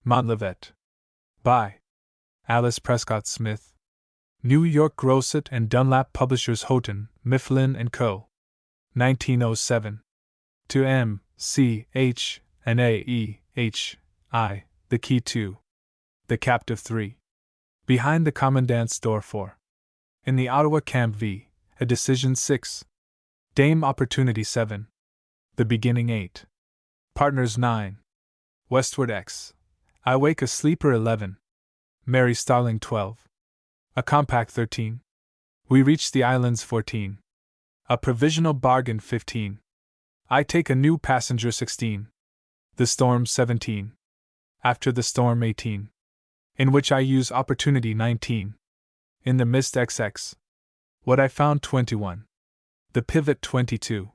Montlivet. By Alice Prescott Smith. New York Grosset and Dunlap Publishers, Houghton, Mifflin & Co. 1907. To M. C. H. and A. E. H. I. The Key 2. The Captive 3. Behind the Commandant's Door 4. In the Ottawa Camp v. A Decision 6. Dame Opportunity 7. The Beginning 8. Partners 9. Westward X. I Wake a Sleeper 11. Mary Starling 12. A Compact 13. We Reach the Islands 14. A Provisional Bargain 15. I Take a New Passenger 16. The Storm 17. After the Storm 18. In which I Use Opportunity 19. In the Mist XX. What I Found 21. The Pivot 22.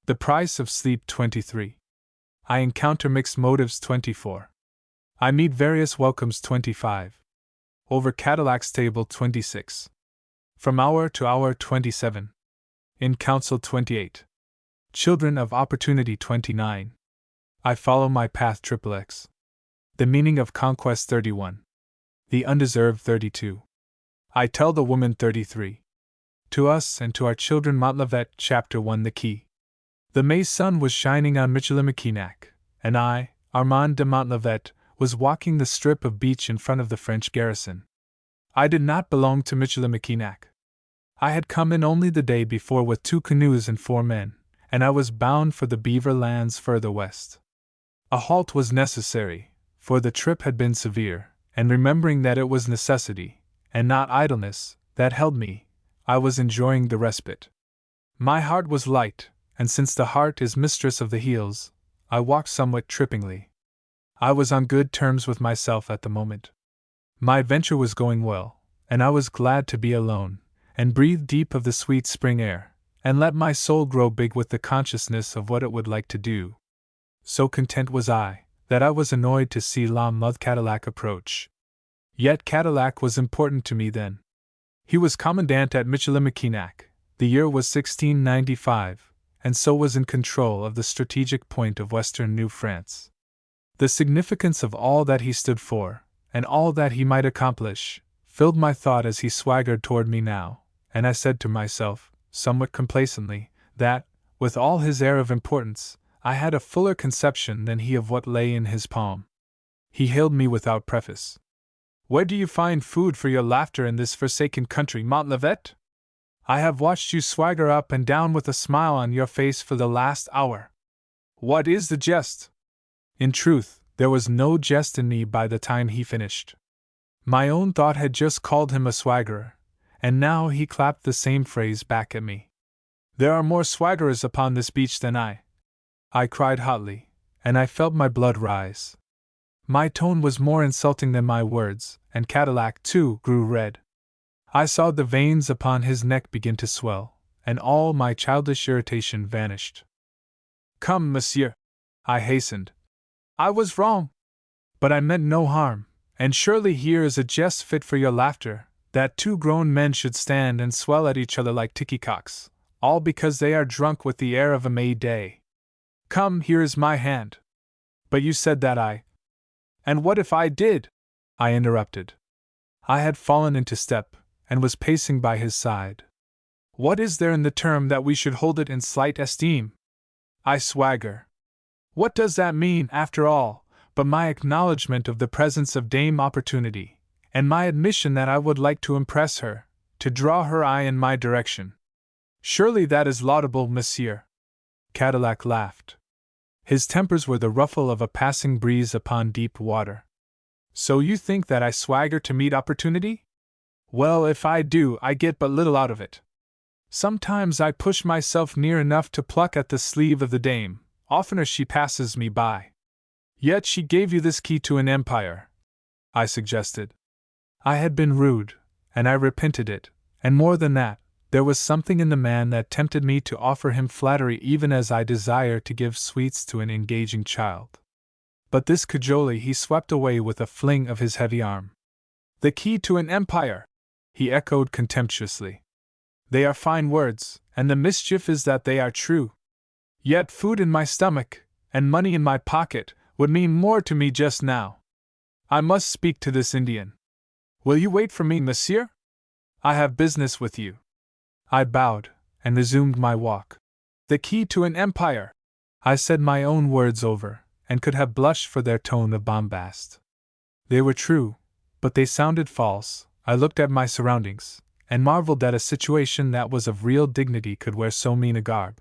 The Price of Sleep 23. I Encounter Mixed Motives 24. I Meet Various Welcomes 25. Over Cadillac's Table 26. From Hour to Hour 27. In Council 28. Children of Opportunity 29. I Follow My Path XXX. The Meaning of Conquest 31. The Undeserved 32. I Tell the Woman 33. To Us and to Our Children Montlivet Chapter 1 The Key. The May sun was shining on Michilimackinac, and I, Armand de Montlivet, was walking the strip of beach in front of the French garrison. I did not belong to Michilimackinac. I had come in only the day before with 2 canoes and 4 men, and I was bound for the beaver lands further west. A halt was necessary, for the trip had been severe, and remembering that it was necessity, and not idleness, that held me, I was enjoying the respite. My heart was light, and since the heart is mistress of the heels, I walked somewhat trippingly. I was on good terms with myself at the moment. My adventure was going well, and I was glad to be alone, and breathe deep of the sweet spring air, and let my soul grow big with the consciousness of what it would like to do. So content was I, that I was annoyed to see La Mothe Cadillac approach. Yet Cadillac was important to me then. He was commandant at Michilimackinac, the year was 1695, and so was in control of the strategic point of western New France. The significance of all that he stood for, and all that he might accomplish, filled my thought as he swaggered toward me now, and I said to myself, somewhat complacently, that, with all his air of importance, I had a fuller conception than he of what lay in his palm. He hailed me without preface. "Where do you find food for your laughter in this forsaken country, Montlivet? I have watched you swagger up and down with a smile on your face for the last hour. What is the jest?" In truth, there was no jest in me by the time he finished. My own thought had just called him a swaggerer, and now he clapped the same phrase back at me. "There are more swaggerers upon this beach than I cried hotly, and I felt my blood rise. My tone was more insulting than my words, and Cadillac, too, grew red. I saw the veins upon his neck begin to swell, and all my childish irritation vanished. "Come, monsieur," I hastened. "I was wrong. But I meant no harm, and surely here is a jest fit for your laughter, that 2 grown men should stand and swell at each other like ticky-cocks, all because they are drunk with the air of a May day. Come, here is my hand." "But you said that I—" "And what if I did?" I interrupted. I had fallen into step, and was pacing by his side. "What is there in the term that we should hold it in slight esteem? I swagger. What does that mean, after all, but my acknowledgment of the presence of Dame Opportunity, and my admission that I would like to impress her, to draw her eye in my direction? Surely that is laudable, monsieur." Cadillac laughed. His tempers were the ruffle of a passing breeze upon deep water. "So you think that I swagger to meet opportunity? Well, if I do, I get but little out of it. Sometimes I push myself near enough to pluck at the sleeve of the dame, oftener she passes me by." "Yet she gave you this key to an empire," I suggested. I had been rude, and I repented it, and more than that, there was something in the man that tempted me to offer him flattery even as I desire to give sweets to an engaging child. But this cajolery he swept away with a fling of his heavy arm. "The key to an empire!" he echoed contemptuously. "They are fine words, and the mischief is that they are true. Yet food in my stomach, and money in my pocket, would mean more to me just now. I must speak to this Indian. Will you wait for me, monsieur? I have business with you. I bowed, and resumed my walk. The key to an empire! I said my own words over, and could have blushed for their tone of bombast. They were true, but they sounded false. I looked at my surroundings, and marveled that a situation that was of real dignity could wear so mean a garb.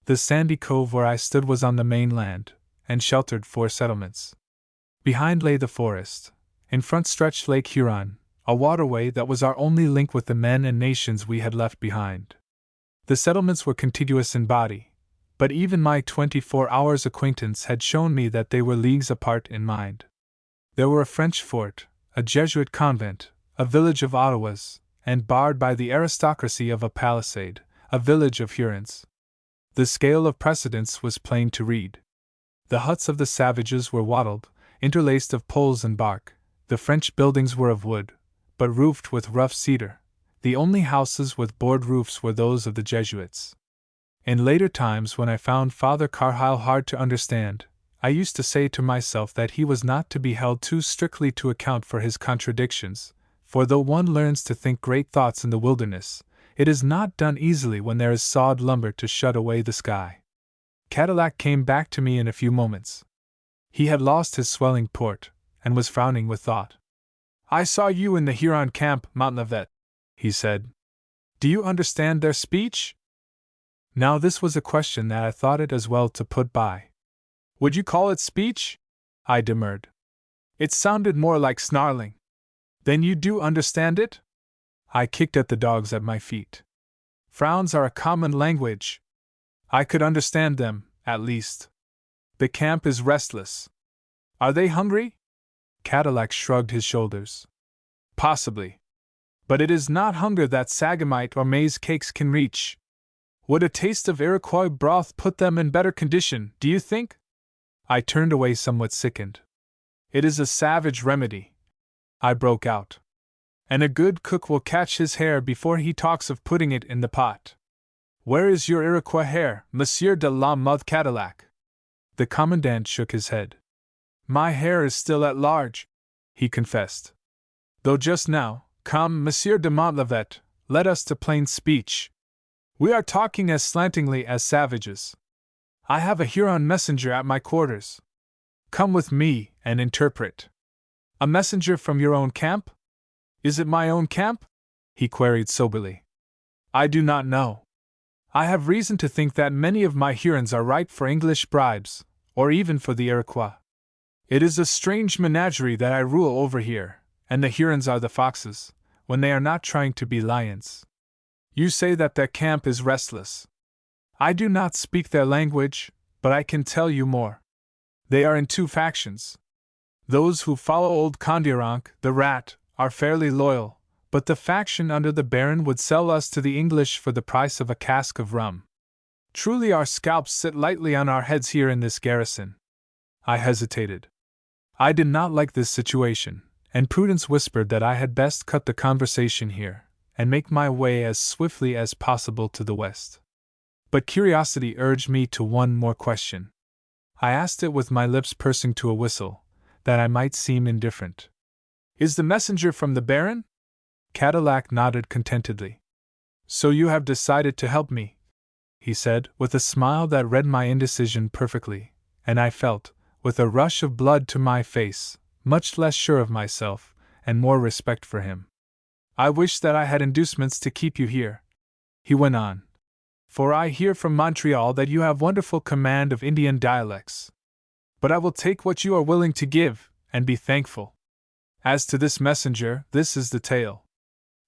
The sandy cove where I stood was on the mainland, and sheltered 4 settlements. Behind lay the forest. In front stretched Lake Huron, a waterway that was our only link with the men and nations we had left behind. The settlements were contiguous in body, but even my 24 hours' acquaintance had shown me that they were leagues apart in mind. There were a French fort, a Jesuit convent, a village of Ottawas, and barred by the aristocracy of a palisade, a village of Hurons. The scale of precedence was plain to read. The huts of the savages were wattled, interlaced of poles and bark. The French buildings were of wood, but roofed with rough cedar. The only houses with board roofs were those of the Jesuits. In later times, when I found Father Carheil hard to understand, I used to say to myself that he was not to be held too strictly to account for his contradictions, for though one learns to think great thoughts in the wilderness, it is not done easily when there is sawed lumber to shut away the sky. Cadillac came back to me in a few moments. He had lost his swelling port, and was frowning with thought. I saw you in the Huron camp, Montlivet, he said. Do you understand their speech? Now this was a question that I thought it as well to put by. Would you call it speech? I demurred. It sounded more like snarling. Then you do understand it? I kicked at the dogs at my feet. Frowns are a common language. I could understand them, at least. The camp is restless. Are they hungry? Cadillac shrugged his shoulders. Possibly. But it is not hunger that sagamite or maize cakes can reach. Would a taste of Iroquois broth put them in better condition, do you think? I turned away somewhat sickened. It is a savage remedy, I broke out. And a good cook will catch his hare before he talks of putting it in the pot. Where is your Iroquois hare, Monsieur de la Mothe Cadillac? The commandant shook his head. My hare is still at large, he confessed. Though just now, come, Monsieur de Montlivet, let us to plain speech. We are talking as slantingly as savages. I have a Huron messenger at my quarters. Come with me and interpret. A messenger from your own camp? Is it my own camp? He queried soberly. I do not know. I have reason to think that many of my Hurons are ripe for English bribes, or even for the Iroquois. It is a strange menagerie that I rule over here, and the Hurons are the foxes, when they are not trying to be lions. You say that their camp is restless. I do not speak their language, but I can tell you more. They are in 2 factions. Those who follow old Kondiaronk, the rat, are fairly loyal, but the faction under the Baron would sell us to the English for the price of a cask of rum. Truly our scalps sit lightly on our heads here in this garrison. I hesitated. I did not like this situation, and prudence whispered that I had best cut the conversation here, and make my way as swiftly as possible to the west. But curiosity urged me to one more question. I asked it with my lips pursing to a whistle, that I might seem indifferent. Is the messenger from the Baron? Cadillac nodded contentedly. So you have decided to help me, he said, with a smile that read my indecision perfectly, and I felt, with a rush of blood to my face, much less sure of myself, and more respect for him. I wish that I had inducements to keep you here, he went on, for I hear from Montreal that you have wonderful command of Indian dialects. But I will take what you are willing to give, and be thankful. As to this messenger, this is the tale.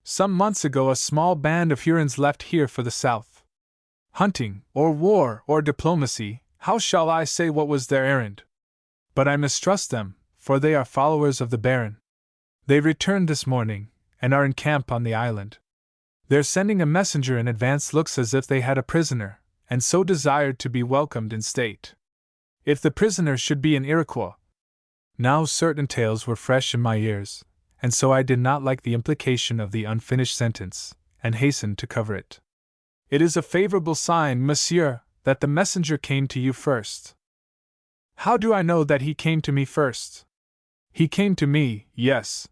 Some months ago a small band of Hurons left here for the south. Hunting, or war, or diplomacy, how shall I say what was their errand? But I mistrust them, for they are followers of the Baron. They returned this morning, and are in camp on the island. Their sending a messenger in advance looks as if they had a prisoner, and so desired to be welcomed in state. If the prisoner should be an Iroquois. Now certain tales were fresh in my ears, and so I did not like the implication of the unfinished sentence, and hastened to cover it. It is a favorable sign, monsieur, that the messenger came to you first. How do I know that he came to me first? He came to me, yes.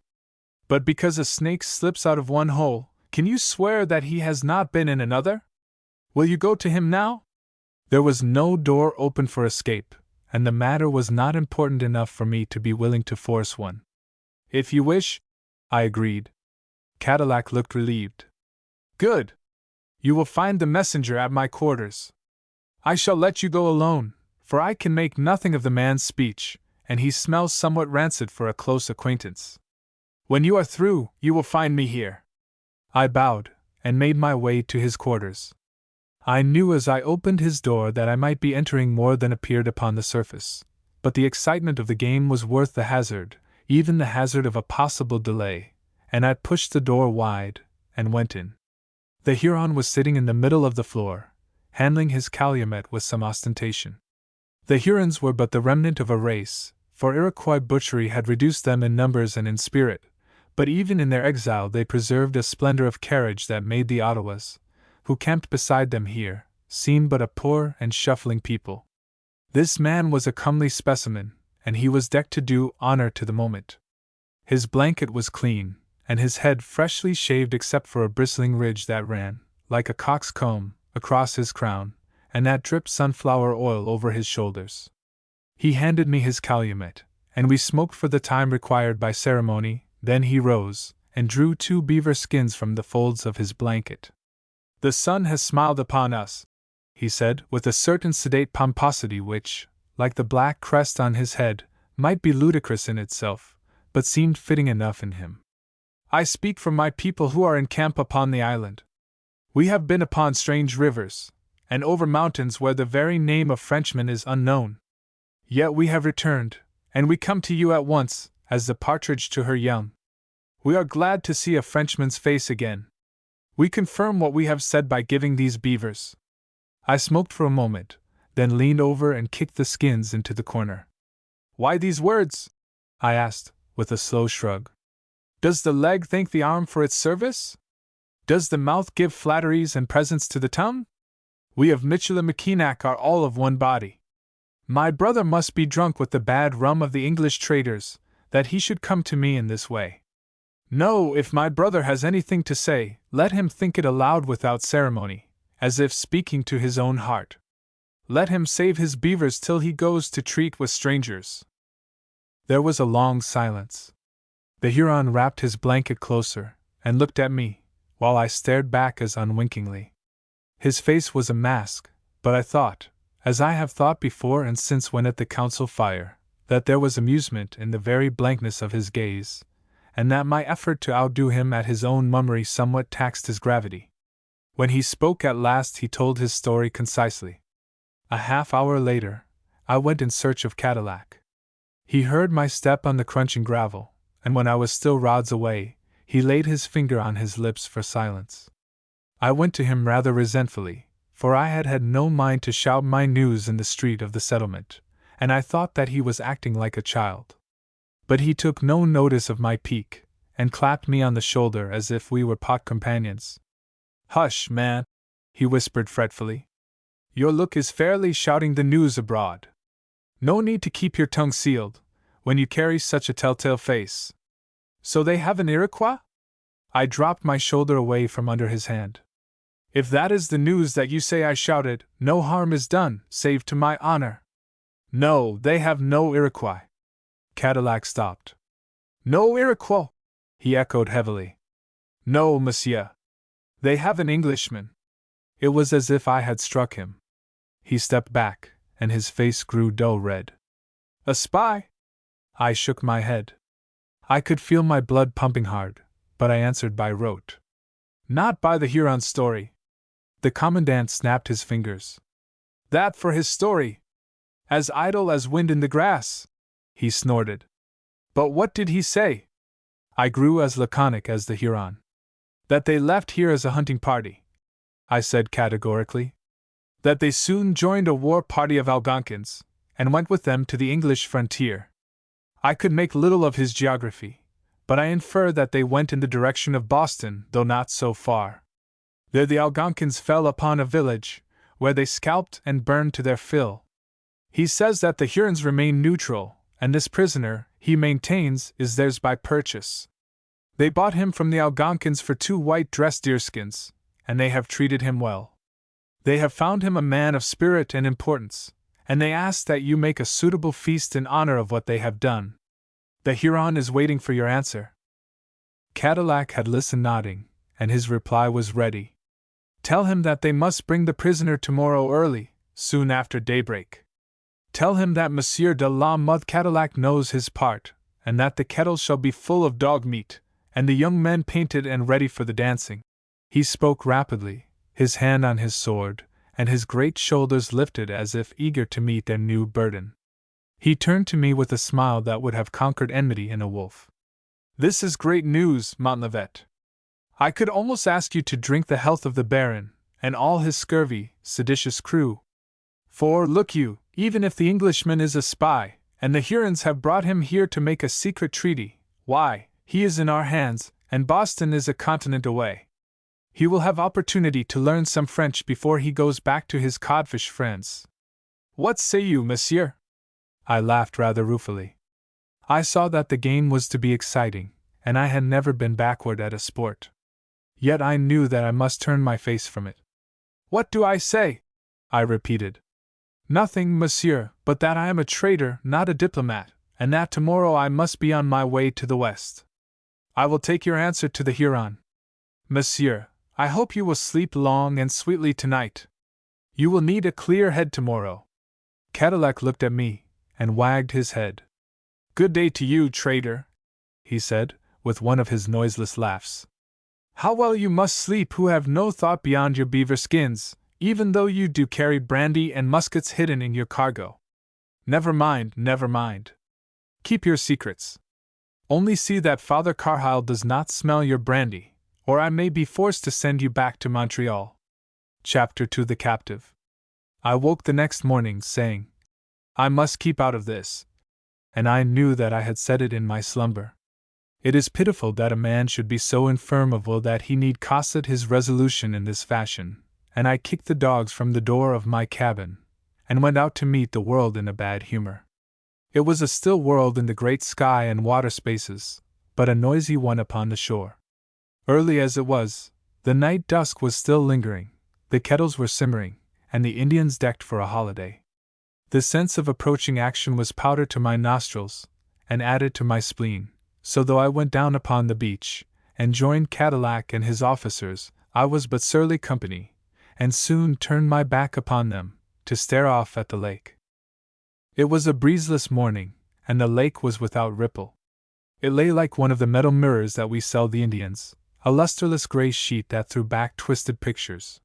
But because a snake slips out of one hole, can you swear that he has not been in another? Will you go to him now? There was no door open for escape, and the matter was not important enough for me to be willing to force one. If you wish, I agreed. Cadillac looked relieved. Good. You will find the messenger at my quarters. I shall let you go alone, for I can make nothing of the man's speech, and he smells somewhat rancid for a close acquaintance. When you are through, you will find me here. I bowed, and made my way to his quarters. I knew as I opened his door that I might be entering more than appeared upon the surface, but the excitement of the game was worth the hazard, even the hazard of a possible delay, and I pushed the door wide, and went in. The Huron was sitting in the middle of the floor, handling his calumet with some ostentation. The Hurons were but the remnant of a race, for Iroquois butchery had reduced them in numbers and in spirit, but even in their exile they preserved a splendor of carriage that made the Ottawas, who camped beside them here, seem but a poor and shuffling people. This man was a comely specimen, and he was decked to do honor to the moment. His blanket was clean, and his head freshly shaved except for a bristling ridge that ran, like a cock's comb, across his crown, and that dripped sunflower oil over his shoulders. He handed me his calumet, and we smoked for the time required by ceremony. Then he rose, and drew 2 beaver skins from the folds of his blanket. The sun has smiled upon us, he said, with a certain sedate pomposity which, like the black crest on his head, might be ludicrous in itself, but seemed fitting enough in him. I speak for my people who are in camp upon the island. We have been upon strange rivers, and over mountains where the very name of Frenchman is unknown. Yet we have returned, and we come to you at once, as the partridge to her young. We are glad to see a Frenchman's face again. We confirm what we have said by giving these beavers. I smoked for a moment, then leaned over and kicked the skins into the corner. Why these words? I asked, with a slow shrug. Does the leg thank the arm for its service? Does the mouth give flatteries and presents to the tongue? We of Michilimackinac are all of one body. My brother must be drunk with the bad rum of the English traders, that he should come to me in this way. No, if my brother has anything to say, let him think it aloud without ceremony, as if speaking to his own heart. Let him save his beavers till he goes to treat with strangers. There was a long silence. The Huron wrapped his blanket closer, and looked at me, while I stared back as unwinkingly. His face was a mask, but I thought, as I have thought before and since when at the council fire, that there was amusement in the very blankness of his gaze, and that my effort to outdo him at his own mummery somewhat taxed his gravity. When he spoke at last he told his story concisely. A half-hour later, I went in search of Cadillac. He heard my step on the crunching gravel, and when I was still rods away, he laid his finger on his lips for silence. I went to him rather resentfully, for I had had no mind to shout my news in the street of the settlement, and I thought that he was acting like a child. But he took no notice of my pique, and clapped me on the shoulder as if we were pot companions. Hush, man, he whispered fretfully. Your look is fairly shouting the news abroad. No need to keep your tongue sealed, when you carry such a telltale face. So they have an Iroquois? I dropped my shoulder away from under his hand. If that is the news that you say, I shouted, no harm is done, save to my honor. No, they have no Iroquois. Cadillac stopped. No Iroquois, he echoed heavily. No, monsieur. They have an Englishman. It was as if I had struck him. He stepped back, and his face grew dull red. A spy? I shook my head. I could feel my blood pumping hard, but I answered by rote. Not by the Huron story. The commandant snapped his fingers. That for his story! As idle as wind in the grass! He snorted. But what did he say? I grew as laconic as the Huron. That they left here as a hunting party, I said categorically. That they soon joined a war party of Algonquins, and went with them to the English frontier. I could make little of his geography, but I infer that they went in the direction of Boston, though not so far. There the Algonquins fell upon a village, where they scalped and burned to their fill. He says that the Hurons remained neutral, and this prisoner, he maintains, is theirs by purchase. They bought him from the Algonkins for 2 white-dressed deerskins, and they have treated him well. They have found him a man of spirit and importance, and they ask that you make a suitable feast in honor of what they have done. The Huron is waiting for your answer." Cadillac had listened nodding, and his reply was ready. "Tell him that they must bring the prisoner tomorrow early, soon after daybreak. Tell him that Monsieur de la Mothe Cadillac knows his part, and that the kettle shall be full of dog meat, and the young men painted and ready for the dancing." He spoke rapidly, his hand on his sword, and his great shoulders lifted as if eager to meet their new burden. He turned to me with a smile that would have conquered enmity in a wolf. "This is great news, Montlivet. I could almost ask you to drink the health of the Baron, and all his scurvy, seditious crew. For, look you, even if the Englishman is a spy, and the Hurons have brought him here to make a secret treaty, why, he is in our hands, and Boston is a continent away. He will have opportunity to learn some French before he goes back to his codfish friends. What say you, monsieur?" I laughed rather ruefully. I saw that the game was to be exciting, and I had never been backward at a sport. Yet I knew that I must turn my face from it. "What do I say?" I repeated. "Nothing, monsieur, but that I am a trader, not a diplomat, and that tomorrow I must be on my way to the west. I will take your answer to the Huron. Monsieur, I hope you will sleep long and sweetly tonight. You will need a clear head tomorrow." Cadillac looked at me, and wagged his head. "Good day to you, trader," he said, with one of his noiseless laughs. "How well you must sleep who have no thought beyond your beaver skins, even though you do carry brandy and muskets hidden in your cargo. Never mind, never mind. Keep your secrets. Only see that Father Carhyle does not smell your brandy, or I may be forced to send you back to Montreal." Chapter 2: The Captive. I woke the next morning saying, "I must keep out of this," and I knew that I had said it in my slumber. It is pitiful that a man should be so infirm of will that he need cosset his resolution in this fashion, and I kicked the dogs from the door of my cabin, and went out to meet the world in a bad humor. It was a still world in the great sky and water spaces, but a noisy one upon the shore. Early as it was, the night dusk was still lingering, the kettles were simmering, and the Indians decked for a holiday. The sense of approaching action was powder to my nostrils, and added to my spleen, so though I went down upon the beach, and joined Cadillac and his officers, I was but surly company, and soon turned my back upon them, to stare off at the lake. It was a breezeless morning, and the lake was without ripple. It lay like one of the metal mirrors that we sell the Indians, a lusterless gray sheet that threw back twisted pictures.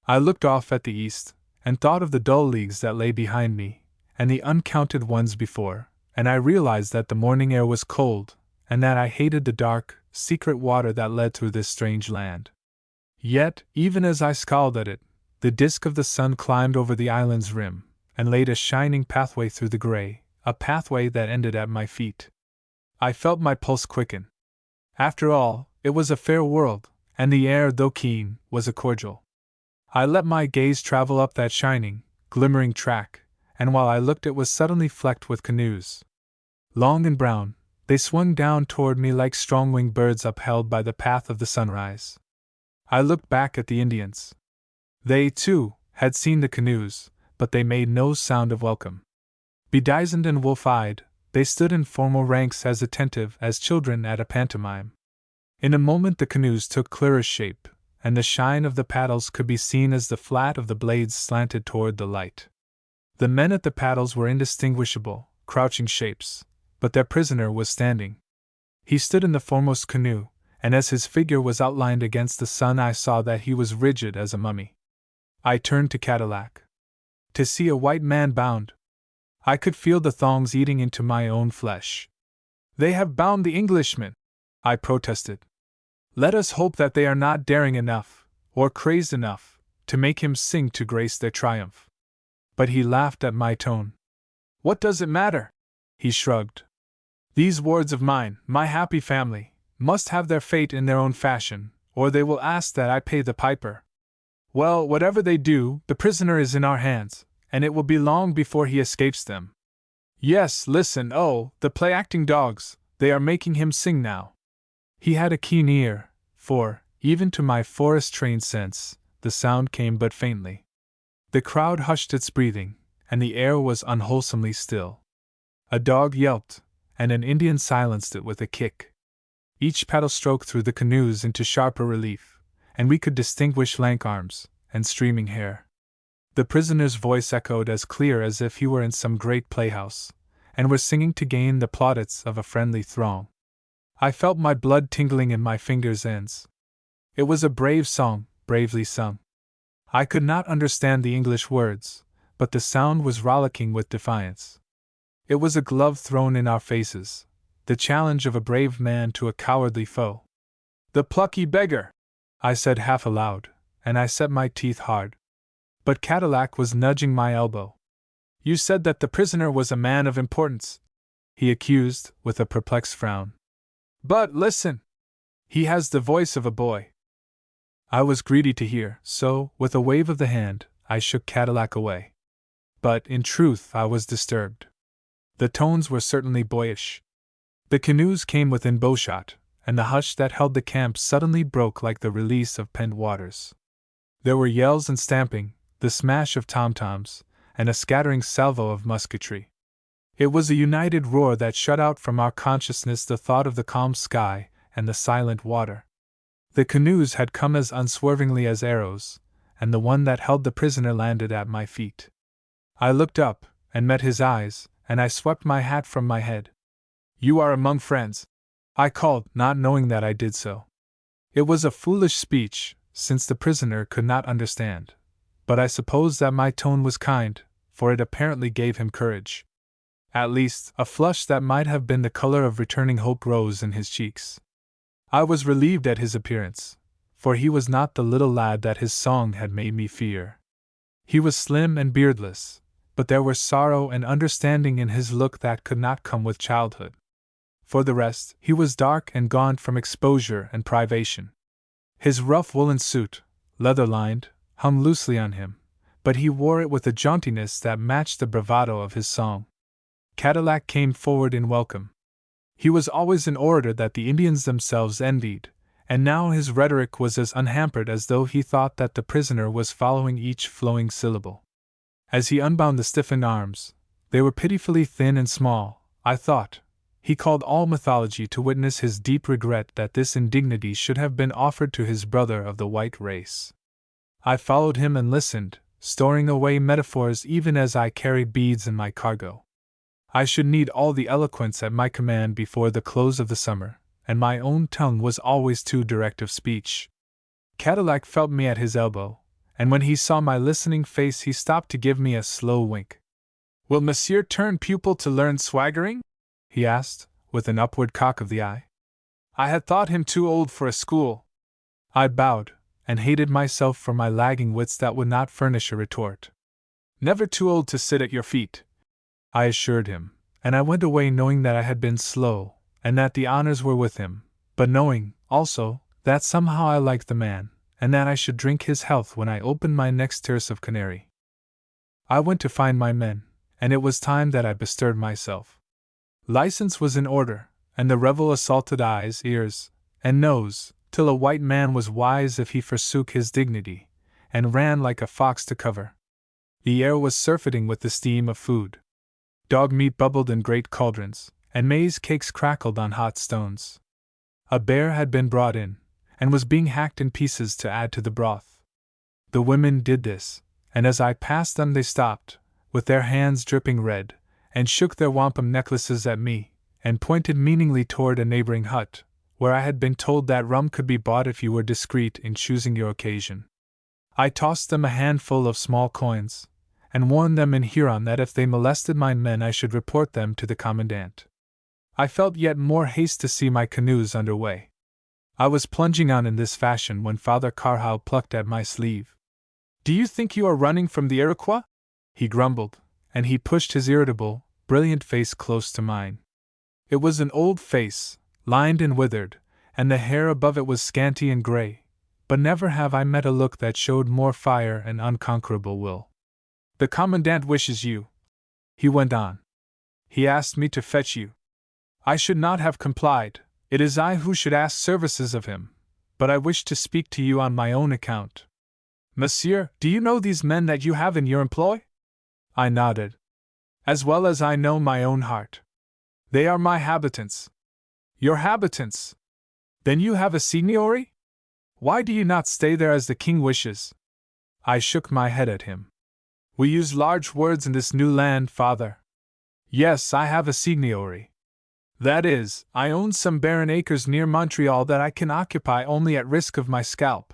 I looked off at the east, and thought of the dull leagues that lay behind me, and the uncounted ones before, and I realized that the morning air was cold, and that I hated the dark, secret water that led through this strange land. Yet, even as I scowled at it, the disk of the sun climbed over the island's rim, and laid a shining pathway through the gray, a pathway that ended at my feet. I felt my pulse quicken. After all, it was a fair world, and the air, though keen, was a cordial. I let my gaze travel up that shining, glimmering track, and while I looked it was suddenly flecked with canoes. Long and brown, they swung down toward me like strong-winged birds upheld by the path of the sunrise. I looked back at the Indians. They, too, had seen the canoes, but they made no sound of welcome. Bedizened and wolf-eyed, they stood in formal ranks as attentive as children at a pantomime. In a moment the canoes took clearer shape, and the shine of the paddles could be seen as the flat of the blades slanted toward the light. The men at the paddles were indistinguishable, crouching shapes, but their prisoner was standing. He stood in the foremost canoe, and as his figure was outlined against the sun I saw that he was rigid as a mummy. I turned to Cadillac. To see a white man bound! I could feel the thongs eating into my own flesh. "They have bound the Englishman," I protested. "Let us hope that they are not daring enough, or crazed enough, to make him sing to grace their triumph." But he laughed at my tone. "What does it matter?" he shrugged. "These wards of mine, my happy family, must have their fate in their own fashion, or they will ask that I pay the piper. Well, whatever they do, the prisoner is in our hands, and it will be long before he escapes them. Yes, listen, oh, the play-acting dogs, they are making him sing now. He had a keen ear, for, even to my forest-trained sense, the sound came but faintly. The crowd hushed its breathing, and the air was unwholesomely still. A dog yelped, and an Indian silenced it with a kick. Each paddle stroke threw the canoes into sharper relief, and we could distinguish lank arms and streaming hair. The prisoner's voice echoed as clear as if he were in some great playhouse, and were singing to gain the plaudits of a friendly throng. I felt my blood tingling in my fingers' ends. It was a brave song, bravely sung. I could not understand the English words, but the sound was rollicking with defiance. It was a glove thrown in our faces, the challenge of a brave man to a cowardly foe. "The plucky beggar!" I said half aloud, and I set my teeth hard. But Cadillac was nudging my elbow. "You said that the prisoner was a man of importance," he accused, with a perplexed frown. "But listen! He has the voice of a boy." I was greedy to hear, so, with a wave of the hand, I shook Cadillac away. But, in truth, I was disturbed. The tones were certainly boyish. The canoes came within bowshot, and the hush that held the camp suddenly broke like the release of pent waters. There were yells and stamping, the smash of tom-toms, and a scattering salvo of musketry. It was a united roar that shut out from our consciousness the thought of the calm sky and the silent water. The canoes had come as unswervingly as arrows, and the one that held the prisoner landed at my feet. I looked up, and met his eyes, and I swept my hat from my head. "You are among friends," I called, not knowing that I did so. It was a foolish speech, since the prisoner could not understand, but I suppose that my tone was kind, for it apparently gave him courage. At least, a flush that might have been the color of returning hope rose in his cheeks. I was relieved at his appearance, for he was not the little lad that his song had made me fear. He was slim and beardless, but there were sorrow and understanding in his look that could not come with childhood. For the rest, he was dark and gaunt from exposure and privation. His rough woolen suit, leather-lined, hung loosely on him, but he wore it with a jauntiness that matched the bravado of his song. Cadillac came forward in welcome. He was always an orator that the Indians themselves envied, and now his rhetoric was as unhampered as though he thought that the prisoner was following each flowing syllable. As he unbound the stiffened arms, they were pitifully thin and small, I thought. He called all mythology to witness his deep regret that this indignity should have been offered to his brother of the white race. I followed him and listened, storing away metaphors even as I carried beads in my cargo. I should need all the eloquence at my command before the close of the summer, and my own tongue was always too direct of speech. Cadillac felt me at his elbow, and when he saw my listening face he stopped to give me a slow wink. "Will Monsieur turn pupil to learn swaggering?" he asked, with an upward cock of the eye. I had thought him too old for a school. I bowed, and hated myself for my lagging wits that would not furnish a retort. "Never too old to sit at your feet," I assured him, and I went away knowing that I had been slow, and that the honors were with him, but knowing, also, that somehow I liked the man, and that I should drink his health when I opened my next tierce of canary. I went to find my men, and it was time that I bestirred myself. License was in order, and the revel assaulted eyes, ears, and nose, till a white man was wise if he forsook his dignity, and ran like a fox to cover. The air was surfeiting with the steam of food. Dog meat bubbled in great cauldrons, and maize cakes crackled on hot stones. A bear had been brought in, and was being hacked in pieces to add to the broth. The women did this, and as I passed them they stopped, with their hands dripping red, and shook their wampum necklaces at me, and pointed meaningly toward a neighboring hut, where I had been told that rum could be bought if you were discreet in choosing your occasion. I tossed them a handful of small coins, and warned them in Huron that if they molested my men I should report them to the commandant. I felt yet more haste to see my canoes under way. I was plunging on in this fashion when Father Carhyle plucked at my sleeve. "Do you think you are running from the Iroquois?" he grumbled, and he pushed his irritable, brilliant face close to mine. It was an old face, lined and withered, and the hair above it was scanty and gray, but never have I met a look that showed more fire and unconquerable will. "The commandant wishes you," he went on. He asked me to fetch you. I should not have complied. It is I who should ask services of him, but I wish to speak to you on my own account. Monsieur, do you know these men that you have in your employ? I nodded. As well as I know my own heart. They are my habitants. Your habitants? Then you have a seigneury? Why do you not stay there as the king wishes? I shook my head at him. We use large words in this new land, father. Yes, I have a seigneury. That is, I own some barren acres near Montreal that I can occupy only at risk of my scalp.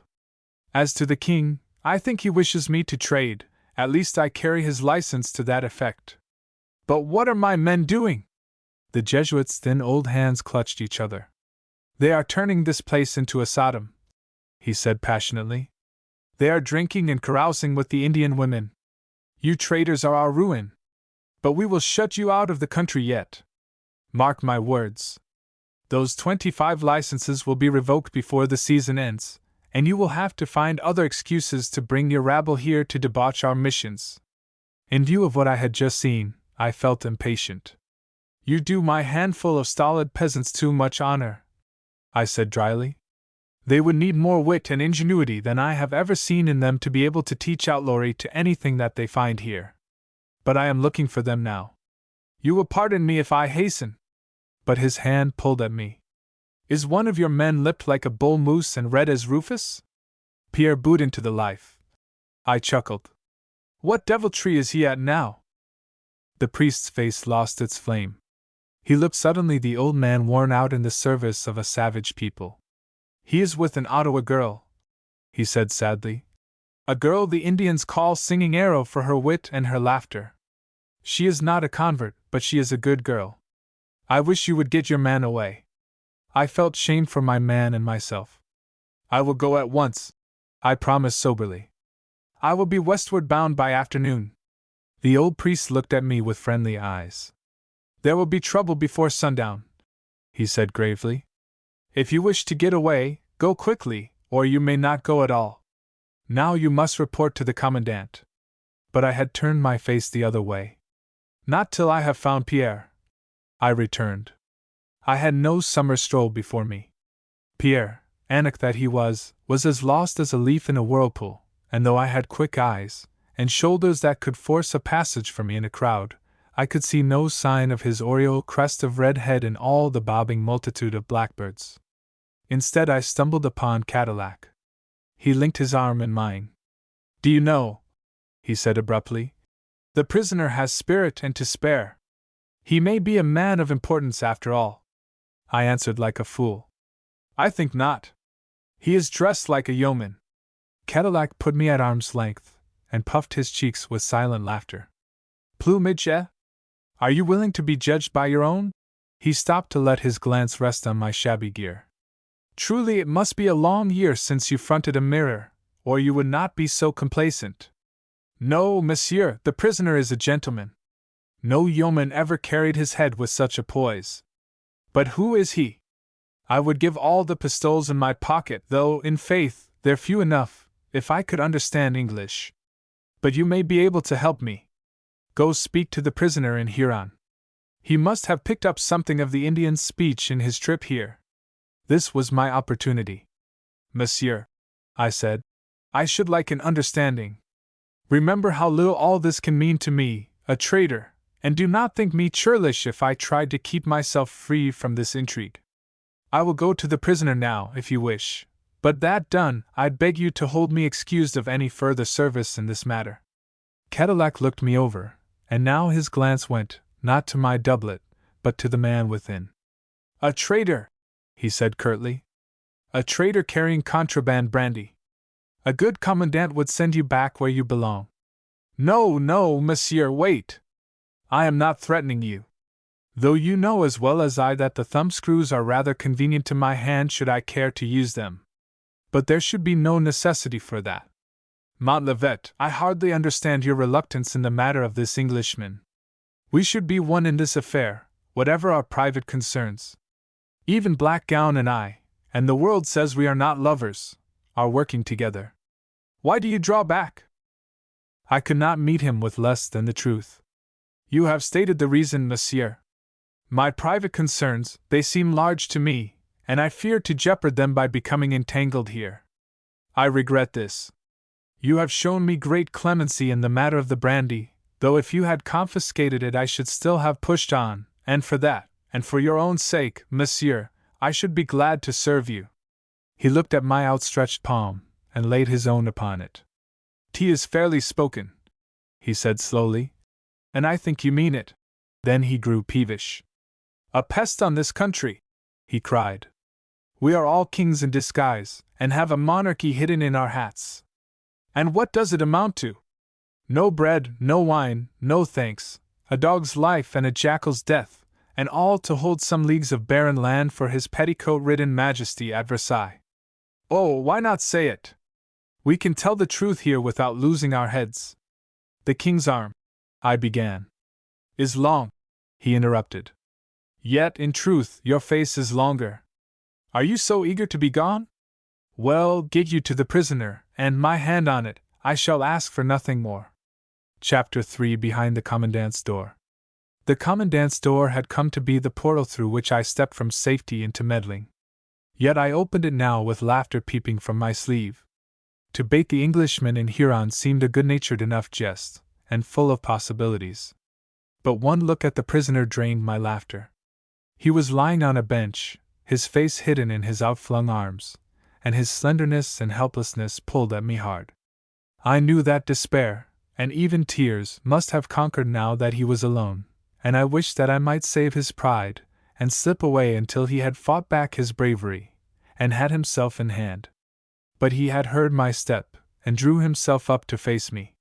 As to the king, I think he wishes me to trade, at least I carry his license to that effect. But what are my men doing? The Jesuits' thin old hands clutched each other. They are turning this place into a Sodom, he said passionately. They are drinking and carousing with the Indian women. You traitors are our ruin. But we will shut you out of the country yet. Mark my words. Those 25 licenses will be revoked before the season ends, and you will have to find other excuses to bring your rabble here to debauch our missions. In view of what I had just seen, I felt impatient. You do my handful of stolid peasants too much honor, I said dryly. They would need more wit and ingenuity than I have ever seen in them to be able to teach outlawry to anything that they find here. But I am looking for them now. You will pardon me if I hasten. But his hand pulled at me. Is one of your men lipped like a bull moose and red as Rufus? Pierre booed into the life. I chuckled. What deviltry is he at now? The priest's face lost its flame. He looked suddenly the old man worn out in the service of a savage people. He is with an Ottawa girl, he said sadly. A girl the Indians call Singing Arrow for her wit and her laughter. She is not a convert, but she is a good girl. I wish you would get your man away. I felt shame for my man and myself. I will go at once, I promised soberly. I will be westward bound by afternoon. The old priest looked at me with friendly eyes. There will be trouble before sundown, he said gravely. If you wish to get away, go quickly, or you may not go at all. Now you must report to the commandant. But I had turned my face the other way. Not till I have found Pierre, I returned. I had no summer stroll before me. Pierre, Anak that he was as lost as a leaf in a whirlpool, and though I had quick eyes, and shoulders that could force a passage for me in a crowd, I could see no sign of his aureole crest of red head in all the bobbing multitude of blackbirds. Instead I stumbled upon Cadillac. He linked his arm in mine. Do you know, he said abruptly, the prisoner has spirit and to spare. He may be a man of importance after all. I answered like a fool. I think not. He is dressed like a yeoman. Cadillac put me at arm's length, and puffed his cheeks with silent laughter. Plumage, eh? Are you willing to be judged by your own? He stopped to let his glance rest on my shabby gear. Truly it must be a long year since you fronted a mirror, or you would not be so complacent. No, monsieur, the prisoner is a gentleman. No yeoman ever carried his head with such a poise. But who is he? I would give all the pistoles in my pocket, though, in faith, they're few enough, if I could understand English. But you may be able to help me. Go speak to the prisoner in Huron. He must have picked up something of the Indian's speech in his trip here. This was my opportunity. Monsieur, I said, I should like an understanding. Remember how little all this can mean to me, a traitor, and do not think me churlish if I tried to keep myself free from this intrigue. I will go to the prisoner now, if you wish, but that done, I'd beg you to hold me excused of any further service in this matter. Cadillac looked me over, and now his glance went, not to my doublet, but to the man within. A traitor, he said curtly. A traitor carrying contraband brandy. A good commandant would send you back where you belong. No, no, monsieur, wait. I am not threatening you. Though you know as well as I that the thumbscrews are rather convenient to my hand should I care to use them. But there should be no necessity for that. Montlivet, I hardly understand your reluctance in the matter of this Englishman. We should be one in this affair, whatever our private concerns. Even Blackgown and I, and the world says we are not lovers, are working together. Why do you draw back? I could not meet him with less than the truth. You have stated the reason, monsieur. My private concerns, they seem large to me, and I fear to jeopard them by becoming entangled here. I regret this. You have shown me great clemency in the matter of the brandy, though if you had confiscated it I should still have pushed on, and for that, and for your own sake, monsieur, I should be glad to serve you. He looked at my outstretched palm, and laid his own upon it. "'Tea is fairly spoken,' he said slowly, "and I think you mean it." Then he grew peevish. "A pest on this country!" he cried. "We are all kings in disguise, and have a monarchy hidden in our hats. And what does it amount to? No bread, no wine, no thanks, a dog's life and a jackal's death, and all to hold some leagues of barren land for his petticoat-ridden majesty at Versailles. Oh, why not say it? We can tell the truth here without losing our heads." "The king's arm," I began. "Is long," he interrupted. "Yet, in truth, your face is longer. Are you so eager to be gone? Well, get you to the prisoner, and my hand on it, I shall ask for nothing more." Chapter 3. Behind the Commandant's Door. The Commandant's door had come to be the portal through which I stepped from safety into meddling. Yet I opened it now with laughter peeping from my sleeve. To bait the Englishman in Huron seemed a good-natured enough jest, and full of possibilities. But one look at the prisoner drained my laughter. He was lying on a bench, his face hidden in his outflung arms, and his slenderness and helplessness pulled at me hard. I knew that despair, and even tears, must have conquered now that he was alone, and I wished that I might save his pride, and slip away until he had fought back his bravery, and had himself in hand. But he had heard my step, and drew himself up to face me.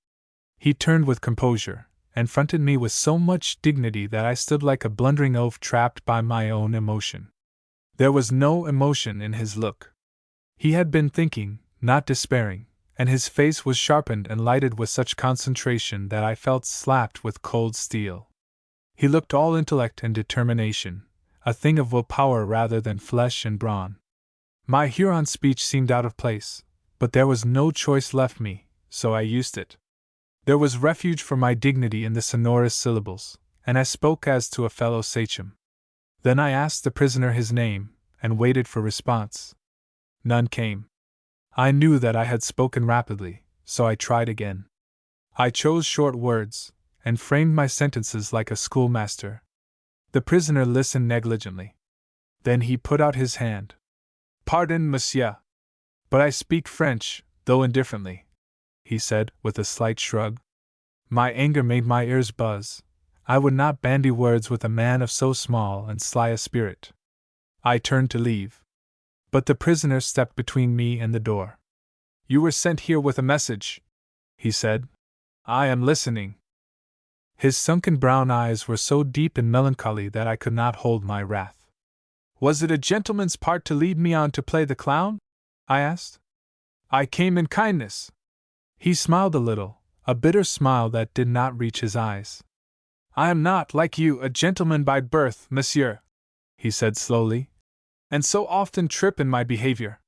He turned with composure, and fronted me with so much dignity that I stood like a blundering oaf trapped by my own emotion. There was no emotion in his look. He had been thinking, not despairing, and his face was sharpened and lighted with such concentration that I felt slapped with cold steel. He looked all intellect and determination, a thing of will-power rather than flesh and brawn. My Huron speech seemed out of place, but there was no choice left me, so I used it. There was refuge for my dignity in the sonorous syllables, and I spoke as to a fellow sachem. Then I asked the prisoner his name, and waited for response. None came. I knew that I had spoken rapidly, so I tried again. I chose short words, and framed my sentences like a schoolmaster. The prisoner listened negligently. Then he put out his hand. "Pardon, monsieur, but I speak French, though indifferently," he said, with a slight shrug. My anger made my ears buzz. I would not bandy words with a man of so small and sly a spirit. I turned to leave. But the prisoner stepped between me and the door. "You were sent here with a message," he said. "I am listening." His sunken brown eyes were so deep in melancholy that I could not hold my wrath. "Was it a gentleman's part to lead me on to play the clown?" I asked. "I came in kindness." He smiled a little, a bitter smile that did not reach his eyes. "I am not, like you, a gentleman by birth, monsieur," he said slowly, "and so often trip in my behavior.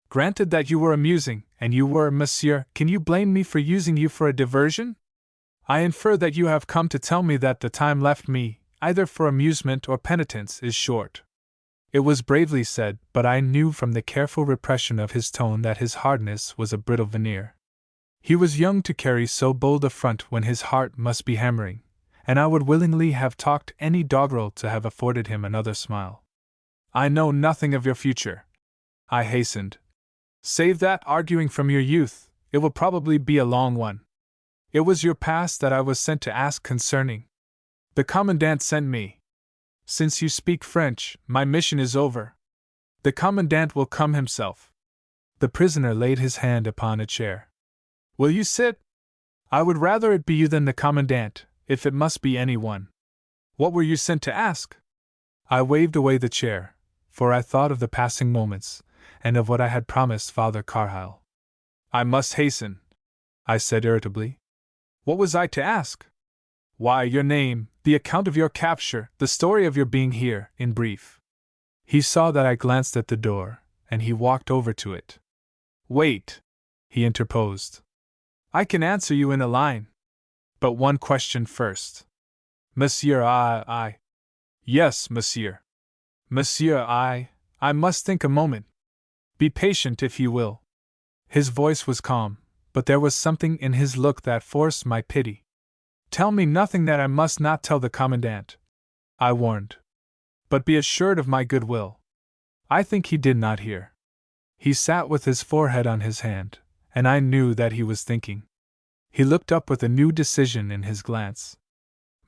Granted that you were amusing, and you were, monsieur, can you blame me for using you for a diversion? I infer that you have come to tell me that the time left me, either for amusement or penitence, is short." It was bravely said, but I knew from the careful repression of his tone that his hardness was a brittle veneer. He was young to carry so bold a front when his heart must be hammering, and I would willingly have talked any doggerel to have afforded him another smile. "I know nothing of your future," I hastened. "Save that arguing from your youth, it will probably be a long one. It was your past that I was sent to ask concerning. The Commandant sent me. Since you speak French, my mission is over. The Commandant will come himself." The prisoner laid his hand upon a chair. "Will you sit? I would rather it be you than the Commandant, if it must be any one. What were you sent to ask?" I waved away the chair, for I thought of the passing moments, and of what I had promised Father Carlyle. "I must hasten," I said irritably. "What was I to ask?" "Why, your name, the account of your capture, the story of your being here, in brief." He saw that I glanced at the door, and he walked over to it. "Wait," he interposed. "I can answer you in a line. But one question first. Monsieur, Yes, monsieur. Monsieur, I must think a moment. Be patient if you will. His voice was calm, but there was something in his look that forced my pity. Tell me nothing that I must not tell the commandant, I warned. But be assured of my good will. I think he did not hear. He sat with his forehead on his hand, and I knew that he was thinking. He looked up with a new decision in his glance.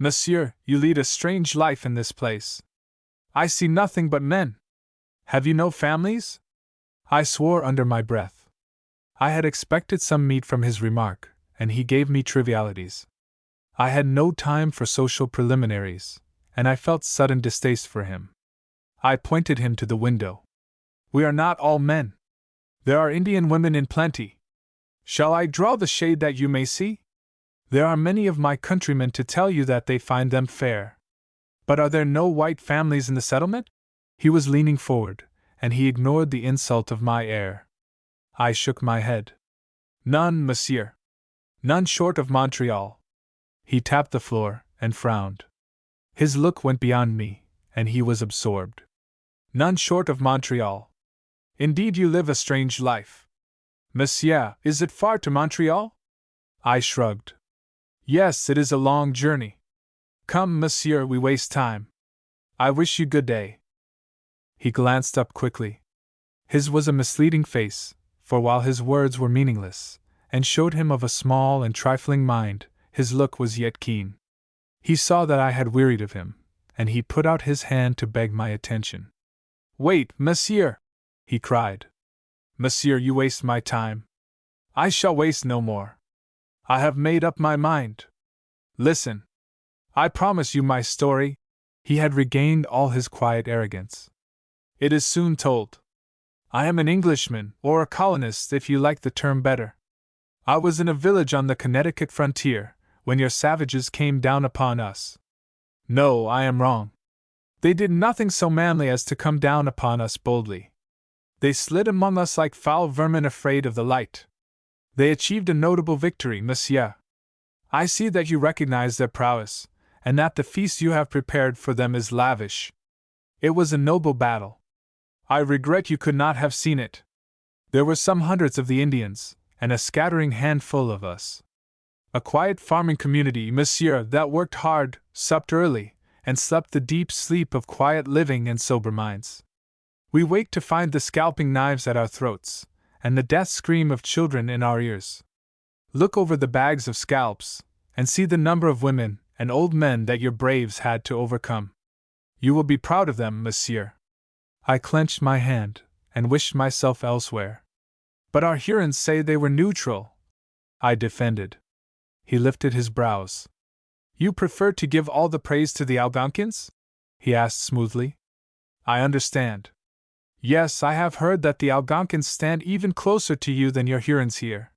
Monsieur, you lead a strange life in this place. I see nothing but men. Have you no families? I swore under my breath. I had expected some meat from his remark, and he gave me trivialities. I had no time for social preliminaries, and I felt sudden distaste for him. I pointed him to the window. We are not all men. There are Indian women in plenty. Shall I draw the shade that you may see? There are many of my countrymen to tell you that they find them fair. But are there no white families in the settlement? He was leaning forward, and he ignored the insult of my air. I shook my head. None, monsieur. None short of Montreal. He tapped the floor and frowned. His look went beyond me, and he was absorbed. None short of Montreal. Indeed, you live a strange life. Monsieur, is it far to Montreal? I shrugged. Yes, it is a long journey. Come, monsieur, we waste time. I wish you good day. He glanced up quickly. His was a misleading face, for while his words were meaningless, and showed him of a small and trifling mind, his look was yet keen. He saw that I had wearied of him, and he put out his hand to beg my attention. Wait, monsieur! He cried. Monsieur, you waste my time. I shall waste no more. I have made up my mind. Listen. I promise you my story. He had regained all his quiet arrogance. It is soon told. I am an Englishman, or a colonist if you like the term better. I was in a village on the Connecticut frontier, when your savages came down upon us. No, I am wrong. They did nothing so manly as to come down upon us boldly. They slid among us like foul vermin afraid of the light. They achieved a notable victory, monsieur. I see that you recognize their prowess, and that the feast you have prepared for them is lavish. It was a noble battle. I regret you could not have seen it. There were some hundreds of the Indians, and a scattering handful of us. A quiet farming community, monsieur, that worked hard, supped early, and slept the deep sleep of quiet living and sober minds. We waked to find the scalping knives at our throats, and the death scream of children in our ears. Look over the bags of scalps, and see the number of women and old men that your braves had to overcome. You will be proud of them, monsieur. I clenched my hand, and wished myself elsewhere. But our Hurons say they were neutral, I defended. He lifted his brows. You prefer to give all the praise to the Algonquins? He asked smoothly. I understand. Yes, I have heard that the Algonquins stand even closer to you than your Hurons here.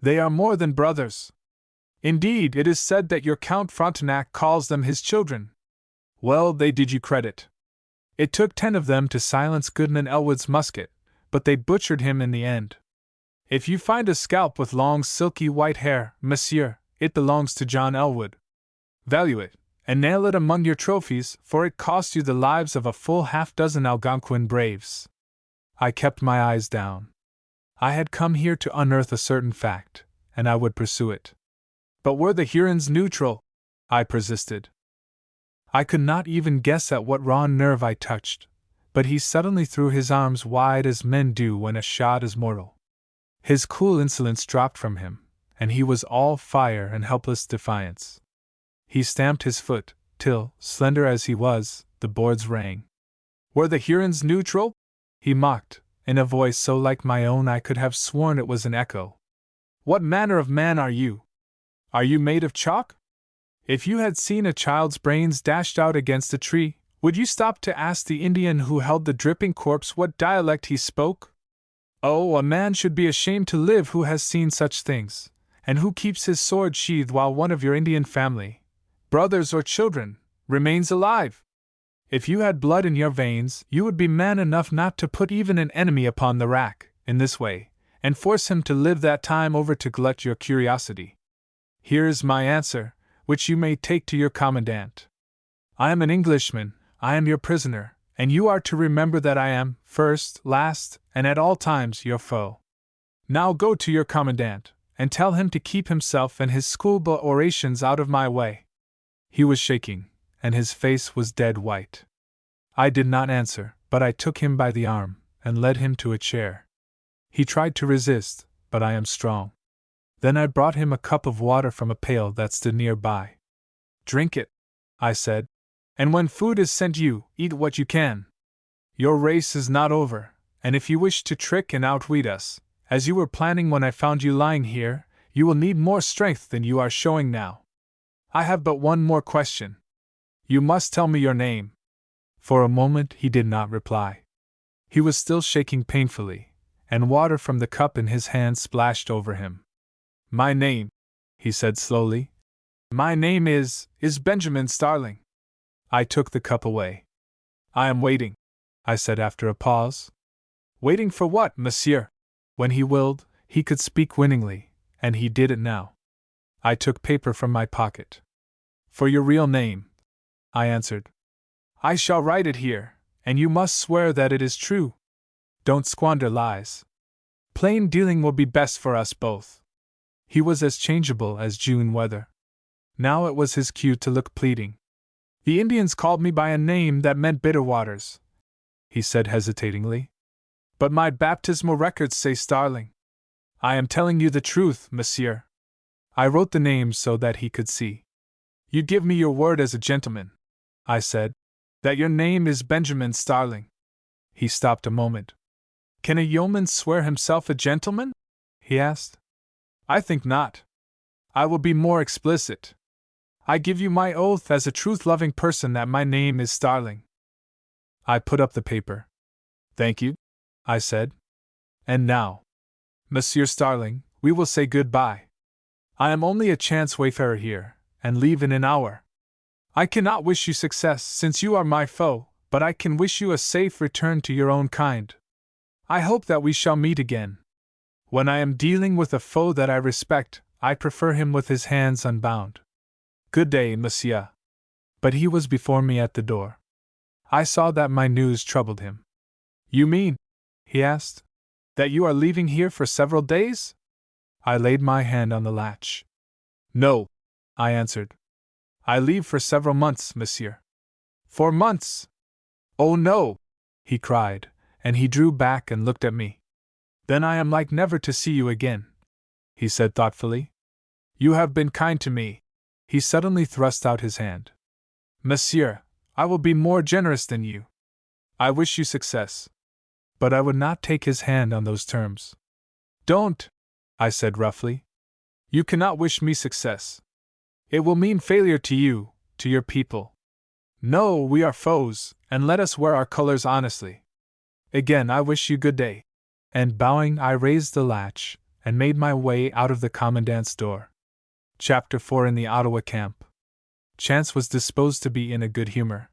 They are more than brothers. Indeed, it is said that your Count Frontenac calls them his children. Well, they did you credit. It took 10 of them to silence Goodman Elwood's musket, but they butchered him in the end. If you find a scalp with long silky white hair, monsieur, it belongs to John Elwood. Value it, and nail it among your trophies, for it cost you the lives of a full half-dozen Algonquin braves. I kept my eyes down. I had come here to unearth a certain fact, and I would pursue it. But were the Hurons neutral? I persisted. I could not even guess at what raw nerve I touched, but he suddenly threw his arms wide as men do when a shot is mortal. His cool insolence dropped from him, and he was all fire and helpless defiance. He stamped his foot, till, slender as he was, the boards rang. Were the Hurons neutral? He mocked, in a voice so like my own I could have sworn it was an echo. What manner of man are you? Are you made of chalk? If you had seen a child's brains dashed out against a tree, would you stop to ask the Indian who held the dripping corpse what dialect he spoke? Oh, a man should be ashamed to live who has seen such things, and who keeps his sword sheathed while one of your Indian family, brothers or children, remains alive. If you had blood in your veins, you would be man enough not to put even an enemy upon the rack, in this way, and force him to live that time over to glut your curiosity. Here is my answer, which you may take to your commandant. I am an Englishman, I am your prisoner, and you are to remember that I am, first, last, and at all times, your foe. Now go to your commandant, and tell him to keep himself and his schoolboy orations out of my way." He was shaking, and his face was dead white. I did not answer, but I took him by the arm, and led him to a chair. He tried to resist, but I am strong. Then I brought him a cup of water from a pail that stood near by. "Drink it," I said, "and when food is sent you, eat what you can. Your race is not over, and if you wish to trick and outwit us, as you were planning when I found you lying here, you will need more strength than you are showing now. I have but one more question. You must tell me your name." For a moment he did not reply. He was still shaking painfully, and water from the cup in his hand splashed over him. "My name," he said slowly. "My name is Benjamin Starling." I took the cup away. "I am waiting," I said after a pause. "Waiting for what, monsieur?" When he willed, he could speak winningly, and he did it now. I took paper from my pocket. "For your real name," I answered. "I shall write it here, and you must swear that it is true. Don't squander lies. Plain dealing will be best for us both." He was as changeable as June weather. Now it was his cue to look pleading. "The Indians called me by a name that meant bitter waters," he said hesitatingly. "But my baptismal records say Starling. I am telling you the truth, monsieur." I wrote the name so that he could see. "You give me your word as a gentleman," I said, "that your name is Benjamin Starling." He stopped a moment. "Can a yeoman swear himself a gentleman?" he asked. "I think not. I will be more explicit. I give you my oath as a truth-loving person that my name is Starling." I put up the paper. "Thank you," I said. "And now, Monsieur Starling, we will say good-bye. I am only a chance wayfarer here, and leave in an hour. I cannot wish you success since you are my foe, but I can wish you a safe return to your own kind. I hope that we shall meet again. When I am dealing with a foe that I respect, I prefer him with his hands unbound. Good day, monsieur." But he was before me at the door. I saw that my news troubled him. "You mean," he asked, "that you are leaving here for several days?" I laid my hand on the latch. "No," I answered. "I leave for several months, monsieur." "For months?" "Oh no!" he cried, and he drew back and looked at me. "Then I am like never to see you again," he said thoughtfully. "You have been kind to me." He suddenly thrust out his hand. "Monsieur, I will be more generous than you. I wish you success." But I would not take his hand on those terms. "Don't," I said roughly. "You cannot wish me success. It will mean failure to you, to your people. No, we are foes, and let us wear our colors honestly. Again I wish you good day." And bowing, I raised the latch, and made my way out of the commandant's door. Chapter 4. In the Ottawa camp. Chance was disposed to be in a good humor.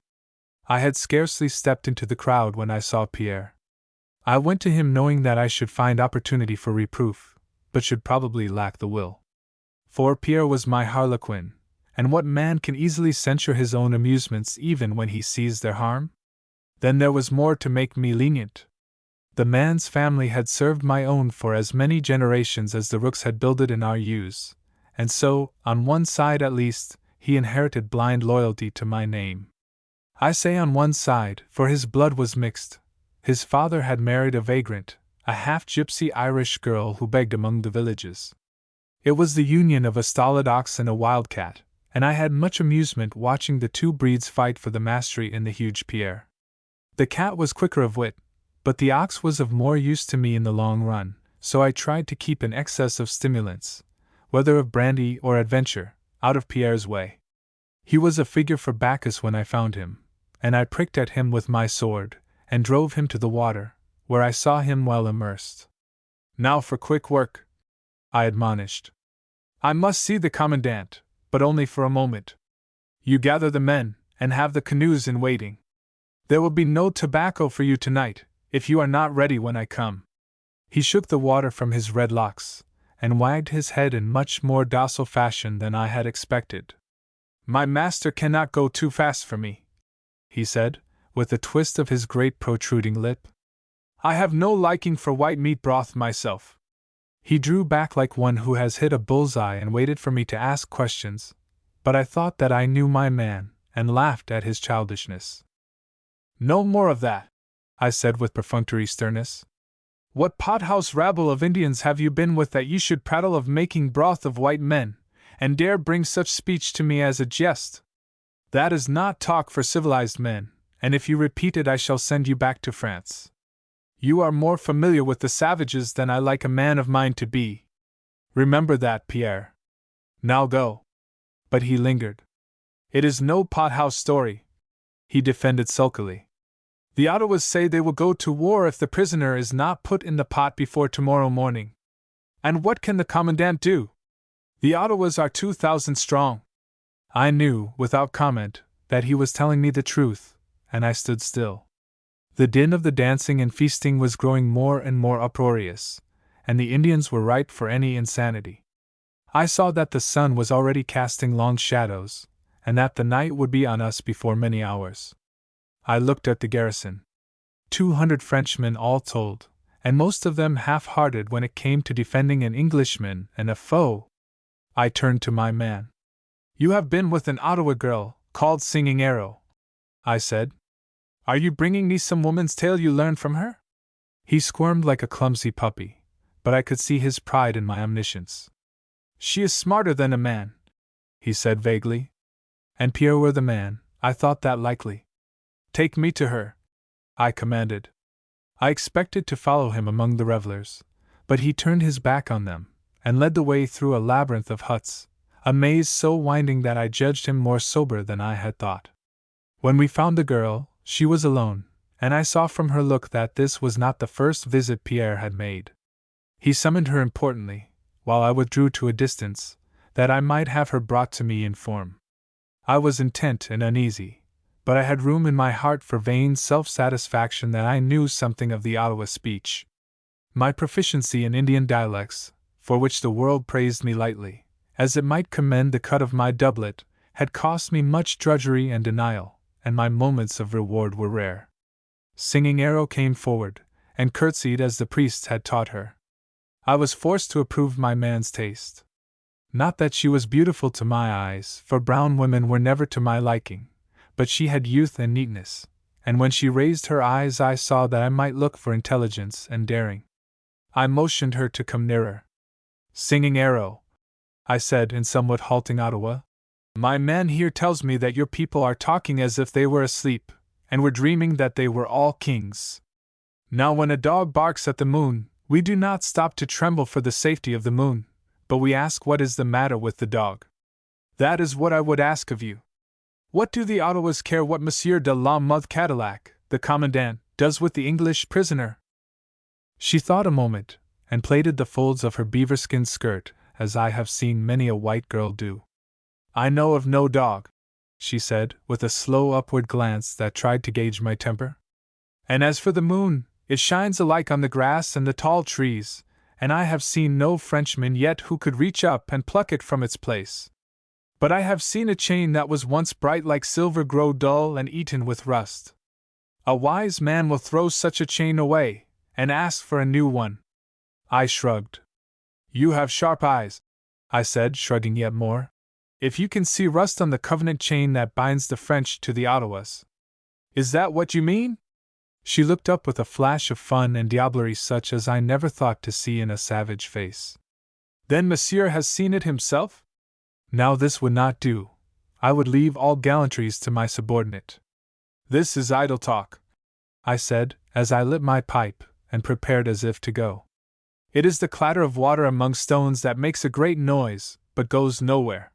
I had scarcely stepped into the crowd when I saw Pierre. I went to him knowing that I should find opportunity for reproof, but should probably lack the will. For Pierre was my harlequin, and what man can easily censure his own amusements even when he sees their harm? Then there was more to make me lenient. The man's family had served my own for as many generations as the rooks had builded in our ewes, and so, on one side at least, he inherited blind loyalty to my name. I say on one side, for his blood was mixed. His father had married a vagrant, a half-gypsy Irish girl who begged among the villages. It was the union of a stolid ox and a wildcat, and I had much amusement watching the two breeds fight for the mastery in the huge Pierre. The cat was quicker of wit, but the ox was of more use to me in the long run, so I tried to keep an excess of stimulants, whether of brandy or adventure, out of Pierre's way. He was a figure for Bacchus when I found him, and I pricked at him with my sword, and drove him to the water, where I saw him well immersed. "Now for quick work," I admonished. "I must see the commandant, but only for a moment. You gather the men, and have the canoes in waiting. There will be no tobacco for you tonight, if you are not ready when I come." He shook the water from his red locks, and wagged his head in much more docile fashion than I had expected. My master cannot go too fast for me, he said, with a twist of his great protruding lip. I have no liking for white meat broth myself. He drew back like one who has hit a bullseye and waited for me to ask questions, but I thought that I knew my man, and laughed at his childishness. No more of that, I said with perfunctory sternness. What pothouse rabble of Indians have you been with that you should prattle of making broth of white men, and dare bring such speech to me as a jest? That is not talk for civilized men, and if you repeat it I shall send you back to France. You are more familiar with the savages than I like a man of mine to be. Remember that, Pierre. Now go. But he lingered. It is no pothouse story, he defended sulkily. The Ottawas say they will go to war if the prisoner is not put in the pot before tomorrow morning. And what can the commandant do? The Ottawas are 2,000 strong. I knew, without comment, that he was telling me the truth, and I stood still. The din of the dancing and feasting was growing more and more uproarious, and the Indians were ripe for any insanity. I saw that the sun was already casting long shadows, and that the night would be on us before many hours. I looked at the garrison. 200 Frenchmen all told, and most of them half-hearted when it came to defending an Englishman and a foe. I turned to my man. You have been with an Ottawa girl, called Singing Arrow, I said. Are you bringing me some woman's tale you learned from her? He squirmed like a clumsy puppy, but I could see his pride in my omniscience. She is smarter than a man, he said vaguely. And Pierre were the man, I thought that likely. Take me to her, I commanded. I expected to follow him among the revelers, but he turned his back on them, and led the way through a labyrinth of huts, a maze so winding that I judged him more sober than I had thought. When we found the girl, she was alone, and I saw from her look that this was not the first visit Pierre had made. He summoned her importantly, while I withdrew to a distance, that I might have her brought to me in form. I was intent and uneasy, but I had room in my heart for vain self-satisfaction that I knew something of the Ottawa speech. My proficiency in Indian dialects, for which the world praised me lightly, as it might commend the cut of my doublet, had cost me much drudgery and denial, and my moments of reward were rare. Singing Arrow came forward, and curtsied as the priests had taught her. I was forced to approve my man's taste. Not that she was beautiful to my eyes, for brown women were never to my liking, but she had youth and neatness, and when she raised her eyes I saw that I might look for intelligence and daring. I motioned her to come nearer. Singing Arrow, I said in somewhat halting Ottawa, my man here tells me that your people are talking as if they were asleep, and were dreaming that they were all kings. Now when a dog barks at the moon, we do not stop to tremble for the safety of the moon, but we ask what is the matter with the dog. That is what I would ask of you. What do the Ottawas care what Monsieur de la Mothe Cadillac, the commandant, does with the English prisoner? She thought a moment, and plaited the folds of her beaver-skin skirt, as I have seen many a white girl do. I know of no dog, she said, with a slow upward glance that tried to gauge my temper. And as for the moon, it shines alike on the grass and the tall trees, and I have seen no Frenchman yet who could reach up and pluck it from its place. But I have seen a chain that was once bright like silver grow dull and eaten with rust. A wise man will throw such a chain away, and ask for a new one. I shrugged. You have sharp eyes, I said, shrugging yet more. If you can see rust on the covenant chain that binds the French to the Ottawas. Is that what you mean? She looked up with a flash of fun and diablerie such as I never thought to see in a savage face. Then Monsieur has seen it himself? Now this would not do. I would leave all gallantries to my subordinate. This is idle talk, I said, as I lit my pipe, and prepared as if to go. It is the clatter of water among stones that makes a great noise, but goes nowhere.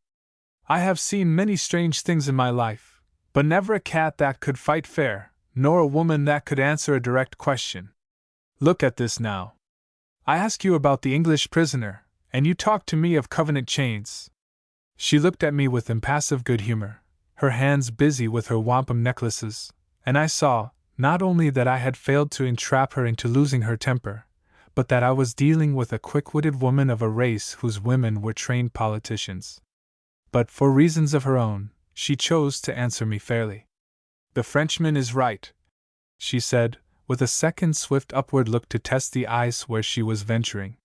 I have seen many strange things in my life, but never a cat that could fight fair, nor a woman that could answer a direct question. Look at this now. I ask you about the English prisoner, and you talk to me of covenant chains. She looked at me with impassive good humor, her hands busy with her wampum necklaces, and I saw, not only that I had failed to entrap her into losing her temper, but that I was dealing with a quick-witted woman of a race whose women were trained politicians. But for reasons of her own, she chose to answer me fairly. The Frenchman is right, she said, with a second swift upward look to test the ice where she was venturing.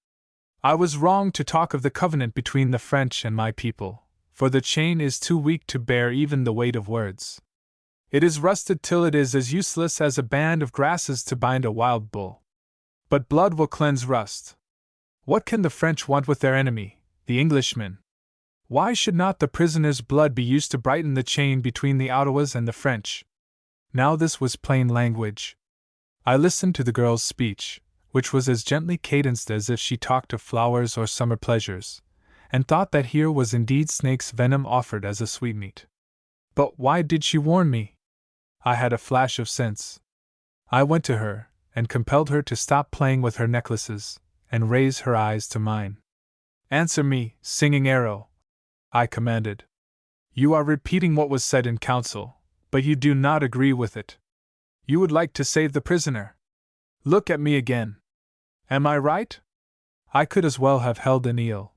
I was wrong to talk of the covenant between the French and my people, for the chain is too weak to bear even the weight of words. It is rusted till it is as useless as a band of grasses to bind a wild bull. But blood will cleanse rust. What can the French want with their enemy, the Englishman? Why should not the prisoner's blood be used to brighten the chain between the Ottawas and the French? Now this was plain language. I listened to the girl's speech, which was as gently cadenced as if she talked of flowers or summer pleasures, and thought that here was indeed snake's venom offered as a sweetmeat. But why did she warn me? I had a flash of sense. I went to her, and compelled her to stop playing with her necklaces, and raise her eyes to mine. Answer me, Singing Arrow, I commanded. You are repeating what was said in council, but you do not agree with it. You would like to save the prisoner. Look at me again. Am I right? I could as well have held an eel.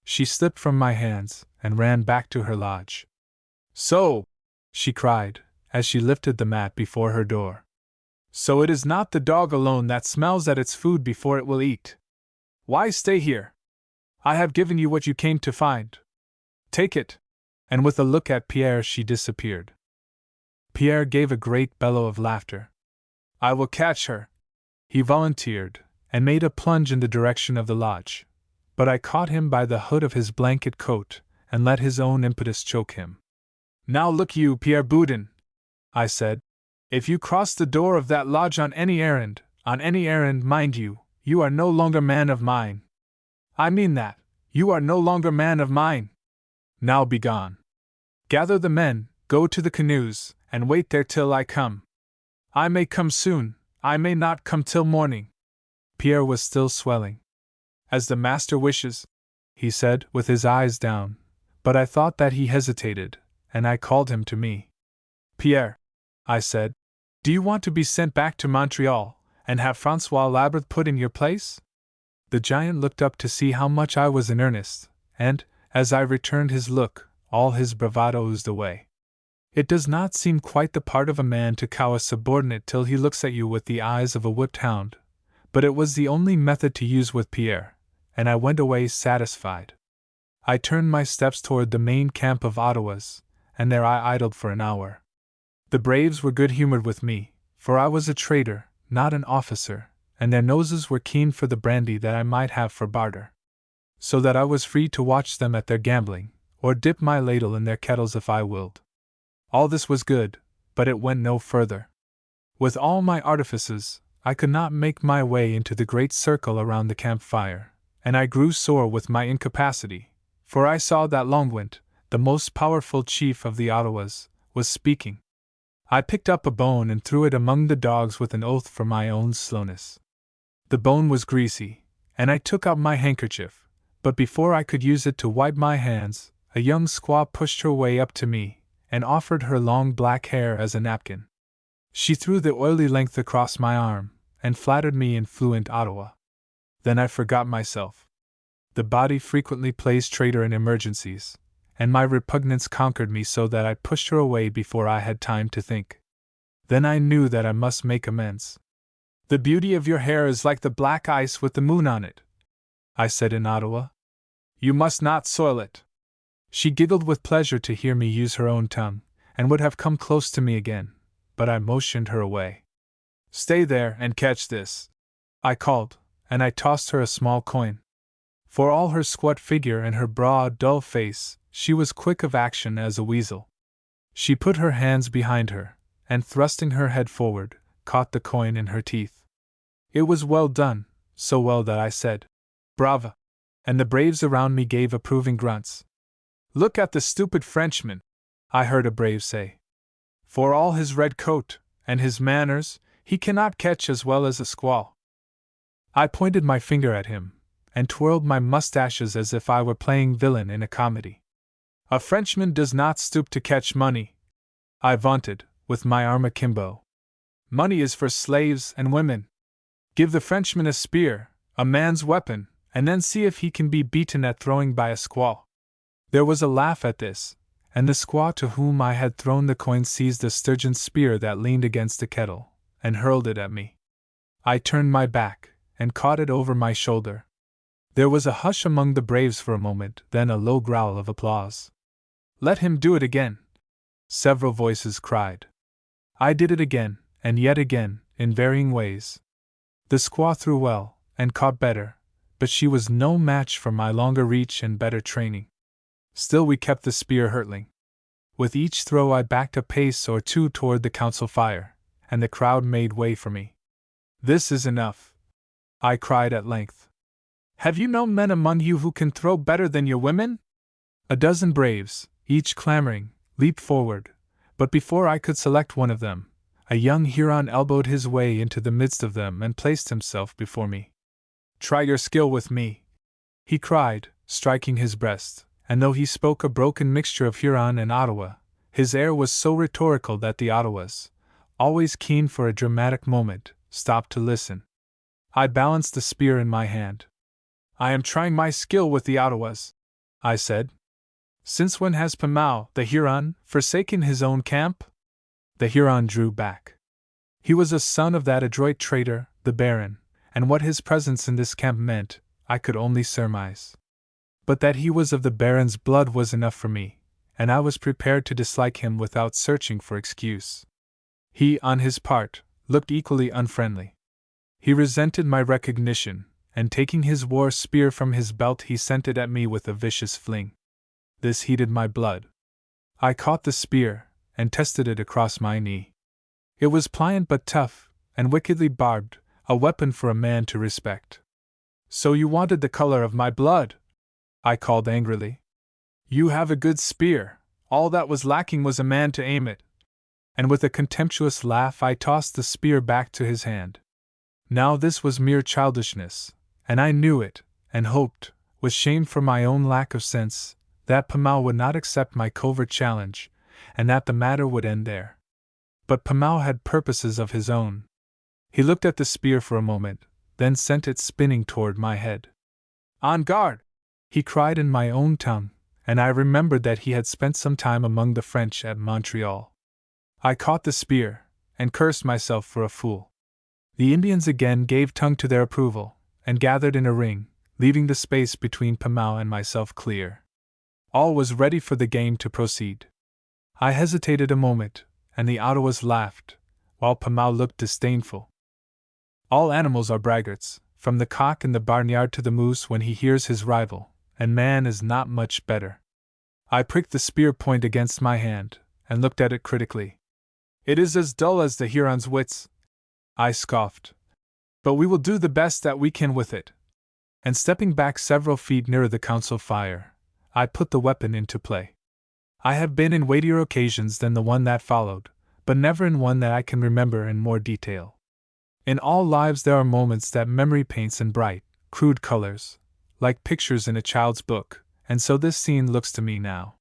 She slipped from my hands, and ran back to her lodge. So, she cried, as she lifted the mat before her door. So it is not the dog alone that smells at its food before it will eat. Why stay here? I have given you what you came to find. Take it. And with a look at Pierre she disappeared. Pierre gave a great bellow of laughter. I will catch her, he volunteered, and made a plunge in the direction of the lodge. But I caught him by the hood of his blanket coat, and let his own impetus choke him. Now look you, Pierre Boudin, I said. If you cross the door of that lodge on any errand, mind you, you are no longer man of mine. I mean that, you are no longer man of mine. Now begone. Gather the men, go to the canoes, and wait there till I come. I may come soon, I may not come till morning. Pierre was still swelling. As the master wishes, he said, with his eyes down, but I thought that he hesitated, and I called him to me. Pierre, I said, do you want to be sent back to Montreal, and have Francois Labreth put in your place? The giant looked up to see how much I was in earnest, and, as I returned his look, all his bravado oozed away. It does not seem quite the part of a man to cow a subordinate till he looks at you with the eyes of a whipped hound, but it was the only method to use with Pierre, and I went away satisfied. I turned my steps toward the main camp of Ottawas, and there I idled for an hour. The braves were good-humored with me, for I was a trader, not an officer, and their noses were keen for the brandy that I might have for barter. So that I was free to watch them at their gambling, or dip my ladle in their kettles if I willed. All this was good, but it went no further. With all my artifices, I could not make my way into the great circle around the campfire, and I grew sore with my incapacity, for I saw that Longwint, the most powerful chief of the Ottawas, was speaking. I picked up a bone and threw it among the dogs with an oath for my own slowness. The bone was greasy, and I took out my handkerchief, but before I could use it to wipe my hands, a young squaw pushed her way up to me, and offered her long black hair as a napkin. She threw the oily length across my arm, and flattered me in fluent Ottawa. Then I forgot myself. The body frequently plays traitor in emergencies, and my repugnance conquered me so that I pushed her away before I had time to think. Then I knew that I must make amends. The beauty of your hair is like the black ice with the moon on it, I said in Ottawa. You must not soil it. She giggled with pleasure to hear me use her own tongue, and would have come close to me again, but I motioned her away. Stay there and catch this, I called, and I tossed her a small coin. For all her squat figure and her broad, dull face, she was quick of action as a weasel. She put her hands behind her, and thrusting her head forward, caught the coin in her teeth. It was well done, so well that I said, Brava! And the braves around me gave approving grunts. Look at the stupid Frenchman, I heard a brave say. For all his red coat, and his manners, he cannot catch as well as a squaw. I pointed my finger at him, and twirled my mustaches as if I were playing villain in a comedy. A Frenchman does not stoop to catch money, I vaunted, with my arm akimbo. Money is for slaves and women. Give the Frenchman a spear, a man's weapon, and then see if he can be beaten at throwing by a squaw. There was a laugh at this, and the squaw to whom I had thrown the coin seized a sturgeon spear that leaned against the kettle, and hurled it at me. I turned my back, and caught it over my shoulder. There was a hush among the braves for a moment, then a low growl of applause. "Let him do it again!" several voices cried. I did it again, and yet again, in varying ways. The squaw threw well, and caught better, but she was no match for my longer reach and better training. Still we kept the spear hurtling. With each throw I backed a pace or two toward the council fire, and the crowd made way for me. "This is enough," I cried at length. "Have you no men among you who can throw better than your women?" A dozen braves, each clamoring, leaped forward, but before I could select one of them, a young Huron elbowed his way into the midst of them and placed himself before me. "Try your skill with me," he cried, striking his breast, and though he spoke a broken mixture of Huron and Ottawa, his air was so rhetorical that the Ottawas, always keen for a dramatic moment, stopped to listen. I balanced the spear in my hand. "I am trying my skill with the Ottawas," I said. "Since when has Pamau, the Huron, forsaken his own camp?" The Huron drew back. He was a son of that adroit traitor, the Baron, and what his presence in this camp meant, I could only surmise. But that he was of the Baron's blood was enough for me, and I was prepared to dislike him without searching for excuse. He, on his part, looked equally unfriendly. He resented my recognition, and taking his war spear from his belt he sent it at me with a vicious fling. This heated my blood. I caught the spear, and tested it across my knee. It was pliant but tough, and wickedly barbed, a weapon for a man to respect. "So you wanted the color of my blood?" I called angrily. "You have a good spear, all that was lacking was a man to aim it." And with a contemptuous laugh I tossed the spear back to his hand. Now this was mere childishness, and I knew it, and hoped, with shame for my own lack of sense, that Pamau would not accept my covert challenge, and that the matter would end there. But Pamau had purposes of his own. He looked at the spear for a moment, then sent it spinning toward my head. "On guard!" he cried in my own tongue, and I remembered that he had spent some time among the French at Montreal. I caught the spear, and cursed myself for a fool. The Indians again gave tongue to their approval, and gathered in a ring, leaving the space between Pamau and myself clear. All was ready for the game to proceed. I hesitated a moment, and the Ottawas laughed, while Pamau looked disdainful. All animals are braggarts, from the cock in the barnyard to the moose when he hears his rival, and man is not much better. I pricked the spear point against my hand, and looked at it critically. "It is as dull as the Huron's wits," I scoffed. "But we will do the best that we can with it." And stepping back several feet nearer the council fire, I put the weapon into play. I have been in weightier occasions than the one that followed, but never in one that I can remember in more detail. In all lives there are moments that memory paints in bright, crude colors, like pictures in a child's book, and so this scene looks to me now.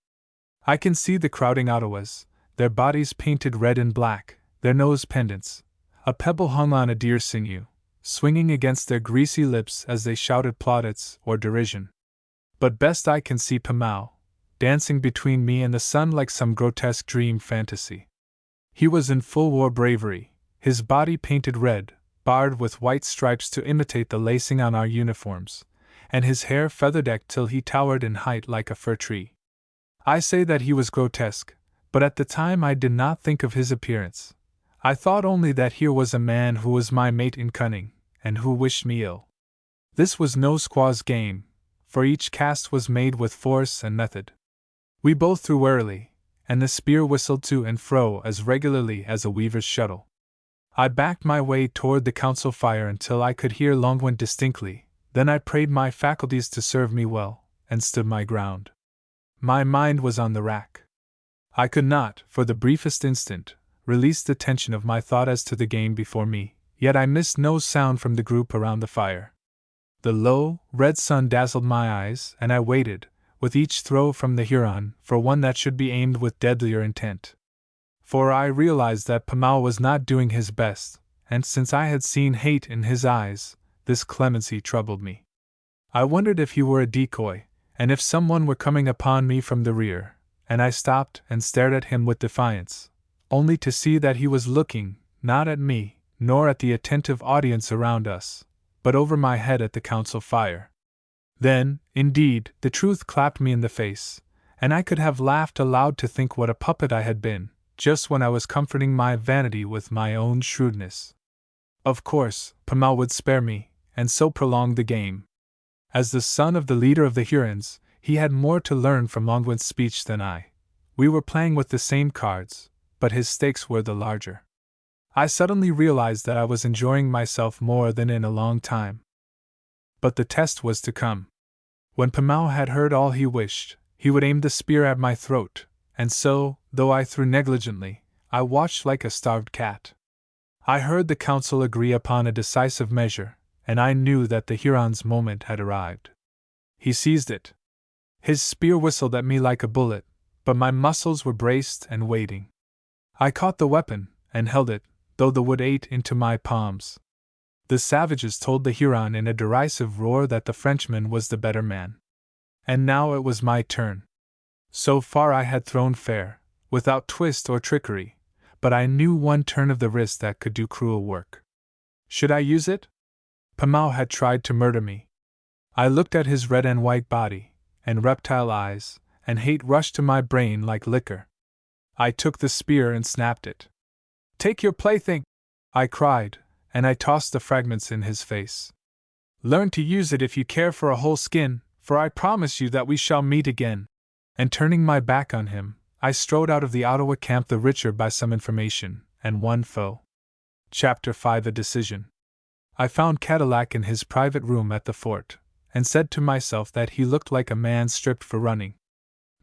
I can see the crowding Ottawas, their bodies painted red and black, their nose pendants, a pebble hung on a deer sinew, swinging against their greasy lips as they shouted plaudits or derision. But best I can see Pamau, dancing between me and the sun like some grotesque dream fantasy. He was in full war bravery, his body painted red, barred with white stripes to imitate the lacing on our uniforms, and his hair feather-decked till he towered in height like a fir tree. I say that he was grotesque, but at the time I did not think of his appearance. I thought only that here was a man who was my mate in cunning, and who wished me ill. This was no squaw's game, for each cast was made with force and method. We both threw warily, and the spear whistled to and fro as regularly as a weaver's shuttle. I backed my way toward the council fire until I could hear Longwind distinctly, then I prayed my faculties to serve me well, and stood my ground. My mind was on the rack. I could not, for the briefest instant, release the tension of my thought as to the game before me, yet I missed no sound from the group around the fire. The low, red sun dazzled my eyes, and I waited, with each throw from the Huron, for one that should be aimed with deadlier intent. For I realized that Pamau was not doing his best, and since I had seen hate in his eyes, this clemency troubled me. I wondered if he were a decoy, and if someone were coming upon me from the rear, and I stopped and stared at him with defiance, only to see that he was looking, not at me, nor at the attentive audience around us, but over my head at the council fire. Then, indeed, the truth clapped me in the face, and I could have laughed aloud to think what a puppet I had been, just when I was comforting my vanity with my own shrewdness. Of course, Pommel would spare me, and so prolong the game. As the son of the leader of the Hurons, he had more to learn from Longwin's speech than I. We were playing with the same cards, but his stakes were the larger. I suddenly realized that I was enjoying myself more than in a long time. But the test was to come. When Pommel had heard all he wished, he would aim the spear at my throat, and so, though I threw negligently, I watched like a starved cat. I heard the council agree upon a decisive measure, and I knew that the Huron's moment had arrived. He seized it. His spear whistled at me like a bullet, but my muscles were braced and waiting. I caught the weapon, and held it, though the wood ate into my palms. The savages told the Huron in a derisive roar that the Frenchman was the better man. And now it was my turn. So far I had thrown fair, without twist or trickery, but I knew one turn of the wrist that could do cruel work. Should I use it? Pommel had tried to murder me. I looked at his red and white body, and reptile eyes, and hate rushed to my brain like liquor. I took the spear and snapped it. "Take your plaything!" I cried, and I tossed the fragments in his face. "Learn to use it if you care for a whole skin, for I promise you that we shall meet again." And turning my back on him, I strode out of the Ottawa camp the richer by some information, and one foe. Chapter 5: A Decision. I found Cadillac in his private room at the fort, and said to myself that he looked like a man stripped for running.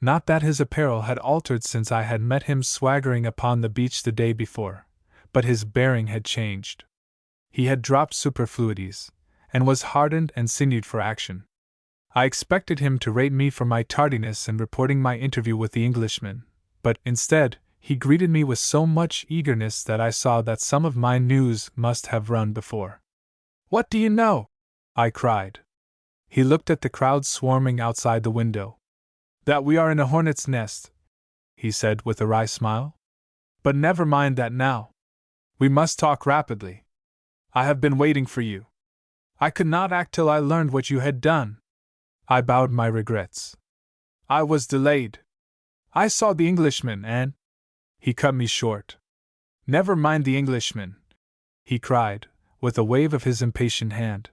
Not that his apparel had altered since I had met him swaggering upon the beach the day before, but his bearing had changed. He had dropped superfluities, and was hardened and sinewed for action. I expected him to rate me for my tardiness in reporting my interview with the Englishman, but, instead, he greeted me with so much eagerness that I saw that some of my news must have run before. "What do you know?" I cried. He looked at the crowd swarming outside the window. "That we are in a hornet's nest," he said with a wry smile. "But never mind that now. We must talk rapidly. I have been waiting for you. I could not act till I learned what you had done." I bowed my regrets. "I was delayed. I saw the Englishman and—" He cut me short. "Never mind the Englishman," he cried, with a wave of his impatient hand.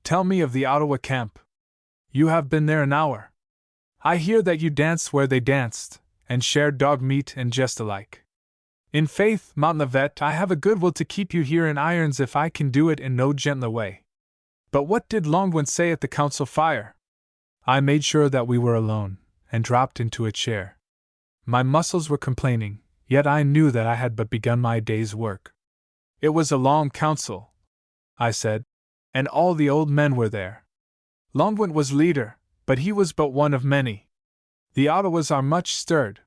"Tell me of the Ottawa camp. You have been there an hour. I hear that you danced where they danced, and shared dog meat and jest alike. In faith, Montlivet, I have a good will to keep you here in irons if I can do it in no gentler way. But what did Longwin say at the council fire?" I made sure that we were alone, and dropped into a chair. My muscles were complaining, yet I knew that I had but begun my day's work. "It was a long council," I said, "and all the old men were there. Longwin was leader, but he was but one of many. The Ottawas are much stirred.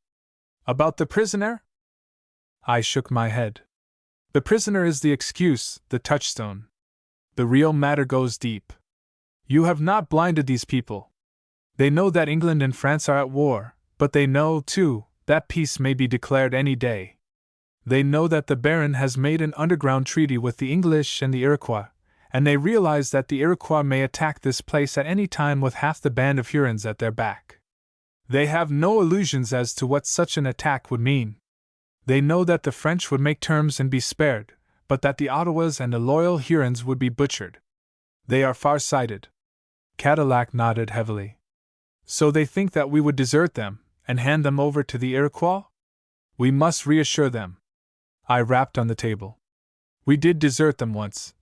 About the prisoner?" I shook my head. "The prisoner is the excuse, the touchstone. The real matter goes deep. You have not blinded these people. They know that England and France are at war, but they know, too, that peace may be declared any day. They know that the Baron has made an underground treaty with the English and the Iroquois, and they realize that the Iroquois may attack this place at any time with half the band of Hurons at their back. They have no illusions as to what such an attack would mean. They know that the French would make terms and be spared, but that the Ottawas and the loyal Hurons would be butchered. They are far-sighted." Cadillac nodded heavily. "So they think that we would desert them, and hand them over to the Iroquois? We must reassure them." I rapped on the table. "We did desert them once,"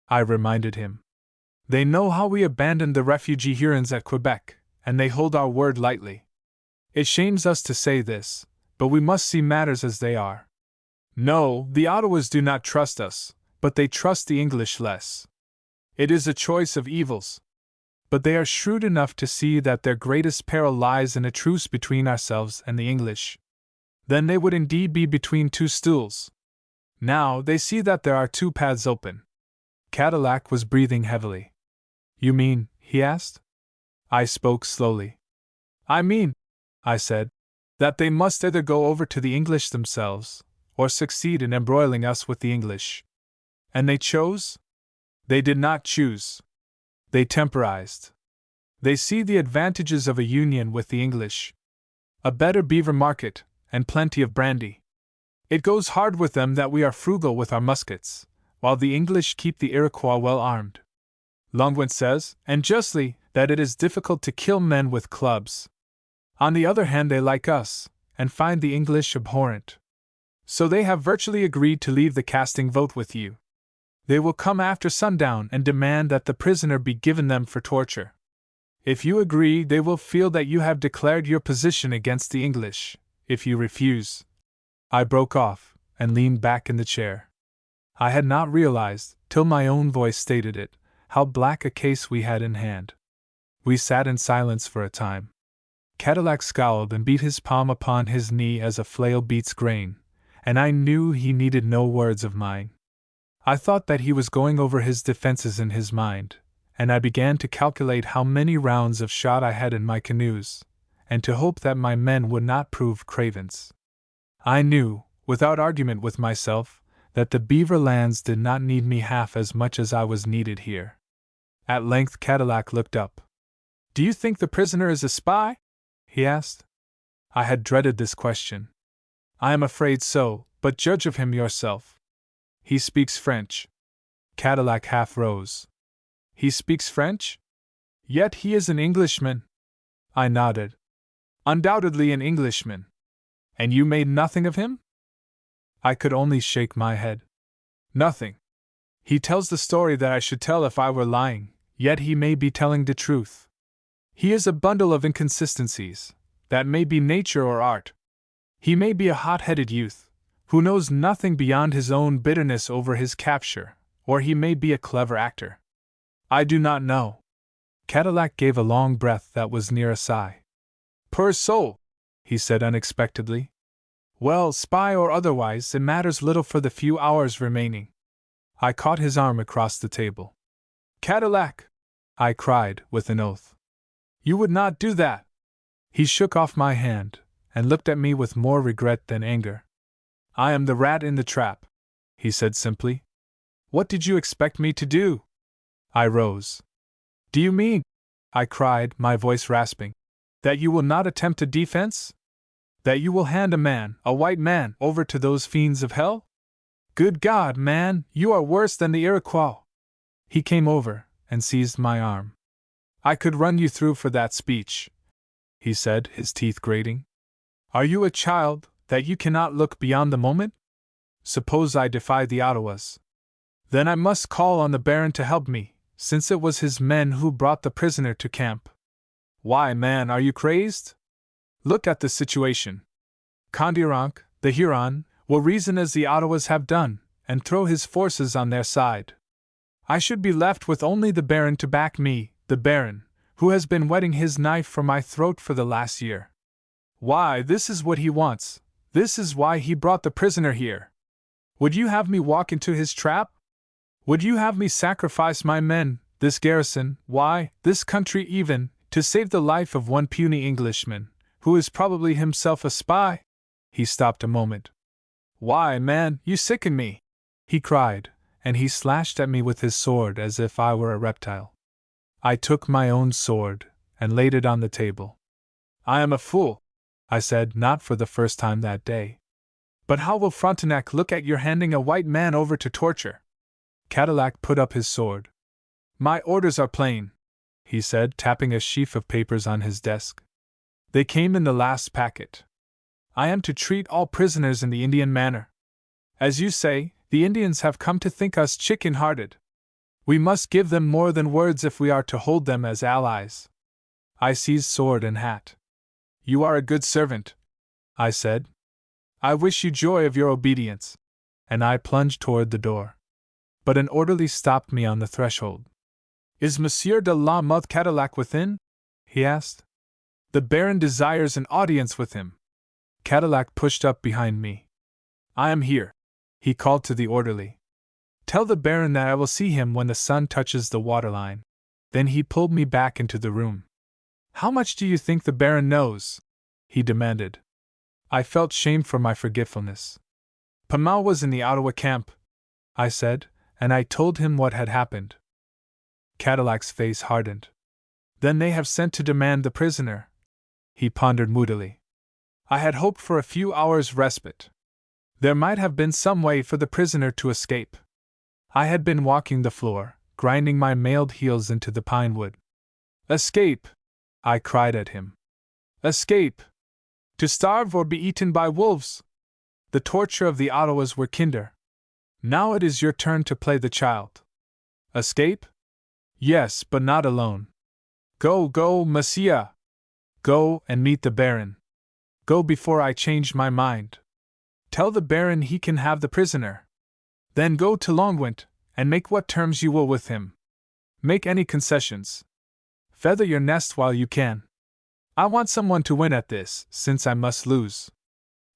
I reminded him. "They know how we abandoned the refugee Hurons at Quebec, and they hold our word lightly. It shames us to say this, but we must see matters as they are. No, the Ottawas do not trust us, but they trust the English less. It is a choice of evils. But they are shrewd enough to see that their greatest peril lies in a truce between ourselves and the English. Then they would indeed be between two stools. Now they see that there are two paths open." Cadillac was breathing heavily. "You mean?" he asked. I spoke slowly. "I mean," I said, That they must either go over to the English themselves, or succeed in embroiling us with the English. And they chose? They did not choose. They temporized. They see the advantages of a union with the English. A better beaver market, and plenty of brandy. It goes hard with them that we are frugal with our muskets, while the English keep the Iroquois well armed. Longwin says, and justly, that it is difficult to kill men with clubs. On the other hand, they like us, and find the English abhorrent. So they have virtually agreed to leave the casting vote with you. They will come after sundown and demand that the prisoner be given them for torture. If you agree, they will feel that you have declared your position against the English. If you refuse... I broke off, and leaned back in the chair. I had not realized, till my own voice stated it, how black a case we had in hand. We sat in silence for a time. Cadillac scowled and beat his palm upon his knee as a flail beats grain, and I knew he needed no words of mine. I thought that he was going over his defenses in his mind, and I began to calculate how many rounds of shot I had in my canoes, and to hope that my men would not prove cravens. I knew, without argument with myself, that the beaver lands did not need me half as much as I was needed here. At length Cadillac looked up. "Do you think the prisoner is a spy?" he asked. I had dreaded this question. "I am afraid so, but judge of him yourself. He speaks French." Cadillac half rose. "He speaks French? Yet he is an Englishman." I nodded. "Undoubtedly an Englishman. And you made nothing of him?" I could only shake my head. "Nothing. He tells the story that I should tell if I were lying, yet he may be telling the truth. He is a bundle of inconsistencies, that may be nature or art. He may be a hot-headed youth, who knows nothing beyond his own bitterness over his capture, or he may be a clever actor. I do not know." Cadillac gave a long breath that was near a sigh. "Poor soul!" he said unexpectedly. "Well, spy or otherwise, it matters little for the few hours remaining." I caught his arm across the table. "Cadillac!" I cried, with an oath. "You would not do that!" He shook off my hand, and looked at me with more regret than anger. "I am the rat in the trap," he said simply. "What did you expect me to do?" I rose. "Do you mean," I cried, my voice rasping, "that you will not attempt a defense? That you will hand a man, a white man, over to those fiends of hell? Good God, man, you are worse than the Iroquois!" He came over, and seized my arm. "I could run you through for that speech," he said, his teeth grating. "Are you a child, that you cannot look beyond the moment? Suppose I defy the Ottawas? Then I must call on the Baron to help me, since it was his men who brought the prisoner to camp. Why, man, are you crazed? Look at the situation. Kondiaronk, the Huron, will reason as the Ottawas have done, and throw his forces on their side. I should be left with only the Baron to back me, the Baron, who has been whetting his knife for my throat for the last year. Why, this is what he wants. This is why he brought the prisoner here. Would you have me walk into his trap? Would you have me sacrifice my men, this garrison, why, this country even, to save the life of one puny Englishman, who is probably himself a spy?" He stopped a moment. "Why, man, you sicken me!" he cried, and he slashed at me with his sword as if I were a reptile. I took my own sword, and laid it on the table. "I am a fool," I said, not for the first time that day. "But how will Frontenac look at your handing a white man over to torture?" Cadillac put up his sword. "My orders are plain," he said, tapping a sheaf of papers on his desk. "They came in the last packet. I am to treat all prisoners in the Indian manner. As you say, the Indians have come to think us chicken-hearted. We must give them more than words if we are to hold them as allies." I seized sword and hat. "You are a good servant," I said. "I wish you joy of your obedience." And I plunged toward the door. But an orderly stopped me on the threshold. "Is Monsieur de la Mothe Cadillac within?" he asked. "The Baron desires an audience with him." Cadillac pushed up behind me. "I am here," he called to the orderly. "Tell the Baron that I will see him when the sun touches the waterline." Then he pulled me back into the room. "How much do you think the Baron knows?" he demanded. I felt shame for my forgetfulness. Pamau was in the Ottawa camp, I said, and I told him what had happened. Cadillac's face hardened. Then they have sent to demand the prisoner. He pondered moodily. I had hoped for a few hours' respite. There might have been some way for the prisoner to escape. I had been walking the floor, grinding my mailed heels into the pine wood. Escape! I cried at him. Escape! To starve or be eaten by wolves! The torture of the Ottawas were kinder. Now it is your turn to play the child. Escape? Yes, but not alone. Go, go, monsieur! Go and meet the Baron. Go before I change my mind. Tell the Baron he can have the prisoner. Then go to Longwent, and make what terms you will with him. Make any concessions. Feather your nest while you can. I want someone to win at this, since I must lose.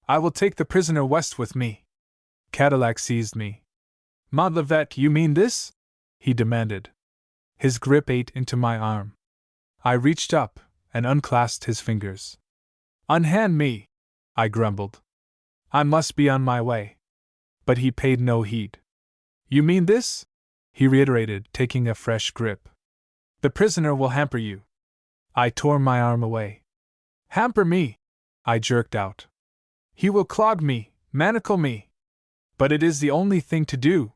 I will take the prisoner west with me. Cadillac seized me. Montlivet, you mean this? He demanded. His grip ate into my arm. I reached up and unclasped his fingers. Unhand me, I grumbled. I must be on my way. But he paid no heed. You mean this? He reiterated, taking a fresh grip. The prisoner will hamper you. I tore my arm away. Hamper me, I jerked out. He will clog me, manacle me. But it is the only thing to do.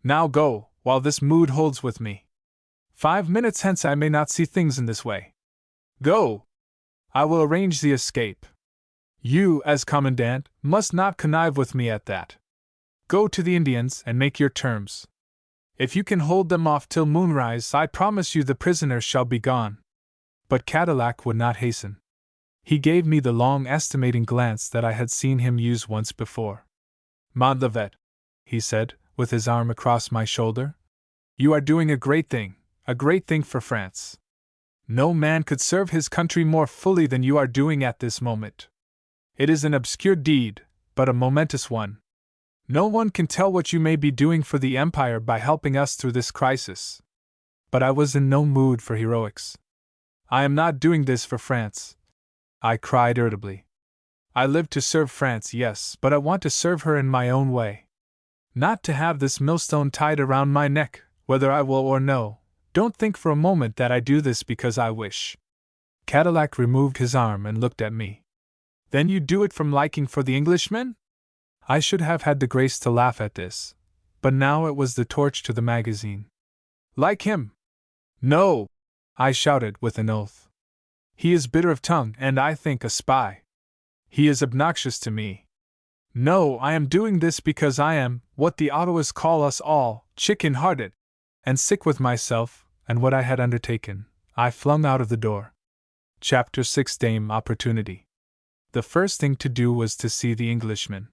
Now go, while this mood holds with me. 5 minutes hence I may not see things in this way. Go! I will arrange the escape. You, as commandant, must not connive with me at that. Go to the Indians and make your terms. If you can hold them off till moonrise, I promise you the prisoner shall be gone. But Cadillac would not hasten. He gave me the long estimating glance that I had seen him use once before. Montlivet, he said, with his arm across my shoulder, you are doing a great thing for France. No man could serve his country more fully than you are doing at this moment. It is an obscure deed, but a momentous one. No one can tell what you may be doing for the Empire by helping us through this crisis. But I was in no mood for heroics. I am not doing this for France, I cried irritably. I live to serve France, yes, but I want to serve her in my own way. Not to have this millstone tied around my neck, whether I will or no. Don't think for a moment that I do this because I wish. Cadillac removed his arm and looked at me. Then you do it from liking for the Englishman? I should have had the grace to laugh at this, but now it was the torch to the magazine. Like him? No! I shouted with an oath. He is bitter of tongue and I think a spy. He is obnoxious to me. No, I am doing this because I am, what the Ottawas call us all, chicken-hearted, and sick with myself and what I had undertaken. I flung out of the door. Chapter 6 Dame Opportunity. The first thing to do was to see the Englishman.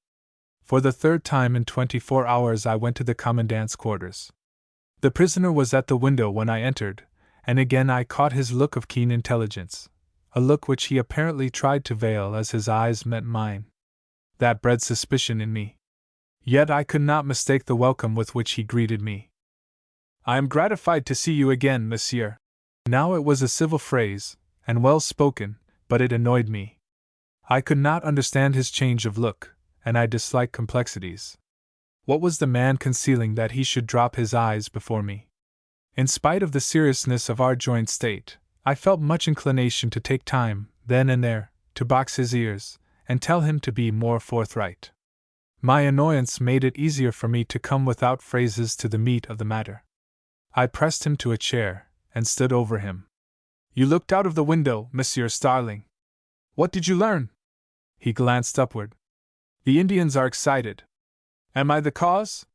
For the third time in 24 hours I went to the commandant's quarters. The prisoner was at the window when I entered, and again I caught his look of keen intelligence, a look which he apparently tried to veil as his eyes met mine. That bred suspicion in me. Yet I could not mistake the welcome with which he greeted me. I am gratified to see you again, monsieur. Now it was a civil phrase, and well spoken, but it annoyed me. I could not understand his change of look, and I disliked complexities. What was the man concealing that he should drop his eyes before me? In spite of the seriousness of our joint state, I felt much inclination to take time, then and there, to box his ears, and tell him to be more forthright. My annoyance made it easier for me to come without phrases to the meat of the matter. I pressed him to a chair, and stood over him. You looked out of the window, Monsieur Starling. What did you learn? He glanced upward. The Indians are excited. Am I the cause?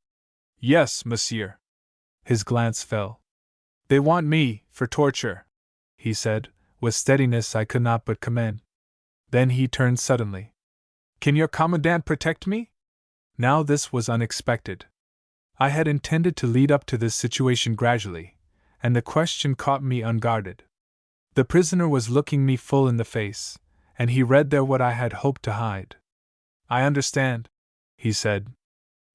Yes, monsieur. His glance fell. They want me, for torture, he said, with steadiness I could not but commend. Then he turned suddenly. Can your commandant protect me? Now this was unexpected. I had intended to lead up to this situation gradually, and the question caught me unguarded. The prisoner was looking me full in the face, and he read there what I had hoped to hide. I understand, he said.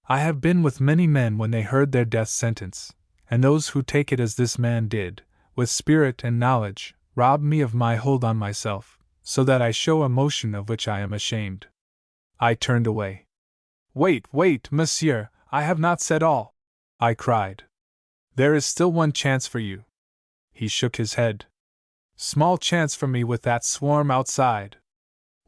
I have been with many men when they heard their death sentence, and those who take it as this man did, with spirit and knowledge, rob me of my hold on myself, so that I show emotion of which I am ashamed. I turned away. Wait, monsieur, I have not said all, I cried. There is still one chance for you. He shook his head. Small chance for me with that swarm outside.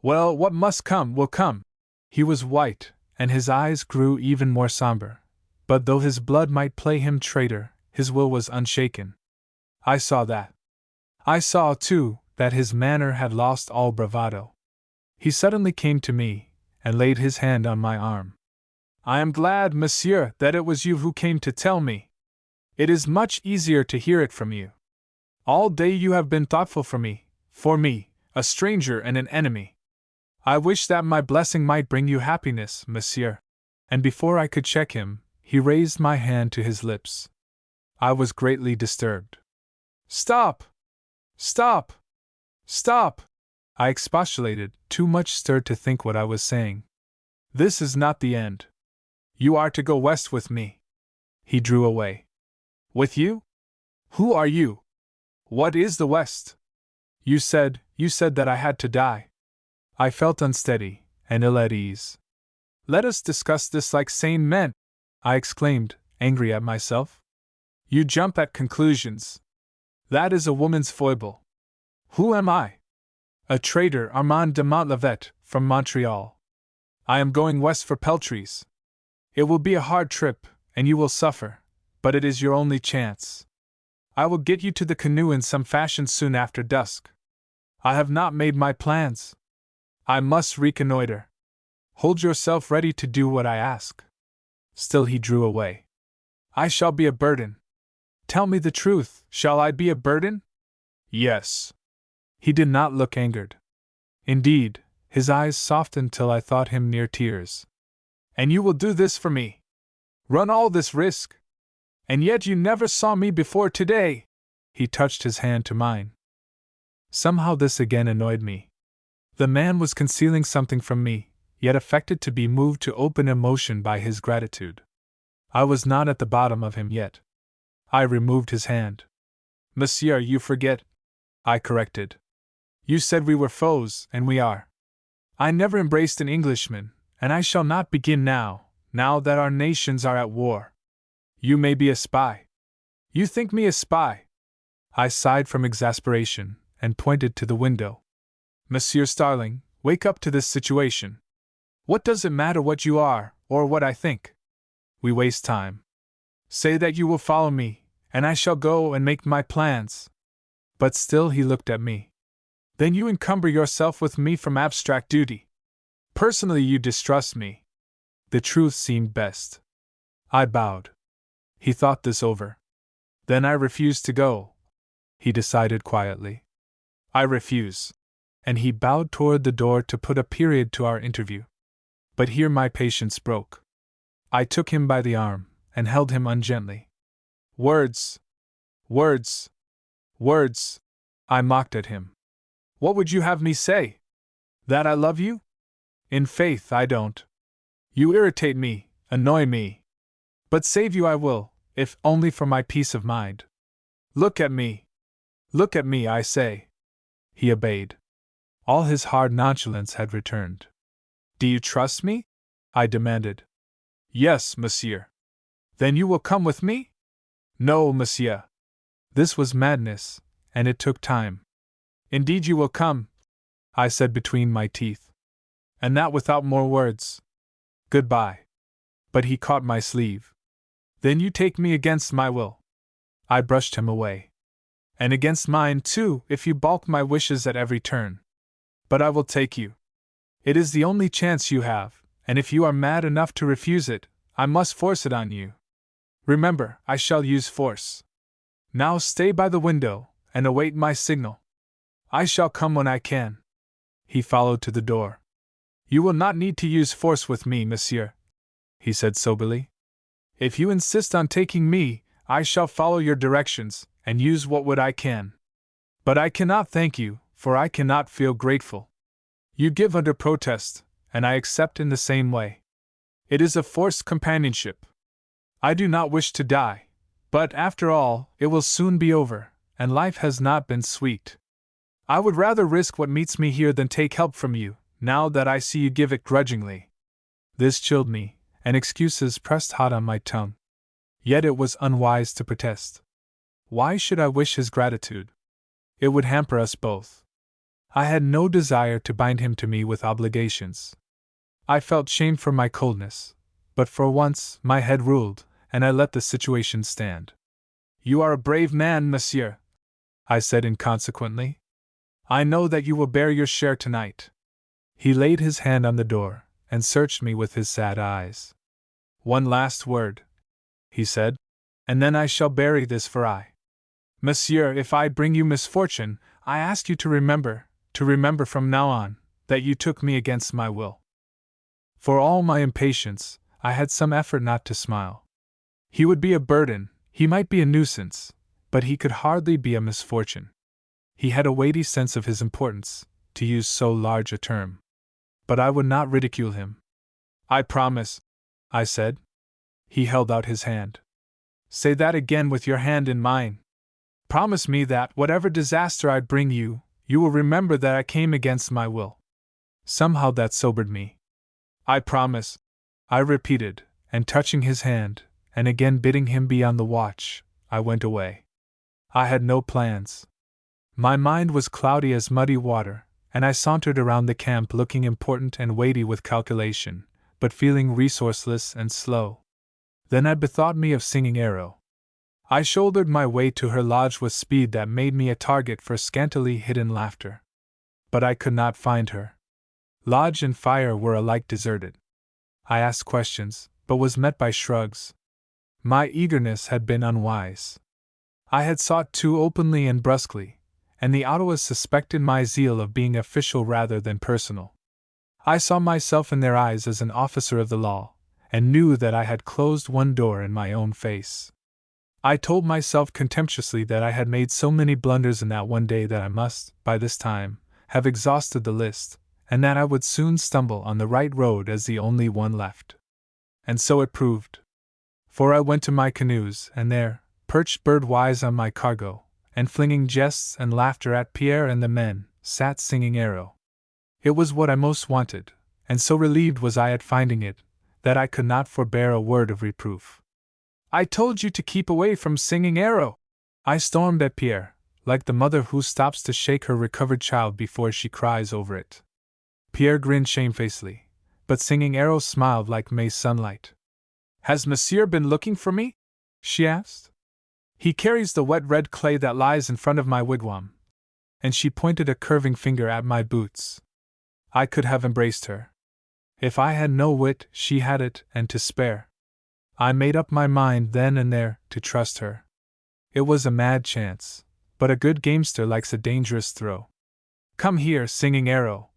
Well, what must come will come. He was white, and his eyes grew even more somber. But though his blood might play him traitor, his will was unshaken. I saw that. I saw, too, that his manner had lost all bravado. He suddenly came to me, and laid his hand on my arm. I am glad, monsieur, that it was you who came to tell me. It is much easier to hear it from you. All day you have been thoughtful for me, a stranger and an enemy. I wish that my blessing might bring you happiness, monsieur. And before I could check him, he raised my hand to his lips. I was greatly disturbed. Stop! Stop! Stop! I expostulated, too much stirred to think what I was saying. This is not the end. You are to go west with me. He drew away. With you? Who are you? What is the West? You said that I had to die. I felt unsteady and ill at ease. Let us discuss this like sane men, I exclaimed, angry at myself. You jump at conclusions. That is a woman's foible. Who am I? A trader, Armand de Montlivet, from Montreal. I am going west for peltries. It will be a hard trip, and you will suffer, but it is your only chance. I will get you to the canoe in some fashion soon after dusk. I have not made my plans. I must reconnoiter. Hold yourself ready to do what I ask. Still he drew away. I shall be a burden. Tell me the truth, shall I be a burden? Yes. He did not look angered. Indeed, his eyes softened till I thought him near tears. And you will do this for me? Run all this risk? And yet you never saw me before today! He touched his hand to mine. Somehow this again annoyed me. The man was concealing something from me, yet affected to be moved to open emotion by his gratitude. I was not at the bottom of him yet. I removed his hand. Monsieur, you forget, I corrected. You said we were foes, and we are. I never embraced an Englishman, and I shall not begin now that our nations are at war. You may be a spy. You think me a spy? I sighed from exasperation, and pointed to the window. Monsieur Starling, wake up to this situation. What does it matter what you are, or what I think? We waste time. Say that you will follow me, and I shall go and make my plans. But still he looked at me. Then you encumber yourself with me from abstract duty. Personally you distrust me. The truth seemed best. I bowed. He thought this over. Then I refuse to go, he decided quietly. I refuse. And he bowed toward the door to put a period to our interview. But here my patience broke. I took him by the arm, and held him ungently. Words! Words! Words! I mocked at him. What would you have me say? That I love you? In faith, I don't. You irritate me, annoy me. But save you I will, if only for my peace of mind. Look at me! Look at me, I say. He obeyed. All his hard nonchalance had returned. Do you trust me? I demanded. Yes, monsieur. Then you will come with me? No, monsieur. This was madness, and it took time. Indeed you will come, I said between my teeth. And that without more words. Goodbye. But he caught my sleeve. Then you take me against my will. I brushed him away. And against mine too, if you balk my wishes at every turn. But I will take you. It is the only chance you have, and if you are mad enough to refuse it, I must force it on you. Remember, I shall use force. Now stay by the window, and await my signal. I shall come when I can. He followed to the door. You will not need to use force with me, monsieur, he said soberly. If you insist on taking me, I shall follow your directions, and use what wood I can. But I cannot thank you, for I cannot feel grateful. You give under protest, and I accept in the same way. It is a forced companionship. I do not wish to die, but after all, it will soon be over, and life has not been sweet. I would rather risk what meets me here than take help from you, now that I see you give it grudgingly." This chilled me, and excuses pressed hot on my tongue. Yet it was unwise to protest. Why should I wish his gratitude? It would hamper us both. I had no desire to bind him to me with obligations. I felt shame for my coldness, but for once my head ruled, and I let the situation stand. "You are a brave man, monsieur," I said inconsequently. "I know that you will bear your share tonight." He laid his hand on the door, and searched me with his sad eyes. "One last word," he said, "and then I shall bury this for I. Monsieur, if I bring you misfortune, I ask you to remember from now on, that you took me against my will." For all my impatience, I had some effort not to smile. He would be a burden, he might be a nuisance, but he could hardly be a misfortune. He had a weighty sense of his importance, to use so large a term. But I would not ridicule him. "I promise," I said. He held out his hand. "Say that again with your hand in mine. Promise me that, whatever disaster I bring you, you will remember that I came against my will." Somehow that sobered me. "I promise," I repeated, and touching his hand, and again bidding him be on the watch, I went away. I had no plans. My mind was cloudy as muddy water, and I sauntered around the camp looking important and weighty with calculation, but feeling resourceless and slow. Then I bethought me of Singing Arrow. I shouldered my way to her lodge with speed that made me a target for scantily hidden laughter. But I could not find her. Lodge and fire were alike deserted. I asked questions, but was met by shrugs. My eagerness had been unwise. I had sought too openly and brusquely, and the Ottawas suspected my zeal of being official rather than personal. I saw myself in their eyes as an officer of the law, and knew that I had closed one door in my own face. I told myself contemptuously that I had made so many blunders in that one day that I must, by this time, have exhausted the list, and that I would soon stumble on the right road as the only one left. And so it proved. For I went to my canoes, and there, perched birdwise on my cargo, and flinging jests and laughter at Pierre and the men, sat Singing Arrow. It was what I most wanted, and so relieved was I at finding it, that I could not forbear a word of reproof. "I told you to keep away from Singing Arrow!" I stormed at Pierre, like the mother who stops to shake her recovered child before she cries over it. Pierre grinned shamefacedly, but Singing Arrow smiled like May sunlight. "Has monsieur been looking for me?" she asked. "He carries the wet red clay that lies in front of my wigwam." And she pointed a curving finger at my boots. I could have embraced her. If I had no wit, she had it, and to spare. I made up my mind then and there to trust her. It was a mad chance, but a good gamester likes a dangerous throw. "Come here, Singing Arrow,"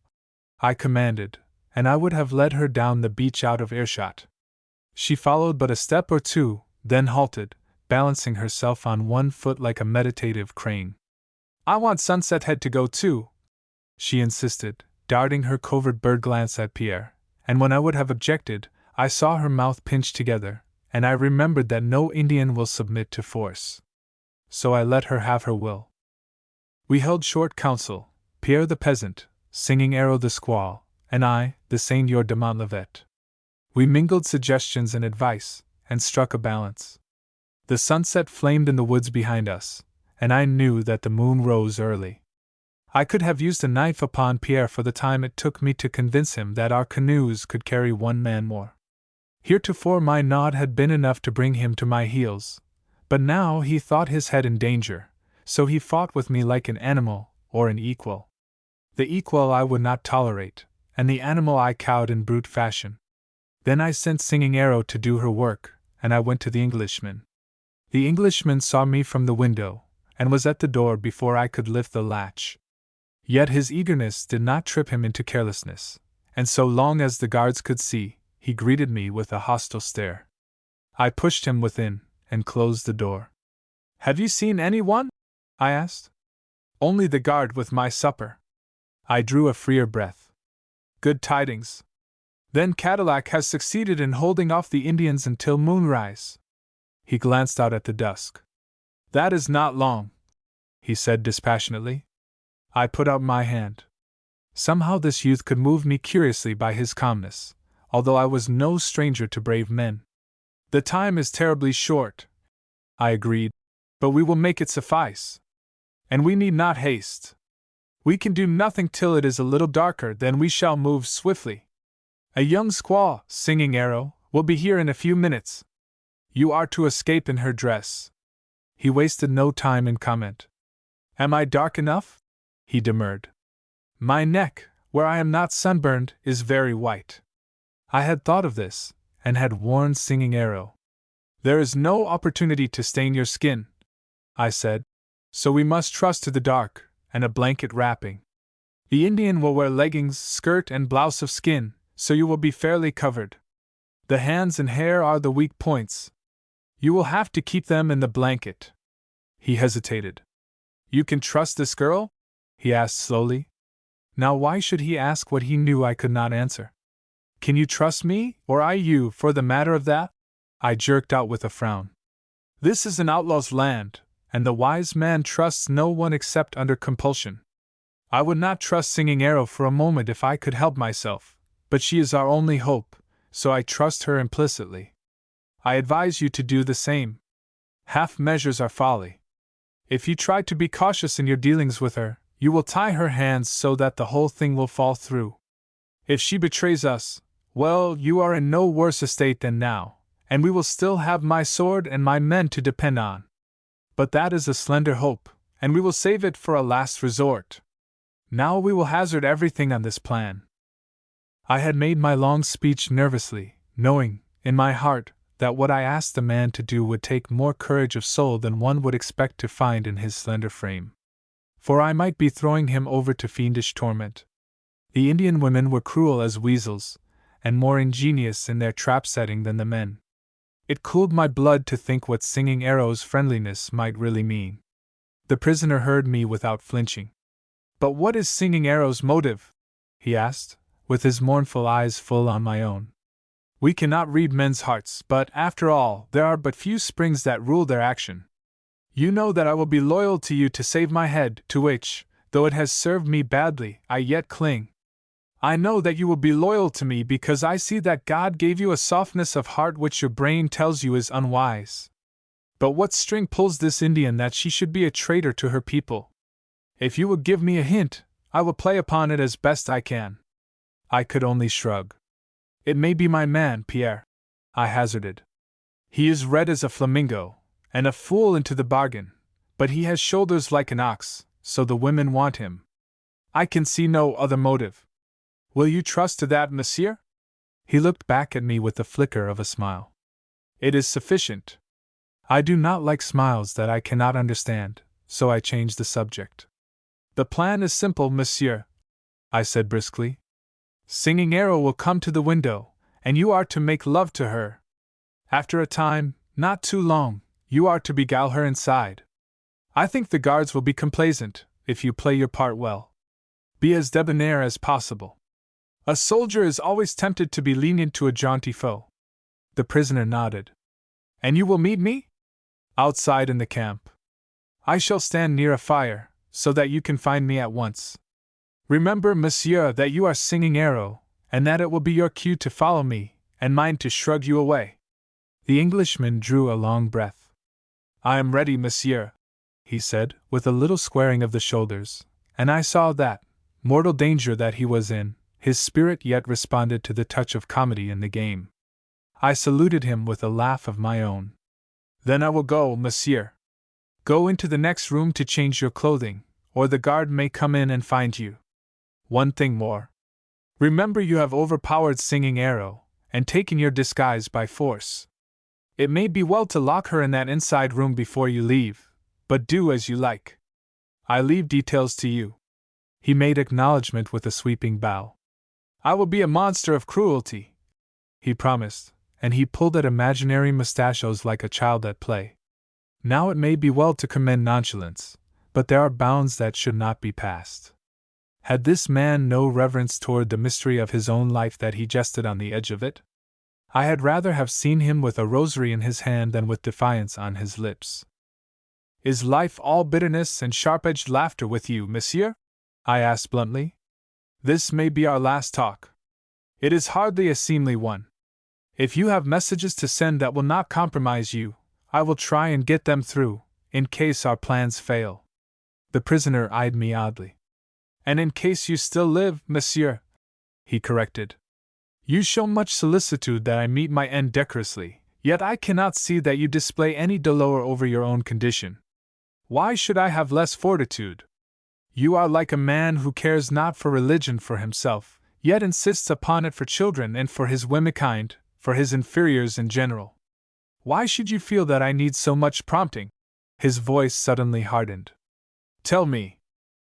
I commanded, and I would have led her down the beach out of earshot. She followed but a step or two, then halted, balancing herself on one foot like a meditative crane. "I want Sunset Head to go too," she insisted, darting her covert bird glance at Pierre, and when I would have objected, I saw her mouth pinch together, and I remembered that no Indian will submit to force. So I let her have her will. We held short council, Pierre the peasant, Singing Arrow the squaw, and I, the Seigneur de Montlivet. We mingled suggestions and advice, and struck a balance. The sunset flamed in the woods behind us, and I knew that the moon rose early. I could have used a knife upon Pierre for the time it took me to convince him that our canoes could carry one man more. Heretofore my nod had been enough to bring him to my heels, but now he thought his head in danger, so he fought with me like an animal or an equal. The equal I would not tolerate, and the animal I cowed in brute fashion. Then I sent Singing Arrow to do her work, and I went to the Englishman. The Englishman saw me from the window, and was at the door before I could lift the latch. Yet his eagerness did not trip him into carelessness, and so long as the guards could see, he greeted me with a hostile stare. I pushed him within, and closed the door. "Have you seen anyone?" I asked. "Only the guard with my supper." I drew a freer breath. "Good tidings. Then Cadillac has succeeded in holding off the Indians until moonrise." He glanced out at the dusk. "That is not long," he said dispassionately. I put out my hand. Somehow this youth could move me curiously by his calmness, although I was no stranger to brave men. The time is terribly short, I agreed, but we will make it suffice. And we need not haste. We can do nothing till it is a little darker, then we shall move swiftly. A young squaw, Singing Arrow, will be here in a few minutes. You are to escape in her dress. He wasted no time in comment. Am I dark enough? He demurred. My neck, where I am not sunburned, is very white. I had thought of this, and had warned Singing Arrow. There is no opportunity to stain your skin, I said, so we must trust to the dark, and a blanket wrapping. The Indian will wear leggings, skirt, and blouse of skin, so you will be fairly covered. The hands and hair are the weak points. You will have to keep them in the blanket. He hesitated. You can trust this girl? He asked slowly. Now why should he ask what he knew I could not answer? Can you trust me, or I you, for the matter of that? I jerked out with a frown. This is an outlaw's land, and the wise man trusts no one except under compulsion. I would not trust Singing Arrow for a moment if I could help myself, but she is our only hope, so I trust her implicitly. I advise you to do the same. Half measures are folly. If you try to be cautious in your dealings with her, you will tie her hands so that the whole thing will fall through. If she betrays us, well, you are in no worse estate than now, and we will still have my sword and my men to depend on. But that is a slender hope, and we will save it for a last resort. Now we will hazard everything on this plan. I had made my long speech nervously, knowing, in my heart, that what I asked the man to do would take more courage of soul than one would expect to find in his slender frame. For I might be throwing him over to fiendish torment. The Indian women were cruel as weasels, and more ingenious in their trap-setting than the men. It cooled my blood to think what Singing Arrow's friendliness might really mean. The prisoner heard me without flinching. But what is Singing Arrow's motive? He asked, with his mournful eyes full on my own. We cannot read men's hearts, but, after all, there are but few springs that rule their action. You know that I will be loyal to you to save my head, to which, though it has served me badly, I yet cling. I know that you will be loyal to me because I see that God gave you a softness of heart which your brain tells you is unwise. But what string pulls this Indian that she should be a traitor to her people? If you will give me a hint, I will play upon it as best I can. I could only shrug. It may be my man, Pierre, I hazarded. He is red as a flamingo, and a fool into the bargain, but he has shoulders like an ox, so the women want him. I can see no other motive. Will you trust to that, monsieur? He looked back at me with the flicker of a smile. It is sufficient. I do not like smiles that I cannot understand, so I changed the subject. The plan is simple, monsieur, I said briskly. Singing Arrow will come to the window, and you are to make love to her. After a time, not too long, you are to beguile her inside. I think the guards will be complaisant, if you play your part well. Be as debonair as possible. A soldier is always tempted to be lenient to a jaunty foe. The prisoner nodded. And you will meet me? Outside in the camp. I shall stand near a fire, so that you can find me at once. Remember, monsieur, that you are Singing Arrow, and that it will be your cue to follow me, and mine to shrug you away. The Englishman drew a long breath. I am ready, monsieur, he said, with a little squaring of the shoulders, and I saw that, mortal danger that he was in, his spirit yet responded to the touch of comedy in the game. I saluted him with a laugh of my own. Then I will go, monsieur. Go into the next room to change your clothing, or the guard may come in and find you. One thing more. Remember you have overpowered Singing Arrow, and taken your disguise by force. It may be well to lock her in that inside room before you leave, but do as you like. I leave details to you. He made acknowledgment with a sweeping bow. I will be a monster of cruelty, he promised, and he pulled at imaginary mustachios like a child at play. Now it may be well to commend nonchalance, but there are bounds that should not be passed. Had this man no reverence toward the mystery of his own life that he jested on the edge of it? I had rather have seen him with a rosary in his hand than with defiance on his lips. Is life all bitterness and sharp-edged laughter with you, monsieur? I asked bluntly. This may be our last talk. It is hardly a seemly one. If you have messages to send that will not compromise you, I will try and get them through, in case our plans fail. The prisoner eyed me oddly. And in case you still live, monsieur, he corrected. You show much solicitude that I meet my end decorously, yet I cannot see that you display any dolour over your own condition. Why should I have less fortitude? You are like a man who cares not for religion for himself, yet insists upon it for children and for his womenkind, for his inferiors in general. Why should you feel that I need so much prompting? His voice suddenly hardened. Tell me,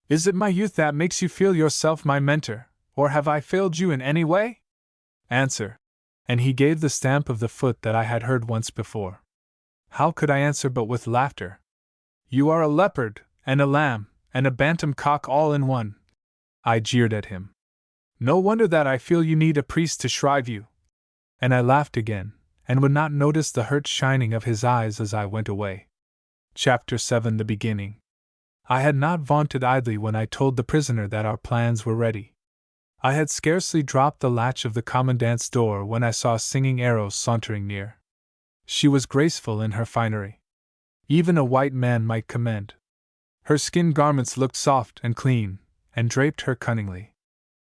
is it my youth that makes you feel yourself my mentor, or have I failed you in any way? Answer. And he gave the stamp of the foot that I had heard once before. How could I answer but with laughter? You are a leopard, and a lamb, and a bantam cock all in one. I jeered at him. No wonder that I feel you need a priest to shrive you. And I laughed again, and would not notice the hurt shining of his eyes as I went away. Chapter 7. The Beginning. I had not vaunted idly when I told the prisoner that our plans were ready. I had scarcely dropped the latch of the commandant's door when I saw Singing Arrow sauntering near. She was graceful in her finery. Even a white man might commend. Her skin garments looked soft and clean, and draped her cunningly.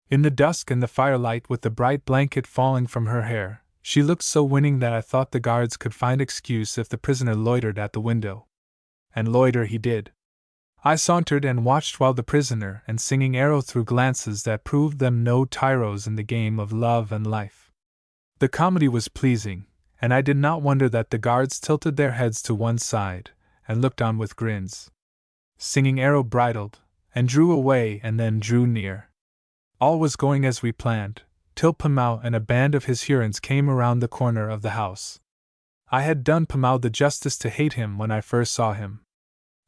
In the dusk and the firelight, with the bright blanket falling from her hair, she looked so winning that I thought the guards could find excuse if the prisoner loitered at the window. And loiter he did. I sauntered and watched while the prisoner and Singing Arrow threw glances that proved them no tyros in the game of love and life. The comedy was pleasing, and I did not wonder that the guards tilted their heads to one side and looked on with grins. Singing Arrow bridled, and drew away and then drew near. All was going as we planned, till Pamau and a band of his Hurons came around the corner of the house. I had done Pamau the justice to hate him when I first saw him.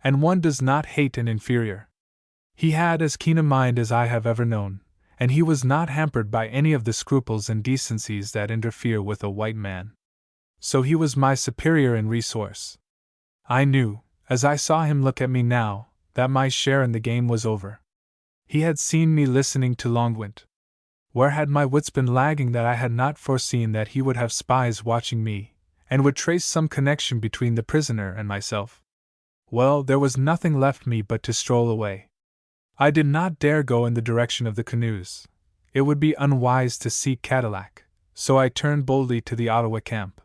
And one does not hate an inferior. He had as keen a mind as I have ever known, and he was not hampered by any of the scruples and decencies that interfere with a white man. So he was my superior in resource. I knew, as I saw him look at me now, that my share in the game was over. He had seen me listening to Longwint. Where had my wits been lagging that I had not foreseen that he would have spies watching me, and would trace some connection between the prisoner and myself? Well, there was nothing left me but to stroll away. I did not dare go in the direction of the canoes. It would be unwise to seek Cadillac, so I turned boldly to the Ottawa camp.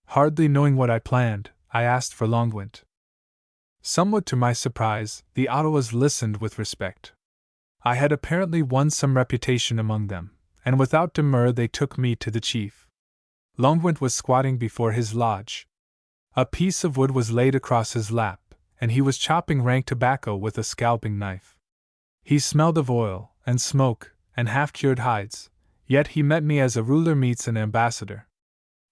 Hardly knowing what I planned, I asked for Longwint. Somewhat to my surprise, the Ottawas listened with respect. I had apparently won some reputation among them, and without demur they took me to the chief. Longwint was squatting before his lodge. A piece of wood was laid across his lap, and he was chopping rank tobacco with a scalping knife. He smelled of oil, and smoke, and half-cured hides, yet he met me as a ruler meets an ambassador.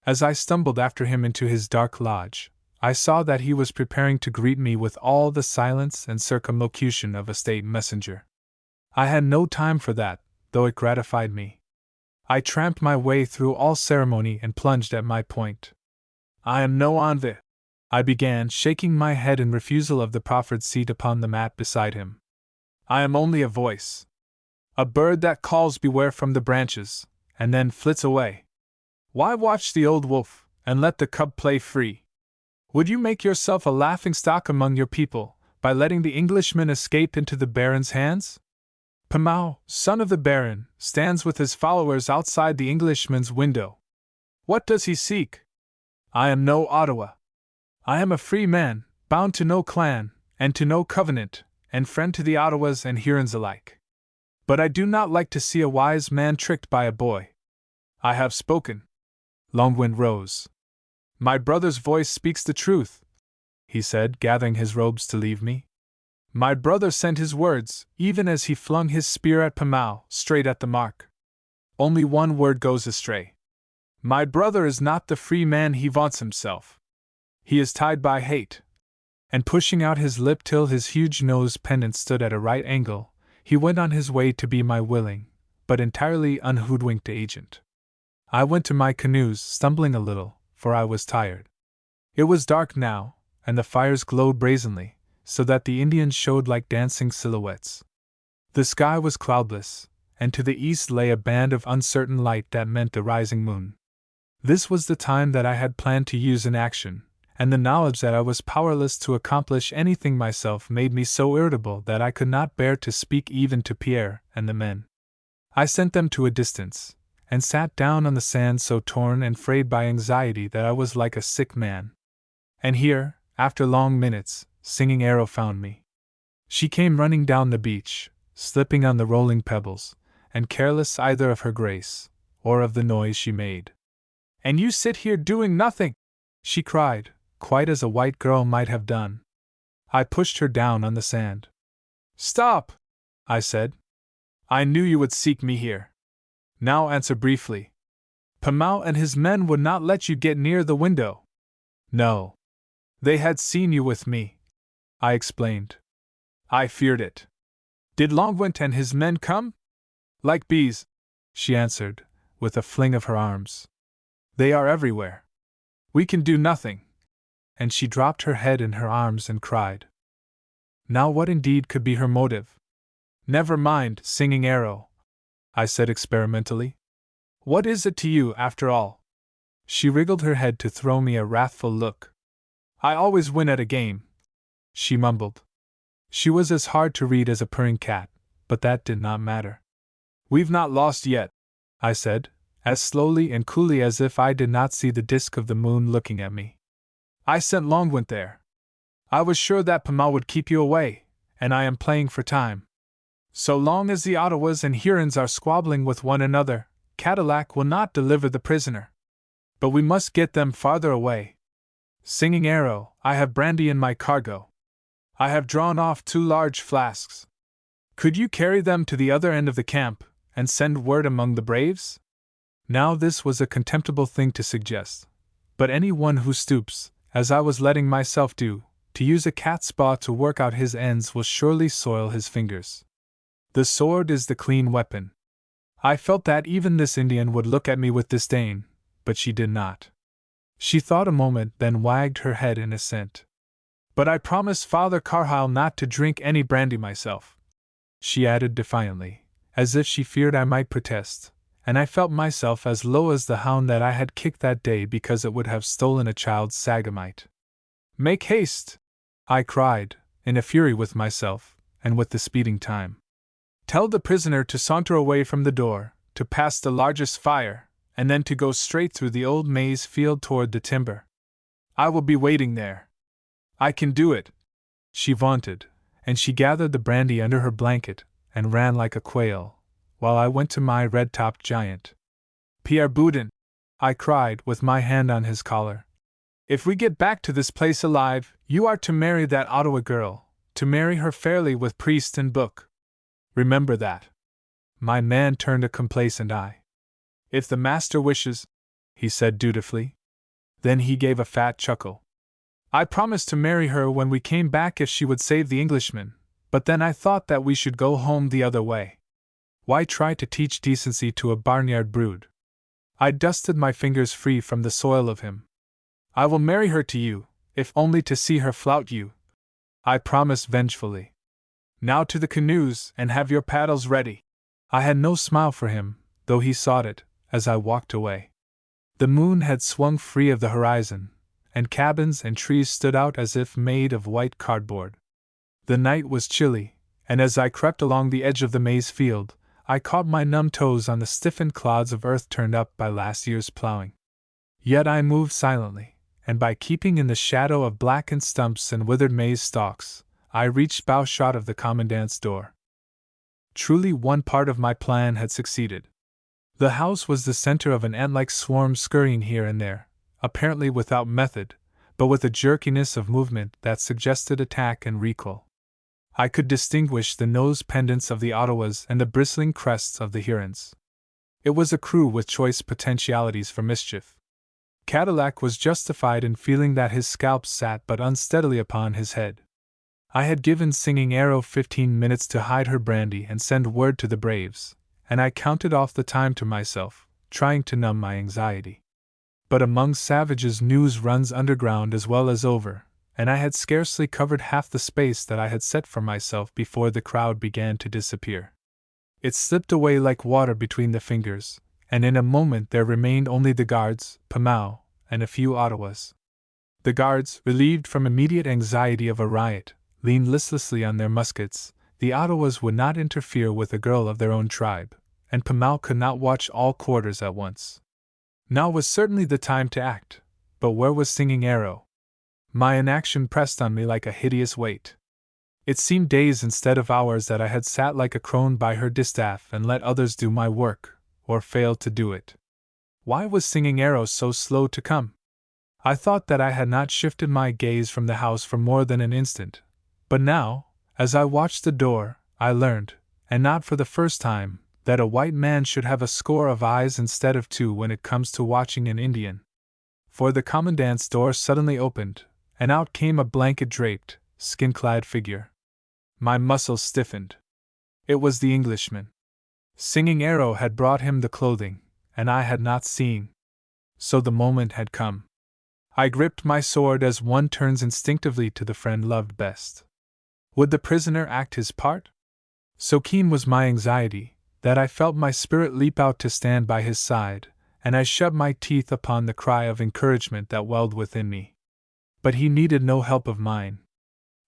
As I stumbled after him into his dark lodge, I saw that he was preparing to greet me with all the silence and circumlocution of a state messenger. I had no time for that, though it gratified me. I tramped my way through all ceremony and plunged at my point. I am no Envy, I began, shaking my head in refusal of the proffered seat upon the mat beside him. I am only a voice. A bird that calls beware from the branches, and then flits away. Why watch the old wolf, and let the cub play free? Would you make yourself a laughing-stock among your people, by letting the Englishman escape into the Baron's hands? Pamau, son of the Baron, stands with his followers outside the Englishman's window. What does he seek? I am no Ottawa. I am a free man, bound to no clan, and to no covenant, and friend to the Ottawas and Hurons alike. But I do not like to see a wise man tricked by a boy. I have spoken. Longwint rose. My brother's voice speaks the truth, he said, gathering his robes to leave me. My brother sent his words, even as he flung his spear at Pamau, straight at the mark. Only one word goes astray. My brother is not the free man he vaunts himself. He is tied by hate. And pushing out his lip till his huge nose pendant stood at a right angle, he went on his way to be my willing, but entirely unhoodwinked agent. I went to my canoes, stumbling a little, for I was tired. It was dark now, and the fires glowed brazenly, so that the Indians showed like dancing silhouettes. The sky was cloudless, and to the east lay a band of uncertain light that meant the rising moon. This was the time that I had planned to use in action, and the knowledge that I was powerless to accomplish anything myself made me so irritable that I could not bear to speak even to Pierre and the men. I sent them to a distance, and sat down on the sand so torn and frayed by anxiety that I was like a sick man. And here, after long minutes, Singing Arrow found me. She came running down the beach, slipping on the rolling pebbles, and careless either of her grace, or of the noise she made. "And you sit here doing nothing!" she cried, quite as a white girl might have done. I pushed her down on the sand. "Stop!" I said. "I knew you would seek me here. Now answer briefly. Pamau and his men would not let you get near the window." "No. They had seen you with me," I explained. "I feared it." "Did Longwent and his men come?" "Like bees," she answered, with a fling of her arms. "They are everywhere. We can do nothing." And she dropped her head in her arms and cried. Now what indeed could be her motive? "Never mind, Singing Arrow," I said experimentally. "What is it to you, after all?" She wriggled her head to throw me a wrathful look. "I always win at a game," she mumbled. She was as hard to read as a purring cat, but that did not matter. "We've not lost yet," I said, as slowly and coolly as if I did not see the disk of the moon looking at me. "I sent Longwent there. I was sure that Pamau would keep you away, and I am playing for time. So long as the Ottawas and Hurons are squabbling with one another, Cadillac will not deliver the prisoner. But we must get them farther away. Singing Arrow, I have brandy in my cargo. I have drawn off 2 large flasks. Could you carry them to the other end of the camp, and send word among the braves?" Now this was a contemptible thing to suggest, but any one who stoops, as I was letting myself do, to use a cat's paw to work out his ends will surely soil his fingers. The sword is the clean weapon. I felt that even this Indian would look at me with disdain, but she did not. She thought a moment, then wagged her head in assent. "But I promised Father Carlyle not to drink any brandy myself," she added defiantly, as if she feared I might protest, and I felt myself as low as the hound that I had kicked that day because it would have stolen a child's sagamite. "Make haste!" I cried, in a fury with myself, and with the speeding time. "Tell the prisoner to saunter away from the door, to pass the largest fire, and then to go straight through the old maize field toward the timber. I will be waiting there. I can do it," she vaunted, and she gathered the brandy under her blanket, and ran like a quail, while I went to my red-topped giant. "Pierre Boudin," I cried, with my hand on his collar, "if we get back to this place alive, you are to marry that Ottawa girl, to marry her fairly with priest and book. Remember that." My man turned a complacent eye. "If the master wishes," he said dutifully. Then he gave a fat chuckle. "I promised to marry her when we came back if she would save the Englishman, but then I thought that we should go home the other way. Why try to teach decency to a barnyard brood?" I dusted my fingers free from the soil of him. "I will marry her to you, if only to see her flout you," I promised vengefully. "Now to the canoes, and have your paddles ready." I had no smile for him, though he sought it, as I walked away. The moon had swung free of the horizon, and cabins and trees stood out as if made of white cardboard. The night was chilly, and as I crept along the edge of the maize field, I caught my numb toes on the stiffened clods of earth turned up by last year's plowing. Yet I moved silently, and by keeping in the shadow of blackened stumps and withered maize stalks, I reached bowshot of the commandant's door. Truly one part of my plan had succeeded. The house was the center of an ant-like swarm scurrying here and there, apparently without method, but with a jerkiness of movement that suggested attack and recoil. I could distinguish the nose pendants of the Ottawas and the bristling crests of the Hurons. It was a crew with choice potentialities for mischief. Cadillac was justified in feeling that his scalp sat but unsteadily upon his head. I had given Singing Arrow 15 minutes to hide her brandy and send word to the braves, and I counted off the time to myself, trying to numb my anxiety. But among savages news runs underground as well as over, and I had scarcely covered half the space that I had set for myself before the crowd began to disappear. It slipped away like water between the fingers, and in a moment there remained only the guards, Pamau, and a few Ottawas. The guards, relieved from immediate anxiety of a riot, leaned listlessly on their muskets. The Ottawas would not interfere with a girl of their own tribe, and Pamau could not watch all quarters at once. Now was certainly the time to act, but where was Singing Arrow? My inaction pressed on me like a hideous weight. It seemed days instead of hours that I had sat like a crone by her distaff and let others do my work, or failed to do it. Why was Singing Arrow so slow to come? I thought that I had not shifted my gaze from the house for more than an instant, but now, as I watched the door, I learned, and not for the first time, that a white man should have a score of eyes instead of two when it comes to watching an Indian. For the commandant's door suddenly opened, and out came a blanket-draped, skin-clad figure. My muscles stiffened. It was the Englishman. Singing Arrow had brought him the clothing, and I had not seen. So the moment had come. I gripped my sword as one turns instinctively to the friend loved best. Would the prisoner act his part? So keen was my anxiety, that I felt my spirit leap out to stand by his side, and I shut my teeth upon the cry of encouragement that welled within me. But he needed no help of mine.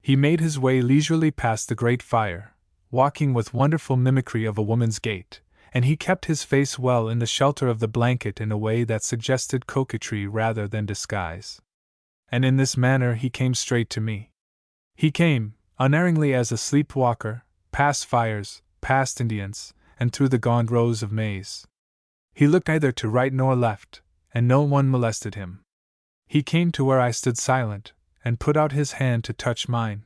He made his way leisurely past the great fire, walking with wonderful mimicry of a woman's gait, and he kept his face well in the shelter of the blanket in a way that suggested coquetry rather than disguise. And in this manner he came straight to me. He came, unerringly as a sleepwalker, past fires, past Indians, and through the gaunt rows of maize. He looked neither to right nor left, and no one molested him. He came to where I stood silent, and put out his hand to touch mine.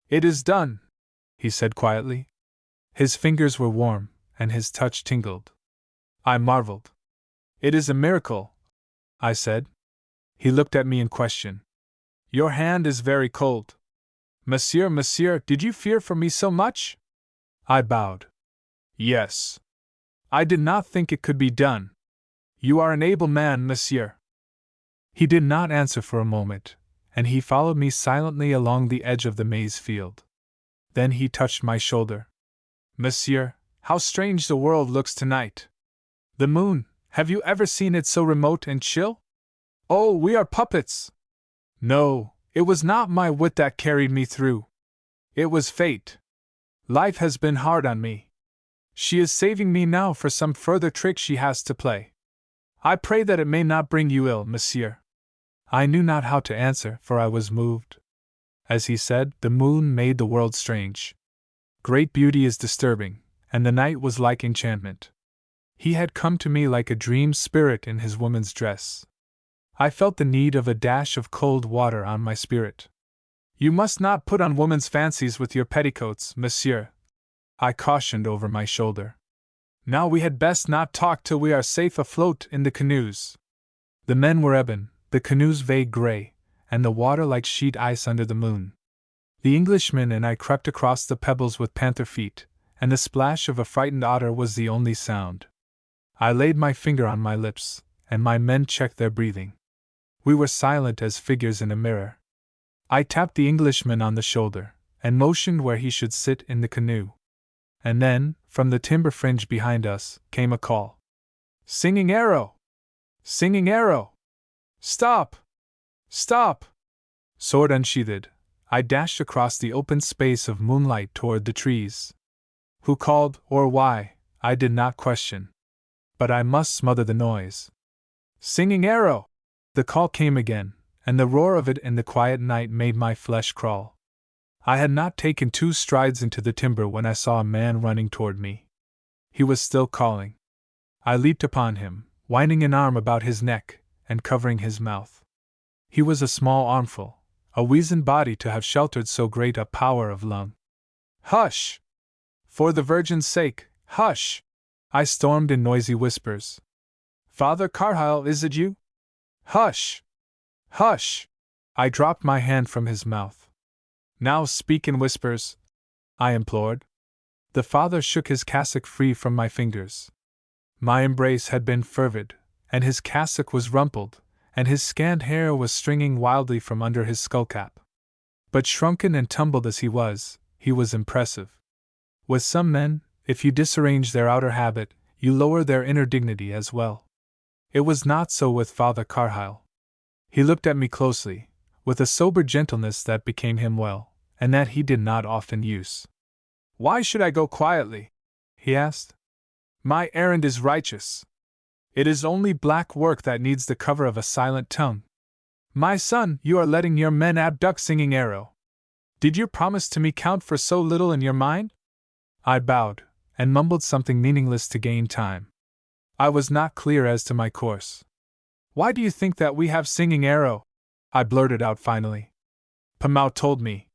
"It is done," he said quietly. His fingers were warm, and his touch tingled. I marveled. "It is a miracle," I said. He looked at me in question. "Your hand is very cold. Monsieur, did you fear for me so much?" I bowed. "Yes. I did not think it could be done. You are an able man, monsieur." He did not answer for a moment, and he followed me silently along the edge of the maize field. Then he touched my shoulder. "Monsieur, how strange the world looks tonight. The moon, have you ever seen it so remote and chill? Oh, we are puppets! No, it was not my wit that carried me through. It was fate. Life has been hard on me. She is saving me now for some further trick she has to play. I pray that it may not bring you ill, monsieur." I knew not how to answer, for I was moved. As he said, the moon made the world strange. Great beauty is disturbing, and the night was like enchantment. He had come to me like a dream spirit in his woman's dress. I felt the need of a dash of cold water on my spirit. "You must not put on woman's fancies with your petticoats, monsieur," I cautioned over my shoulder. "Now we had best not talk till we are safe afloat in the canoes." The men were ebon, the canoes vague gray, and the water like sheet ice under the moon. The Englishman and I crept across the pebbles with panther feet, and the splash of a frightened otter was the only sound. I laid my finger on my lips, and my men checked their breathing. We were silent as figures in a mirror. I tapped the Englishman on the shoulder, and motioned where he should sit in the canoe. And then, from the timber fringe behind us, came a call. "Singing Arrow! Singing Arrow! Stop! Stop!" Sword unsheathed, I dashed across the open space of moonlight toward the trees. Who called, or why, I did not question. But I must smother the noise. "Singing Arrow!" The call came again, and the roar of it in the quiet night made my flesh crawl. I had not taken 2 strides into the timber when I saw a man running toward me. He was still calling. I leaped upon him, winding an arm about his neck, and covering his mouth. He was a small armful, a weazened body to have sheltered so great a power of lung. "Hush! For the Virgin's sake, hush!" I stormed in noisy whispers. "Father Carlyle, is it you? Hush! Hush!" I dropped my hand from his mouth. "Now speak in whispers," I implored. The father shook his cassock free from my fingers. My embrace had been fervid, and his cassock was rumpled, and his scant hair was stringing wildly from under his skullcap. But shrunken and tumbled as he was impressive. With some men, If you disarrange their outer habit, you lower their inner dignity as well. It was not so with Father Carlyle. He looked at me closely, with a sober gentleness that became him well, and that he did not often use. "Why should I go quietly?" he asked. "My errand is righteous. It is only black work that needs the cover of a silent tongue. My son, you are letting your men abduct Singing Arrow. Did your promise to me count for so little in your mind?" I bowed, and mumbled something meaningless to gain time. I was not clear as to my course. "Why do you think that we have Singing Arrow?" I blurted out finally. "Pamau told me."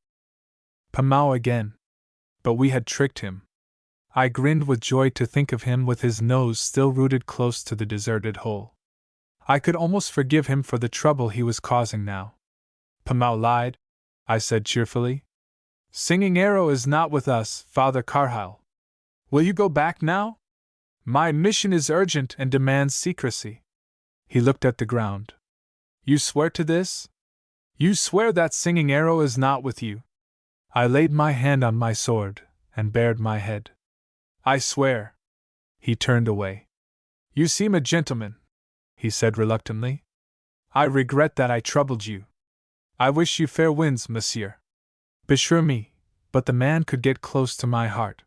Pamau again. But we had tricked him. I grinned with joy to think of him with his nose still rooted close to the deserted hole. I could almost forgive him for the trouble he was causing now. "Pamau lied," I said cheerfully. "Singing Arrow is not with us, Father Carlyle. Will you go back now? My mission is urgent and demands secrecy." He looked at the ground. "You swear to this? You swear that Singing Arrow is not with you?" I laid my hand on my sword, and bared my head. "I swear." He turned away. "You seem a gentleman," he said reluctantly. "I regret that I troubled you. I wish you fair winds, monsieur." Beshrew me, but the man could get close to my heart.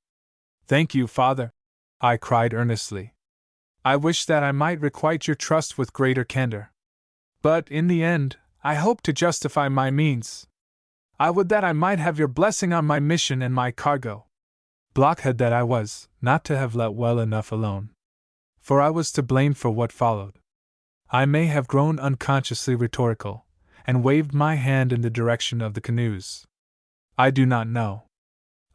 "Thank you, Father," I cried earnestly. "I wish that I might requite your trust with greater candor. But, in the end, I hope to justify my means. I would that I might have your blessing on my mission and my cargo." Blockhead that I was, not to have let well enough alone. For I was to blame for what followed. I may have grown unconsciously rhetorical, and waved my hand in the direction of the canoes. I do not know.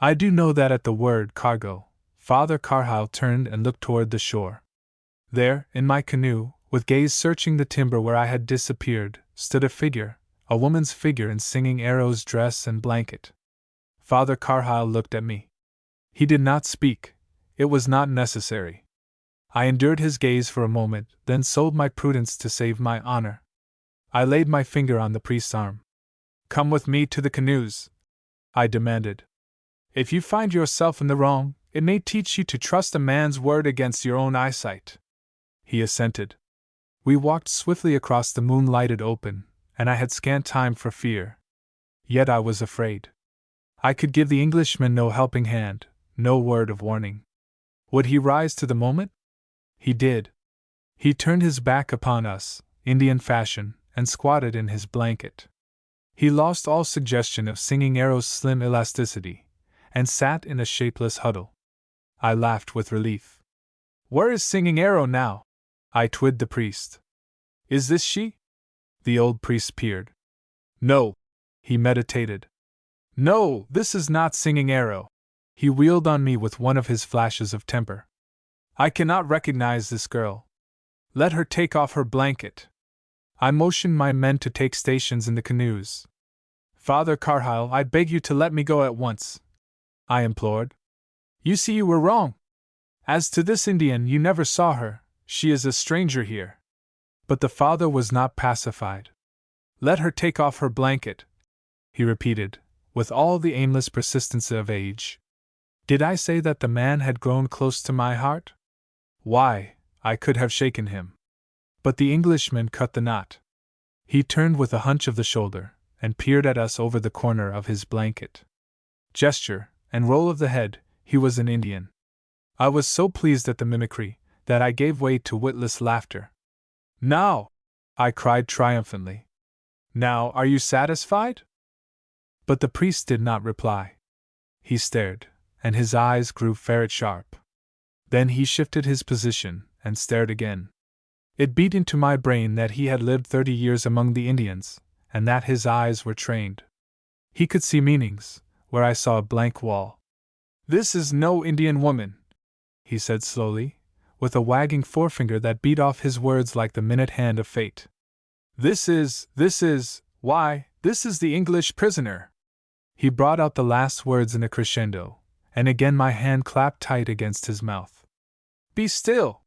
I do know that at the word cargo, Father Carlyle turned and looked toward the shore. There, in my canoe, with gaze searching the timber where I had disappeared, stood a figure, a woman's figure in Singing Arrow's dress and blanket. Father Carlyle looked at me. He did not speak. It was not necessary. I endured his gaze for a moment, then sold my prudence to save my honor. I laid my finger on the priest's arm. "Come with me to the canoes," I demanded. "If you find yourself in the wrong, it may teach you to trust a man's word against your own eyesight." He assented. We walked swiftly across the moon-lighted open, and I had scant time for fear. Yet I was afraid. I could give the Englishman no helping hand, no word of warning. Would he rise to the moment? He did. He turned his back upon us, Indian fashion, and squatted in his blanket. He lost all suggestion of Singing Arrow's slim elasticity, and sat in a shapeless huddle. I laughed with relief. "Where is Singing Arrow now?" I twitted the priest. "Is this she?" The old priest peered. "No." He meditated. "No, this is not Singing Arrow." He wheeled on me with one of his flashes of temper. "I cannot recognize this girl. Let her take off her blanket." I motioned my men to take stations in the canoes. "Father Carlyle, I beg you to let me go at once," I implored. "You see you were wrong. As to this Indian, you never saw her, she is a stranger here." But the father was not pacified. "Let her take off her blanket," he repeated, with all the aimless persistence of age. Did I say that the man had grown close to my heart? Why, I could have shaken him. But the Englishman cut the knot. He turned with a hunch of the shoulder, and peered at us over the corner of his blanket. Gesture, and roll of the head, he was an Indian. I was so pleased at the mimicry, that I gave way to witless laughter. "Now!" I cried triumphantly. "Now, are you satisfied?" But the priest did not reply. He stared, and his eyes grew ferret-sharp. Then he shifted his position, and stared again. It beat into my brain that he had lived 30 years among the Indians, and that his eyes were trained. He could see meanings, where I saw a blank wall. "This is no Indian woman," he said slowly, with a wagging forefinger that beat off his words like the minute hand of fate. This is the English prisoner." He brought out the last words in a crescendo, and again my hand clapped tight against his mouth. "Be still!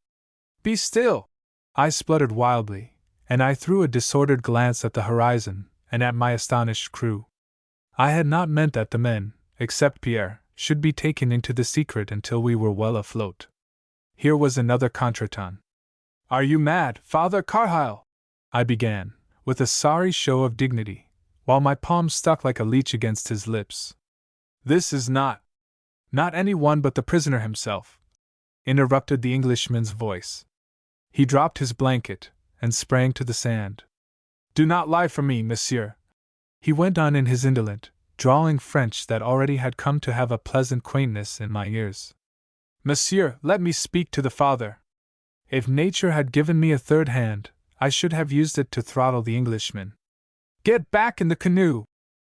Be still!" I spluttered wildly, and I threw a disordered glance at the horizon, and at my astonished crew. I had not meant that the men, except Pierre, should be taken into the secret until we were well afloat. Here was another contretemps. "Are you mad, Father Carlyle?" I began, with a sorry show of dignity, while my palm stuck like a leech against his lips. "This is not any one but the prisoner himself," interrupted the Englishman's voice. He dropped his blanket and sprang to the sand. "Do not lie for me, monsieur," he went on in his indolent, drawling French that already had come to have a pleasant quaintness in my ears. "Monsieur, let me speak to the father." If nature had given me a third hand, I should have used it to throttle the Englishman. "Get back in the canoe!"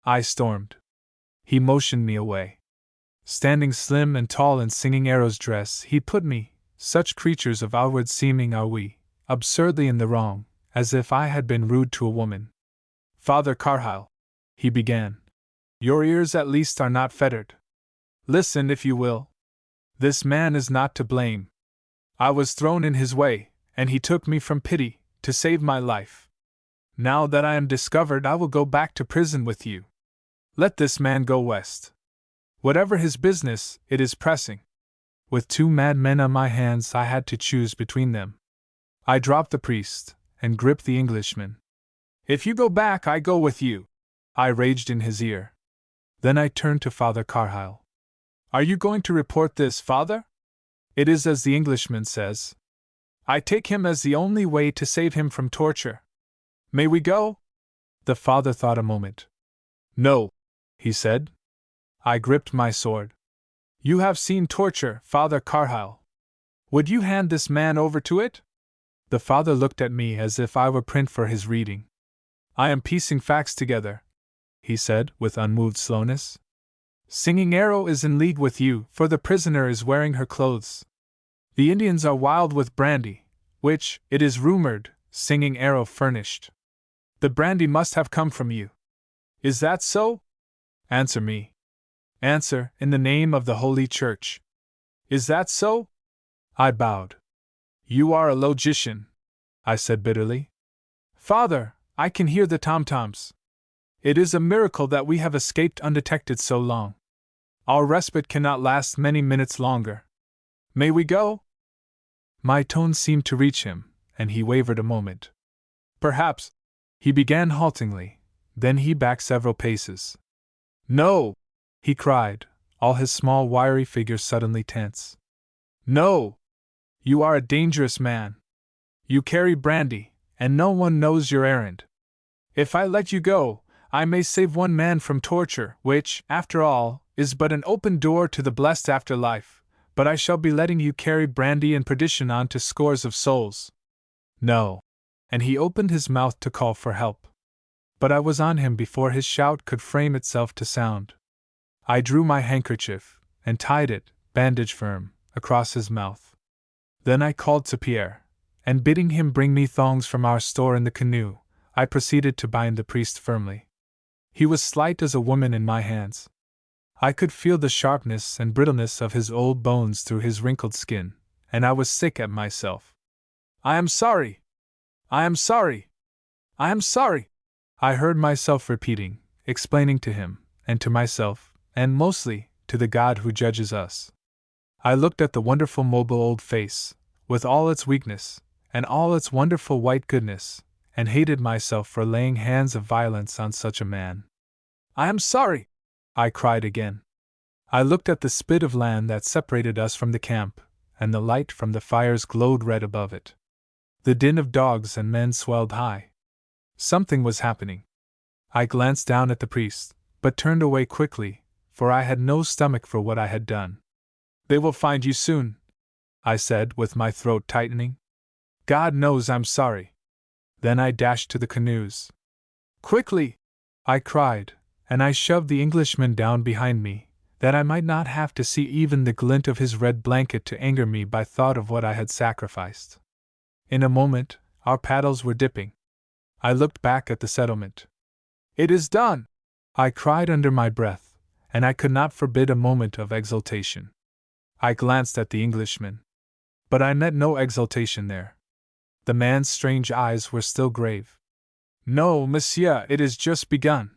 I stormed. He motioned me away. Standing slim and tall in Singing Arrow's dress, he put me, such creatures of outward seeming are we, absurdly in the wrong, as if I had been rude to a woman. "Father Carlyle," he began, "your ears at least are not fettered. Listen if you will. This man is not to blame. I was thrown in his way, and he took me from pity, to save my life. Now that I am discovered, I will go back to prison with you. Let this man go west. Whatever his business, it is pressing." With two madmen on my hands, I had to choose between them. I dropped the priest, and gripped the Englishman. "If you go back, I go with you," I raged in his ear. Then I turned to Father Carlyle. "Are you going to report this, Father? It is as the Englishman says. I take him as the only way to save him from torture. May we go?" The father thought a moment. "No," he said. I gripped my sword. "You have seen torture, Father Carlyle. Would you hand this man over to it?" The father looked at me as if I were print for his reading. "I am piecing facts together," he said with unmoved slowness. "Singing Arrow is in league with you, for the prisoner is wearing her clothes. The Indians are wild with brandy, which, it is rumored, Singing Arrow furnished. The brandy must have come from you. Is that so? Answer me. Answer, in the name of the Holy Church. Is that so?" I bowed. "You are a logician," I said bitterly. "Father, I can hear the tom-toms. It is a miracle that we have escaped undetected so long. Our respite cannot last many minutes longer. May we go?" My tone seemed to reach him, and he wavered a moment. "Perhaps," he began haltingly, then he backed several paces. "No!" he cried, all his small wiry figure suddenly tense. "No! You are a dangerous man. You carry brandy, and no one knows your errand. If I let you go, I may save one man from torture, which, after all, is but an open door to the blessed afterlife, but I shall be letting you carry brandy and perdition on to scores of souls. No." And he opened his mouth to call for help. But I was on him before his shout could frame itself to sound. I drew my handkerchief, and tied it, bandage firm, across his mouth. Then I called to Pierre, and bidding him bring me thongs from our store in the canoe, I proceeded to bind the priest firmly. He was slight as a woman in my hands. I could feel the sharpness and brittleness of his old bones through his wrinkled skin, and I was sick at myself. "I am sorry! I am sorry! I am sorry!" I heard myself repeating, explaining to him, and to myself, and mostly, to the God who judges us. I looked at the wonderful mobile old face, with all its weakness, and all its wonderful white goodness, and hated myself for laying hands of violence on such a man. "I am sorry!" I cried again. I looked at the spit of land that separated us from the camp, and the light from the fires glowed red above it. The din of dogs and men swelled high. Something was happening. I glanced down at the priest, but turned away quickly, for I had no stomach for what I had done. "They will find you soon," I said, with my throat tightening. "God knows I'm sorry." Then I dashed to the canoes. "Quickly!" I cried, and I shoved the Englishman down behind me, that I might not have to see even the glint of his red blanket to anger me by thought of what I had sacrificed. In a moment, our paddles were dipping. I looked back at the settlement. "It is done!" I cried under my breath, and I could not forbid a moment of exultation. I glanced at the Englishman. But I met no exultation there. The man's strange eyes were still grave. "No, monsieur, it is just begun,"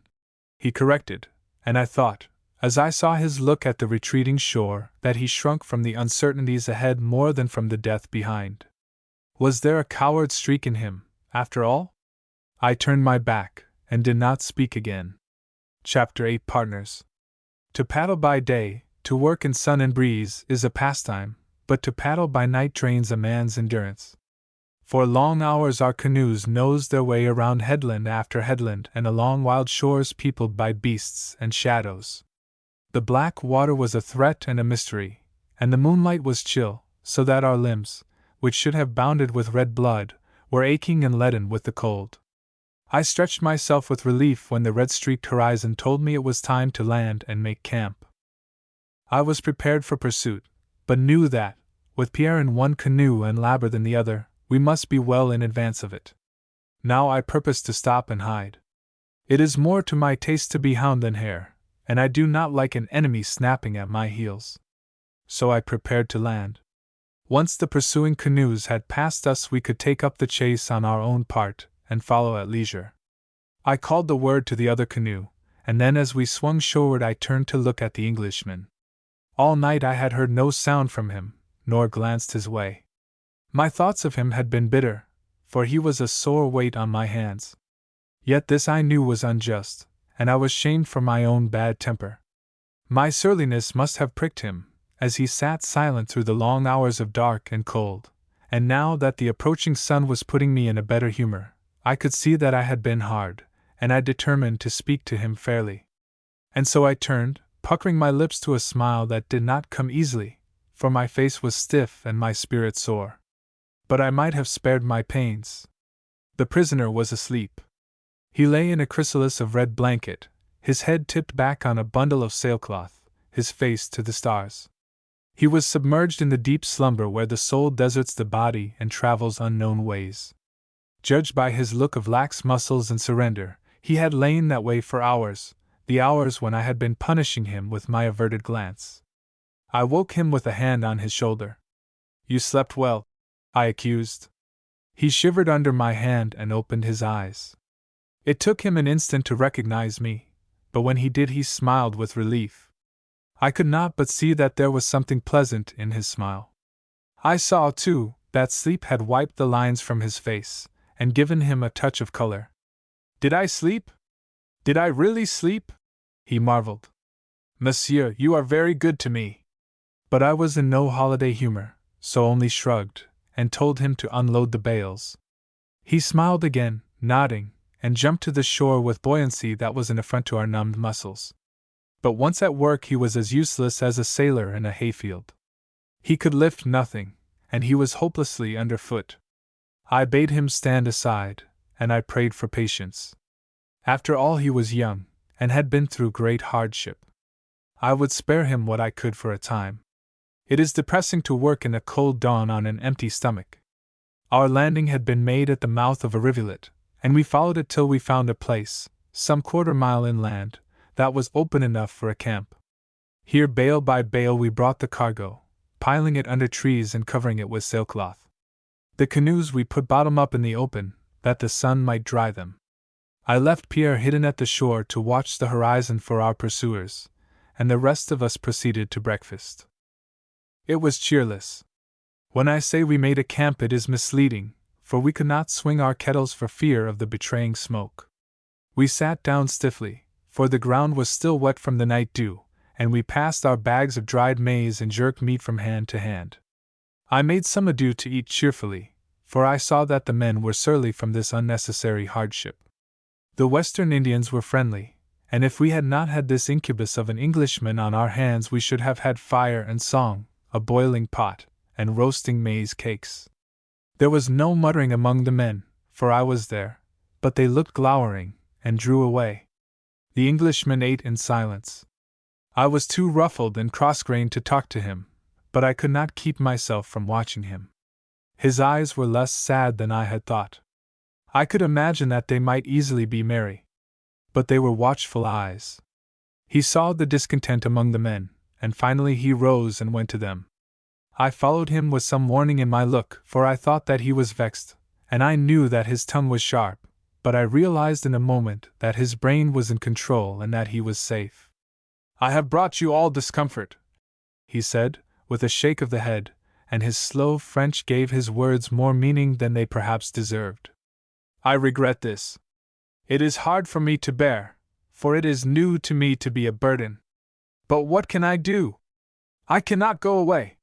he corrected, and I thought, as I saw his look at the retreating shore, that he shrunk from the uncertainties ahead more than from the death behind. Was there a coward streak in him, after all? I turned my back, and did not speak again. Chapter 8 Partners. To paddle by day, to work in sun and breeze, is a pastime, but to paddle by night drains a man's endurance. For long hours our canoes nosed their way around headland after headland and along wild shores peopled by beasts and shadows. The black water was a threat and a mystery, and the moonlight was chill, so that our limbs, which should have bounded with red blood, were aching and leaden with the cold. I stretched myself with relief when the red-streaked horizon told me it was time to land and make camp. I was prepared for pursuit, but knew that, with Pierre in one canoe and Labyrinth in the other, we must be well in advance of it. Now I purposed to stop and hide. It is more to my taste to be hound than hare, and I do not like an enemy snapping at my heels. So I prepared to land. Once the pursuing canoes had passed us, we could take up the chase on our own part, and follow at leisure. I called the word to the other canoe, and then as we swung shoreward I turned to look at the Englishman. All night I had heard no sound from him, nor glanced his way. My thoughts of him had been bitter, for he was a sore weight on my hands. Yet this I knew was unjust, and I was shamed for my own bad temper. My surliness must have pricked him, as he sat silent through the long hours of dark and cold, and now that the approaching sun was putting me in a better humor, I could see that I had been hard, and I determined to speak to him fairly. And so I turned, puckering my lips to a smile that did not come easily, for my face was stiff and my spirit sore. But I might have spared my pains. The prisoner was asleep. He lay in a chrysalis of red blanket, his head tipped back on a bundle of sailcloth, his face to the stars. He was submerged in the deep slumber where the soul deserts the body and travels unknown ways. Judged by his look of lax muscles and surrender, he had lain that way for hours, the hours when I had been punishing him with my averted glance. I woke him with a hand on his shoulder. "You slept well?" I accused. He shivered under my hand and opened his eyes. It took him an instant to recognize me, but when he did he smiled with relief. I could not but see that there was something pleasant in his smile. I saw, too, that sleep had wiped the lines from his face, and given him a touch of color. "Did I sleep? Did I really sleep?" he marveled. "Monsieur, you are very good to me." But I was in no holiday humor, so only shrugged, and told him to unload the bales. He smiled again, nodding, and jumped to the shore with buoyancy that was an affront to our numbed muscles. But once at work he was as useless as a sailor in a hayfield. He could lift nothing, and he was hopelessly underfoot. I bade him stand aside, and I prayed for patience. After all, he was young, and had been through great hardship. I would spare him what I could for a time. It is depressing to work in a cold dawn on an empty stomach. Our landing had been made at the mouth of a rivulet, and we followed it till we found a place, some quarter-mile inland, that was open enough for a camp. Here bale by bale we brought the cargo, piling it under trees and covering it with sailcloth. The canoes we put bottom up in the open, that the sun might dry them. I left Pierre hidden at the shore to watch the horizon for our pursuers, and the rest of us proceeded to breakfast. It was cheerless. When I say we made a camp it is misleading, for we could not swing our kettles for fear of the betraying smoke. We sat down stiffly, for the ground was still wet from the night dew, and we passed our bags of dried maize and jerked meat from hand to hand. I made some ado to eat cheerfully, for I saw that the men were surly from this unnecessary hardship. The Western Indians were friendly, and if we had not had this incubus of an Englishman on our hands we should have had fire and song, a boiling pot, and roasting maize cakes. There was no muttering among the men, for I was there, but they looked glowering, and drew away. The Englishman ate in silence. I was too ruffled and cross-grained to talk to him, but I could not keep myself from watching him. His eyes were less sad than I had thought. I could imagine that they might easily be merry. But they were watchful eyes. He saw the discontent among the men, and finally he rose and went to them. I followed him with some warning in my look, for I thought that he was vexed, and I knew that his tongue was sharp, but I realized in a moment that his brain was in control and that he was safe. I have brought you all discomfort, he said, with a shake of the head, and his slow French gave his words more meaning than they perhaps deserved. I regret this. It is hard for me to bear, for it is new to me to be a burden. But what can I do? I cannot go away.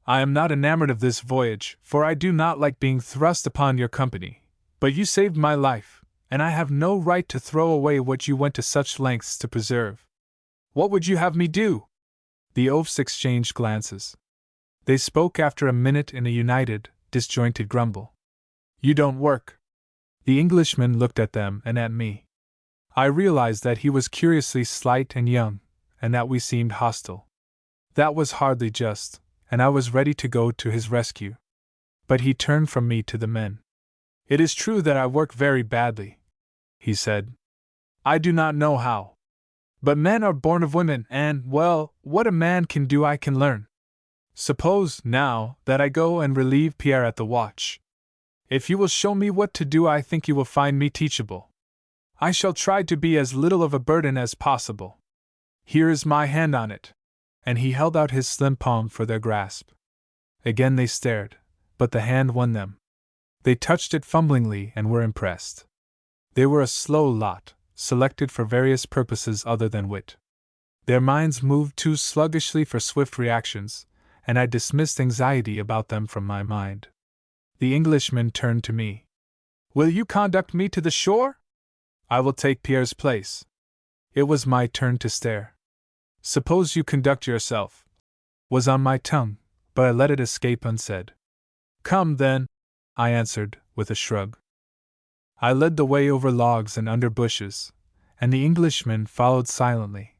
I am not enamored of this voyage, for I do not like being thrust upon your company, but you saved my life, and I have no right to throw away what you went to such lengths to preserve. What would you have me do? The oafs exchanged glances. They spoke after a minute in a united, disjointed grumble. You don't work. The Englishman looked at them and at me. I realized that he was curiously slight and young, and that we seemed hostile. That was hardly just, and I was ready to go to his rescue. But he turned from me to the men. It is true that I work very badly, he said. I do not know how. But men are born of women, and, well, what a man can do I can learn. Suppose, now, that I go and relieve Pierre at the watch. If you will show me what to do, I think you will find me teachable. I shall try to be as little of a burden as possible. Here is my hand on it. And he held out his slim palm for their grasp. Again they stared, but the hand won them. They touched it fumblingly and were impressed. They were a slow lot, selected for various purposes other than wit. Their minds moved too sluggishly for swift reactions, and I dismissed anxiety about them from my mind. The Englishman turned to me. Will you conduct me to the shore? I will take Pierre's place. It was my turn to stare. Suppose you conduct yourself, was on my tongue, but I let it escape unsaid. Come, then, I answered, with a shrug. I led the way over logs and under bushes, and the Englishman followed silently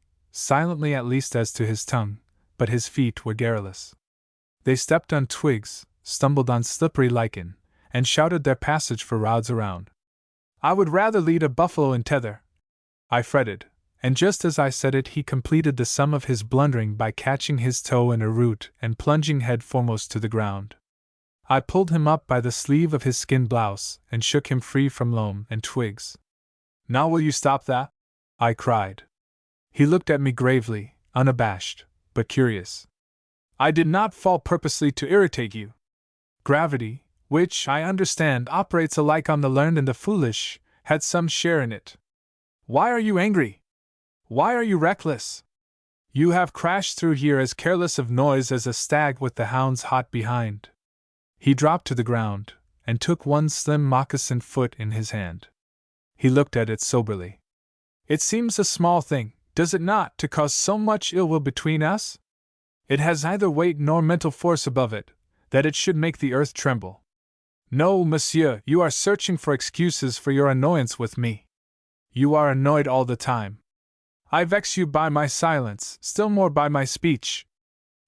at least as to his tongue, but his feet were garrulous. They stepped on twigs, stumbled on slippery lichen, and shouted their passage for rods around. I would rather lead a buffalo in tether, I fretted, and just as I said it he completed the sum of his blundering by catching his toe in a root and plunging head foremost to the ground. I pulled him up by the sleeve of his skin blouse and shook him free from loam and twigs. Now will you stop that? I cried. He looked at me gravely, unabashed, but curious. I did not fall purposely to irritate you. Gravity, which, I understand, operates alike on the learned and the foolish, had some share in it. Why are you angry? Why are you reckless? You have crashed through here as careless of noise as a stag with the hounds hot behind. He dropped to the ground, and took one slim moccasined foot in his hand. He looked at it soberly. It seems a small thing, does it not, to cause so much ill will between us? It has neither weight nor mental force above it, that it should make the earth tremble. No, monsieur, you are searching for excuses for your annoyance with me. You are annoyed all the time. I vex you by my silence, still more by my speech.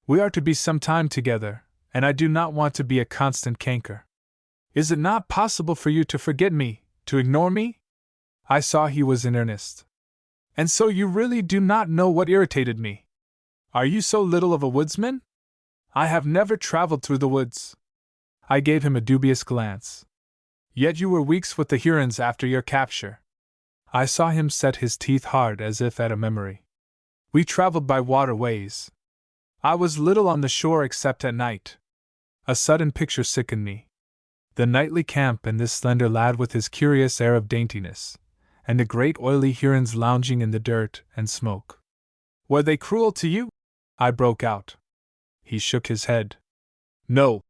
We are to be some time together, and I do not want to be a constant canker. Is it not possible for you to forget me, to ignore me? I saw he was in earnest. And so you really do not know what irritated me? Are you so little of a woodsman? I have never traveled through the woods. I gave him a dubious glance. Yet you were weeks with the Hurons after your capture. I saw him set his teeth hard as if at a memory. We traveled by waterways. I was little on the shore except at night. A sudden picture sickened me. The nightly camp and this slender lad with his curious air of daintiness, and the great oily Hurons lounging in the dirt and smoke. Were they cruel to you? I broke out. He shook his head. No,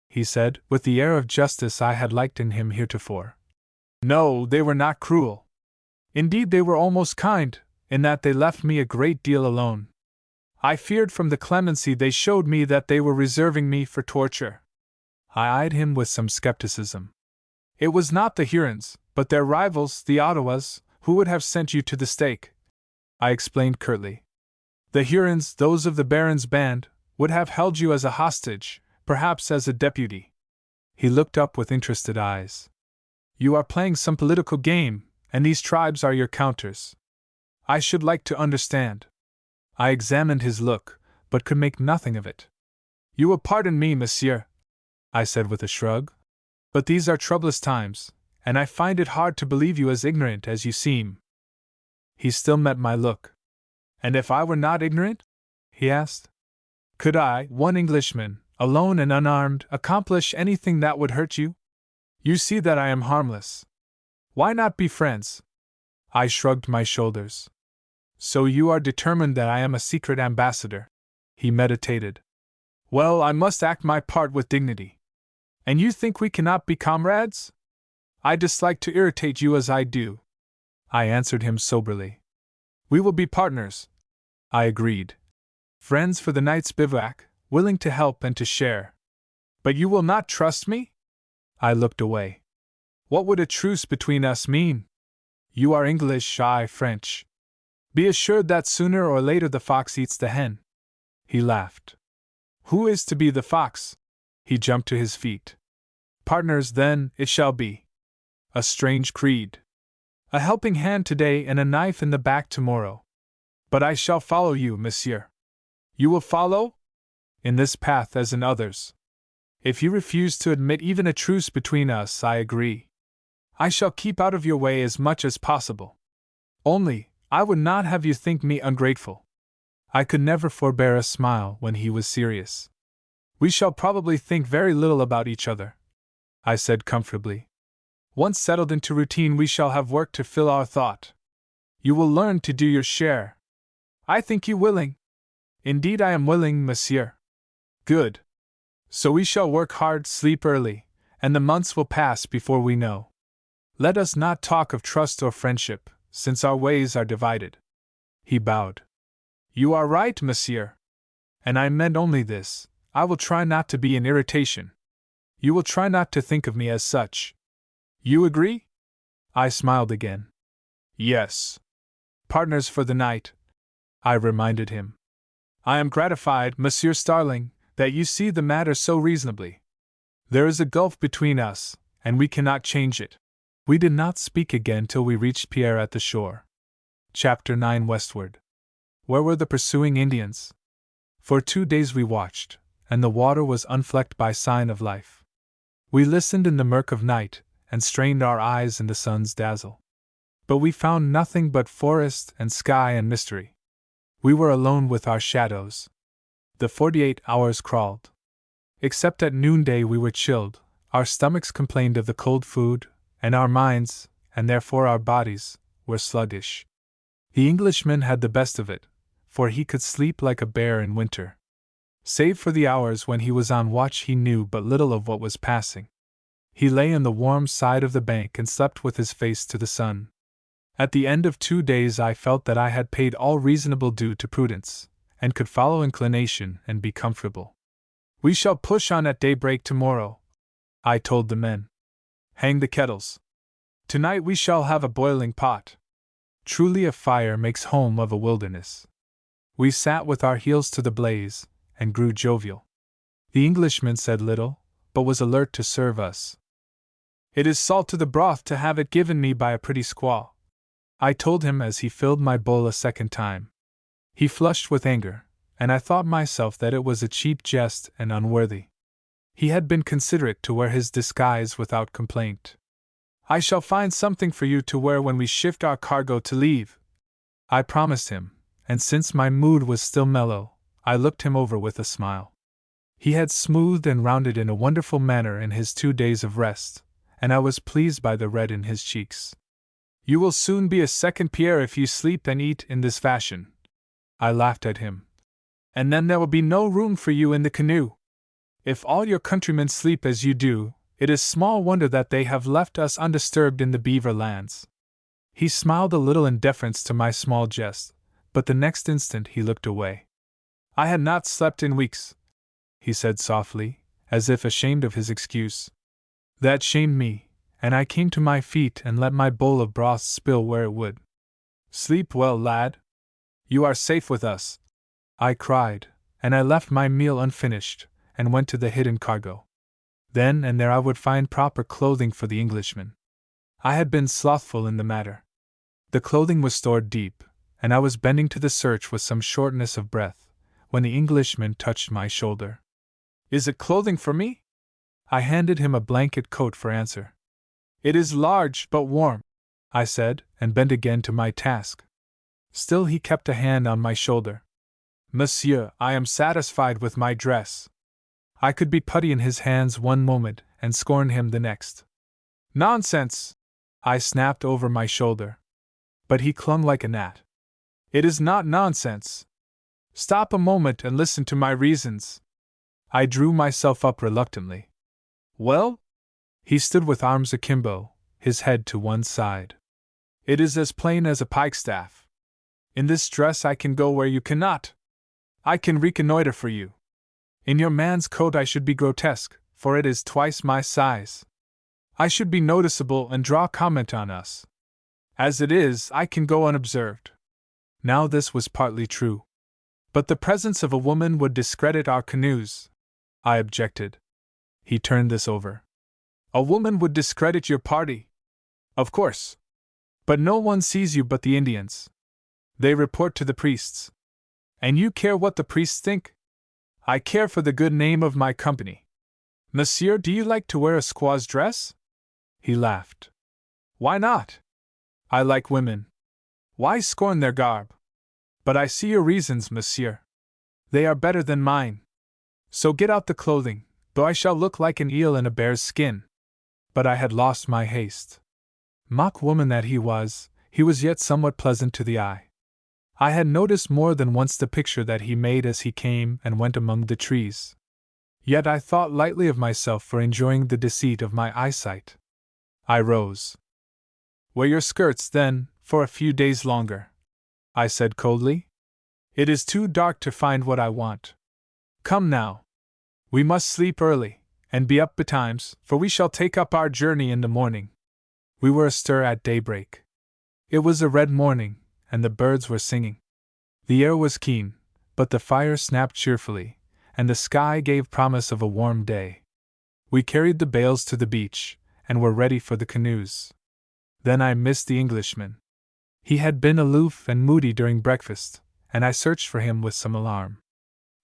he said, with the air of justice I had liked in him heretofore. No, they were not cruel. Indeed, they were almost kind, in that they left me a great deal alone. I feared from the clemency they showed me that they were reserving me for torture. I eyed him with some skepticism. It was not the Hurons, but their rivals, the Ottawas, who would have sent you to the stake, I explained curtly. The Hurons, those of the Baron's band, would have held you as a hostage, perhaps as a deputy. He looked up with interested eyes. You are playing some political game, and these tribes are your counters. I should like to understand. I examined his look, but could make nothing of it. You will pardon me, monsieur, I said with a shrug, but these are troublous times, and I find it hard to believe you as ignorant as you seem. He still met my look. And if I were not ignorant? He asked. Could I, one Englishman, alone and unarmed, accomplish anything that would hurt you? You see that I am harmless. Why not be friends? I shrugged my shoulders. So you are determined that I am a secret ambassador? He meditated. Well, I must act my part with dignity. And you think we cannot be comrades? I dislike to irritate you as I do. I answered him soberly. We will be partners, I agreed. Friends for the night's bivouac, willing to help and to share. But you will not trust me? I looked away. What would a truce between us mean? You are English, I French. Be assured that sooner or later the fox eats the hen. He laughed. Who is to be the fox? He jumped to his feet. Partners, then, it shall be. A strange creed. A helping hand today and a knife in the back tomorrow. But I shall follow you, monsieur. You will follow? In this path as in others. If you refuse to admit even a truce between us, I agree. I shall keep out of your way as much as possible. Only, I would not have you think me ungrateful. I could never forbear a smile when he was serious. We shall probably think very little about each other, I said comfortably. Once settled into routine, we shall have work to fill our thought. You will learn to do your share. I think you willing. Indeed, I am willing, monsieur. Good. So we shall work hard, sleep early, and the months will pass before we know. Let us not talk of trust or friendship, since our ways are divided. He bowed. You are right, monsieur. And I meant only this. I will try not to be an irritation. You will try not to think of me as such. You agree? I smiled again. Yes. Partners for the night, I reminded him. I am gratified, Monsieur Starling, that you see the matter so reasonably. There is a gulf between us, and we cannot change it. We did not speak again till we reached Pierre at the shore. Chapter 9 Westward. Where were the pursuing Indians? For 2 days we watched, and the water was unflecked by sign of life. We listened in the murk of night, and strained our eyes in the sun's dazzle. But we found nothing but forest and sky and mystery. We were alone with our shadows. The 48 hours crawled. Except at noonday we were chilled, our stomachs complained of the cold food, and our minds, and therefore our bodies, were sluggish. The Englishman had the best of it, for he could sleep like a bear in winter. Save for the hours when he was on watch, he knew but little of what was passing. He lay on the warm side of the bank and slept with his face to the sun. At the end of 2 days I felt that I had paid all reasonable due to prudence, and could follow inclination and be comfortable. We shall push on at daybreak tomorrow, I told the men. Hang the kettles. Tonight we shall have a boiling pot. Truly a fire makes home of a wilderness. We sat with our heels to the blaze, and grew jovial. The Englishman said little, but was alert to serve us. It is salt to the broth to have it given me by a pretty squaw, I told him as he filled my bowl a second time. He flushed with anger, and I thought myself that it was a cheap jest and unworthy. He had been considerate to wear his disguise without complaint. I shall find something for you to wear when we shift our cargo to leave, I promised him, and since my mood was still mellow, I looked him over with a smile. He had smoothed and rounded in a wonderful manner in his 2 days of rest, and I was pleased by the red in his cheeks. You will soon be a second Pierre if you sleep and eat in this fashion, I laughed at him. And then there will be no room for you in the canoe. If all your countrymen sleep as you do, it is small wonder that they have left us undisturbed in the beaver lands. He smiled a little in deference to my small jest, but the next instant he looked away. I had not slept in weeks, he said softly, as if ashamed of his excuse. That shamed me, and I came to my feet and let my bowl of broth spill where it would. Sleep well, lad. You are safe with us, I cried, and I left my meal unfinished, and went to the hidden cargo. Then and there I would find proper clothing for the Englishman. I had been slothful in the matter. The clothing was stored deep, and I was bending to the search with some shortness of breath, when the Englishman touched my shoulder. Is it clothing for me? I handed him a blanket coat for answer. It is large but warm, I said, and bent again to my task. Still he kept a hand on my shoulder. Monsieur, I am satisfied with my dress. I could be putty in his hands one moment and scorn him the next. Nonsense! I snapped over my shoulder. But he clung like a gnat. It is not nonsense. Stop a moment and listen to my reasons. I drew myself up reluctantly. Well? He stood with arms akimbo, his head to one side. It is as plain as a pikestaff. In this dress I can go where you cannot. I can reconnoiter for you. In your man's coat I should be grotesque, for it is twice my size. I should be noticeable and draw comment on us. As it is, I can go unobserved. Now this was partly true. But the presence of a woman would discredit our canoes, I objected. He turned this over. A woman would discredit your party. Of course. But no one sees you but the Indians. They report to the priests. And you care what the priests think? I care for the good name of my company. Monsieur, do you like to wear a squaw's dress? He laughed. Why not? I like women. Why scorn their garb? But I see your reasons, monsieur. They are better than mine. So get out the clothing, though I shall look like an eel in a bear's skin. But I had lost my haste. Mock woman that he was yet somewhat pleasant to the eye. I had noticed more than once the picture that he made as he came and went among the trees. Yet I thought lightly of myself for enjoying the deceit of my eyesight. I rose. Wear your skirts, then, for a few days longer, I said coldly. It is too dark to find what I want. Come now. We must sleep early, and be up betimes, for we shall take up our journey in the morning. We were astir at daybreak. It was a red morning, and the birds were singing. The air was keen, but the fire snapped cheerfully, and the sky gave promise of a warm day. We carried the bales to the beach, and were ready for the canoes. Then I missed the Englishman. He had been aloof and moody during breakfast, and I searched for him with some alarm.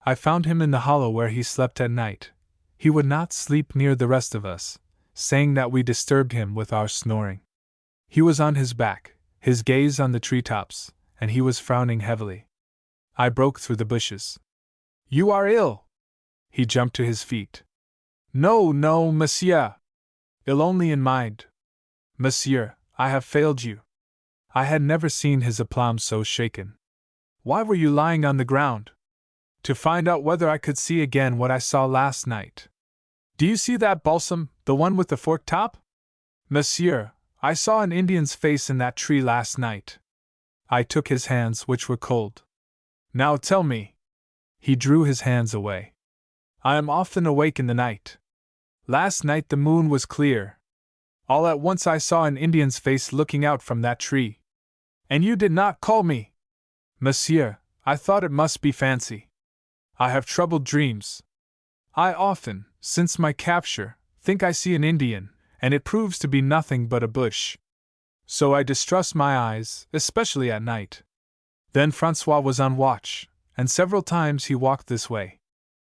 I found him in the hollow where he slept at night. He would not sleep near the rest of us, saying that we disturbed him with our snoring. He was on his back, his gaze on the treetops, and he was frowning heavily. I broke through the bushes. You are ill! He jumped to his feet. No, no, monsieur! Ill only in mind. Monsieur, I have failed you. I had never seen his aplomb so shaken. Why were you lying on the ground? To find out whether I could see again what I saw last night. Do you see that balsam, the one with the forked top? Monsieur, I saw an Indian's face in that tree last night. I took his hands, which were cold. Now tell me. He drew his hands away. I am often awake in the night. Last night the moon was clear. All at once I saw an Indian's face looking out from that tree. And you did not call me. Monsieur, I thought it must be fancy. I have troubled dreams. I often, since my capture, think I see an Indian, and it proves to be nothing but a bush. So I distrust my eyes, especially at night. Then Francois was on watch, and several times he walked this way.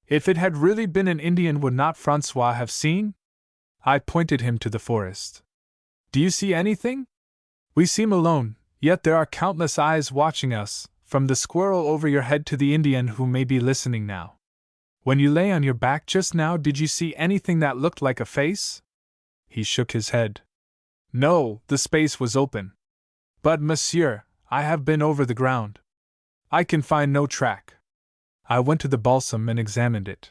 If it had really been an Indian, would not Francois have seen? I pointed him to the forest. Do you see anything? We seem alone, yet there are countless eyes watching us, from the squirrel over your head to the Indian who may be listening now. When you lay on your back just now, did you see anything that looked like a face? He shook his head. No, the space was open. But, monsieur, I have been over the ground. I can find no track. I went to the balsam and examined it.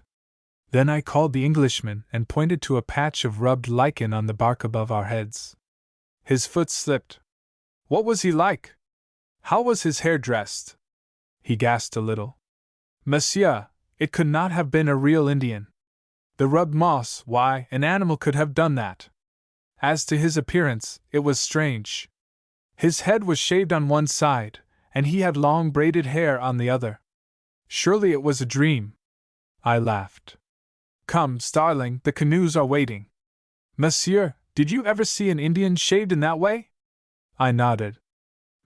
Then I called the Englishman and pointed to a patch of rubbed lichen on the bark above our heads. His foot slipped. What was he like? How was his hair dressed? He gasped a little. Monsieur, it could not have been a real Indian. The rubbed moss, why, an animal could have done that. As to his appearance, it was strange. His head was shaved on one side, and he had long braided hair on the other. Surely it was a dream. I laughed. Come, starling, the canoes are waiting. Monsieur, did you ever see an Indian shaved in that way? I nodded.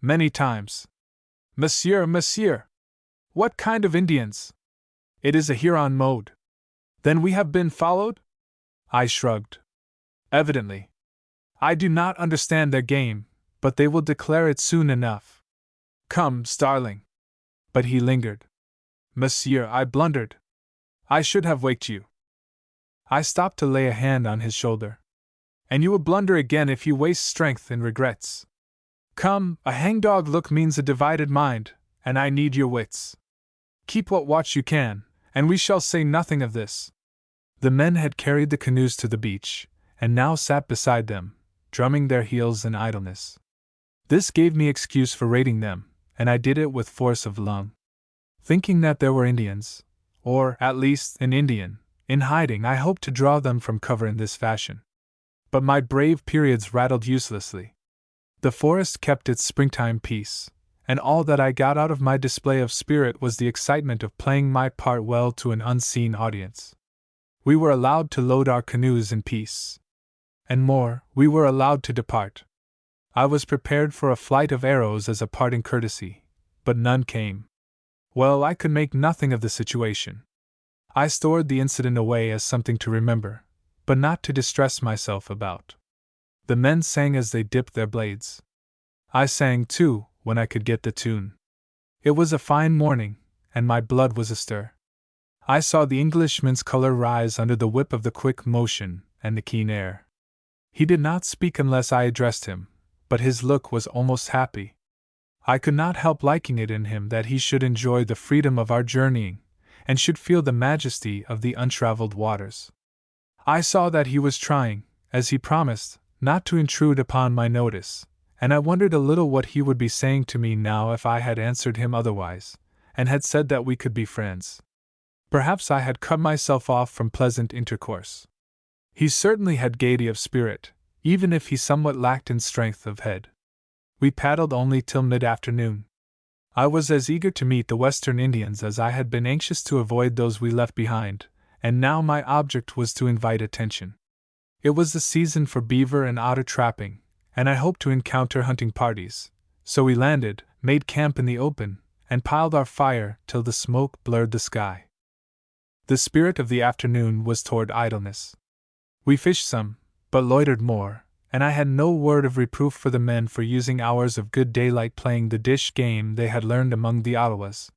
Many times. Monsieur, monsieur! What kind of Indians? It is a Huron mode. Then we have been followed? I shrugged. Evidently. I do not understand their game, but they will declare it soon enough. Come, starling. But he lingered. Monsieur, I blundered. I should have waked you. I stopped to lay a hand on his shoulder. And you will blunder again if you waste strength in regrets. Come, a hangdog look means a divided mind, and I need your wits. Keep what watch you can, and we shall say nothing of this. The men had carried the canoes to the beach, and now sat beside them, drumming their heels in idleness. This gave me excuse for raiding them, and I did it with force of lung. Thinking that there were Indians, or, at least, an Indian, in hiding, I hoped to draw them from cover in this fashion. But my brave periods rattled uselessly. The forest kept its springtime peace, and all that I got out of my display of spirit was the excitement of playing my part well to an unseen audience. We were allowed to load our canoes in peace. And more, we were allowed to depart. I was prepared for a flight of arrows as a parting courtesy, but none came. Well, I could make nothing of the situation. I stored the incident away as something to remember, but not to distress myself about. The men sang as they dipped their blades. I sang, too, when I could get the tune. It was a fine morning, and my blood was astir. I saw the Englishman's color rise under the whip of the quick motion and the keen air. He did not speak unless I addressed him, but his look was almost happy. I could not help liking it in him that he should enjoy the freedom of our journeying, and should feel the majesty of the untraveled waters. I saw that he was trying, as he promised, not to intrude upon my notice, and I wondered a little what he would be saying to me now if I had answered him otherwise, and had said that we could be friends. Perhaps I had cut myself off from pleasant intercourse. He certainly had gaiety of spirit, even if he somewhat lacked in strength of head. We paddled only till mid-afternoon. I was as eager to meet the Western Indians as I had been anxious to avoid those we left behind, and now my object was to invite attention. It was the season for beaver and otter trapping, and I hoped to encounter hunting parties, so we landed, made camp in the open, and piled our fire till the smoke blurred the sky. The spirit of the afternoon was toward idleness. We fished some, but loitered more, and I had no word of reproof for the men for using hours of good daylight playing the dish game they had learned among the Ottawas.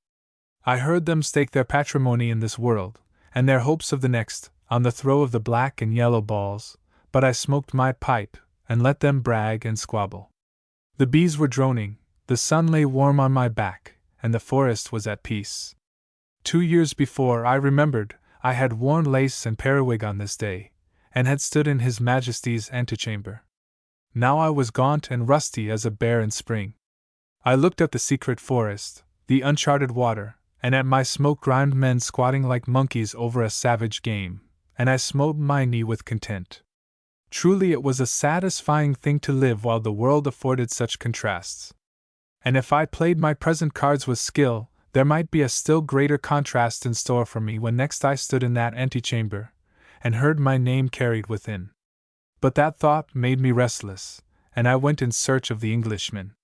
I heard them stake their patrimony in this world, and their hopes of the next, on the throw of the black and yellow balls, but I smoked my pipe, and let them brag and squabble. The bees were droning, the sun lay warm on my back, and the forest was at peace. 2 years before, I remembered, I had worn lace and periwig on this day, and had stood in His Majesty's antechamber. Now I was gaunt and rusty as a bear in spring. I looked at the secret forest, the uncharted water, and at my smoke-grimed men squatting like monkeys over a savage game, and I smote my knee with content. Truly it was a satisfying thing to live while the world afforded such contrasts. And if I played my present cards with skill, there might be a still greater contrast in store for me when next I stood in that antechamber, and heard my name carried within. But that thought made me restless, and I went in search of the Englishman.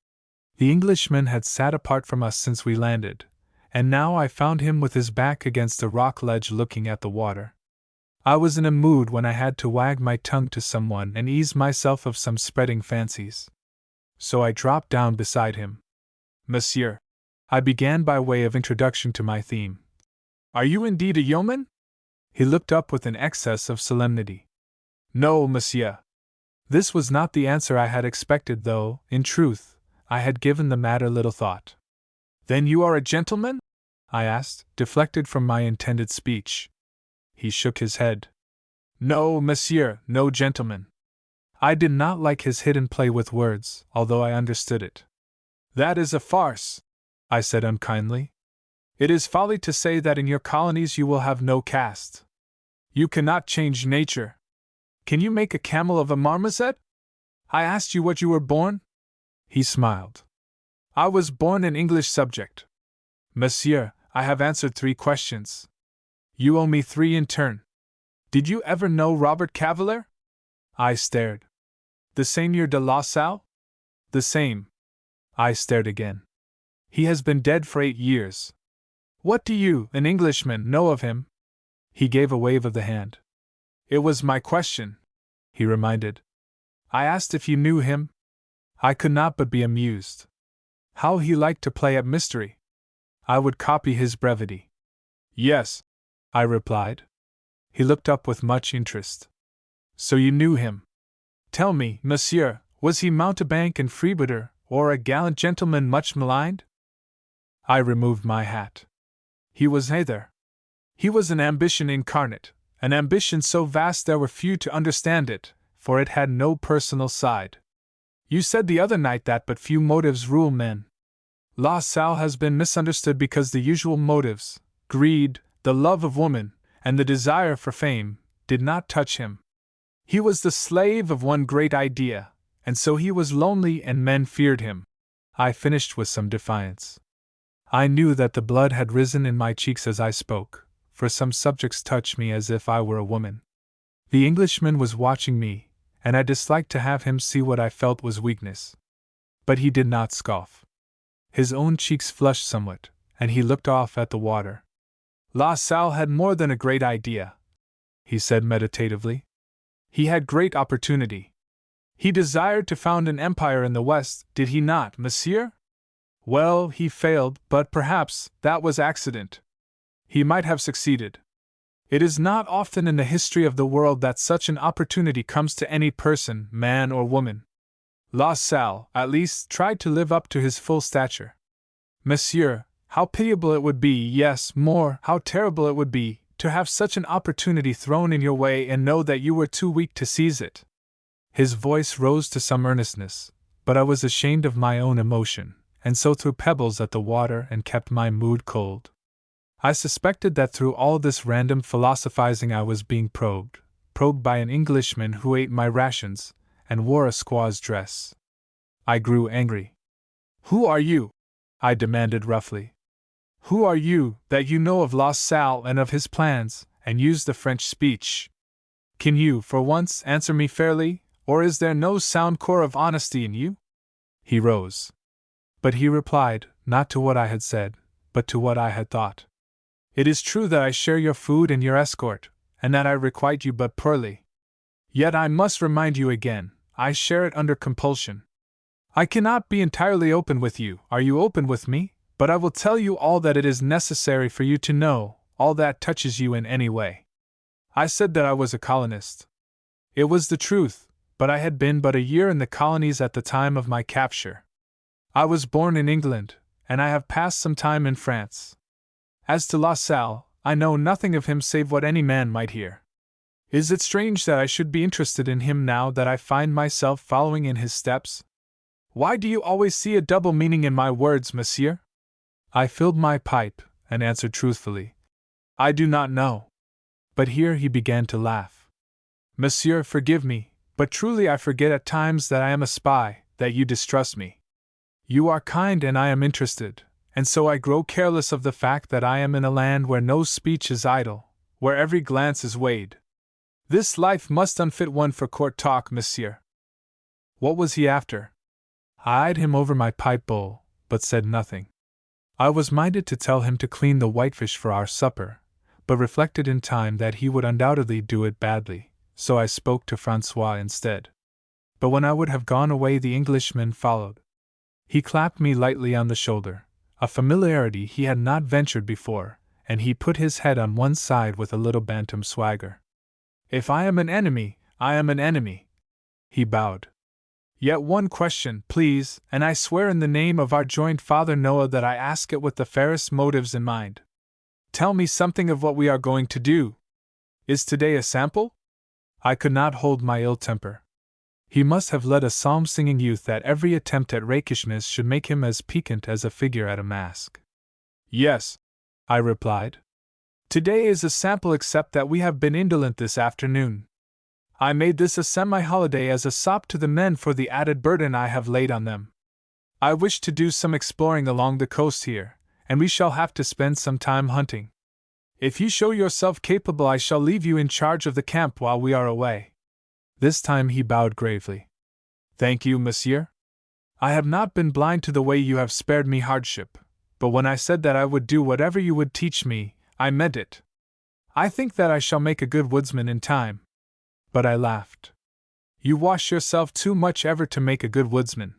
The Englishman had sat apart from us since we landed, and now I found him with his back against a rock ledge looking at the water. I was in a mood when I had to wag my tongue to someone and ease myself of some spreading fancies. So I dropped down beside him. Monsieur, I began by way of introduction to my theme. Are you indeed a yeoman? He looked up with an excess of solemnity. No, monsieur. This was not the answer I had expected, though, in truth, I had given the matter little thought. Then you are a gentleman? I asked, deflected from my intended speech. He shook his head. No, monsieur, no gentleman. I did not like his hidden play with words, although I understood it. That is a farce, I said unkindly. It is folly to say that in your colonies you will have no caste. You cannot change nature. Can you make a camel of a marmoset? I asked you what you were born? He smiled. I was born an English subject. Monsieur, I have answered 3 questions. You owe me 3 in turn. Did you ever know Robert Cavalier? I stared. The Seigneur de La Salle? The same. I stared again. He has been dead for 8 years. What do you, an Englishman, know of him? He gave a wave of the hand. It was my question, he reminded. I asked if you knew him. I could not but be amused. How he liked to play at mystery! I would copy his brevity. Yes, I replied. He looked up with much interest. So you knew him? Tell me, monsieur, was he mountebank and freebooter, or a gallant gentleman much maligned? I removed my hat. He was neither. He was an ambition incarnate, an ambition so vast there were few to understand it, for it had no personal side. You said the other night that but few motives rule men. La Salle has been misunderstood because the usual motives, greed, the love of woman, and the desire for fame, did not touch him. He was the slave of one great idea, and so he was lonely and men feared him. I finished with some defiance. I knew that the blood had risen in my cheeks as I spoke, for some subjects touched me as if I were a woman. The Englishman was watching me, and I disliked to have him see what I felt was weakness. But he did not scoff. His own cheeks flushed somewhat, and he looked off at the water. La Salle had more than a great idea, he said meditatively. He had great opportunity. He desired to found an empire in the West, did he not, monsieur? Well, he failed, but perhaps that was accident. He might have succeeded. It is not often in the history of the world that such an opportunity comes to any person, man or woman. La Salle, at least, tried to live up to his full stature. Monsieur, how pitiable it would be, yes, more, how terrible it would be, to have such an opportunity thrown in your way and know that you were too weak to seize it. His voice rose to some earnestness, but I was ashamed of my own emotion, and so threw pebbles at the water and kept my mood cold. I suspected that through all this random philosophizing I was being probed by an Englishman who ate my rations and wore a squaw's dress. I grew angry. Who are you? I demanded roughly. Who are you, that you know of La Salle and of his plans, and use the French speech? Can you, for once, answer me fairly, or is there no sound core of honesty in you? He rose. But he replied, not to what I had said, but to what I had thought. It is true that I share your food and your escort, and that I requite you but poorly. Yet I must remind you again, I share it under compulsion. I cannot be entirely open with you, are you open with me? But I will tell you all that it is necessary for you to know, all that touches you in any way. I said that I was a colonist. It was the truth, but I had been but a year in the colonies at the time of my capture. I was born in England, and I have passed some time in France. As to La Salle, I know nothing of him save what any man might hear. Is it strange that I should be interested in him now that I find myself following in his steps? Why do you always see a double meaning in my words, monsieur? I filled my pipe, and answered truthfully, I do not know. But here he began to laugh. Monsieur, forgive me, but truly I forget at times that I am a spy, that you distrust me. You are kind and I am interested, and so I grow careless of the fact that I am in a land where no speech is idle, where every glance is weighed. This life must unfit one for court talk, monsieur. What was he after? I eyed him over my pipe bowl, but said nothing. I was minded to tell him to clean the whitefish for our supper, but reflected in time that he would undoubtedly do it badly, so I spoke to Francois instead. But when I would have gone away, the Englishman followed. He clapped me lightly on the shoulder, a familiarity he had not ventured before, and he put his head on one side with a little bantam swagger. If I am an enemy, I am an enemy. He bowed. Yet one question, please, and I swear in the name of our joint father Noah that I ask it with the fairest motives in mind. Tell me something of what we are going to do. Is today a sample? I could not hold my ill temper. He must have led a psalm-singing youth that every attempt at rakishness should make him as piquant as a figure at a masque. Yes, I replied. Today is a sample except that we have been indolent this afternoon. I made this a semi-holiday as a sop to the men for the added burden I have laid on them. I wish to do some exploring along the coast here, and we shall have to spend some time hunting. If you show yourself capable, I shall leave you in charge of the camp while we are away. This time he bowed gravely. Thank you, monsieur. I have not been blind to the way you have spared me hardship, but when I said that I would do whatever you would teach me, I meant it. I think that I shall make a good woodsman in time. But I laughed. You wash yourself too much ever to make a good woodsman,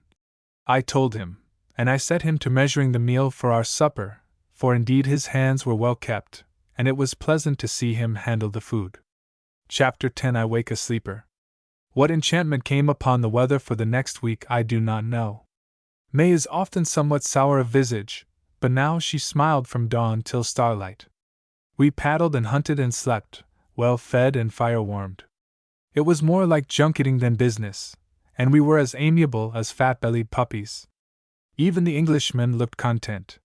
I told him, and I set him to measuring the meal for our supper, for indeed his hands were well kept, and it was pleasant to see him handle the food. Chapter 10. I Wake a Sleeper. What enchantment came upon the weather for the next week I do not know. May is often somewhat sour of visage, but now she smiled from dawn till starlight. We paddled and hunted and slept, well fed and fire-warmed. It was more like junketing than business, and we were as amiable as fat-bellied puppies. Even the Englishman looked content.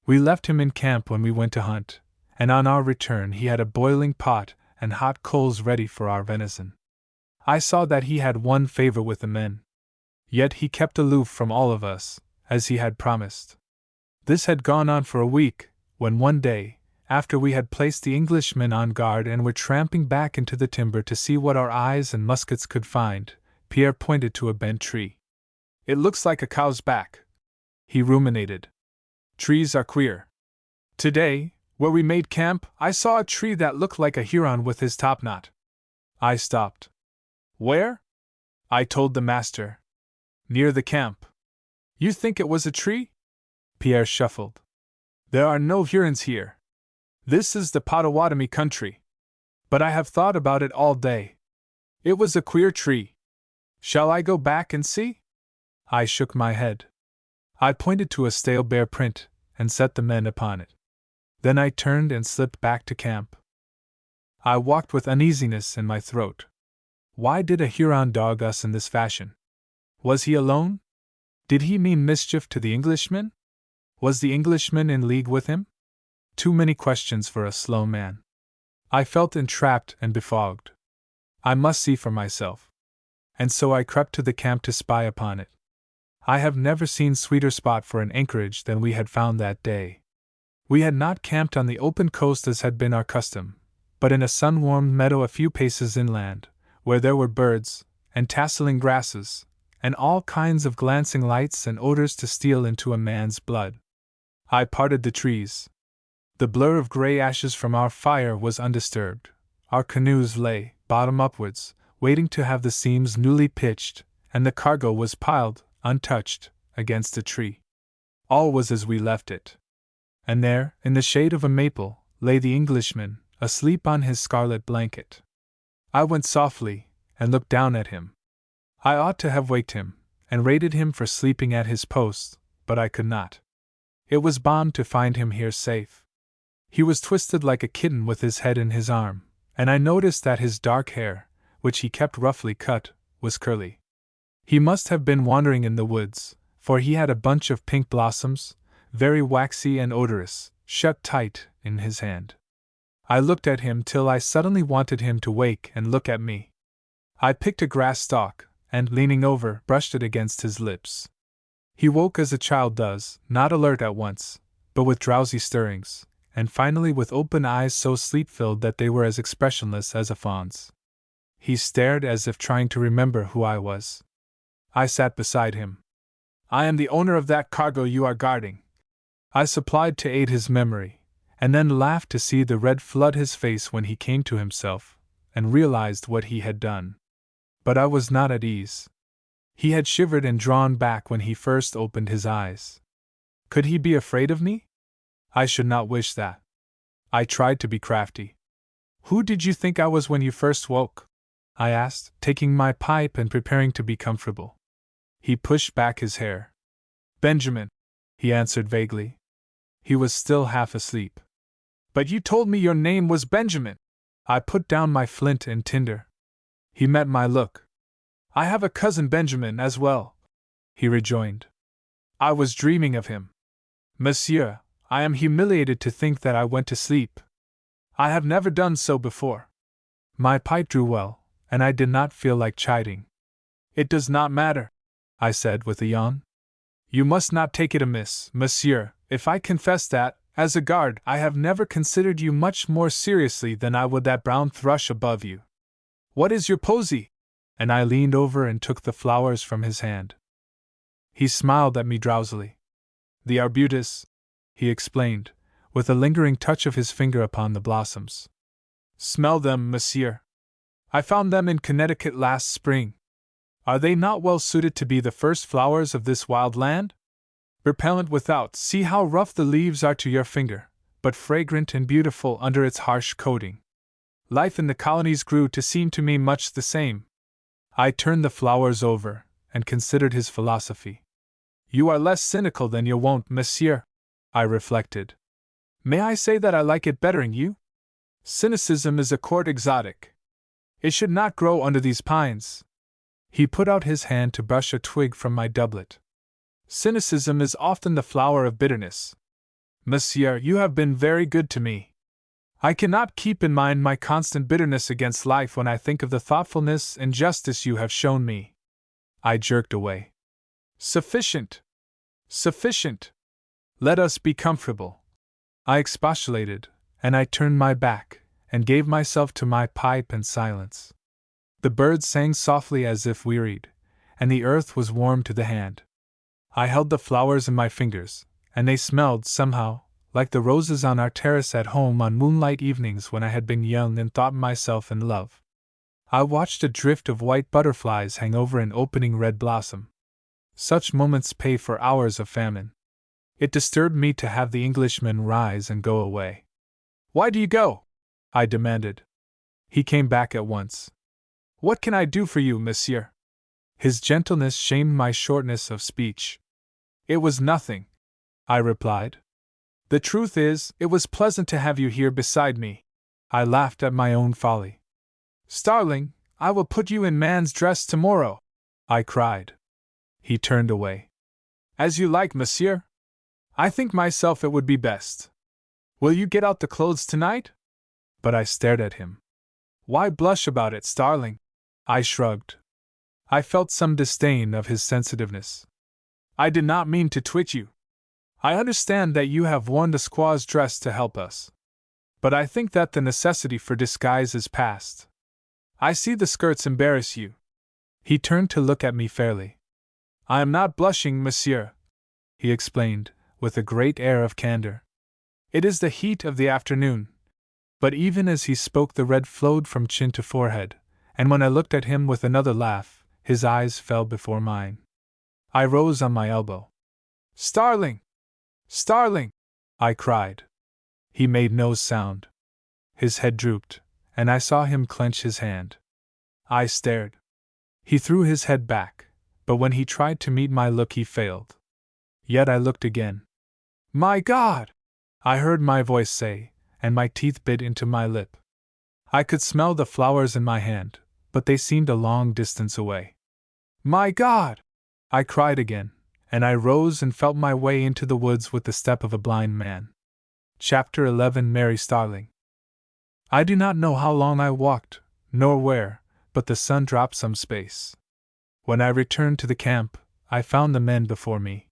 We left him in camp when we went to hunt, and on our return he had a boiling pot and hot coals ready for our venison. I saw that he had one favor with the men. Yet he kept aloof from all of us, as he had promised. This had gone on for a week, when one day, after we had placed the Englishmen on guard and were tramping back into the timber to see what our eyes and muskets could find, Pierre pointed to a bent tree. "It looks like a cow's back," he ruminated. "Trees are queer. Today, where we made camp, I saw a tree that looked like a Huron with his topknot." I stopped. "Where?" I told the master. "Near the camp." "You think it was a tree?" Pierre shuffled. "There are no Hurons here. This is the Potawatomi country. But I have thought about it all day. It was a queer tree. Shall I go back and see?" I shook my head. I pointed to a stale bear print, and set the men upon it. Then I turned and slipped back to camp. I walked with uneasiness in my throat. Why did a Huron dog us in this fashion? Was he alone? Did he mean mischief to the Englishman? Was the Englishman in league with him? Too many questions for a slow man. I felt entrapped and befogged. I must see for myself. And so I crept to the camp to spy upon it. I have never seen sweeter spot for an anchorage than we had found that day. We had not camped on the open coast as had been our custom, but in a sun-warmed meadow a few paces inland, where there were birds, and tasseling grasses, and all kinds of glancing lights and odors to steal into a man's blood. I parted the trees. The blur of gray ashes from our fire was undisturbed. Our canoes lay, bottom upwards, waiting to have the seams newly pitched, and the cargo was piled, untouched, against a tree. All was as we left it. And there, in the shade of a maple, lay the Englishman, asleep on his scarlet blanket. I went softly, and looked down at him. I ought to have waked him, and rated him for sleeping at his post, but I could not. It was balm to find him here safe. He was twisted like a kitten with his head in his arm, and I noticed that his dark hair, which he kept roughly cut, was curly. He must have been wandering in the woods, for he had a bunch of pink blossoms, very waxy and odorous, shut tight in his hand. I looked at him till I suddenly wanted him to wake and look at me. I picked a grass stalk, and, leaning over, brushed it against his lips. He woke as a child does, not alert at once, but with drowsy stirrings, and finally with open eyes so sleep-filled that they were as expressionless as a fawn's. He stared as if trying to remember who I was. I sat beside him. "I am the owner of that cargo you are guarding," I supplied to aid his memory, and then laughed to see the red flood his face when he came to himself, and realized what he had done. But I was not at ease. He had shivered and drawn back when he first opened his eyes. Could he be afraid of me? I should not wish that. I tried to be crafty. "Who did you think I was when you first woke?" I asked, taking my pipe and preparing to be comfortable. He pushed back his hair. "Benjamin," he answered vaguely. He was still half asleep. "But you told me your name was Benjamin." I put down my flint and tinder. He met my look. "I have a cousin Benjamin as well," he rejoined. "I was dreaming of him. Monsieur, I am humiliated to think that I went to sleep. I have never done so before." My pipe drew well, and I did not feel like chiding. "It does not matter," I said with a yawn. "You must not take it amiss, monsieur, if I confess that, as a guard, I have never considered you much more seriously than I would that brown thrush above you. What is your posy?" And I leaned over and took the flowers from his hand. He smiled at me drowsily. "The arbutus," he explained, with a lingering touch of his finger upon the blossoms. "Smell them, monsieur. I found them in Connecticut last spring. Are they not well suited to be the first flowers of this wild land?" Repellent without, see how rough the leaves are to your finger, but fragrant and beautiful under its harsh coating. Life in the colonies grew to seem to me much the same. I turned the flowers over, and considered his philosophy. You are less cynical than your wont, monsieur, I reflected. May I say that I like it better in you? Cynicism is a court exotic. It should not grow under these pines. He put out his hand to brush a twig from my doublet. Cynicism is often the flower of bitterness. Monsieur, you have been very good to me. I cannot keep in mind my constant bitterness against life when I think of the thoughtfulness and justice you have shown me. I jerked away. Sufficient! Sufficient! Let us be comfortable. I expostulated, and I turned my back, and gave myself to my pipe and silence. The birds sang softly as if wearied, and the earth was warm to the hand. I held the flowers in my fingers, and they smelled, somehow, like the roses on our terrace at home on moonlight evenings when I had been young and thought myself in love. I watched a drift of white butterflies hang over an opening red blossom. Such moments pay for hours of famine. It disturbed me to have the Englishman rise and go away. Why do you go? I demanded. He came back at once. What can I do for you, monsieur? His gentleness shamed my shortness of speech. It was nothing, I replied. The truth is, it was pleasant to have you here beside me. I laughed at my own folly. Starling, I will put you in man's dress tomorrow, I cried. He turned away. As you like, monsieur. I think myself it would be best. Will you get out the clothes tonight? But I stared at him. Why blush about it, Starling? I shrugged. I felt some disdain of his sensitiveness. I did not mean to twit you. I understand that you have worn the squaw's dress to help us. But I think that the necessity for disguise is past. I see the skirts embarrass you. He turned to look at me fairly. I am not blushing, monsieur, he explained, with a great air of candor. It is the heat of the afternoon. But even as he spoke, the red flowed from chin to forehead, and when I looked at him with another laugh, his eyes fell before mine. I rose on my elbow. Starling! Starling! I cried. He made no sound. His head drooped, and I saw him clench his hand. I stared. He threw his head back, but when he tried to meet my look he failed. Yet I looked again. My God! I heard my voice say, and my teeth bit into my lip. I could smell the flowers in my hand, but they seemed a long distance away. My God! I cried again, and I rose and felt my way into the woods with the step of a blind man. Chapter 11. Mary Starling. I do not know how long I walked, nor where, but the sun dropped some space. When I returned to the camp, I found the men before me.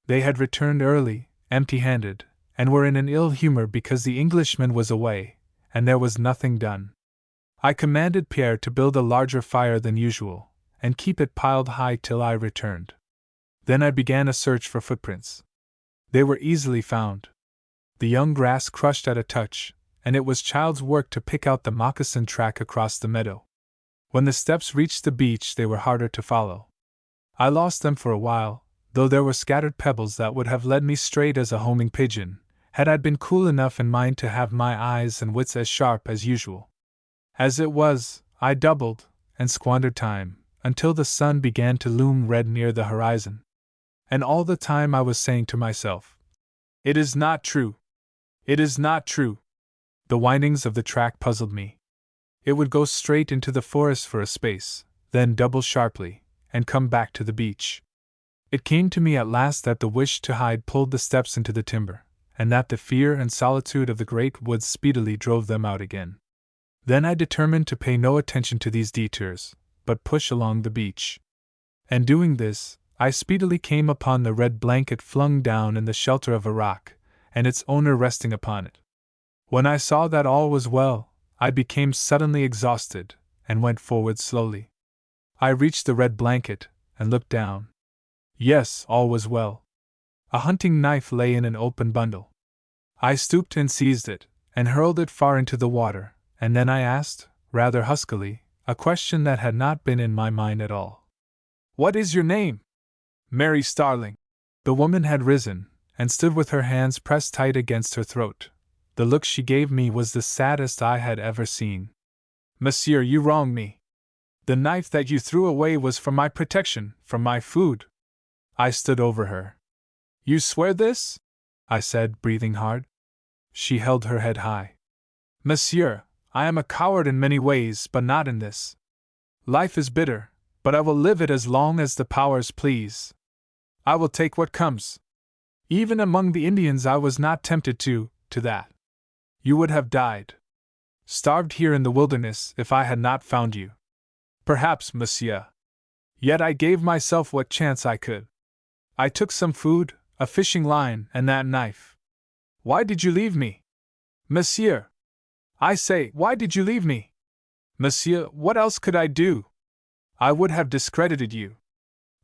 They had returned early, empty-handed, and were in an ill humor because the Englishman was away, and there was nothing done. I commanded Pierre to build a larger fire than usual, and keep it piled high till I returned. Then I began a search for footprints. They were easily found. The young grass crushed at a touch, and it was child's work to pick out the moccasin track across the meadow. When the steps reached the beach, they were harder to follow. I lost them for a while, though there were scattered pebbles that would have led me straight as a homing pigeon, had I been cool enough in mind to have my eyes and wits as sharp as usual. As it was, I doubled, and squandered time, until the sun began to loom red near the horizon. And all the time I was saying to myself, "It is not true! It is not true!" The windings of the track puzzled me. It would go straight into the forest for a space, then double sharply, and come back to the beach. It came to me at last that the wish to hide pulled the steps into the timber, and that the fear and solitude of the great woods speedily drove them out again. Then I determined to pay no attention to these detours, but push along the beach. And doing this, I speedily came upon the red blanket flung down in the shelter of a rock, and its owner resting upon it. When I saw that all was well, I became suddenly exhausted, and went forward slowly. I reached the red blanket, and looked down. Yes, all was well. A hunting knife lay in an open bundle. I stooped and seized it, and hurled it far into the water, and then I asked, rather huskily, a question that had not been in my mind at all. "What is your name?" "Mary Starling." The woman had risen, and stood with her hands pressed tight against her throat. The look she gave me was the saddest I had ever seen. Monsieur, you wrong me. The knife that you threw away was for my protection, for my food. I stood over her. You swear this? I said, breathing hard. She held her head high. Monsieur, I am a coward in many ways, but not in this. Life is bitter, but I will live it as long as the powers please. I will take what comes. Even among the Indians I was not tempted to that. You would have died. Starved here in the wilderness if I had not found you. Perhaps, monsieur. Yet I gave myself what chance I could. I took some food, a fishing line, and that knife. Why did you leave me? Monsieur! I say, why did you leave me? Monsieur, what else could I do? I would have discredited you.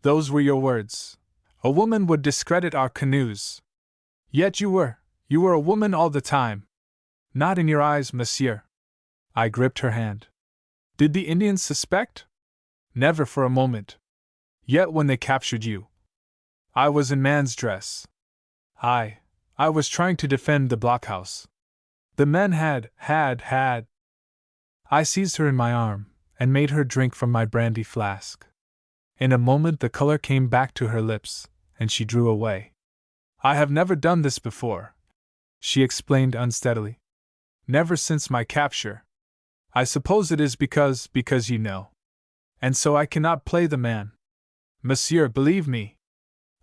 Those were your words. A woman would discredit our canoes. Yet you were a woman all the time. Not in your eyes, monsieur. I gripped her hand. Did the Indians suspect? Never for a moment. Yet when they captured you, I was in man's dress. I was trying to defend the blockhouse. The men had. I seized her in my arm, and made her drink from my brandy flask. In a moment the color came back to her lips, and she drew away. I have never done this before, she explained unsteadily. Never since my capture. I suppose it is because you know. And so I cannot play the man. Monsieur, believe me.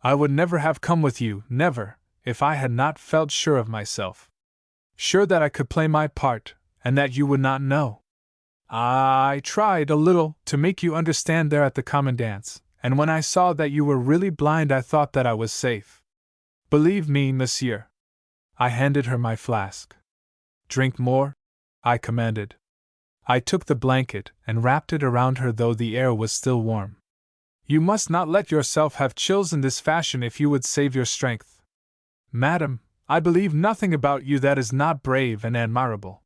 I would never have come with you, never, if I had not felt sure of myself. Sure that I could play my part, and that you would not know. I tried a little to make you understand there at the commandant's, and when I saw that you were really blind I thought that I was safe. Believe me, monsieur. I handed her my flask. Drink more, I commanded. I took the blanket and wrapped it around her though the air was still warm. You must not let yourself have chills in this fashion if you would save your strength. Madam, I believe nothing about you that is not brave and admirable.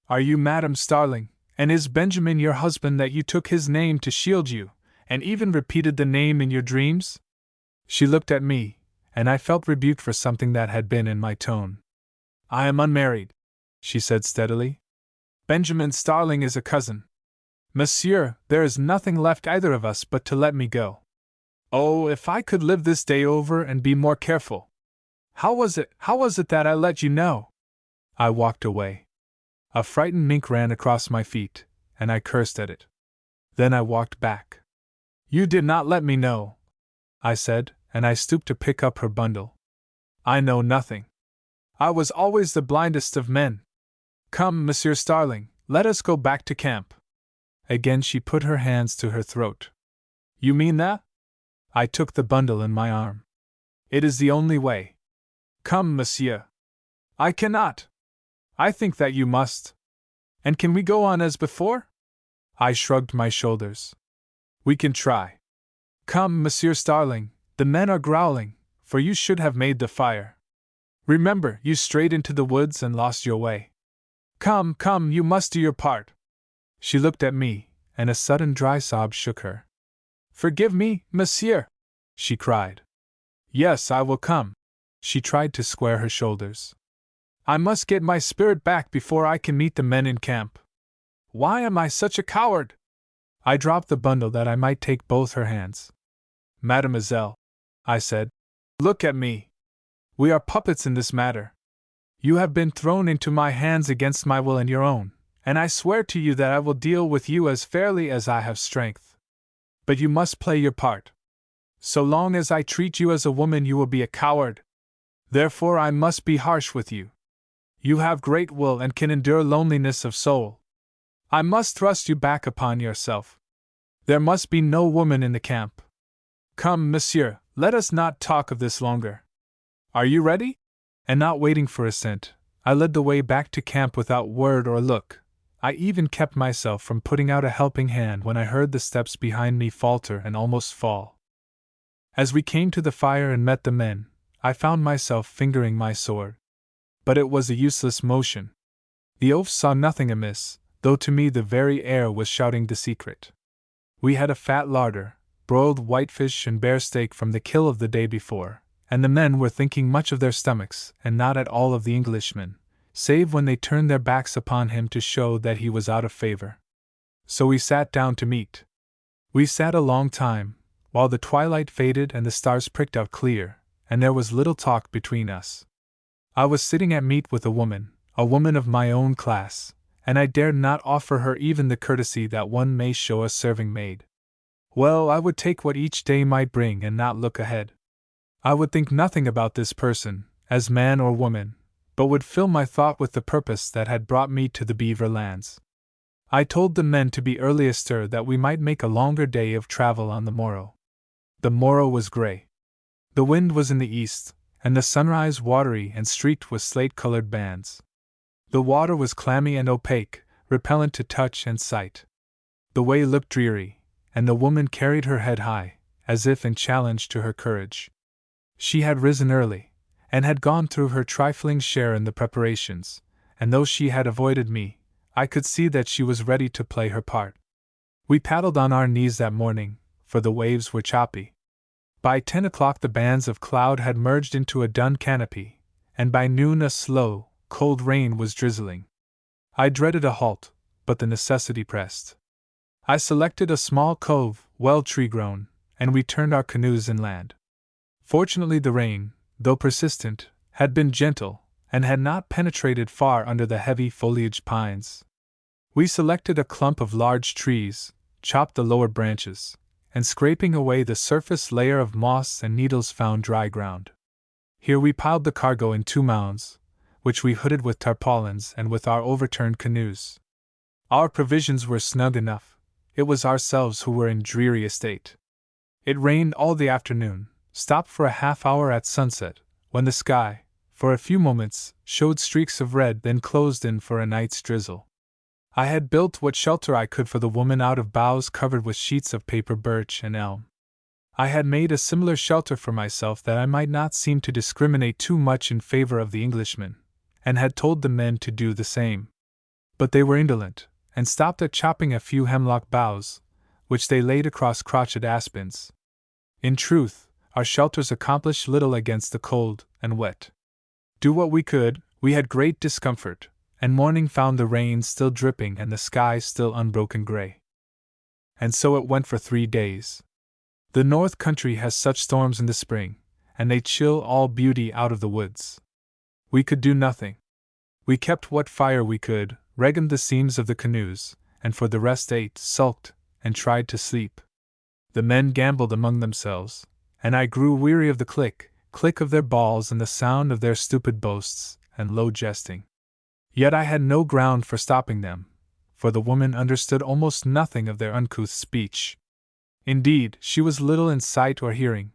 Are you Madam Starling, and is Benjamin your husband that you took his name to shield you, and even repeated the name in your dreams? She looked at me, and I felt rebuked for something that had been in my tone. I am unmarried, she said steadily. Benjamin Starling is a cousin. Monsieur, there is nothing left either of us but to let me go. Oh, if I could live this day over and be more careful. How was it that I let you know? I walked away. A frightened mink ran across my feet, and I cursed at it. Then I walked back. You did not let me know, I said, and I stooped to pick up her bundle. I know nothing. I was always the blindest of men. Come, Monsieur Starling, let us go back to camp. Again she put her hands to her throat. You mean that? I took the bundle in my arm. It is the only way. Come, monsieur. I cannot. I think that you must. And can we go on as before? I shrugged my shoulders. We can try. Come, Monsieur Starling, the men are growling, for you should have made the fire. Remember, you strayed into the woods and lost your way. Come, you must do your part. She looked at me, and a sudden dry sob shook her. Forgive me, monsieur, she cried. Yes, I will come. She tried to square her shoulders. I must get my spirit back before I can meet the men in camp. Why am I such a coward? I dropped the bundle that I might take both her hands. Mademoiselle, I said, look at me. We are puppets in this matter. You have been thrown into my hands against my will and your own, and I swear to you that I will deal with you as fairly as I have strength. But you must play your part. So long as I treat you as a woman, you will be a coward. Therefore I must be harsh with you. You have great will and can endure loneliness of soul. I must thrust you back upon yourself. There must be no woman in the camp. Come, monsieur, let us not talk of this longer. Are you ready? And not waiting for assent, I led the way back to camp without word or look. I even kept myself from putting out a helping hand when I heard the steps behind me falter and almost fall. As we came to the fire and met the men, I found myself fingering my sword. But it was a useless motion. The oafs saw nothing amiss, though to me the very air was shouting the secret. We had a fat larder, broiled whitefish and bear steak from the kill of the day before, and the men were thinking much of their stomachs and not at all of the Englishman, save when they turned their backs upon him to show that he was out of favor. So we sat down to meat. We sat a long time, while the twilight faded and the stars pricked out clear, and there was little talk between us. I was sitting at meat with a woman of my own class, and I dared not offer her even the courtesy that one may show a serving maid. Well, I would take what each day might bring and not look ahead. I would think nothing about this person, as man or woman, but would fill my thought with the purpose that had brought me to the Beaver Lands. I told the men to be early astir that we might make a longer day of travel on the morrow. The morrow was gray. The wind was in the east, and the sunrise watery and streaked with slate-colored bands. The water was clammy and opaque, repellent to touch and sight. The way looked dreary, and the woman carried her head high, as if in challenge to her courage. She had risen early, and had gone through her trifling share in the preparations, and though she had avoided me, I could see that she was ready to play her part. We paddled on our knees that morning, for the waves were choppy. By 10 o'clock the bands of cloud had merged into a dun canopy, and by noon a slow, cold rain was drizzling. I dreaded a halt, but the necessity pressed. I selected a small cove, well tree-grown, and we turned our canoes inland. Fortunately the rain, though persistent, had been gentle, and had not penetrated far under the heavy foliaged pines. We selected a clump of large trees, chopped the lower branches, and scraping away the surface layer of moss and needles found dry ground. Here we piled the cargo in 2 mounds, which we hooded with tarpaulins and with our overturned canoes. Our provisions were snug enough. It was ourselves who were in dreary estate. It rained all the afternoon, stopped for a half-hour at sunset, when the sky, for a few moments, showed streaks of red, then closed in for a night's drizzle. I had built what shelter I could for the woman out of boughs covered with sheets of paper birch and elm. I had made a similar shelter for myself that I might not seem to discriminate too much in favor of the Englishman, and had told the men to do the same. But they were indolent, and stopped at chopping a few hemlock boughs, which they laid across crotched aspens. In truth, our shelters accomplished little against the cold and wet. Do what we could, we had great discomfort, and morning found the rain still dripping and the sky still unbroken gray. And so it went for 3 days. The North Country has such storms in the spring, and they chill all beauty out of the woods. We could do nothing. We kept what fire we could, rigged the seams of the canoes, and for the rest ate, sulked, and tried to sleep. The men gambled among themselves, and I grew weary of the click of their balls and the sound of their stupid boasts and low jesting. Yet I had no ground for stopping them, for the woman understood almost nothing of their uncouth speech. Indeed, she was little in sight or hearing.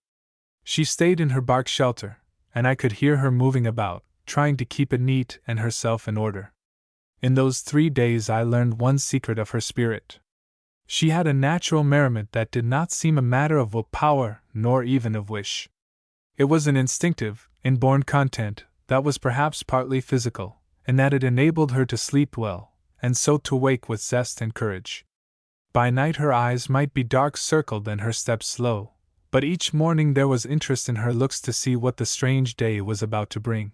She stayed in her bark shelter, and I could hear her moving about, trying to keep it neat and herself in order. In those 3 days I learned one secret of her spirit. She had a natural merriment that did not seem a matter of will power, nor even of wish. It was an instinctive, inborn content that was perhaps partly physical, in that it enabled her to sleep well, and so to wake with zest and courage. By night her eyes might be dark-circled and her steps slow, but each morning there was interest in her looks to see what the strange day was about to bring.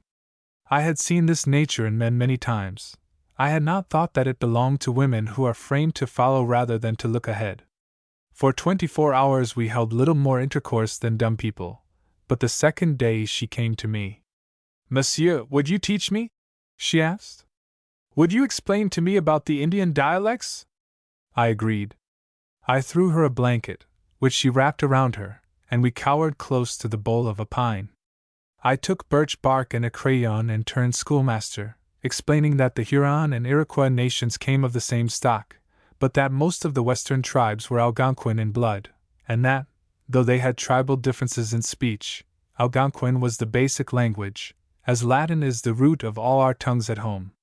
I had seen this nature in men many times. I had not thought that it belonged to women who are framed to follow rather than to look ahead. For 24 hours we held little more intercourse than dumb people, but the second day she came to me. "Monsieur, would you teach me?" she asked. "Would you explain to me about the Indian dialects?" I agreed. I threw her a blanket, which she wrapped around her, and we cowered close to the bole of a pine. I took birch bark and a crayon and turned schoolmaster, explaining that the Huron and Iroquois nations came of the same stock, but that most of the western tribes were Algonquin in blood, and that, though they had tribal differences in speech, Algonquin was the basic language, as Latin is the root of all our tongues at home.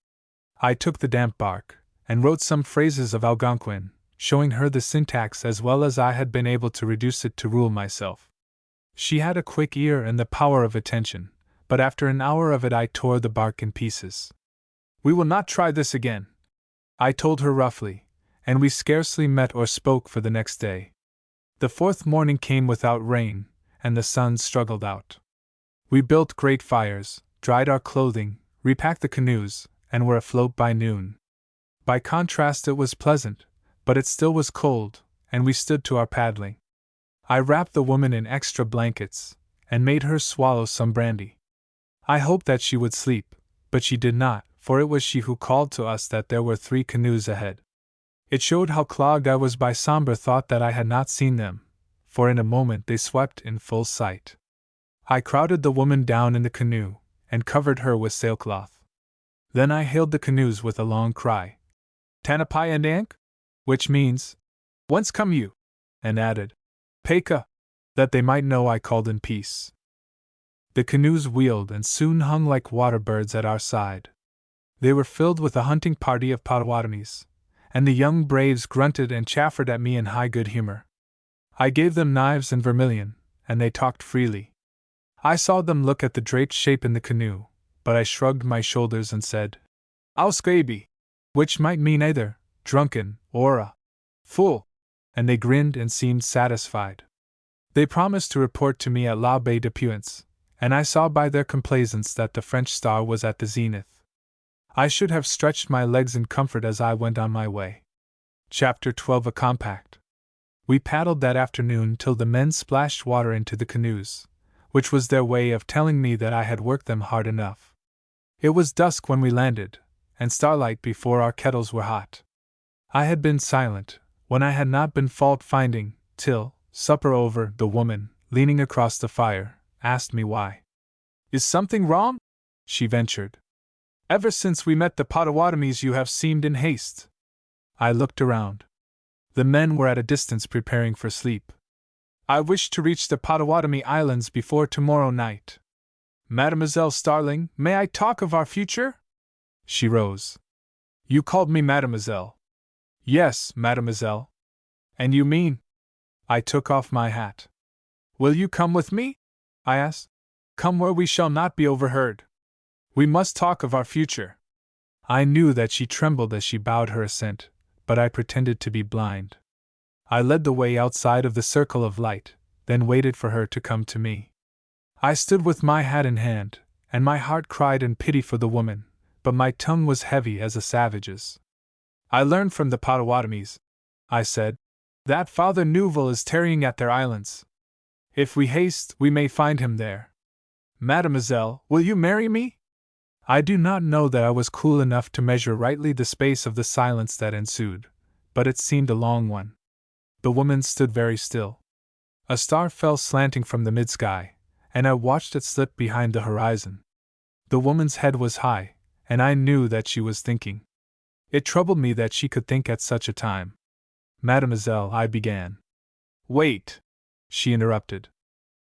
I took the damp bark, and wrote some phrases of Algonquin, showing her the syntax as well as I had been able to reduce it to rule myself. She had a quick ear and the power of attention, but after an hour of it I tore the bark in pieces. "We will not try this again," I told her roughly, and we scarcely met or spoke for the next day. The 4th morning came without rain, and the sun struggled out. We built great fires, dried our clothing, repacked the canoes, and were afloat by noon. By contrast, it was pleasant, but it still was cold, and we stood to our paddling. I wrapped the woman in extra blankets, and made her swallow some brandy. I hoped that she would sleep, but she did not, for it was she who called to us that there were 3 canoes ahead. It showed how clogged I was by somber thought that I had not seen them, for in a moment they swept in full sight. I crowded the woman down in the canoe, and covered her with sailcloth. Then I hailed the canoes with a long cry, "Tanapai and Ank?" which means, "Whence come you?" and added, "Peka," that they might know I called in peace. The canoes wheeled and soon hung like water birds at our side. They were filled with a hunting party of Potawatomis, and the young braves grunted and chaffered at me in high good humor. I gave them knives and vermilion, and they talked freely. I saw them look at the draped shape in the canoe, but I shrugged my shoulders and said, "Auskabi," which might mean either drunken or a fool, and they grinned and seemed satisfied. They promised to report to me at La Baie de Puance, and I saw by their complaisance that the French star was at the zenith. I should have stretched my legs in comfort as I went on my way. Chapter 12: A Compact. We paddled that afternoon till the men splashed water into the canoes, which was their way of telling me that I had worked them hard enough. It was dusk when we landed, and starlight before our kettles were hot. I had been silent, when I had not been fault-finding, till, supper over, the woman, leaning across the fire, asked me why. "Is something wrong?" she ventured. "Ever since we met the Potawatomis you have seemed in haste." I looked around. The men were at a distance preparing for sleep. "I wish to reach the Potawatomi Islands before tomorrow night. Mademoiselle Starling, may I talk of our future?" She rose. "You called me mademoiselle." "Yes, mademoiselle." "And you mean—" I took off my hat. "Will you come with me?" I asked. "Come where we shall not be overheard. We must talk of our future." I knew that she trembled as she bowed her assent, but I pretended to be blind. I led the way outside of the circle of light, then waited for her to come to me. I stood with my hat in hand, and my heart cried in pity for the woman, but my tongue was heavy as a savage's. "I learned from the Potawatomis," I said, "that Father Neuville is tarrying at their islands. If we haste, we may find him there. Mademoiselle, will you marry me?" I do not know that I was cool enough to measure rightly the space of the silence that ensued, but it seemed a long one. The woman stood very still. A star fell slanting from the mid-sky, and I watched it slip behind the horizon. The woman's head was high, and I knew that she was thinking. It troubled me that she could think at such a time. "Mademoiselle," I began. "Wait," she interrupted.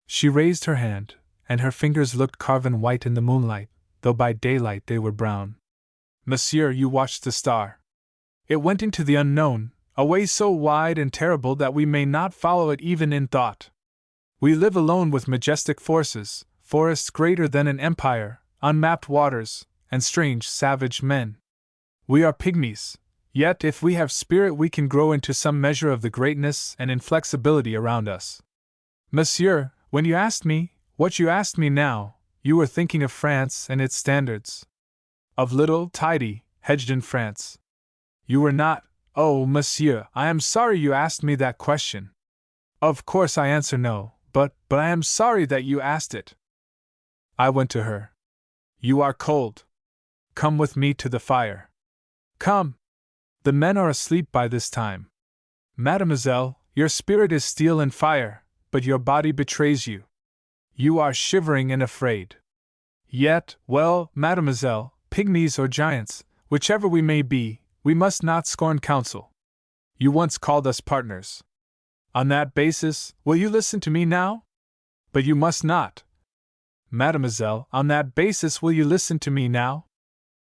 She raised her hand, and her fingers looked carven white in the moonlight, though by daylight they were brown. "Monsieur, you watched the star. It went into the unknown, a way so wide and terrible that we may not follow it even in thought. We live alone with majestic forces, forests greater than an empire, unmapped waters, and strange, savage men. We are pygmies, yet if we have spirit we can grow into some measure of the greatness and inflexibility around us. Monsieur, when you asked me, what you asked me now, you were thinking of France and its standards. Of little, tidy, hedged-in France. You were not. Oh, monsieur, I am sorry you asked me that question. Of course I answer no, but I am sorry that you asked it." I went to her. "You are cold. Come with me to the fire. Come. The men are asleep by this time. Mademoiselle, your spirit is steel and fire, but your body betrays you. You are shivering and afraid. Yet, well, mademoiselle, pygmies or giants, whichever we may be, we must not scorn counsel. You once called us partners. On that basis, will you listen to me now? But you must not. Mademoiselle, on that basis will you listen to me now?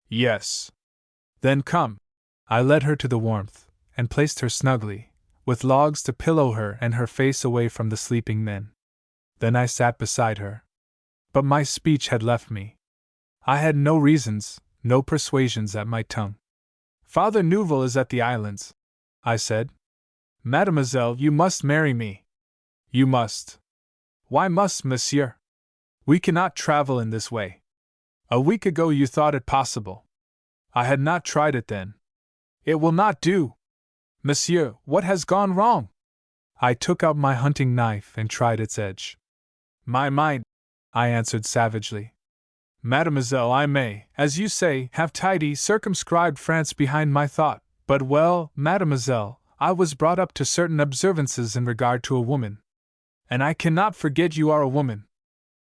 Yes. Then come." I led her to the warmth, and placed her snugly, with logs to pillow her and her face away from the sleeping men. Then I sat beside her. But my speech had left me. I had no reasons, no persuasions at my tongue. "Father Neuville is at the islands," I said. "Mademoiselle, you must marry me. You must." "Why must, monsieur?" We cannot travel in this way. A week ago you thought it possible. I had not tried it then. It will not do. Monsieur, what has gone wrong? I took out my hunting knife and tried its edge. My mind, I answered savagely. Mademoiselle, I may, as you say, have tidy, circumscribed France behind my thought, but well, mademoiselle, I was brought up to certain observances in regard to a woman. And I cannot forget you are a woman.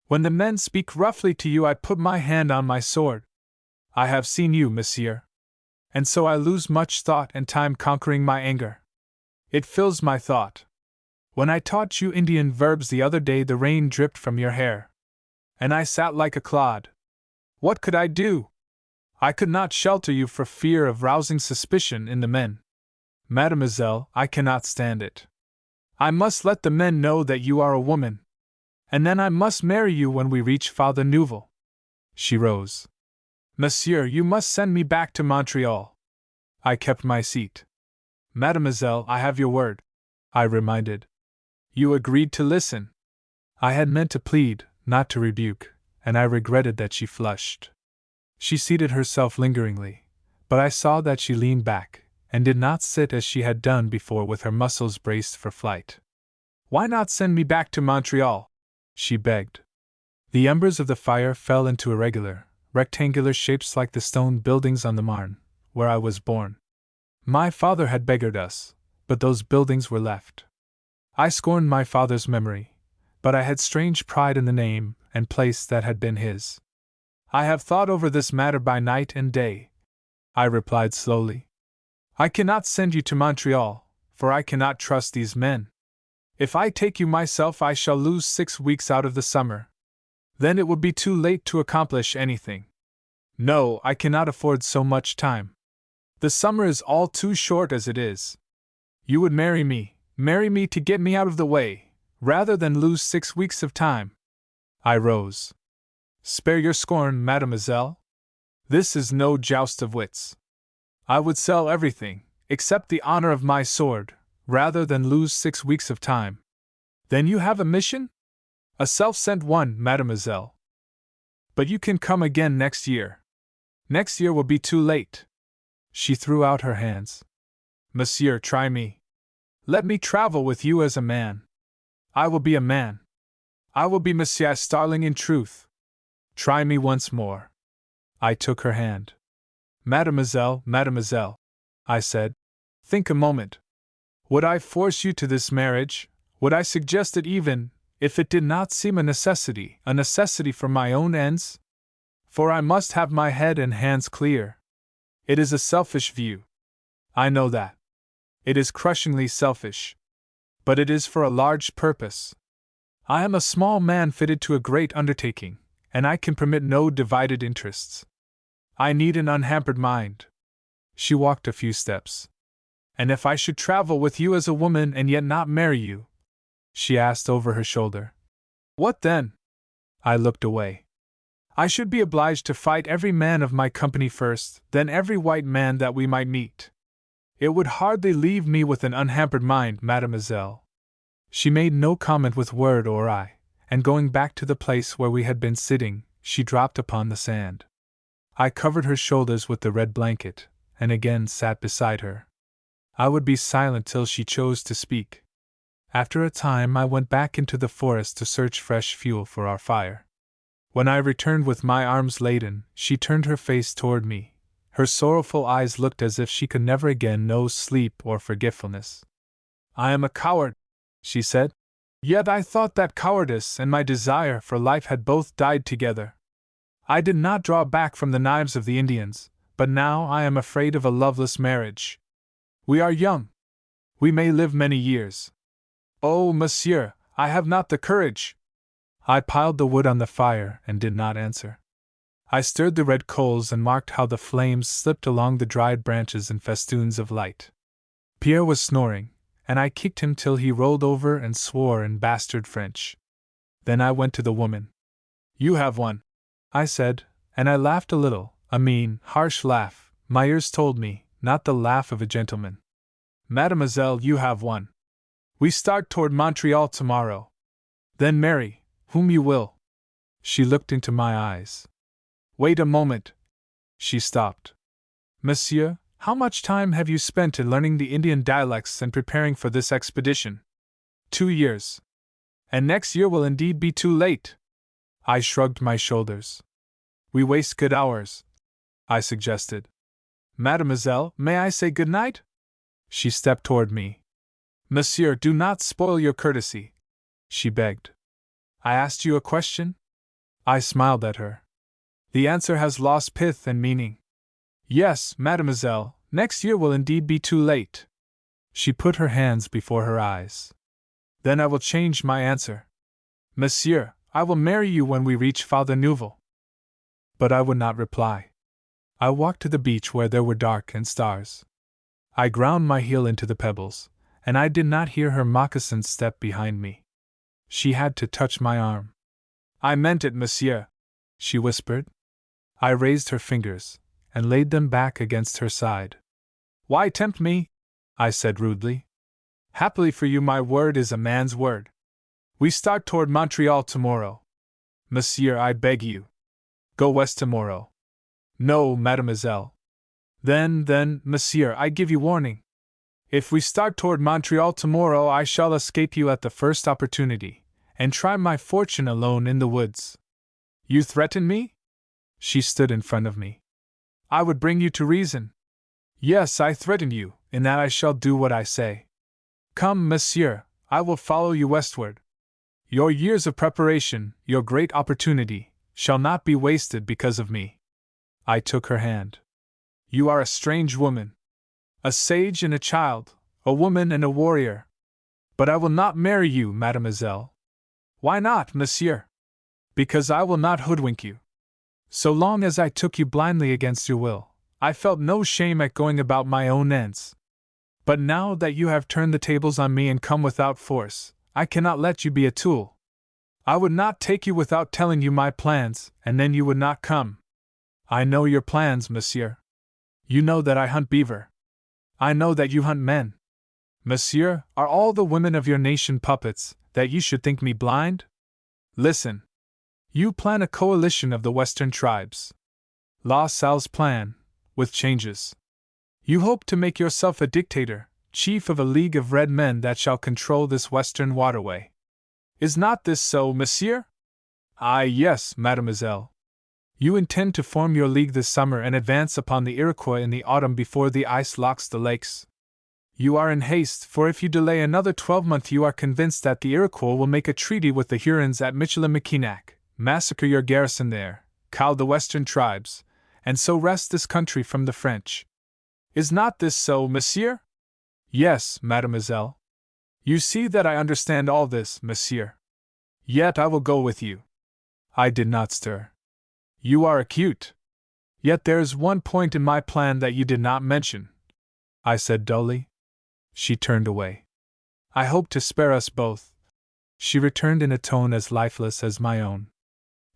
When the men speak roughly to you, I put my hand on my sword. I have seen you, monsieur. And so I lose much thought and time conquering my anger. It fills my thought. When I taught you Indian verbs the other day, the rain dripped from your hair. And I sat like a clod. What could I do? I could not shelter you for fear of rousing suspicion in the men. Mademoiselle, I cannot stand it. I must let the men know that you are a woman. And then I must marry you when we reach Father Neuville. She rose. Monsieur, you must send me back to Montreal. I kept my seat. Mademoiselle, I have your word, I reminded. You agreed to listen. I had meant to plead, not to rebuke, and I regretted that she flushed. She seated herself lingeringly, but I saw that she leaned back, and did not sit as she had done before with her muscles braced for flight. Why not send me back to Montreal? She begged. The embers of the fire fell into irregular, rectangular shapes like the stone buildings on the Marne, where I was born. My father had beggared us, but those buildings were left. I scorned my father's memory, but I had strange pride in the name and place that had been his. I have thought over this matter by night and day, I replied slowly. I cannot send you to Montreal, for I cannot trust these men. If I take you myself, I shall lose 6 weeks out of the summer. Then it would be too late to accomplish anything. No, I cannot afford so much time. The summer is all too short as it is. You would marry me to get me out of the way, rather than lose 6 weeks of time. I rose. Spare your scorn, mademoiselle. This is no joust of wits. I would sell everything, except the honor of my sword, rather than lose 6 weeks of time. Then you have a mission? A self-sent one, mademoiselle. But you can come again next year. Next year will be too late. She threw out her hands. Monsieur, try me. Let me travel with you as a man. I will be a man. I will be Monsieur Starling in truth. Try me once more. I took her hand. Mademoiselle, mademoiselle, I said, think a moment. Would I force you to this marriage? Would I suggest it even, if it did not seem a necessity for my own ends? For I must have my head and hands clear. It is a selfish view. I know that. It is crushingly selfish. But it is for a large purpose. I am a small man fitted to a great undertaking, and I can permit no divided interests. I need an unhampered mind. She walked a few steps. And if I should travel with you as a woman and yet not marry you? She asked over her shoulder. What then? I looked away. I should be obliged to fight every man of my company first, then every white man that we might meet. It would hardly leave me with an unhampered mind, mademoiselle. She made no comment with word or eye, and going back to the place where we had been sitting, she dropped upon the sand. I covered her shoulders with the red blanket, and again sat beside her. I would be silent till she chose to speak. After a time I went back into the forest to search fresh fuel for our fire. When I returned with my arms laden, she turned her face toward me. Her sorrowful eyes looked as if she could never again know sleep or forgetfulness. I am a coward, she said. Yet I thought that cowardice and my desire for life had both died together. I did not draw back from the knives of the Indians, but now I am afraid of a loveless marriage. We are young. We may live many years. Oh, monsieur, I have not the courage. I piled the wood on the fire and did not answer. I stirred the red coals and marked how the flames slipped along the dried branches in festoons of light. Pierre was snoring, and I kicked him till he rolled over and swore in bastard French. Then I went to the woman. You have one, I said, and I laughed a little, a mean, harsh laugh, my ears told me, not the laugh of a gentleman. Mademoiselle, you have one. We start toward Montreal tomorrow. Then marry whom you will. She looked into my eyes. Wait a moment. She stopped. Monsieur, how much time have you spent in learning the Indian dialects and preparing for this expedition? 2 years. And next year will indeed be too late. I shrugged my shoulders. We waste good hours, I suggested. Mademoiselle, may I say good night? She stepped toward me. Monsieur, do not spoil your courtesy, she begged. I asked you a question? I smiled at her. The answer has lost pith and meaning. Yes, mademoiselle, next year will indeed be too late. She put her hands before her eyes. Then I will change my answer. Monsieur, I will marry you when we reach Father Neuville. But I would not reply. I walked to the beach where there were dark and stars. I ground my heel into the pebbles, and I did not hear her moccasined step behind me. She had to touch my arm. I meant it, monsieur, she whispered. I raised her fingers and laid them back against her side. Why tempt me? I said rudely. Happily for you, my word is a man's word. We start toward Montreal tomorrow. Monsieur, I beg you. Go west tomorrow. No, mademoiselle. Then, monsieur, I give you warning. If we start toward Montreal tomorrow, I shall escape you at the first opportunity, and try my fortune alone in the woods. You threaten me? She stood in front of me. I would bring you to reason. Yes, I threaten you, in that I shall do what I say. Come, monsieur, I will follow you westward. Your years of preparation, your great opportunity, shall not be wasted because of me. I took her hand. You are a strange woman. A sage and a child, a woman and a warrior. But I will not marry you, mademoiselle. Why not, monsieur? Because I will not hoodwink you. So long as I took you blindly against your will, I felt no shame at going about my own ends. But now that you have turned the tables on me and come without force, I cannot let you be a tool. I would not take you without telling you my plans, and then you would not come. I know your plans, monsieur. You know that I hunt beaver. I know that you hunt men. Monsieur, are all the women of your nation puppets, that you should think me blind? Listen. You plan a coalition of the Western tribes. La Salle's plan, with changes. You hope to make yourself a dictator, chief of a league of red men that shall control this western waterway. Is not this so, monsieur? Aye, yes, mademoiselle. You intend to form your league this summer and advance upon the Iroquois in the autumn before the ice locks the lakes. You are in haste, for if you delay another 12 months you are convinced that the Iroquois will make a treaty with the Hurons at Michilimackinac, massacre your garrison there, cow the western tribes, and so wrest this country from the French. Is not this so, monsieur? Yes, mademoiselle. You see that I understand all this, monsieur. Yet I will go with you. I did not stir. You are acute. Yet there is one point in my plan that you did not mention, I said dully. She turned away. I hope to spare us both, she returned in a tone as lifeless as my own.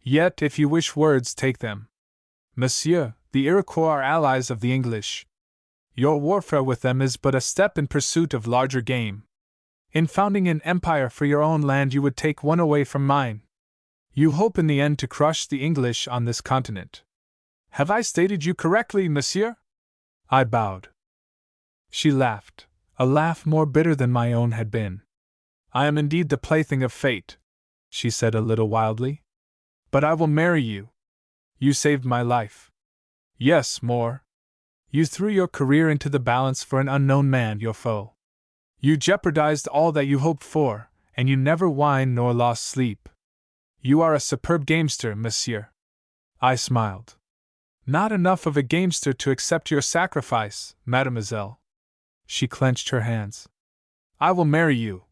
Yet if you wish words, take them. Monsieur, the Iroquois are allies of the English. Your warfare with them is but a step in pursuit of larger game. In founding an empire for your own land you would take one away from mine. You hope in the end to crush the English on this continent. Have I stated you correctly, monsieur? I bowed. She laughed, a laugh more bitter than my own had been. I am indeed the plaything of fate, she said a little wildly. But I will marry you. You saved my life. Yes, more. You threw your career into the balance for an unknown man, your foe. You jeopardized all that you hoped for, and you never whined nor lost sleep. You are a superb gamester, monsieur. I smiled. Not enough of a gamester to accept your sacrifice, mademoiselle. She clenched her hands. I will marry you,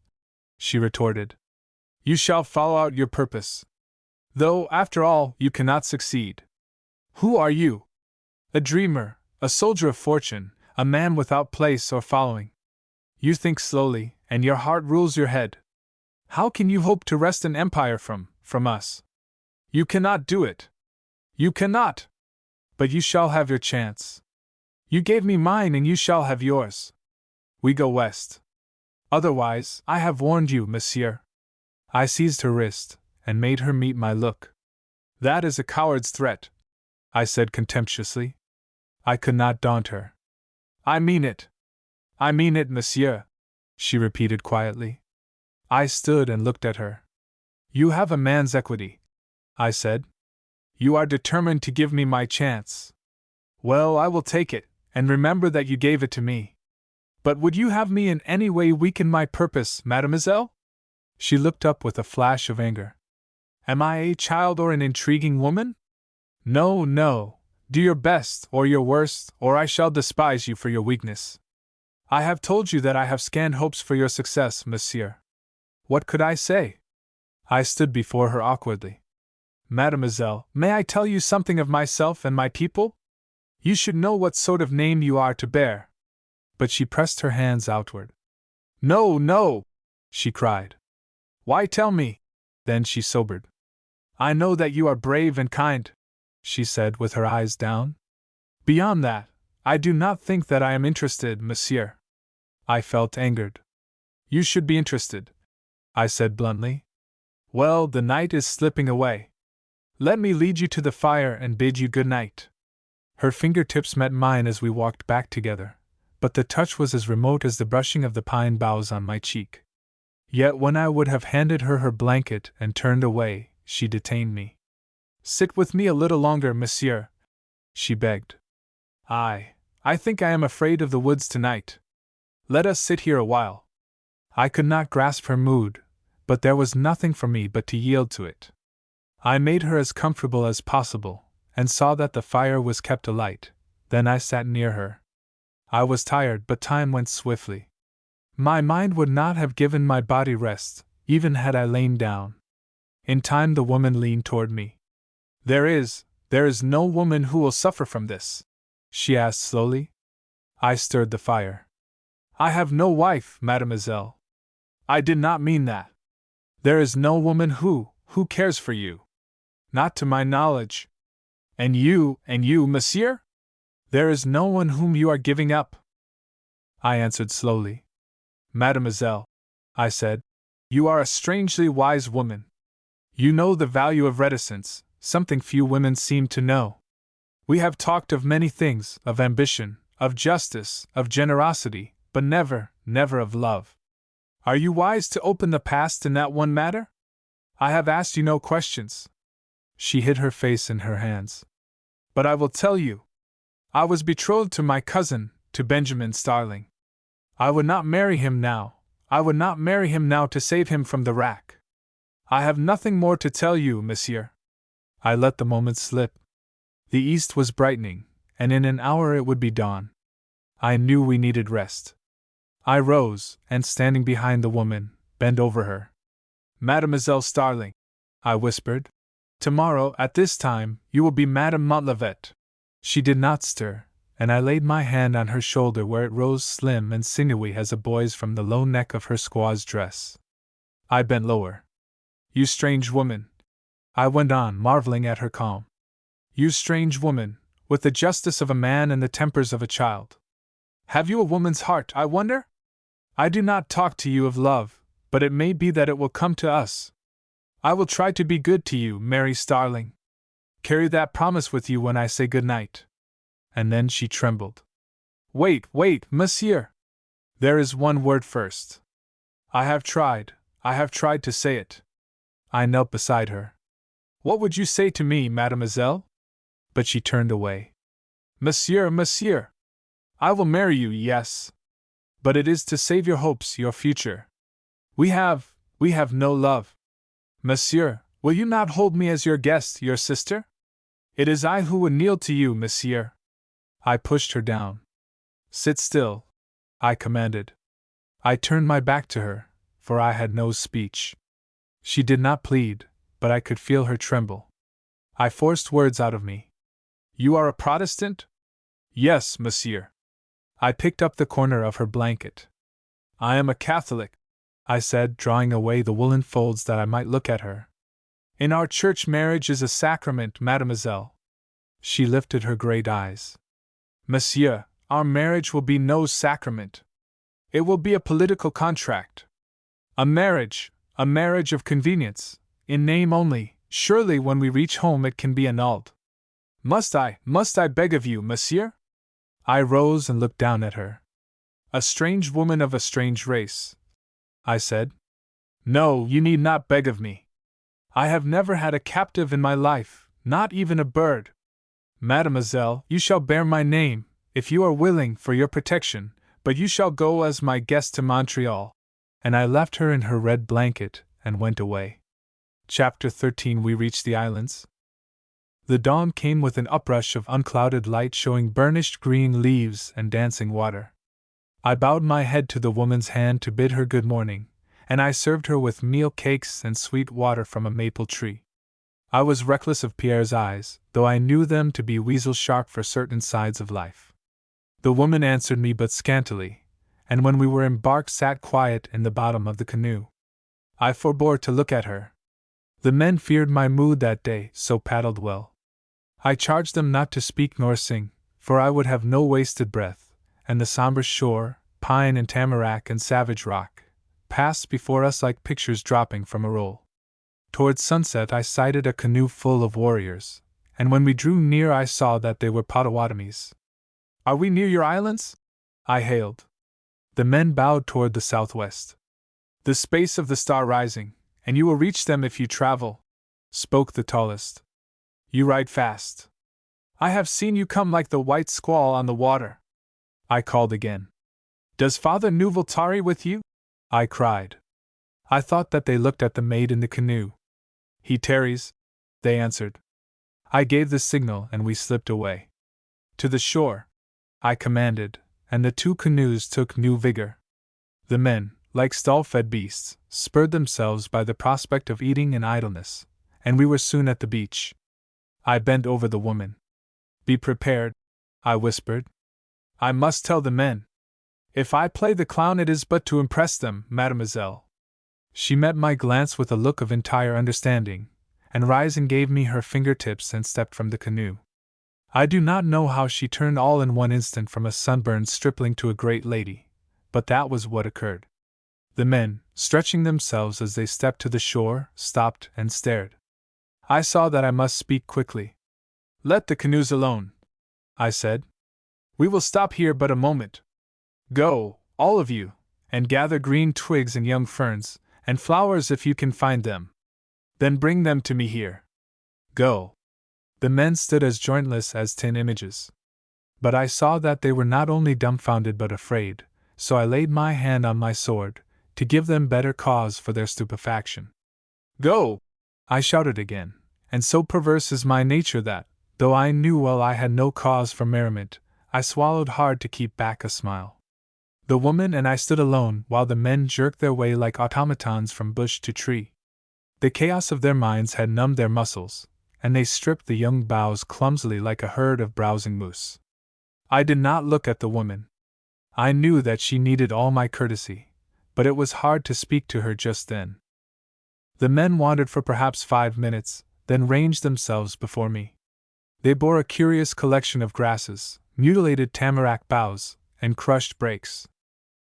she retorted. You shall follow out your purpose. Though, after all, you cannot succeed. Who are you? A dreamer, a soldier of fortune, a man without place or following. You think slowly, and your heart rules your head. How can you hope to wrest an empire from us? You cannot do it. You cannot. But you shall have your chance. You gave me mine and you shall have yours. We go west. Otherwise, I have warned you, monsieur. I seized her wrist, and made her meet my look. That is a coward's threat, I said contemptuously. I could not daunt her. I mean it. I mean it, monsieur, she repeated quietly. I stood and looked at her. You have a man's equity, I said. You are determined to give me my chance. Well, I will take it, and remember that you gave it to me. But would you have me in any way weaken my purpose, mademoiselle? She looked up with a flash of anger. Am I a child or an intriguing woman? No, no. Do your best, or your worst, or I shall despise you for your weakness. I have told you that I have scant hopes for your success, monsieur. What could I say? I stood before her awkwardly. Mademoiselle, may I tell you something of myself and my people? You should know what sort of name you are to bear. But she pressed her hands outward. No, no, she cried. Why tell me? Then she sobered. I know that you are brave and kind, she said with her eyes down. Beyond that, I do not think that I am interested, monsieur. I felt angered. You should be interested, I said bluntly. Well, the night is slipping away. Let me lead you to the fire and bid you good night. Her fingertips met mine as we walked back together, but the touch was as remote as the brushing of the pine boughs on my cheek. Yet when I would have handed her her blanket and turned away, she detained me. Sit with me a little longer, monsieur, she begged. I think I am afraid of the woods tonight. Let us sit here a while. I could not grasp her mood, but there was nothing for me but to yield to it. I made her as comfortable as possible, and saw that the fire was kept alight. Then I sat near her. I was tired, but time went swiftly. My mind would not have given my body rest, even had I lain down. In time the woman leaned toward me. There is no woman who will suffer from this? She asked slowly. I stirred the fire. I have no wife, mademoiselle. I did not mean that. There is no woman who cares for you. Not to my knowledge. And you, monsieur? There is no one whom you are giving up. I answered slowly. Mademoiselle, I said, you are a strangely wise woman. You know the value of reticence, something few women seem to know. We have talked of many things, of ambition, of justice, of generosity, but never of love. Are you wise to open the past in that one matter? I have asked you no questions. She hid her face in her hands. But I will tell you. I was betrothed to my cousin, to Benjamin Starling. I would not marry him now. I would not marry him now to save him from the rack. I have nothing more to tell you, monsieur. I let the moments slip. The east was brightening, and in an hour it would be dawn. I knew we needed rest. I rose, and standing behind the woman, bent over her. Mademoiselle Starling, I whispered, tomorrow, at this time, you will be Madame Montlivet. She did not stir, and I laid my hand on her shoulder where it rose slim and sinewy as a boy's from the low neck of her squaw's dress. I bent lower. You strange woman, I went on, marveling at her calm. You strange woman, with the justice of a man and the tempers of a child. Have you a woman's heart, I wonder? I do not talk to you of love, but it may be that it will come to us. I will try to be good to you, Mary Starling. Carry that promise with you when I say good night. And then she trembled. Wait, monsieur. There is one word first. I have tried to say it. I knelt beside her. What would you say to me, mademoiselle? But she turned away. Monsieur. I will marry you, yes. But it is to save your hopes, your future. We have no love. Monsieur, will you not hold me as your guest, your sister? It is I who would kneel to you, monsieur. I pushed her down. Sit still, I commanded. I turned my back to her, for I had no speech. She did not plead, but I could feel her tremble. I forced words out of me. You are a Protestant? Yes, monsieur. I picked up the corner of her blanket. I am a Catholic, I said, drawing away the woolen folds that I might look at her. In our church marriage is a sacrament, mademoiselle. She lifted her great eyes. Monsieur, our marriage will be no sacrament. It will be a political contract. A marriage of convenience, in name only, Surely when we reach home it can be annulled. Must I beg of you, monsieur? I rose and looked down at her. A strange woman of a strange race, I said. No, you need not beg of me. I have never had a captive in my life, not even a bird. Mademoiselle, you shall bear my name, if you are willing, for your protection, but you shall go as my guest to Montreal. And I left her in her red blanket and went away. Chapter 13. We reached the islands. The dawn came with an uprush of unclouded light showing burnished green leaves and dancing water. I bowed my head to the woman's hand to bid her good morning, and I served her with meal cakes and sweet water from a maple tree. I was reckless of Pierre's eyes, though I knew them to be weasel-sharp for certain sides of life. The woman answered me but scantily, and when we were embarked sat quiet in the bottom of the canoe. I forbore to look at her. The men feared my mood that day, so paddled well. I charged them not to speak nor sing, for I would have no wasted breath, and the somber shore, pine and tamarack and savage rock, passed before us like pictures dropping from a roll. Towards sunset I sighted a canoe full of warriors, and when we drew near I saw that they were Potawatomis. Are we near your islands? I hailed. The men bowed toward the southwest. The space of the star rising, and you will reach them if you travel, spoke the tallest. You ride fast. I have seen you come like the white squall on the water. I called again. Does Father Nouvel tarry with you? I cried. I thought that they looked at the maid in the canoe. He tarries, they answered. I gave the signal and we slipped away. To the shore, I commanded, and the two canoes took new vigor. The men, like stall-fed beasts, spurred themselves by the prospect of eating and idleness, and we were soon at the beach. I bent over the woman. Be prepared, I whispered. I must tell the men. If I play the clown it is but to impress them, mademoiselle. She met my glance with a look of entire understanding, and rising gave me her fingertips and stepped from the canoe. I do not know how she turned all in one instant from a sunburned stripling to a great lady, but that was what occurred. The men, stretching themselves as they stepped to the shore, stopped and stared. I saw that I must speak quickly. Let the canoes alone, I said. We will stop here but a moment. Go, all of you, and gather green twigs and young ferns, and flowers if you can find them. Then bring them to me here. Go. The men stood as jointless as tin images. But I saw that they were not only dumbfounded but afraid, so I laid my hand on my sword, to give them better cause for their stupefaction. Go! I shouted again, and so perverse is my nature that, though I knew well I had no cause for merriment, I swallowed hard to keep back a smile. The woman and I stood alone while the men jerked their way like automatons from bush to tree. The chaos of their minds had numbed their muscles, and they stripped the young boughs clumsily like a herd of browsing moose. I did not look at the woman. I knew that she needed all my courtesy, but it was hard to speak to her just then. The men wandered for perhaps 5 minutes, then ranged themselves before me. They bore a curious collection of grasses, mutilated tamarack boughs, and crushed brakes.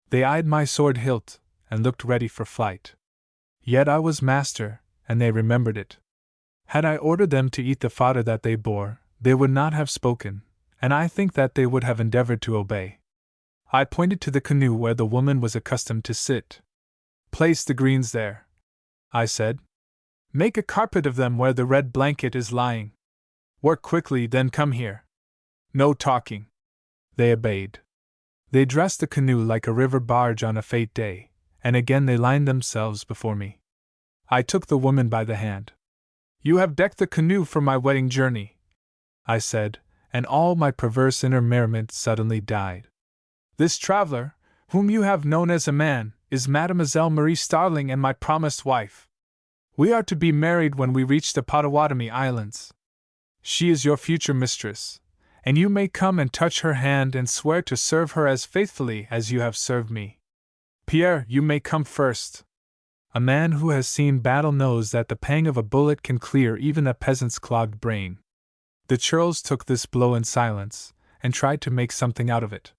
They eyed my sword hilt, and looked ready for flight. Yet I was master, and they remembered it. Had I ordered them to eat the fodder that they bore, they would not have spoken, and I think that they would have endeavored to obey. I pointed to the canoe where the woman was accustomed to sit. Place the greens there, I said. Make a carpet of them where the red blanket is lying. Work quickly, then come here. No talking. They obeyed. They dressed the canoe like a river barge on a fete day, and again they lined themselves before me. I took the woman by the hand. You have decked the canoe for my wedding journey, I said, and all my perverse inner merriment suddenly died. This traveler, whom you have known as a man, is Mademoiselle Marie Starling and my promised wife. We are to be married when we reach the Potawatomi Islands. She is your future mistress, and you may come and touch her hand and swear to serve her as faithfully as you have served me. Pierre, you may come first. A man who has seen battle knows that the pang of a bullet can clear even a peasant's clogged brain. The churls took this blow in silence, and tried to make something out of it.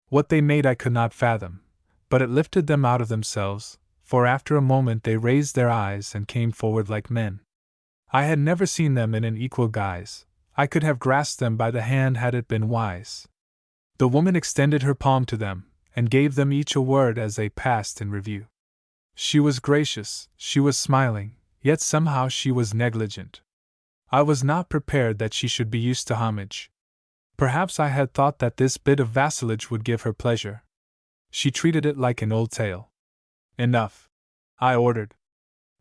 What they made I could not fathom, but it lifted them out of themselves, for after a moment they raised their eyes and came forward like men. I had never seen them in an equal guise. I could have grasped them by the hand had it been wise. The woman extended her palm to them, and gave them each a word as they passed in review. She was gracious, she was smiling, yet somehow she was negligent. I was not prepared that she should be used to homage. Perhaps I had thought that this bit of vassalage would give her pleasure. She treated it like an old tale. Enough, I ordered.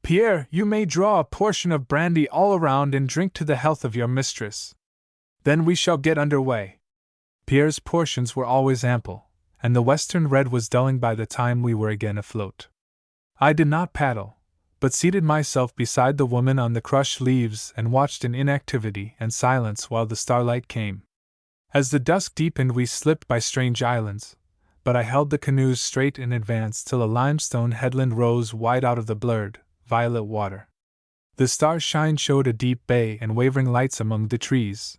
Pierre, you may draw a portion of brandy all around and drink to the health of your mistress. Then we shall get under way. Pierre's portions were always ample, and the western red was dulling by the time we were again afloat. I did not paddle, but seated myself beside the woman on the crushed leaves and watched in inactivity and silence while the starlight came. As the dusk deepened we slipped by strange islands, but I held the canoes straight in advance till a limestone headland rose wide out of the blurred, violet water. The star's shine showed a deep bay and wavering lights among the trees.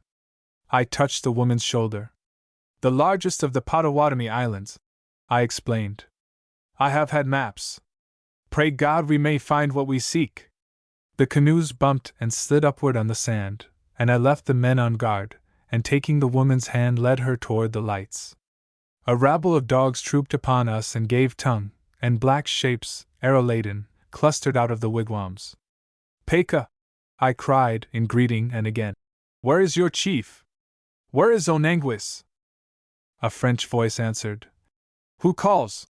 I touched the woman's shoulder. The largest of the Potawatomi Islands, I explained. I have had maps. Pray God we may find what we seek. The canoes bumped and slid upward on the sand, and I left the men on guard, and taking the woman's hand led her toward the lights. A rabble of dogs trooped upon us and gave tongue, and black shapes, arrow-laden, clustered out of the wigwams. Peka! I cried in greeting and again. Where is your chief? Where is Onanguis? A French voice answered. Who calls?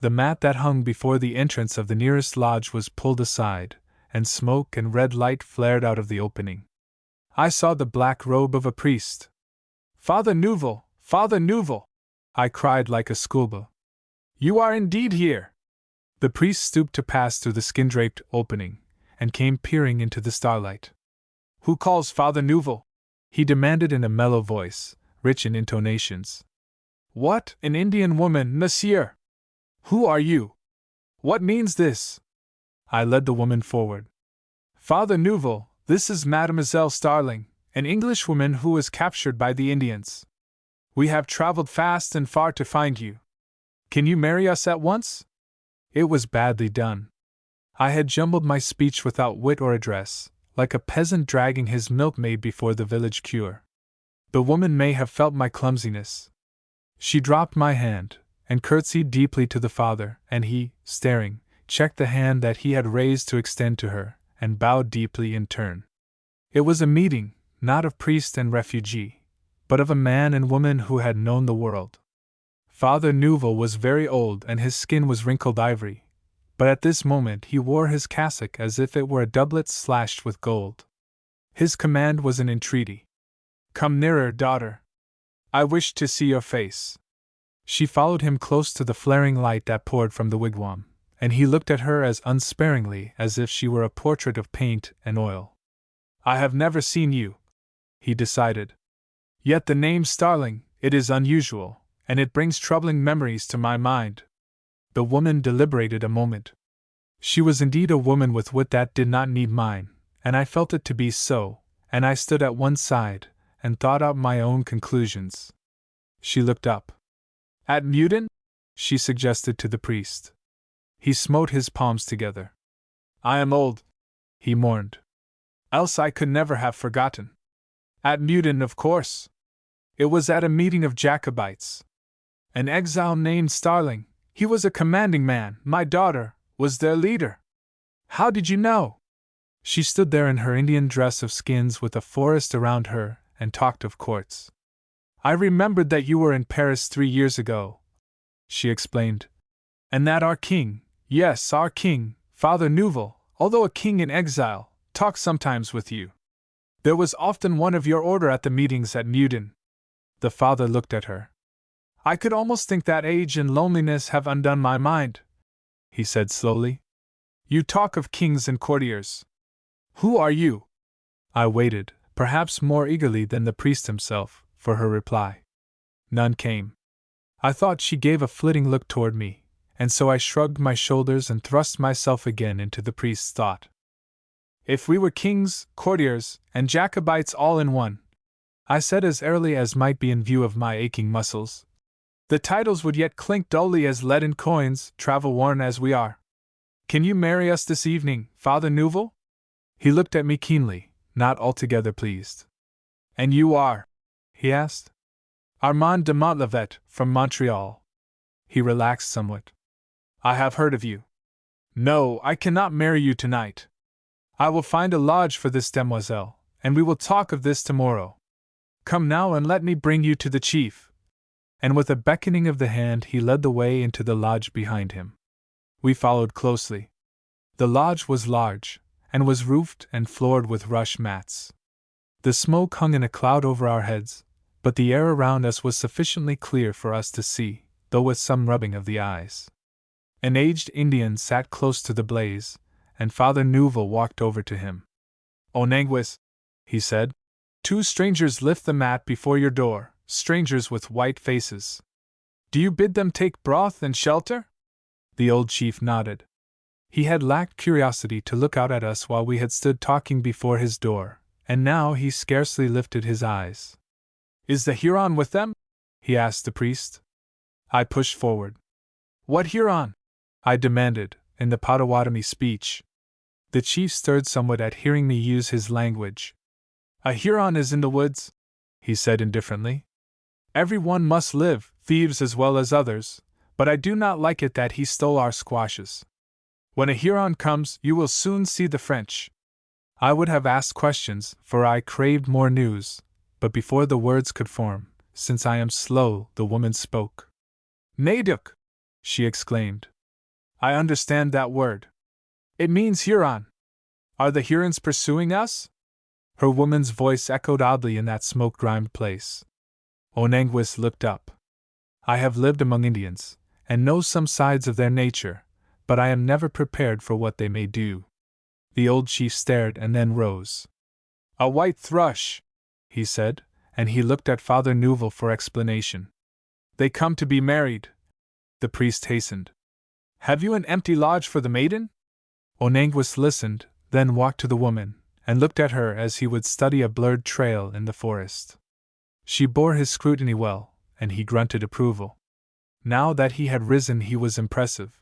The mat that hung before the entrance of the nearest lodge was pulled aside, and smoke and red light flared out of the opening. I saw the black robe of a priest. Father Nouvel! Father Nouvel! I cried like a schoolboy. You are indeed here! The priest stooped to pass through the skin-draped opening, and came peering into the starlight. Who calls Father Nouvel? He demanded in a mellow voice, rich in intonations. What, an Indian woman, monsieur? Who are you? What means this? I led the woman forward. Father Nouvel, this is Mademoiselle Starling, an Englishwoman who was captured by the Indians. We have traveled fast and far to find you. Can you marry us at once? It was badly done. I had jumbled my speech without wit or address, like a peasant dragging his milkmaid before the village cure. The woman may have felt my clumsiness. She dropped my hand, and curtsied deeply to the father, and he, staring, checked the hand that he had raised to extend to her, and bowed deeply in turn. It was a meeting, not of priest and refugee, but of a man and woman who had known the world. Father Nouvel was very old and his skin was wrinkled ivory, but at this moment he wore his cassock as if it were a doublet slashed with gold. His command was an entreaty. Come nearer, daughter. I wish to see your face. She followed him close to the flaring light that poured from the wigwam, and he looked at her as unsparingly as if she were a portrait of paint and oil. I have never seen you, he decided. Yet the name Starling, it is unusual, and it brings troubling memories to my mind. The woman deliberated a moment. She was indeed a woman with wit that did not need mine, and I felt it to be so, and I stood at one side, and thought out my own conclusions. She looked up. At Meudon? She suggested to the priest. He smote his palms together. I am old, he mourned. Else I could never have forgotten. At Meudon, of course. It was at a meeting of Jacobites. An exile named Starling, he was a commanding man, my daughter, was their leader. How did you know? She stood there in her Indian dress of skins with a forest around her, and talked of courts. I remembered that you were in Paris 3 years ago, she explained. And that our king, yes, our king, Father Nouvel, although a king in exile, talked sometimes with you. There was often one of your order at the meetings at Meudon. The father looked at her. I could almost think that age and loneliness have undone my mind, he said slowly. You talk of kings and courtiers. Who are you? I waited, perhaps more eagerly than the priest himself, for her reply. None came. I thought she gave a flitting look toward me, and so I shrugged my shoulders and thrust myself again into the priest's thought. If we were kings, courtiers, and Jacobites all in one, I said as airily as might be in view of my aching muscles, the titles would yet clink dully as leaden coins, travel-worn as we are. Can you marry us this evening, Father Nouvel? He looked at me keenly, not altogether pleased. And you are? He asked. Armand de Montlivet, from Montreal. He relaxed somewhat. I have heard of you. No, I cannot marry you tonight. I will find a lodge for this demoiselle, and we will talk of this tomorrow. Come now and let me bring you to the chief. And with a beckoning of the hand he led the way into the lodge behind him. We followed closely. The lodge was large, and was roofed and floored with rush mats. The smoke hung in a cloud over our heads, but the air around us was sufficiently clear for us to see, though with some rubbing of the eyes. An aged Indian sat close to the blaze, and Father Neuville walked over to him. Onanguis, he said, 2 strangers lift the mat before your door, strangers with white faces. Do you bid them take broth and shelter? The old chief nodded. He had lacked curiosity to look out at us while we had stood talking before his door, and now he scarcely lifted his eyes. Is the Huron with them? He asked the priest. I pushed forward. What Huron? I demanded, in the Potawatomi speech. The chief stirred somewhat at hearing me use his language. A Huron is in the woods, he said indifferently. Every one must live, thieves as well as others, but I do not like it that he stole our squashes. When a Huron comes, you will soon see the French. I would have asked questions, for I craved more news, but before the words could form, since I am slow, the woman spoke. Nayduk! She exclaimed. I understand that word. It means Huron. Are the Hurons pursuing us? Her woman's voice echoed oddly in that smoke-grimed place. Onanguis looked up. I have lived among Indians, and know some sides of their nature, but I am never prepared for what they may do. The old chief stared and then rose. A white thrush, he said, and he looked at Father Neuville for explanation. They come to be married. The priest hastened. Have you an empty lodge for the maiden? Onanguis listened, then walked to the woman, and looked at her as he would study a blurred trail in the forest. She bore his scrutiny well, and he grunted approval. Now that he had risen he was impressive.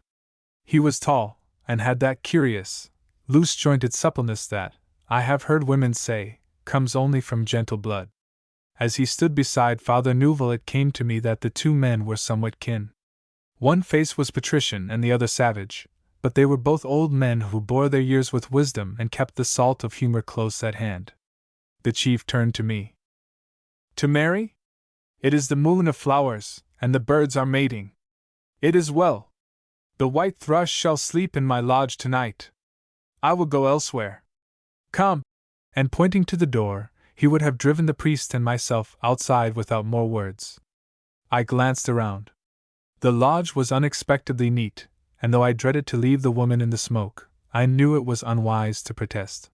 He was tall, and had that curious, loose-jointed suppleness that, I have heard women say, comes only from gentle blood. As he stood beside Father Neuville it came to me that the 2 men were somewhat kin. One face was patrician and the other savage, but they were both old men who bore their years with wisdom and kept the salt of humor close at hand. The chief turned to me. To marry? It is the moon of flowers, and the birds are mating. It is well. The white thrush shall sleep in my lodge tonight. I will go elsewhere. Come! And pointing to the door, he would have driven the priest and myself outside without more words. I glanced around. The lodge was unexpectedly neat, and though I dreaded to leave the woman in the smoke, I knew it was unwise to protest.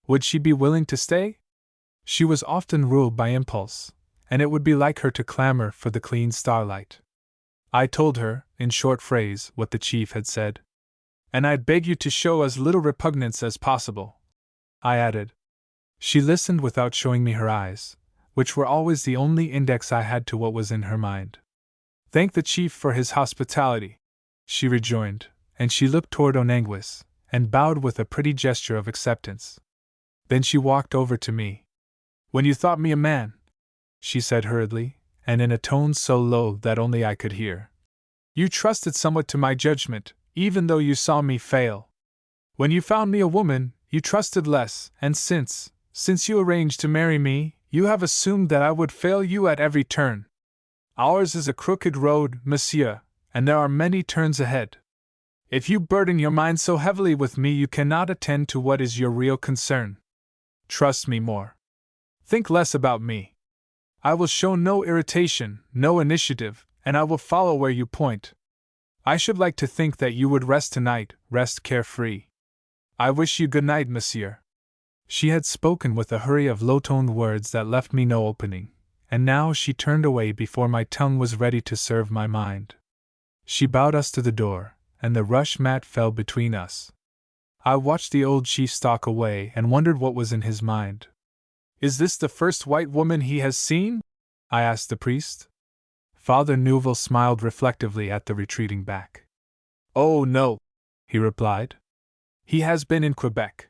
Would she be willing to stay? She was often ruled by impulse, and it would be like her to clamor for the clean starlight. I told her, in short phrase, what the chief had said. And I'd beg you to show as little repugnance as possible, I added. She listened without showing me her eyes, which were always the only index I had to what was in her mind. Thank the chief for his hospitality, she rejoined, and she looked toward Onanguis, and bowed with a pretty gesture of acceptance. Then she walked over to me. When you thought me a man, she said hurriedly, and in a tone so low that only I could hear, you trusted somewhat to my judgment, even though you saw me fail. When you found me a woman, you trusted less, and since you arranged to marry me, you have assumed that I would fail you at every turn. Ours is a crooked road, monsieur, and there are many turns ahead. If you burden your mind so heavily with me, you cannot attend to what is your real concern. Trust me more. Think less about me. I will show no irritation, no initiative, and I will follow where you point. I should like to think that you would rest tonight, rest carefree. I wish you good night, monsieur. She had spoken with a hurry of low-toned words that left me no opening, and now she turned away before my tongue was ready to serve my mind. She bowed us to the door, and the rush mat fell between us. I watched the old chief stalk away and wondered what was in his mind. Is this the first white woman he has seen? I asked the priest. Father Neuville smiled reflectively at the retreating back. Oh no, he replied. He has been in Quebec.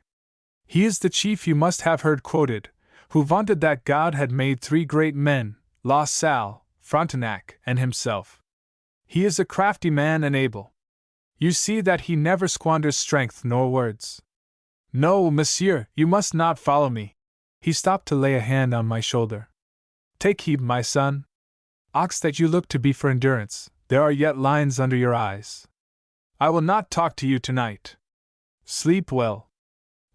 He is the chief you must have heard quoted, who vaunted that God had made three great men, La Salle, Frontenac, and himself. He is a crafty man and able. You see that he never squanders strength nor words. No, monsieur, you must not follow me. He stopped to lay a hand on my shoulder. Take heed, my son. Ox that you look to be for endurance, there are yet lines under your eyes. I will not talk to you tonight. Sleep well.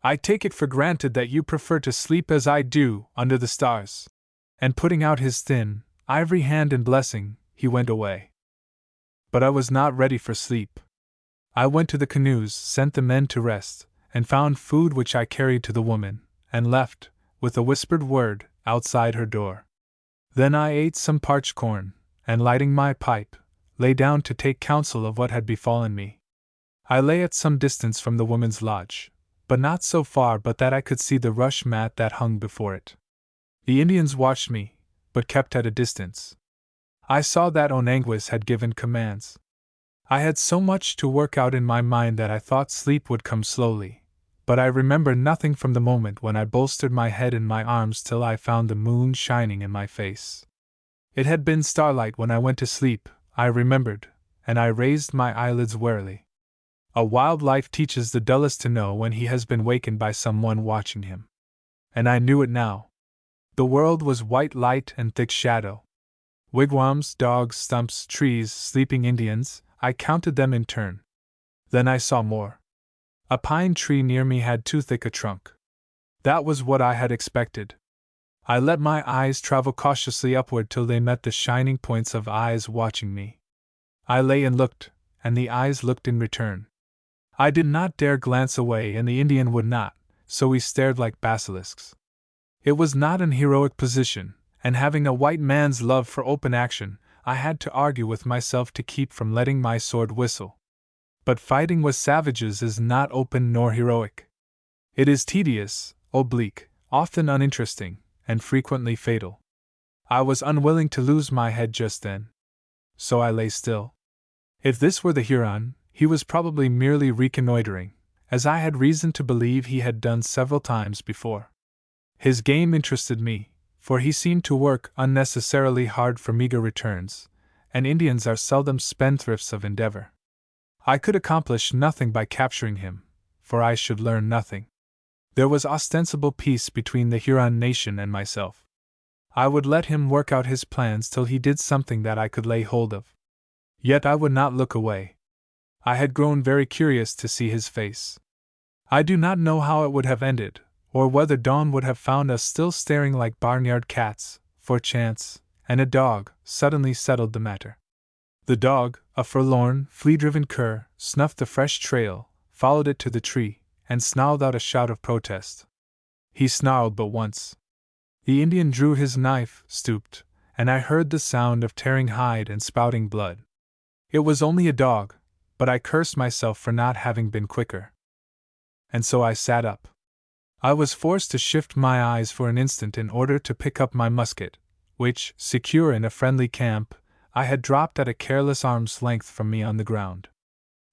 I take it for granted that you prefer to sleep as I do, under the stars. And putting out his thin, ivory hand in blessing, he went away. But I was not ready for sleep. I went to the canoes, sent the men to rest, and found food which I carried to the woman, and left, with a whispered word, outside her door. Then I ate some parched corn, and lighting my pipe, lay down to take counsel of what had befallen me. I lay at some distance from the woman's lodge, but not so far but that I could see the rush mat that hung before it. The Indians watched me, but kept at a distance. I saw that Onanguis had given commands. I had so much to work out in my mind that I thought sleep would come slowly, but I remember nothing from the moment when I bolstered my head in my arms till I found the moon shining in my face. It had been starlight when I went to sleep, I remembered, and I raised my eyelids warily. A wild life teaches the dullest to know when he has been wakened by someone watching him. And I knew it now. The world was white light and thick shadow. Wigwams, dogs, stumps, trees, sleeping Indians, I counted them in turn. Then I saw more. A pine tree near me had too thick a trunk. That was what I had expected. I let my eyes travel cautiously upward till they met the shining points of eyes watching me. I lay and looked, and the eyes looked in return. I did not dare glance away, and the Indian would not, so we stared like basilisks. It was not an heroic position, and having a white man's love for open action, I had to argue with myself to keep from letting my sword whistle. But fighting with savages is not open nor heroic. It is tedious, oblique, often uninteresting, and frequently fatal. I was unwilling to lose my head just then. So I lay still. If this were the Huron, he was probably merely reconnoitering, as I had reason to believe he had done several times before. His game interested me, for he seemed to work unnecessarily hard for meager returns, and Indians are seldom spendthrifts of endeavor. I could accomplish nothing by capturing him, for I should learn nothing. There was ostensible peace between the Huron nation and myself. I would let him work out his plans till he did something that I could lay hold of. Yet I would not look away. I had grown very curious to see his face. I do not know how it would have ended, or whether dawn would have found us still staring like barnyard cats, for chance, and a dog, suddenly settled the matter. The dog, a forlorn, flea-driven cur, snuffed the fresh trail, followed it to the tree, and snarled out a shout of protest. He snarled but once. The Indian drew his knife, stooped, and I heard the sound of tearing hide and spouting blood. It was only a dog, but I cursed myself for not having been quicker. And so I sat up. I was forced to shift my eyes for an instant in order to pick up my musket, which, secure in a friendly camp, I had dropped at a careless arm's length from me on the ground.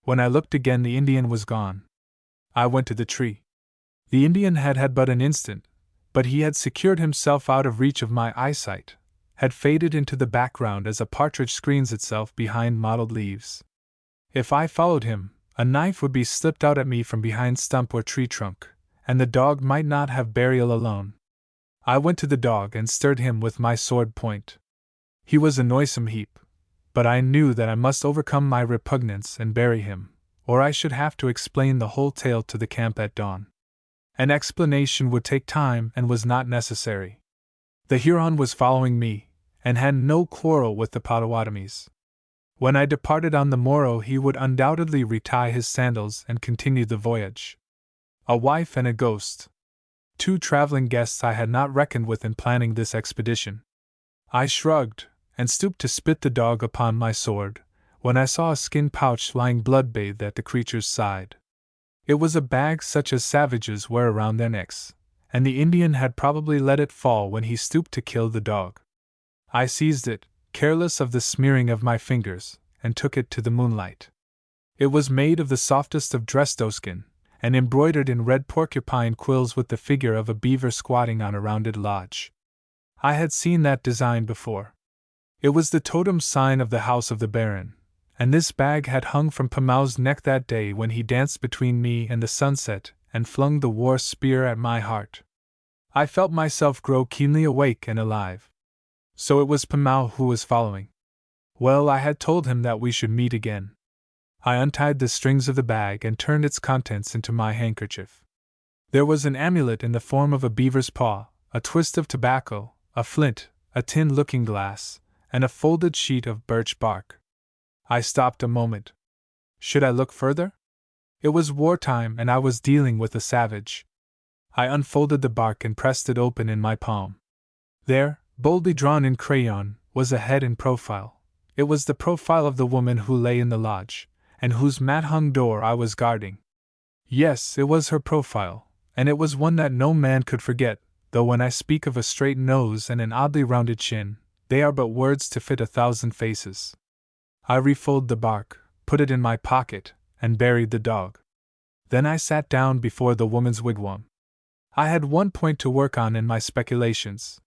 When I looked again, the Indian was gone. I went to the tree. The Indian had had but an instant, but he had secured himself out of reach of my eyesight, had faded into the background as a partridge screens itself behind mottled leaves. If I followed him, a knife would be slipped out at me from behind stump or tree trunk, and the dog might not have burial alone. I went to the dog and stirred him with my sword point. He was a noisome heap, but I knew that I must overcome my repugnance and bury him, or I should have to explain the whole tale to the camp at dawn. An explanation would take time and was not necessary. The Huron was following me, and had no quarrel with the Potawatomis. When I departed on the morrow, he would undoubtedly retie his sandals and continue the voyage. A wife and a ghost. 2 traveling guests I had not reckoned with in planning this expedition. I shrugged, and stooped to spit the dog upon my sword, when I saw a skin pouch lying blood-bathed at the creature's side. It was a bag such as savages wear around their necks, and the Indian had probably let it fall when he stooped to kill the dog. I seized it, careless of the smearing of my fingers, and took it to the moonlight. It was made of the softest of dress doeskin, and embroidered in red porcupine quills with the figure of a beaver squatting on a rounded lodge. I had seen that design before. It was the totem sign of the house of the Baron, and this bag had hung from Pamau's neck that day when he danced between me and the sunset and flung the war spear at my heart. I felt myself grow keenly awake and alive. So it was Pamau who was following. Well, I had told him that we should meet again. I untied the strings of the bag and turned its contents into my handkerchief. There was an amulet in the form of a beaver's paw, a twist of tobacco, a flint, a tin looking-glass, and a folded sheet of birch bark. I stopped a moment. Should I look further? It was wartime and I was dealing with a savage. I unfolded the bark and pressed it open in my palm. There, boldly drawn in crayon, was a head in profile. It was the profile of the woman who lay in the lodge, and whose mat-hung door I was guarding. Yes, it was her profile, and it was one that no man could forget, though when I speak of a straight nose and an oddly rounded chin, they are but words to fit 1,000 faces. I refolded the bark, put it in my pocket, and buried the dog. Then I sat down before the woman's wigwam. I had one point to work on in my speculations.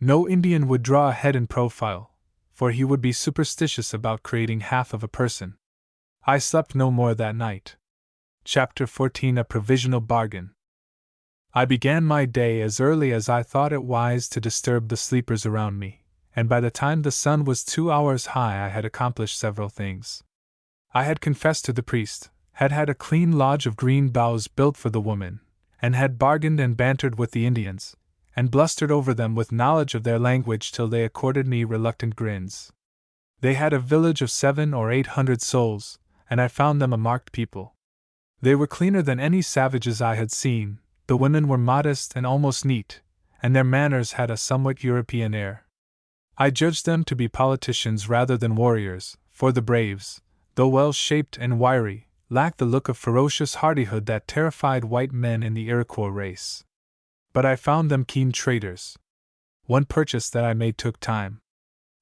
No Indian would draw a head in profile, for he would be superstitious about creating half of a person. I slept no more that night. Chapter 14: A Provisional Bargain. I began my day as early as I thought it wise to disturb the sleepers around me, and by the time the sun was 2 hours high I had accomplished several things. I had confessed to the priest, had had a clean lodge of green boughs built for the woman, and had bargained and bantered with the Indians, and blustered over them with knowledge of their language till they accorded me reluctant grins. They had a village of 700 or 800 souls, and I found them a marked people. They were cleaner than any savages I had seen, the women were modest and almost neat, and their manners had a somewhat European air. I judged them to be politicians rather than warriors, for the braves, though well-shaped and wiry, lacked the look of ferocious hardihood that terrified white men in the Iroquois race. But I found them keen traders. One purchase that I made took time.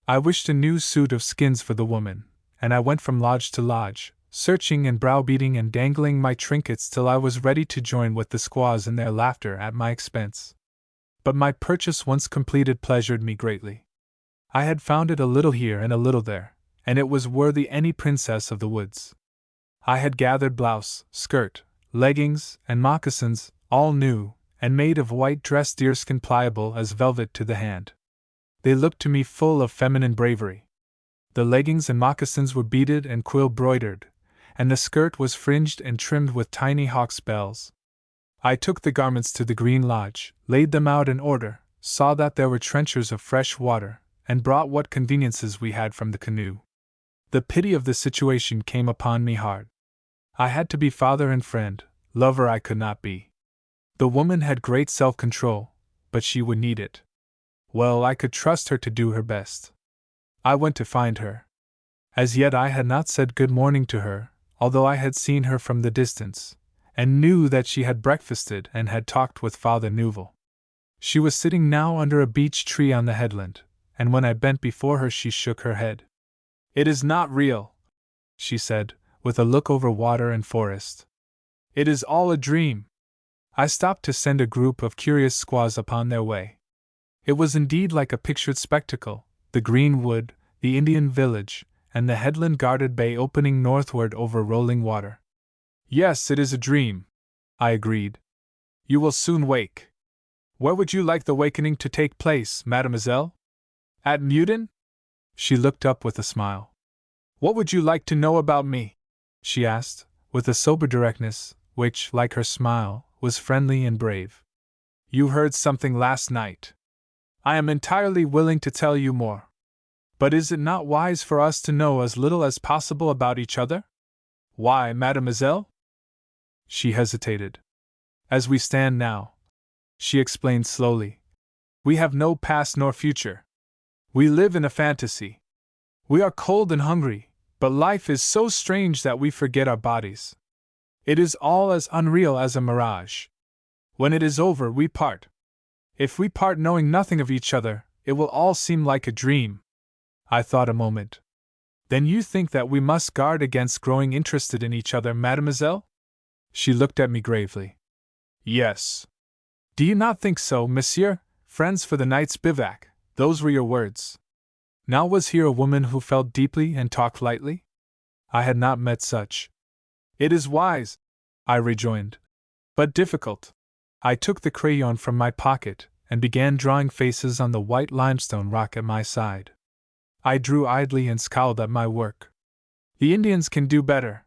I wished a new suit of skins for the woman, and I went from lodge to lodge, searching and browbeating and dangling my trinkets till I was ready to join with the squaws in their laughter at my expense. But my purchase once completed pleasured me greatly. I had found it a little here and a little there, and it was worthy any princess of the woods. I had gathered blouse, skirt, leggings, and moccasins, all new, and made of white dress deerskin pliable as velvet to the hand. They looked to me full of feminine bravery. The leggings and moccasins were beaded and quill-broidered, and the skirt was fringed and trimmed with tiny hawk's bells. I took the garments to the green lodge, laid them out in order, saw that there were trenchers of fresh water, and brought what conveniences we had from the canoe. The pity of the situation came upon me hard. I had to be father and friend, lover I could not be. The woman had great self-control, but she would need it. Well, I could trust her to do her best. I went to find her. As yet I had not said good morning to her, although I had seen her from the distance, and knew that she had breakfasted and had talked with Father Nouvel. She was sitting now under a beech tree on the headland, and when I bent before her she shook her head. "It is not real," she said, with a look over water and forest. "It is all a dream." I stopped to send a group of curious squaws upon their way. It was indeed like a pictured spectacle, the green wood, the Indian village, and the headland guarded bay opening northward over rolling water. "Yes, it is a dream," I agreed. "You will soon wake. Where would you like the wakening to take place, mademoiselle? At Meudon?" She looked up with a smile. "What would you like to know about me?" she asked, with a sober directness, which, like her smile, was friendly and brave. "You heard something last night. I am entirely willing to tell you more. But is it not wise for us to know as little as possible about each other?" "Why, mademoiselle?" She hesitated. "As we stand now," she explained slowly, "we have no past nor future. We live in a fantasy. We are cold and hungry, but life is so strange that we forget our bodies. It is all as unreal as a mirage. When it is over, we part. If we part knowing nothing of each other, it will all seem like a dream." I thought a moment. "Then you think that we must guard against growing interested in each other, mademoiselle?" She looked at me gravely. Yes. Do you not think so, monsieur? Friends for the night's bivouac, those were your words. Now was here a woman who felt deeply and talked lightly? I had not met such. It is wise, I rejoined, but difficult. I took the crayon from my pocket and began drawing faces on the white limestone rock at my side. I drew idly and scowled at my work. The Indians can do better,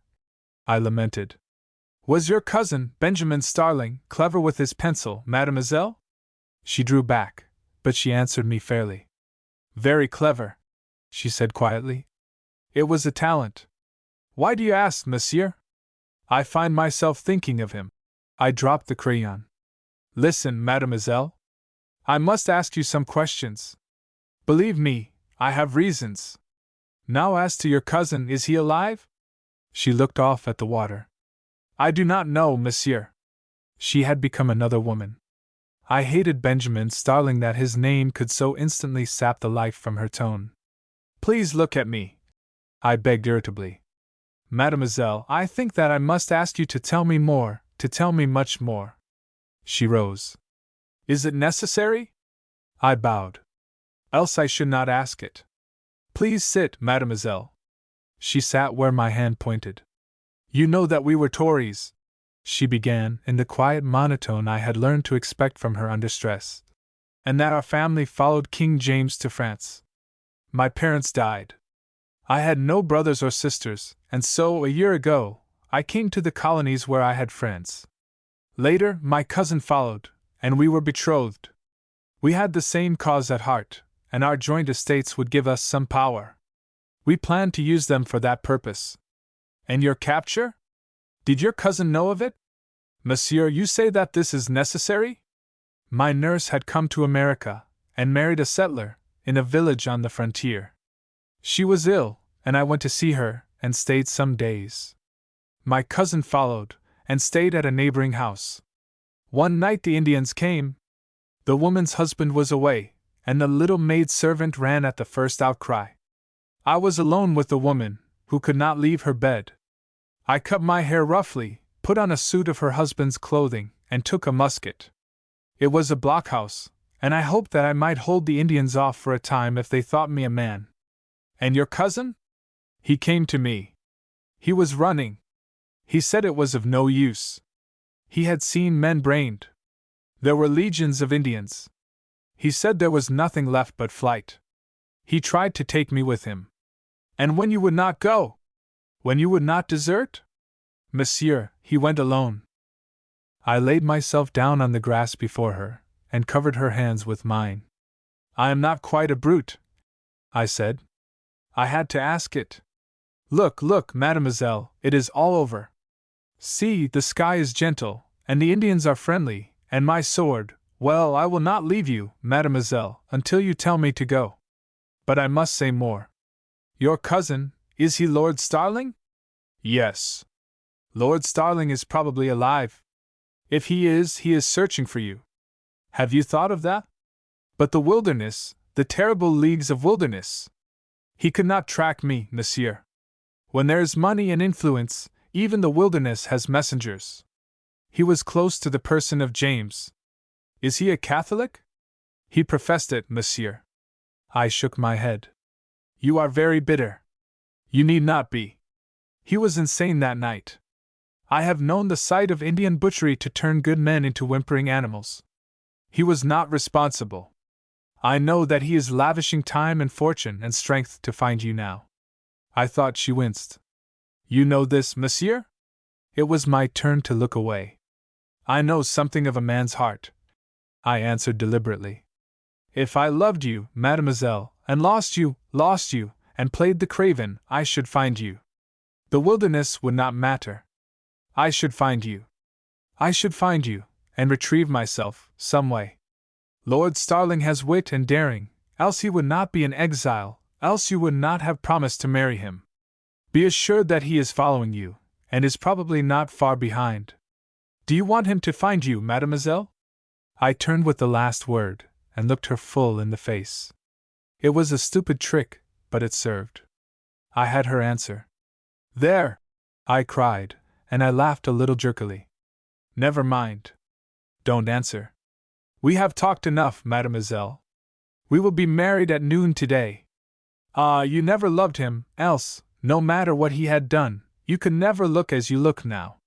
I lamented. Was your cousin, Benjamin Starling, clever with his pencil, mademoiselle? She drew back, but she answered me fairly. Very clever, she said quietly. It was a talent. Why do you ask, monsieur? I find myself thinking of him. I dropped the crayon. Listen, mademoiselle. I must ask you some questions. Believe me, I have reasons. Now as to your cousin, is he alive? She looked off at the water. I do not know, monsieur. She had become another woman. I hated Benjamin Starling that his name could so instantly sap the life from her tone. Please look at me, I begged irritably. Mademoiselle, I think that I must ask you to tell me more, to tell me much more. She rose. Is it necessary? I bowed. Else I should not ask it. Please sit, mademoiselle. She sat where my hand pointed. You know that we were Tories, she began in the quiet monotone I had learned to expect from her under stress, and that our family followed King James to France. My parents died. I had no brothers or sisters, and so, a year ago, I came to the colonies where I had friends. Later, my cousin followed, and we were betrothed. We had the same cause at heart, and our joint estates would give us some power. We planned to use them for that purpose. And your capture? Did your cousin know of it? Monsieur, you say that this is necessary? My nurse had come to America, and married a settler, in a village on the frontier. She was ill, and I went to see her, and stayed some days. My cousin followed, and stayed at a neighboring house. One night the Indians came. The woman's husband was away, and the little maid servant ran at the first outcry. I was alone with the woman, who could not leave her bed. I cut my hair roughly, put on a suit of her husband's clothing, and took a musket. It was a blockhouse, and I hoped that I might hold the Indians off for a time if they thought me a man. And your cousin? He came to me. He was running. He said it was of no use. He had seen men brained. There were legions of Indians. He said there was nothing left but flight. He tried to take me with him. And when you would not go? When you would not desert? Monsieur, he went alone. I laid myself down on the grass before her, and covered her hands with mine. I am not quite a brute, I said. I had to ask it. Look, look, mademoiselle, it is all over. See, the sky is gentle, and the Indians are friendly, and my sword, well, I will not leave you, mademoiselle, until you tell me to go. But I must say more. Your cousin, is he Lord Starling? Yes. Lord Starling is probably alive. If he is searching for you. Have you thought of that? But the wilderness, the terrible leagues of wilderness. He could not track me, monsieur. When there is money and influence, even the wilderness has messengers. He was close to the person of James. Is he a Catholic? He professed it, monsieur. I shook my head. You are very bitter. You need not be. He was insane that night. I have known the sight of Indian butchery to turn good men into whimpering animals. He was not responsible. I know that he is lavishing time and fortune and strength to find you now. I thought she winced. You know this, monsieur? It was my turn to look away. I know something of a man's heart, I answered deliberately. If I loved you, mademoiselle, and lost you, and played the craven, I should find you. The wilderness would not matter. I should find you. I should find you, and retrieve myself, some way. Lord Starling has wit and daring, else he would not be in exile, else you would not have promised to marry him. Be assured that he is following you, and is probably not far behind. Do you want him to find you, mademoiselle? I turned with the last word, and looked her full in the face. It was a stupid trick, but it served. I had her answer. There! I cried, and I laughed a little jerkily. Never mind. Don't answer. We have talked enough, mademoiselle. We will be married at noon today. Ah, you never loved him, else, no matter what he had done, you could never look as you look now.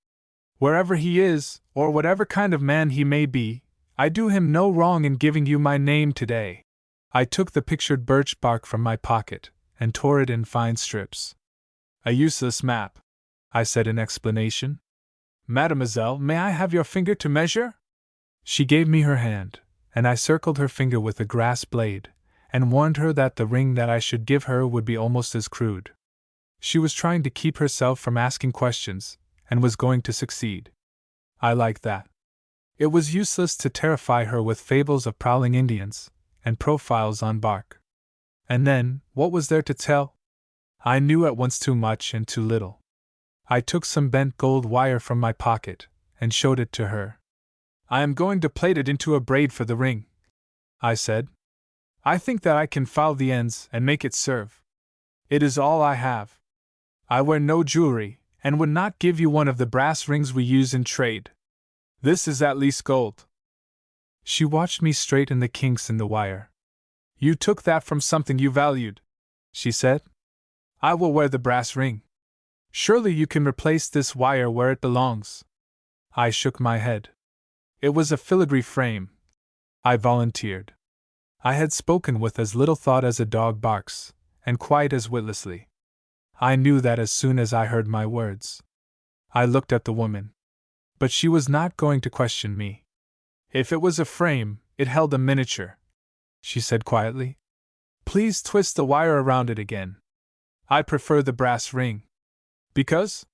Wherever he is, or whatever kind of man he may be, I do him no wrong in giving you my name today. I took the pictured birch bark from my pocket and tore it in fine strips. A useless map, I said in explanation. Mademoiselle, may I have your finger to measure? She gave me her hand, and I circled her finger with a grass blade, and warned her that the ring that I should give her would be almost as crude. She was trying to keep herself from asking questions, and was going to succeed. I liked that. It was useless to terrify her with fables of prowling Indians, and profiles on bark. And then, what was there to tell? I knew at once too much and too little. I took some bent gold wire from my pocket, and showed it to her. I am going to plait it into a braid for the ring, I said. I think that I can file the ends and make it serve. It is all I have. I wear no jewelry, and would not give you one of the brass rings we use in trade. This is at least gold. She watched me straighten the kinks in the wire. You took that from something you valued, she said. I will wear the brass ring. Surely you can replace this wire where it belongs. I shook my head. It was a filigree frame, I volunteered. I had spoken with as little thought as a dog barks, and quite as witlessly. I knew that as soon as I heard my words. I looked at the woman. But she was not going to question me. If it was a frame, it held a miniature, she said quietly. Please twist the wire around it again. I prefer the brass ring. Because?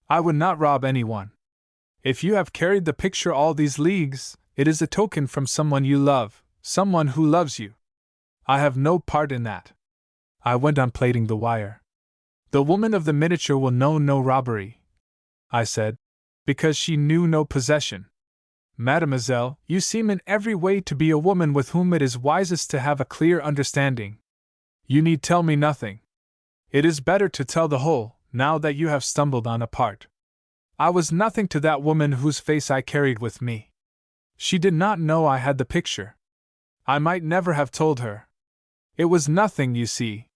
I would not rob anyone. If you have carried the picture all these leagues, it is a token from someone you love, someone who loves you. I have no part in that. I went on plaiting the wire. The woman of the miniature will know no robbery, I said, because she knew no possession. Mademoiselle, you seem in every way to be a woman with whom it is wisest to have a clear understanding. You need tell me nothing. It is better to tell the whole, now that you have stumbled on a part. I was nothing to that woman whose face I carried with me. She did not know I had the picture. I might never have told her. It was nothing, you see.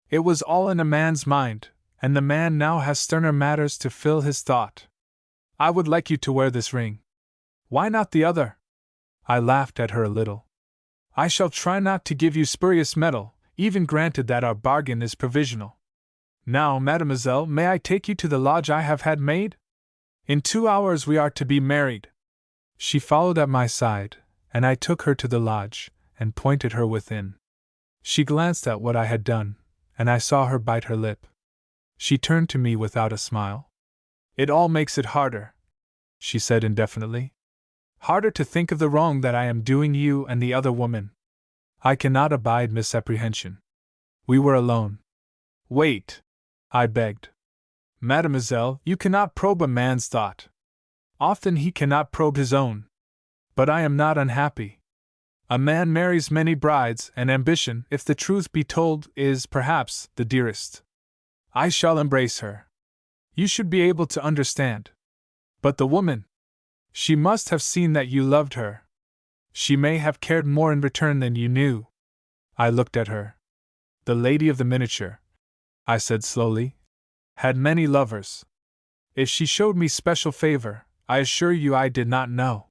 It was all in a man's mind, and the man now has sterner matters to fill his thought. I would like you to wear this ring. Why not the other? I laughed at her a little. I shall try not to give you spurious metal, even granted that our bargain is provisional. Now, mademoiselle, may I take you to the lodge I have had made? In 2 hours we are to be married. She followed at my side, and I took her to the lodge, and pointed her within. She glanced at what I had done, and I saw her bite her lip. She turned to me without a smile. It all makes it harder, she said indefinitely. Harder to think of the wrong that I am doing you and the other woman. I cannot abide misapprehension. We were alone. Wait, I begged. Mademoiselle, you cannot probe a man's thought. Often he cannot probe his own. But I am not unhappy. A man marries many brides, and ambition, if the truth be told, is, perhaps, the dearest. I shall embrace her. You should be able to understand. But the woman? She must have seen that you loved her. She may have cared more in return than you knew. I looked at her. The lady of the miniature, I said slowly, had many lovers. If she showed me special favor, I assure you I did not know.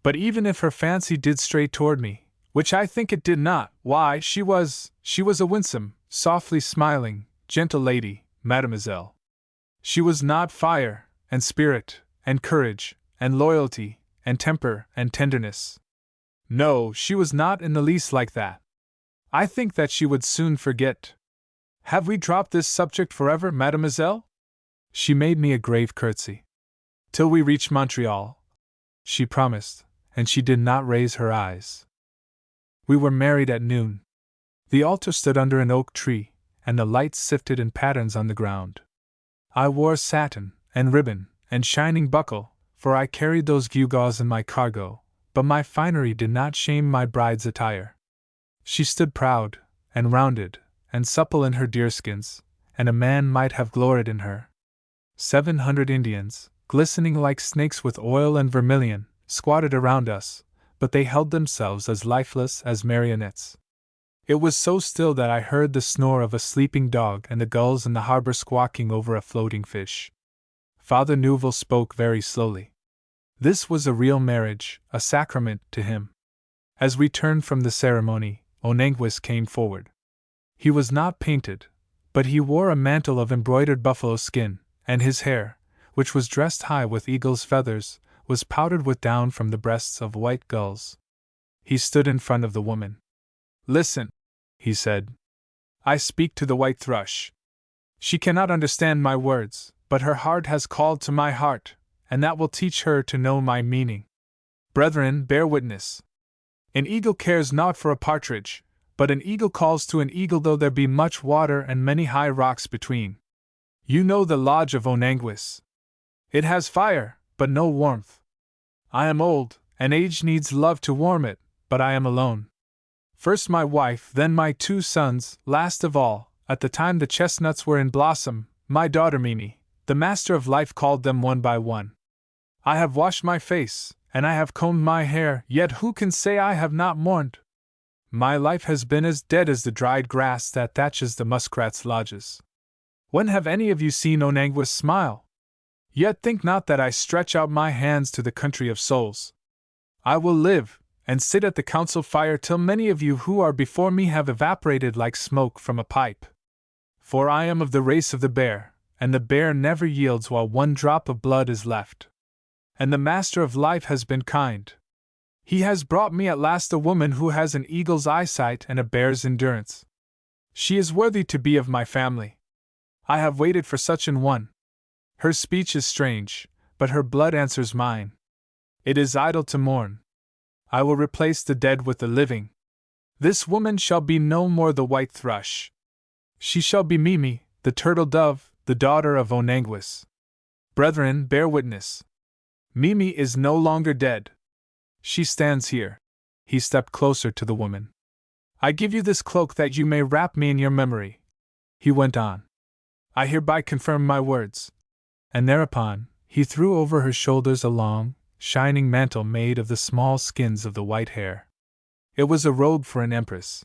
But even if her fancy did stray toward me, which I think it did not, why, she was a winsome, softly smiling, gentle lady, mademoiselle. She was not fire, and spirit, and courage, and loyalty, and temper, and tenderness. No, she was not in the least like that. I think that she would soon forget. Have we dropped this subject forever, mademoiselle? She made me a grave curtsy. Till we reach Montreal, she promised, and she did not raise her eyes. We were married at noon. The altar stood under an oak tree, and the lights sifted in patterns on the ground. I wore satin, and ribbon, and shining buckle, for I carried those gewgaws in my cargo, but my finery did not shame my bride's attire. She stood proud, and rounded, and supple in her deerskins, and a man might have gloried in her. 700 Indians, glistening like snakes with oil and vermilion, squatted around us, but they held themselves as lifeless as marionettes. It was so still that I heard the snore of a sleeping dog and the gulls in the harbor squawking over a floating fish. Father Neuville spoke very slowly. This was a real marriage, a sacrament to him. As we turned from the ceremony, Onanguis came forward. He was not painted, but he wore a mantle of embroidered buffalo skin, and his hair, which was dressed high with eagle's feathers, was powdered with down from the breasts of white gulls. He stood in front of the woman. "Listen," he said. "I speak to the white thrush. She cannot understand my words, but her heart has called to my heart, and that will teach her to know my meaning. Brethren, bear witness. An eagle cares not for a partridge, but an eagle calls to an eagle though there be much water and many high rocks between. You know the lodge of Onanguis. It has fire, but no warmth. I am old, and age needs love to warm it, but I am alone. First my wife, then my 2 sons, last of all, at the time the chestnuts were in blossom, my daughter Mimi. The Master of Life called them one by one. I have washed my face, and I have combed my hair, yet who can say I have not mourned? My life has been as dead as the dried grass that thatches the muskrats' lodges. When have any of you seen Onanguis smile? Yet think not that I stretch out my hands to the country of souls. I will live, and sit at the council fire till many of you who are before me have evaporated like smoke from a pipe. For I am of the race of the bear, and the bear never yields while one drop of blood is left. And the Master of Life has been kind. He has brought me at last a woman who has an eagle's eyesight and a bear's endurance. She is worthy to be of my family. I have waited for such an one. Her speech is strange, but her blood answers mine. It is idle to mourn. I will replace the dead with the living. This woman shall be no more the white thrush. She shall be Mimi, the turtle dove, the daughter of Onanguis. Brethren, bear witness. Mimi is no longer dead. She stands here." He stepped closer to the woman. "I give you this cloak that you may wrap me in your memory," he went on. "I hereby confirm my words." And thereupon, he threw over her shoulders a long, shining mantle made of the small skins of the white hare. It was a robe for an empress.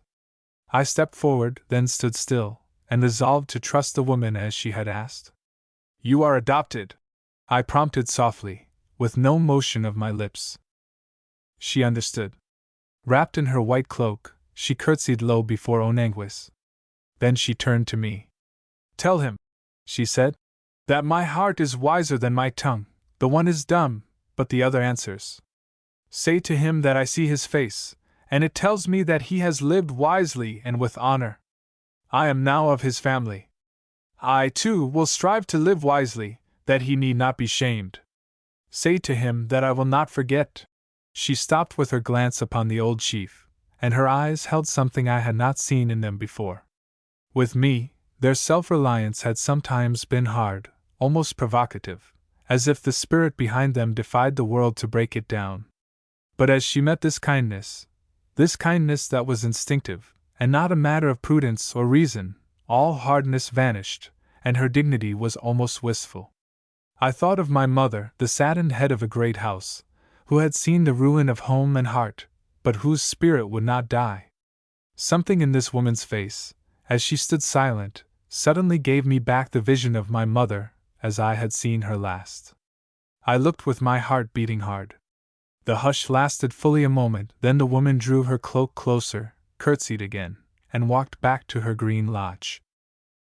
I stepped forward, then stood still, and resolved to trust the woman as she had asked. "You are adopted," I prompted softly, with no motion of my lips. She understood. Wrapped in her white cloak, she curtsied low before Onanguis. Then she turned to me. "Tell him," she said, "that my heart is wiser than my tongue. The one is dumb, but the other answers. Say to him that I see his face, and it tells me that he has lived wisely and with honor. I am now of his family. I, too, will strive to live wisely, that he need not be shamed. Say to him that I will not forget." She stopped with her glance upon the old chief, and her eyes held something I had not seen in them before. With me, their self-reliance had sometimes been hard, almost provocative, as if the spirit behind them defied the world to break it down. But as she met this kindness that was instinctive, and not a matter of prudence or reason, all hardness vanished, and her dignity was almost wistful. I thought of my mother, the saddened head of a great house, who had seen the ruin of home and heart, but whose spirit would not die. Something in this woman's face, as she stood silent, suddenly gave me back the vision of my mother as I had seen her last. I looked with my heart beating hard. The hush lasted fully a moment, then the woman drew her cloak closer, curtsied again, and walked back to her green lodge.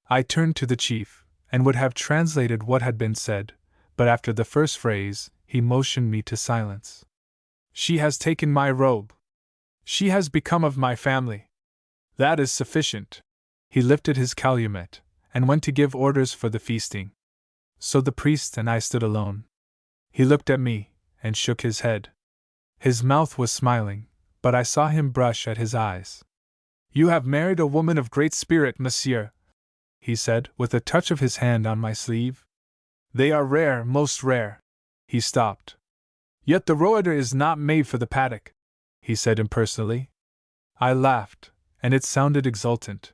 I turned to the chief, and would have translated what had been said, but after the first phrase, he motioned me to silence. "She has taken my robe. She has become of my family. That is sufficient." He lifted his calumet, and went to give orders for the feasting. So the priest and I stood alone. He looked at me, and shook his head. His mouth was smiling, but I saw him brush at his eyes. "You have married a woman of great spirit, monsieur," he said, with a touch of his hand on my sleeve. "They are rare, most rare." He stopped. "Yet the roeder is not made for the paddock," he said impersonally. I laughed, and it sounded exultant.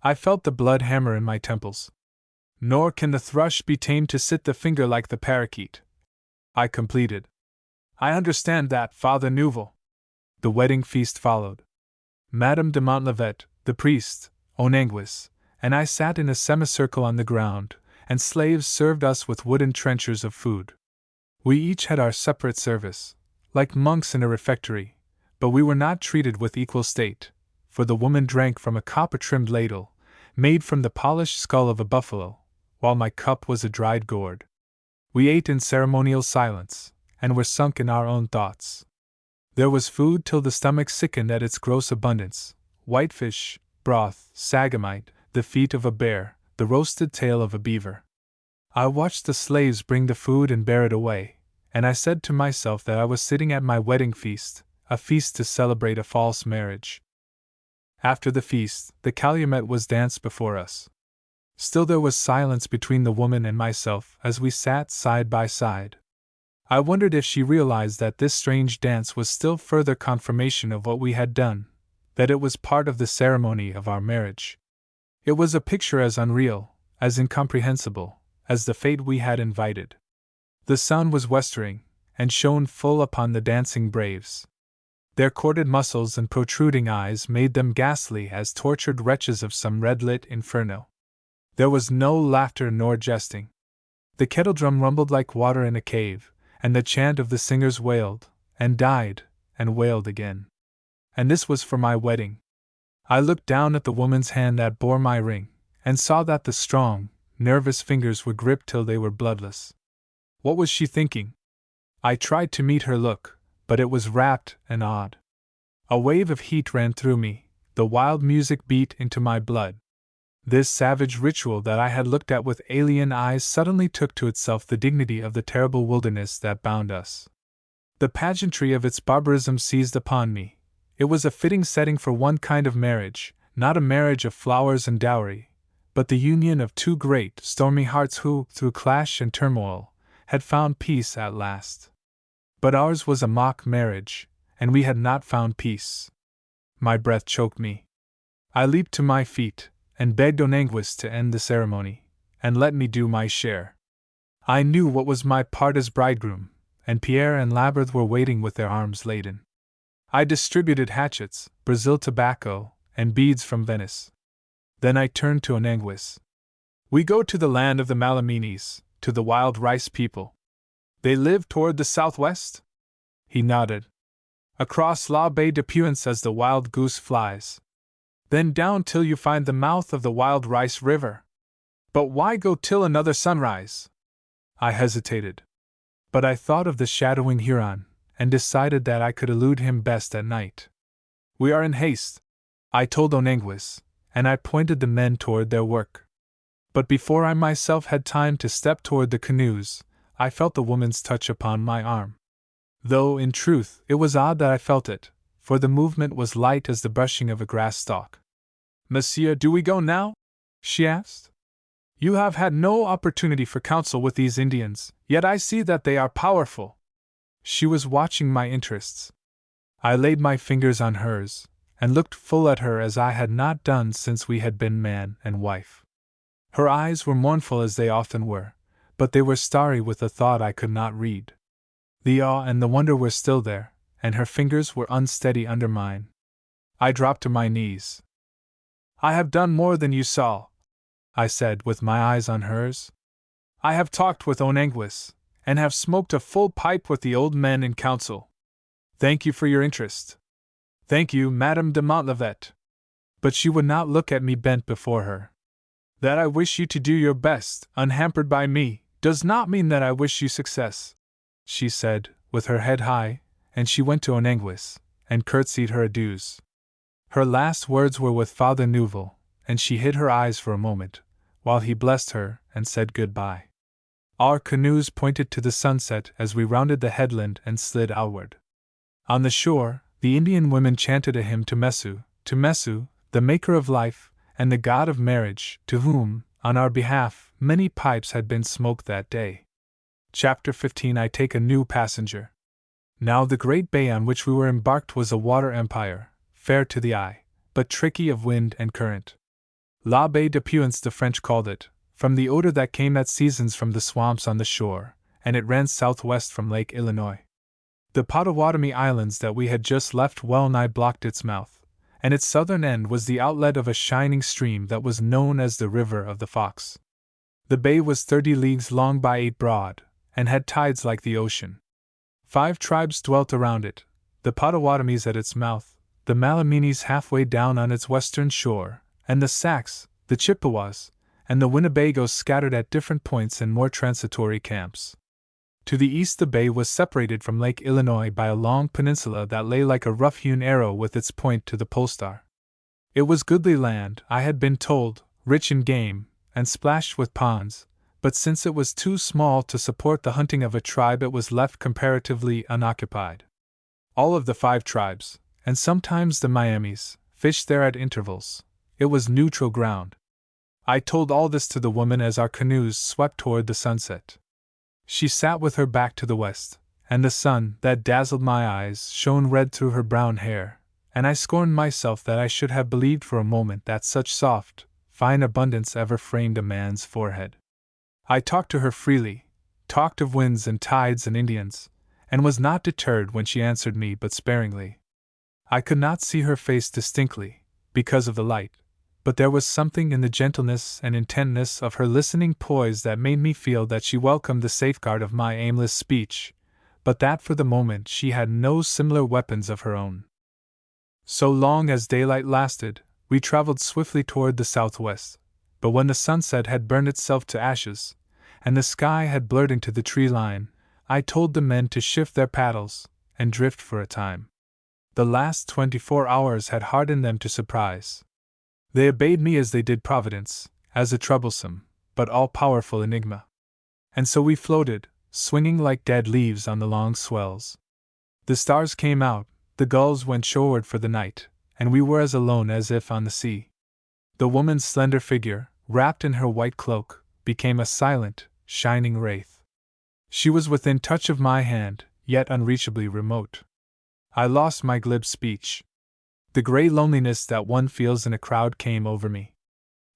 I felt the blood hammer in my temples. Nor can the thrush be tamed to sit the finger like the parakeet, I completed. I understand that, Father Nouvel. The wedding feast followed. Madame de Montlivet, the priest, Onanguis, and I sat in a semicircle on the ground, and slaves served us with wooden trenchers of food. We each had our separate service, like monks in a refectory, but we were not treated with equal state, for the woman drank from a copper-trimmed ladle, made from the polished skull of a buffalo, while my cup was a dried gourd. We ate in ceremonial silence, and were sunk in our own thoughts. There was food till the stomach sickened at its gross abundance: whitefish, broth, sagamite, the feet of a bear, the roasted tail of a beaver. I watched the slaves bring the food and bear it away, and I said to myself that I was sitting at my wedding feast, a feast to celebrate a false marriage. After the feast, the calumet was danced before us. Still there was silence between the woman and myself as we sat side by side. I wondered if she realized that this strange dance was still further confirmation of what we had done, that it was part of the ceremony of our marriage. It was a picture as unreal, as incomprehensible, as the fate we had invited. The sun was westering, and shone full upon the dancing braves. Their corded muscles and protruding eyes made them ghastly as tortured wretches of some red-lit inferno. There was no laughter nor jesting. The kettledrum rumbled like water in a cave, and the chant of the singers wailed, and died, and wailed again. And this was for my wedding. I looked down at the woman's hand that bore my ring, and saw that the strong, nervous fingers were gripped till they were bloodless. What was she thinking? I tried to meet her look, but it was rapt and odd. A wave of heat ran through me, the wild music beat into my blood. This savage ritual that I had looked at with alien eyes suddenly took to itself the dignity of the terrible wilderness that bound us. The pageantry of its barbarism seized upon me. It was a fitting setting for one kind of marriage, not a marriage of flowers and dowry, but the union of two great, stormy hearts who, through clash and turmoil, had found peace at last. But ours was a mock marriage, and we had not found peace. My breath choked me. I leaped to my feet, and begged Onanguis to end the ceremony, and let me do my share. I knew what was my part as bridegroom, and Pierre and Labarthe were waiting with their arms laden. I distributed hatchets, Brazil tobacco, and beads from Venice. Then I turned to Onanguis. We go to the land of the Malaminis, to the wild rice people. They live toward the southwest? He nodded. Across La Baie de Puance as the wild goose flies. Then down till you find the mouth of the wild rice river. But why go till another sunrise? I hesitated. But I thought of the shadowing Huron, and decided that I could elude him best at night. We are in haste, I told Onanguis, and I pointed the men toward their work. But before I myself had time to step toward the canoes, I felt the woman's touch upon my arm. Though, in truth, it was odd that I felt it, for the movement was light as the brushing of a grass stalk. Monsieur, do we go now? She asked. You have had no opportunity for counsel with these Indians, yet I see that they are powerful. She was watching my interests. I laid my fingers on hers, and looked full at her as I had not done since we had been man and wife. Her eyes were mournful as they often were, but they were starry with a thought I could not read. The awe and the wonder were still there, and her fingers were unsteady under mine. I dropped to my knees. I have done more than you saw, I said, with my eyes on hers. I have talked with Onanguis, and have smoked a full pipe with the old men in council. Thank you for your interest. Thank you, Madame de Montlivet. But she would not look at me bent before her. That I wish you to do your best, unhampered by me, does not mean that I wish you success, she said, with her head high, and she went to Onanguis, and curtsied her adieus. Her last words were with Father Nouvel, and she hid her eyes for a moment, while he blessed her and said good-bye. Our canoes pointed to the sunset as we rounded the headland and slid outward. On the shore, the Indian women chanted a hymn to Mesu, the maker of life, and the god of marriage, to whom, on our behalf, many pipes had been smoked that day. Chapter 15. I take a new passenger. Now the great bay on which we were embarked was a water empire, fair to the eye, but tricky of wind and current. La Baie de Puance the French called it, from the odor that came at seasons from the swamps on the shore, and it ran southwest from Lake Illinois. The Potawatomi Islands that we had just left well nigh blocked its mouth, and its southern end was the outlet of a shining stream that was known as the River of the Fox. The bay was 30 leagues long by 8 broad, and had tides like the ocean. 5 tribes dwelt around it, the Potawatomis at its mouth, the Malaminis halfway down on its western shore, and the Sacs, the Chippewas, and the Winnebagos scattered at different points in more transitory camps. To the east the bay was separated from Lake Illinois by a long peninsula that lay like a rough-hewn arrow with its point to the polestar. It was goodly land, I had been told, rich in game, and splashed with ponds, but since it was too small to support the hunting of a tribe it was left comparatively unoccupied. All of the 5 tribes, and sometimes the Miamis, fished there at intervals. It was neutral ground. I told all this to the woman as our canoes swept toward the sunset. She sat with her back to the west, and the sun, that dazzled my eyes, shone red through her brown hair, and I scorned myself that I should have believed for a moment that such soft, fine abundance ever framed a man's forehead. I talked to her freely, talked of winds and tides and Indians, and was not deterred when she answered me but sparingly. I could not see her face distinctly, because of the light, but there was something in the gentleness and intentness of her listening poise that made me feel that she welcomed the safeguard of my aimless speech, but that for the moment she had no similar weapons of her own. So long as daylight lasted, we traveled swiftly toward the southwest, but when the sunset had burned itself to ashes, and the sky had blurred into the tree line, I told the men to shift their paddles and drift for a time. The last 24 hours had hardened them to surprise. They obeyed me as they did Providence, as a troublesome, but all-powerful enigma. And so we floated, swinging like dead leaves on the long swells. The stars came out, the gulls went shoreward for the night, and we were as alone as if on the sea. The woman's slender figure, wrapped in her white cloak, became a silent, shining wraith. She was within touch of my hand, yet unreachably remote. I lost my glib speech. The grey loneliness that one feels in a crowd came over me.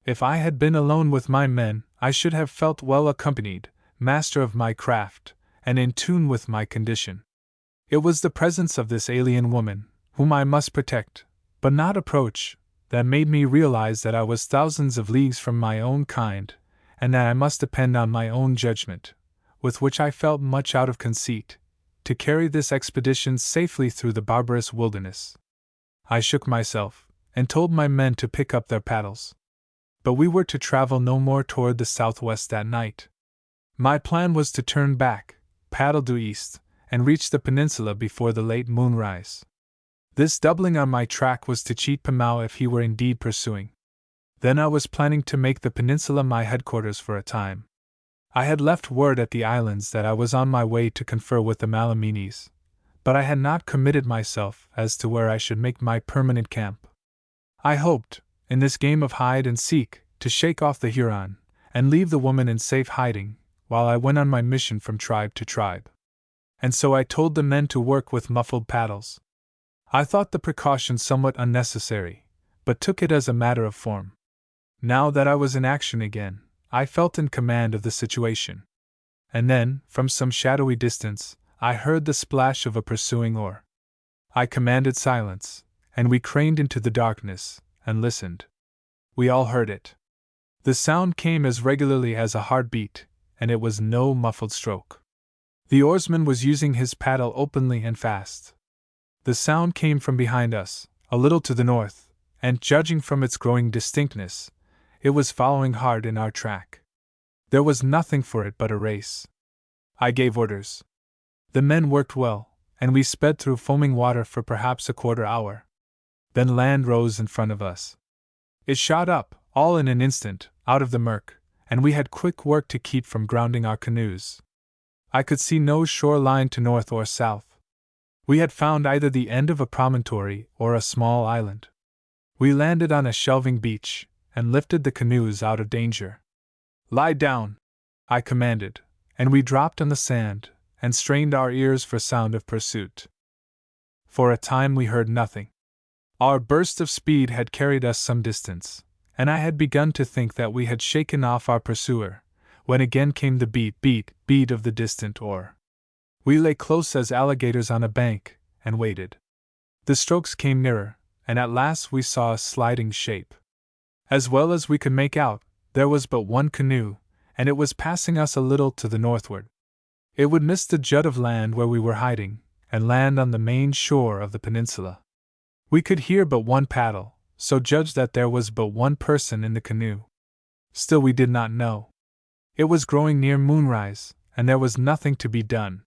If I had been alone with my men, I should have felt well accompanied, master of my craft, and in tune with my condition. It was the presence of this alien woman, whom I must protect, but not approach, that made me realize that I was thousands of leagues from my own kind, and that I must depend on my own judgment, with which I felt much out of conceit, to carry this expedition safely through the barbarous wilderness. I shook myself, and told my men to pick up their paddles. But we were to travel no more toward the southwest that night. My plan was to turn back, paddle due east, and reach the peninsula before the late moonrise. This doubling on my track was to cheat Pimau if he were indeed pursuing. Then I was planning to make the peninsula my headquarters for a time. I had left word at the islands that I was on my way to confer with the Malaminis, but I had not committed myself as to where I should make my permanent camp. I hoped, in this game of hide and seek, to shake off the Huron, and leave the woman in safe hiding, while I went on my mission from tribe to tribe. And so I told the men to work with muffled paddles. I thought the precaution somewhat unnecessary, but took it as a matter of form. Now that I was in action again, I felt in command of the situation. And then, from some shadowy distance, I heard the splash of a pursuing oar. I commanded silence, and we craned into the darkness, and listened. We all heard it. The sound came as regularly as a heartbeat, and it was no muffled stroke. The oarsman was using his paddle openly and fast. The sound came from behind us, a little to the north, and judging from its growing distinctness, it was following hard in our track. There was nothing for it but a race. I gave orders. The men worked well, and we sped through foaming water for perhaps a quarter hour. Then land rose in front of us. It shot up, all in an instant, out of the murk, and we had quick work to keep from grounding our canoes. I could see no shore line to north or south. We had found either the end of a promontory or a small island. We landed on a shelving beach, and lifted the canoes out of danger. "Lie down," I commanded, and we dropped on the sand, and strained our ears for sound of pursuit. For a time we heard nothing. Our burst of speed had carried us some distance, and I had begun to think that we had shaken off our pursuer, when again came the beat, beat, beat of the distant oar. We lay close as alligators on a bank, and waited. The strokes came nearer, and at last we saw a sliding shape. As well as we could make out, there was but one canoe, and it was passing us a little to the northward. It would miss the jut of land where we were hiding, and land on the main shore of the peninsula. We could hear but one paddle, so judged that there was but one person in the canoe. Still we did not know. It was growing near moonrise, and there was nothing to be done.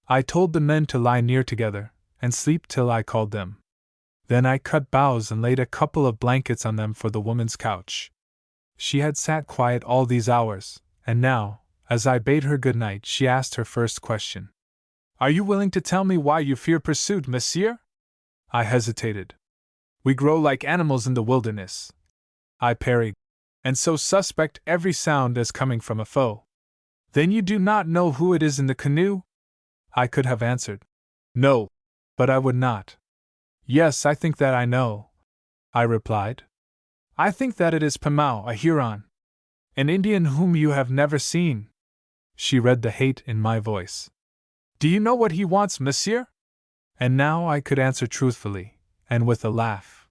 I told the men to lie near together, and sleep till I called them. Then I cut boughs and laid a couple of blankets on them for the woman's couch. She had sat quiet all these hours, and now, as I bade her good night, she asked her first question. "Are you willing to tell me why you fear pursuit, monsieur?" I hesitated. "We grow like animals in the wilderness," I parried, "and so suspect every sound as coming from a foe." "Then you do not know who it is in the canoe?" I could have answered. "No," but I would not. "Yes, I think that I know," I replied. "I think that it is Pamau, a Huron. An Indian whom you have never seen." She read the hate in my voice. "Do you know what he wants, monsieur?" And now I could answer truthfully, and with a laugh.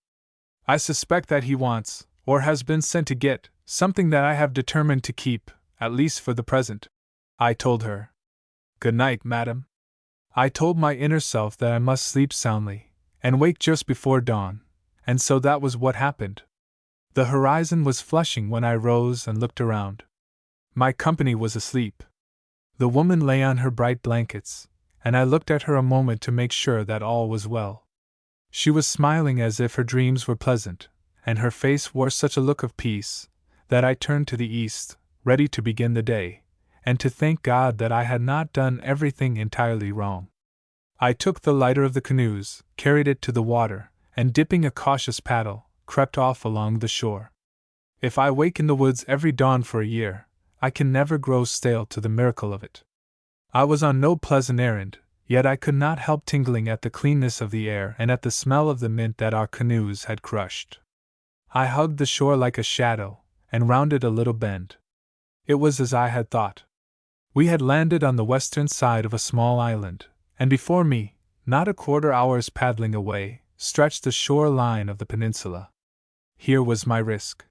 "I suspect that he wants, or has been sent to get, something that I have determined to keep, at least for the present," I told her. "Good night, madam." I told my inner self that I must sleep soundly, and wake just before dawn, and so that was what happened. The horizon was flushing when I rose and looked around. My company was asleep. The woman lay on her bright blankets, and I looked at her a moment to make sure that all was well. She was smiling as if her dreams were pleasant, and her face wore such a look of peace, that I turned to the east, ready to begin the day, and to thank God that I had not done everything entirely wrong. I took the lighter of the canoes, carried it to the water, and dipping a cautious paddle, crept off along the shore. If I wake in the woods every dawn for a year, I can never grow stale to the miracle of it. I was on no pleasant errand, yet I could not help tingling at the cleanness of the air and at the smell of the mint that our canoes had crushed. I hugged the shore like a shadow, and rounded a little bend. It was as I had thought. We had landed on the western side of a small island, and before me, not a quarter-hour's paddling away, stretched the shore line of the peninsula. Here was my risk.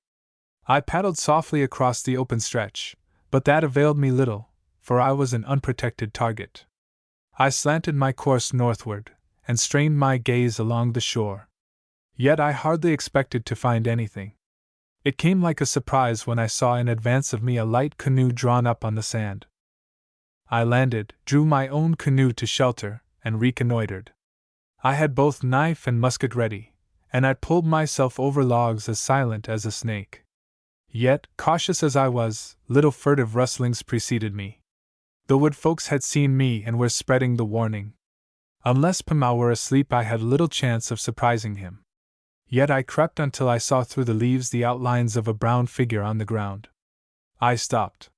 I paddled softly across the open stretch, but that availed me little, for I was an unprotected target. I slanted my course northward, and strained my gaze along the shore. Yet I hardly expected to find anything. It came like a surprise when I saw in advance of me a light canoe drawn up on the sand. I landed, drew my own canoe to shelter, and reconnoitered. I had both knife and musket ready, and I pulled myself over logs as silent as a snake. Yet, cautious as I was, little furtive rustlings preceded me. The wood folks had seen me and were spreading the warning. Unless Pamau were asleep, I had little chance of surprising him. Yet I crept until I saw through the leaves the outlines of a brown figure on the ground. I stopped.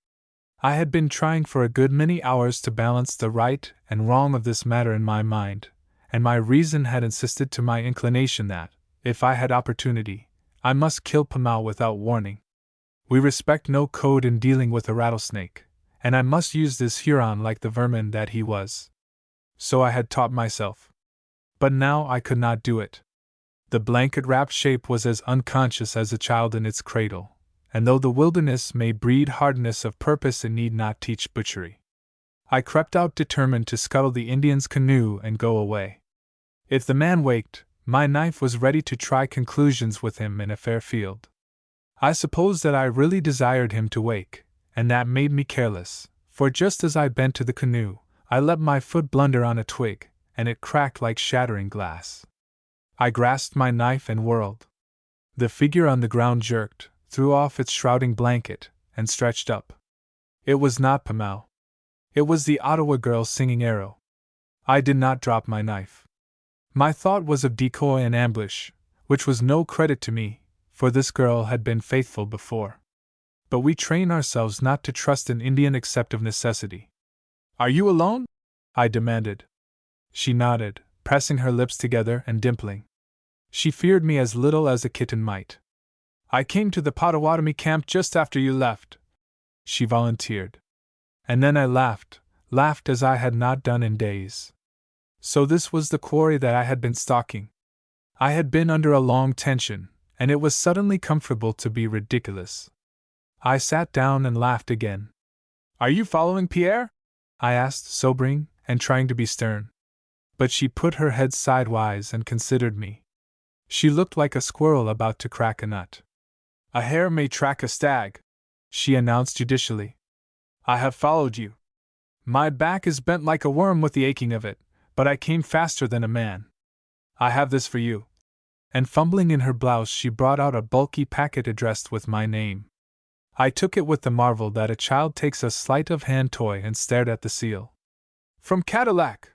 I had been trying for a good many hours to balance the right and wrong of this matter in my mind, and my reason had insisted to my inclination that, if I had opportunity, I must kill Pamau without warning. We respect no code in dealing with a rattlesnake, and I must use this Huron like the vermin that he was. So I had taught myself. But now I could not do it. The blanket-wrapped shape was as unconscious as a child in its cradle, and though the wilderness may breed hardness of purpose, it need not teach butchery. I crept out determined to scuttle the Indian's canoe and go away. If the man waked, my knife was ready to try conclusions with him in a fair field. I suppose that I really desired him to wake, and that made me careless, for just as I bent to the canoe, I let my foot blunder on a twig, and it cracked like shattering glass. I grasped my knife and whirled. The figure on the ground jerked, threw off its shrouding blanket, and stretched up. It was not Pamau. It was the Ottawa girl singing Arrow. I did not drop my knife. My thought was of decoy and ambush, which was no credit to me, for this girl had been faithful before. But we train ourselves not to trust an Indian except of necessity. "Are you alone?" I demanded. She nodded, pressing her lips together and dimpling. She feared me as little as a kitten might. I came to the Potawatomi camp just after you left, she volunteered. And then I laughed as I had not done in days. So this was the quarry that I had been stalking. I had been under a long tension, and it was suddenly comfortable to be ridiculous. I sat down and laughed again. Are you following Pierre? I asked, sobering and trying to be stern. But she put her head sidewise and considered me. She looked like a squirrel about to crack a nut. A hare may track a stag, she announced judicially. I have followed you. My back is bent like a worm with the aching of it, but I came faster than a man. I have this for you. And fumbling in her blouse, she brought out a bulky packet addressed with my name. I took it with the marvel that a child takes a sleight-of-hand toy and stared at the seal. From Cadillac!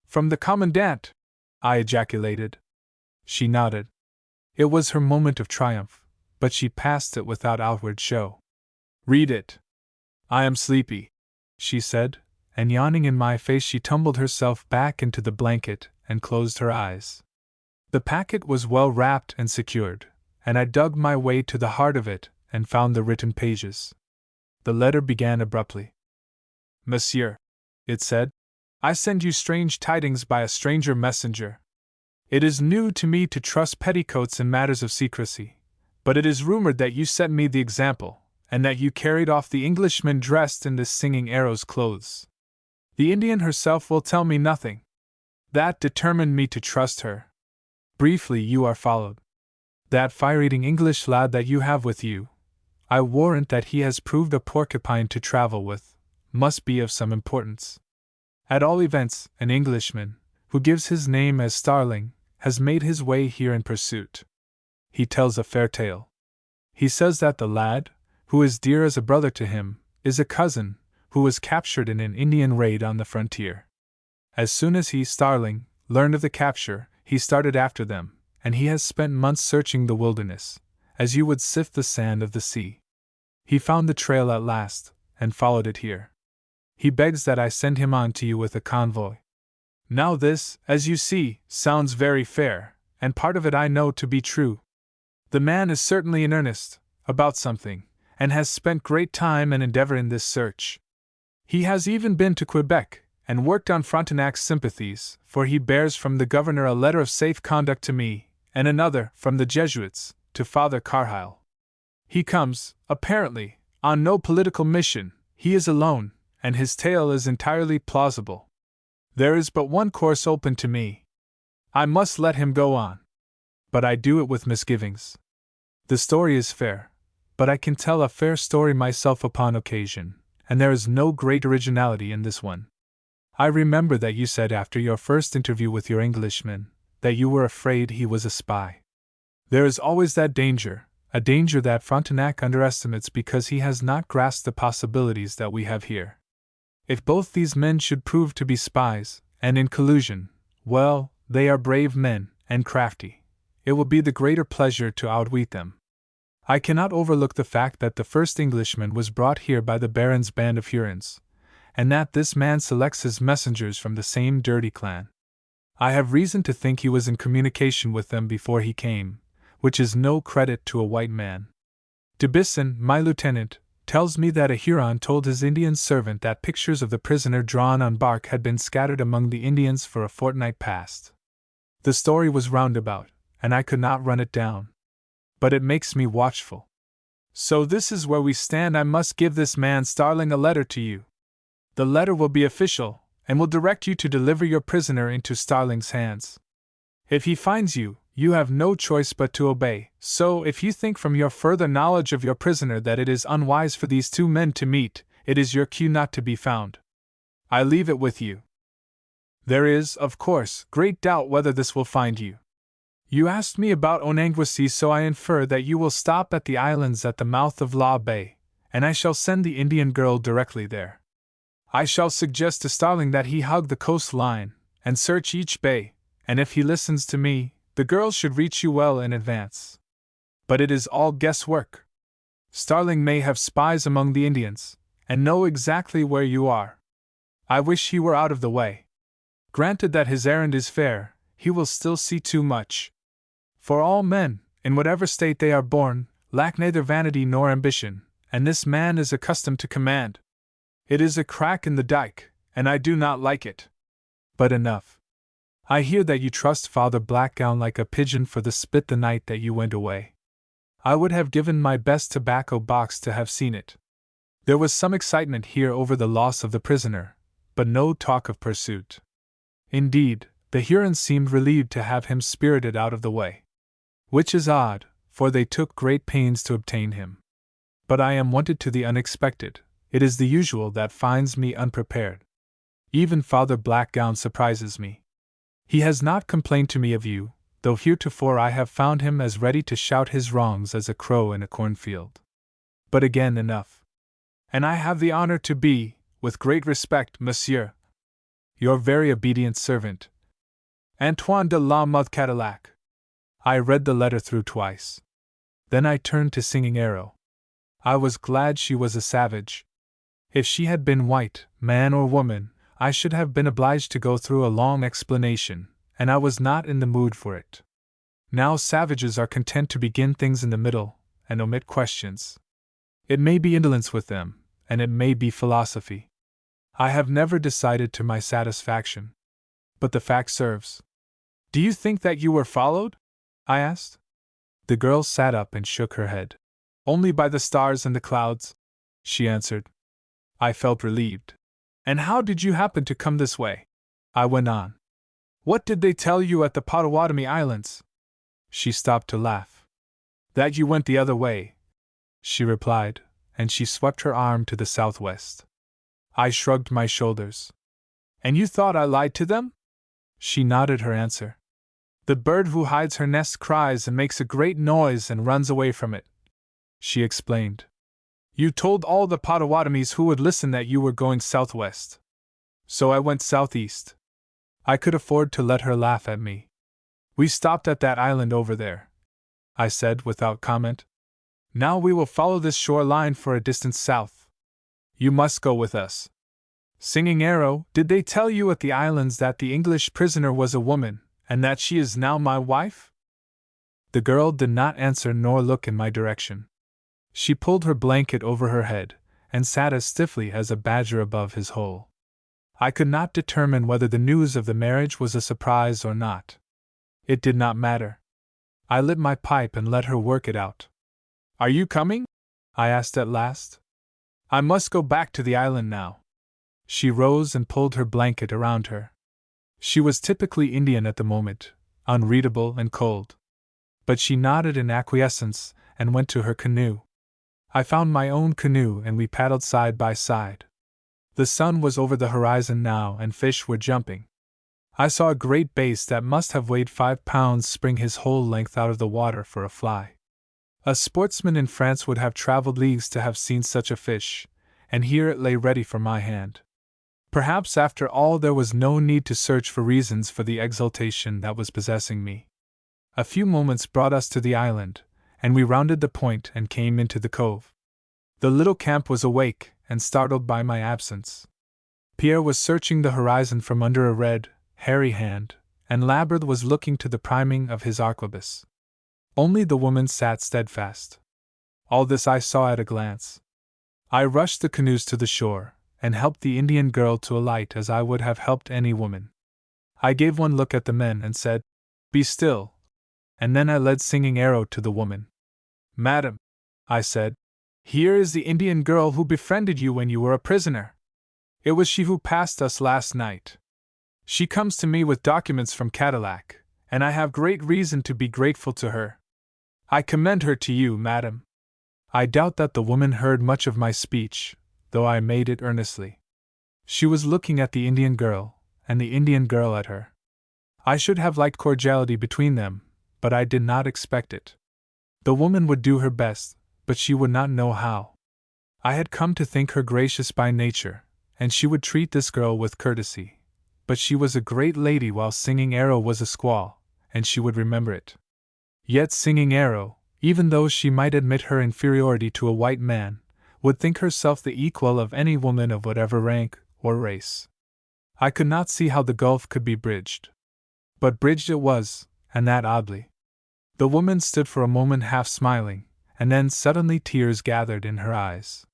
From the Commandant! I ejaculated. She nodded. It was her moment of triumph, but she passed it without outward show. Read it. I am sleepy, she said, and yawning in my face she tumbled herself back into the blanket and closed her eyes. The packet was well wrapped and secured, and I dug my way to the heart of it and found the written pages. The letter began abruptly. Monsieur, it said, I send you strange tidings by a stranger messenger. It is new to me to trust petticoats in matters of secrecy, but it is rumored that you set me the example, and that you carried off the Englishman dressed in this singing arrow's clothes. The Indian herself will tell me nothing. That determined me to trust her. Briefly, you are followed. That fire-eating English lad that you have with you, I warrant that he has proved a porcupine to travel with, must be of some importance. At all events, an Englishman, who gives his name as Starling, has made his way here in pursuit. He tells a fair tale. He says that the lad, who is dear as a brother to him, is a cousin, who was captured in an Indian raid on the frontier. As soon as he, Starling, learned of the capture, he started after them, and he has spent months searching the wilderness, as you would sift the sand of the sea. He found the trail at last, and followed it here. He begs that I send him on to you with a convoy. Now this, as you see, sounds very fair, and part of it I know to be true. The man is certainly in earnest about something, and has spent great time and endeavor in this search. He has even been to Quebec, and worked on Frontenac's sympathies, for he bears from the governor a letter of safe conduct to me, and another, from the Jesuits, to Father Carheil. He comes, apparently, on no political mission. He is alone, and his tale is entirely plausible. There is but one course open to me. I must let him go on. But I do it with misgivings. The story is fair, but I can tell a fair story myself upon occasion, and there is no great originality in this one. I remember that you said after your first interview with your Englishman, that you were afraid he was a spy. There is always that danger, a danger that Frontenac underestimates because he has not grasped the possibilities that we have here. If both these men should prove to be spies, and in collusion, well, they are brave men, and crafty. It will be the greater pleasure to outwit them. I cannot overlook the fact that the first Englishman was brought here by the Baron's band of Hurons, and that this man selects his messengers from the same dirty clan. I have reason to think he was in communication with them before he came, which is no credit to a white man. Debisson, my lieutenant, tells me that a Huron told his Indian servant that pictures of the prisoner drawn on bark had been scattered among the Indians for a fortnight past. The story was roundabout, and I could not run it down. But it makes me watchful. So this is where we stand. I must give this man Starling a letter to you. The letter will be official, and will direct you to deliver your prisoner into Starling's hands. If he finds you, you have no choice but to obey, so if you think from your further knowledge of your prisoner that it is unwise for these two men to meet, it is your cue not to be found. I leave it with you. There is, of course, great doubt whether this will find you. You asked me about Onanguisi, so I infer that you will stop at the islands at the mouth of Law Bay, and I shall send the Indian girl directly there. I shall suggest to Starling that he hug the coastline, and search each bay, and if he listens to me, the girl should reach you well in advance. But it is all guesswork. Starling may have spies among the Indians, and know exactly where you are. I wish he were out of the way. Granted that his errand is fair, he will still see too much. For all men, in whatever state they are born, lack neither vanity nor ambition, and this man is accustomed to command. It is a crack in the dike, and I do not like it. But enough. I hear that you trust Father Blackgown like a pigeon for the spit the night that you went away. I would have given my best tobacco box to have seen it. There was some excitement here over the loss of the prisoner, but no talk of pursuit. Indeed, the Hurons seemed relieved to have him spirited out of the way. Which is odd, for they took great pains to obtain him. But I am wonted to the unexpected. It is the usual that finds me unprepared. Even Father Blackgown surprises me. He has not complained to me of you, though heretofore I have found him as ready to shout his wrongs as a crow in a cornfield. But again enough. And I have the honor to be, with great respect, monsieur, your very obedient servant, Antoine de la Mothe Cadillac. I read the letter through twice. Then I turned to Singing Arrow. I was glad she was a savage. If she had been white, man or woman, I should have been obliged to go through a long explanation, and I was not in the mood for it. Now savages are content to begin things in the middle, and omit questions. It may be indolence with them, and it may be philosophy. I have never decided to my satisfaction. But the fact serves. Do you think that you were followed? I asked. The girl sat up and shook her head. Only by the stars and the clouds, she answered. I felt relieved. And how did you happen to come this way? I went on. What did they tell you at the Potawatomi Islands? She stopped to laugh. That you went the other way, she replied, and she swept her arm to the southwest. I shrugged my shoulders. And you thought I lied to them? She nodded her answer. The bird who hides her nest cries and makes a great noise and runs away from it, she explained. You told all the Potawatomis who would listen that you were going southwest. So I went southeast. I could afford to let her laugh at me. We stopped at that island over there, I said without comment. Now we will follow this shore line for a distance south. You must go with us. Singing Arrow, did they tell you at the islands that the English prisoner was a woman, and that she is now my wife? The girl did not answer nor look in my direction. She pulled her blanket over her head, and sat as stiffly as a badger above his hole. I could not determine whether the news of the marriage was a surprise or not. It did not matter. I lit my pipe and let her work it out. Are you coming? I asked at last. I must go back to the island now. She rose and pulled her blanket around her. She was typically Indian at the moment, unreadable and cold. But she nodded in acquiescence and went to her canoe. I found my own canoe and we paddled side by side. The sun was over the horizon now and fish were jumping. I saw a great bass that must have weighed 5 pounds spring his whole length out of the water for a fly. A sportsman in France would have traveled leagues to have seen such a fish, and here it lay ready for my hand. Perhaps after all there was no need to search for reasons for the exultation that was possessing me. A few moments brought us to the island, and we rounded the point and came into the cove. The little camp was awake and startled by my absence. Pierre was searching the horizon from under a red, hairy hand, and Labyrinth was looking to the priming of his arquebus. Only the woman sat steadfast. All this I saw at a glance. I rushed the canoes to the shore, and helped the Indian girl to alight as I would have helped any woman. I gave one look at the men and said, "Be still," and then I led Singing Arrow to the woman. "Madam," I said, "here is the Indian girl who befriended you when you were a prisoner. It was she who passed us last night. She comes to me with documents from Cadillac, and I have great reason to be grateful to her. I commend her to you, madam." I doubt that the woman heard much of my speech, though I made it earnestly. She was looking at the Indian girl, and the Indian girl at her. I should have liked cordiality between them, but I did not expect it. The woman would do her best, but she would not know how. I had come to think her gracious by nature, and she would treat this girl with courtesy. But she was a great lady while Singing Arrow was a squaw, and she would remember it. Yet Singing Arrow, even though she might admit her inferiority to a white man, would think herself the equal of any woman of whatever rank or race. I could not see how the gulf could be bridged. But bridged it was, and that oddly. The woman stood for a moment half smiling, and then suddenly tears gathered in her eyes.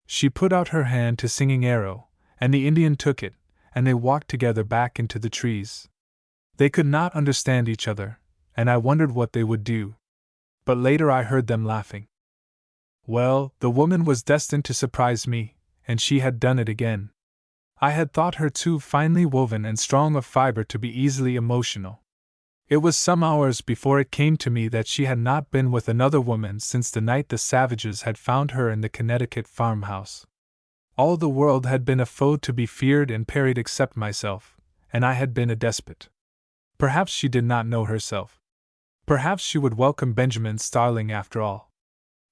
She put out her hand to Singing Arrow, and the Indian took it, and they walked together back into the trees. They could not understand each other, and I wondered what they would do. But later I heard them laughing. Well, the woman was destined to surprise me, and she had done it again. I had thought her too finely woven and strong of fiber to be easily emotional. It was some hours before it came to me that she had not been with another woman since the night the savages had found her in the Connecticut farmhouse. All the world had been a foe to be feared and parried except myself, and I had been a despot. Perhaps she did not know herself. Perhaps she would welcome Benjamin Starling after all.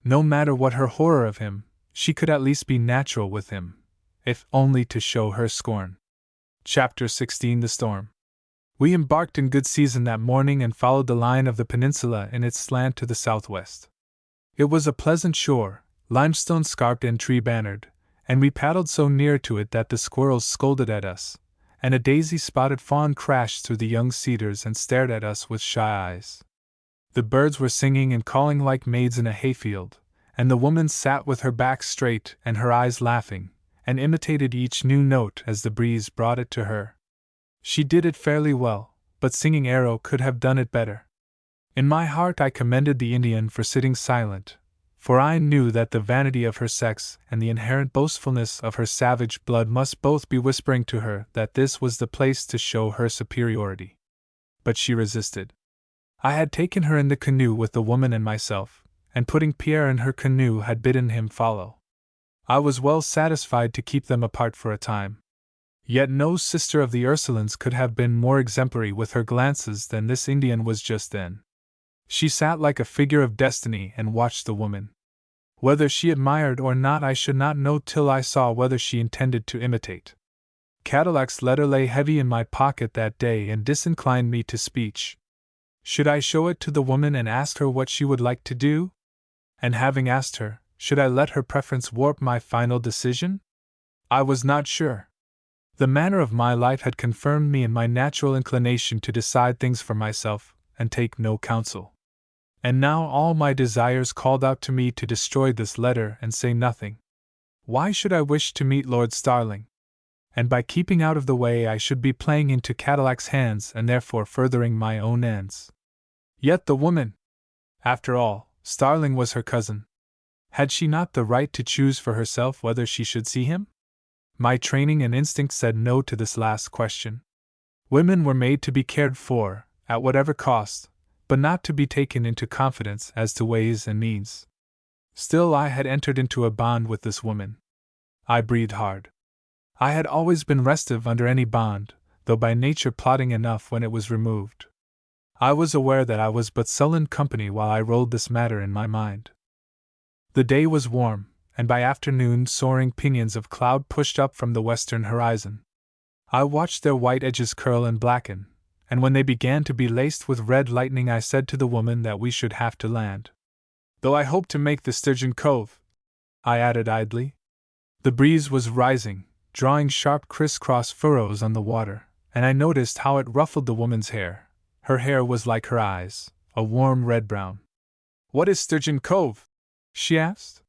No matter what her horror of him, she could at least be natural with him, if only to show her scorn. Chapter 16: The Storm. We embarked in good season that morning and followed the line of the peninsula in its slant to the southwest. It was a pleasant shore, limestone scarped and tree-bannered, and we paddled so near to it that the squirrels scolded at us, and a daisy-spotted fawn crashed through the young cedars and stared at us with shy eyes. The birds were singing and calling like maids in a hayfield, and the woman sat with her back straight and her eyes laughing, and imitated each new note as the breeze brought it to her. She did it fairly well, but Singing Arrow could have done it better. In my heart I commended the Indian for sitting silent, for I knew that the vanity of her sex and the inherent boastfulness of her savage blood must both be whispering to her that this was the place to show her superiority. But she resisted. I had taken her in the canoe with the woman and myself, and putting Pierre in her canoe had bidden him follow. I was well satisfied to keep them apart for a time. Yet no sister of the Ursulines could have been more exemplary with her glances than this Indian was just then. She sat like a figure of destiny and watched the woman. Whether she admired or not I should not know till I saw whether she intended to imitate. Cadillac's letter lay heavy in my pocket that day and disinclined me to speech. Should I show it to the woman and ask her what she would like to do? And having asked her, should I let her preference warp my final decision? I was not sure. The manner of my life had confirmed me in my natural inclination to decide things for myself, and take no counsel. And now all my desires called out to me to destroy this letter and say nothing. Why should I wish to meet Lord Starling? And by keeping out of the way I should be playing into Cadillac's hands and therefore furthering my own ends. Yet the woman! After all, Starling was her cousin. Had she not the right to choose for herself whether she should see him? My training and instinct said no to this last question. Women were made to be cared for, at whatever cost, but not to be taken into confidence as to ways and means. Still I had entered into a bond with this woman. I breathed hard. I had always been restive under any bond, though by nature plodding enough when it was removed. I was aware that I was but sullen company while I rolled this matter in my mind. The day was warm, and by afternoon soaring pinions of cloud pushed up from the western horizon. I watched their white edges curl and blacken, and when they began to be laced with red lightning I said to the woman that we should have to land. Though I hoped to make the Sturgeon Cove, I added idly. The breeze was rising, drawing sharp criss-cross furrows on the water, and I noticed how it ruffled the woman's hair. Her hair was like her eyes, a warm red-brown. "What is Sturgeon Cove?" she asked.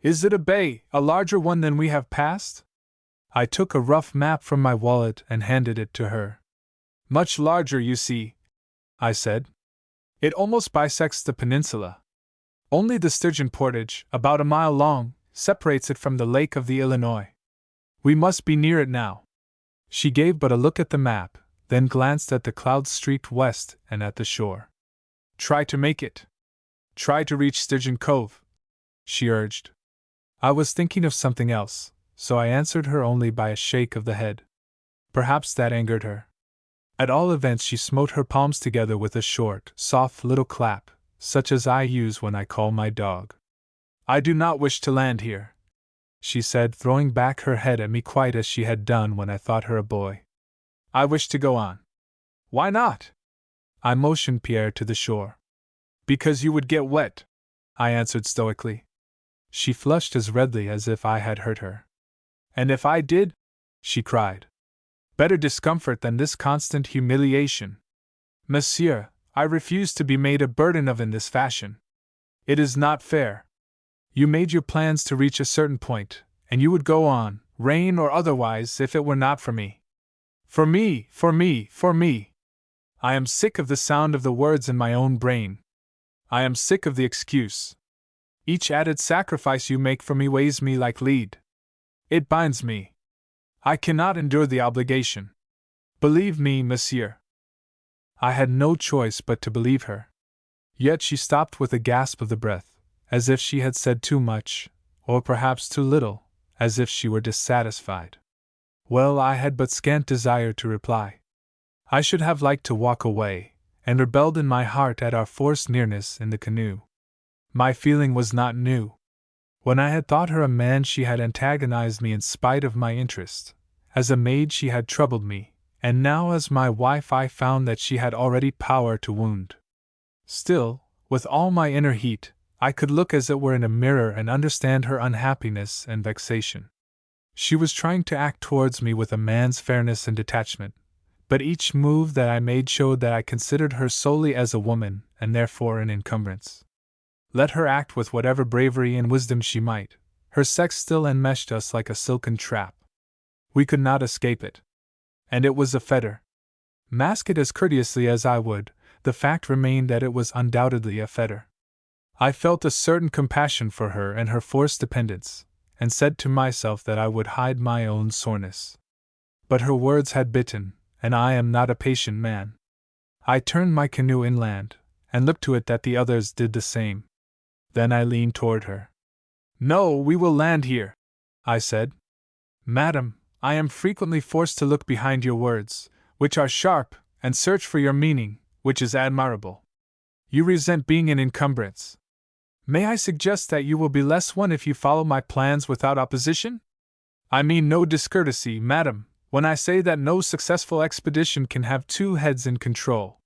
"Is it a bay, a larger one than we have passed?" I took a rough map from my wallet and handed it to her. "Much larger, you see," I said. "It almost bisects the peninsula. Only the Sturgeon Portage, about a mile long, separates it from the Lake of the Illinois. We must be near it now." She gave but a look at the map, then glanced at the cloud-streaked west and at the shore. "Try to make it. Try to reach Sturgeon Cove," she urged. I was thinking of something else, so I answered her only by a shake of the head. Perhaps that angered her. At all events she smote her palms together with a short, soft little clap, such as I use when I call my dog. "I do not wish to land here," she said, throwing back her head at me quite as she had done when I thought her a boy. "I wish to go on." "Why not?" I motioned Pierre to the shore. "Because you would get wet," I answered stoically. She flushed as redly as if I had hurt her. "And if I did?" she cried. "Better discomfort than this constant humiliation. Monsieur, I refuse to be made a burden of in this fashion. It is not fair. You made your plans to reach a certain point, and you would go on, rain or otherwise, if it were not for me. For me, for me, for me. I am sick of the sound of the words in my own brain. I am sick of the excuse. Each added sacrifice you make for me weighs me like lead. It binds me. I cannot endure the obligation. Believe me, monsieur. I had no choice but to believe her. Yet she stopped with a gasp of the breath, as if she had said too much, or perhaps too little, as if she were dissatisfied. Well, I had but scant desire to reply. I should have liked to walk away, and rebelled in my heart at our forced nearness in the canoe. My feeling was not new. When I had thought her a man, she had antagonized me in spite of my interest. As a maid she had troubled me, and now as my wife I found that she had already power to wound. Still, with all my inner heat, I could look as it were in a mirror and understand her unhappiness and vexation. She was trying to act towards me with a man's fairness and detachment, but each move that I made showed that I considered her solely as a woman, and therefore an encumbrance. Let her act with whatever bravery and wisdom she might, her sex still enmeshed us like a silken trap. We could not escape it. And it was a fetter. Mask it as courteously as I would, the fact remained that it was undoubtedly a fetter. I felt a certain compassion for her and her forced dependence, and said to myself that I would hide my own soreness. But her words had bitten, and I am not a patient man. I turned my canoe inland, and looked to it that the others did the same. Then I leaned toward her. "No, we will land here," I said. "Madam, I am frequently forced to look behind your words, which are sharp, and search for your meaning, which is admirable. You resent being an encumbrance. May I suggest that you will be less one if you follow my plans without opposition? I mean no discourtesy, madam, when I say that no successful expedition can have two heads in control."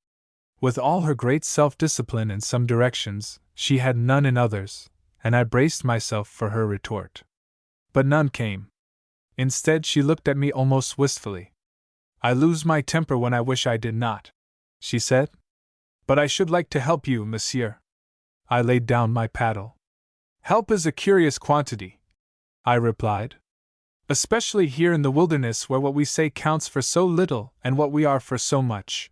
With all her great self-discipline in some directions, she had none in others, and I braced myself for her retort. But none came. Instead, she looked at me almost wistfully. "I lose my temper when I wish I did not," she said. "But I should like to help you, monsieur." I laid down my paddle. "Help is a curious quantity," I replied. "Especially here in the wilderness where what we say counts for so little and what we are for so much.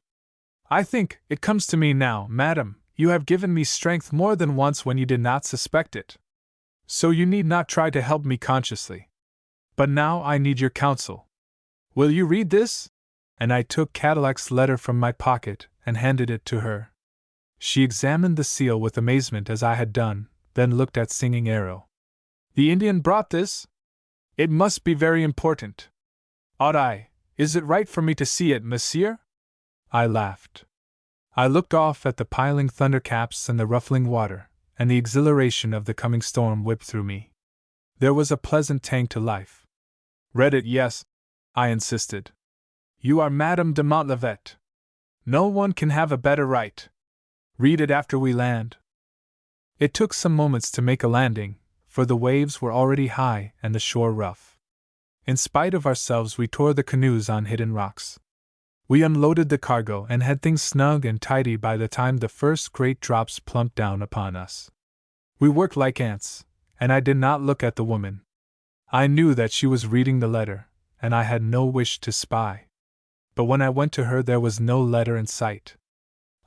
I think, it comes to me now, madam, you have given me strength more than once when you did not suspect it. So you need not try to help me consciously. But now I need your counsel. Will you read this?" And I took Cadillac's letter from my pocket and handed it to her. She examined the seal with amazement as I had done, then looked at Singing Arrow. "The Indian brought this? It must be very important. Is it right for me to see it, monsieur?" I laughed. I looked off at the piling thundercaps and the ruffling water, and the exhilaration of the coming storm whipped through me. There was a pleasant tang to life. "Read it, yes," I insisted. "You are Madame de Montlivet. No one can have a better right. Read it after we land." It took some moments to make a landing, for the waves were already high and the shore rough. In spite of ourselves, we tore the canoes on hidden rocks. We unloaded the cargo and had things snug and tidy by the time the first great drops plumped down upon us. We worked like ants, and I did not look at the woman. I knew that she was reading the letter, and I had no wish to spy. But when I went to her, there was no letter in sight.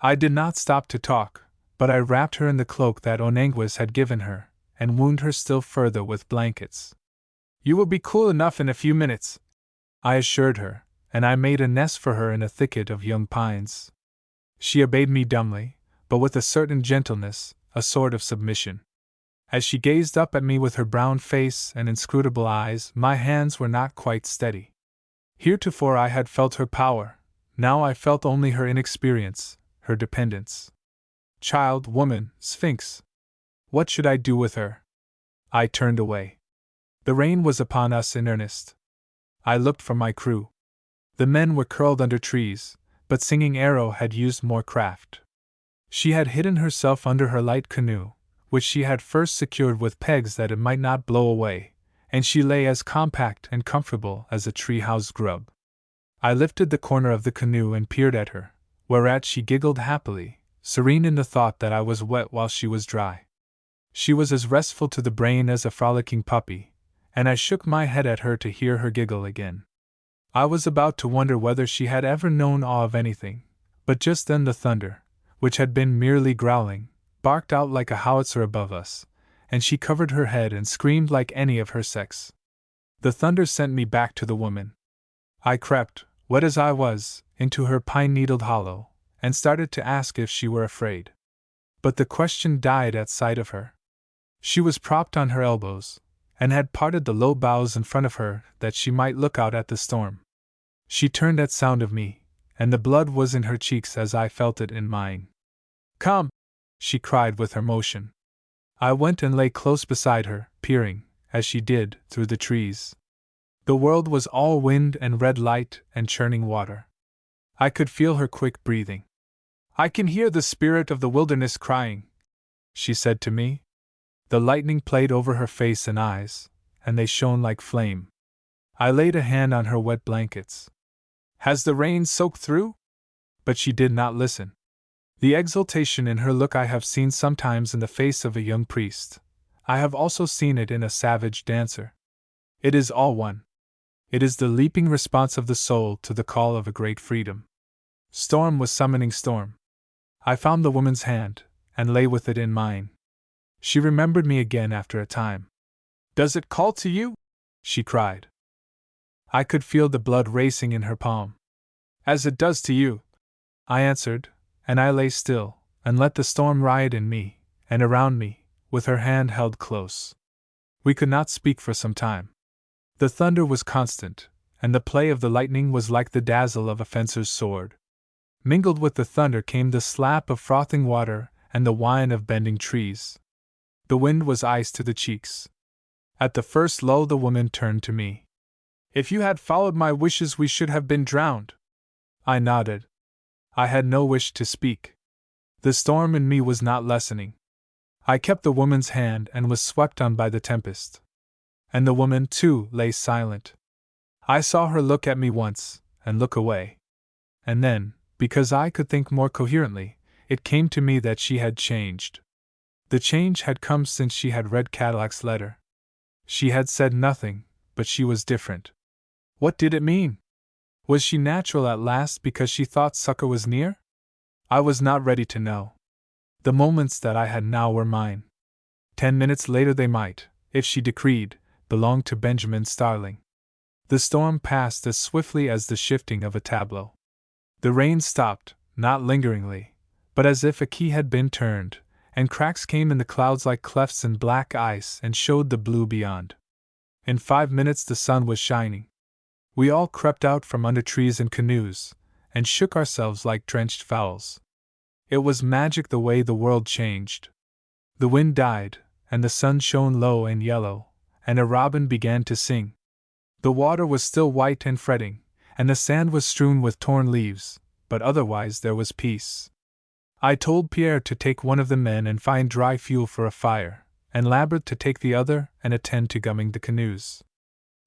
I did not stop to talk, but I wrapped her in the cloak that Onanguis had given her, and wound her still further with blankets. "You will be cool enough in a few minutes," I assured her, and I made a nest for her in a thicket of young pines. She obeyed me dumbly, but with a certain gentleness, a sort of submission. As she gazed up at me with her brown face and inscrutable eyes, my hands were not quite steady. Heretofore I had felt her power, now I felt only her inexperience, her dependence. Child, woman, sphinx. What should I do with her? I turned away. The rain was upon us in earnest. I looked for my crew. The men were curled under trees, but Singing Arrow had used more craft. She had hidden herself under her light canoe, which she had first secured with pegs that it might not blow away, and she lay as compact and comfortable as a tree-house grub. I lifted the corner of the canoe and peered at her, whereat she giggled happily, serene in the thought that I was wet while she was dry. She was as restful to the brain as a frolicking puppy, and I shook my head at her to hear her giggle again. I was about to wonder whether she had ever known awe of anything, but just then the thunder, which had been merely growling, barked out like a howitzer above us, and she covered her head and screamed like any of her sex. The thunder sent me back to the woman. I crept, wet as I was, into her pine-needled hollow, and started to ask if she were afraid. But the question died at sight of her. She was propped on her elbows, and had parted the low boughs in front of her that she might look out at the storm. She turned at sound of me, and the blood was in her cheeks as I felt it in mine. "Come!" she cried with her motion. I went and lay close beside her, peering, as she did, through the trees. The world was all wind and red light and churning water. I could feel her quick breathing. "I can hear the spirit of the wilderness crying," she said to me. The lightning played over her face and eyes, and they shone like flame. I laid a hand on her wet blankets. "Has the rain soaked through?" But she did not listen. The exultation in her look I have seen sometimes in the face of a young priest. I have also seen it in a savage dancer. It is all one. It is the leaping response of the soul to the call of a great freedom. Storm was summoning storm. I found the woman's hand, and lay with it in mine. She remembered me again after a time. "Does it call to you?" she cried. I could feel the blood racing in her palm. "As it does to you," I answered, and I lay still, and let the storm riot in me, and around me, with her hand held close. We could not speak for some time. The thunder was constant, and the play of the lightning was like the dazzle of a fencer's sword. Mingled with the thunder came the slap of frothing water and the whine of bending trees. The wind was ice to the cheeks. At the first lull the woman turned to me. "If you had followed my wishes we should have been drowned." I nodded. I had no wish to speak. The storm in me was not lessening. I kept the woman's hand and was swept on by the tempest. And the woman, too, lay silent. I saw her look at me once, and look away. And then, because I could think more coherently, it came to me that she had changed. The change had come since she had read Cadillac's letter. She had said nothing, but she was different. What did it mean? Was she natural at last because she thought succor was near? I was not ready to know. The moments that I had now were mine. 10 minutes later they might, if she decreed, belong to Benjamin Starling. The storm passed as swiftly as the shifting of a tableau. The rain stopped, not lingeringly, but as if a key had been turned, and cracks came in the clouds like clefts in black ice and showed the blue beyond. In 5 minutes the sun was shining. We all crept out from under trees and canoes, and shook ourselves like drenched fowls. It was magic the way the world changed. The wind died, and the sun shone low and yellow, and a robin began to sing. The water was still white and fretting, and the sand was strewn with torn leaves, but otherwise there was peace. I told Pierre to take one of the men and find dry fuel for a fire, and Lambert to take the other and attend to gumming the canoes.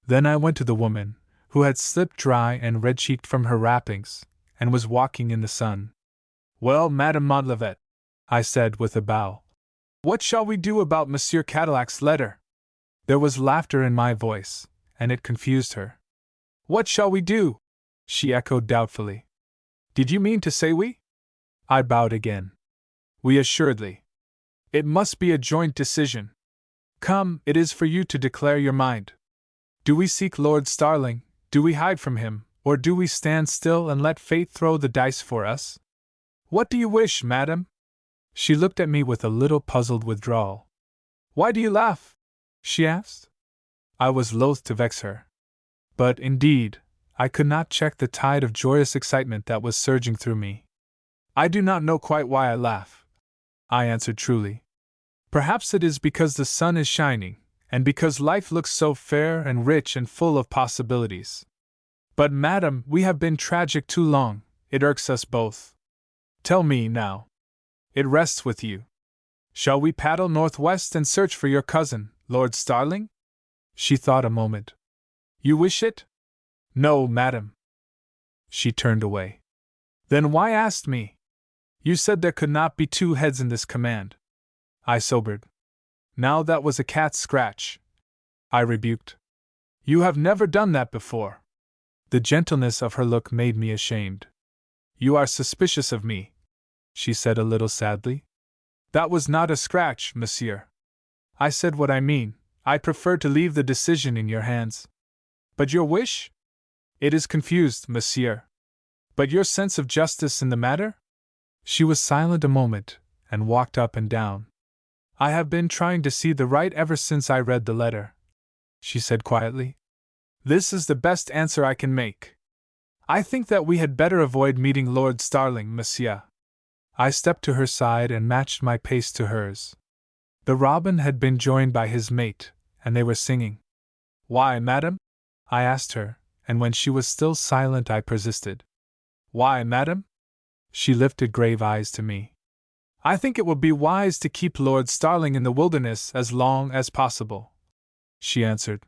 Then I went to the woman, who had slipped dry and red-cheeked from her wrappings, and was walking in the sun. "Well, Madame Montlivet," I said with a bow, "what shall we do about Monsieur Cadillac's letter?" There was laughter in my voice, and it confused her. "What shall we do?" she echoed doubtfully. "Did you mean to say we?" I bowed again. "We assuredly. It must be a joint decision. Come, it is for you to declare your mind. Do we seek Lord Starling, do we hide from him, or do we stand still and let fate throw the dice for us? What do you wish, madam?" She looked at me with a little puzzled withdrawal. "Why do you laugh?" she asked. I was loath to vex her. But, indeed, I could not check the tide of joyous excitement that was surging through me. "I do not know quite why I laugh," I answered truly. "Perhaps it is because the sun is shining, and because life looks so fair and rich and full of possibilities. But, madam, we have been tragic too long, it irks us both. Tell me, now. It rests with you. Shall we paddle northwest and search for your cousin, Lord Starling?" She thought a moment. "You wish it?" "No, madam." She turned away. "Then why ask me? You said there could not be two heads in this command." I sobered. Now that was a cat's scratch, I rebuked. You have never done that before. The gentleness of her look made me ashamed. You are suspicious of me, she said a little sadly. That was not a scratch, monsieur. I said what I mean. I prefer to leave the decision in your hands. But your wish? It is confused, monsieur. But your sense of justice in the matter? She was silent a moment, and walked up and down. I have been trying to see the right ever since I read the letter, she said quietly. This is the best answer I can make. I think that we had better avoid meeting Lord Starling, monsieur. I stepped to her side and matched my pace to hers. The robin had been joined by his mate, and they were singing. Why, madam? I asked her, and when she was still silent I persisted. Why, madam? She lifted grave eyes to me. I think it will be wise to keep Lord Starling in the wilderness as long as possible, she answered.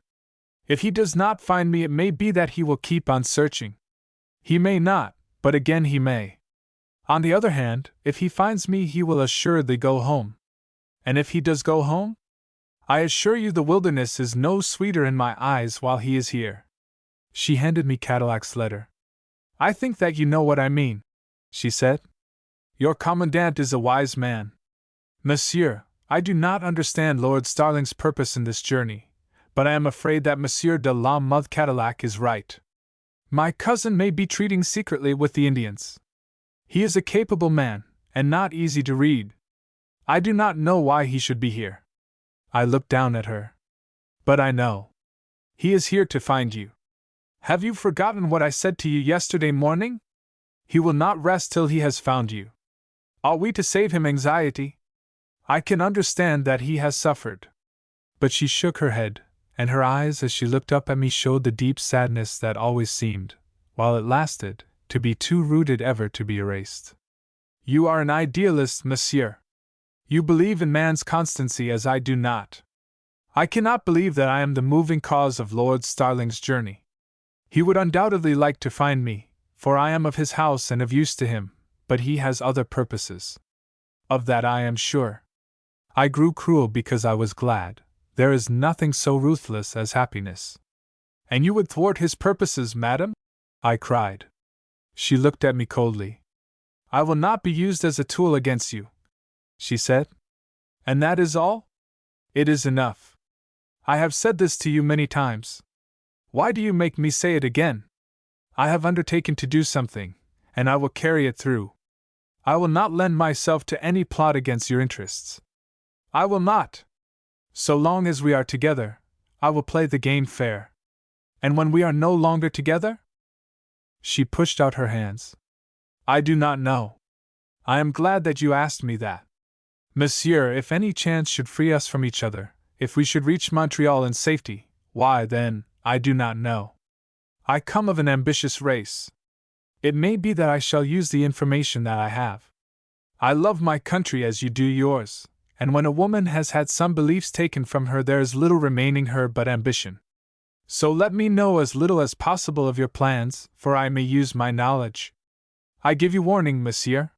If he does not find me, it may be that he will keep on searching. He may not, but again he may. On the other hand, if he finds me, he will assuredly go home. And if he does go home? I assure you the wilderness is no sweeter in my eyes while he is here. She handed me Cadillac's letter. I think that you know what I mean, she said. Your commandant is a wise man. Monsieur, I do not understand Lord Starling's purpose in this journey, but I am afraid that Monsieur de la Mothe Cadillac is right. My cousin may be treating secretly with the Indians. He is a capable man, and not easy to read. I do not know why he should be here. I looked down at her. But I know. He is here to find you. Have you forgotten what I said to you yesterday morning? He will not rest till he has found you. Are we to save him anxiety? I can understand that he has suffered. But she shook her head, and her eyes as she looked up at me showed the deep sadness that always seemed, while it lasted, to be too rooted ever to be erased. You are an idealist, monsieur. You believe in man's constancy as I do not. I cannot believe that I am the moving cause of Lord Starling's journey. He would undoubtedly like to find me, for I am of his house and of use to him, but he has other purposes. Of that I am sure. I grew cruel because I was glad. There is nothing so ruthless as happiness. And you would thwart his purposes, madam? I cried. She looked at me coldly. I will not be used as a tool against you, she said. And that is all? It is enough. I have said this to you many times. Why do you make me say it again? I have undertaken to do something, and I will carry it through. I will not lend myself to any plot against your interests. I will not. So long as we are together, I will play the game fair. And when we are no longer together? She pushed out her hands. I do not know. I am glad that you asked me that. Monsieur, if any chance should free us from each other, if we should reach Montreal in safety, why then, I do not know. I come of an ambitious race. It may be that I shall use the information that I have. I love my country as you do yours, and when a woman has had some beliefs taken from her, there is little remaining her but ambition. So let me know as little as possible of your plans, for I may use my knowledge. I give you warning, monsieur.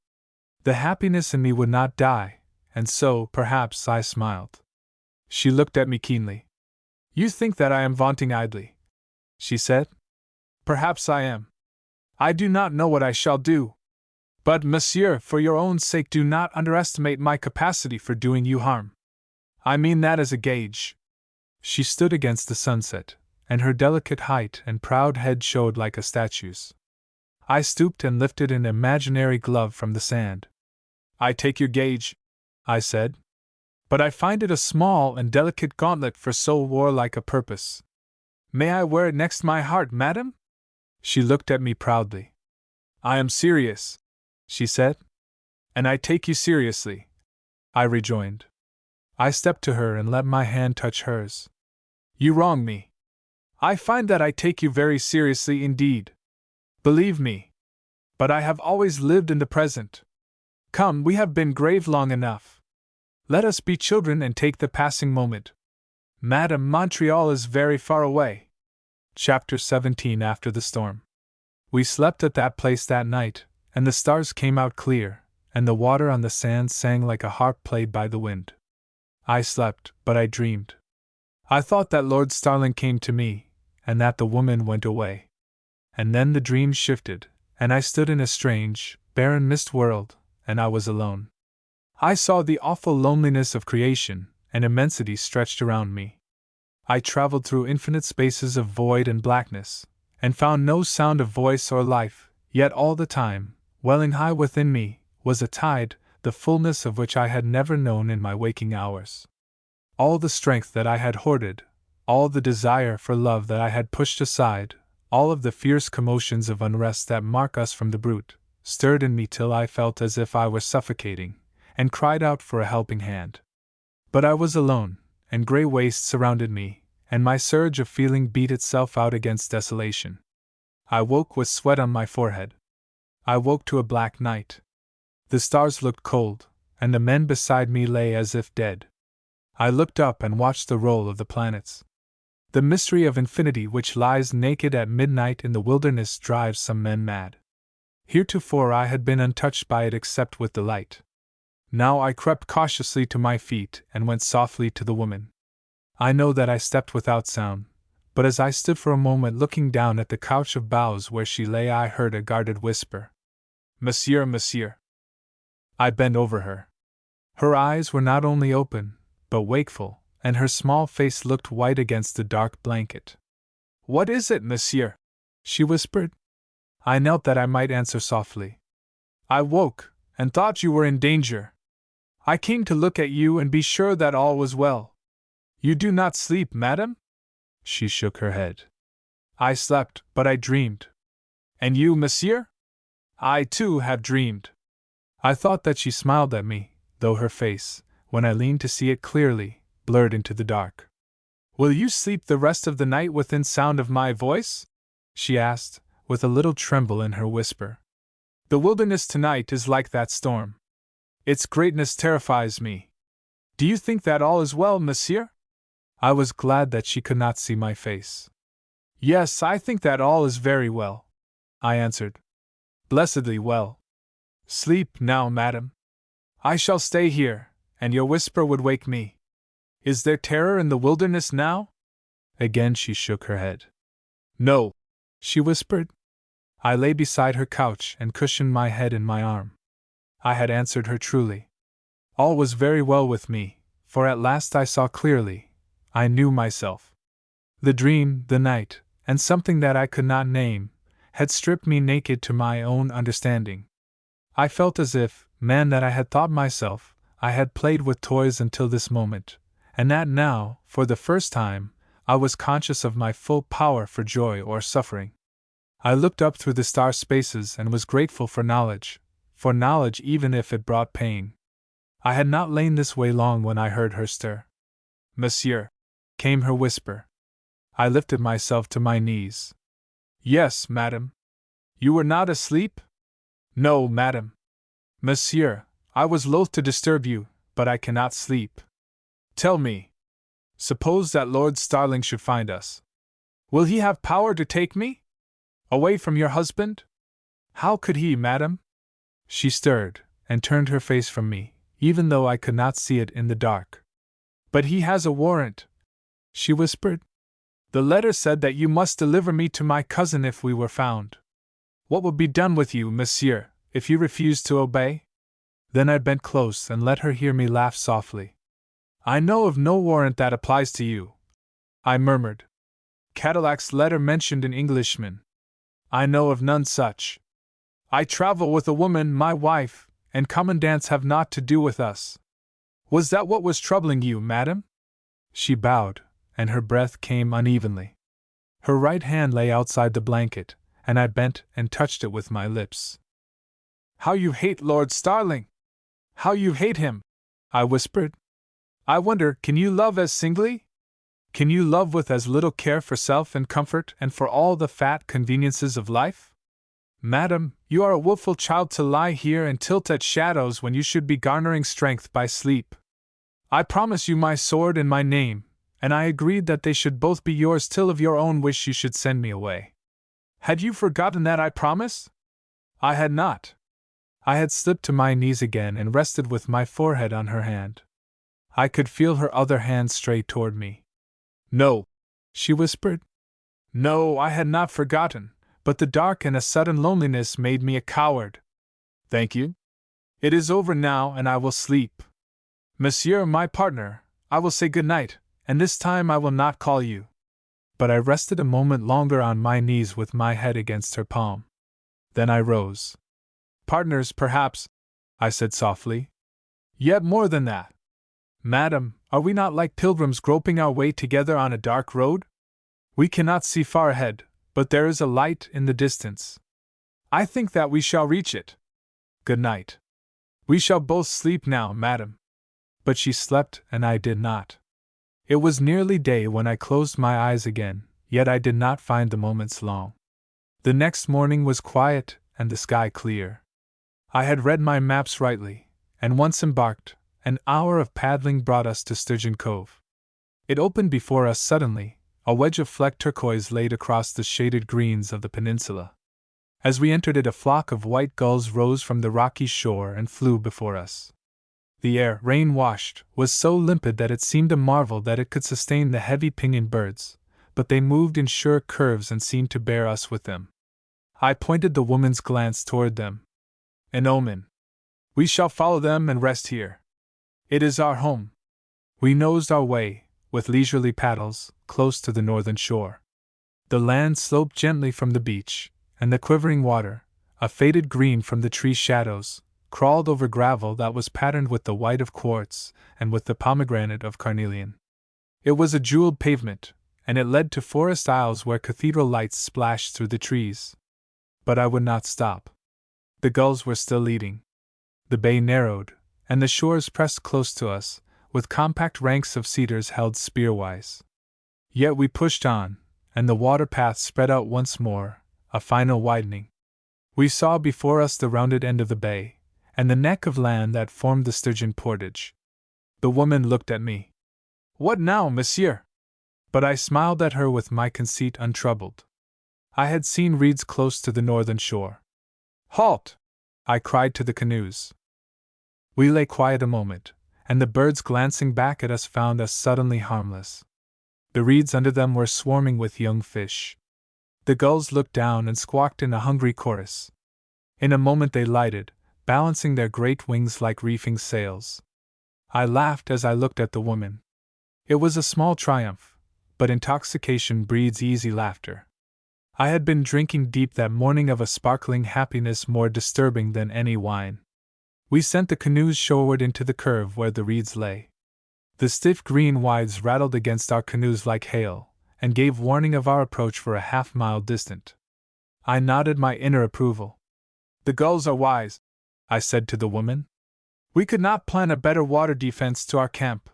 The happiness in me would not die, and so, perhaps, I smiled. She looked at me keenly. You think that I am vaunting idly, she said. Perhaps I am. I do not know what I shall do. But, monsieur, for your own sake, do not underestimate my capacity for doing you harm. I mean that as a gauge. She stood against the sunset, and her delicate height and proud head showed like a statue's. I stooped and lifted an imaginary glove from the sand. I take your gauge, I said. But I find it a small and delicate gauntlet for so warlike a purpose. May I wear it next my heart, madam? She looked at me proudly. I am serious, she said. And I take you seriously, I rejoined. I stepped to her and let my hand touch hers. You wrong me. I find that I take you very seriously indeed. Believe me. But I have always lived in the present. Come, we have been grave long enough. Let us be children and take the passing moment. Madam, Montreal is very far away. Chapter 17 After the Storm. We slept at that place that night, and the stars came out clear, and the water on the sands sang like a harp played by the wind. I slept, but I dreamed. I thought that Lord Starling came to me, and that the woman went away. And then the dream shifted, and I stood in a strange, barren mist world, and I was alone. I saw the awful loneliness of creation, and immensity stretched around me. I traveled through infinite spaces of void and blackness, and found no sound of voice or life, yet all the time, welling high within me, was a tide, the fullness of which I had never known in my waking hours. All the strength that I had hoarded, all the desire for love that I had pushed aside, all of the fierce commotions of unrest that mark us from the brute, stirred in me till I felt as if I were suffocating, and cried out for a helping hand. But I was alone, and grey wastes surrounded me, and my surge of feeling beat itself out against desolation. I woke with sweat on my forehead. I woke to a black night. The stars looked cold, and the men beside me lay as if dead. I looked up and watched the roll of the planets. The mystery of infinity which lies naked at midnight in the wilderness drives some men mad. Heretofore I had been untouched by it except with delight. Now I crept cautiously to my feet and went softly to the woman. I know that I stepped without sound, but as I stood for a moment looking down at the couch of boughs where she lay, I heard a guarded whisper. "Monsieur, monsieur." I bent over her. Her eyes were not only open, but wakeful, and her small face looked white against the dark blanket. "What is it, monsieur?" she whispered. I knelt that I might answer softly. "I woke, and thought you were in danger. I came to look at you and be sure that all was well. You do not sleep, madam?" She shook her head. "I slept, but I dreamed." "And you, monsieur?" "I too have dreamed." I thought that she smiled at me, though her face, when I leaned to see it clearly, blurred into the dark. "Will you sleep the rest of the night within sound of my voice?" she asked, with a little tremble in her whisper. "The wilderness tonight is like that storm. Its greatness terrifies me. Do you think that all is well, monsieur?" I was glad that she could not see my face. "Yes, I think that all is very well," I answered. "Blessedly well. Sleep now, madam. I shall stay here, and your whisper would wake me. Is there terror in the wilderness now?" Again she shook her head. "No," she whispered. I lay beside her couch and cushioned my head in my arm. I had answered her truly. All was very well with me, for at last I saw clearly. I knew myself. The dream, the night, and something that I could not name, had stripped me naked to my own understanding. I felt as if, man that I had thought myself, I had played with toys until this moment, and that now, for the first time, I was conscious of my full power for joy or suffering. I looked up through the star spaces and was grateful for knowledge even if it brought pain. I had not lain this way long when I heard her stir. "Monsieur," came her whisper. I lifted myself to my knees. "Yes, madam." "You were not asleep?" "No, madam." "Monsieur, I was loath to disturb you, but I cannot sleep. Tell me. Suppose that Lord Starling should find us. Will he have power to take me? Away from your husband? How could he, madam?" She stirred, and turned her face from me, even though I could not see it in the dark. "But he has a warrant," she whispered. "The letter said that you must deliver me to my cousin if we were found. What would be done with you, monsieur, if you refused to obey?" Then I bent close and let her hear me laugh softly. "I know of no warrant that applies to you," I murmured. "Cadillac's letter mentioned an Englishman. I know of none such. I travel with a woman, my wife, and commandants have naught to do with us. Was that what was troubling you, madam?" She bowed, and her breath came unevenly. Her right hand lay outside the blanket, and I bent and touched it with my lips. "How you hate Lord Starling! How you hate him!" I whispered. "I wonder, can you love as singly? Can you love with as little care for self and comfort and for all the fat conveniences of life? Madam, you are a wilful child to lie here and tilt at shadows when you should be garnering strength by sleep. I promise you my sword and my name, and I agreed that they should both be yours till of your own wish you should send me away. Had you forgotten that I promise?" I had not. I had slipped to my knees again and rested with my forehead on her hand. I could feel her other hand stray toward me. No, she whispered. No, I had not forgotten, but the dark and a sudden loneliness made me a coward. Thank you. It is over now, and I will sleep. Monsieur, my partner, I will say good night, and this time I will not call you. But I rested a moment longer on my knees with my head against her palm. Then I rose. Partners, perhaps, I said softly. Yet more than that. Madam, are we not like pilgrims groping our way together on a dark road? We cannot see far ahead, but there is a light in the distance. I think that we shall reach it. Good night. We shall both sleep now, madam. But she slept and I did not. It was nearly day when I closed my eyes again, yet I did not find the moments long. The next morning was quiet and the sky clear. I had read my maps rightly, and once embarked, an hour of paddling brought us to Sturgeon Cove. It opened before us suddenly, a wedge of flecked turquoise laid across the shaded greens of the peninsula. As we entered it, a flock of white gulls rose from the rocky shore and flew before us. The air, rain-washed, was so limpid that it seemed a marvel that it could sustain the heavy pinioned birds, but they moved in sure curves and seemed to bear us with them. I pointed the woman's glance toward them. An omen. We shall follow them and rest here. It is our home. We nosed our way, with leisurely paddles, close to the northern shore. The land sloped gently from the beach, and the quivering water, a faded green from the tree shadows, crawled over gravel that was patterned with the white of quartz and with the pomegranate of carnelian. It was a jeweled pavement, and it led to forest aisles where cathedral lights splashed through the trees. But I would not stop. The gulls were still eating. The bay narrowed, and the shores pressed close to us, with compact ranks of cedars held spearwise. Yet we pushed on, and the water path spread out once more, a final widening. We saw before us the rounded end of the bay, and the neck of land that formed the Sturgeon portage. The woman looked at me. What now, monsieur? But I smiled at her with my conceit untroubled. I had seen reeds close to the northern shore. Halt! I cried to the canoes. We lay quiet a moment, and the birds glancing back at us found us suddenly harmless. The reeds under them were swarming with young fish. The gulls looked down and squawked in a hungry chorus. In a moment they lighted, balancing their great wings like reefing sails. I laughed as I looked at the woman. It was a small triumph, but intoxication breeds easy laughter. I had been drinking deep that morning of a sparkling happiness more disturbing than any wine. We sent the canoes shoreward into the curve where the reeds lay. The stiff green wides rattled against our canoes like hail, and gave warning of our approach for a half-mile distant. I nodded my inner approval. The gulls are wise, I said to the woman. We could not plan a better water defense to our camp.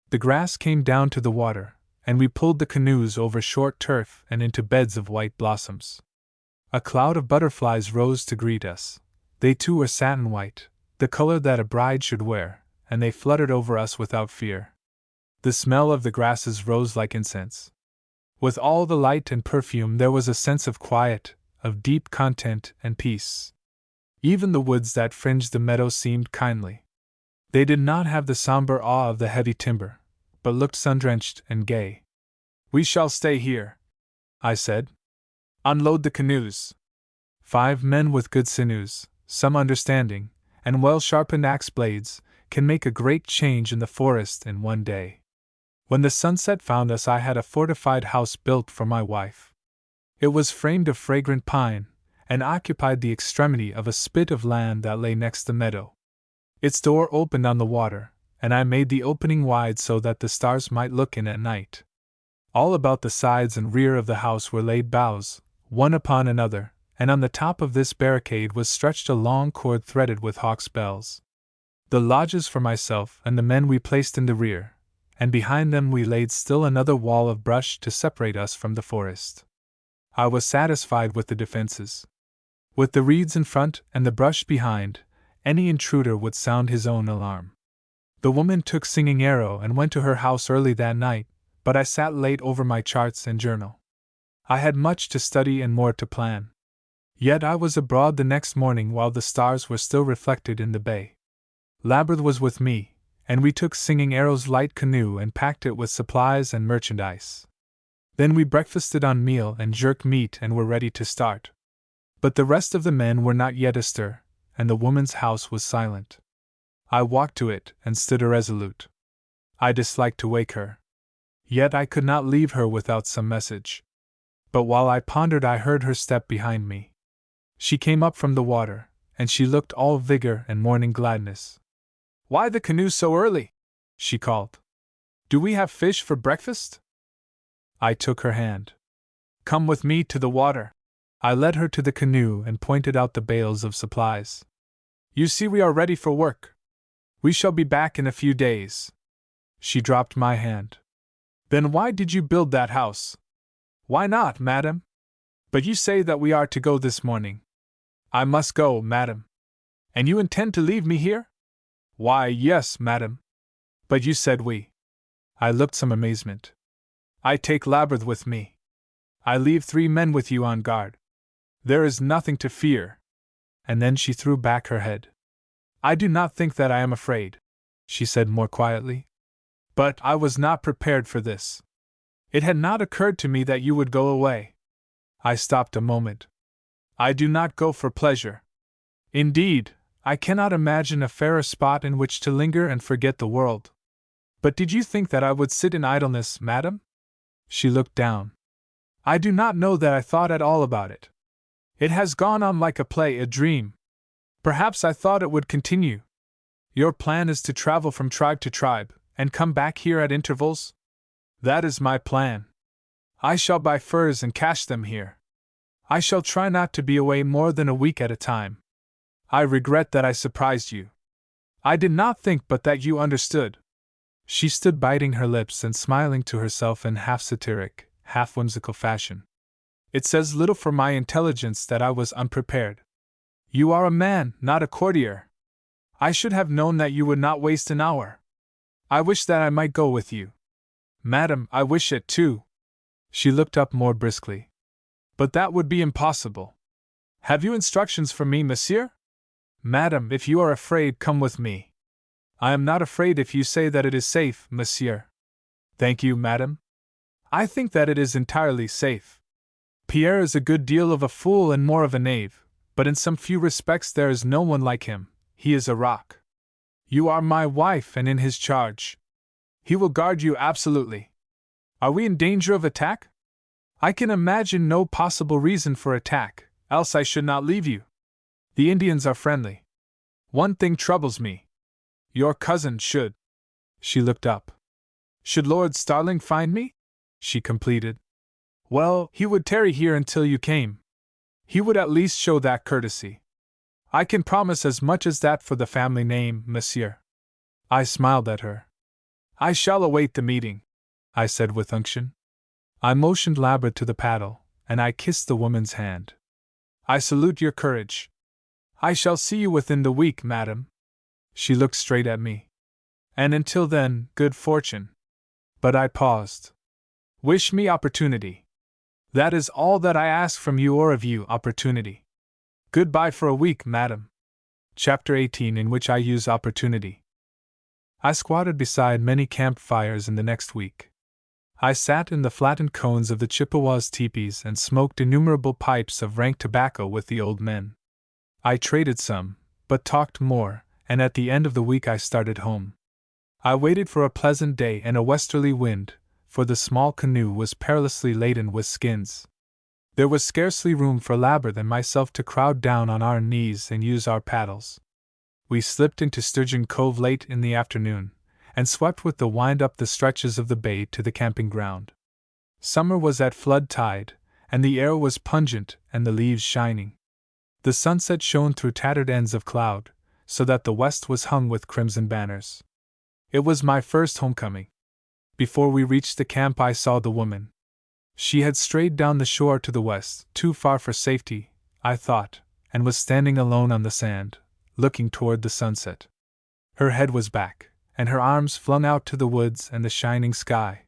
The grass came down to the water, and we pulled the canoes over short turf and into beds of white blossoms. A cloud of butterflies rose to greet us. They too were satin white, the color that a bride should wear, and they fluttered over us without fear. The smell of the grasses rose like incense. With all the light and perfume there was a sense of quiet, of deep content and peace. Even the woods that fringed the meadow seemed kindly. They did not have the somber awe of the heavy timber, but looked sun-drenched and gay. We shall stay here, I said. Unload the canoes. 5 men with good sinews, some understanding, and well-sharpened axe blades, can make a great change in the forest in one day. When the sunset found us, I had a fortified house built for my wife. It was framed of fragrant pine, and occupied the extremity of a spit of land that lay next the meadow. Its door opened on the water, and I made the opening wide so that the stars might look in at night. All about the sides and rear of the house were laid boughs, one upon another, and on the top of this barricade was stretched a long cord threaded with hawk's bells. The lodges for myself and the men we placed in the rear, and behind them we laid still another wall of brush to separate us from the forest. I was satisfied with the defenses. With the reeds in front and the brush behind, any intruder would sound his own alarm. The woman took Singing Arrow and went to her house early that night, but I sat late over my charts and journal. I had much to study and more to plan. Yet I was abroad the next morning while the stars were still reflected in the bay. Labyrinth was with me, and we took Singing Arrow's light canoe and packed it with supplies and merchandise. Then we breakfasted on meal and jerk meat and were ready to start. But the rest of the men were not yet astir, and the woman's house was silent. I walked to it and stood irresolute. I disliked to wake her. Yet I could not leave her without some message. But while I pondered, I heard her step behind me. She came up from the water, and she looked all vigor and morning gladness. "Why the canoe so early?" she called. "Do we have fish for breakfast?" I took her hand. "Come with me to the water." I led her to the canoe and pointed out the bales of supplies. "You see, we are ready for work. We shall be back in a few days." She dropped my hand. "Then why did you build that house?" "Why not, madam?" "But you say that we are to go this morning." "I must go, madam." "And you intend to leave me here?" "Why, yes, madam." "But you said we." I looked some amazement. "I take Labyrinth with me. I leave 3 men with you on guard. There is nothing to fear." And then she threw back her head. "I do not think that I am afraid," she said more quietly. "But I was not prepared for this. It had not occurred to me that you would go away." I stopped a moment. "I do not go for pleasure. Indeed, I cannot imagine a fairer spot in which to linger and forget the world. But did you think that I would sit in idleness, madam?" She looked down. "I do not know that I thought at all about it. It has gone on like a play, a dream. Perhaps I thought it would continue. Your plan is to travel from tribe to tribe, and come back here at intervals?" "That is my plan. I shall buy furs and cache them here. I shall try not to be away more than a week at a time. I regret that I surprised you. I did not think but that you understood." She stood biting her lips and smiling to herself in half-satiric, half-whimsical fashion. "It says little for my intelligence that I was unprepared. You are a man, not a courtier. I should have known that you would not waste an hour. I wish that I might go with you." "Madam, I wish it too." She looked up more briskly. "But that would be impossible. Have you instructions for me, monsieur?" "Madam, if you are afraid, come with me." "I am not afraid if you say that it is safe, monsieur." "Thank you, madam. I think that it is entirely safe. Pierre is a good deal of a fool and more of a knave, but in some few respects there is no one like him. He is a rock. You are my wife and in his charge. He will guard you absolutely. Are we in danger of attack?" "I can imagine no possible reason for attack, else I should not leave you. The Indians are friendly. One thing troubles me. Your cousin should—" She looked up. "Should Lord Starling find me?" she completed. "Well, he would tarry here until you came. He would at least show that courtesy. I can promise as much as that for the family name, monsieur." I smiled at her. "I shall await the meeting," I said with unction. I motioned Labyrinth to the paddle, and I kissed the woman's hand. "I salute your courage. I shall see you within the week, madam." She looked straight at me. "And until then, good fortune." But I paused. "Wish me opportunity. That is all that I ask from you or of you, opportunity. Goodbye for a week, madam." Chapter 18, in which I use opportunity. I squatted beside many campfires in the next week. I sat in the flattened cones of the Chippewas' teepees and smoked innumerable pipes of rank tobacco with the old men. I traded some, but talked more, and at the end of the week I started home. I waited for a pleasant day and a westerly wind, for the small canoe was perilously laden with skins. There was scarcely room for Labyrinth and myself to crowd down on our knees and use our paddles. We slipped into Sturgeon Cove late in the afternoon, and swept with the wind up the stretches of the bay to the camping ground. Summer was at flood tide, and the air was pungent and the leaves shining. The sunset shone through tattered ends of cloud, so that the west was hung with crimson banners. It was my first homecoming. Before we reached the camp I saw the woman. She had strayed down the shore to the west, too far for safety, I thought, and was standing alone on the sand, looking toward the sunset. Her head was back, and her arms flung out to the woods and the shining sky.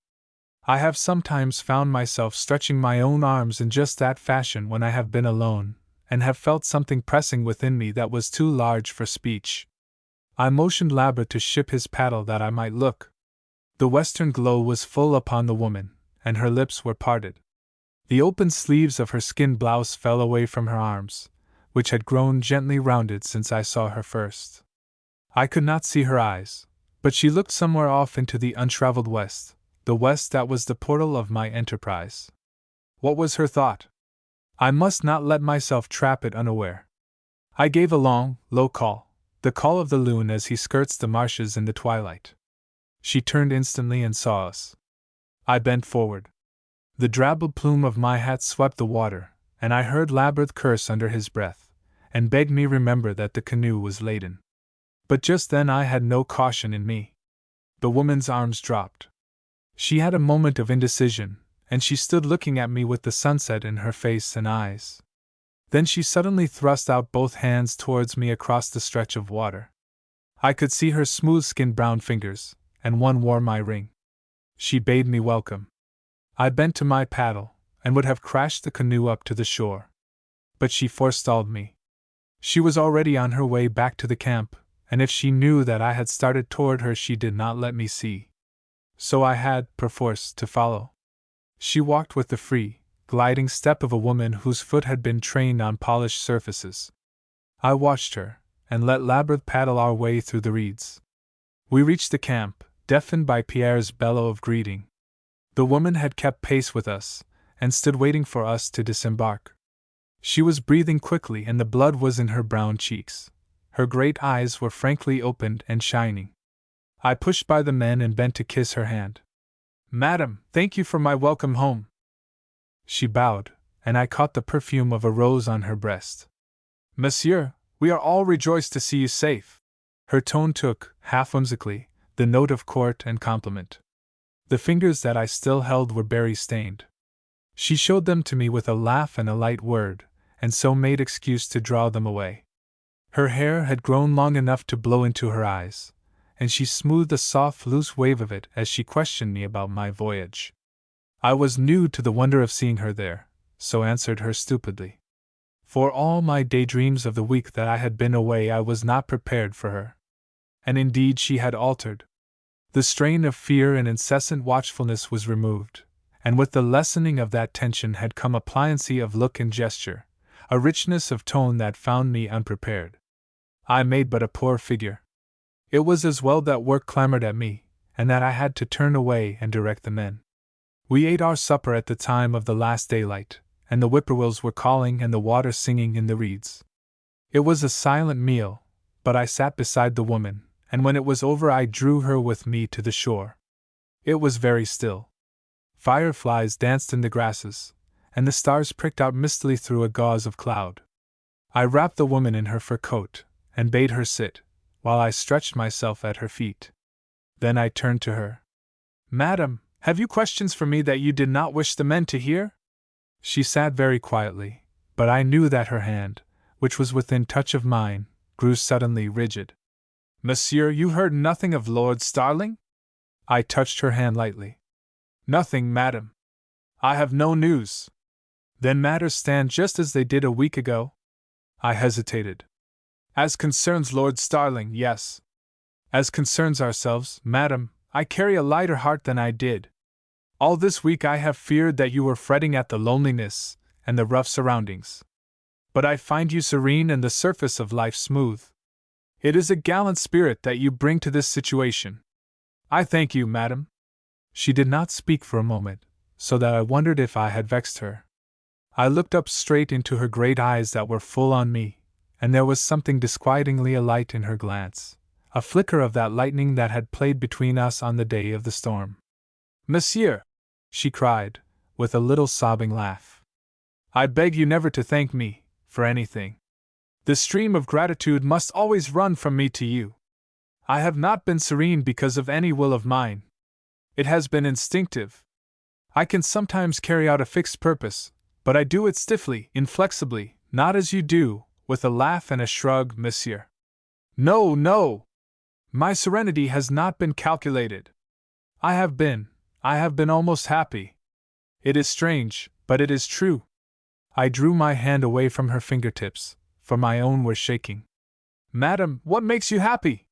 I have sometimes found myself stretching my own arms in just that fashion when I have been alone, and have felt something pressing within me that was too large for speech. I motioned Labra to ship his paddle that I might look. The western glow was full upon the woman, and her lips were parted. The open sleeves of her skin blouse fell away from her arms, which had grown gently rounded since I saw her first. I could not see her eyes, but she looked somewhere off into the untraveled west, the west that was the portal of my enterprise. What was her thought? I must not let myself trap it unaware. I gave a long, low call, the call of the loon as he skirts the marshes in the twilight. She turned instantly and saw us. I bent forward. The drabbled plume of my hat swept the water, and I heard Labyrinth curse under his breath, and beg me remember that the canoe was laden. But just then I had no caution in me. The woman's arms dropped. She had a moment of indecision, and she stood looking at me with the sunset in her face and eyes. Then she suddenly thrust out both hands towards me across the stretch of water. I could see her smooth-skinned brown fingers, and one wore my ring. She bade me welcome. I bent to my paddle, and would have crashed the canoe up to the shore. But she forestalled me. She was already on her way back to the camp, and if she knew that I had started toward her she did not let me see. So I had, perforce, to follow. She walked with the free, gliding step of a woman whose foot had been trained on polished surfaces. I watched her, and let Labyrinth paddle our way through the reeds. We reached the camp, deafened by Pierre's bellow of greeting. The woman had kept pace with us, and stood waiting for us to disembark. She was breathing quickly and the blood was in her brown cheeks. Her great eyes were frankly opened and shining. I pushed by the men and bent to kiss her hand. "Madam, thank you for my welcome home." She bowed, and I caught the perfume of a rose on her breast. "Monsieur, we are all rejoiced to see you safe." Her tone took, half whimsically, the note of court and compliment. The fingers that I still held were berry-stained. She showed them to me with a laugh and a light word, and so made excuse to draw them away. Her hair had grown long enough to blow into her eyes, and she smoothed a soft, loose wave of it as she questioned me about my voyage. I was new to the wonder of seeing her there, so answered her stupidly. For all my daydreams of the week that I had been away I was not prepared for her. And indeed she had altered. The strain of fear and incessant watchfulness was removed, and with the lessening of that tension had come a pliancy of look and gesture, a richness of tone that found me unprepared. I made but a poor figure. It was as well that work clamored at me, and that I had to turn away and direct the men. We ate our supper at the time of the last daylight, and the whippoorwills were calling and the water singing in the reeds. It was a silent meal, but I sat beside the woman, and when it was over I drew her with me to the shore. It was very still. Fireflies danced in the grasses, and the stars pricked out mistily through a gauze of cloud. I wrapped the woman in her fur coat, and bade her sit, while I stretched myself at her feet. Then I turned to her. "Madam, have you questions for me that you did not wish the men to hear?" She sat very quietly, but I knew that her hand, which was within touch of mine, grew suddenly rigid. "Monsieur, you heard nothing of Lord Starling?" I touched her hand lightly. "Nothing, madam. I have no news." "Then matters stand just as they did a week ago?" I hesitated. "As concerns Lord Starling, yes. As concerns ourselves, madam, I carry a lighter heart than I did. All this week I have feared that you were fretting at the loneliness and the rough surroundings. But I find you serene and the surface of life smooth. It is a gallant spirit that you bring to this situation. I thank you, madam." She did not speak for a moment, so that I wondered if I had vexed her. I looked up straight into her great eyes that were full on me, and there was something disquietingly alight in her glance, a flicker of that lightning that had played between us on the day of the storm. "Monsieur," she cried, with a little sobbing laugh, "I beg you never to thank me for anything. The stream of gratitude must always run from me to you. I have not been serene because of any will of mine. It has been instinctive. I can sometimes carry out a fixed purpose, but I do it stiffly, inflexibly, not as you do, with a laugh and a shrug, monsieur. No, no! My serenity has not been calculated. I have been almost happy. It is strange, but it is true." I drew my hand away from her fingertips, for my own were shaking. "Madam, what makes you happy?"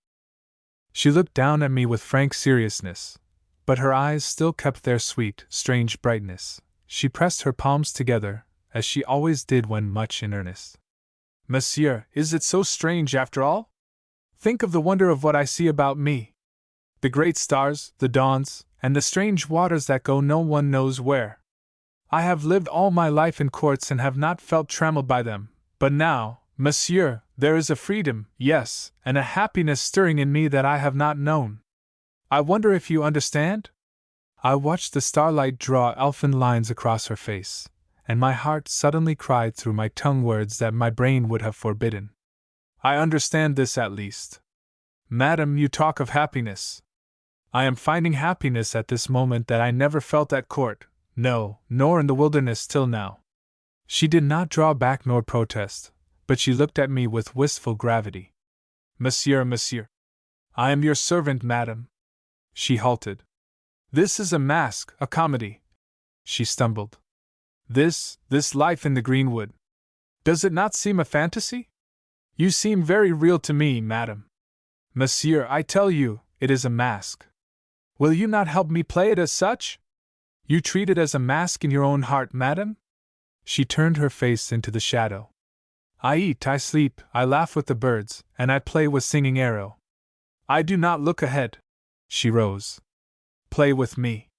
She looked down at me with frank seriousness, but her eyes still kept their sweet, strange brightness. She pressed her palms together, as she always did when much in earnest. Monsieur, is it so strange after all? Think of the wonder of what I see about me. The great stars, the dawns, and the strange waters that go no one knows where. I have lived all my life in courts and have not felt trammeled by them, but now, monsieur, there is a freedom, yes, and a happiness stirring in me that I have not known. I wonder if you understand? I watched the starlight draw elfin lines across her face, and my heart suddenly cried through my tongue words that my brain would have forbidden. I understand this at least. Madam, you talk of happiness. I am finding happiness at this moment that I never felt at court, no, nor in the wilderness till now. She did not draw back nor protest, but she looked at me with wistful gravity. Monsieur. I am your servant, madam. She halted. This is a mask, a comedy. She stumbled. This life in the greenwood. Does it not seem a fantasy? You seem very real to me, madam. Monsieur, I tell you, it is a mask. Will you not help me play it as such? You treat it as a mask in your own heart, madam? She turned her face into the shadow. I eat, I sleep, I laugh with the birds, and I play with Singing Arrow. I do not look ahead. She rose. Play with me.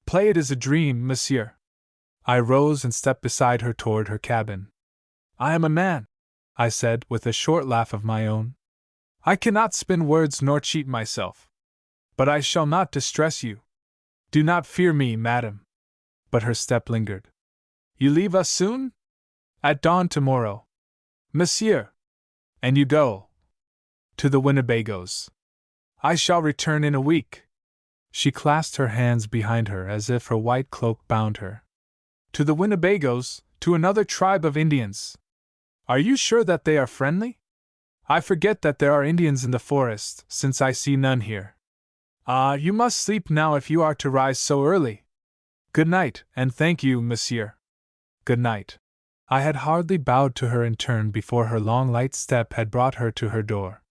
Play it as a dream, monsieur. I rose and stepped beside her toward her cabin. I am a man, I said with a short laugh of my own. I cannot spin words nor cheat myself. But I shall not distress you. Do not fear me, madam. But her step lingered. You leave us soon? At dawn tomorrow. Monsieur. And you go? To the Winnebagos. I shall return in a week. She clasped her hands behind her as if her white cloak bound her. To the Winnebagos, to another tribe of Indians. Are you sure that they are friendly? I forget that there are Indians in the forest, since I see none here. Ah, you must sleep now if you are to rise so early. Good night, and thank you, monsieur. Good night. I had hardly bowed to her in turn before her long light step had brought her to her door.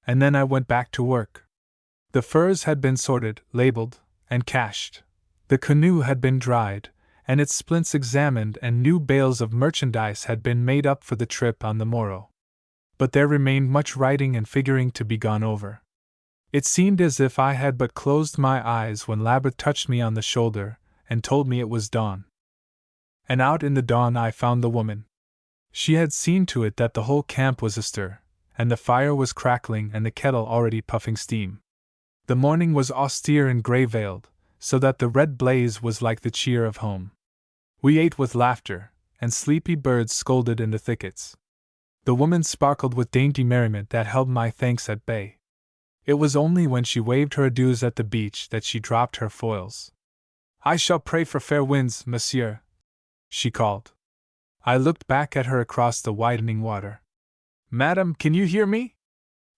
And then I went back to work. The furs had been sorted, labeled, and cached. The canoe had been dried, and its splints examined, and new bales of merchandise had been made up for the trip on the morrow. But there remained much writing and figuring to be gone over. It seemed as if I had but closed my eyes when Labyrinth touched me on the shoulder and told me it was dawn. And out in the dawn I found the woman. She had seen to it that the whole camp was astir, and the fire was crackling and the kettle already puffing steam. The morning was austere and grey-veiled, so that the red blaze was like the cheer of home. We ate with laughter, and sleepy birds scolded in the thickets. The woman sparkled with dainty merriment that held my thanks at bay. It was only when she waved her adieus at the beach that she dropped her foils. I shall pray for fair winds, monsieur, she called. I looked back at her across the widening water. Madam, can you hear me?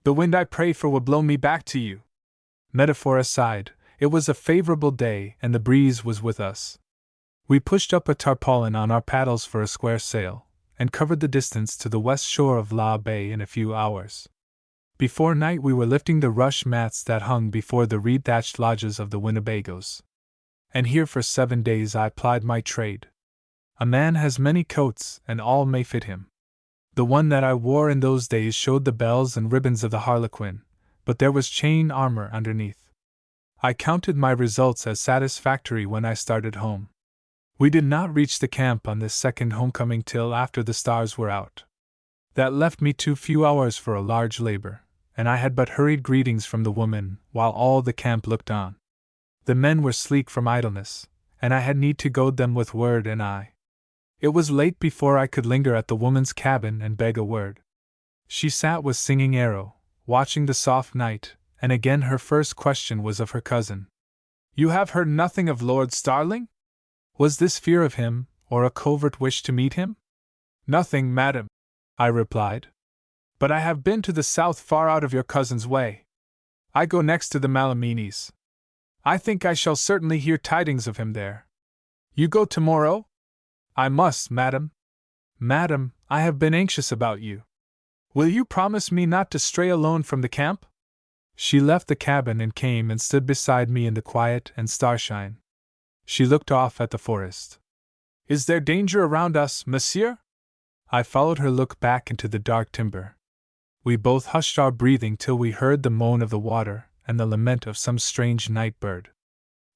The wind I pray for will blow me back to you. Metaphor aside, it was a favorable day and the breeze was with us. We pushed up a tarpaulin on our paddles for a square sail, and covered the distance to the west shore of La Bay in a few hours. Before night we were lifting the rush mats that hung before the reed-thatched lodges of the Winnebagos. And here for 7 days I plied my trade. A man has many coats, and all may fit him. The one that I wore in those days showed the bells and ribbons of the harlequin, but there was chain armor underneath. I counted my results as satisfactory when I started home. We did not reach the camp on this second homecoming till after the stars were out. That left me too few hours for a large labor, and I had but hurried greetings from the woman while all the camp looked on. The men were sleek from idleness, and I had need to goad them with word and eye. It was late before I could linger at the woman's cabin and beg a word. She sat with Singing Arrow, watching the soft night, and again her first question was of her cousin. You have heard nothing of Lord Starling? Was this fear of him, or a covert wish to meet him? Nothing, madam, I replied. But I have been to the south far out of your cousin's way. I go next to the Malaminis. I think I shall certainly hear tidings of him there. You go tomorrow? I must, madam. Madam, I have been anxious about you. Will you promise me not to stray alone from the camp? She left the cabin and came and stood beside me in the quiet and starshine. She looked off at the forest. Is there danger around us, monsieur? I followed her look back into the dark timber. We both hushed our breathing till we heard the moan of the water and the lament of some strange night bird.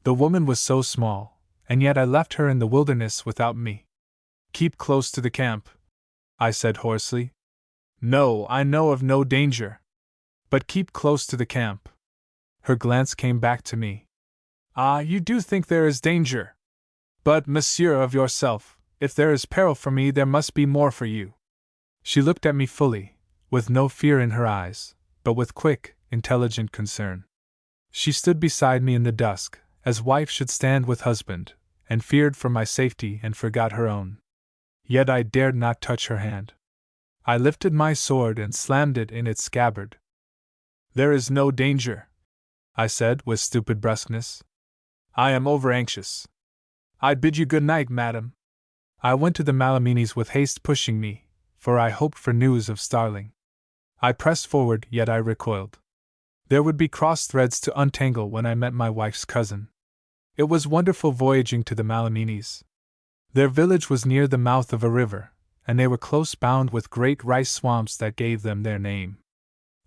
The woman was so small, and yet I left her in the wilderness without me. Keep close to the camp, I said hoarsely. No, I know of no danger. But keep close to the camp. Her glance came back to me. Ah, you do think there is danger. But, monsieur, of yourself, if there is peril for me, there must be more for you. She looked at me fully, with no fear in her eyes, but with quick, intelligent concern. She stood beside me in the dusk, as wife should stand with husband, and feared for my safety and forgot her own. Yet I dared not touch her hand. I lifted my sword and slammed it in its scabbard. There is no danger, I said with stupid brusqueness. I am over-anxious. I bid you good night, madam. I went to the Malaminis with haste pushing me, for I hoped for news of Starling. I pressed forward, yet I recoiled. There would be cross threads to untangle when I met my wife's cousin. It was wonderful voyaging to the Malaminis. Their village was near the mouth of a river, and they were close bound with great rice swamps that gave them their name.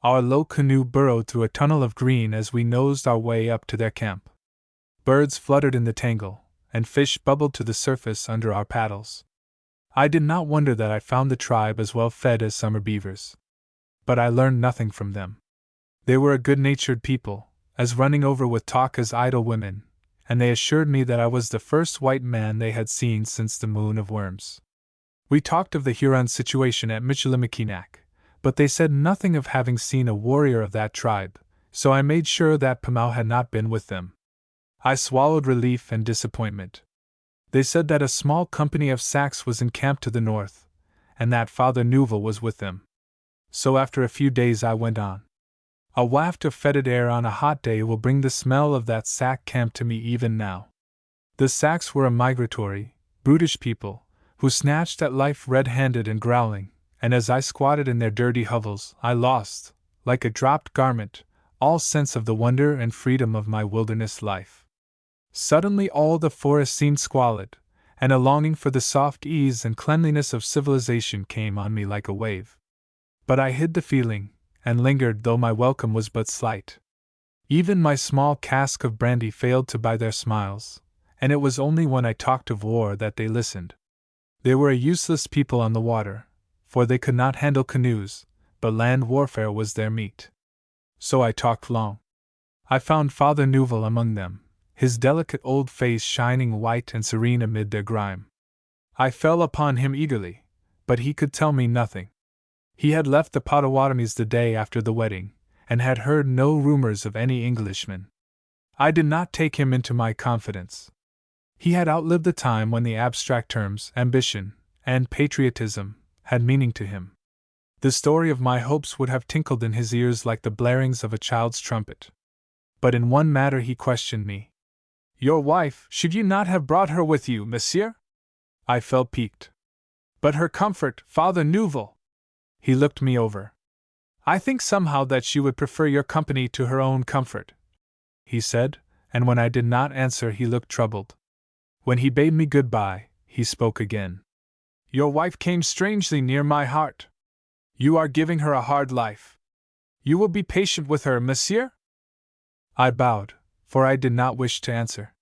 Our low canoe burrowed through a tunnel of green as we nosed our way up to their camp. Birds fluttered in the tangle, and fish bubbled to the surface under our paddles. I did not wonder that I found the tribe as well fed as summer beavers. But I learned nothing from them. They were a good-natured people, as running over with talk as idle women, and they assured me that I was the first white man they had seen since the Moon of Worms. We talked of the Huron situation at Michilimackinac, but they said nothing of having seen a warrior of that tribe, so I made sure that Pamau had not been with them. I swallowed relief and disappointment. They said that a small company of Sacs was encamped to the north, and that Father Neuville was with them. So after a few days I went on. A waft of fetid air on a hot day will bring the smell of that Sac camp to me even now. The Sacs were a migratory, brutish people, who snatched at life red-handed and growling, and as I squatted in their dirty hovels, I lost, like a dropped garment, all sense of the wonder and freedom of my wilderness life. Suddenly all the forest seemed squalid, and a longing for the soft ease and cleanliness of civilization came on me like a wave. But I hid the feeling, and lingered though my welcome was but slight. Even my small cask of brandy failed to buy their smiles, and it was only when I talked of war that they listened. They were a useless people on the water, for they could not handle canoes, but land warfare was their meat. So I talked long. I found Father Neuville among them, his delicate old face shining white and serene amid their grime. I fell upon him eagerly, but he could tell me nothing. He had left the Potawatomis the day after the wedding, and had heard no rumors of any Englishmen. I did not take him into my confidence. He had outlived the time when the abstract terms ambition and patriotism had meaning to him. The story of my hopes would have tinkled in his ears like the blarings of a child's trumpet. But in one matter he questioned me. Your wife, should you not have brought her with you, monsieur? I felt piqued. But her comfort, Father Neuville. He looked me over. I think somehow that she would prefer your company to her own comfort, he said, and when I did not answer he looked troubled. When he bade me good-bye, he spoke again. Your wife came strangely near my heart. You are giving her a hard life. You will be patient with her, monsieur? I bowed, for I did not wish to answer.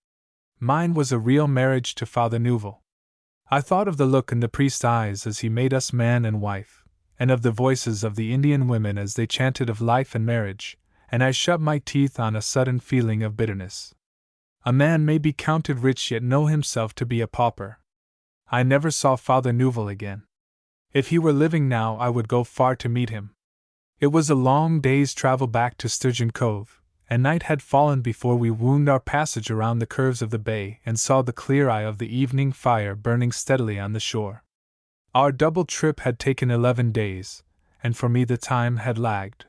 Mine was a real marriage to Father Neuville. I thought of the look in the priest's eyes as he made us man and wife, and of the voices of the Indian women as they chanted of life and marriage, and I shut my teeth on a sudden feeling of bitterness. A man may be counted rich yet know himself to be a pauper. I never saw Father Neuville again. If he were living now, I would go far to meet him. It was a long day's travel back to Sturgeon Cove, and night had fallen before we wound our passage around the curves of the bay and saw the clear eye of the evening fire burning steadily on the shore. Our double trip had taken 11 days, and for me the time had lagged.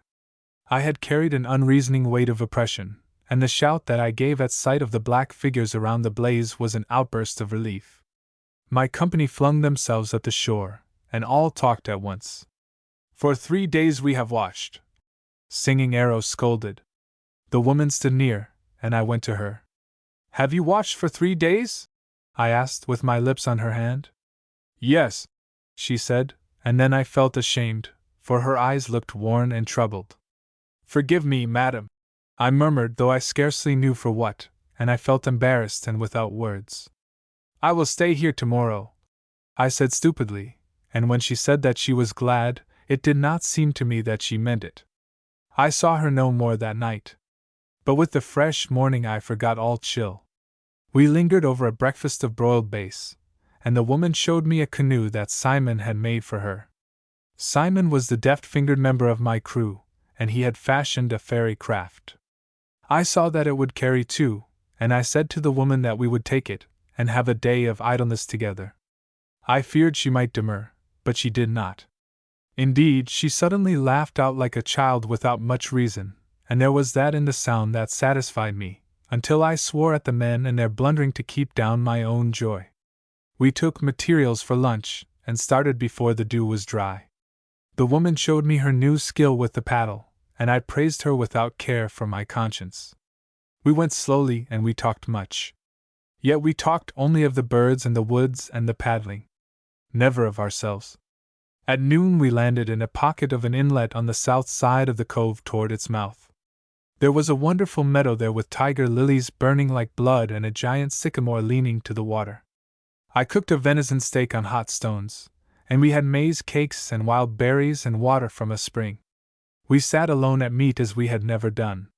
I had carried an unreasoning weight of oppression, and the shout that I gave at sight of the black figures around the blaze was an outburst of relief. My company flung themselves at the shore, and all talked at once. For 3 days we have watched. Singing Arrow scolded. The woman stood near, and I went to her. Have you watched for 3 days? I asked, with my lips on her hand. Yes, she said, and then I felt ashamed, for her eyes looked worn and troubled. Forgive me, madam, I murmured, though I scarcely knew for what, and I felt embarrassed and without words. I will stay here tomorrow, I said stupidly, and when she said that she was glad, it did not seem to me that she meant it. I saw her no more that night. But with the fresh morning I forgot all chill. We lingered over a breakfast of broiled base, and the woman showed me a canoe that Simon had made for her. Simon was the deft-fingered member of my crew, and he had fashioned a fairy craft. I saw that it would carry 2, and I said to the woman that we would take it, and have a day of idleness together. I feared she might demur, but she did not. Indeed, she suddenly laughed out like a child without much reason, and there was that in the sound that satisfied me, until I swore at the men and their blundering to keep down my own joy. We took materials for lunch, and started before the dew was dry. The woman showed me her new skill with the paddle, and I praised her without care for my conscience. We went slowly and we talked much. Yet we talked only of the birds and the woods and the paddling. Never of ourselves. At noon we landed in a pocket of an inlet on the south side of the cove toward its mouth. There was a wonderful meadow there with tiger lilies burning like blood and a giant sycamore leaning to the water. I cooked a venison steak on hot stones, and we had maize cakes and wild berries and water from a spring. We sat alone at meat as we had never done.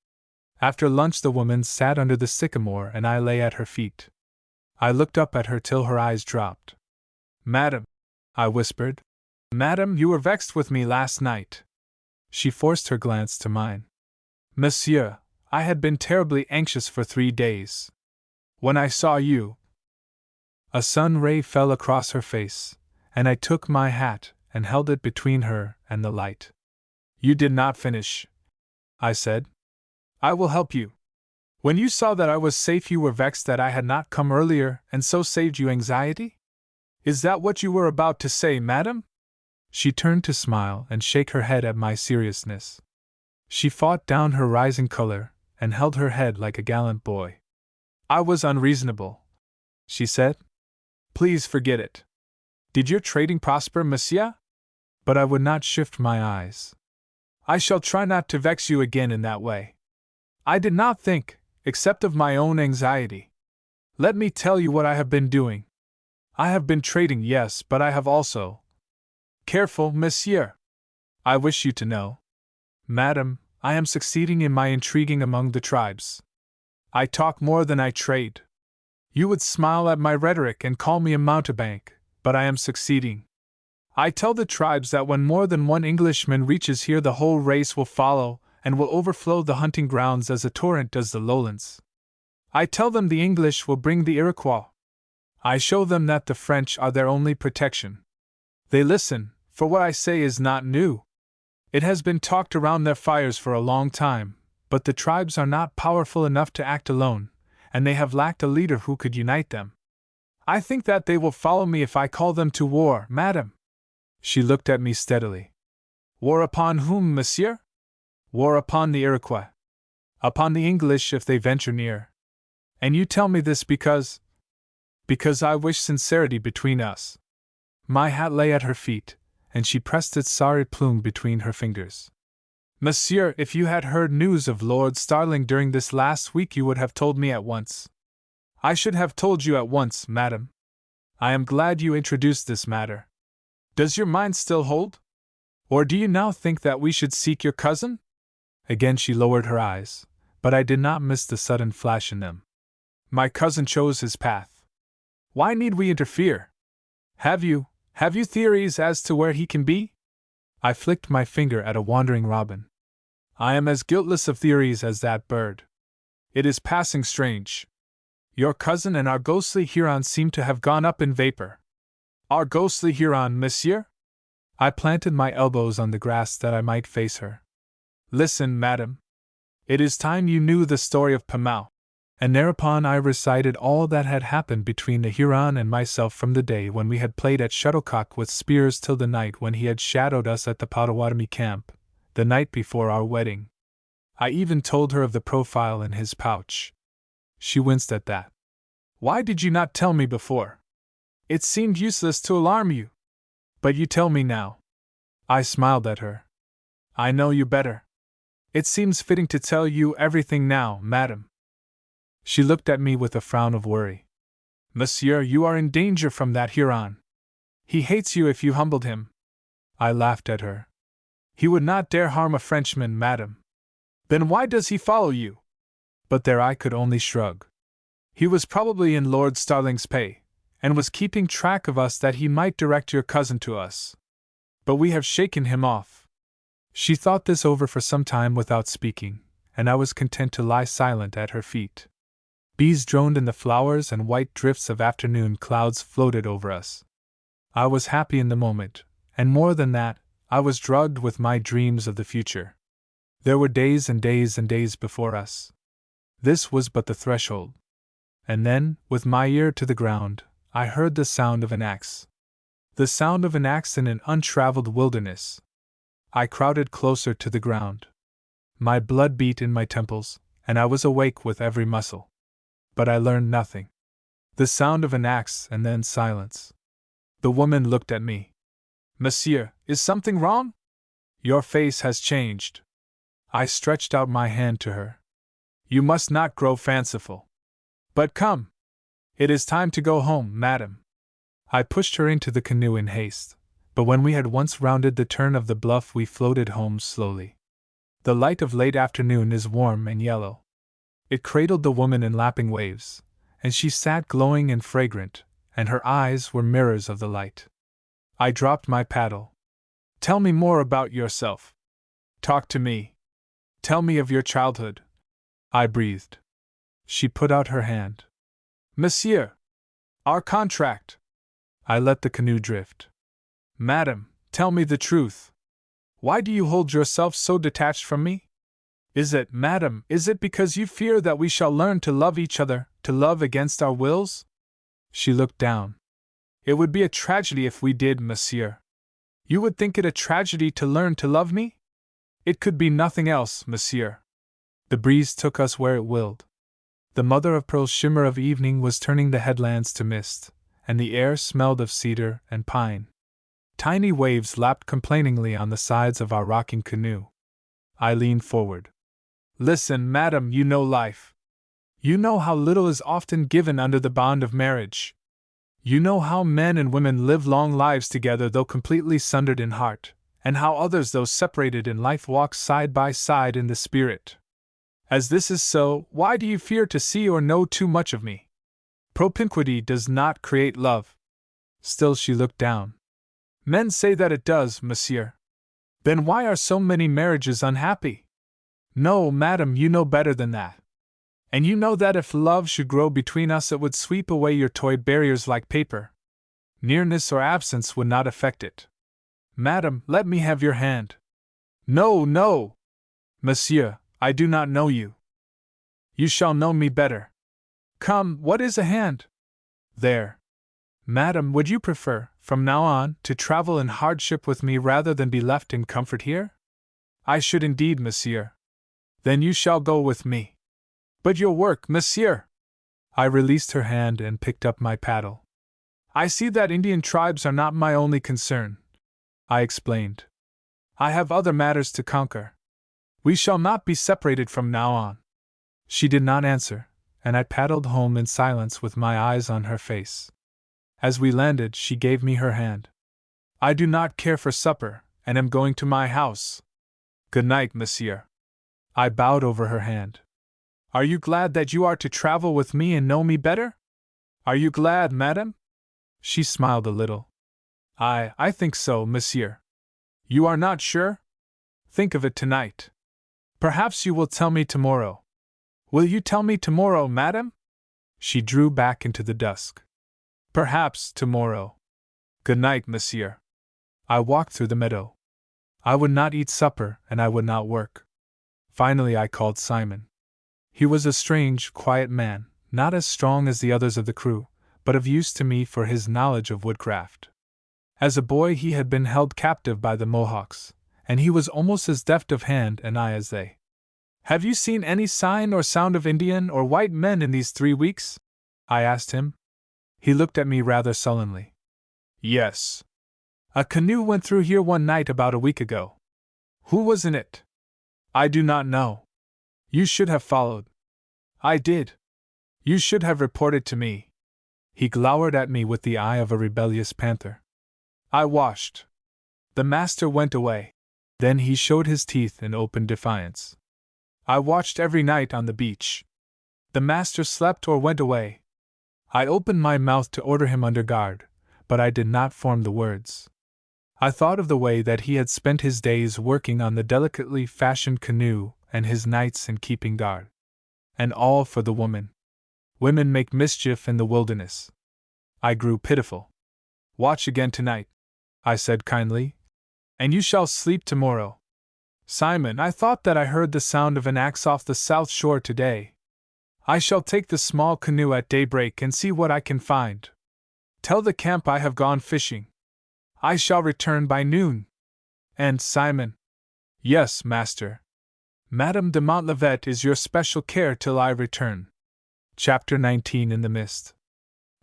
After lunch the woman sat under the sycamore and I lay at her feet. I looked up at her till her eyes dropped. Madam, I whispered. Madam, you were vexed with me last night. She forced her glance to mine. Monsieur, I had been terribly anxious for 3 days. When I saw you... A sun ray fell across her face, and I took my hat and held it between her and the light. You did not finish, I said. I will help you. When you saw that I was safe, you were vexed that I had not come earlier and so saved you anxiety? Is that what you were about to say, madam? She turned to smile and shake her head at my seriousness. She fought down her rising color and held her head like a gallant boy. I was unreasonable, she said. Please forget it. Did your trading prosper, monsieur? But I would not shift my eyes. I shall try not to vex you again in that way. I did not think, except of my own anxiety. Let me tell you what I have been doing. I have been trading, yes, but I have also... Careful, monsieur. I wish you to know. Madam, I am succeeding in my intriguing among the tribes. I talk more than I trade. You would smile at my rhetoric and call me a mountebank, but I am succeeding. I tell the tribes that when more than one Englishman reaches here, the whole race will follow and will overflow the hunting grounds as a torrent does the lowlands. I tell them the English will bring the Iroquois. I show them that the French are their only protection. They listen, for what I say is not new. It has been talked around their fires for a long time, but the tribes are not powerful enough to act alone, and they have lacked a leader who could unite them. I think that they will follow me if I call them to war, madam. She looked at me steadily. War upon whom, monsieur? War upon the Iroquois. Upon the English if they venture near. And you tell me this because I wish sincerity between us. My hat lay at her feet, and she pressed its sorry plume between her fingers. Monsieur, if you had heard news of Lord Starling during this last week, you would have told me at once. I should have told you at once, madam. I am glad you introduced this matter. Does your mind still hold? Or do you now think that we should seek your cousin? Again she lowered her eyes, but I did not miss the sudden flash in them. My cousin chose his path. Why need we interfere? Have you theories as to where he can be? I flicked my finger at a wandering robin. I am as guiltless of theories as that bird. It is passing strange. Your cousin and our ghostly Huron seem to have gone up in vapor. Our ghostly Huron, monsieur? I planted my elbows on the grass that I might face her. Listen, madam. It is time you knew the story of Pamau. And thereupon I recited all that had happened between the Huron and myself from the day when we had played at shuttlecock with spears till the night when he had shadowed us at the Potawatomi camp, the night before our wedding. I even told her of the profile in his pouch. She winced at that. Why did you not tell me before? It seemed useless to alarm you. But you tell me now. I smiled at her. I know you better. It seems fitting to tell you everything now, madam. She looked at me with a frown of worry. Monsieur, you are in danger from that Huron. He hates you if you humbled him. I laughed at her. He would not dare harm a Frenchman, madam. Then why does he follow you? But there I could only shrug. He was probably in Lord Starling's pay, and was keeping track of us that he might direct your cousin to us. But we have shaken him off. She thought this over for some time without speaking, and I was content to lie silent at her feet. Bees droned in the flowers and white drifts of afternoon clouds floated over us. I was happy in the moment, and more than that, I was drugged with my dreams of the future. There were days and days and days before us. This was but the threshold. And then, with my ear to the ground, I heard the sound of an axe. The sound of an axe in an untraveled wilderness. I crowded closer to the ground. My blood beat in my temples, and I was awake with every muscle. But I learned nothing. The sound of an axe and then silence. The woman looked at me. Monsieur, is something wrong? Your face has changed. I stretched out my hand to her. You must not grow fanciful. But come. It is time to go home, madam. I pushed her into the canoe in haste, but when we had once rounded the turn of the bluff we floated home slowly. The light of late afternoon is warm and yellow. It cradled the woman in lapping waves, and she sat glowing and fragrant, and her eyes were mirrors of the light. I dropped my paddle. Tell me more about yourself. Talk to me. Tell me of your childhood. I breathed. She put out her hand. Monsieur! Our contract! I let the canoe drift. Madam, tell me the truth. Why do you hold yourself so detached from me? Is it, madam, is it because you fear that we shall learn to love each other, to love against our wills? She looked down. It would be a tragedy if we did, monsieur. You would think it a tragedy to learn to love me? It could be nothing else, monsieur. The breeze took us where it willed. The mother-of-pearl shimmer of evening was turning the headlands to mist, and the air smelled of cedar and pine. Tiny waves lapped complainingly on the sides of our rocking canoe. I leaned forward. Listen, madam, you know life. You know how little is often given under the bond of marriage. You know how men and women live long lives together though completely sundered in heart, and how others though separated in life walk side by side in the spirit. As this is so, why do you fear to see or know too much of me? Propinquity does not create love. Still she looked down. Men say that it does, monsieur. Then why are so many marriages unhappy? No, madam, you know better than that. And you know that if love should grow between us it would sweep away your toy barriers like paper. Nearness or absence would not affect it. Madam, let me have your hand. No, no! Monsieur, I do not know you. You shall know me better. Come, what is a hand? There. Madam, would you prefer, from now on, to travel in hardship with me rather than be left in comfort here? I should indeed, monsieur. Then you shall go with me. But your work, monsieur! I released her hand and picked up my paddle. I see that Indian tribes are not my only concern, I explained. I have other matters to conquer. We shall not be separated from now on. She did not answer, and I paddled home in silence with my eyes on her face. As we landed, she gave me her hand. I do not care for supper, and am going to my house. Good night, monsieur. I bowed over her hand. Are you glad that you are to travel with me and know me better? Are you glad, madam? She smiled a little. I think so, monsieur. You are not sure? Think of it tonight. Perhaps you will tell me tomorrow. Will you tell me tomorrow, madam? She drew back into the dusk. Perhaps tomorrow. Good night, monsieur. I walked through the meadow. I would not eat supper, and I would not work. Finally I called Simon. He was a strange, quiet man, not as strong as the others of the crew, but of use to me for his knowledge of woodcraft. As a boy he had been held captive by the Mohawks, and he was almost as deft of hand and eye as they. Have you seen any sign or sound of Indian or white men in these 3 weeks? I asked him. He looked at me rather sullenly. Yes. A canoe went through here one night about a week ago. Who was in it? I do not know. You should have followed. I did. You should have reported to me. He glowered at me with the eye of a rebellious panther. I washed. The master went away. Then he showed his teeth in open defiance. I watched every night on the beach. The master slept or went away. I opened my mouth to order him under guard, but I did not form the words. I thought of the way that he had spent his days working on the delicately fashioned canoe and his nights in keeping guard. And all for the woman. Women make mischief in the wilderness. I grew pitiful. Watch again tonight, I said kindly, and you shall sleep tomorrow. Simon, I thought that I heard the sound of an axe off the south shore today. I shall take the small canoe at daybreak and see what I can find. Tell the camp I have gone fishing. I shall return by noon. And Simon. Yes, master. Madame de Montlivet is your special care till I return. Chapter 19 In the Mist.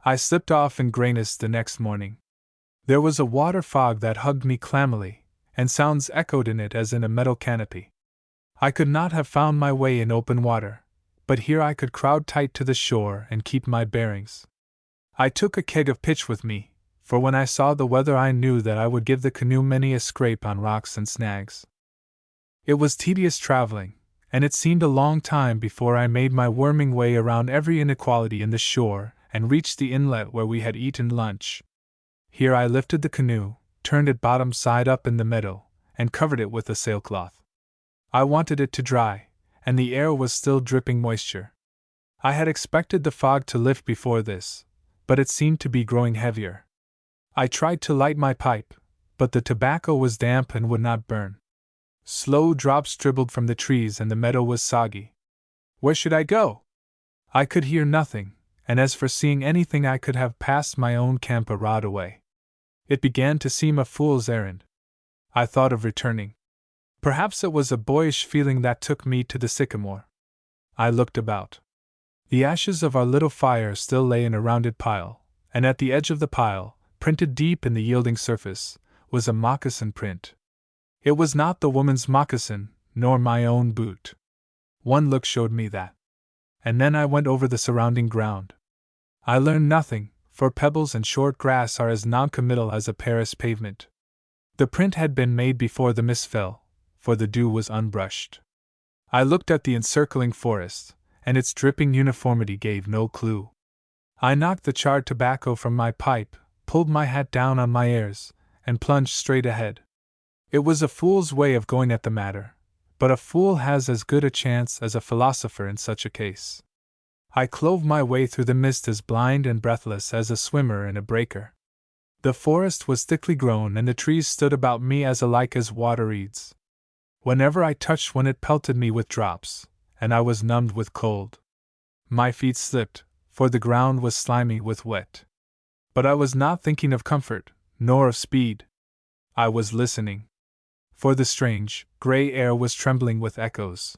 I slipped off in grayness the next morning. There was a water fog that hugged me clammily, and sounds echoed in it as in a metal canopy. I could not have found my way in open water, but here I could crowd tight to the shore and keep my bearings. I took a keg of pitch with me, for when I saw the weather I knew that I would give the canoe many a scrape on rocks and snags. It was tedious traveling, and it seemed a long time before I made my worming way around every inequality in the shore and reached the inlet where we had eaten lunch. Here I lifted the canoe, turned it bottom side up in the meadow, and covered it with a sailcloth. I wanted it to dry, and the air was still dripping moisture. I had expected the fog to lift before this, but it seemed to be growing heavier. I tried to light my pipe, but the tobacco was damp and would not burn. Slow drops dribbled from the trees and the meadow was soggy. Where should I go? I could hear nothing, and as for seeing anything I could have passed my own camp a rod away. It began to seem a fool's errand. I thought of returning. Perhaps it was a boyish feeling that took me to the sycamore. I looked about. The ashes of our little fire still lay in a rounded pile, and at the edge of the pile, printed deep in the yielding surface, was a moccasin print. It was not the woman's moccasin, nor my own boot. One look showed me that. And then I went over the surrounding ground. I learned nothing, for pebbles and short grass are as noncommittal as a Paris pavement. The print had been made before the mist fell, for the dew was unbrushed. I looked at the encircling forest, and its dripping uniformity gave no clue. I knocked the charred tobacco from my pipe, pulled my hat down on my ears, and plunged straight ahead. It was a fool's way of going at the matter, but a fool has as good a chance as a philosopher in such a case. I clove my way through the mist as blind and breathless as a swimmer in a breaker. The forest was thickly grown and the trees stood about me as alike as water reeds. Whenever I touched one it pelted me with drops, and I was numbed with cold. My feet slipped, for the ground was slimy with wet. But I was not thinking of comfort, nor of speed. I was listening. For the strange, gray air was trembling with echoes.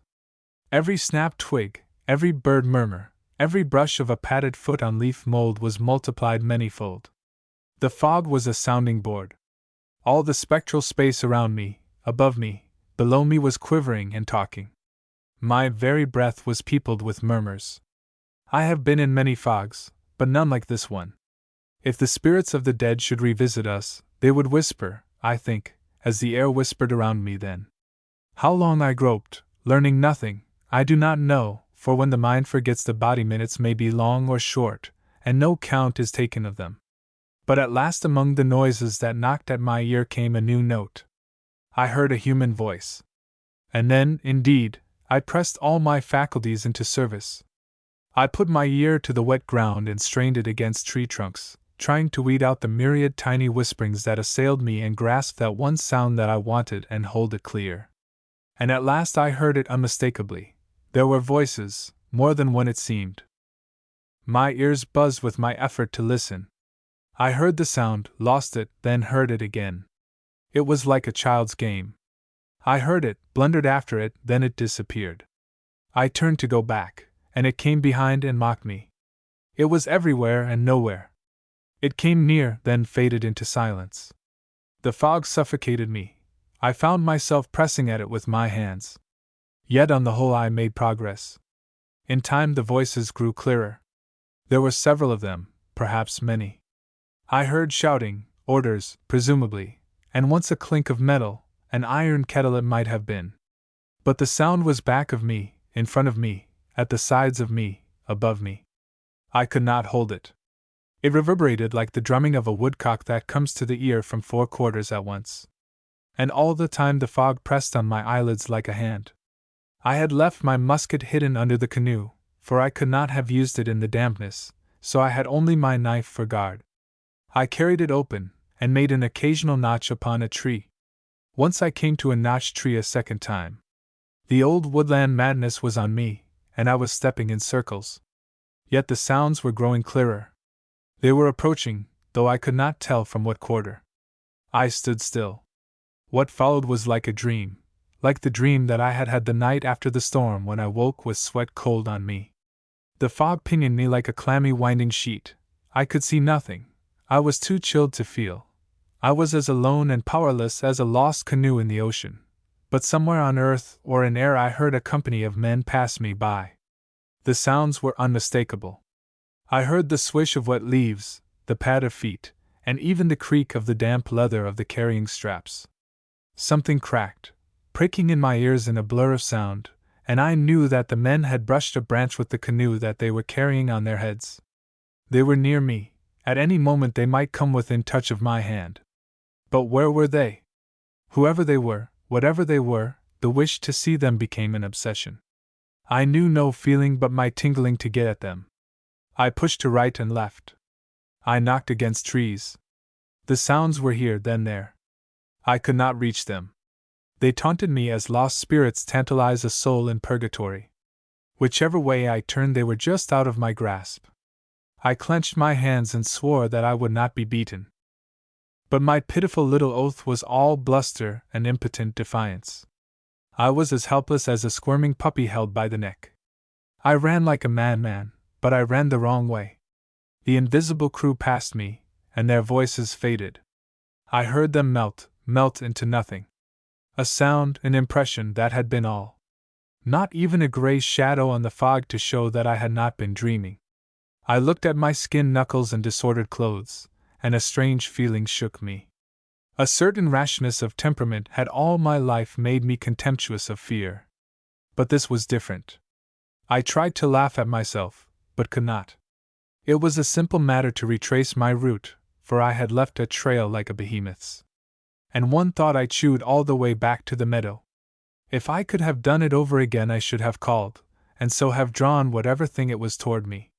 Every snapped twig, every bird murmur, every brush of a padded foot on leaf mold was multiplied manyfold. The fog was a sounding board. All the spectral space around me, above me, below me was quivering and talking. My very breath was peopled with murmurs. I have been in many fogs, but none like this one. If the spirits of the dead should revisit us, they would whisper, I think, as the air whispered around me then. How long I groped, learning nothing, I do not know, for when the mind forgets the body minutes may be long or short, and no count is taken of them. But at last among the noises that knocked at my ear came a new note. I heard a human voice. And then, indeed, I pressed all my faculties into service. I put my ear to the wet ground and strained it against tree trunks, trying to weed out the myriad tiny whisperings that assailed me and grasp that one sound that I wanted and hold it clear. And at last I heard it unmistakably. There were voices, more than one it seemed. My ears buzzed with my effort to listen. I heard the sound, lost it, then heard it again. It was like a child's game. I heard it, blundered after it, then it disappeared. I turned to go back, and it came behind and mocked me. It was everywhere and nowhere. It came near, then faded into silence. The fog suffocated me. I found myself pressing at it with my hands. Yet on the whole I made progress. In time the voices grew clearer. There were several of them, perhaps many. I heard shouting, orders, presumably, and once a clink of metal, an iron kettle it might have been. But the sound was back of me, in front of me, at the sides of me, above me. I could not hold it. It reverberated like the drumming of a woodcock that comes to the ear from 4 quarters at once. And all the time the fog pressed on my eyelids like a hand. I had left my musket hidden under the canoe, for I could not have used it in the dampness, so I had only my knife for guard. I carried it open, and made an occasional notch upon a tree. Once I came to a notched tree a second time. The old woodland madness was on me, and I was stepping in circles. Yet the sounds were growing clearer. They were approaching, though I could not tell from what quarter. I stood still. What followed was like a dream, like the dream that I had had the night after the storm when I woke with sweat cold on me. The fog pinioned me like a clammy winding sheet. I could see nothing. I was too chilled to feel. I was as alone and powerless as a lost canoe in the ocean. But somewhere on earth or in air I heard a company of men pass me by. The sounds were unmistakable. I heard the swish of wet leaves, the pad of feet, and even the creak of the damp leather of the carrying straps. Something cracked, pricking in my ears in a blur of sound, and I knew that the men had brushed a branch with the canoe that they were carrying on their heads. They were near me. At any moment they might come within touch of my hand. But where were they? Whoever they were, whatever they were, the wish to see them became an obsession. I knew no feeling but my tingling to get at them. I pushed to right and left. I knocked against trees. The sounds were here, then there. I could not reach them. They taunted me as lost spirits tantalize a soul in purgatory. Whichever way I turned they were just out of my grasp. I clenched my hands and swore that I would not be beaten. But my pitiful little oath was all bluster and impotent defiance. I was as helpless as a squirming puppy held by the neck. I ran like a madman, but I ran the wrong way. The invisible crew passed me, and their voices faded. I heard them melt into nothing. A sound, an impression, that had been all. Not even a gray shadow on the fog to show that I had not been dreaming. I looked at my skinned knuckles and disordered clothes, and a strange feeling shook me. A certain rashness of temperament had all my life made me contemptuous of fear. But this was different. I tried to laugh at myself, but could not. It was a simple matter to retrace my route, for I had left a trail like a behemoth's. And one thought I chewed all the way back to the meadow. If I could have done it over again I should have called, and so have drawn whatever thing it was toward me.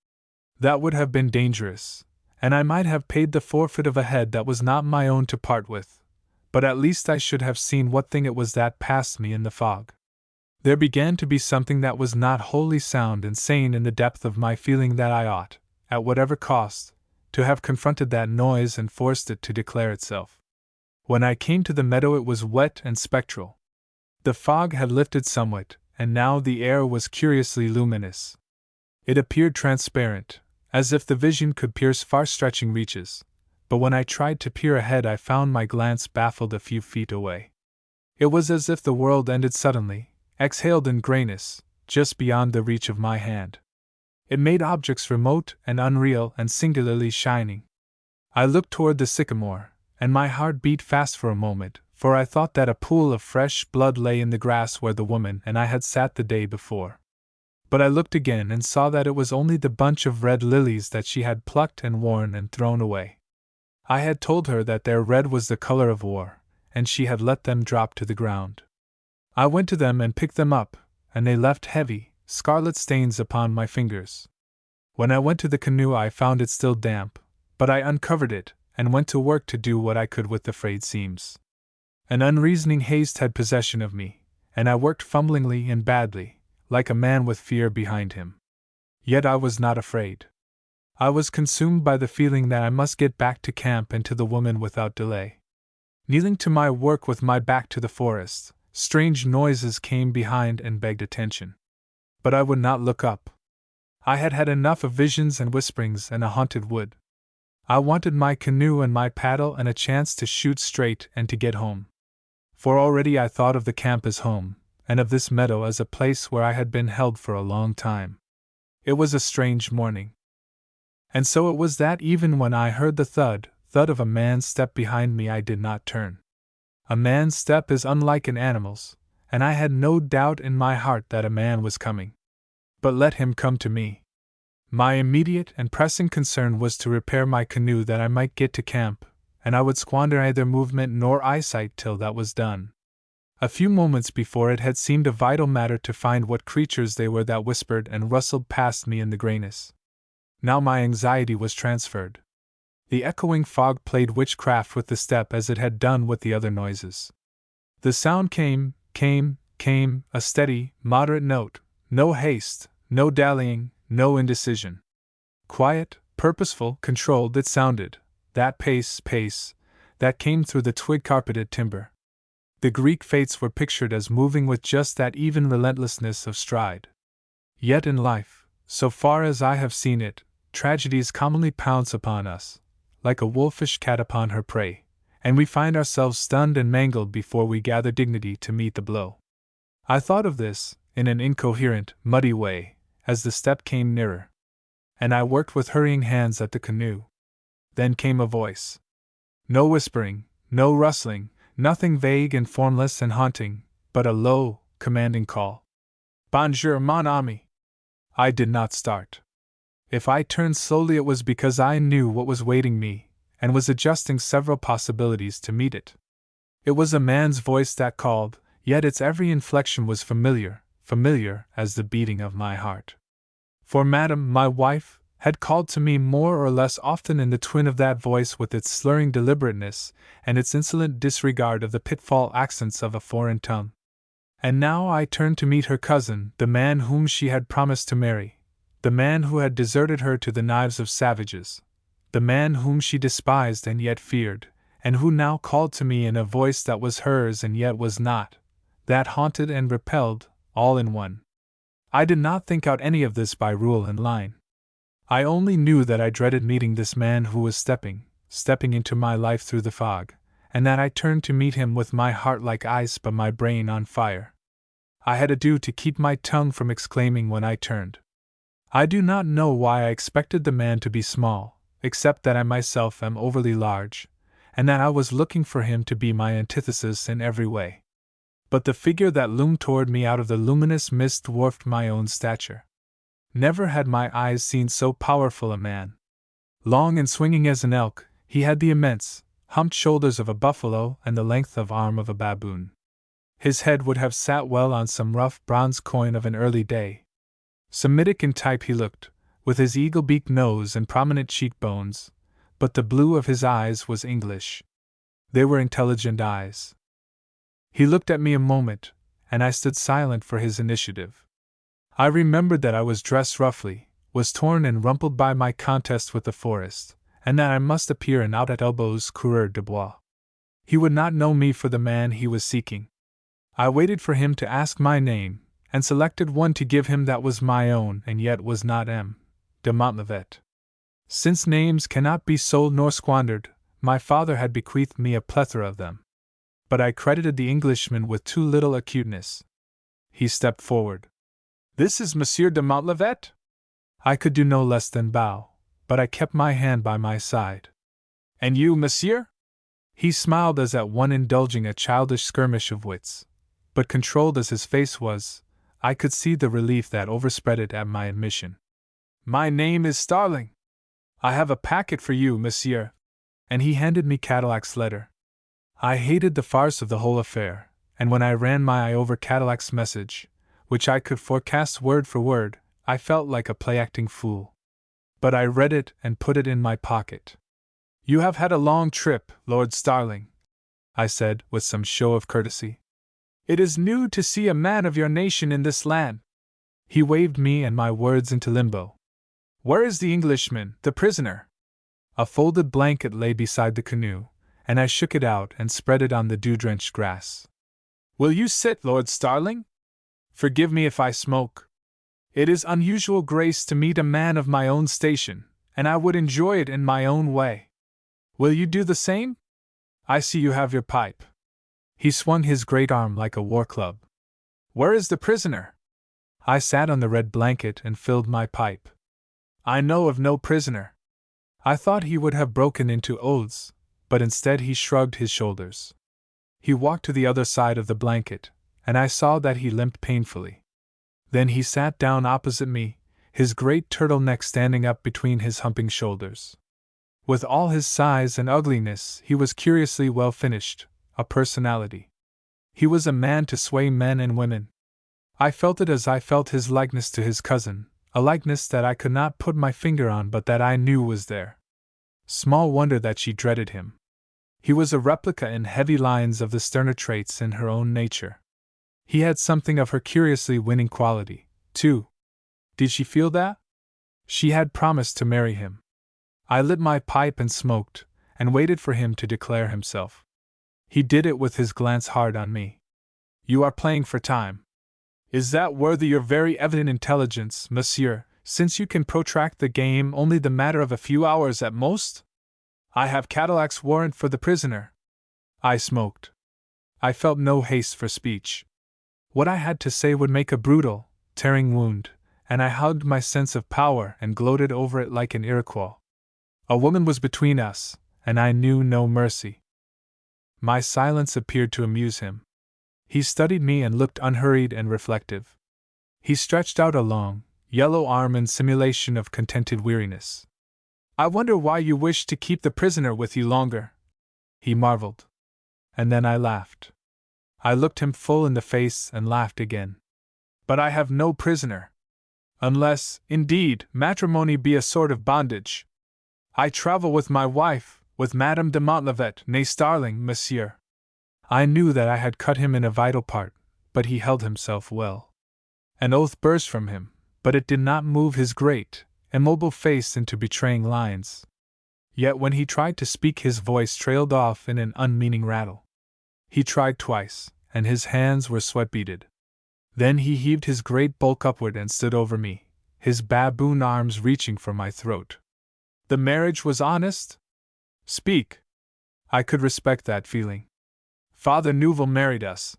That would have been dangerous, and I might have paid the forfeit of a head that was not my own to part with, but at least I should have seen what thing it was that passed me in the fog. There began to be something that was not wholly sound and sane in the depth of my feeling that I ought, at whatever cost, to have confronted that noise and forced it to declare itself. When I came to the meadow it was wet and spectral. The fog had lifted somewhat, and now the air was curiously luminous. It appeared transparent, as if the vision could pierce far-stretching reaches, but when I tried to peer ahead I found my glance baffled a few feet away. It was as if the world ended suddenly, exhaled in grayness, just beyond the reach of my hand. It made objects remote and unreal and singularly shining. I looked toward the sycamore, and my heart beat fast for a moment, for I thought that a pool of fresh blood lay in the grass where the woman and I had sat the day before. But I looked again and saw that it was only the bunch of red lilies that she had plucked and worn and thrown away. I had told her that their red was the color of war, and she had let them drop to the ground. I went to them and picked them up, and they left heavy, scarlet stains upon my fingers. When I went to the canoe I found it still damp, but I uncovered it, and went to work to do what I could with the frayed seams. An unreasoning haste had possession of me, and I worked fumblingly and badly, like a man with fear behind him. Yet I was not afraid. I was consumed by the feeling that I must get back to camp and to the woman without delay. Kneeling to my work with my back to the forest, strange noises came behind and begged attention. But I would not look up. I had had enough of visions and whisperings and a haunted wood. I wanted my canoe and my paddle and a chance to shoot straight and to get home. For already I thought of the camp as home, and of this meadow as a place where I had been held for a long time. It was a strange morning. And so it was that even when I heard the thud of a man's step behind me, I did not turn. A man's step is unlike an animal's, and I had no doubt in my heart that a man was coming. But let him come to me. My immediate and pressing concern was to repair my canoe that I might get to camp, and I would squander neither movement nor eyesight till that was done. A few moments before it had seemed a vital matter to find what creatures they were that whispered and rustled past me in the grayness. Now my anxiety was transferred. The echoing fog played witchcraft with the step as it had done with the other noises. The sound came, a steady, moderate note, no haste, no dallying, no indecision. Quiet, purposeful, controlled it sounded, that pace, that came through the twig-carpeted timber. The Greek fates were pictured as moving with just that even relentlessness of stride. Yet in life, so far as I have seen it, tragedies commonly pounce upon us, like a wolfish cat upon her prey, and we find ourselves stunned and mangled before we gather dignity to meet the blow. I thought of this, in an incoherent, muddy way, as the step came nearer. And I worked with hurrying hands at the canoe. Then came a voice. No whispering, no rustling, nothing vague and formless and haunting, but a low, commanding call. Bonjour, mon ami. I did not start. If I turned slowly, it was because I knew what was waiting me, and was adjusting several possibilities to meet it. It was a man's voice that called, yet its every inflection was familiar as the beating of my heart. For Madame, my wife, had called to me more or less often in the twin of that voice, with its slurring deliberateness and its insolent disregard of the pitfall accents of a foreign tongue. And now I turned to meet her cousin, the man whom she had promised to marry, the man who had deserted her to the knives of savages, the man whom she despised and yet feared, and who now called to me in a voice that was hers and yet was not, that haunted and repelled, all in one. I did not think out any of this by rule and line. I only knew that I dreaded meeting this man who was stepping into my life through the fog, and that I turned to meet him with my heart like ice but my brain on fire. I had ado to keep my tongue from exclaiming when I turned. I do not know why I expected the man to be small, except that I myself am overly large, and that I was looking for him to be my antithesis in every way. But the figure that loomed toward me out of the luminous mist dwarfed my own stature. Never had my eyes seen so powerful a man. Long and swinging as an elk, he had the immense, humped shoulders of a buffalo and the length of arm of a baboon. His head would have sat well on some rough bronze coin of an early day. Semitic in type he looked, with his eagle-beaked nose and prominent cheekbones, but the blue of his eyes was English. They were intelligent eyes. He looked at me a moment, and I stood silent for his initiative. I remembered that I was dressed roughly, was torn and rumpled by my contest with the forest, and that I must appear an out-at-elbows coureur de bois. He would not know me for the man he was seeking. I waited for him to ask my name, and selected one to give him that was my own and yet was not M. de Montlivet. Since names cannot be sold nor squandered, my father had bequeathed me a plethora of them. But I credited the Englishman with too little acuteness. He stepped forward. This is Monsieur de Montlivet? I could do no less than bow, but I kept my hand by my side. And you, monsieur? He smiled as at one indulging a childish skirmish of wits, but controlled as his face was, I could see the relief that overspread it at my admission. My name is Starling. I have a packet for you, monsieur. And he handed me Cadillac's letter. I hated the farce of the whole affair, and when I ran my eye over Cadillac's message, which I could forecast word for word, I felt like a play-acting fool. But I read it and put it in my pocket. You have had a long trip, Lord Starling, I said, with some show of courtesy. It is new to see a man of your nation in this land. He waved me and my words into limbo. Where is the Englishman, the prisoner? A folded blanket lay beside the canoe, and I shook it out and spread it on the dew-drenched grass. Will you sit, Lord Starling? Forgive me if I smoke. It is unusual grace to meet a man of my own station, and I would enjoy it in my own way. Will you do the same? I see you have your pipe. He swung his great arm like a war club. Where is the prisoner? I sat on the red blanket and filled my pipe. I know of no prisoner. I thought he would have broken into oaths, but instead he shrugged his shoulders. He walked to the other side of the blanket, and I saw that he limped painfully. Then he sat down opposite me, his great turtleneck standing up between his humping shoulders. With all his size and ugliness, he was curiously well finished, a personality. He was a man to sway men and women. I felt it as I felt his likeness to his cousin, a likeness that I could not put my finger on but that I knew was there. Small wonder that she dreaded him. He was a replica in heavy lines of the sterner traits in her own nature. He had something of her curiously winning quality, too. Did she feel that? She had promised to marry him. I lit my pipe and smoked, and waited for him to declare himself. He did it with his glance hard on me. You are playing for time. Is that worthy your very evident intelligence, monsieur, since you can protract the game only the matter of a few hours at most? I have Cadillac's warrant for the prisoner. I smoked. I felt no haste for speech. What I had to say would make a brutal, tearing wound, and I hugged my sense of power and gloated over it like an Iroquois. A woman was between us, and I knew no mercy. My silence appeared to amuse him. He studied me and looked unhurried and reflective. He stretched out a long, yellow arm in simulation of contented weariness. I wonder why you wish to keep the prisoner with you longer, he marveled. And then I laughed. I looked him full in the face and laughed again. But I have no prisoner. Unless, indeed, matrimony be a sort of bondage. I travel with my wife, with Madame de Montlivet, nay Starling, monsieur. I knew that I had cut him in a vital part, but he held himself well. An oath burst from him, but it did not move his great, immobile face into betraying lines. Yet when he tried to speak, his voice trailed off in an unmeaning rattle. He tried twice, and his hands were sweat-beaded. Then he heaved his great bulk upward and stood over me, his baboon arms reaching for my throat. The marriage was honest? Speak. I could respect that feeling. Father Neuville married us,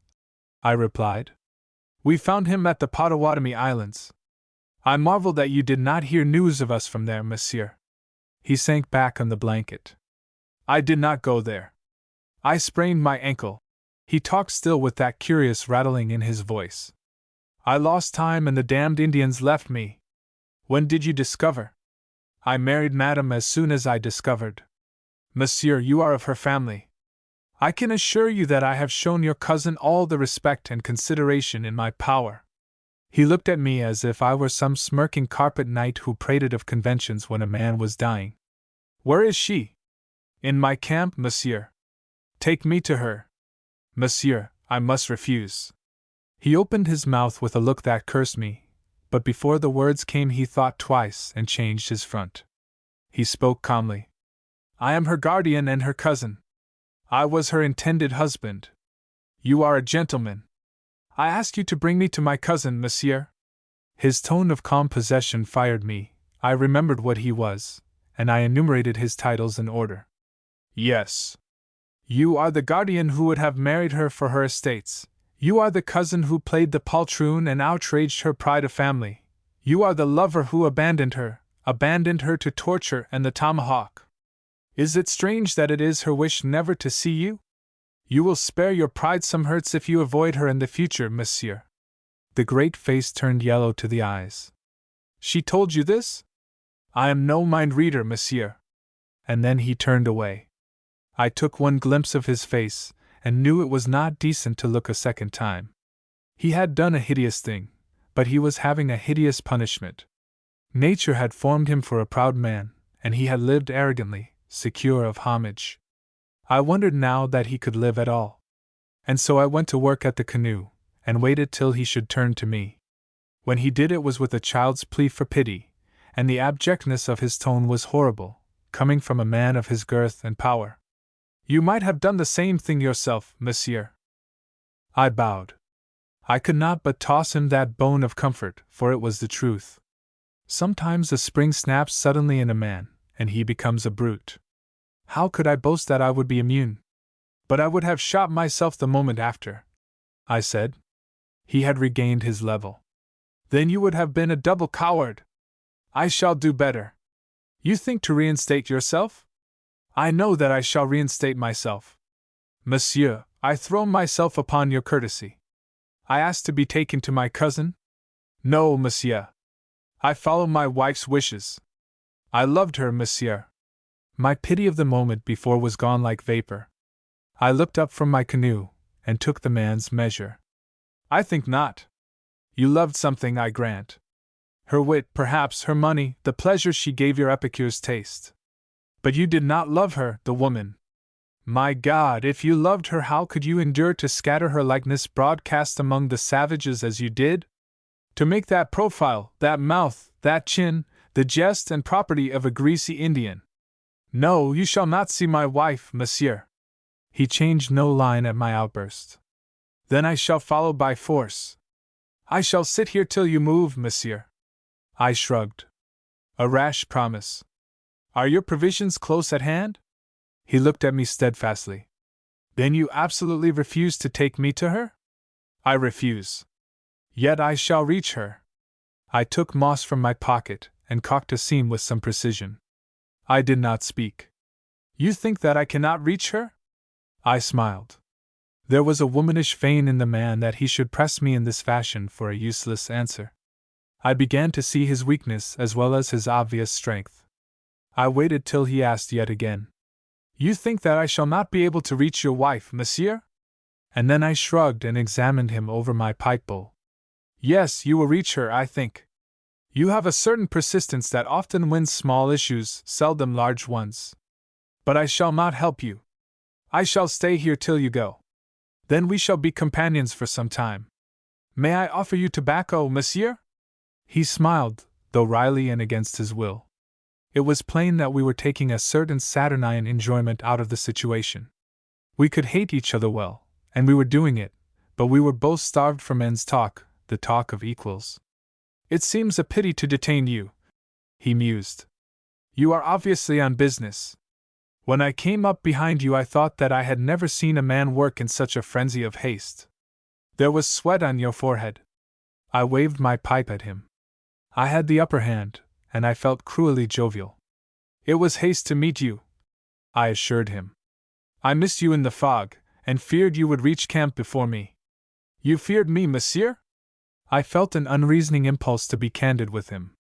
I replied. We found him at the Potawatomi Islands. I marvel that you did not hear news of us from there, monsieur. He sank back on the blanket. I did not go there. I sprained my ankle. He talked still with that curious rattling in his voice. I lost time and the damned Indians left me. When did you discover? I married Madame as soon as I discovered. Monsieur, you are of her family. I can assure you that I have shown your cousin all the respect and consideration in my power. He looked at me as if I were some smirking carpet knight who prated of conventions when a man was dying. Where is she? In my camp, monsieur. Take me to her. Monsieur, I must refuse. He opened his mouth with a look that cursed me, but before the words came he thought twice and changed his front. He spoke calmly. I am her guardian and her cousin. I was her intended husband. You are a gentleman. I ask you to bring me to my cousin, monsieur. His tone of calm possession fired me. I remembered what he was, and I enumerated his titles in order. Yes. You are the guardian who would have married her for her estates. You are the cousin who played the poltroon and outraged her pride of family. You are the lover who abandoned her to torture and the tomahawk. Is it strange that it is her wish never to see you? You will spare your pride some hurts if you avoid her in the future, monsieur. The great face turned yellow to the eyes. She told you this? I am no mind reader, monsieur. And then he turned away. I took one glimpse of his face, and knew it was not decent to look a second time. He had done a hideous thing, but he was having a hideous punishment. Nature had formed him for a proud man, and he had lived arrogantly, secure of homage. I wondered now that he could live at all. And so I went to work at the canoe, and waited till he should turn to me. When he did, it was with a child's plea for pity, and the abjectness of his tone was horrible, coming from a man of his girth and power. You might have done the same thing yourself, monsieur. I bowed. I could not but toss him that bone of comfort, for it was the truth. Sometimes a spring snaps suddenly in a man, and he becomes a brute. How could I boast that I would be immune? But I would have shot myself the moment after, I said. He had regained his level. Then you would have been a double coward. I shall do better. You think to reinstate yourself? I know that I shall reinstate myself. Monsieur, I throw myself upon your courtesy. I ask to be taken to my cousin? No, monsieur. I follow my wife's wishes. I loved her, monsieur. My pity of the moment before was gone like vapor. I looked up from my canoe, and took the man's measure. I think not. You loved something, I grant. Her wit, perhaps, her money, the pleasure she gave your epicure's taste. But you did not love her, the woman. My God, if you loved her, how could you endure to scatter her likeness broadcast among the savages as you did? To make that profile, that mouth, that chin, the jest and property of a greasy Indian. No, you shall not see my wife, monsieur. He changed no line at my outburst. Then I shall follow by force. I shall sit here till you move, monsieur. I shrugged. A rash promise. Are your provisions close at hand? He looked at me steadfastly. Then you absolutely refuse to take me to her? I refuse. Yet I shall reach her. I took moss from my pocket and caulked a seam with some precision. I did not speak. You think that I cannot reach her? I smiled. There was a womanish vein in the man that he should press me in this fashion for a useless answer. I began to see his weakness as well as his obvious strength. I waited till he asked yet again. You think that I shall not be able to reach your wife, monsieur? And then I shrugged and examined him over my pipe bowl. Yes, you will reach her, I think. You have a certain persistence that often wins small issues, seldom large ones. But I shall not help you. I shall stay here till you go. Then we shall be companions for some time. May I offer you tobacco, monsieur? He smiled, though wryly and against his will. It was plain that we were taking a certain saturnine enjoyment out of the situation. We could hate each other well, and we were doing it, but we were both starved for men's talk, the talk of equals. It seems a pity to detain you, he mused. You are obviously on business. When I came up behind you, I thought that I had never seen a man work in such a frenzy of haste. There was sweat on your forehead. I waved my pipe at him. I had the upper hand, and I felt cruelly jovial. It was haste to meet you, I assured him. I missed you in the fog, and feared you would reach camp before me. You feared me, monsieur? I felt an unreasoning impulse to be candid with him.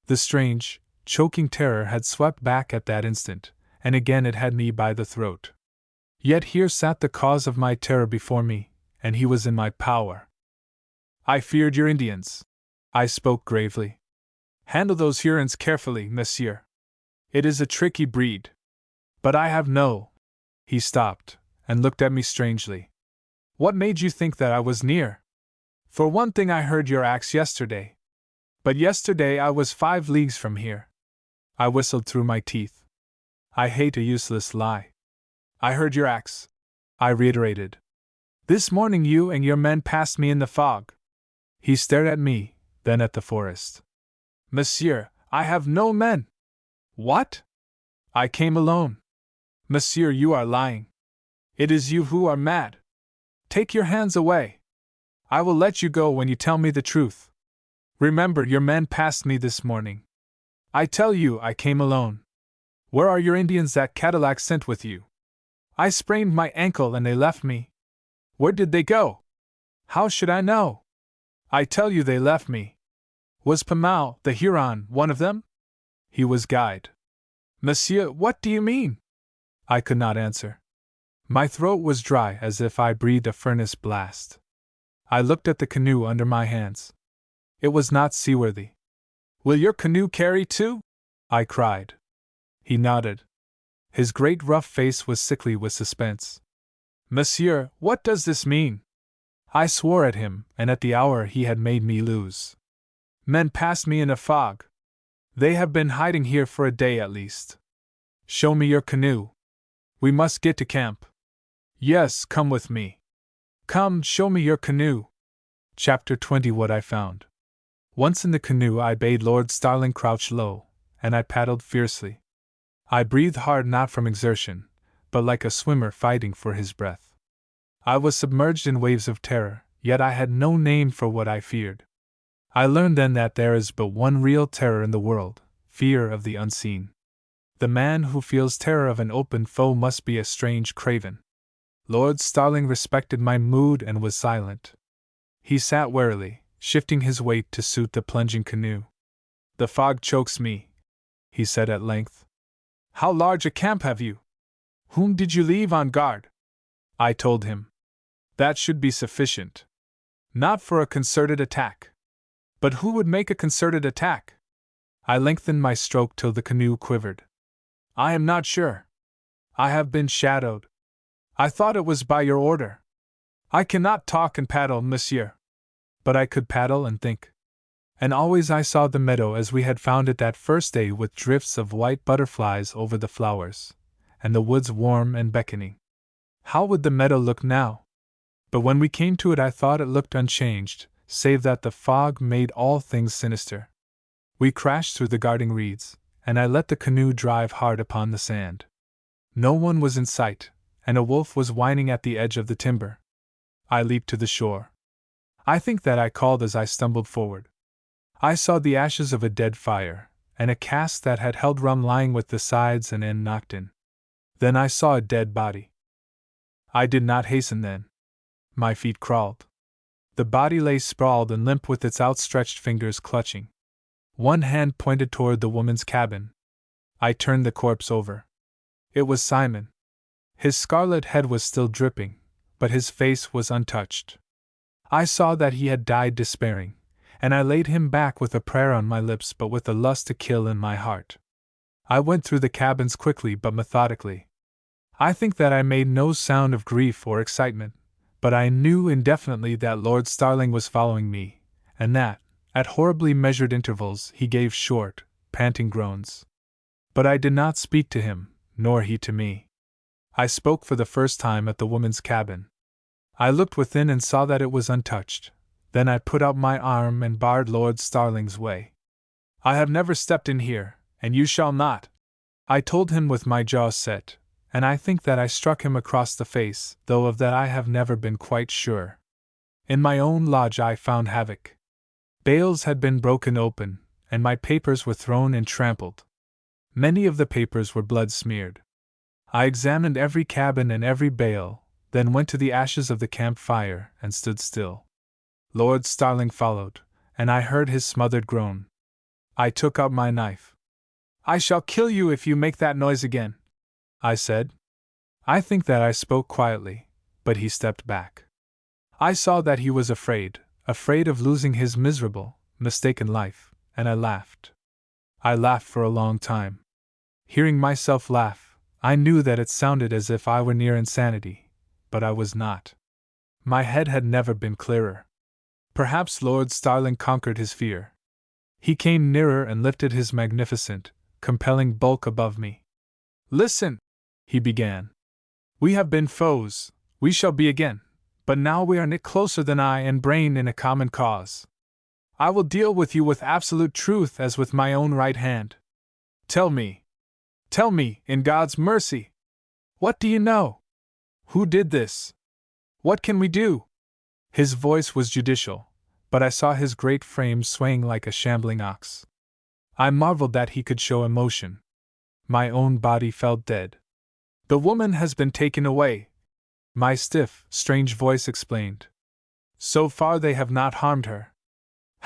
The strange, choking terror had swept back at that instant, and again it had me by the throat. Yet here sat the cause of my terror before me, and he was in my power. I feared your Indians. I spoke gravely. Handle those Hurons carefully, monsieur. It is a tricky breed. But I have no. He stopped, and looked at me strangely. What made you think that I was near? For one thing, I heard your axe yesterday. But yesterday I was 5 leagues from here. I whistled through my teeth. I hate a useless lie. I heard your axe, I reiterated. This morning you and your men passed me in the fog. He stared at me, then at the forest. Monsieur, I have no men. What? I came alone. Monsieur, you are lying. It is you who are mad. Take your hands away. I will let you go when you tell me the truth. Remember, your men passed me this morning. I tell you, I came alone. Where are your Indians that Cadillac sent with you? I sprained my ankle and they left me. Where did they go? How should I know? I tell you, they left me. Was Pamau, the Huron, one of them? He was guide. Monsieur, what do you mean? I could not answer. My throat was dry as if I breathed a furnace blast. I looked at the canoe under my hands. It was not seaworthy. Will your canoe carry 2? I cried. He nodded. His great rough face was sickly with suspense. Monsieur, what does this mean? I swore at him, and at the hour he had made me lose. Men passed me in a fog. They have been hiding here for a day at least. Show me your canoe. We must get to camp. Yes, come with me. Come, show me your canoe. Chapter 20. What I Found. Once in the canoe, I bade Lord Starling crouch low, and I paddled fiercely. I breathed hard, not from exertion, but like a swimmer fighting for his breath. I was submerged in waves of terror, yet I had no name for what I feared. I learned then that there is but one real terror in the world: fear of the unseen. The man who feels terror of an open foe must be a strange craven. Lord Starling respected my mood and was silent. He sat warily, shifting his weight to suit the plunging canoe. "The fog chokes me," he said at length. "How large a camp have you? Whom did you leave on guard?" I told him. "That should be sufficient. Not for a concerted attack." "But who would make a concerted attack?" I lengthened my stroke till the canoe quivered. "I am not sure. I have been shadowed. I thought it was by your order." "I cannot talk and paddle, monsieur." But I could paddle and think. And always I saw the meadow as we had found it that first day, with drifts of white butterflies over the flowers, and the woods warm and beckoning. How would the meadow look now? But when we came to it, I thought it looked unchanged, save that the fog made all things sinister. We crashed through the guarding reeds, and I let the canoe drive hard upon the sand. No one was in sight, and a wolf was whining at the edge of the timber. I leaped to the shore. I think that I called as I stumbled forward. I saw the ashes of a dead fire, and a cask that had held rum lying with the sides and end knocked in. Then I saw a dead body. I did not hasten then. My feet crawled. The body lay sprawled and limp, with its outstretched fingers clutching. One hand pointed toward the woman's cabin. I turned the corpse over. It was Simon. His scarlet head was still dripping, but his face was untouched. I saw that he had died despairing, and I laid him back with a prayer on my lips, but with a lust to kill in my heart. I went through the cabins quickly but methodically. I think that I made no sound of grief or excitement, but I knew indefinitely that Lord Starling was following me, and that, at horribly measured intervals, he gave short, panting groans. But I did not speak to him, nor he to me. I spoke for the first time at the woman's cabin. I looked within and saw that it was untouched. Then I put out my arm and barred Lord Starling's way. "I have never stepped in here, and you shall not," I told him with my jaws set, and I think that I struck him across the face, though of that I have never been quite sure. In my own lodge I found havoc. Bales had been broken open, and my papers were thrown and trampled. Many of the papers were blood-smeared. I examined every cabin and every bale, then went to the ashes of the camp fire and stood still. Lord Starling followed, and I heard his smothered groan. I took out my knife. "I shall kill you if you make that noise again," I said. I think that I spoke quietly, but he stepped back. I saw that he was afraid of losing his miserable, mistaken life, and I laughed. I laughed for a long time. Hearing myself laugh, I knew that it sounded as if I were near insanity, but I was not. My head had never been clearer. Perhaps Lord Starling conquered his fear. He came nearer and lifted his magnificent, compelling bulk above me. "Listen," he began. "We have been foes, we shall be again, but now we are knit closer than eye and brain in a common cause. I will deal with you with absolute truth as with my own right hand. Tell me, in God's mercy, what do you know? Who did this? What can we do?" His voice was judicial, but I saw his great frame swaying like a shambling ox. I marveled that he could show emotion. My own body felt dead. "The woman has been taken away," my stiff, strange voice explained. "So far they have not harmed her."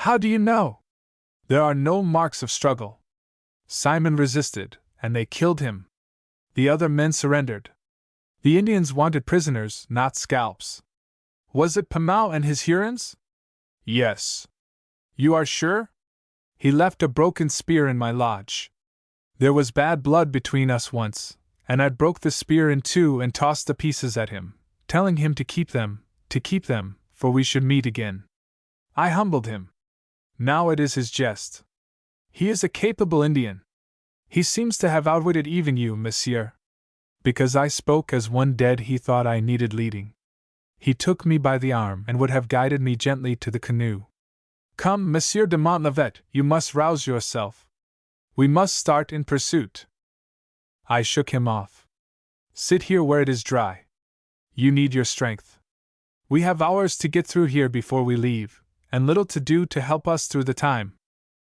"How do you know?" "There are no marks of struggle. Simon resisted, and they killed him. The other men surrendered. The Indians wanted prisoners, not scalps." "Was it Pamau and his Hurons?" "Yes." "You are sure?" "He left a broken spear in my lodge. There was bad blood between us once, and I broke the spear in two and tossed the pieces at him, telling him to keep them, for we should meet again. I humbled him. Now it is his jest. He is a capable Indian. He seems to have outwitted even you, monsieur. Because I spoke as one dead, he thought I needed leading. He took me by the arm and would have guided me gently to the canoe. Come, Monsieur de Montlivet, you must rouse yourself. We must start in pursuit. I shook him off. Sit here where it is dry. You need your strength. We have hours to get through here before we leave, and little to do to help us through the time.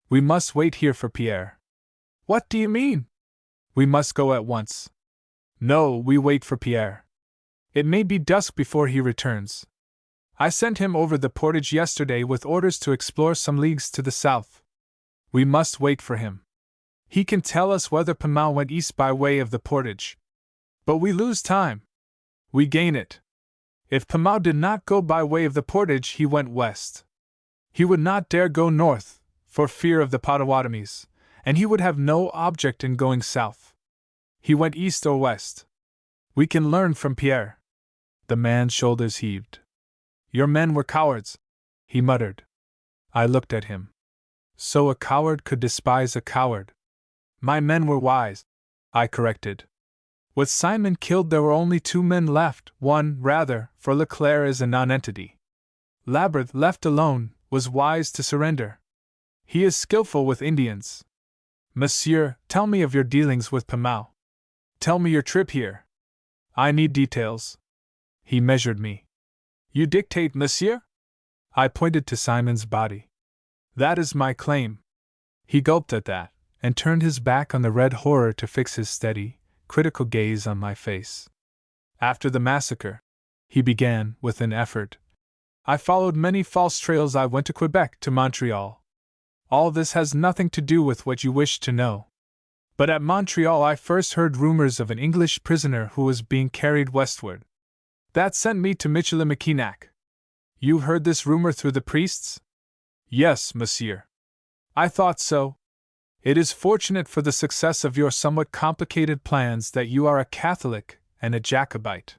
We must wait here for Pierre. What do you mean? We must go at once. No, we wait for Pierre. It may be dusk before he returns. I sent him over the portage yesterday with orders to explore some leagues to the south. We must wait for him. He can tell us whether Pomau went east by way of the portage. But we lose time. We gain it. If Pomau did not go by way of the portage, he went west. He would not dare go north, for fear of the Potawatomis, and he would have no object in going south. He went east or west. We can learn from Pierre. The man's shoulders heaved. Your men were cowards, he muttered. I looked at him. So a coward could despise a coward. My men were wise, I corrected. With Simon killed, there were only 2 men left, one, rather, for Leclerc is a nonentity. Labyrinth, left alone, was wise to surrender. He is skillful with Indians. Monsieur, tell me of your dealings with Pomau. Tell me your trip here. I need details. He measured me. You dictate, monsieur? I pointed to Simon's body. That is my claim. He gulped at that, and turned his back on the red horror to fix his steady, critical gaze on my face. After the massacre, he began, with an effort, I followed many false trails. I went to Quebec, to Montreal. All this has nothing to do with what you wish to know. But at Montreal I first heard rumors of an English prisoner who was being carried westward. That sent me to Michilimackinac. You heard this rumor through the priests? Yes, monsieur. I thought so. It is fortunate for the success of your somewhat complicated plans that you are a Catholic and a Jacobite.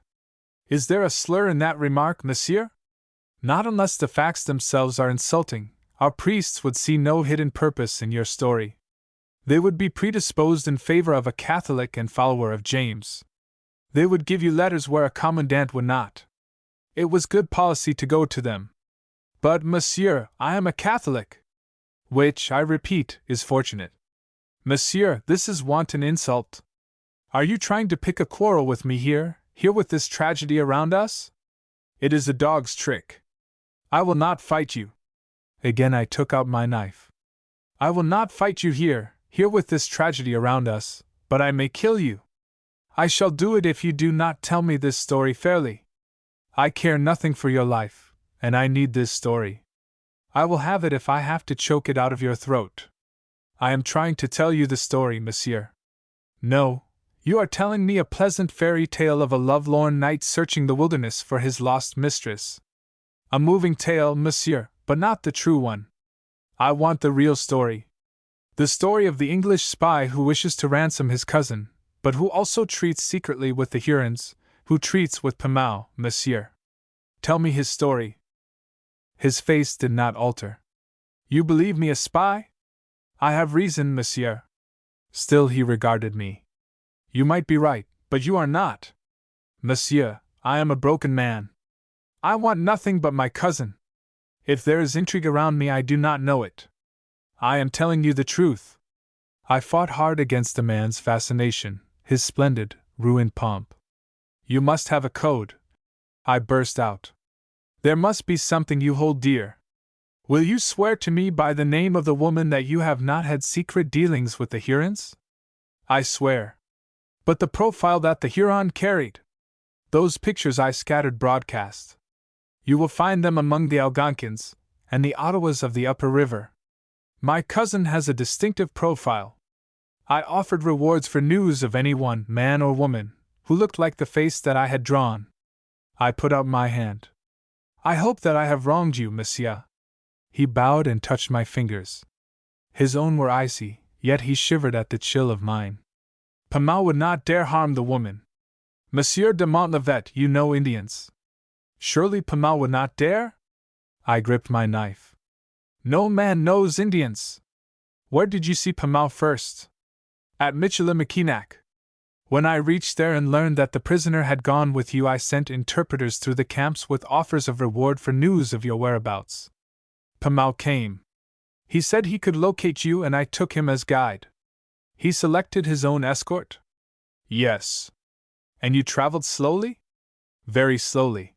Is there a slur in that remark, monsieur? Not unless the facts themselves are insulting. Our priests would see no hidden purpose in your story. They would be predisposed in favor of a Catholic and follower of James. They would give you letters where a commandant would not. It was good policy to go to them. But, monsieur, I am a Catholic. Which, I repeat, is fortunate. Monsieur, this is wanton insult. Are you trying to pick a quarrel with me here with this tragedy around us? It is a dog's trick. I will not fight you. Again I took out my knife. I will not fight you here with this tragedy around us, but I may kill you. I shall do it if you do not tell me this story fairly. I care nothing for your life, and I need this story. I will have it if I have to choke it out of your throat. I am trying to tell you the story, monsieur. No, you are telling me a pleasant fairy tale of a lovelorn knight searching the wilderness for his lost mistress. A moving tale, monsieur, but not the true one. I want the real story. The story of the English spy who wishes to ransom his cousin, but who also treats secretly with the Hurons, who treats with Pomau, monsieur. Tell me his story. His face did not alter. You believe me a spy? I have reason, monsieur. Still he regarded me. You might be right, but you are not. Monsieur, I am a broken man. I want nothing but my cousin. If there is intrigue around me, I do not know it. I am telling you the truth. I fought hard against the man's fascination, his splendid, ruined pomp. You must have a code, I burst out. There must be something you hold dear. Will you swear to me by the name of the woman that you have not had secret dealings with the Hurons? I swear. But the profile that the Huron carried? Those pictures I scattered broadcast. You will find them among the Algonquins and the Ottawas of the upper river. My cousin has a distinctive profile. I offered rewards for news of anyone, man or woman, who looked like the face that I had drawn. I put out my hand. I hope that I have wronged you, monsieur. He bowed and touched my fingers. His own were icy, yet he shivered at the chill of mine. Pomau would not dare harm the woman. Monsieur de Montlivet, you know Indians. Surely Pomau would not dare? I gripped my knife. No man knows Indians. Where did you see Pomau first? At Michilimackinac. When I reached there and learned that the prisoner had gone with you, I sent interpreters through the camps with offers of reward for news of your whereabouts. Pamau came. He said he could locate you, and I took him as guide. He selected his own escort? Yes. And you traveled slowly? Very slowly.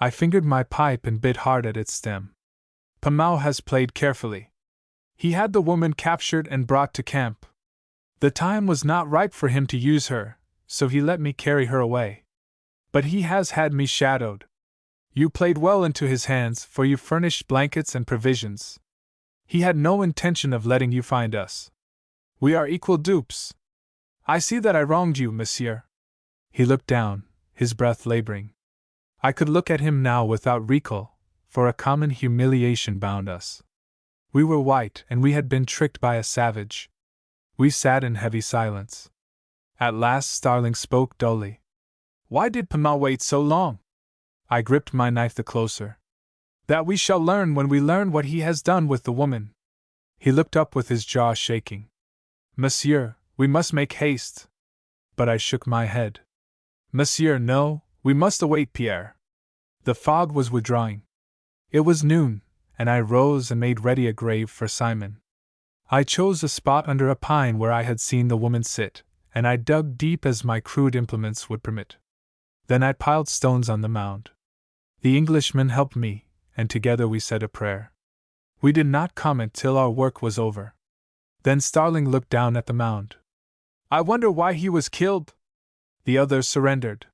I fingered my pipe and bit hard at its stem. Pamau has played carefully. He had the woman captured and brought to camp. The time was not ripe for him to use her, so he let me carry her away. But he has had me shadowed. You played well into his hands, for you furnished blankets and provisions. He had no intention of letting you find us. We are equal dupes. I see that I wronged you, monsieur. He looked down, his breath laboring. I could look at him now without recall, for a common humiliation bound us. We were white, and we had been tricked by a savage. We sat in heavy silence. At last Starling spoke dully. Why did Pamau wait so long? I gripped my knife the closer. That we shall learn when we learn what he has done with the woman. He looked up with his jaw shaking. Monsieur, we must make haste. But I shook my head. Monsieur, no, we must await Pierre. The fog was withdrawing. It was noon, and I rose and made ready a grave for Simon. I chose a spot under a pine where I had seen the woman sit, and I dug deep as my crude implements would permit. Then I piled stones on the mound. The Englishman helped me, and together we said a prayer. We did not comment till our work was over. Then Starling looked down at the mound. I wonder why he was killed? The other surrendered.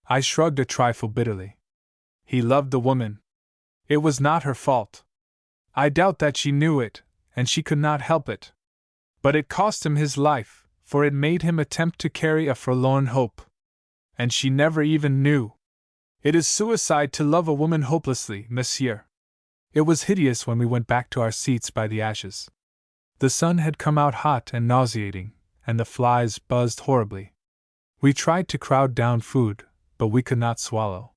I shrugged a trifle bitterly. He loved the woman. It was not her fault. I doubt that she knew it, and she could not help it. But it cost him his life, for it made him attempt to carry a forlorn hope. And she never even knew. It is suicide to love a woman hopelessly, monsieur. It was hideous when we went back to our seats by the ashes. The sun had come out hot and nauseating, and the flies buzzed horribly. We tried to crowd down food, but we could not swallow.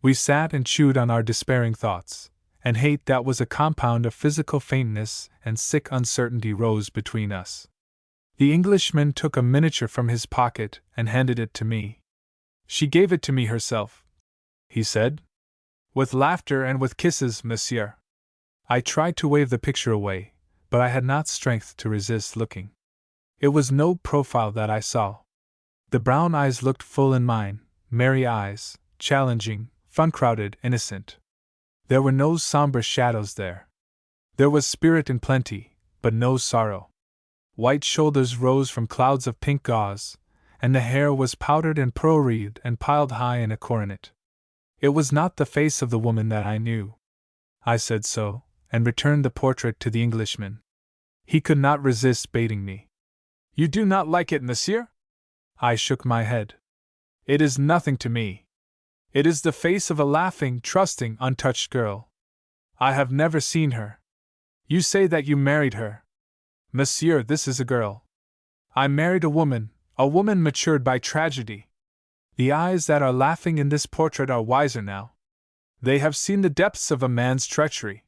We sat and chewed on our despairing thoughts, and hate that was a compound of physical faintness and sick uncertainty rose between us. The Englishman took a miniature from his pocket and handed it to me. She gave it to me herself, he said. With laughter and with kisses, monsieur. I tried to wave the picture away, but I had not strength to resist looking. It was no profile that I saw. The brown eyes looked full in mine, merry eyes, challenging, fun-crowded, innocent. There were no somber shadows there. There was spirit in plenty, but no sorrow. White shoulders rose from clouds of pink gauze, and the hair was powdered and pearl-wreathed and piled high in a coronet. It was not the face of the woman that I knew. I said so, and returned the portrait to the Englishman. He could not resist baiting me. You do not like it, monsieur? I shook my head. It is nothing to me. It is the face of a laughing, trusting, untouched girl. I have never seen her. You say that you married her. Monsieur, this is a girl. I married a woman matured by tragedy. The eyes that are laughing in this portrait are wiser now. They have seen the depths of a man's treachery.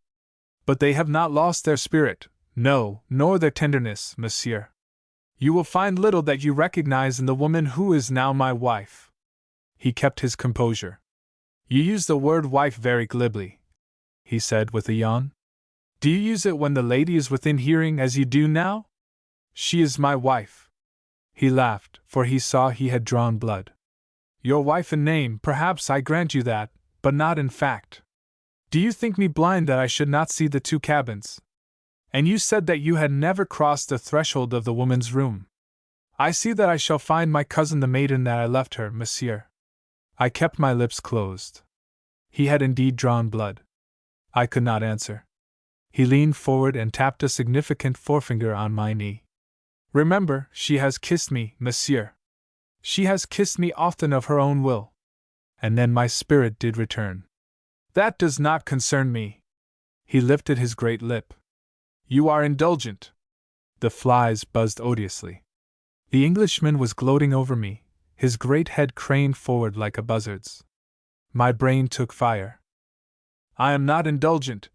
But they have not lost their spirit, no, nor their tenderness, monsieur. You will find little that you recognize in the woman who is now my wife. He kept his composure. You use the word wife very glibly, he said with a yawn. Do you use it when the lady is within hearing as you do now? She is my wife. He laughed, for he saw he had drawn blood. Your wife in name, perhaps I grant you that, but not in fact. Do you think me blind that I should not see the two cabins? And you said that you had never crossed the threshold of the woman's room. I see that I shall find my cousin the maiden that I left her, monsieur. I kept my lips closed. He had indeed drawn blood. I could not answer. He leaned forward and tapped a significant forefinger on my knee. Remember, she has kissed me, monsieur. She has kissed me often of her own will. And then my spirit did return. That does not concern me. He lifted his great lip. You are indulgent. The flies buzzed odiously. The Englishman was gloating over me, his great head craned forward like a buzzard's. My brain took fire. I am not indulgent,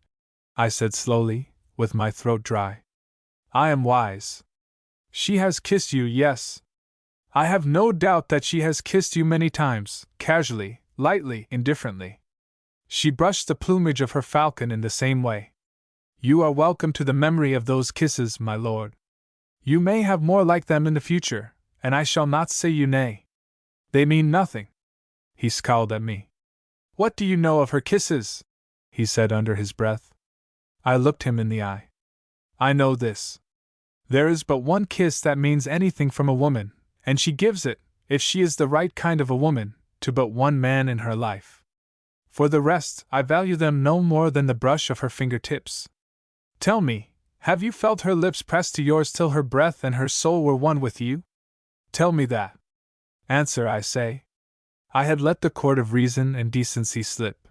I said slowly, with my throat dry. I am wise. She has kissed you, yes. I have no doubt that she has kissed you many times, casually, lightly, indifferently. She brushed the plumage of her falcon in the same way. You are welcome to the memory of those kisses, my lord. You may have more like them in the future, and I shall not say you nay. They mean nothing. He scowled at me. What do you know of her kisses? He said under his breath. I looked him in the eye. I know this. There is but one kiss that means anything from a woman, and she gives it, if she is the right kind of a woman, to but one man in her life. For the rest, I value them no more than the brush of her fingertips. Tell me, have you felt her lips pressed to yours till her breath and her soul were one with you? Tell me that. Answer, I say. I had let the cord of reason and decency slip.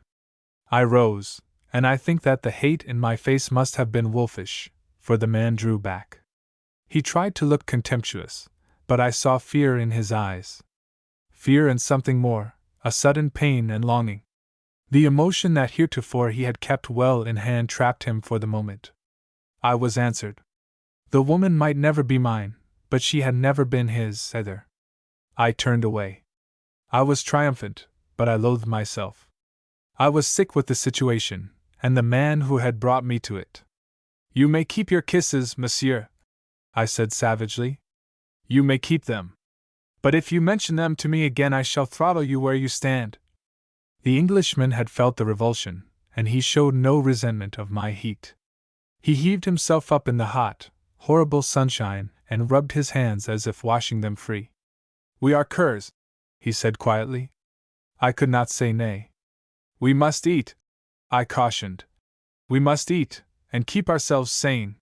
I rose, and I think that the hate in my face must have been wolfish, for the man drew back. He tried to look contemptuous, but I saw fear in his eyes. Fear and something more, a sudden pain and longing. The emotion that heretofore he had kept well in hand trapped him for the moment. I was answered. The woman might never be mine, but she had never been his either. I turned away. I was triumphant, but I loathed myself. I was sick with the situation, and the man who had brought me to it. You may keep your kisses, monsieur, I said savagely. You may keep them. But if you mention them to me again, I shall throttle you where you stand. The Englishman had felt the revulsion, and he showed no resentment of my heat. He heaved himself up in the hot, horrible sunshine and rubbed his hands as if washing them free. We are curs, he said quietly. I could not say nay. We must eat, I cautioned. We must eat, and keep ourselves sane.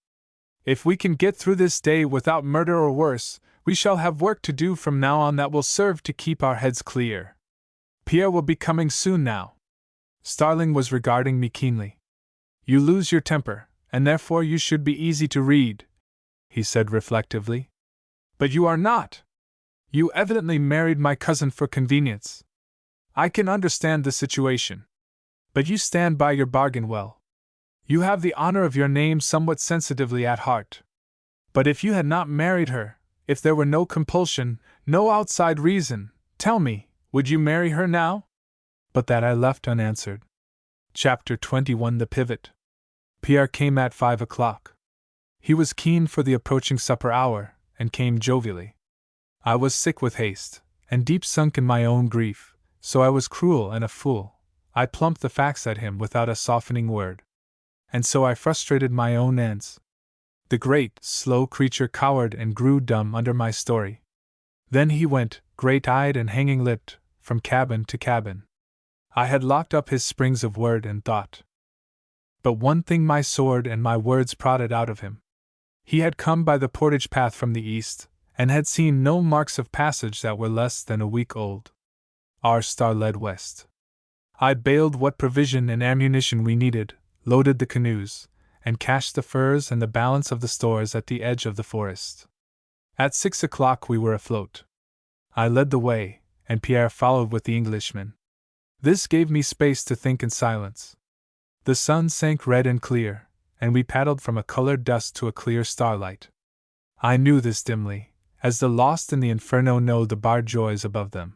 If we can get through this day without murder or worse, we shall have work to do from now on that will serve to keep our heads clear. Pierre will be coming soon now. Starling was regarding me keenly. You lose your temper, and therefore you should be easy to read, he said reflectively. But you are not. You evidently married my cousin for convenience. I can understand the situation. But you stand by your bargain well. You have the honor of your name somewhat sensitively at heart. But if you had not married her, if there were no compulsion, no outside reason, tell me, would you marry her now? But that I left unanswered. Chapter 21 The Pivot. Pierre came at 5 o'clock. He was keen for the approaching supper hour, and came jovially. I was sick with haste, and deep sunk in my own grief, so I was cruel and a fool. I plumped the facts at him without a softening word. And so I frustrated my own ends. The great, slow creature cowered and grew dumb under my story. Then he went, great-eyed and hanging-lipped, from cabin to cabin. I had locked up his springs of word and thought. But one thing my sword and my words prodded out of him. He had come by the portage path from the east, and had seen no marks of passage that were less than a week old. Our star led west. I baled what provision and ammunition we needed, loaded the canoes, and cached the furs and the balance of the stores at the edge of the forest. At 6 o'clock we were afloat. I led the way, and Pierre followed with the Englishman. This gave me space to think in silence. The sun sank red and clear, and we paddled from a colored dusk to a clear starlight. I knew this dimly, as the lost in the inferno know the barred joys above them.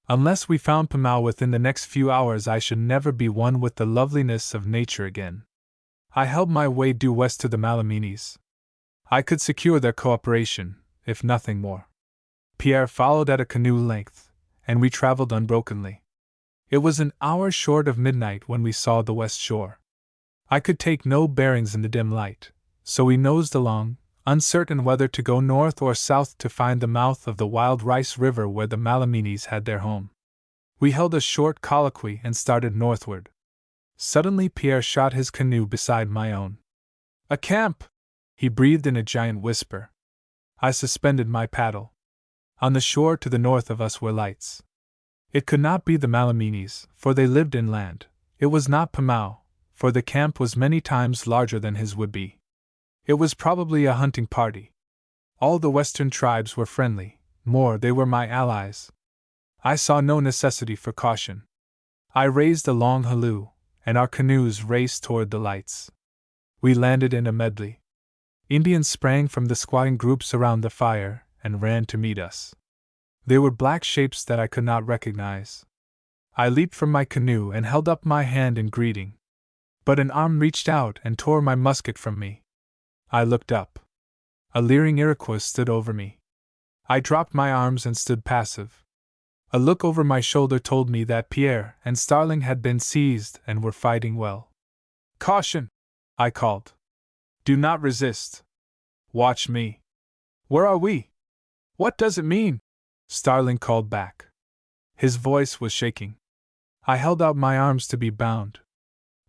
Unless we found Pamau within the next few hours, I should never be one with the loveliness of nature again. I held my way due west to the Malamines. I could secure their cooperation, if nothing more. Pierre followed at a canoe length, and we traveled unbrokenly. It was an hour short of midnight when we saw the west shore. I could take no bearings in the dim light, so we nosed along, uncertain whether to go north or south to find the mouth of the Wild Rice River where the Malamines had their home. We held a short colloquy and started northward. Suddenly Pierre shot his canoe beside my own. "A camp!" he breathed in a giant whisper. I suspended my paddle. On the shore to the north of us were lights. It could not be the Malamines, for they lived inland. It was not Pamau, for the camp was many times larger than his would be. It was probably a hunting party. All the western tribes were friendly, more, they were my allies. I saw no necessity for caution. I raised a long halloo, and our canoes raced toward the lights. We landed in a medley. Indians sprang from the squatting groups around the fire and ran to meet us. They were black shapes that I could not recognize. I leaped from my canoe and held up my hand in greeting. But an arm reached out and tore my musket from me. I looked up. A leering Iroquois stood over me. I dropped my arms and stood passive. A look over my shoulder told me that Pierre and Starling had been seized and were fighting well. "Caution!" I called. "Do not resist. Watch me." "Where are we? What does it mean?" Starling called back. His voice was shaking. I held out my arms to be bound.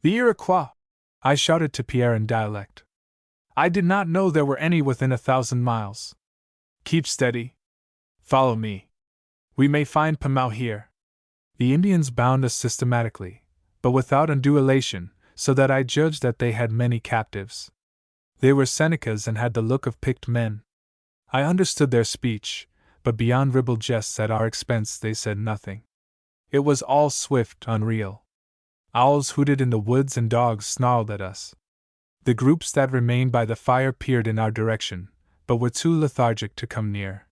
"The Iroquois!" I shouted to Pierre in dialect. "I did not know there were any within 1,000 miles. Keep steady. Follow me. We may find Pamau here." The Indians bound us systematically, but without undue elation, so that I judged that they had many captives. They were Senecas and had the look of picked men. I understood their speech, but beyond ribald jests at our expense they said nothing. It was all swift, unreal. Owls hooted in the woods and dogs snarled at us. The groups that remained by the fire peered in our direction, but were too lethargic to come near.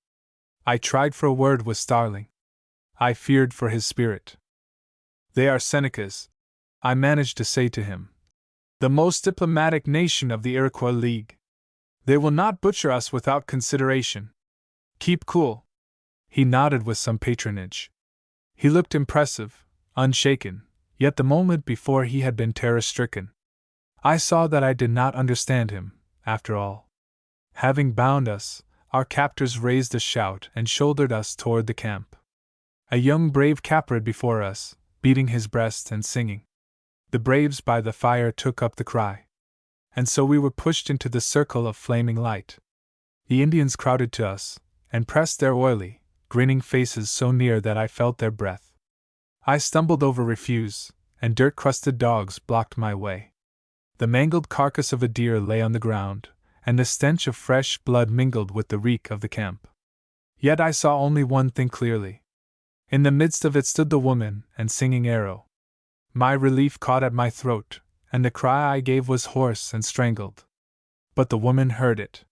I tried for a word with Starling. I feared for his spirit. "They are Senecas," I managed to say to him. "The most diplomatic nation of the Iroquois League. They will not butcher us without consideration. Keep cool." He nodded with some patronage. He looked impressive, unshaken, yet the moment before he had been terror-stricken. I saw that I did not understand him, after all. Having bound us, our captors raised a shout and shouldered us toward the camp. A young brave capered before us, beating his breast and singing. The braves by the fire took up the cry. And so we were pushed into the circle of flaming light. The Indians crowded to us, and pressed their oily, grinning faces so near that I felt their breath. I stumbled over refuse, and dirt-crusted dogs blocked my way. The mangled carcass of a deer lay on the ground, and the stench of fresh blood mingled with the reek of the camp. Yet I saw only one thing clearly. In the midst of it stood the woman and Singing Arrow. My relief caught at my throat, and the cry I gave was hoarse and strangled. But the woman heard it.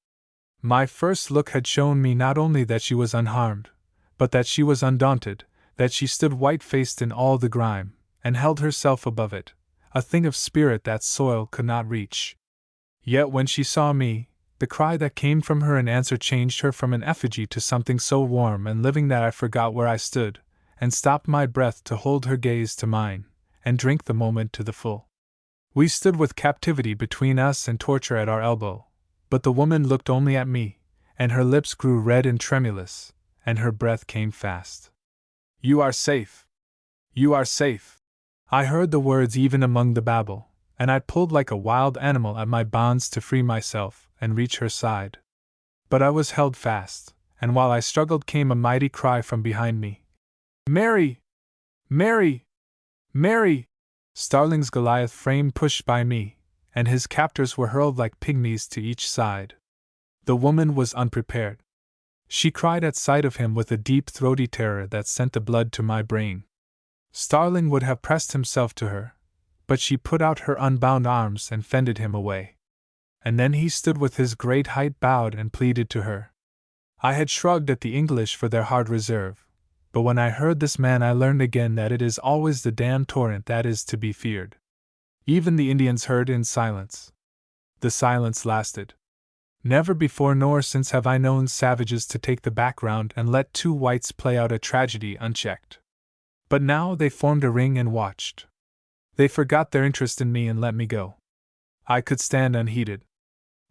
My first look had shown me not only that she was unharmed, but that she was undaunted, that she stood white-faced in all the grime, and held herself above it, a thing of spirit that soil could not reach. Yet when she saw me, the cry that came from her in answer changed her from an effigy to something so warm and living that I forgot where I stood, and stopped my breath to hold her gaze to mine, and drink the moment to the full. We stood with captivity between us and torture at our elbow, but the woman looked only at me, and her lips grew red and tremulous, and her breath came fast. "You are safe! You are safe!" I heard the words even among the babel, and I pulled like a wild animal at my bonds to free myself and reach her side. But I was held fast, and while I struggled came a mighty cry from behind me. "Mary! Mary! Mary!" Starling's Goliath frame pushed by me, and his captors were hurled like pygmies to each side. The woman was unprepared. She cried at sight of him with a deep throaty terror that sent the blood to my brain. Starling would have pressed himself to her, but she put out her unbound arms and fended him away. And then he stood with his great height bowed and pleaded to her. I had shrugged at the English for their hard reserve, but when I heard this man I learned again that it is always the damned torrent that is to be feared. Even the Indians heard in silence. The silence lasted. Never before nor since have I known savages to take the background and let two whites play out a tragedy unchecked. But now they formed a ring and watched. They forgot their interest in me and let me go. I could stand unheeded.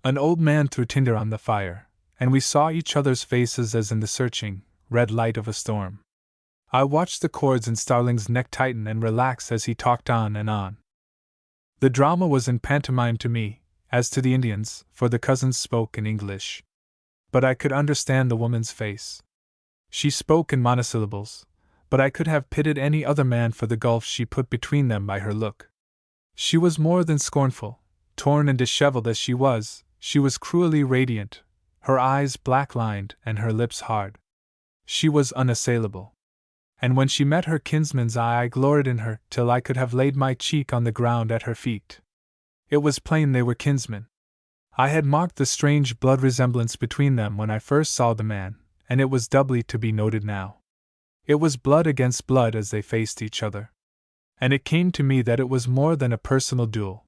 An old man threw tinder on the fire, and we saw each other's faces as in the searching, red light of a storm. I watched the cords in Starling's neck tighten and relax as he talked on and on. The drama was in pantomime to me, as to the Indians, for the cousins spoke in English. But I could understand the woman's face. She spoke in monosyllables, but I could have pitied any other man for the gulf she put between them by her look. She was more than scornful. Torn and disheveled as she was cruelly radiant, her eyes black-lined and her lips hard. She was unassailable. And when she met her kinsman's eye I gloried in her till I could have laid my cheek on the ground at her feet. It was plain they were kinsmen. I had marked the strange blood resemblance between them when I first saw the man, and it was doubly to be noted now. It was blood against blood as they faced each other. And it came to me that it was more than a personal duel.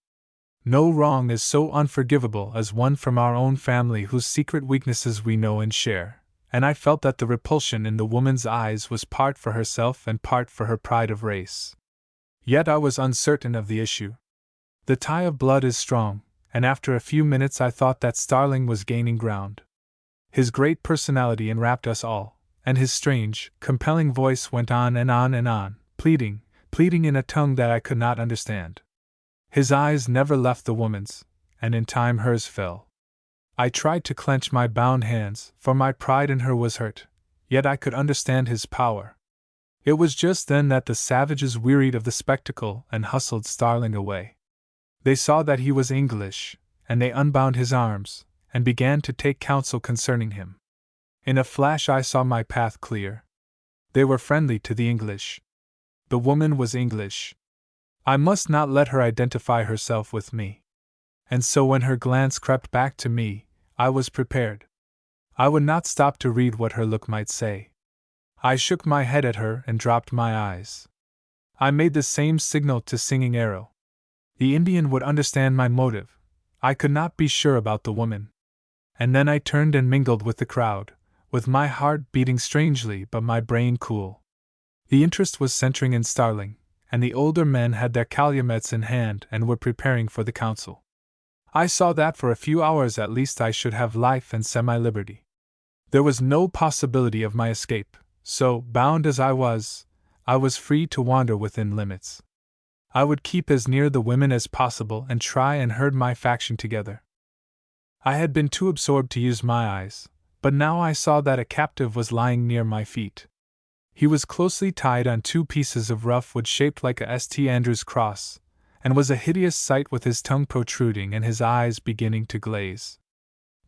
No wrong is so unforgivable as one from our own family whose secret weaknesses we know and share, and I felt that the repulsion in the woman's eyes was part for herself and part for her pride of race. Yet I was uncertain of the issue. The tie of blood is strong, and after a few minutes I thought that Starling was gaining ground. His great personality enwrapped us all, and his strange, compelling voice went on and on and on, pleading in a tongue that I could not understand. His eyes never left the woman's, and in time hers fell. I tried to clench my bound hands, for my pride in her was hurt, yet I could understand his power. It was just then that the savages wearied of the spectacle and hustled Starling away. They saw that he was English, and they unbound his arms, and began to take counsel concerning him. In a flash I saw my path clear. They were friendly to the English. The woman was English. I must not let her identify herself with me. And so when her glance crept back to me, I was prepared. I would not stop to read what her look might say. I shook my head at her and dropped my eyes. I made the same signal to Singing Arrow. The Indian would understand my motive. I could not be sure about the woman. And then I turned and mingled with the crowd, with my heart beating strangely but my brain cool. The interest was centering in Starling, and the older men had their calumets in hand and were preparing for the council. I saw that for a few hours at least I should have life and semi-liberty. There was no possibility of my escape, so, bound as I was free to wander within limits. I would keep as near the women as possible and try and herd my faction together. I had been too absorbed to use my eyes, but now I saw that a captive was lying near my feet. He was closely tied on 2 pieces of rough wood shaped like a St. Andrew's cross, and was a hideous sight with his tongue protruding and his eyes beginning to glaze.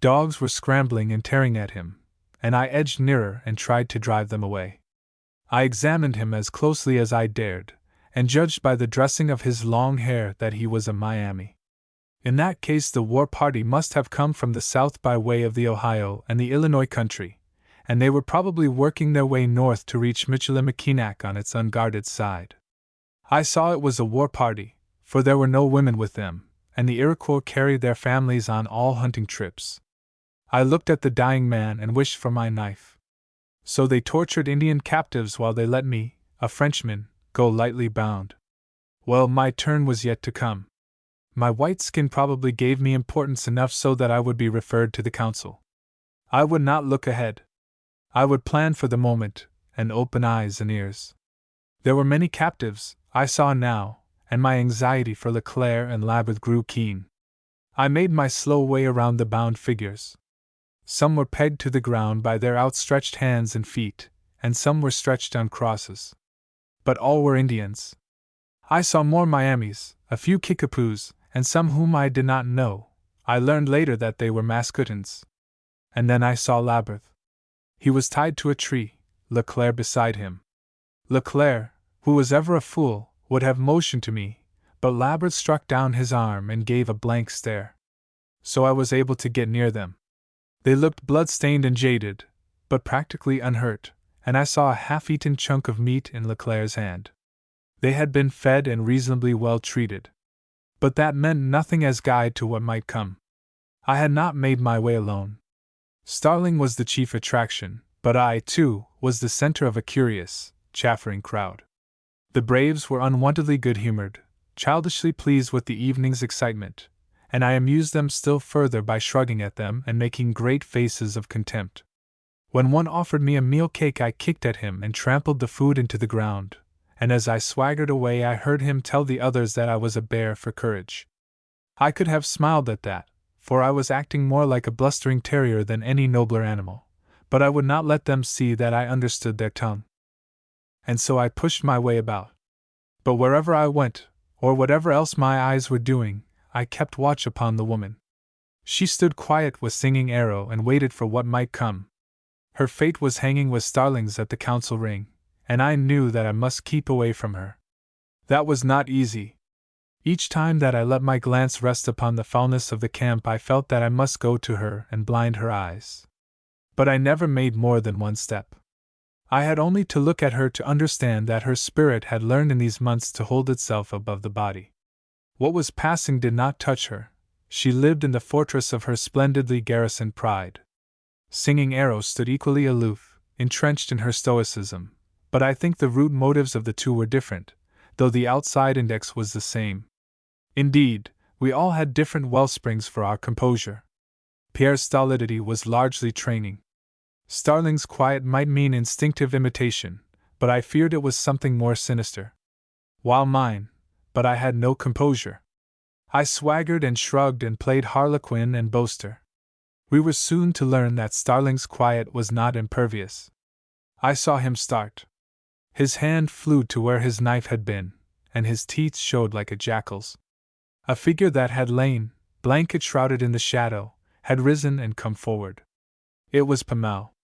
Dogs were scrambling and tearing at him, and I edged nearer and tried to drive them away. I examined him as closely as I dared, and judged by the dressing of his long hair that he was a Miami. In that case the war party must have come from the south by way of the Ohio and the Illinois country, and they were probably working their way north to reach Michilimackinac on its unguarded side. I saw it was a war party, for there were no women with them, and the Iroquois carried their families on all hunting trips. I looked at the dying man and wished for my knife. So they tortured Indian captives while they let me, a Frenchman, go lightly bound. Well, my turn was yet to come. My white skin probably gave me importance enough so that I would be referred to the council. I would not look ahead. I would plan for the moment, and open eyes and ears. There were many captives, I saw now, and my anxiety for Leclerc and Labyrinth grew keen. I made my slow way around the bound figures. Some were pegged to the ground by their outstretched hands and feet, and some were stretched on crosses. But all were Indians. I saw more Miamis, a few Kickapoos, and some whom I did not know. I learned later that they were Mascoutins. And then I saw Labyrinth. He was tied to a tree, Leclerc beside him. Leclerc, who was ever a fool, would have motioned to me, but Labyrinth struck down his arm and gave a blank stare. So I was able to get near them. They looked blood-stained and jaded, but practically unhurt, and I saw a half-eaten chunk of meat in Leclerc's hand. They had been fed and reasonably well treated. But that meant nothing as guide to what might come. I had not made my way alone. Starling was the chief attraction, but I, too, was the center of a curious, chaffering crowd. The braves were unwontedly good-humored, childishly pleased with the evening's excitement, and I amused them still further by shrugging at them and making great faces of contempt. When one offered me a meal cake I kicked at him and trampled the food into the ground, and as I swaggered away I heard him tell the others that I was a bear for courage. I could have smiled at that, for I was acting more like a blustering terrier than any nobler animal, but I would not let them see that I understood their tongue. And so I pushed my way about. But wherever I went, or whatever else my eyes were doing, I kept watch upon the woman. She stood quiet with Singing Arrow and waited for what might come. Her fate was hanging with Starling's at the council ring, and I knew that I must keep away from her. That was not easy. Each time that I let my glance rest upon the foulness of the camp I felt that I must go to her and blind her eyes. But I never made more than one step. I had only to look at her to understand that her spirit had learned in these months to hold itself above the body. What was passing did not touch her. She lived in the fortress of her splendidly garrisoned pride. Singing Arrow stood equally aloof, entrenched in her stoicism, but I think the root motives of the two were different, though the outside index was the same. Indeed, we all had different wellsprings for our composure. Pierre's stolidity was largely training. Starling's quiet might mean instinctive imitation, but I feared it was something more sinister. While mine, but I had no composure. I swaggered and shrugged and played harlequin and boaster. We were soon to learn that Starling's quiet was not impervious. I saw him start. His hand flew to where his knife had been, and his teeth showed like a jackal's. A figure that had lain, blanket shrouded in the shadow, had risen and come forward. It was Pamel.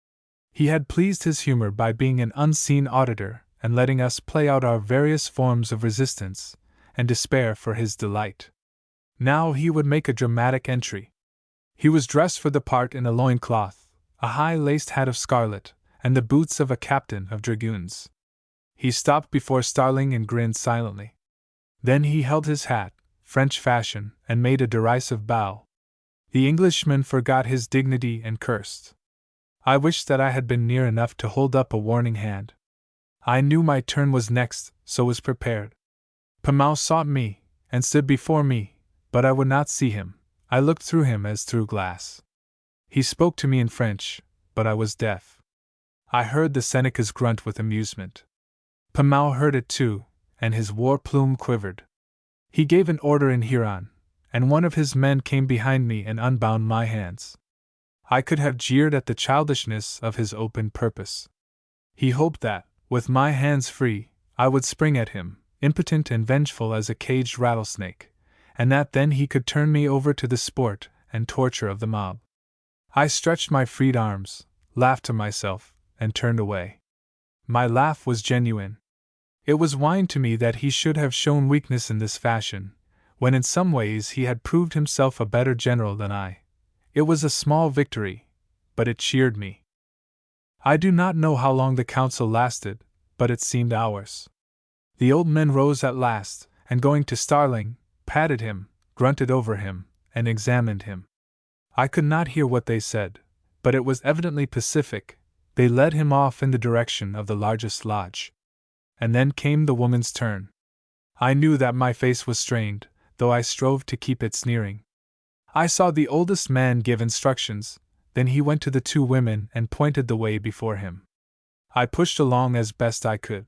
He had pleased his humor by being an unseen auditor and letting us play out our various forms of resistance and despair for his delight. Now he would make a dramatic entry. He was dressed for the part in a loincloth, a high-laced hat of scarlet, and the boots of a captain of dragoons. He stopped before Starling and grinned silently. Then he held his hat, French fashion, and made a derisive bow. The Englishman forgot his dignity and cursed. I wished that I had been near enough to hold up a warning hand. I knew my turn was next, so was prepared. Pamel sought me, and stood before me, but I would not see him. I looked through him as through glass. He spoke to me in French, but I was deaf. I heard the Seneca's grunt with amusement. Pamel heard it too, and his war plume quivered. He gave an order in Huron, and one of his men came behind me and unbound my hands. I could have jeered at the childishness of his open purpose. He hoped that, with my hands free, I would spring at him, impotent and vengeful as a caged rattlesnake, and that then he could turn me over to the sport and torture of the mob. I stretched my freed arms, laughed to myself, and turned away. My laugh was genuine. It was wine to me that he should have shown weakness in this fashion, when in some ways he had proved himself a better general than I. It was a small victory, but it cheered me. I do not know how long the council lasted, but it seemed hours. The old men rose at last, and going to Starling, patted him, grunted over him, and examined him. I could not hear what they said, but it was evidently pacific. They led him off in the direction of the largest lodge. And then came the woman's turn. I knew that my face was strained, though I strove to keep it sneering. I saw the oldest man give instructions, then he went to the two women and pointed the way before him. I pushed along as best I could.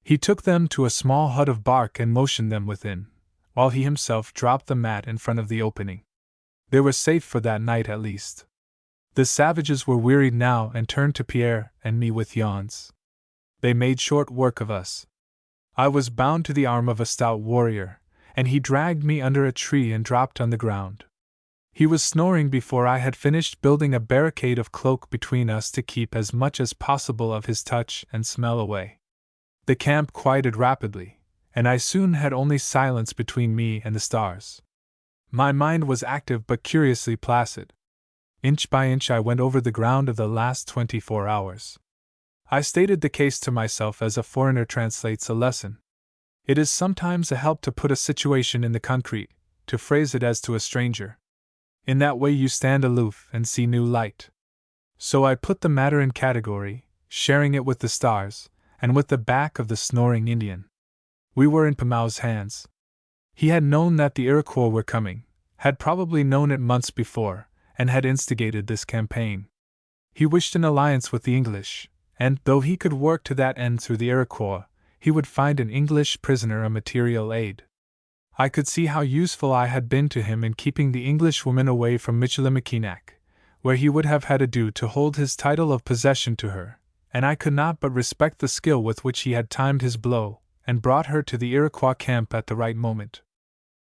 He took them to a small hut of bark and motioned them within, while he himself dropped the mat in front of the opening. They were safe for that night at least. The savages were wearied now and turned to Pierre and me with yawns. They made short work of us. I was bound to the arm of a stout warrior, and he dragged me under a tree and dropped on the ground. He was snoring before I had finished building a barricade of cloak between us to keep as much as possible of his touch and smell away. The camp quieted rapidly, and I soon had only silence between me and the stars. My mind was active but curiously placid. Inch by inch I went over the ground of the last 24 hours. I stated the case to myself as a foreigner translates a lesson. It is sometimes a help to put a situation in the concrete, to phrase it as to a stranger. In that way you stand aloof and see new light. So I put the matter in category, sharing it with the stars, and with the back of the snoring Indian. We were in Pamel's hands. He had known that the Iroquois were coming, had probably known it months before, and had instigated this campaign. He wished an alliance with the English, and, though he could work to that end through the Iroquois, he would find an English prisoner a material aid. I could see how useful I had been to him in keeping the Englishwoman away from Michilimackinac, where he would have had ado to hold his title of possession to her, and I could not but respect the skill with which he had timed his blow, and brought her to the Iroquois camp at the right moment.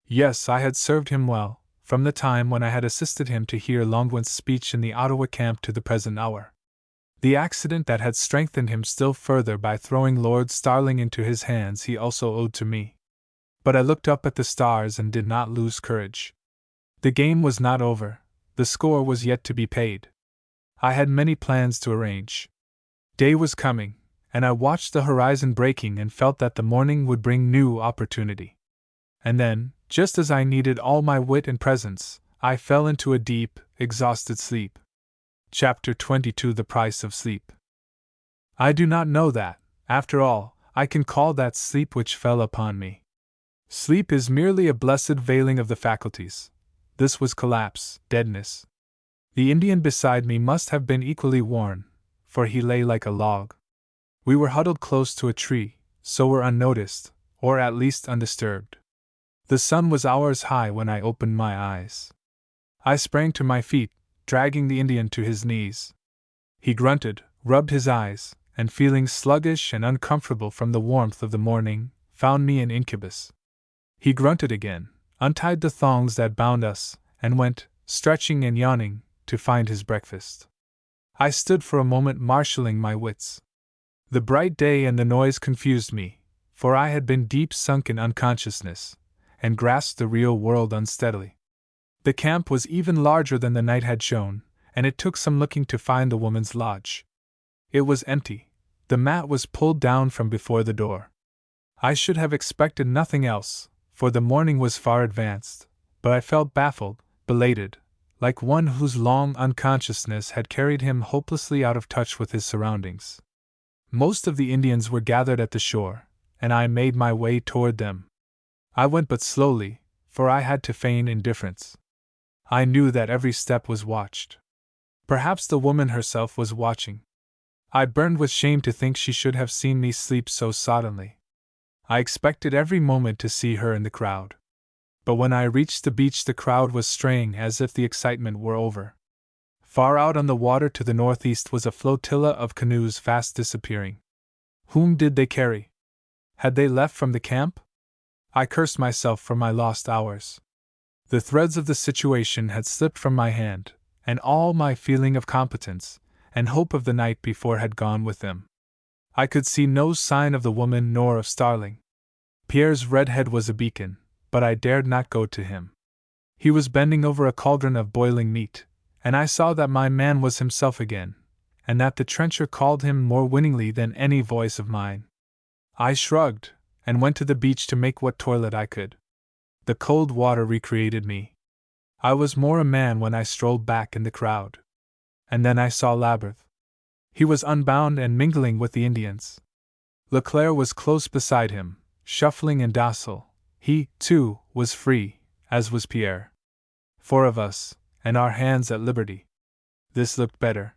Yes, I had served him well, from the time when I had assisted him to hear Longwin's speech in the Ottawa camp to the present hour. The accident that had strengthened him still further by throwing Lord Starling into his hands he also owed to me. But I looked up at the stars and did not lose courage. The game was not over, the score was yet to be paid. I had many plans to arrange. Day was coming, and I watched the horizon breaking and felt that the morning would bring new opportunity. And then, just as I needed all my wit and presence, I fell into a deep, exhausted sleep. Chapter 22: The Price of Sleep. I do not know that, after all, I can call that sleep which fell upon me. Sleep is merely a blessed veiling of the faculties. This was collapse, deadness. The Indian beside me must have been equally worn, for he lay like a log. We were huddled close to a tree, so were unnoticed, or at least undisturbed. The sun was hours high when I opened my eyes. I sprang to my feet, dragging the Indian to his knees. He grunted, rubbed his eyes, and feeling sluggish and uncomfortable from the warmth of the morning, found me an incubus. He grunted again, untied the thongs that bound us, and went, stretching and yawning, to find his breakfast. I stood for a moment marshalling my wits. The bright day and the noise confused me, for I had been deep sunk in unconsciousness, and grasped the real world unsteadily. The camp was even larger than the night had shown, and it took some looking to find the woman's lodge. It was empty. The mat was pulled down from before the door. I should have expected nothing else, for the morning was far advanced, but I felt baffled, belated, like one whose long unconsciousness had carried him hopelessly out of touch with his surroundings. Most of the Indians were gathered at the shore, and I made my way toward them. I went but slowly, for I had to feign indifference. I knew that every step was watched. Perhaps the woman herself was watching. I burned with shame to think she should have seen me sleep so suddenly. I expected every moment to see her in the crowd. But when I reached the beach, the crowd was straying as if the excitement were over. Far out on the water to the northeast was a flotilla of canoes fast disappearing. Whom did they carry? Had they left from the camp? I cursed myself for my lost hours. The threads of the situation had slipped from my hand, and all my feeling of competence and hope of the night before had gone with them. I could see no sign of the woman nor of Starling. Pierre's red head was a beacon, but I dared not go to him. He was bending over a cauldron of boiling meat, and I saw that my man was himself again, and that the trencher called him more winningly than any voice of mine. I shrugged, and went to the beach to make what toilet I could. The cold water recreated me. I was more a man when I strolled back in the crowd. And then I saw Labyrinth. He was unbound and mingling with the Indians. Leclerc was close beside him, shuffling and docile. He, too, was free, as was Pierre. 4 of us, and our hands at liberty. This looked better.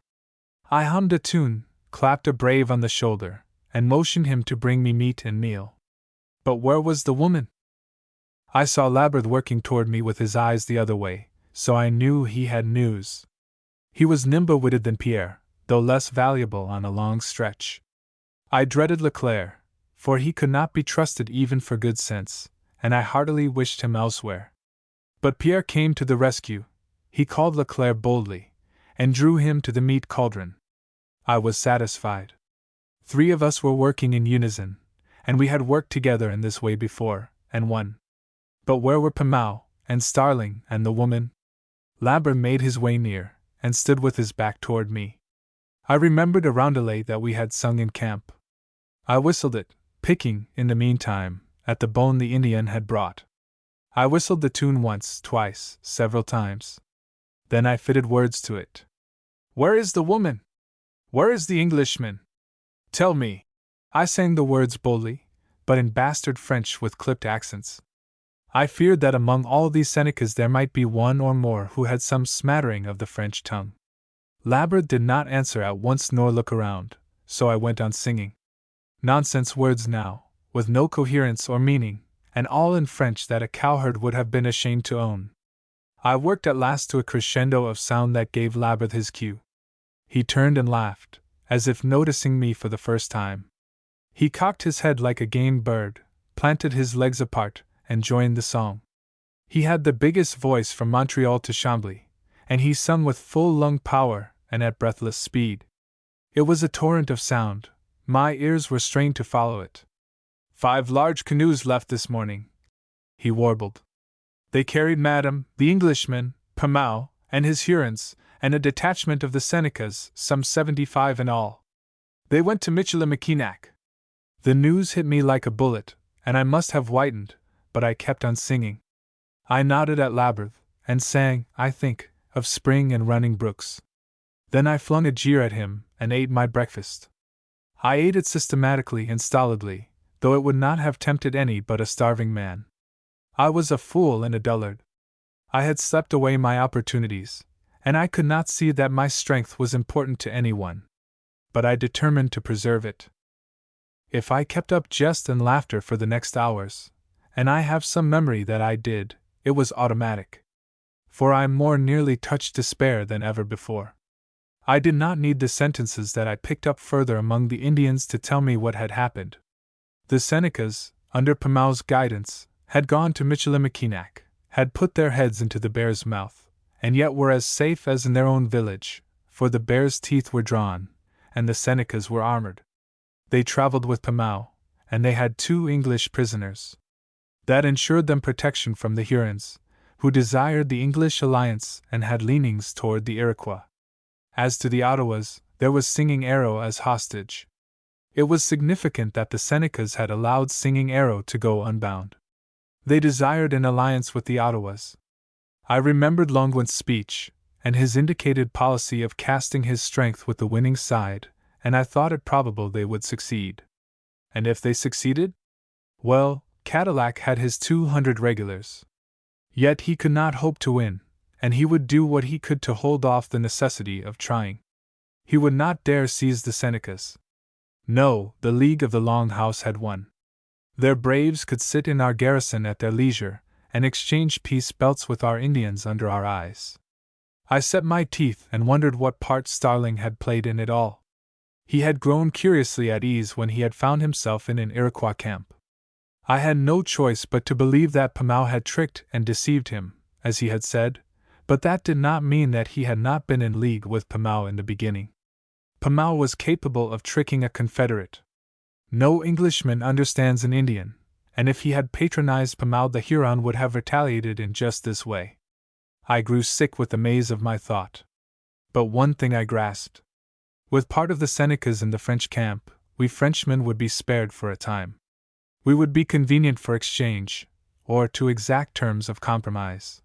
I hummed a tune, clapped a brave on the shoulder, and motioned him to bring me meat and meal. But where was the woman? I saw Labyrinth working toward me with his eyes the other way, so I knew he had news. He was nimble-witted than Pierre, though less valuable on a long stretch. I dreaded Leclerc, for he could not be trusted even for good sense, and I heartily wished him elsewhere. But Pierre came to the rescue. He called Leclerc boldly, and drew him to the meat cauldron. I was satisfied. 3 of us were working in unison, and we had worked together in this way before, and won. But where were Pamau, and Starling, and the woman? Labyrinth made his way near, and stood with his back toward me. I remembered a roundelay that we had sung in camp. I whistled it, picking, in the meantime, at the bone the Indian had brought. I whistled the tune once, twice, several times. Then I fitted words to it. "Where is the woman? Where is the Englishman? Tell me." I sang the words boldly, but in bastard French with clipped accents. I feared that among all these Senecas there might be one or more who had some smattering of the French tongue. Labyrinth did not answer at once nor look around, so I went on singing. Nonsense words now, with no coherence or meaning, and all in French that a cowherd would have been ashamed to own. I worked at last to a crescendo of sound that gave Labyrinth his cue. He turned and laughed, as if noticing me for the first time. He cocked his head like a game bird, planted his legs apart, and joined the song. He had the biggest voice from Montreal to Chambly, and he sung with full lung power and at breathless speed. It was a torrent of sound. My ears were strained to follow it. 5 large canoes left this morning, he warbled. They carried Madame, the Englishman, Pamau, and his Hurons, and a detachment of the Senecas, some 75 in all. They went to Michilimackinac. The news hit me like a bullet, and I must have whitened, but I kept on singing. I nodded at Labyrinth, and sang, I think, of spring and running brooks. Then I flung a jeer at him, and ate my breakfast. I ate it systematically and stolidly, though it would not have tempted any but a starving man. I was a fool and a dullard. I had slept away my opportunities, and I could not see that my strength was important to anyone. But I determined to preserve it. If I kept up jest and laughter for the next hours, and I have some memory that I did, it was automatic. For I more nearly touched despair than ever before. I did not need the sentences that I picked up further among the Indians to tell me what had happened. The Senecas, under Pamau's guidance, had gone to Michilimackinac, had put their heads into the bear's mouth, and yet were as safe as in their own village, for the bear's teeth were drawn, and the Senecas were armored. They traveled with Pamau, and they had 2 English prisoners. That ensured them protection from the Hurons, who desired the English alliance and had leanings toward the Iroquois. As to the Ottawas, there was Singing Arrow as hostage. It was significant that the Senecas had allowed Singing Arrow to go unbound. They desired an alliance with the Ottawas. I remembered Longwood's speech, and his indicated policy of casting his strength with the winning side, and I thought it probable they would succeed. And if they succeeded? Well, Cadillac had his 200 regulars. Yet he could not hope to win, and he would do what he could to hold off the necessity of trying. He would not dare seize the Senecas. No, the League of the Long House had won. Their braves could sit in our garrison at their leisure, and exchange peace belts with our Indians under our eyes. I set my teeth and wondered what part Starling had played in it all. He had grown curiously at ease when he had found himself in an Iroquois camp. I had no choice but to believe that Pamau had tricked and deceived him, as he had said, but that did not mean that he had not been in league with Pamau in the beginning. Pamau was capable of tricking a Confederate. No Englishman understands an Indian, and if he had patronized Pamau the Huron would have retaliated in just this way. I grew sick with the maze of my thought. But one thing I grasped. With part of the Senecas in the French camp, we Frenchmen would be spared for a time. We would be convenient for exchange, or to exact terms of compromise.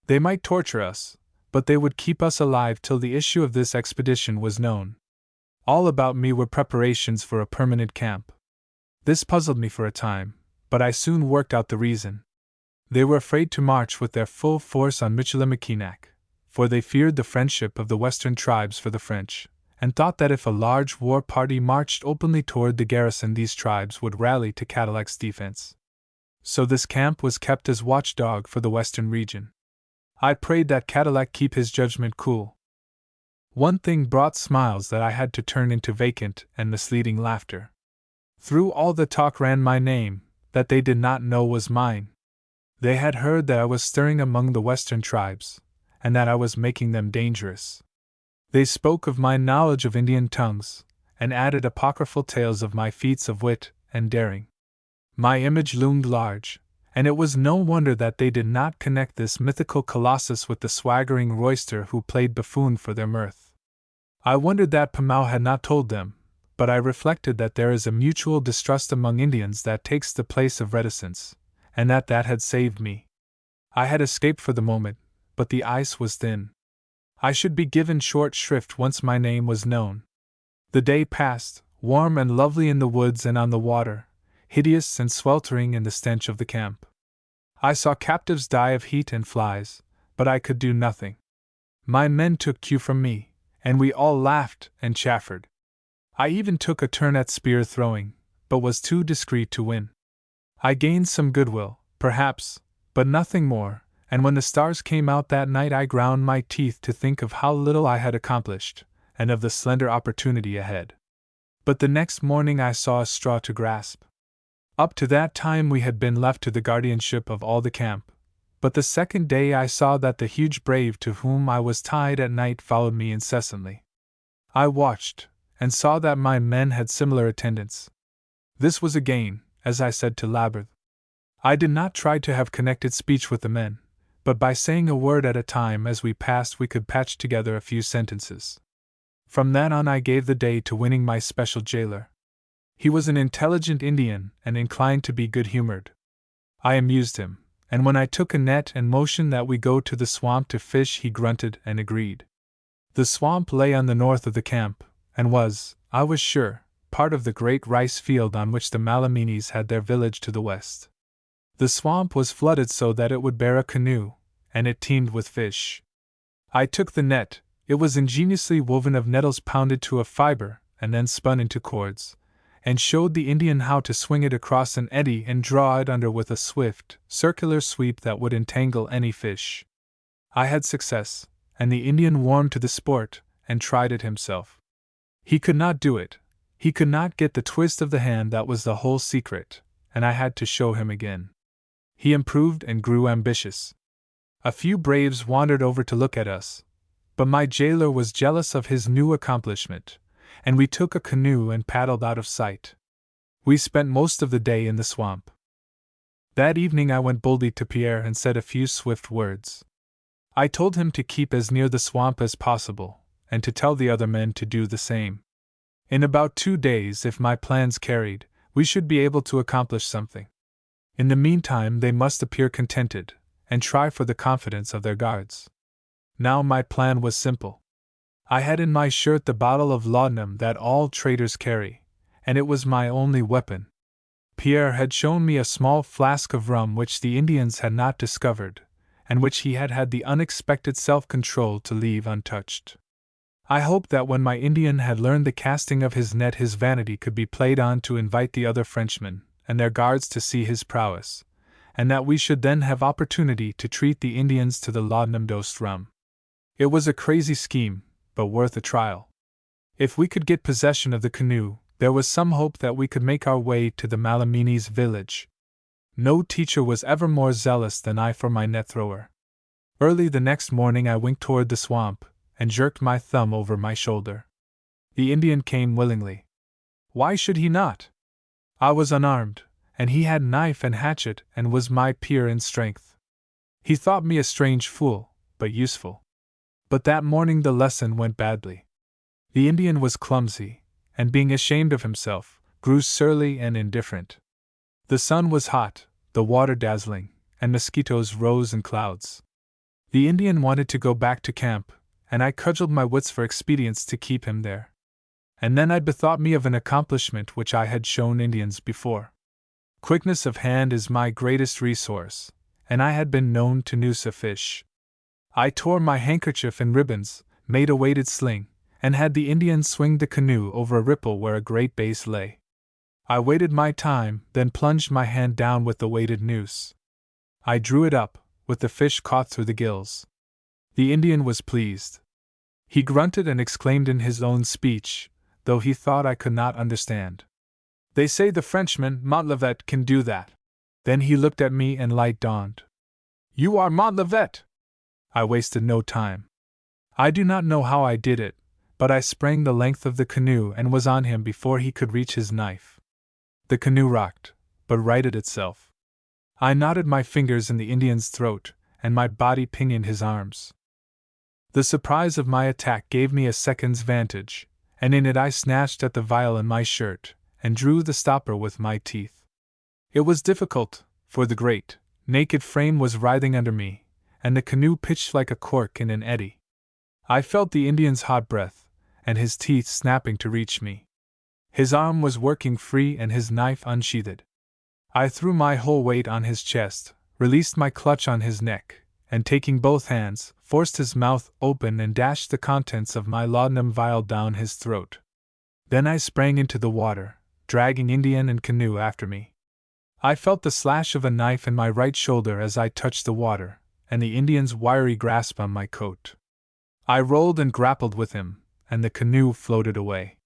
They might torture us, but they would keep us alive till the issue of this expedition was known. All about me were preparations for a permanent camp. This puzzled me for a time, but I soon worked out the reason. They were afraid to march with their full force on Michilimackinac, for they feared the friendship of the western tribes for the French, and thought that if a large war party marched openly toward the garrison these tribes would rally to Cadillac's defense. So this camp was kept as watchdog for the western region. I prayed that Cadillac keep his judgment cool. One thing brought smiles that I had to turn into vacant and misleading laughter. Through all the talk ran my name, that they did not know was mine. They had heard that I was stirring among the western tribes, and that I was making them dangerous. They spoke of my knowledge of Indian tongues, and added apocryphal tales of my feats of wit and daring. My image loomed large, and it was no wonder that they did not connect this mythical colossus with the swaggering roister who played buffoon for their mirth. I wondered that Pamau had not told them, but I reflected that there is a mutual distrust among Indians that takes the place of reticence, and that had saved me. I had escaped for the moment, but the ice was thin. I should be given short shrift once my name was known. The day passed, warm and lovely in the woods and on the water, hideous and sweltering in the stench of the camp. I saw captives die of heat and flies, but I could do nothing. My men took cue from me, and we all laughed and chaffered. I even took a turn at spear throwing, but was too discreet to win. I gained some goodwill, perhaps, but nothing more, and when the stars came out that night I ground my teeth to think of how little I had accomplished, and of the slender opportunity ahead. But the next morning I saw a straw to grasp. Up to that time we had been left to the guardianship of all the camp, but the second day I saw that the huge brave to whom I was tied at night followed me incessantly. I watched, and saw that my men had similar attendants. This was a gain, as I said to Labyrinth. I did not try to have connected speech with the men, but by saying a word at a time as we passed we could patch together a few sentences. From that on I gave the day to winning my special jailer. He was an intelligent Indian and inclined to be good-humored. I amused him, and when I took a net and motioned that we go to the swamp to fish he grunted and agreed. The swamp lay on the north of the camp, and was, I was sure, part of the great rice field on which the Malaminis had their village to the west. The swamp was flooded so that it would bear a canoe, and it teemed with fish. I took the net. It was ingeniously woven of nettles pounded to a fiber and then spun into cords, and showed the Indian how to swing it across an eddy and draw it under with a swift, circular sweep that would entangle any fish. I had success, and the Indian warmed to the sport, and tried it himself. He could not do it. He could not get the twist of the hand that was the whole secret, and I had to show him again. He improved and grew ambitious. A few braves wandered over to look at us, but my jailer was jealous of his new accomplishment, and we took a canoe and paddled out of sight. We spent most of the day in the swamp. That evening I went boldly to Pierre and said a few swift words. I told him to keep as near the swamp as possible, and to tell the other men to do the same. In about 2 days, if my plans carried, we should be able to accomplish something. In the meantime they must appear contented, and try for the confidence of their guards. Now my plan was simple. I had in my shirt the bottle of laudanum that all traders carry, and it was my only weapon. Pierre had shown me a small flask of rum which the Indians had not discovered, and which he had had the unexpected self-control to leave untouched. I hoped that when my Indian had learned the casting of his net his vanity could be played on to invite the other Frenchmen and their guards to see his prowess, and that we should then have opportunity to treat the Indians to the laudanum-dosed rum. It was a crazy scheme, but worth a trial. If we could get possession of the canoe, there was some hope that we could make our way to the Malaminis' village. No teacher was ever more zealous than I for my net thrower. Early the next morning I winked toward the swamp, and jerked my thumb over my shoulder. The Indian came willingly. Why should he not? I was unarmed, and he had knife and hatchet and was my peer in strength. He thought me a strange fool, but useful. But that morning the lesson went badly. The Indian was clumsy, and being ashamed of himself, grew surly and indifferent. The sun was hot, the water dazzling, and mosquitoes rose in clouds. The Indian wanted to go back to camp, and I cudgeled my wits for expedients to keep him there. And then I bethought me of an accomplishment which I had shown Indians before. Quickness of hand is my greatest resource, and I had been known to noose a fish. I tore my handkerchief in ribbons, made a weighted sling, and had the Indian swing the canoe over a ripple where a great bass lay. I waited my time, then plunged my hand down with the weighted noose. I drew it up, with the fish caught through the gills. The Indian was pleased. He grunted and exclaimed in his own speech, though he thought I could not understand. They say the Frenchman, Montlivet, can do that. Then he looked at me and light dawned. You are Montlivet! I wasted no time. I do not know how I did it, but I sprang the length of the canoe and was on him before he could reach his knife. The canoe rocked, but righted itself. I knotted my fingers in the Indian's throat, and my body pinioned his arms. The surprise of my attack gave me a second's vantage, and in it I snatched at the vial in my shirt, and drew the stopper with my teeth. It was difficult, for the great, naked frame was writhing under me, and the canoe pitched like a cork in an eddy. I felt the Indian's hot breath, and his teeth snapping to reach me. His arm was working free and his knife unsheathed. I threw my whole weight on his chest, released my clutch on his neck, and taking both hands, forced his mouth open and dashed the contents of my laudanum vial down his throat. Then I sprang into the water, dragging Indian and canoe after me. I felt the slash of a knife in my right shoulder as I touched the water, and the Indian's wiry grasp on my coat. I rolled and grappled with him, and the canoe floated away.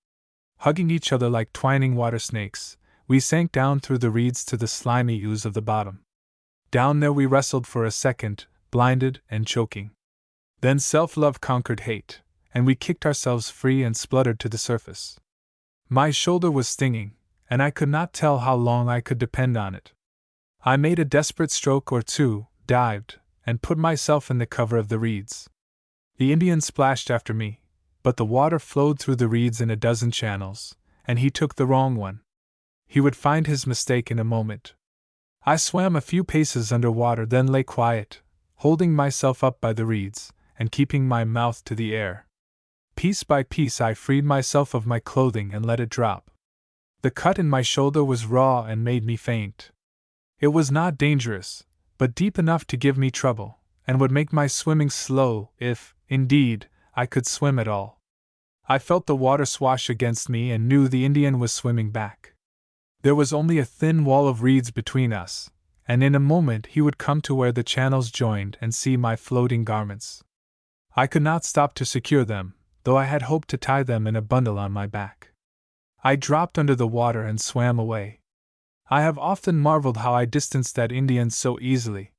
Hugging each other like twining water snakes, we sank down through the reeds to the slimy ooze of the bottom. Down there we wrestled for a second, blinded and choking. Then self-love conquered hate, and we kicked ourselves free and spluttered to the surface. My shoulder was stinging, and I could not tell how long I could depend on it. I made a desperate stroke or two, dived, and put myself in the cover of the reeds. The Indian splashed after me, but the water flowed through the reeds in a dozen channels, and he took the wrong one. He would find his mistake in a moment. I swam a few paces under water, then lay quiet, holding myself up by the reeds, and keeping my mouth to the air. Piece by piece I freed myself of my clothing and let it drop. The cut in my shoulder was raw and made me faint. It was not dangerous, but deep enough to give me trouble, and would make my swimming slow if, indeed, I could swim at all. I felt the water swash against me and knew the Indian was swimming back. There was only a thin wall of reeds between us, and in a moment he would come to where the channels joined and see my floating garments. I could not stop to secure them, though I had hoped to tie them in a bundle on my back. I dropped under the water and swam away. I have often marveled how I distanced that Indian so easily.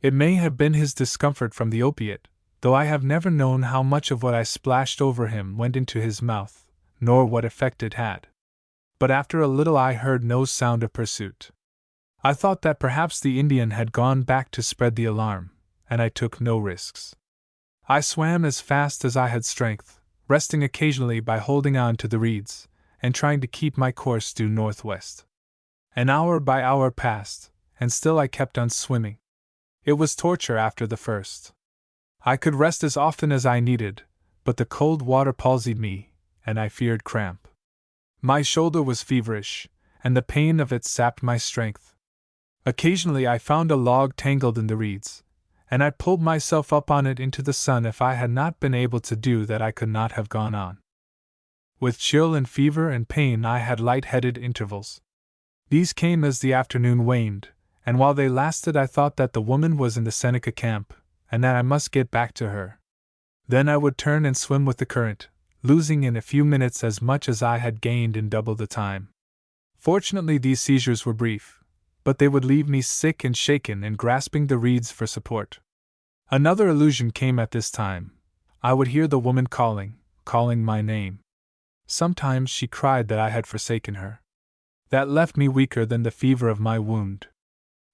It may have been his discomfort from the opiate, though I have never known how much of what I splashed over him went into his mouth, nor what effect it had. But after a little I heard no sound of pursuit. I thought that perhaps the Indian had gone back to spread the alarm, and I took no risks. I swam as fast as I had strength, resting occasionally by holding on to the reeds, and trying to keep my course due northwest. An hour by hour passed, and still I kept on swimming. It was torture after the first. I could rest as often as I needed, but the cold water palsied me, and I feared cramp. My shoulder was feverish, and the pain of it sapped my strength. Occasionally I found a log tangled in the reeds, and I pulled myself up on it into the sun. If I had not been able to do that, I could not have gone on. With chill and fever and pain I had light-headed intervals. These came as the afternoon waned, and while they lasted I thought that the woman was in the Seneca camp, and that I must get back to her. Then I would turn and swim with the current, losing in a few minutes as much as I had gained in double the time. Fortunately these seizures were brief, but they would leave me sick and shaken and grasping the reeds for support. Another illusion came at this time. I would hear the woman calling my name. Sometimes she cried that I had forsaken her. That left me weaker than the fever of my wound.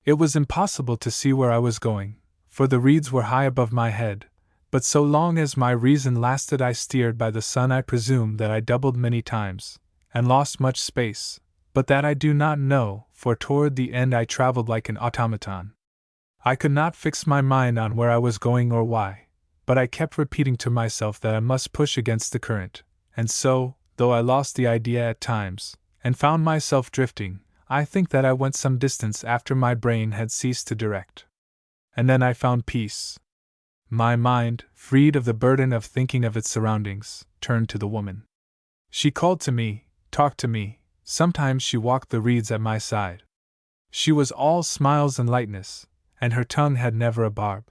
It was impossible to see where I was going, for the reeds were high above my head, but so long as my reason lasted I steered by the sun. I presume that I doubled many times, and lost much space, but that I do not know, for toward the end I traveled like an automaton. I could not fix my mind on where I was going or why, but I kept repeating to myself that I must push against the current, and so, though I lost the idea at times, and found myself drifting, I think that I went some distance after my brain had ceased to direct. And then I found peace. My mind, freed of the burden of thinking of its surroundings, turned to the woman. She called to me, talked to me, sometimes she walked the reeds at my side. She was all smiles and lightness, and her tongue had never a barb.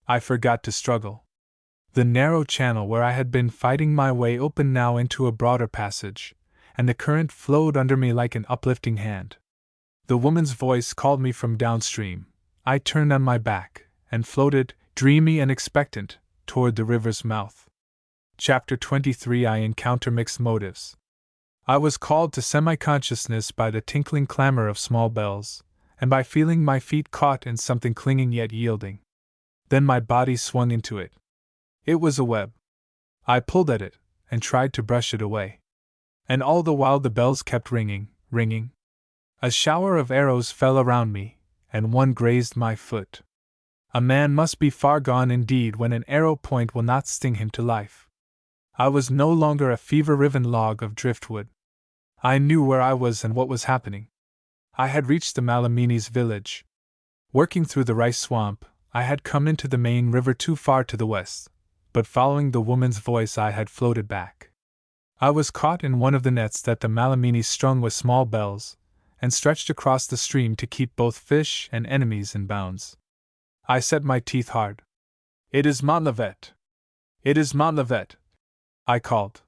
I forgot to struggle. The narrow channel where I had been fighting my way opened now into a broader passage, and the current flowed under me like an uplifting hand. The woman's voice called me from downstream. I turned on my back, and floated, dreamy and expectant, toward the river's mouth. Chapter 23 I encounter mixed motives. I was called to semi-consciousness by the tinkling clamor of small bells, and by feeling my feet caught in something clinging yet yielding. Then my body swung into it. It was a web. I pulled at it, and tried to brush it away. And all the while the bells kept ringing, ringing. A shower of arrows fell around me, and one grazed my foot. A man must be far gone indeed when an arrow point will not sting him to life. I was no longer a fever-riven log of driftwood. I knew where I was and what was happening. I had reached the Malamini's village. Working through the rice swamp, I had come into the main river too far to the west, but following the woman's voice I had floated back. I was caught in one of the nets that the Malamini strung with small bells, and stretched across the stream to keep both fish and enemies in bounds. I set my teeth hard. "It is Montlivet! It is Montlivet!" I called.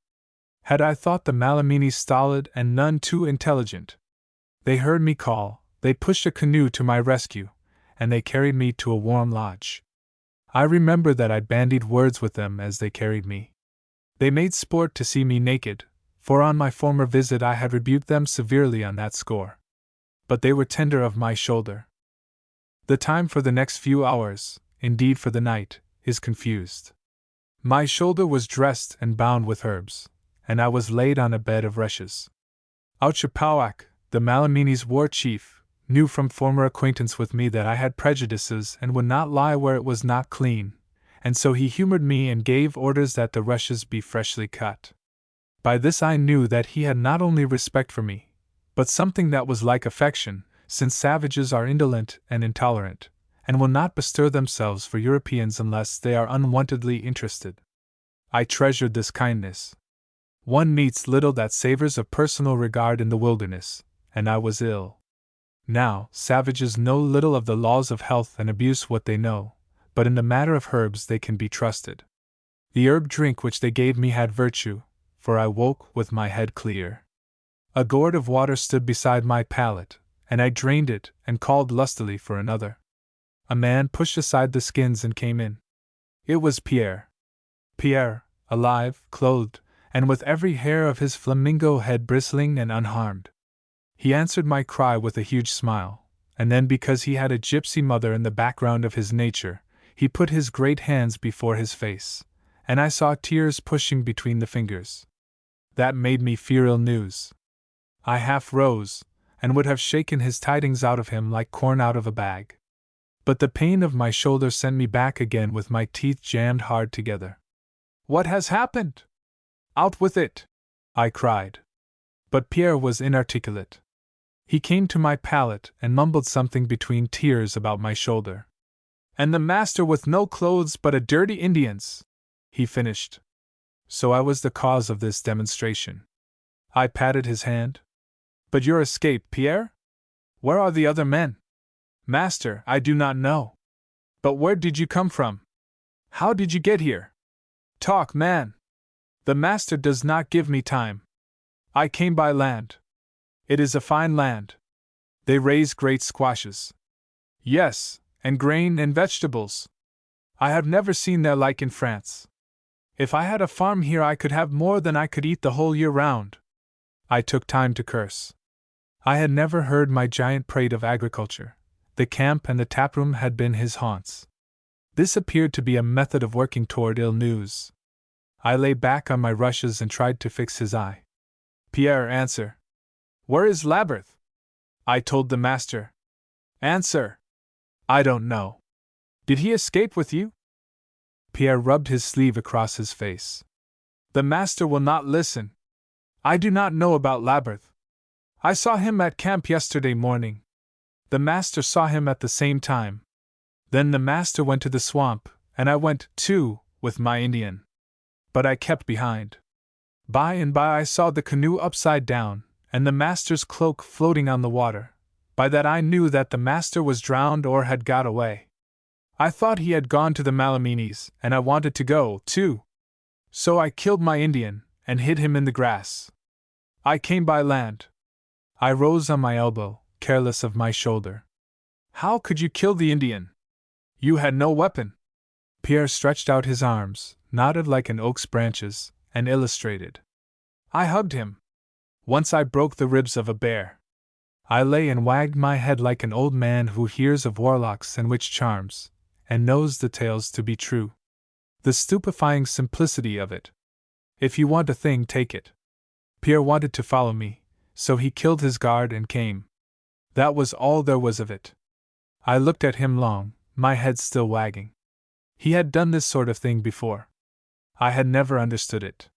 Had I thought the Malamini stolid and none too intelligent? They heard me call, they pushed a canoe to my rescue, and they carried me to a warm lodge. I remember that I bandied words with them as they carried me. They made sport to see me naked, for on my former visit I had rebuked them severely on that score. But they were tender of my shoulder. The time for the next few hours, indeed for the night, is confused. My shoulder was dressed and bound with herbs, and I was laid on a bed of rushes. Outchapowak, the Malamini's war chief, knew from former acquaintance with me that I had prejudices and would not lie where it was not clean, and so he humored me and gave orders that the rushes be freshly cut. By this I knew that he had not only respect for me, but something that was like affection, since savages are indolent and intolerant, and will not bestir themselves for Europeans unless they are unwontedly interested. I treasured this kindness. One meets little that savors of personal regard in the wilderness, and I was ill. Now, savages know little of the laws of health and abuse what they know, but in the matter of herbs they can be trusted. The herb drink which they gave me had virtue, for I woke with my head clear. A gourd of water stood beside my pallet, and I drained it and called lustily for another. A man pushed aside the skins and came in. It was Pierre. Pierre, alive, clothed, and with every hair of his flamingo head bristling and unharmed. He answered my cry with a huge smile, and then, because he had a gypsy mother in the background of his nature, he put his great hands before his face, and I saw tears pushing between the fingers. That made me fear ill news. I half rose, and would have shaken his tidings out of him like corn out of a bag. But the pain of my shoulder sent me back again with my teeth jammed hard together. "What has happened? Out with it!" I cried. But Pierre was inarticulate. He came to my pallet and mumbled something between tears about my shoulder. "And the master with no clothes but a dirty Indian's," he finished. So I was the cause of this demonstration. I patted his hand. "But your escape, Pierre? Where are the other men?" "Master, I do not know." "But where did you come from? How did you get here? Talk, man. The master does not give me time." "I came by land." "It is a fine land. They raise great squashes." "Yes, and grain and vegetables. I have never seen their like in France. If I had a farm here I could have more than I could eat the whole year round." I took time to curse. I had never heard my giant prate of agriculture. The camp and the taproom had been his haunts. This appeared to be a method of working toward ill news. I lay back on my rushes and tried to fix his eye. "Pierre, answer. Where is Labyrinth?" "I told the master." "Answer." "I don't know." "Did he escape with you?" Pierre rubbed his sleeve across his face. "The master will not listen. I do not know about Labyrinth. I saw him at camp yesterday morning. The master saw him at the same time. Then the master went to the swamp, and I went, too, with my Indian. But I kept behind. By and by I saw the canoe upside down, and the master's cloak floating on the water. By that I knew that the master was drowned or had got away. I thought he had gone to the Malaminis, and I wanted to go, too. So I killed my Indian, and hid him in the grass. I came by land." I rose on my elbow, careless of my shoulder. "How could you kill the Indian? You had no weapon." Pierre stretched out his arms, knotted like an oak's branches, and illustrated. "I hugged him. Once I broke the ribs of a bear. I lay and wagged my head like an old man who hears of warlocks and witch charms, and knows the tales to be true. The stupefying simplicity of it. If you want a thing, take it. Pierre wanted to follow me, so he killed his guard and came. That was all there was of it." I looked at him long, my head still wagging. He had done this sort of thing before. I had never understood it.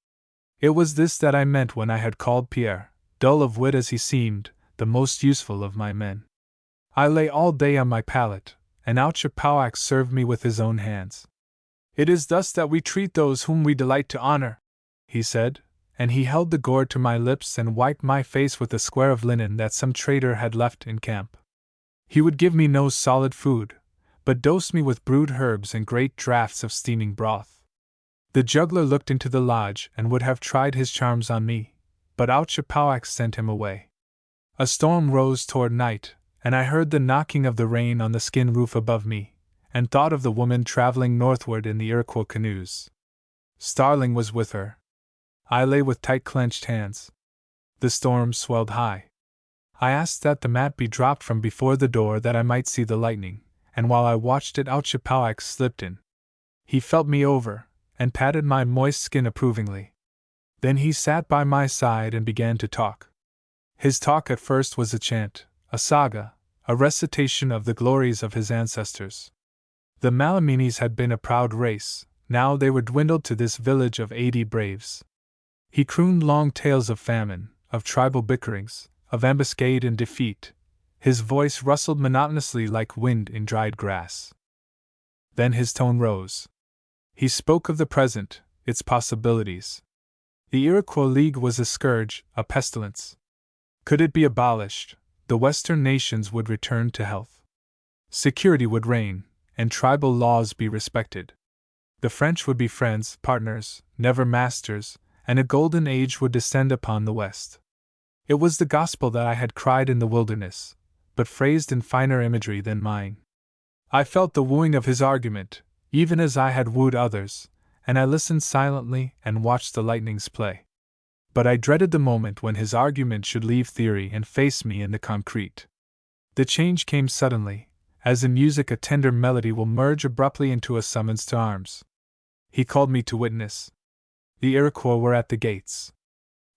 It was this that I meant when I had called Pierre, dull of wit as he seemed, the most useful of my men. I lay all day on my pallet, and Outchapowak served me with his own hands. "It is thus that we treat those whom we delight to honor," he said, and he held the gourd to my lips and wiped my face with a square of linen that some trader had left in camp. He would give me no solid food, but dosed me with brewed herbs and great draughts of steaming broth. The juggler looked into the lodge and would have tried his charms on me, but Outchapowak sent him away. A storm rose toward night, and I heard the knocking of the rain on the skin roof above me, and thought of the woman traveling northward in the Iroquois canoes. Starling was with her. I lay with tight clenched hands. The storm swelled high. I asked that the mat be dropped from before the door that I might see the lightning, and while I watched it, Ouchapauak slipped in. He felt me over, and patted my moist skin approvingly. Then he sat by my side and began to talk. His talk at first was a chant, a saga, a recitation of the glories of his ancestors. The Malaminis had been a proud race, now they were dwindled to this village of 80 braves. He crooned long tales of famine, of tribal bickerings, of ambuscade and defeat. His voice rustled monotonously like wind in dried grass. Then his tone rose. He spoke of the present, its possibilities. The Iroquois League was a scourge, a pestilence. Could it be abolished, the Western nations would return to health. Security would reign, and tribal laws be respected. The French would be friends, partners, never masters, and a golden age would descend upon the West. It was the gospel that I had cried in the wilderness, but phrased in finer imagery than mine. I felt the wooing of his argument, even as I had wooed others, and I listened silently and watched the lightnings play. But I dreaded the moment when his argument should leave theory and face me in the concrete. The change came suddenly, as in music a tender melody will merge abruptly into a summons to arms. He called me to witness. The Iroquois were at the gates.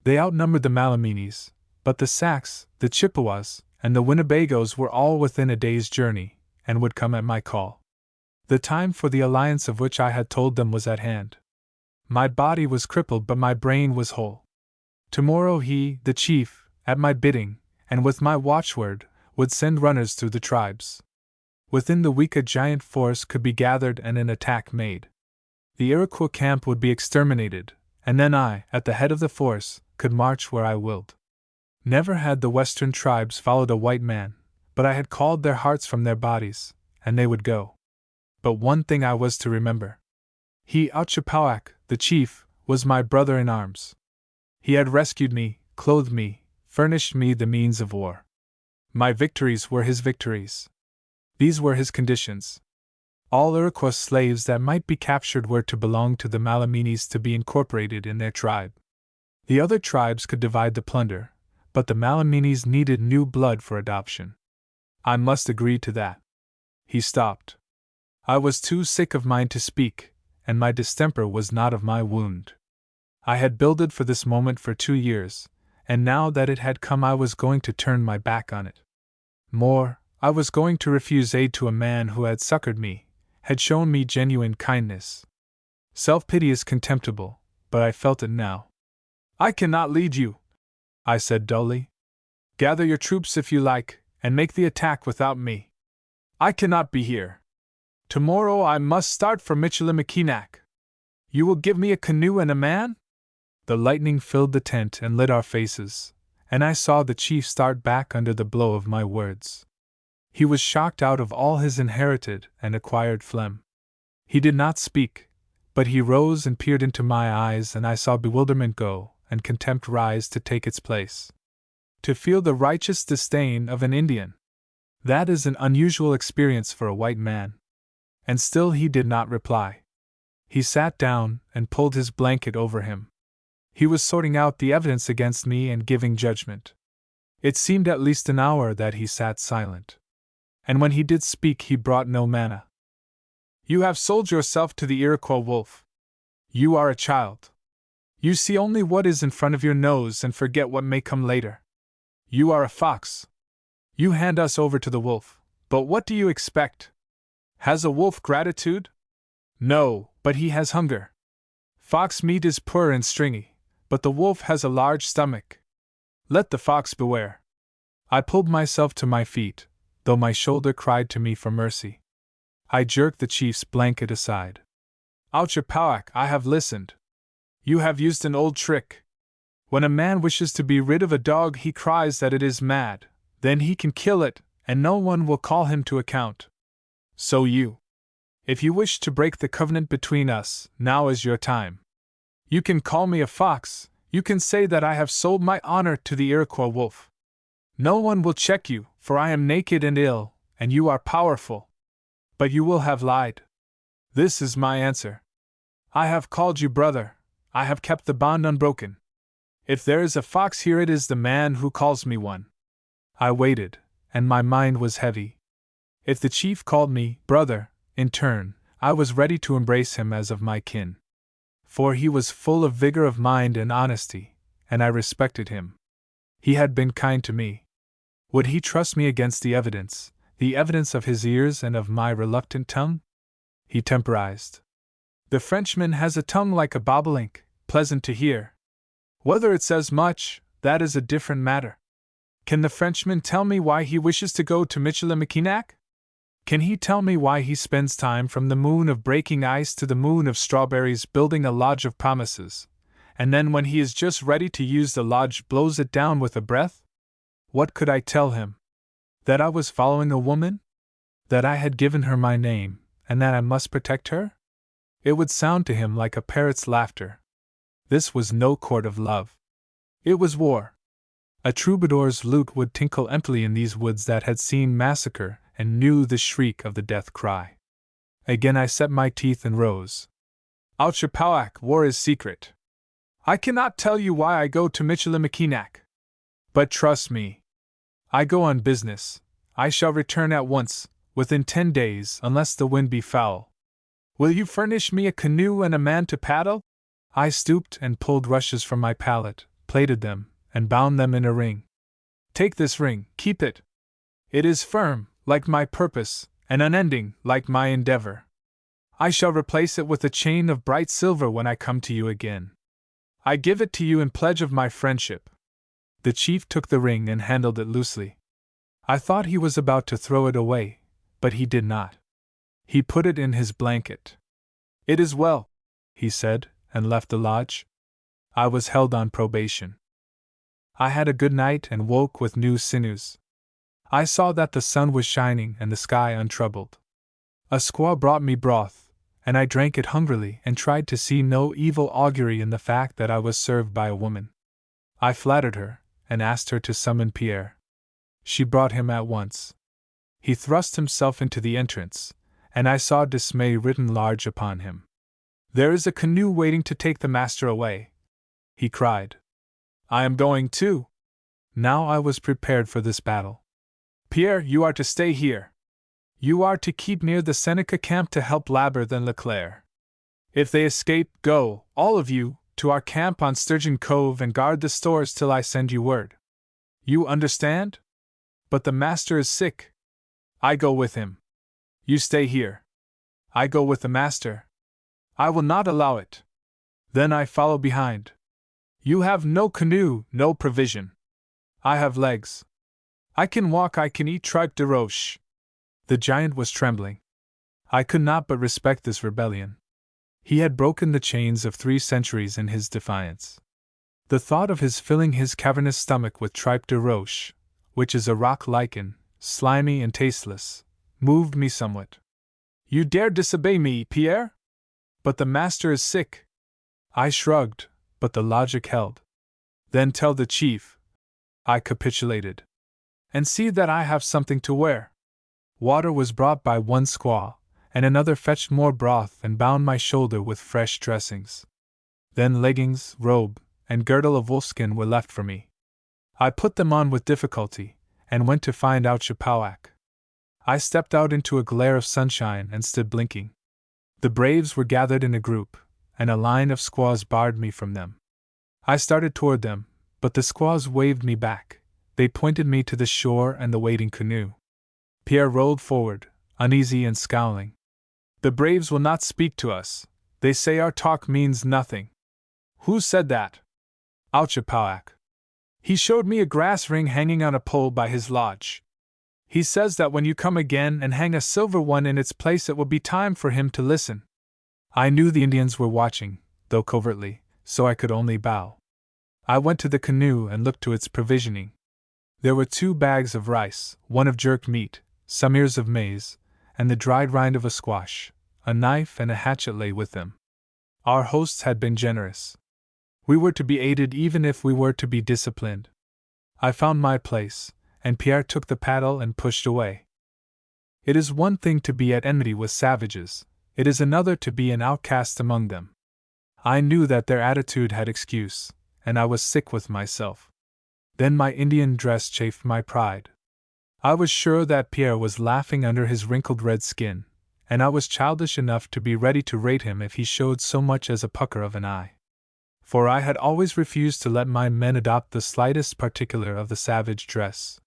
They outnumbered the Malaminis, but the Sacs, the Chippewas, and the Winnebagos were all within a day's journey, and would come at my call. The time for the alliance of which I had told them was at hand. My body was crippled, but my brain was whole. Tomorrow he, the chief, at my bidding, and with my watchword, would send runners through the tribes. Within the week a giant force could be gathered and an attack made. The Iroquois camp would be exterminated, and then I, at the head of the force, could march where I willed. Never had the Western tribes followed a white man, but I had called their hearts from their bodies, and they would go. But one thing I was to remember. He, Ouchapauak, the chief, was my brother in arms. He had rescued me, clothed me, furnished me the means of war. My victories were his victories. These were his conditions. All Iroquois slaves that might be captured were to belong to the Malaminis to be incorporated in their tribe. The other tribes could divide the plunder, but the Malaminis needed new blood for adoption. I must agree to that. He stopped. I was too sick of mind to speak, and my distemper was not of my wound. I had builded for this moment for 2 years, and now that it had come I was going to turn my back on it. More, I was going to refuse aid to a man who had succored me, had shown me genuine kindness. Self-pity is contemptible, but I felt it now. I cannot lead you, I said dully. Gather your troops if you like, and make the attack without me. I cannot be here. Tomorrow I must start for Michilimackinac. You will give me a canoe and a man? The lightning filled the tent and lit our faces, and I saw the chief start back under the blow of my words. He was shocked out of all his inherited and acquired phlegm. He did not speak, but he rose and peered into my eyes, and I saw bewilderment go and contempt rise to take its place. To feel the righteous disdain of an Indian. That is an unusual experience for a white man. And still he did not reply. He sat down and pulled his blanket over him. He was sorting out the evidence against me and giving judgment. It seemed at least an hour that he sat silent. And when he did speak, he brought no manna. You have sold yourself to the Iroquois wolf. You are a child. You see only what is in front of your nose and forget what may come later. You are a fox. You hand us over to the wolf, but what do you expect? Has a wolf gratitude? No, but he has hunger. Fox meat is poor and stringy, but the wolf has a large stomach. Let the fox beware. I pulled myself to my feet, though my shoulder cried to me for mercy. I jerked the chief's blanket aside. Ouchapauak, I have listened. You have used an old trick. When a man wishes to be rid of a dog, he cries that it is mad, then he can kill it, and no one will call him to account. So you. If you wish to break the covenant between us, now is your time. You can call me a fox, you can say that I have sold my honor to the Iroquois wolf. No one will check you, for I am naked and ill, and you are powerful. But you will have lied. This is my answer. I have called you brother, I have kept the bond unbroken. If there is a fox here, it is the man who calls me one. I waited, and my mind was heavy. If the chief called me brother, in turn, I was ready to embrace him as of my kin. For he was full of vigor of mind and honesty, and I respected him. He had been kind to me. Would he trust me against the evidence of his ears and of my reluctant tongue? He temporized. The Frenchman has a tongue like a bobolink, pleasant to hear. Whether it says much, that is a different matter. Can the Frenchman tell me why he wishes to go to Michilimackinac? Can he tell me why he spends time from the moon of breaking ice to the moon of strawberries building a lodge of promises, and then when he is just ready to use the lodge blows it down with a breath? What could I tell him? That I was following a woman? That I had given her my name, and that I must protect her? It would sound to him like a parrot's laughter. This was no court of love. It was war. A troubadour's lute would tinkle emptily in these woods that had seen massacre and knew the shriek of the death cry. Again I set my teeth and rose. Ouchapauac, war is secret. I cannot tell you why I go to Michilimackinac. But trust me. I go on business. I shall return at once, within 10 days, unless the wind be foul. Will you furnish me a canoe and a man to paddle? I stooped and pulled rushes from my pallet, plaited them, and bound them in a ring. Take this ring, keep it. It is firm, like my purpose, and unending, like my endeavor. I shall replace it with a chain of bright silver when I come to you again. I give it to you in pledge of my friendship. The chief took the ring and handled it loosely. I thought he was about to throw it away, but he did not. He put it in his blanket. It is well, he said, and left the lodge. I was held on probation. I had a good night and woke with new sinews. I saw that the sun was shining and the sky untroubled. A squaw brought me broth, and I drank it hungrily and tried to see no evil augury in the fact that I was served by a woman. I flattered her, and asked her to summon Pierre. She brought him at once. He thrust himself into the entrance, and I saw dismay written large upon him. There is a canoe waiting to take the master away, he cried. I am going too. Now I was prepared for this battle. Pierre, you are to stay here. You are to keep near the Seneca camp to help Labert and Leclerc. If they escape, go, all of you, to our camp on Sturgeon Cove and guard the stores till I send you word. You understand? But the master is sick. I go with him. You stay here. I go with the master. I will not allow it. Then I follow behind. You have no canoe, no provision. I have legs. I can walk, I can eat tripe de roche. The giant was trembling. I could not but respect this rebellion. He had broken the chains of 3 centuries in his defiance. The thought of his filling his cavernous stomach with tripe de roche, which is a rock lichen, slimy and tasteless, moved me somewhat. You dare disobey me, Pierre? But the master is sick. I shrugged, but the logic held. Then tell the chief. I capitulated. And see that I have something to wear. Water was brought by one squaw, and another fetched more broth and bound my shoulder with fresh dressings. Then leggings, robe, and girdle of wolfskin were left for me. I put them on with difficulty, and went to find Ouchapauac. I stepped out into a glare of sunshine and stood blinking. The braves were gathered in a group, and a line of squaws barred me from them. I started toward them, but the squaws waved me back. They pointed me to the shore and the waiting canoe. Pierre rolled forward, uneasy and scowling. The braves will not speak to us. They say our talk means nothing. Who said that? Ouchapauac. He showed me a grass ring hanging on a pole by his lodge. He says that when you come again and hang a silver one in its place, it will be time for him to listen. I knew the Indians were watching, though covertly, so I could only bow. I went to the canoe and looked to its provisioning. There were 2 bags of rice, one of jerked meat, some ears of maize, and the dried rind of a squash. A knife and a hatchet lay with them. Our hosts had been generous. We were to be aided even if we were to be disciplined. I found my place, and Pierre took the paddle and pushed away. It is one thing to be at enmity with savages, it is another to be an outcast among them. I knew that their attitude had excuse, and I was sick with myself. Then my Indian dress chafed my pride. I was sure that Pierre was laughing under his wrinkled red skin, and I was childish enough to be ready to rate him if he showed so much as a pucker of an eye. For I had always refused to let my men adopt the slightest particular of the savage dress.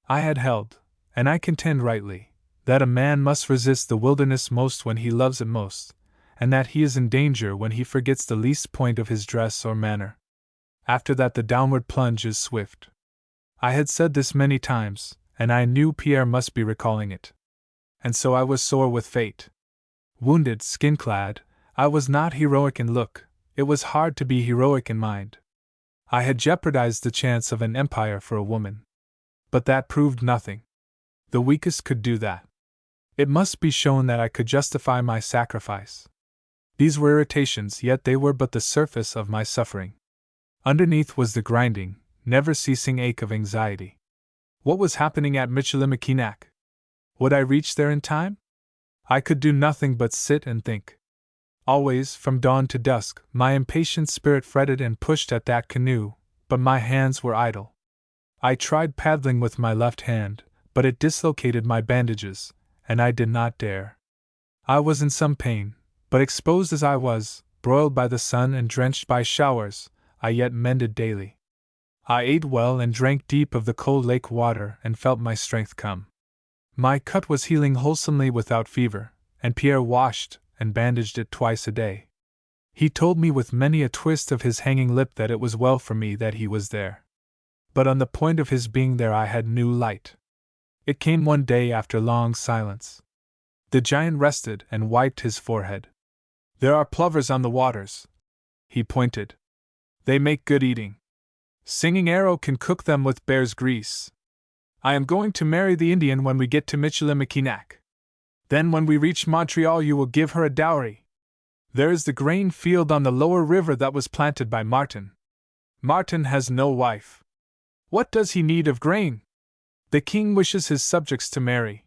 I had held, and I contend rightly, that a man must resist the wilderness most when he loves it most, and that he is in danger when he forgets the least point of his dress or manner. After that the downward plunge is swift. I had said this many times, and I knew Pierre must be recalling it. And so I was sore with fate. Wounded, skin-clad, I was not heroic in look, it was hard to be heroic in mind. I had jeopardized the chance of an empire for a woman. But that proved nothing. The weakest could do that. It must be shown that I could justify my sacrifice. These were irritations, yet they were but the surface of my suffering. Underneath was the grinding, never-ceasing ache of anxiety. What was happening at Michilimackinac? Would I reach there in time? I could do nothing but sit and think. Always, from dawn to dusk, my impatient spirit fretted and pushed at that canoe, but my hands were idle. I tried paddling with my left hand, but it dislocated my bandages, and I did not dare. I was in some pain, but exposed as I was, broiled by the sun and drenched by showers, I yet mended daily. I ate well and drank deep of the cold lake water and felt my strength come. My cut was healing wholesomely without fever, and Pierre washed and bandaged it twice a day. He told me with many a twist of his hanging lip that it was well for me that he was there. But on the point of his being there I had new light. It came one day after long silence. The giant rested and wiped his forehead. "There are plovers on the waters." He pointed. "They make good eating. Singing Arrow can cook them with bear's grease. I am going to marry the Indian when we get to Michilimackinac. Then when we reach Montreal you will give her a dowry. There is the grain field on the lower river that was planted by Martin. Martin has no wife. What does he need of grain? The king wishes his subjects to marry.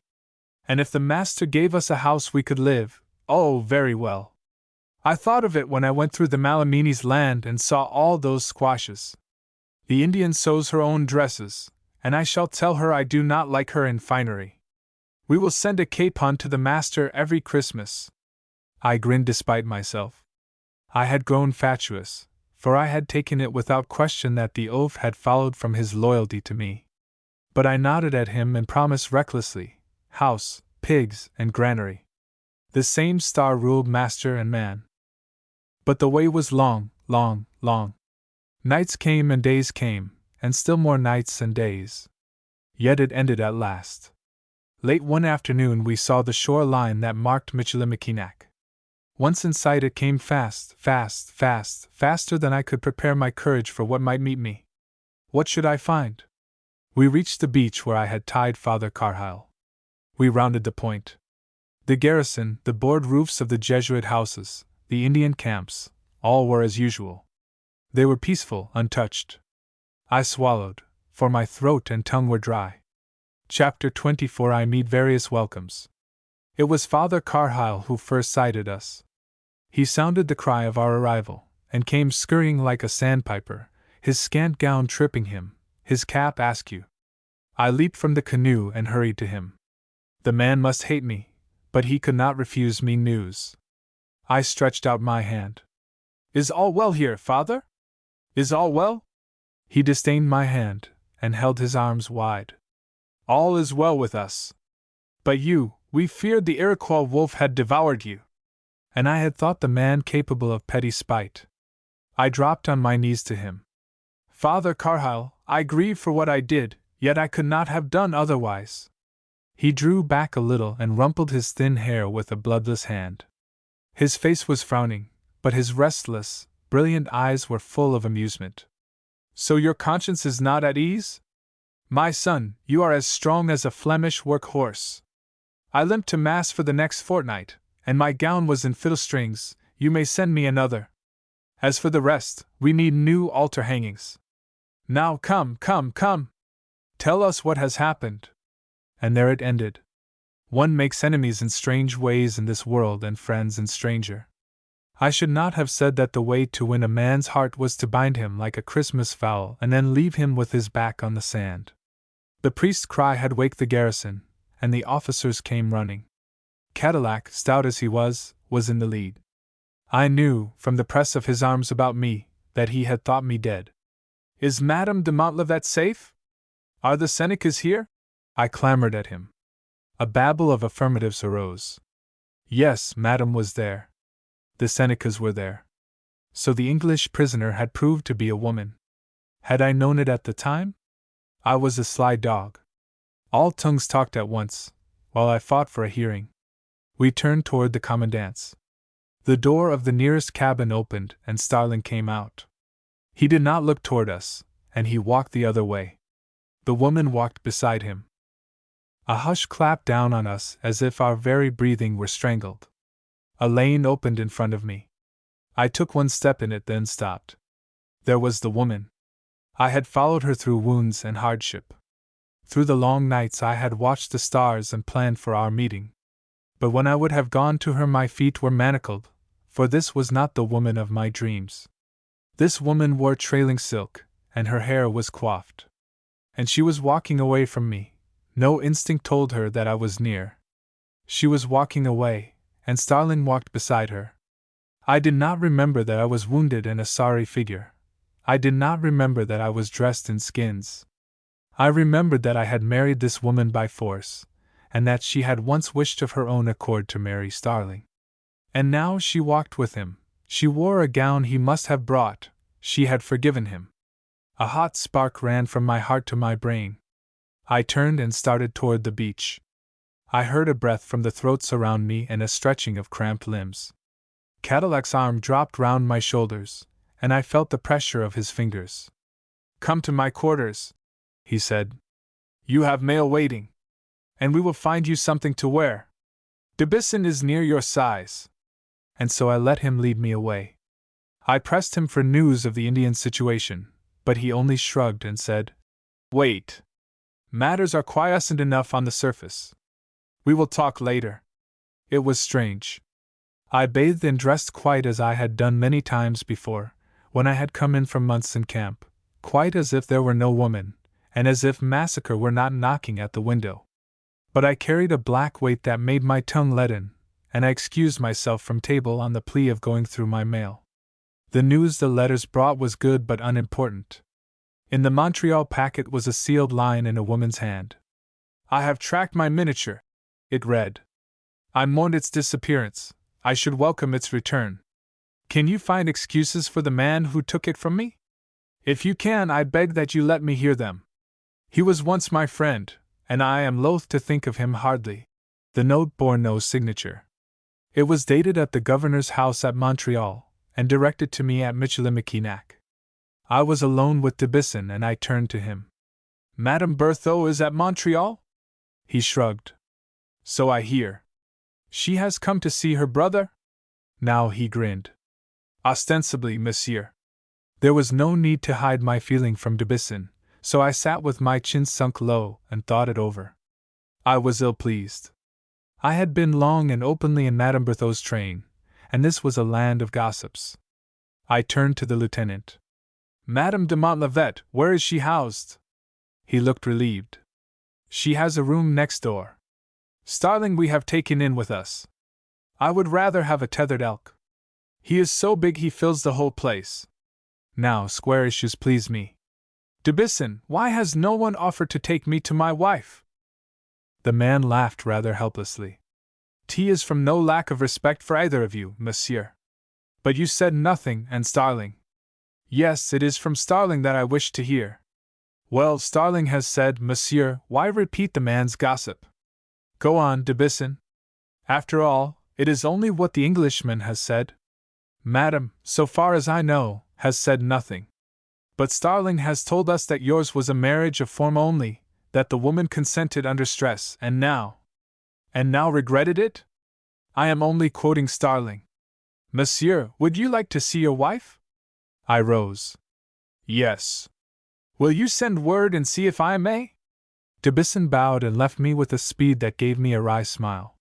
And if the master gave us a house we could live, oh, very well. I thought of it when I went through the Malamini's land and saw all those squashes. The Indian sews her own dresses, and I shall tell her I do not like her in finery. We will send a capon to the master every Christmas." I grinned despite myself. I had grown fatuous, for I had taken it without question that the oath had followed from his loyalty to me. But I nodded at him and promised recklessly: house, pigs, and granary. The same star ruled master and man. But the way was long, long, long. Nights came and days came, and still more nights and days. Yet it ended at last. Late one afternoon we saw the shore line that marked Michilimackinac. Once in sight it came fast, fast, fast, faster than I could prepare my courage for what might meet me. What should I find? We reached the beach where I had tied Father Carhyle. We rounded the point. The garrison, the board roofs of the Jesuit houses, the Indian camps, all were as usual. They were peaceful, untouched. I swallowed, for my throat and tongue were dry. Chapter 24. I meet various welcomes. It was Father Carhyle who first sighted us. He sounded the cry of our arrival, and came scurrying like a sandpiper, his scant gown tripping him, his cap askew. I leaped from the canoe and hurried to him. The man must hate me, but he could not refuse me news. I stretched out my hand. "Is all well here, Father? Is all well?" He disdained my hand, and held his arms wide. "All is well with us. But you, we feared the Iroquois wolf had devoured you." And I had thought the man capable of petty spite. I dropped on my knees to him. "Father Carhyle, I grieve for what I did, yet I could not have done otherwise." He drew back a little and rumpled his thin hair with a bloodless hand. His face was frowning, but his restless, brilliant eyes were full of amusement. "So your conscience is not at ease? My son, you are as strong as a Flemish work-horse. I limped to Mass for the next fortnight, and my gown was in fiddle-strings. You may send me another. As for the rest, we need new altar hangings. Now come, come, come! Tell us what has happened." And there it ended. One makes enemies in strange ways in this world and friends in stranger. I should not have said that the way to win a man's heart was to bind him like a Christmas fowl and then leave him with his back on the sand. The priest's cry had waked the garrison, and the officers came running. Cadillac, stout as he was in the lead. I knew, from the press of his arms about me, that he had thought me dead. "Is Madame de Montlivet safe? Are the Senecas here?" I clamored at him. A babble of affirmatives arose. Yes, Madame was there. The Senecas were there. So the English prisoner had proved to be a woman. Had I known it at the time? I was a sly dog. All tongues talked at once, while I fought for a hearing. We turned toward the commandant's. The door of the nearest cabin opened and Starling came out. He did not look toward us, and he walked the other way. The woman walked beside him. A hush clapped down on us as if our very breathing were strangled. A lane opened in front of me. I took one step in it, then stopped. There was the woman. I had followed her through wounds and hardship. Through the long nights I had watched the stars and planned for our meeting. But when I would have gone to her, my feet were manacled, for this was not the woman of my dreams. This woman wore trailing silk, and her hair was coiffed. And she was walking away from me. No instinct told her that I was near. She was walking away, and Starling walked beside her. I did not remember that I was wounded and a sorry figure. I did not remember that I was dressed in skins. I remembered that I had married this woman by force, and that she had once wished of her own accord to marry Starling. And now she walked with him. She wore a gown he must have brought. She had forgiven him. A hot spark ran from my heart to my brain. I turned and started toward the beach. I heard a breath from the throats around me and a stretching of cramped limbs. Cadillac's arm dropped round my shoulders, and I felt the pressure of his fingers. "Come to my quarters," he said. "You have mail waiting. And we will find you something to wear. Debisson is near your size." And so I let him lead me away. I pressed him for news of the Indian situation, but he only shrugged and said, "Wait. Matters are quiescent enough on the surface. We will talk later." It was strange. I bathed and dressed quite as I had done many times before, when I had come in from months in camp, quite as if there were no woman, and as if massacre were not knocking at the window. But I carried a black weight that made my tongue leaden, and I excused myself from table on the plea of going through my mail. The news the letters brought was good but unimportant. In the Montreal packet was a sealed line in a woman's hand. "I have tracked my miniature," it read. "I mourned its disappearance. I should welcome its return. Can you find excuses for the man who took it from me? If you can, I beg that you let me hear them. He was once my friend, and I am loath to think of him hardly." The note bore no signature. It was dated at the governor's house at Montreal, and directed to me at Michilimackinac. I was alone with Debisson, and I turned to him. "Madame Berthaud is at Montreal?" He shrugged. "So I hear. She has come to see her brother?" Now he grinned. "Ostensibly, monsieur." There was no need to hide my feeling from Debisson, so I sat with my chin sunk low and thought it over. I was ill-pleased. I had been long and openly in Madame Berthaud's train, and this was a land of gossips. I turned to the lieutenant. "Madame de Montlivet, where is she housed?" He looked relieved. "She has a room next door. Starling we have taken in with us. I would rather have a tethered elk. He is so big he fills the whole place. Now square issues please me. Debisson, why has no one offered to take me to my wife?" The man laughed rather helplessly. "'T is from no lack of respect for either of you, monsieur. But you said nothing, and Starling." "Yes, it is from Starling that I wish to hear." "Well, Starling has said, monsieur, why repeat the man's gossip? Go on, Debisson. After all, it is only what the Englishman has said. Madame, so far as I know, has said nothing. But Starling has told us that yours was a marriage of form only, that the woman consented under stress, and now regretted it? I am only quoting Starling. Monsieur, would you like to see your wife?" I rose. "Yes." "Will you send word and see if I may?" Debisson bowed and left me with a speed that gave me a wry smile.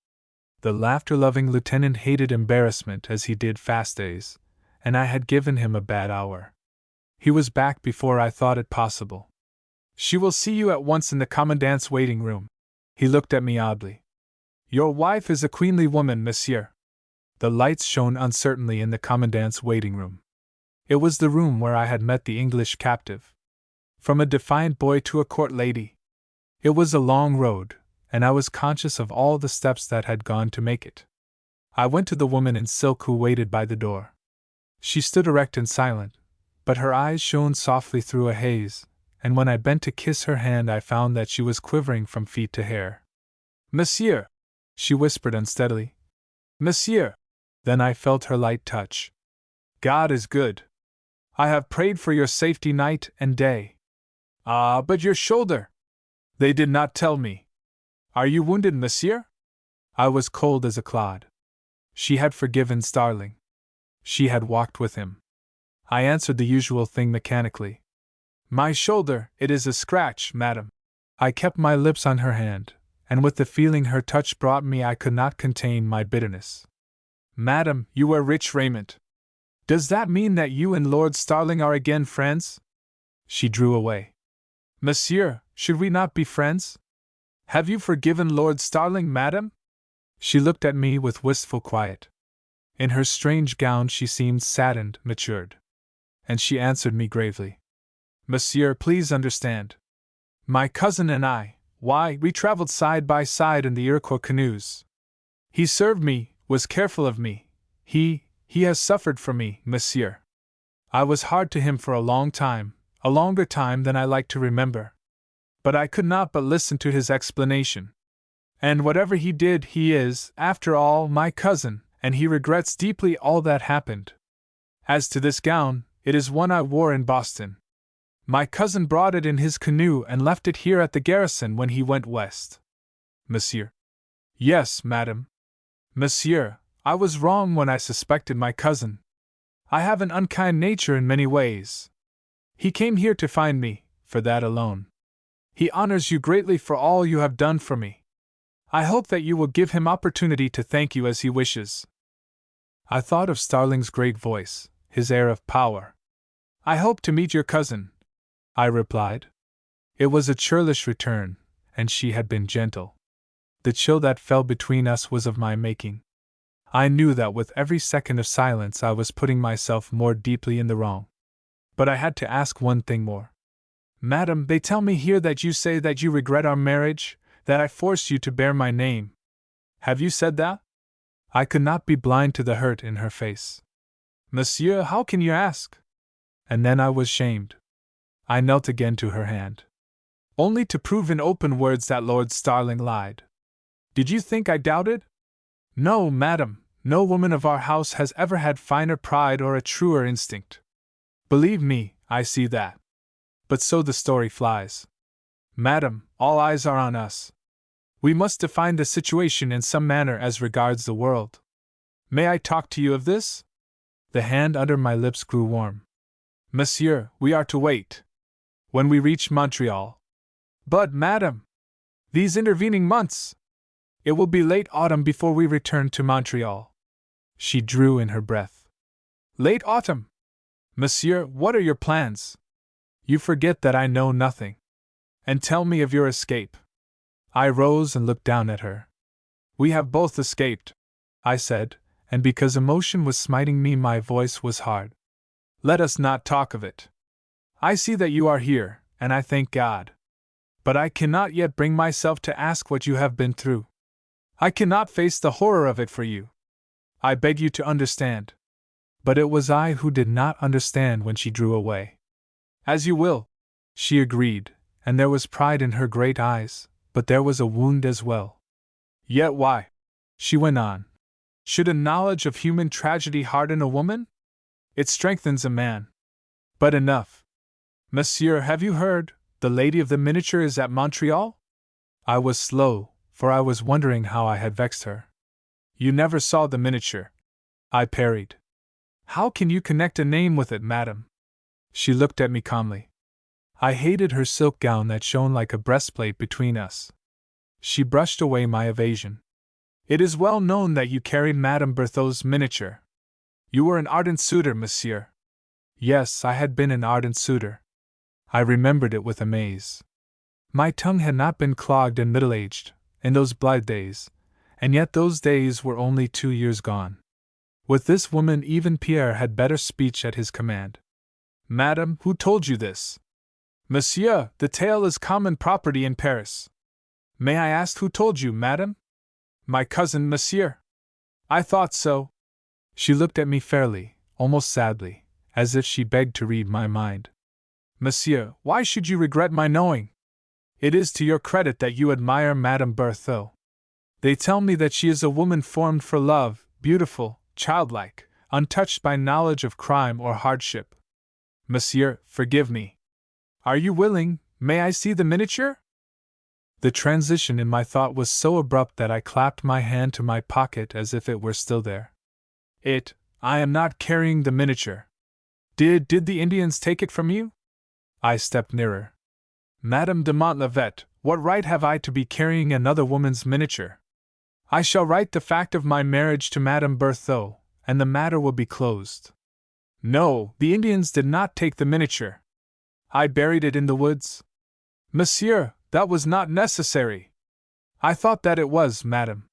The laughter-loving lieutenant hated embarrassment as he did fast days, and I had given him a bad hour. He was back before I thought it possible. She will see you at once in the commandant's waiting room. He looked at me oddly. Your wife is a queenly woman, monsieur. The lights shone uncertainly in the commandant's waiting room. It was the room where I had met the English captive. From a defiant boy to a court lady. It was a long road, and I was conscious of all the steps that had gone to make it. I went to the woman in silk who waited by the door. She stood erect and silent, but her eyes shone softly through a haze, and when I bent to kiss her hand I found that she was quivering from feet to hair. Monsieur, she whispered unsteadily. Monsieur. Then I felt her light touch. God is good. I have prayed for your safety night and day. Ah, but your shoulder! They did not tell me. Are you wounded, monsieur? I was cold as a clod. She had forgiven Starling. She had walked with him. I answered the usual thing mechanically. My shoulder, it is a scratch, madam. I kept my lips on her hand, and with the feeling her touch brought me I could not contain my bitterness. Madam, you wear rich raiment. Does that mean that you and Lord Starling are again friends? She drew away. Monsieur, should we not be friends? Have you forgiven Lord Starling, madam? She looked at me with wistful quiet. In her strange gown she seemed saddened, matured. And she answered me gravely. Monsieur, please understand. My cousin and I, why, we traveled side by side in the Iroquois canoes. He served me, was careful of me. He has suffered for me, monsieur. I was hard to him for a long time, a longer time than I like to remember. But I could not but listen to his explanation. And whatever he did, he is, after all, my cousin, and he regrets deeply all that happened. As to this gown, it is one I wore in Boston. My cousin brought it in his canoe and left it here at the garrison when he went west. Monsieur. Yes, madam. Monsieur, I was wrong when I suspected my cousin. I have an unkind nature in many ways. He came here to find me, for that alone. He honors you greatly for all you have done for me. I hope that you will give him opportunity to thank you as he wishes. I thought of Starling's great voice, his air of power. I hope to meet your cousin, I replied. It was a churlish return, and she had been gentle. The chill that fell between us was of my making. I knew that with every second of silence I was putting myself more deeply in the wrong. But I had to ask one thing more. Madam, they tell me here that you say that you regret our marriage, that I forced you to bear my name. Have you said that? I could not be blind to the hurt in her face. Monsieur, how can you ask? And then I was shamed. I knelt again to her hand. Only to prove in open words that Lord Starling lied. Did you think I doubted? No, madam, no woman of our house has ever had finer pride or a truer instinct. Believe me, I see that. But so the story flies. Madam, all eyes are on us. We must define the situation in some manner as regards the world. May I talk to you of this? The hand under my lips grew warm. Monsieur, we are to wait. When we reach Montreal. But, madam, these intervening months. It will be late autumn before we return to Montreal. She drew in her breath. Late autumn? Monsieur, what are your plans? You forget that I know nothing. And tell me of your escape. I rose and looked down at her. We have both escaped, I said, and because emotion was smiting me my voice was hard. Let us not talk of it. I see that you are here, and I thank God. But I cannot yet bring myself to ask what you have been through. I cannot face the horror of it for you. I beg you to understand. But it was I who did not understand when she drew away. As you will, she agreed, and there was pride in her great eyes, but there was a wound as well. Yet why? She went on. Should a knowledge of human tragedy harden a woman? It strengthens a man. But enough. Monsieur, have you heard? The lady of the miniature is at Montreal? I was slow, for I was wondering how I had vexed her. You never saw the miniature, I parried. How can you connect a name with it, madam? She looked at me calmly. I hated her silk gown that shone like a breastplate between us. She brushed away my evasion. It is well known that you carried Madame Berthaud's miniature. You were an ardent suitor, monsieur. Yes, I had been an ardent suitor. I remembered it with amaze. My tongue had not been clogged and middle-aged, in those blithe days, and yet those days were only 2 years gone. With this woman even Pierre had better speech at his command. Madame, who told you this? Monsieur, the tale is common property in Paris. May I ask who told you, madame? My cousin, monsieur. I thought so. She looked at me fairly, almost sadly, as if she begged to read my mind. Monsieur, why should you regret my knowing? It is to your credit that you admire Madame Berthaud. They tell me that she is a woman formed for love, beautiful, childlike, untouched by knowledge of crime or hardship. Monsieur, forgive me. Are you willing? May I see the miniature? The transition in my thought was so abrupt that I clapped my hand to my pocket as if it were still there. I am not carrying the miniature. Did the Indians take it from you? I stepped nearer. Madame de Montlivet, what right have I to be carrying another woman's miniature? I shall write the fact of my marriage to Madame Berthaud, and the matter will be closed. No, the Indians did not take the miniature. I buried it in the woods. Monsieur, that was not necessary. I thought that it was, madame.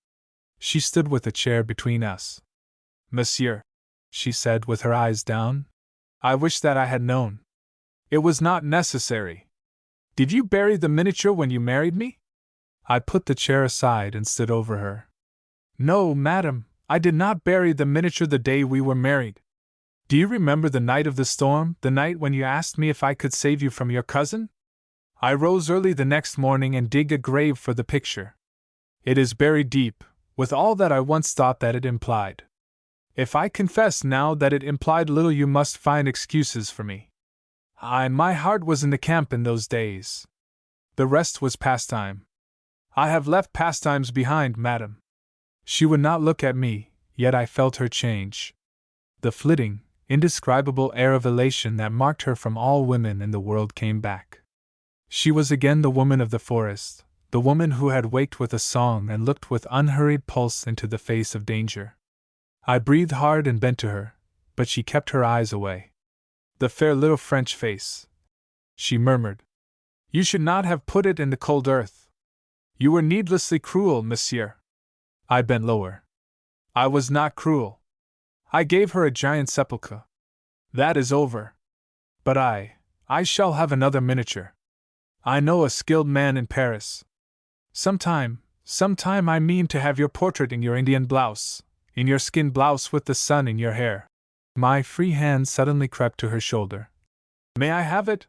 She stood with a chair between us. Monsieur, she said with her eyes down, I wish that I had known. It was not necessary. Did you bury the miniature when you married me? I put the chair aside and stood over her. No, madame, I did not bury the miniature the day we were married. Do you remember the night of the storm, the night when you asked me if I could save you from your cousin? I rose early the next morning and dug a grave for the picture. It is buried deep, with all that I once thought that it implied. If I confess now that it implied little, you must find excuses for me. My heart was in the camp in those days. The rest was pastime. I have left pastimes behind, madame. She would not look at me, yet I felt her change. The flitting, indescribable air of elation that marked her from all women in the world came back. She was again the woman of the forest, the woman who had waked with a song and looked with unhurried pulse into the face of danger. I breathed hard and bent to her, but she kept her eyes away. The fair little French face. She murmured, You should not have put it in the cold earth. You were needlessly cruel, monsieur. I bent lower. I was not cruel. I gave her a giant sepulchre. That is over. But I shall have another miniature. I know a skilled man in Paris. Sometime I mean to have your portrait in your Indian blouse, in your skin blouse with the sun in your hair. My free hand suddenly crept to her shoulder. May I have it?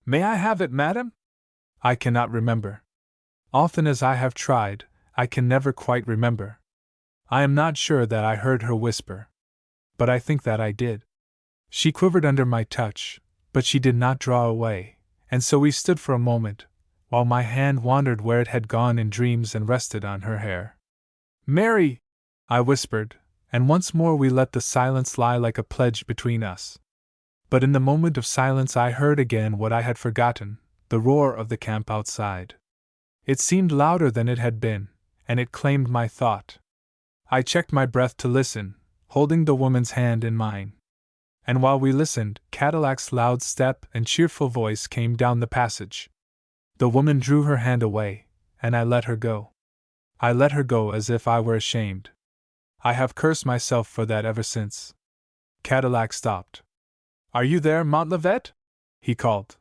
May I have it, madame? I cannot remember. Often as I have tried, I can never quite remember. I am not sure that I heard her whisper. But I think that I did. She quivered under my touch, but she did not draw away, and so we stood for a moment, while my hand wandered where it had gone in dreams and rested on her hair. Mary! I whispered, and once more we let the silence lie like a pledge between us. But in the moment of silence I heard again what I had forgotten, the roar of the camp outside. It seemed louder than it had been, and it claimed my thought. I checked my breath to listen, holding the woman's hand in mine. And while we listened, Cadillac's loud step and cheerful voice came down the passage. The woman drew her hand away, and I let her go. I let her go as if I were ashamed. I have cursed myself for that ever since. Cadillac stopped. Are you there, Montlivet? He called.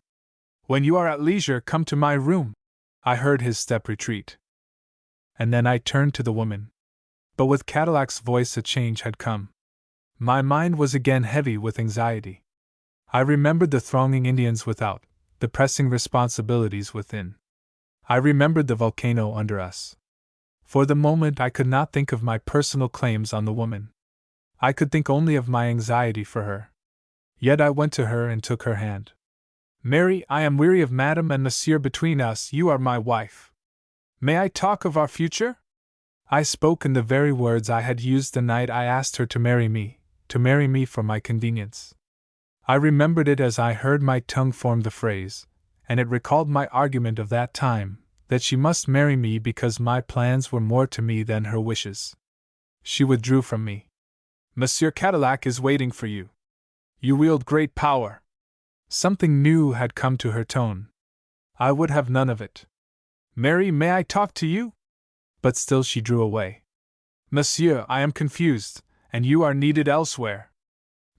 When you are at leisure, come to my room. I heard his step retreat. And then I turned to the woman. But with Cadillac's voice a change had come. My mind was again heavy with anxiety. I remembered the thronging Indians without, the pressing responsibilities within. I remembered the volcano under us. For the moment I could not think of my personal claims on the woman. I could think only of my anxiety for her. Yet I went to her and took her hand. Mary, I am weary of Madame and Monsieur between us. You are my wife. May I talk of our future? I spoke in the very words I had used the night I asked her to marry me for my convenience. I remembered it as I heard my tongue form the phrase, and it recalled my argument of that time, that she must marry me because my plans were more to me than her wishes. She withdrew from me. Monsieur Cadillac is waiting for you. You wield great power. Something new had come to her tone. I would have none of it. Mary, may I talk to you? But still she drew away. Monsieur, I am confused, and you are needed elsewhere.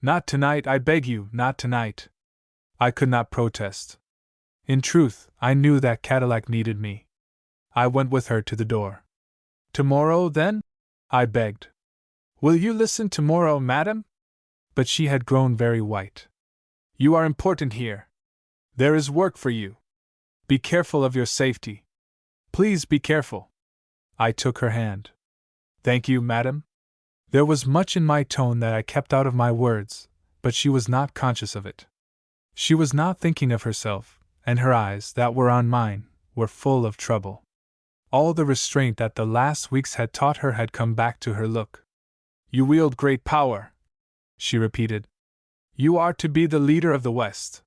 Not tonight, I beg you, not tonight. I could not protest. In truth, I knew that Cadillac needed me. I went with her to the door. Tomorrow, then? I begged. Will you listen tomorrow, madam? But she had grown very white. You are important here. There is work for you. Be careful of your safety. Please be careful. I took her hand. Thank you, madam. There was much in my tone that I kept out of my words, but she was not conscious of it. She was not thinking of herself, and her eyes, that were on mine, were full of trouble. All the restraint that the last weeks had taught her had come back to her look. You wield great power, she repeated. You are to be the leader of the West.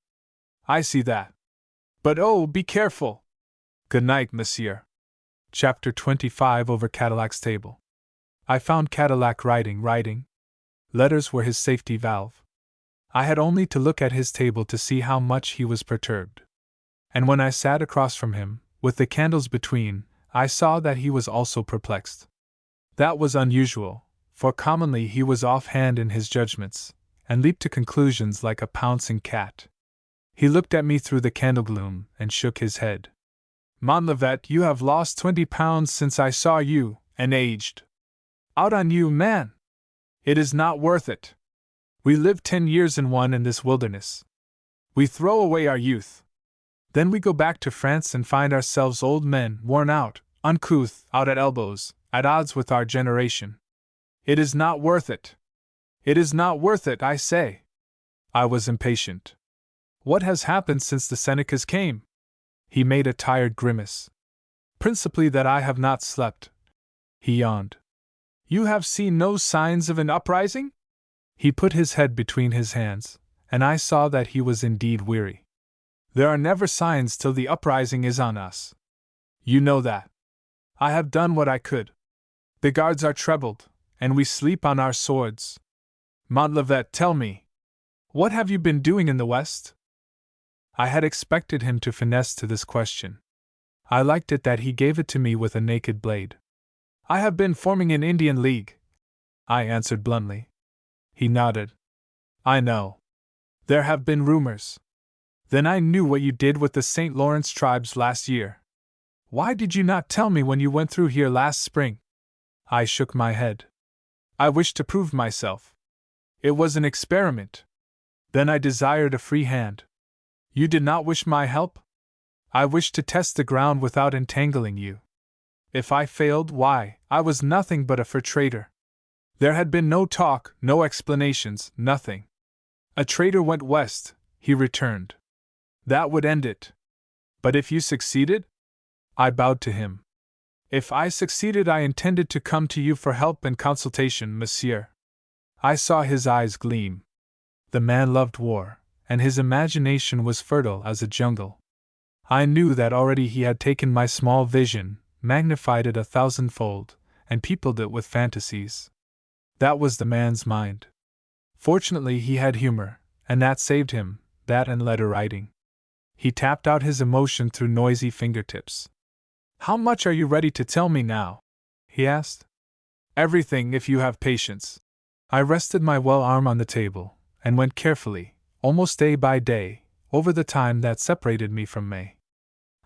I see that. But oh, be careful! Good night, monsieur. Chapter 25. Over Cadillac's table. I found Cadillac writing. Letters were his safety valve. I had only to look at his table to see how much he was perturbed. And when I sat across from him, with the candles between, I saw that he was also perplexed. That was unusual, for commonly he was offhand in his judgments, and leaped to conclusions like a pouncing cat. He looked at me through the candle gloom and shook his head. Montlivet, you have lost 20 pounds since I saw you, and aged. Out on you, man! It is not worth it. We lived 10 years in this wilderness. We throw away our youth. Then we go back to France and find ourselves old men, worn out, uncouth, out at elbows, at odds with our generation. It is not worth it. It is not worth it, I say. I was impatient. What has happened since the Senecas came? He made a tired grimace. Principally that I have not slept. He yawned. You have seen no signs of an uprising? He put his head between his hands, and I saw that he was indeed weary. There are never signs till the uprising is on us. You know that. I have done what I could. The guards are trebled, and we sleep on our swords. Montlivet, tell me, what have you been doing in the West? I had expected him to finesse to this question. I liked it that he gave it to me with a naked blade. I have been forming an Indian League, I answered bluntly. He nodded. I know. There have been rumors. Then I knew what you did with the St. Lawrence tribes last year. Why did you not tell me when you went through here last spring? I shook my head. I wished to prove myself. It was an experiment. Then I desired a free hand. You did not wish my help? I wished to test the ground without entangling you. If I failed, why, I was nothing but a fur trader. There had been no talk, no explanations, nothing. A trader went west, he returned. That would end it. But if you succeeded? I bowed to him. If I succeeded, I intended to come to you for help and consultation, monsieur. I saw his eyes gleam. The man loved war, and his imagination was fertile as a jungle. I knew that already he had taken my small vision, magnified it 1,000-fold, and peopled it with fantasies. That was the man's mind. Fortunately, he had humor, and that saved him, that and letter writing. He tapped out his emotion through noisy fingertips. How much are you ready to tell me now? He asked. Everything, if you have patience. I rested my well arm on the table, and went carefully, almost day by day, over the time that separated me from May.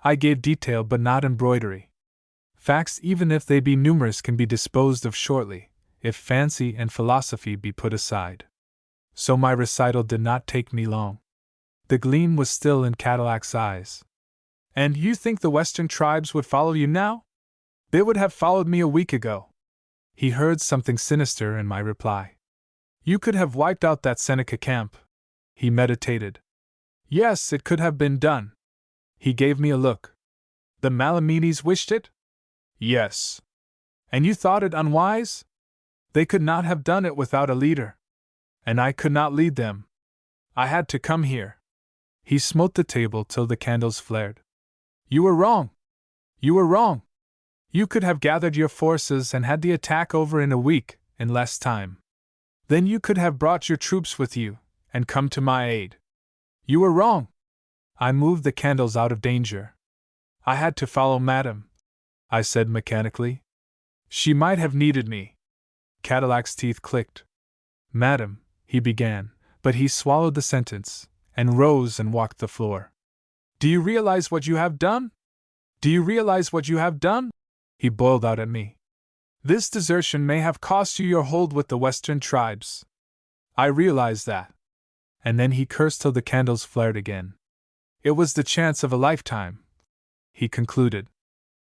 I gave detail but not embroidery. Facts, even if they be numerous, can be disposed of shortly, if fancy and philosophy be put aside. So my recital did not take me long. The gleam was still in Cadillac's eyes. And you think the Western tribes would follow you now? They would have followed me a week ago. He heard something sinister in my reply. You could have wiped out that Seneca camp. He meditated. Yes, it could have been done. He gave me a look. The Malamides wished it? Yes. And you thought it unwise? They could not have done it without a leader. And I could not lead them. I had to come here. He smote the table till the candles flared. You were wrong. You were wrong. You could have gathered your forces and had the attack over in a week, in less time. Then you could have brought your troops with you, and come to my aid. You were wrong. I moved the candles out of danger. I had to follow Madame, I said mechanically. She might have needed me. Cadillac's teeth clicked. Madam, he began, but he swallowed the sentence, and rose and walked the floor. Do you realize what you have done? Do you realize what you have done? He boiled out at me. This desertion may have cost you your hold with the Western tribes. I realize that. And then he cursed till the candles flared again. It was the chance of a lifetime, he concluded.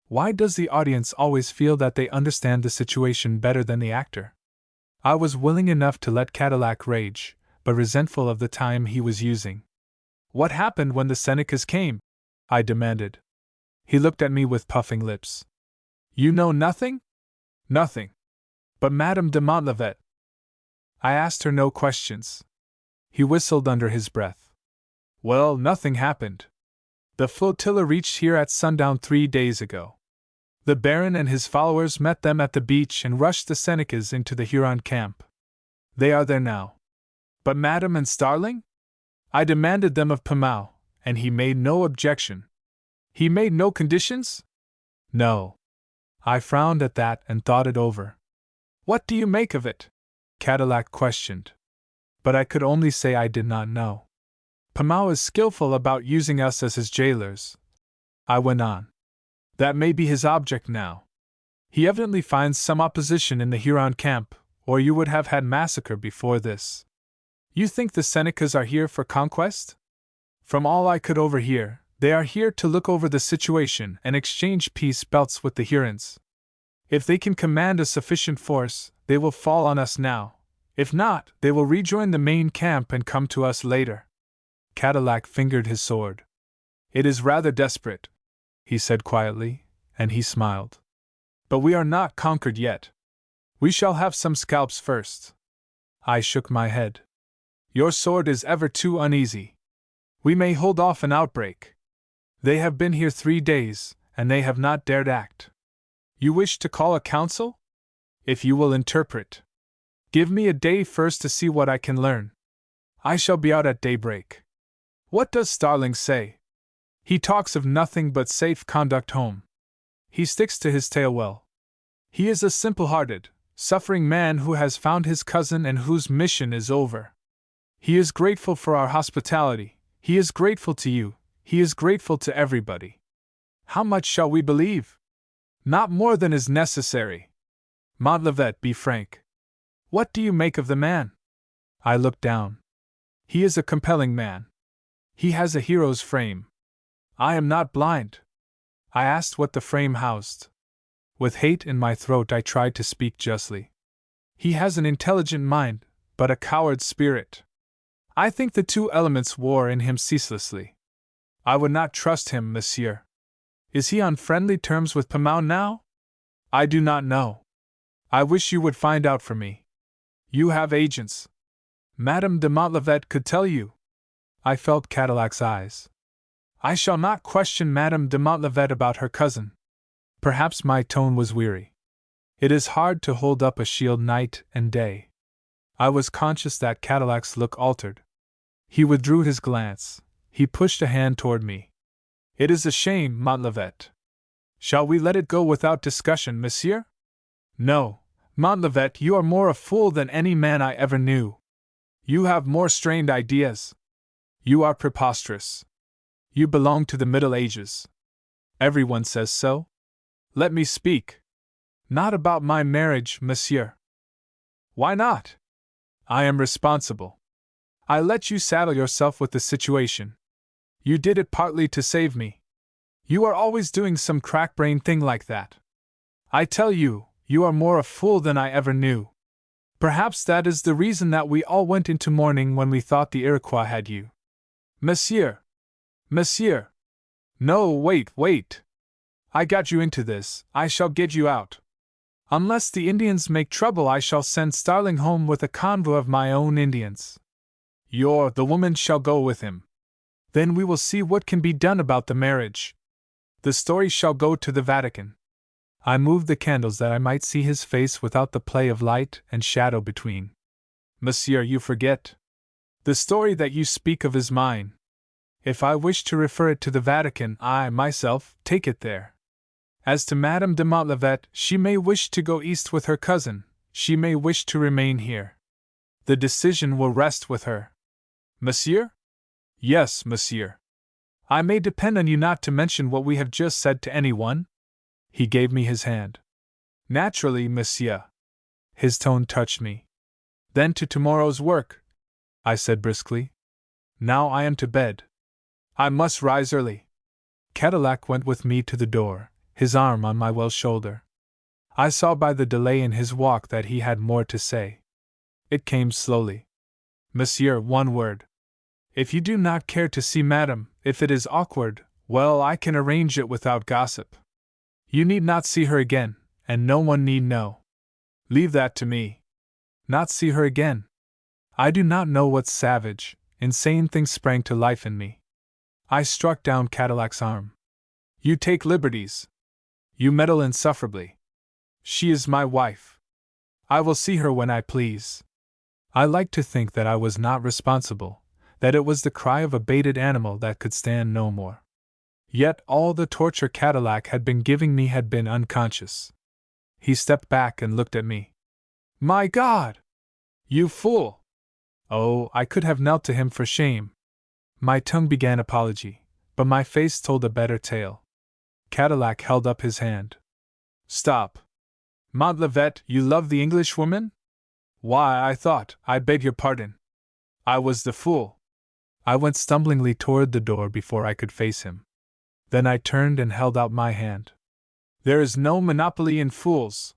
Why does the audience always feel that they understand the situation better than the actor? I was willing enough to let Cadillac rage, but resentful of the time he was using. What happened when the Senecas came? I demanded. He looked at me with puffing lips. You know nothing? Nothing. But Madame de Montlivet. I asked her no questions. He whistled under his breath. Well, nothing happened. The flotilla reached here at sundown 3 days ago. The Baron and his followers met them at the beach and rushed the Senecas into the Huron camp. They are there now. But Madame and Starling? I demanded them of Pamau, and he made no objection. He made no conditions? No. I frowned at that and thought it over. What do you make of it? Cadillac questioned. But I could only say I did not know. Pamau is skillful about using us as his jailers, I went on. That may be his object now. He evidently finds some opposition in the Huron camp, or you would have had massacre before this. You think the Senecas are here for conquest? From all I could overhear, they are here to look over the situation and exchange peace belts with the Hurons. If they can command a sufficient force, they will fall on us now. If not, they will rejoin the main camp and come to us later. Cadillac fingered his sword. It is rather desperate, he said quietly, and he smiled. But we are not conquered yet. We shall have some scalps first. I shook my head. Your sword is ever too uneasy. We may hold off an outbreak. They have been here 3 days, and they have not dared act. You wish to call a council? If you will interpret. Give me a day first to see what I can learn. I shall be out at daybreak. What does Starling say? He talks of nothing but safe conduct home. He sticks to his tale well. He is a simple-hearted, suffering man who has found his cousin and whose mission is over. He is grateful for our hospitality, he is grateful to you, he is grateful to everybody. How much shall we believe? Not more than is necessary. Montlivet, be frank. What do you make of the man? I looked down. He is a compelling man. He has a hero's frame. I am not blind. I asked what the frame housed. With hate in my throat I tried to speak justly. He has an intelligent mind, but a coward spirit. I think the 2 elements war in him ceaselessly. I would not trust him, monsieur. Is he on friendly terms with Pamau now? I do not know. I wish you would find out for me. You have agents. Madame de Montlivet could tell you. I felt Cadillac's eyes. I shall not question Madame de Montlivet about her cousin. Perhaps my tone was weary. It is hard to hold up a shield night and day. I was conscious that Cadillac's look altered. He withdrew his glance. He pushed a hand toward me. It is a shame, Montlivet. Shall we let it go without discussion, monsieur? No, Montlivet, you are more a fool than any man I ever knew. You have more strained ideas. You are preposterous. You belong to the Middle Ages. Everyone says so. Let me speak. Not about my marriage, monsieur. Why not? I am responsible. I let you saddle yourself with the situation. You did it partly to save me. You are always doing some crack-brained thing like that. I tell you, you are more a fool than I ever knew. Perhaps that is the reason that we all went into mourning when we thought the Iroquois had you. Monsieur! Monsieur! No, wait! I got you into this, I shall get you out. Unless the Indians make trouble, I shall send Starling home with a convoy of my own Indians. The woman shall go with him. Then we will see what can be done about the marriage. The story shall go to the Vatican. I moved the candles that I might see his face without the play of light and shadow between. Monsieur, you forget. The story that you speak of is mine. If I wish to refer it to the Vatican, I, myself, take it there. As to Madame de Montlivet, she may wish to go east with her cousin, she may wish to remain here. The decision will rest with her. Monsieur? Yes, monsieur. I may depend on you not to mention what we have just said to anyone? He gave me his hand. Naturally, monsieur. His tone touched me. Then to tomorrow's work, I said briskly. Now I am to bed. I must rise early. Cadillac went with me to the door, his arm on my well shoulder. I saw by the delay in his walk that he had more to say. It came slowly. Monsieur, one word. If you do not care to see Madame, if it is awkward, well, I can arrange it without gossip. You need not see her again, and no one need know. Leave that to me. Not see her again. I do not know what savage, insane thing sprang to life in me. I struck down Cadillac's arm. You take liberties. You meddle insufferably. She is my wife. I will see her when I please. I like to think that I was not responsible, that it was the cry of a baited animal that could stand no more. Yet all the torture Cadillac had been giving me had been unconscious. He stepped back and looked at me. My God! You fool! Oh, I could have knelt to him for shame. My tongue began apology, but my face told a better tale. Cadillac held up his hand. Stop. Montlivet, you love the Englishwoman? Why, I beg your pardon. I was the fool. I went stumblingly toward the door before I could face him. Then I turned and held out my hand. There is no monopoly in fools.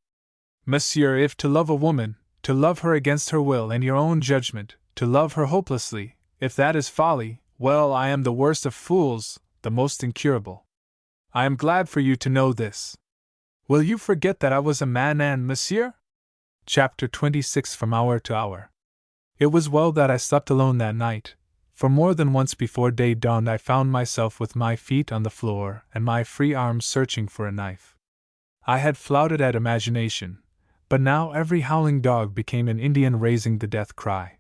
Monsieur, if to love a woman, to love her against her will and your own judgment, to love her hopelessly, if that is folly, well, I am the worst of fools, the most incurable. I am glad for you to know this. Will you forget that I was a man and monsieur? Chapter 26. From Hour to Hour. It was well that I slept alone that night, for more than once before day dawned I found myself with my feet on the floor and my free arms searching for a knife. I had flouted at imagination, but now every howling dog became an Indian raising the death cry.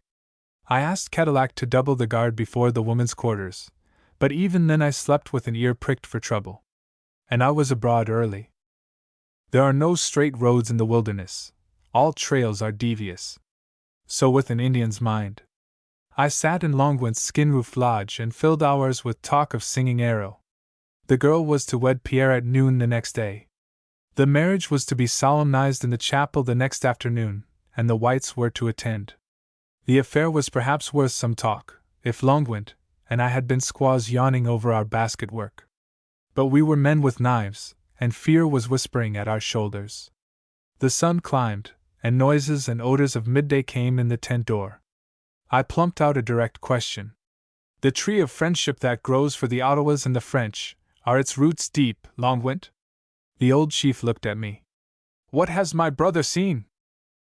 I asked Cadillac to double the guard before the women's quarters, but even then I slept with an ear pricked for trouble. And I was abroad early. There are no straight roads in the wilderness, all trails are devious. So with an Indian's mind. I sat in Longwent's skin-roofed lodge and filled hours with talk of Singing Arrow. The girl was to wed Pierre at noon the next day. The marriage was to be solemnized in the chapel the next afternoon, and the whites were to attend. The affair was perhaps worth some talk, if Longwent and I had been squaws yawning over our basket work. But we were men with knives, and fear was whispering at our shoulders. The sun climbed, and noises and odors of midday came in the tent door. I plumped out a direct question. The tree of friendship that grows for the Ottawas and the French, are its roots deep, Longwent? The old chief looked at me. What has my brother seen?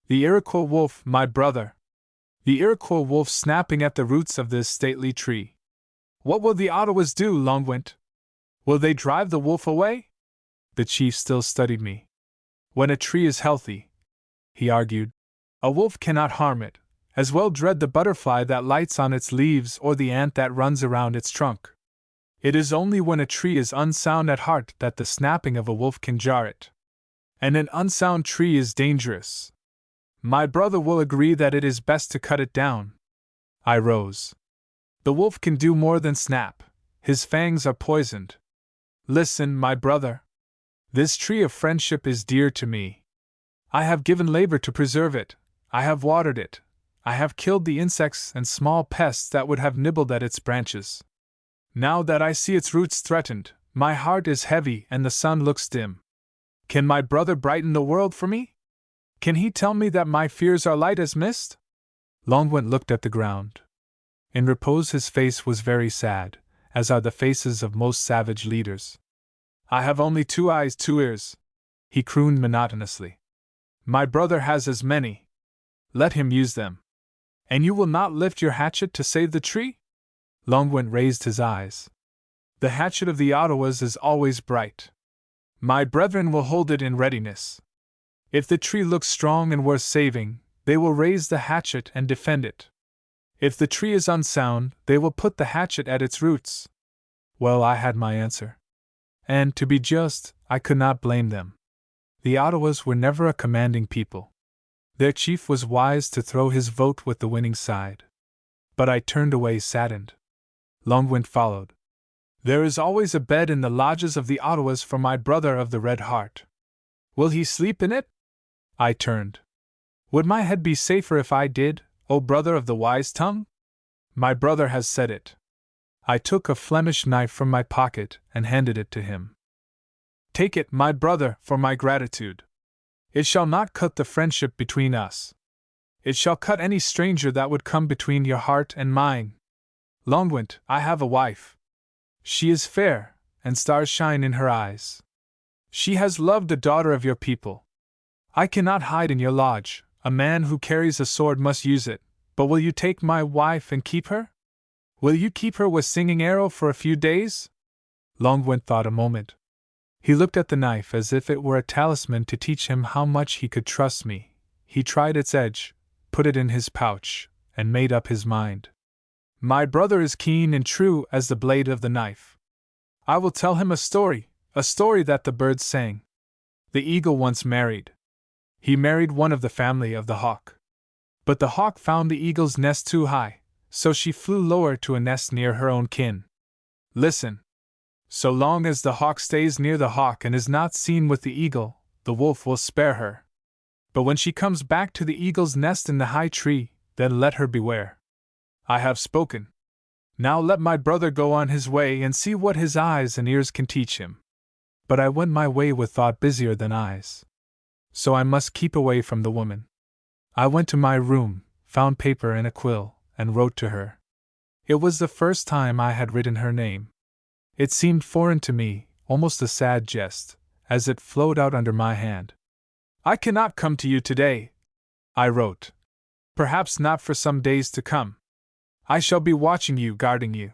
The Iroquois wolf, my brother. The Iroquois wolf snapping at the roots of this stately tree. What will the Ottawas do, Longwent? Will they drive the wolf away? The chief still studied me. When a tree is healthy, he argued, a wolf cannot harm it. As well dread the butterfly that lights on its leaves or the ant that runs around its trunk. It is only when a tree is unsound at heart that the snapping of a wolf can jar it. And an unsound tree is dangerous. My brother will agree that it is best to cut it down. I rose. The wolf can do more than snap. His fangs are poisoned. Listen, my brother. This tree of friendship is dear to me. I have given labor to preserve it. I have watered it. I have killed the insects and small pests that would have nibbled at its branches. Now that I see its roots threatened, my heart is heavy and the sun looks dim. Can my brother brighten the world for me? Can he tell me that my fears are light as mist? Longwent looked at the ground. In repose his face was very sad, as are the faces of most savage leaders. I have only 2 eyes, 2 ears, he crooned monotonously. My brother has as many. Let him use them. And you will not lift your hatchet to save the tree? Longwent raised his eyes. The hatchet of the Ottawas is always bright. My brethren will hold it in readiness. If the tree looks strong and worth saving, they will raise the hatchet and defend it. If the tree is unsound, they will put the hatchet at its roots. Well, I had my answer. And, to be just, I could not blame them. The Ottawas were never a commanding people. Their chief was wise to throw his vote with the winning side. But I turned away saddened. Longwind followed. There is always a bed in the lodges of the Ottawas for my brother of the Red Heart. Will he sleep in it? I turned. Would my head be safer if I did, O brother of the wise tongue? My brother has said it. I took a Flemish knife from my pocket and handed it to him. Take it, my brother, for my gratitude. It shall not cut the friendship between us. It shall cut any stranger that would come between your heart and mine. Longwind, I have a wife. She is fair, and stars shine in her eyes. She has loved a daughter of your people. I cannot hide in your lodge. A man who carries a sword must use it, but will you take my wife and keep her? Will you keep her with Singing Arrow for a few days? Longwind thought a moment. He looked at the knife as if it were a talisman to teach him how much he could trust me. He tried its edge, put it in his pouch, and made up his mind. My brother is keen and true as the blade of the knife. I will tell him a story that the birds sang. The eagle once married. He married one of the family of the hawk. But the hawk found the eagle's nest too high, so she flew lower to a nest near her own kin. Listen. So long as the hawk stays near the hawk and is not seen with the eagle, the wolf will spare her. But when she comes back to the eagle's nest in the high tree, then let her beware. I have spoken. Now let my brother go on his way and see what his eyes and ears can teach him. But I went my way with thought busier than eyes. So I must keep away from the woman. I went to my room, found paper and a quill, and wrote to her. It was the first time I had written her name. It seemed foreign to me, almost a sad jest, as it flowed out under my hand. I cannot come to you today, I wrote. Perhaps not for some days to come. I shall be watching you, guarding you.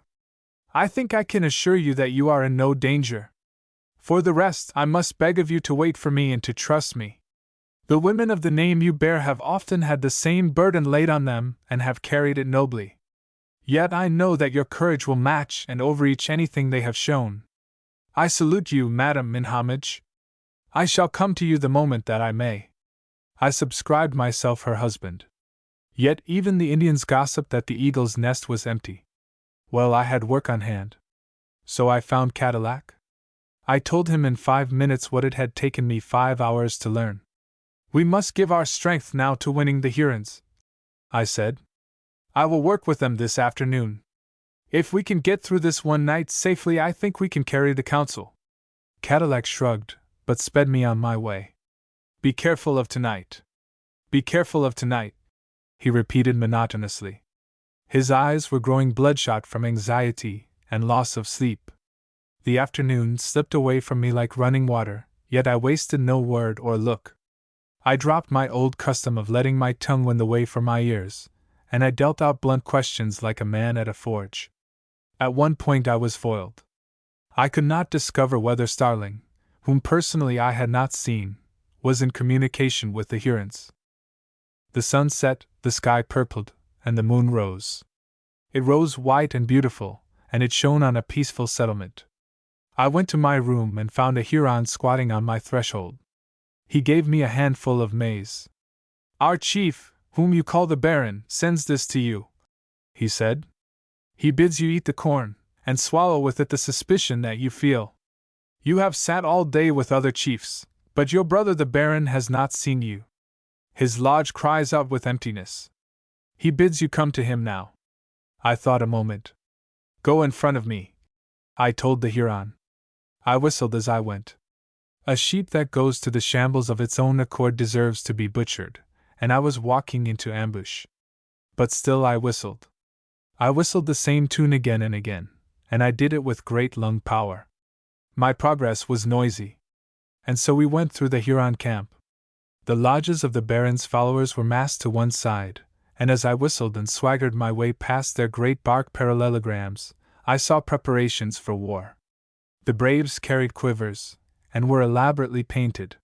I think I can assure you that you are in no danger. For the rest, I must beg of you to wait for me and to trust me. The women of the name you bear have often had the same burden laid on them and have carried it nobly. Yet I know that your courage will match and overreach anything they have shown. I salute you, madam, in homage. I shall come to you the moment that I may. I subscribed myself her husband. Yet even the Indians gossiped that the eagle's nest was empty. Well, I had work on hand. So I found Cadillac. I told him in 5 minutes what it had taken me 5 hours to learn. We must give our strength now to winning the Hurons, I said. I will work with them this afternoon. If we can get through this one night safely, I think we can carry the council. Cadillac shrugged, but sped me on my way. Be careful of tonight. Be careful of tonight, he repeated monotonously. His eyes were growing bloodshot from anxiety and loss of sleep. The afternoon slipped away from me like running water, yet I wasted no word or look. I dropped my old custom of letting my tongue win the way for my ears, and I dealt out blunt questions like a man at a forge. At one point I was foiled. I could not discover whether Starling, whom personally I had not seen, was in communication with the Hurons. The sun set, the sky purpled, and the moon rose. It rose white and beautiful, and it shone on a peaceful settlement. I went to my room and found a Huron squatting on my threshold. He gave me a handful of maize. Our chief, whom you call the Baron, sends this to you, he said. He bids you eat the corn, and swallow with it the suspicion that you feel. You have sat all day with other chiefs, but your brother the Baron has not seen you. His lodge cries out with emptiness. He bids you come to him now. I thought a moment. Go in front of me, I told the Huron. I whistled as I went. A sheep that goes to the shambles of its own accord deserves to be butchered, and I was walking into ambush. But still I whistled. I whistled the same tune again and again, and I did it with great lung power. My progress was noisy. And so we went through the Huron camp. The lodges of the Baron's followers were massed to one side, and as I whistled and swaggered my way past their great bark parallelograms, I saw preparations for war. The braves carried quivers, and were elaborately painted.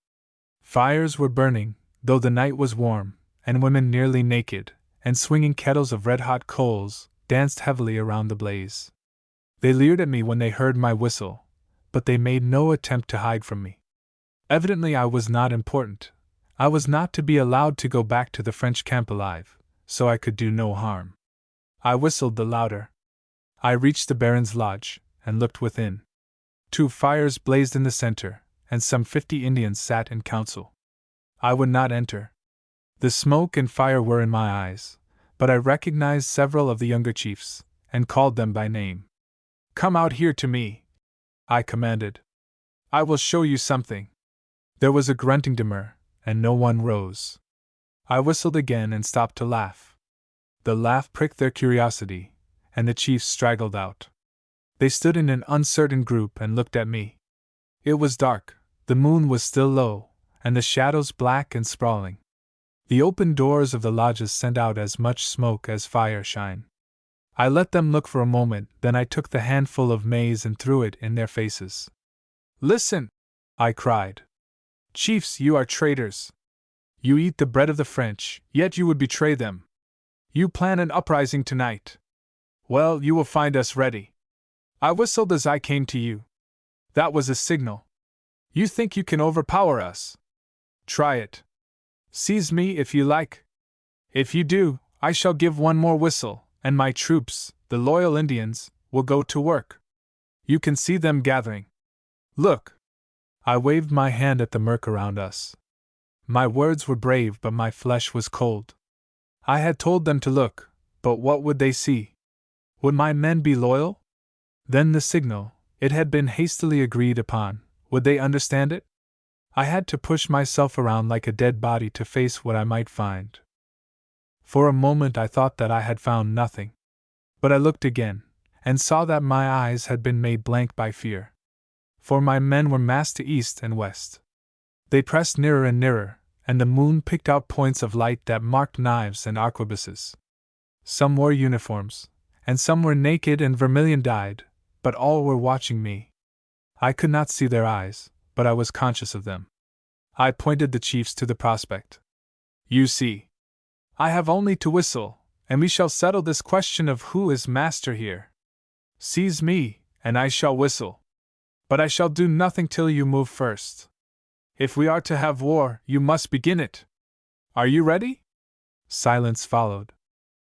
Fires were burning, though the night was warm, and women nearly naked, and swinging kettles of red-hot coals, danced heavily around the blaze. They leered at me when they heard my whistle, but they made no attempt to hide from me. Evidently I was not important. I was not to be allowed to go back to the French camp alive, so I could do no harm. I whistled the louder. I reached the Baron's lodge, and looked within. 2 fires blazed in the center, and some 50 Indians sat in council. I would not enter. The smoke and fire were in my eyes, but I recognized several of the younger chiefs, and called them by name. "Come out here to me," I commanded. "I will show you something." There was a grunting demur, and no one rose. I whistled again and stopped to laugh. The laugh pricked their curiosity, and the chiefs straggled out. They stood in an uncertain group and looked at me. It was dark, the moon was still low, and the shadows black and sprawling. The open doors of the lodges sent out as much smoke as fire shine. I let them look for a moment, then I took the handful of maize and threw it in their faces. "Listen!" I cried. "Chiefs, you are traitors. You eat the bread of the French, yet you would betray them. You plan an uprising tonight. Well, you will find us ready. I whistled as I came to you. That was a signal. You think you can overpower us? Try it. Seize me if you like. If you do, I shall give one more whistle, and my troops, the loyal Indians, will go to work. You can see them gathering. Look!" I waved my hand at the murk around us. My words were brave, but my flesh was cold. I had told them to look, but what would they see? Would my men be loyal? Then the signal, it had been hastily agreed upon, would they understand it? I had to push myself around like a dead body to face what I might find. For a moment I thought that I had found nothing. But I looked again, and saw that my eyes had been made blank by fear. For my men were massed to east and west. They pressed nearer and nearer, and the moon picked out points of light that marked knives and arquebuses. Some wore uniforms, and some were naked and vermilion-dyed, but all were watching me. I could not see their eyes, but I was conscious of them. I pointed the chiefs to the prospect. "You see. I have only to whistle, and we shall settle this question of who is master here. Seize me, and I shall whistle. But I shall do nothing till you move first. If we are to have war, you must begin it. Are you ready?" Silence followed.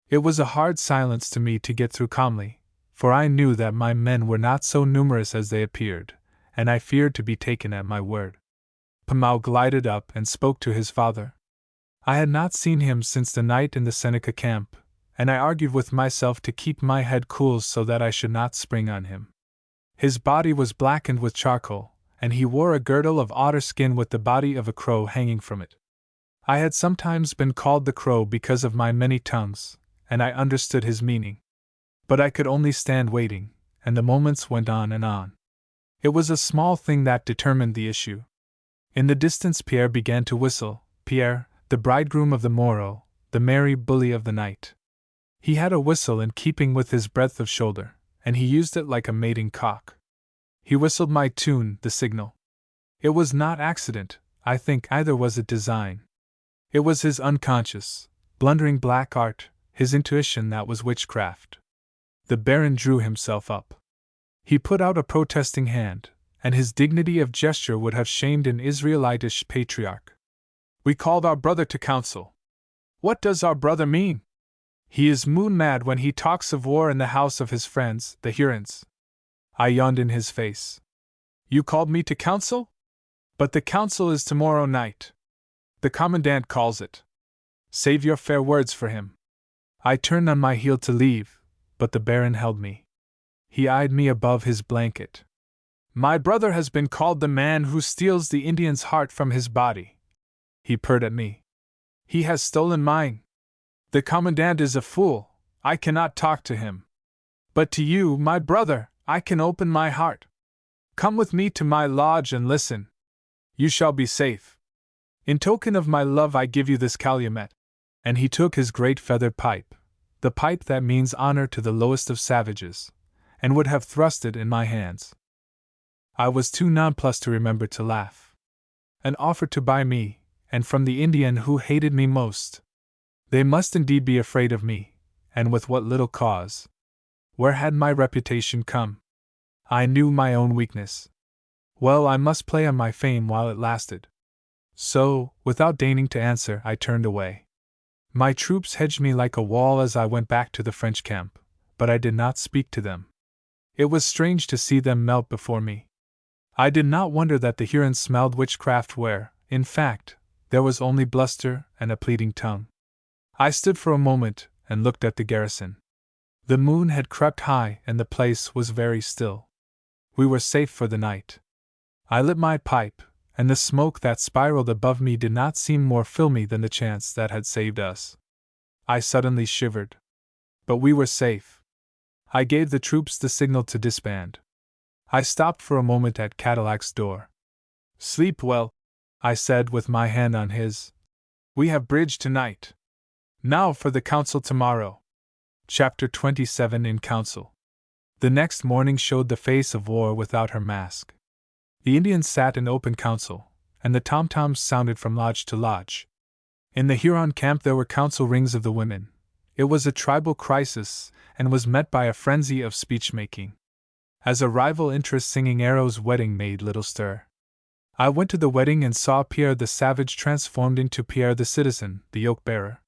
It was a hard silence to me to get through calmly, for I knew that my men were not so numerous as they appeared, and I feared to be taken at my word. Pamau glided up and spoke to his father. I had not seen him since the night in the Seneca camp, and I argued with myself to keep my head cool so that I should not spring on him. His body was blackened with charcoal, and he wore a girdle of otter skin with the body of a crow hanging from it. I had sometimes been called the crow because of my many tongues, and I understood his meaning. But I could only stand waiting, and the moments went on and on. It was a small thing that determined the issue. In the distance Pierre began to whistle, Pierre, the bridegroom of the Moro, the merry bully of the night. He had a whistle in keeping with his breadth of shoulder, and he used it like a mating cock. He whistled my tune, the signal. It was not accident, I think, either was it design. It was his unconscious, blundering black art, his intuition that was witchcraft. The Baron drew himself up. He put out a protesting hand, and his dignity of gesture would have shamed an Israelitish patriarch. "We called our brother to council. What does our brother mean? He is moon-mad when he talks of war in the house of his friends, the Hurons." I yawned in his face. "You called me to council? But the council is tomorrow night. The commandant calls it. Save your fair words for him." I turned on my heel to leave, but the Baron held me. He eyed me above his blanket. "My brother has been called the man who steals the Indian's heart from his body," he purred at me. "He has stolen mine. The commandant is a fool, I cannot talk to him. But to you, my brother, I can open my heart. Come with me to my lodge and listen. You shall be safe. In token of my love I give you this calumet." And he took his great feathered pipe, the pipe that means honor to the lowest of savages, and would have thrust it in my hands. I was too nonplussed to remember to laugh. An offer to buy me, and from the Indian who hated me most. They must indeed be afraid of me, and with what little cause. Where had my reputation come? I knew my own weakness. Well, I must play on my fame while it lasted. So, without deigning to answer, I turned away. My troops hedged me like a wall as I went back to the French camp, but I did not speak to them. It was strange to see them melt before me. I did not wonder that the Hurons smelled witchcraft where, in fact, there was only bluster and a pleading tongue. I stood for a moment and looked at the garrison. The moon had crept high and the place was very still. We were safe for the night. I lit my pipe, and the smoke that spiraled above me did not seem more filmy than the chance that had saved us. I suddenly shivered. But we were safe. I gave the troops the signal to disband. I stopped for a moment at Cadillac's door. "Sleep well," I said with my hand on his. "We have bridge tonight. Now for the council tomorrow." Chapter 27 in Council. The next morning showed the face of war without her mask. The Indians sat in open council, and the tom-toms sounded from lodge to lodge. In the Huron camp there were council rings of the women. It was a tribal crisis, and was met by a frenzy of speech-making. As a rival interest singing Arrow's wedding made little stir. I went to the wedding and saw Pierre the savage transformed into Pierre the citizen, the yoke-bearer.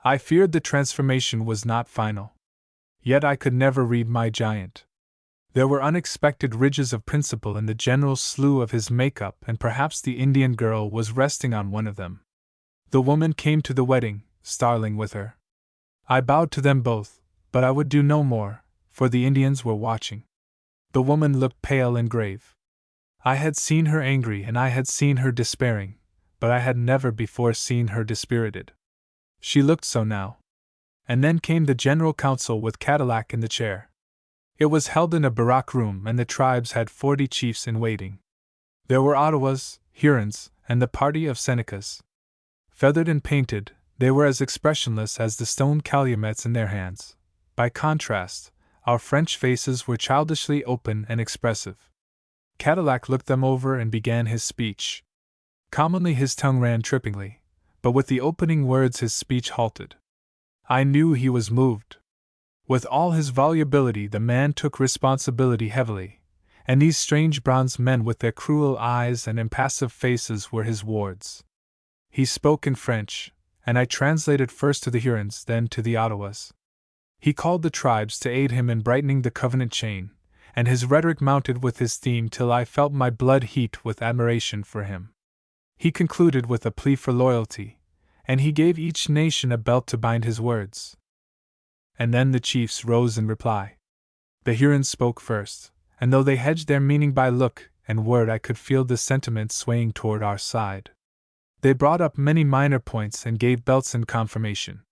I feared the transformation was not final. Yet I could never read my giant. There were unexpected ridges of principle in the general's slew of his makeup, and perhaps the Indian girl was resting on one of them. The woman came to the wedding, Starling with her. I bowed to them both, but I would do no more, for the Indians were watching. The woman looked pale and grave. I had seen her angry and I had seen her despairing, but I had never before seen her dispirited. She looked so now. And then came the general council with Cadillac in the chair. It was held in a barrack room, and the tribes had 40 chiefs in waiting. There were Ottawas, Hurons, and the party of Senecas. Feathered and painted, they were as expressionless as the stone calumets in their hands. By contrast, our French faces were childishly open and expressive. Cadillac looked them over and began his speech. Commonly his tongue ran trippingly, but with the opening words his speech halted. I knew he was moved. With all his volubility the man took responsibility heavily, and these strange bronze men with their cruel eyes and impassive faces were his wards. He spoke in French, and I translated first to the Hurons, then to the Ottawas. He called the tribes to aid him in brightening the covenant chain, and his rhetoric mounted with his theme till I felt my blood heat with admiration for him. He concluded with a plea for loyalty, and he gave each nation a belt to bind his words. And then the chiefs rose in reply. The Hurons spoke first, and though they hedged their meaning by look and word, I could feel the sentiment swaying toward our side. They brought up many minor points and gave belts in confirmation.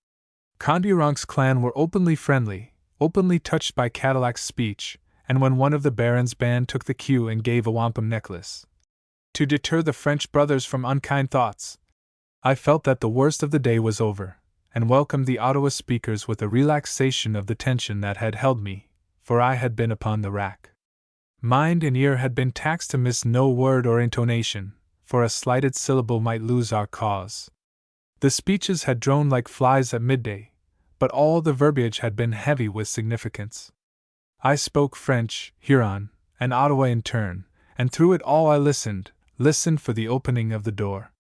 Conduranc's clan were openly friendly, openly touched by Cadillac's speech, and when one of the barons' band took the cue and gave a wampum necklace to deter the French brothers from unkind thoughts, I felt that the worst of the day was over, and welcomed the Ottawa speakers with a relaxation of the tension that had held me, for I had been upon the rack. Mind and ear had been taxed to miss no word or intonation, for a slighted syllable might lose our cause. The speeches had droned like flies at midday, but all the verbiage had been heavy with significance. I spoke French, Huron, and Ottawa in turn, and through it all I listened for the opening of the door.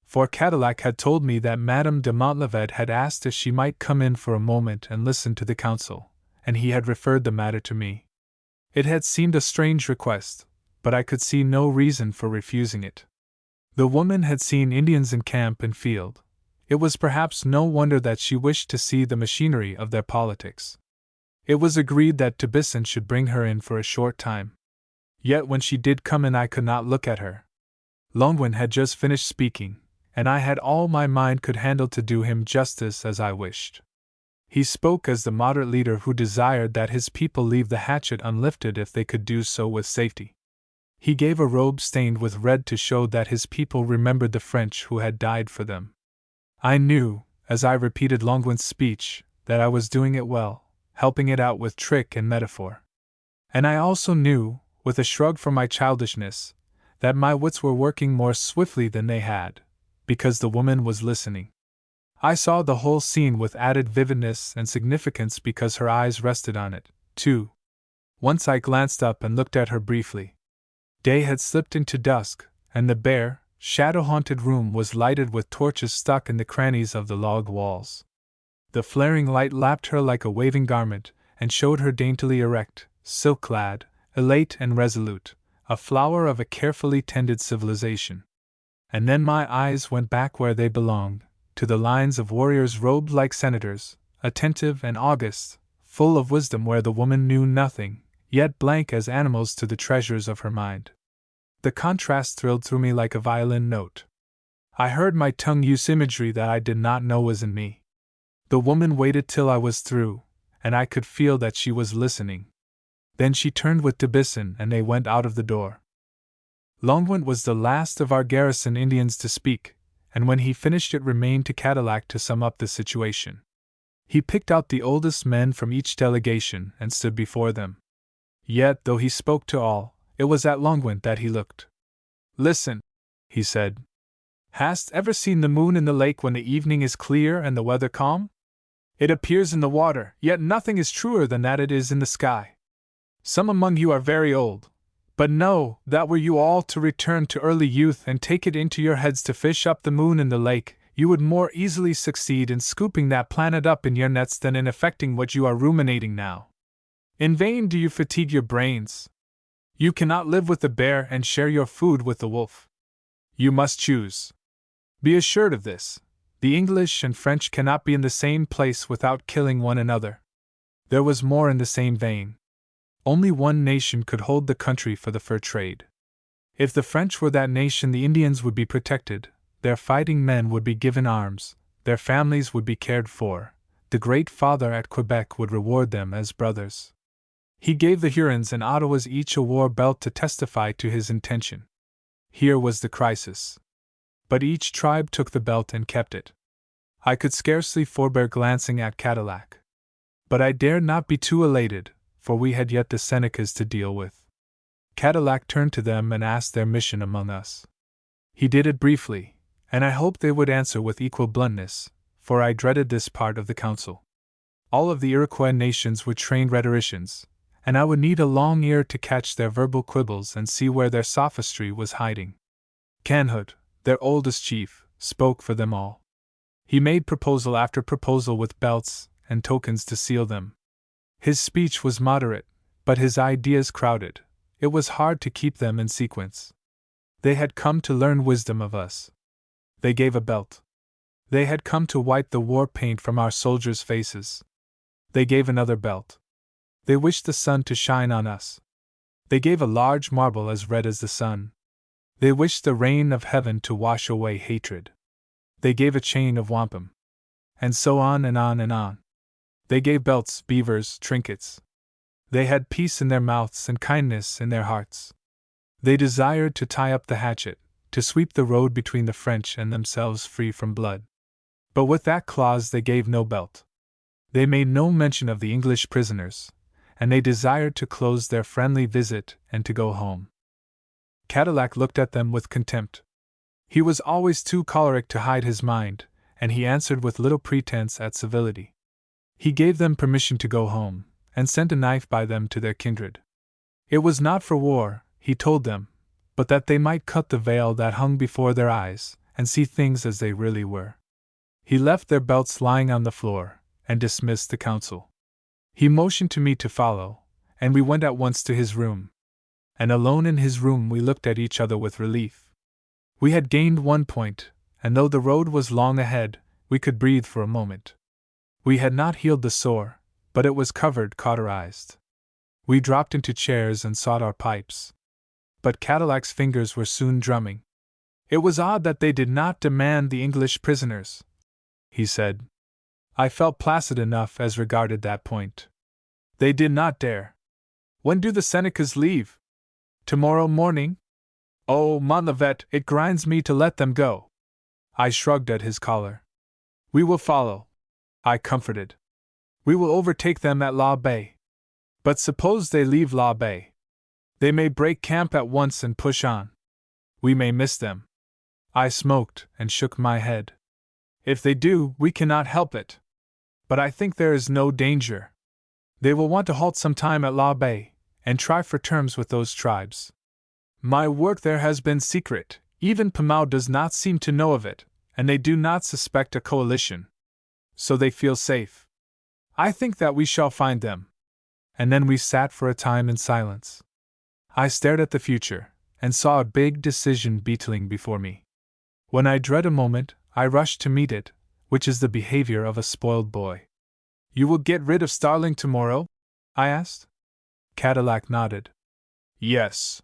For Cadillac had told me that Madame de Montlivet had asked if she might come in for a moment and listen to the council, and he had referred the matter to me. It had seemed a strange request, but I could see no reason for refusing it. The woman had seen Indians in camp and field. It was perhaps no wonder that she wished to see the machinery of their politics. It was agreed that Tibissant should bring her in for a short time. Yet when she did come in I could not look at her. Longwin had just finished speaking, and I had all my mind could handle to do him justice as I wished. He spoke as the moderate leader who desired that his people leave the hatchet unlifted if they could do so with safety. He gave a robe stained with red to show that his people remembered the French who had died for them. I knew, as I repeated Longwin's speech, that I was doing it well, helping it out with trick and metaphor. And I also knew, with a shrug from my childishness, that my wits were working more swiftly than they had, because the woman was listening. I saw the whole scene with added vividness and significance because her eyes rested on it, too. Once I glanced up and looked at her briefly. Day had slipped into dusk, and the bare, shadow-haunted room was lighted with torches stuck in the crannies of the log walls. The flaring light lapped her like a waving garment, and showed her daintily erect, silk-clad, elate and resolute, a flower of a carefully tended civilization. And then my eyes went back where they belonged, to the lines of warriors robed like senators, attentive and august, full of wisdom where the woman knew nothing, yet blank as animals to the treasures of her mind. The contrast thrilled through me like a violin note. I heard my tongue use imagery that I did not know was in me. The woman waited till I was through, and I could feel that she was listening. Then she turned with Debison and they went out of the door. Longwent was the last of our garrison Indians to speak, and when he finished it remained to Cadillac to sum up the situation. He picked out the oldest men from each delegation and stood before them. Yet, though he spoke to all, it was at Longwent that he looked. "Listen," he said. "Hast ever seen the moon in the lake when the evening is clear and the weather calm? It appears in the water, yet nothing is truer than that it is in the sky. Some among you are very old, but know that were you all to return to early youth and take it into your heads to fish up the moon in the lake, you would more easily succeed in scooping that planet up in your nets than in effecting what you are ruminating now. In vain do you fatigue your brains. You cannot live with the bear and share your food with the wolf. You must choose. Be assured of this, the English and French cannot be in the same place without killing one another." There was more in the same vein. Only one nation could hold the country for the fur trade. If the French were that nation, the Indians would be protected, their fighting men would be given arms, their families would be cared for, the Great Father at Quebec would reward them as brothers. He gave the Hurons and Ottawas each a war belt to testify to his intention. Here was the crisis. But each tribe took the belt and kept it. I could scarcely forbear glancing at Cadillac. But I dared not be too elated, for we had yet the Senecas to deal with. Cadillac turned to them and asked their mission among us. He did it briefly, and I hoped they would answer with equal bluntness, for I dreaded this part of the council. All of the Iroquois nations were trained rhetoricians, and I would need a long ear to catch their verbal quibbles and see where their sophistry was hiding. Canhood, their oldest chief, spoke for them all. He made proposal after proposal with belts and tokens to seal them. His speech was moderate, but his ideas crowded. It was hard to keep them in sequence. They had come to learn wisdom of us. They gave a belt. They had come to wipe the war paint from our soldiers' faces. They gave another belt. They wished the sun to shine on us. They gave a large marble as red as the sun. They wished the rain of heaven to wash away hatred. They gave a chain of wampum. And so on and on and on. They gave belts, beavers, trinkets. They had peace in their mouths and kindness in their hearts. They desired to tie up the hatchet, to sweep the road between the French and themselves free from blood. But with that clause they gave no belt. They made no mention of the English prisoners, and they desired to close their friendly visit and to go home. Cadillac looked at them with contempt. He was always too choleric to hide his mind, and he answered with little pretense at civility. He gave them permission to go home, and sent a knife by them to their kindred. It was not for war, he told them, but that they might cut the veil that hung before their eyes, and see things as they really were. He left their belts lying on the floor, and dismissed the council. He motioned to me to follow, and we went at once to his room. And alone in his room we looked at each other with relief. We had gained one point, and though the road was long ahead, we could breathe for a moment. We had not healed the sore, but it was covered, cauterized. We dropped into chairs and sought our pipes. But Cadillac's fingers were soon drumming. It was odd that they did not demand the English prisoners, he said. I felt placid enough as regarded that point. They did not dare. When do the Senecas leave? Tomorrow morning? Oh, Montlivet, it grinds me to let them go. I shrugged at his collar. We will follow, I comforted. We will overtake them at La Bay. But suppose they leave La Bay? They may break camp at once and push on. We may miss them. I smoked and shook my head. If they do, we cannot help it. But I think there is no danger. They will want to halt some time at La Bay, and try for terms with those tribes. My work there has been secret, even Pamau does not seem to know of it, and they do not suspect a coalition. So they feel safe. I think that we shall find them. And then we sat for a time in silence. I stared at the future, and saw a big decision beetling before me. When I dread a moment, I rush to meet it, which is the behavior of a spoiled boy. You will get rid of Starling tomorrow? I asked. Cadillac nodded. Yes.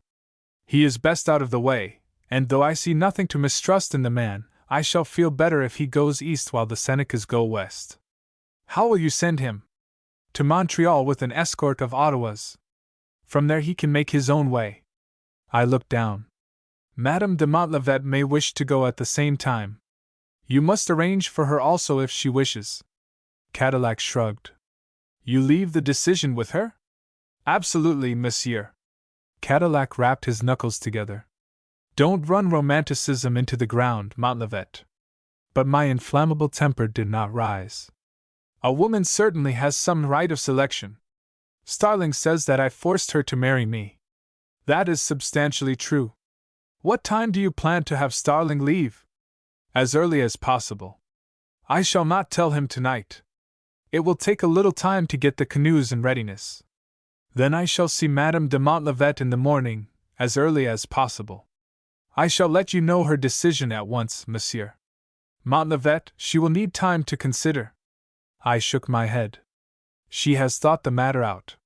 He is best out of the way, and though I see nothing to mistrust in the man, I shall feel better if he goes east while the Senecas go west. How will you send him? To Montreal with an escort of Ottawas. From there he can make his own way. I looked down. Madame de Montlivet may wish to go at the same time. You must arrange for her also if she wishes. Cadillac shrugged. You leave the decision with her? Absolutely, monsieur. Cadillac rapped his knuckles together. Don't run romanticism into the ground, Montlivet. But my inflammable temper did not rise. A woman certainly has some right of selection. Starling says that I forced her to marry me. That is substantially true. What time do you plan to have Starling leave? As early as possible. I shall not tell him tonight. It will take a little time to get the canoes in readiness. Then I shall see Madame de Montlivet in the morning, as early as possible. I shall let you know her decision at once, monsieur. Montlivet, she will need time to consider. I shook my head. She has thought the matter out.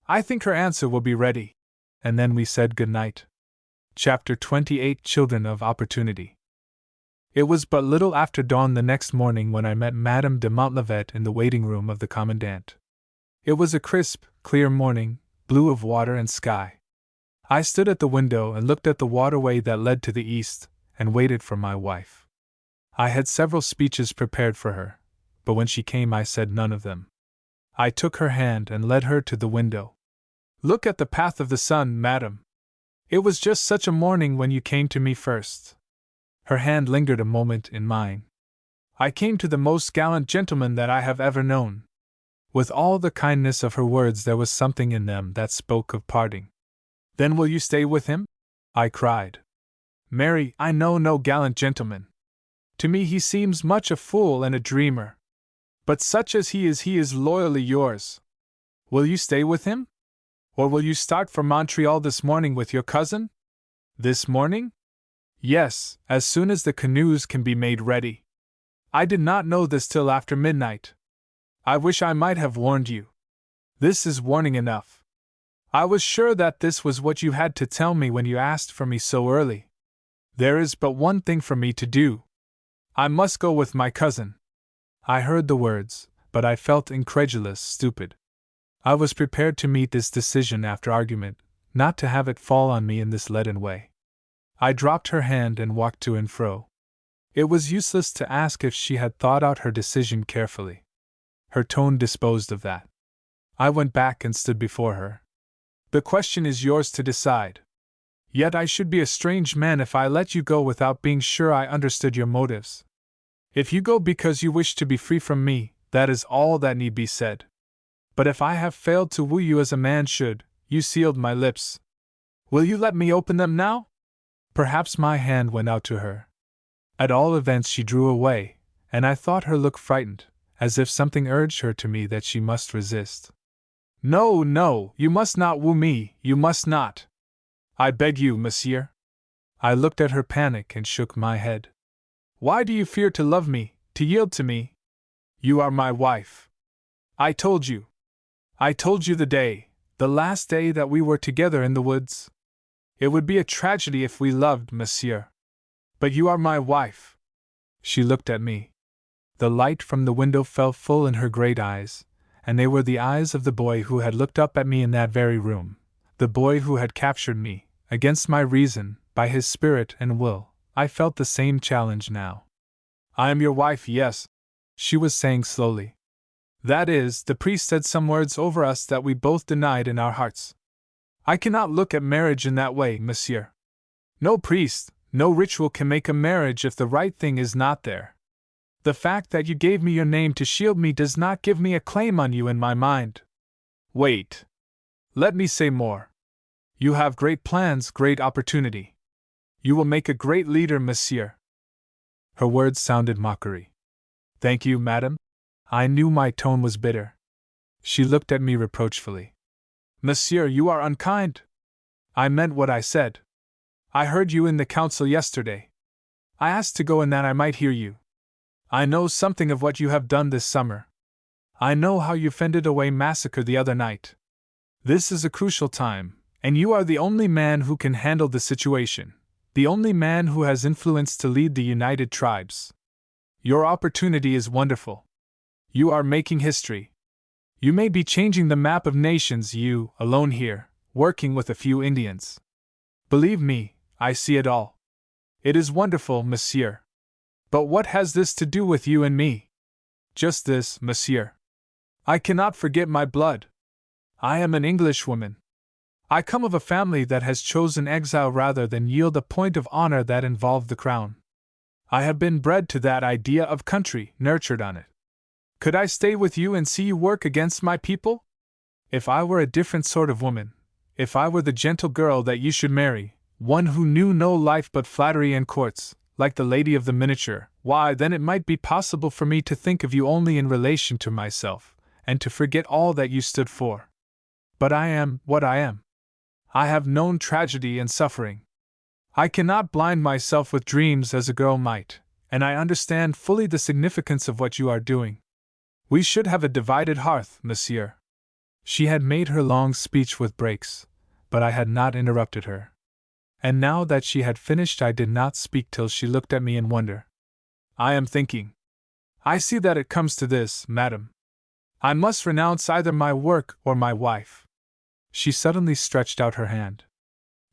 I think her answer will be ready. And then we said good night. Chapter 28 Children of Opportunity. It was but little after dawn the next morning when I met Madame de Montlivet in the waiting room of the Commandant. It was a crisp, clear morning, blue of water and sky. I stood at the window and looked at the waterway that led to the east, and waited for my wife. I had several speeches prepared for her, but when she came I said none of them. I took her hand and led her to the window. Look at the path of the sun, madam. It was just such a morning when you came to me first. Her hand lingered a moment in mine. I came to the most gallant gentleman that I have ever known. With all the kindness of her words there was something in them that spoke of parting. Then will you stay with him? I cried. Mary, I know no gallant gentleman. To me he seems much a fool and a dreamer. But such as he is loyally yours. Will you stay with him? Or will you start for Montreal this morning with your cousin? This morning? Yes, as soon as the canoes can be made ready. I did not know this till after midnight. I wish I might have warned you. This is warning enough. I was sure that this was what you had to tell me when you asked for me so early. There is but one thing for me to do. I must go with my cousin. I heard the words, but I felt incredulous, stupid. I was prepared to meet this decision after argument, not to have it fall on me in this leaden way. I dropped her hand and walked to and fro. It was useless to ask if she had thought out her decision carefully. Her tone disposed of that. I went back and stood before her. The question is yours to decide. Yet I should be a strange man if I let you go without being sure I understood your motives. If you go because you wish to be free from me, that is all that need be said. But if I have failed to woo you as a man should, you sealed my lips. Will you let me open them now? Perhaps my hand went out to her. At all events she drew away, and I thought her look frightened, as if something urged her to me that she must resist. No, no, you must not woo me, you must not. I beg you, monsieur. I looked at her panic and shook my head. Why do you fear to love me, to yield to me? You are my wife. I told you the last day that we were together in the woods. It would be a tragedy if we loved, monsieur. But you are my wife. She looked at me. The light from the window fell full in her great eyes, and they were the eyes of the boy who had looked up at me in that very room, the boy who had captured me, against my reason, by his spirit and will. I felt the same challenge now. I am your wife, yes, she was saying slowly. That is, the priest said some words over us that we both denied in our hearts. I cannot look at marriage in that way, monsieur. No priest, no ritual can make a marriage if the right thing is not there. The fact that you gave me your name to shield me does not give me a claim on you in my mind. Wait. Let me say more. You have great plans, great opportunity. You will make a great leader, monsieur. Her words sounded mockery. Thank you, madam. I knew my tone was bitter. She looked at me reproachfully. Monsieur, you are unkind. I meant what I said. I heard you in the council yesterday. I asked to go in that I might hear you. I know something of what you have done this summer. I know how you fended away massacre the other night. This is a crucial time, and you are the only man who can handle the situation, the only man who has influence to lead the United Tribes. Your opportunity is wonderful. You are making history. You may be changing the map of nations, you, alone here, working with a few Indians. Believe me, I see it all. It is wonderful, monsieur. But what has this to do with you and me? Just this, monsieur. I cannot forget my blood. I am an Englishwoman. I come of a family that has chosen exile rather than yield a point of honor that involved the crown. I have been bred to that idea of country, nurtured on it. Could I stay with you and see you work against my people? If I were a different sort of woman, if I were the gentle girl that you should marry, one who knew no life but flattery and courts, like the lady of the miniature, why, then it might be possible for me to think of you only in relation to myself, and to forget all that you stood for. But I am what I am. I have known tragedy and suffering. I cannot blind myself with dreams as a girl might, and I understand fully the significance of what you are doing. We should have a divided hearth, monsieur. She had made her long speech with breaks, but I had not interrupted her. And now that she had finished, I did not speak till she looked at me in wonder. I am thinking. I see that it comes to this, madam. I must renounce either my work or my wife. She suddenly stretched out her hand.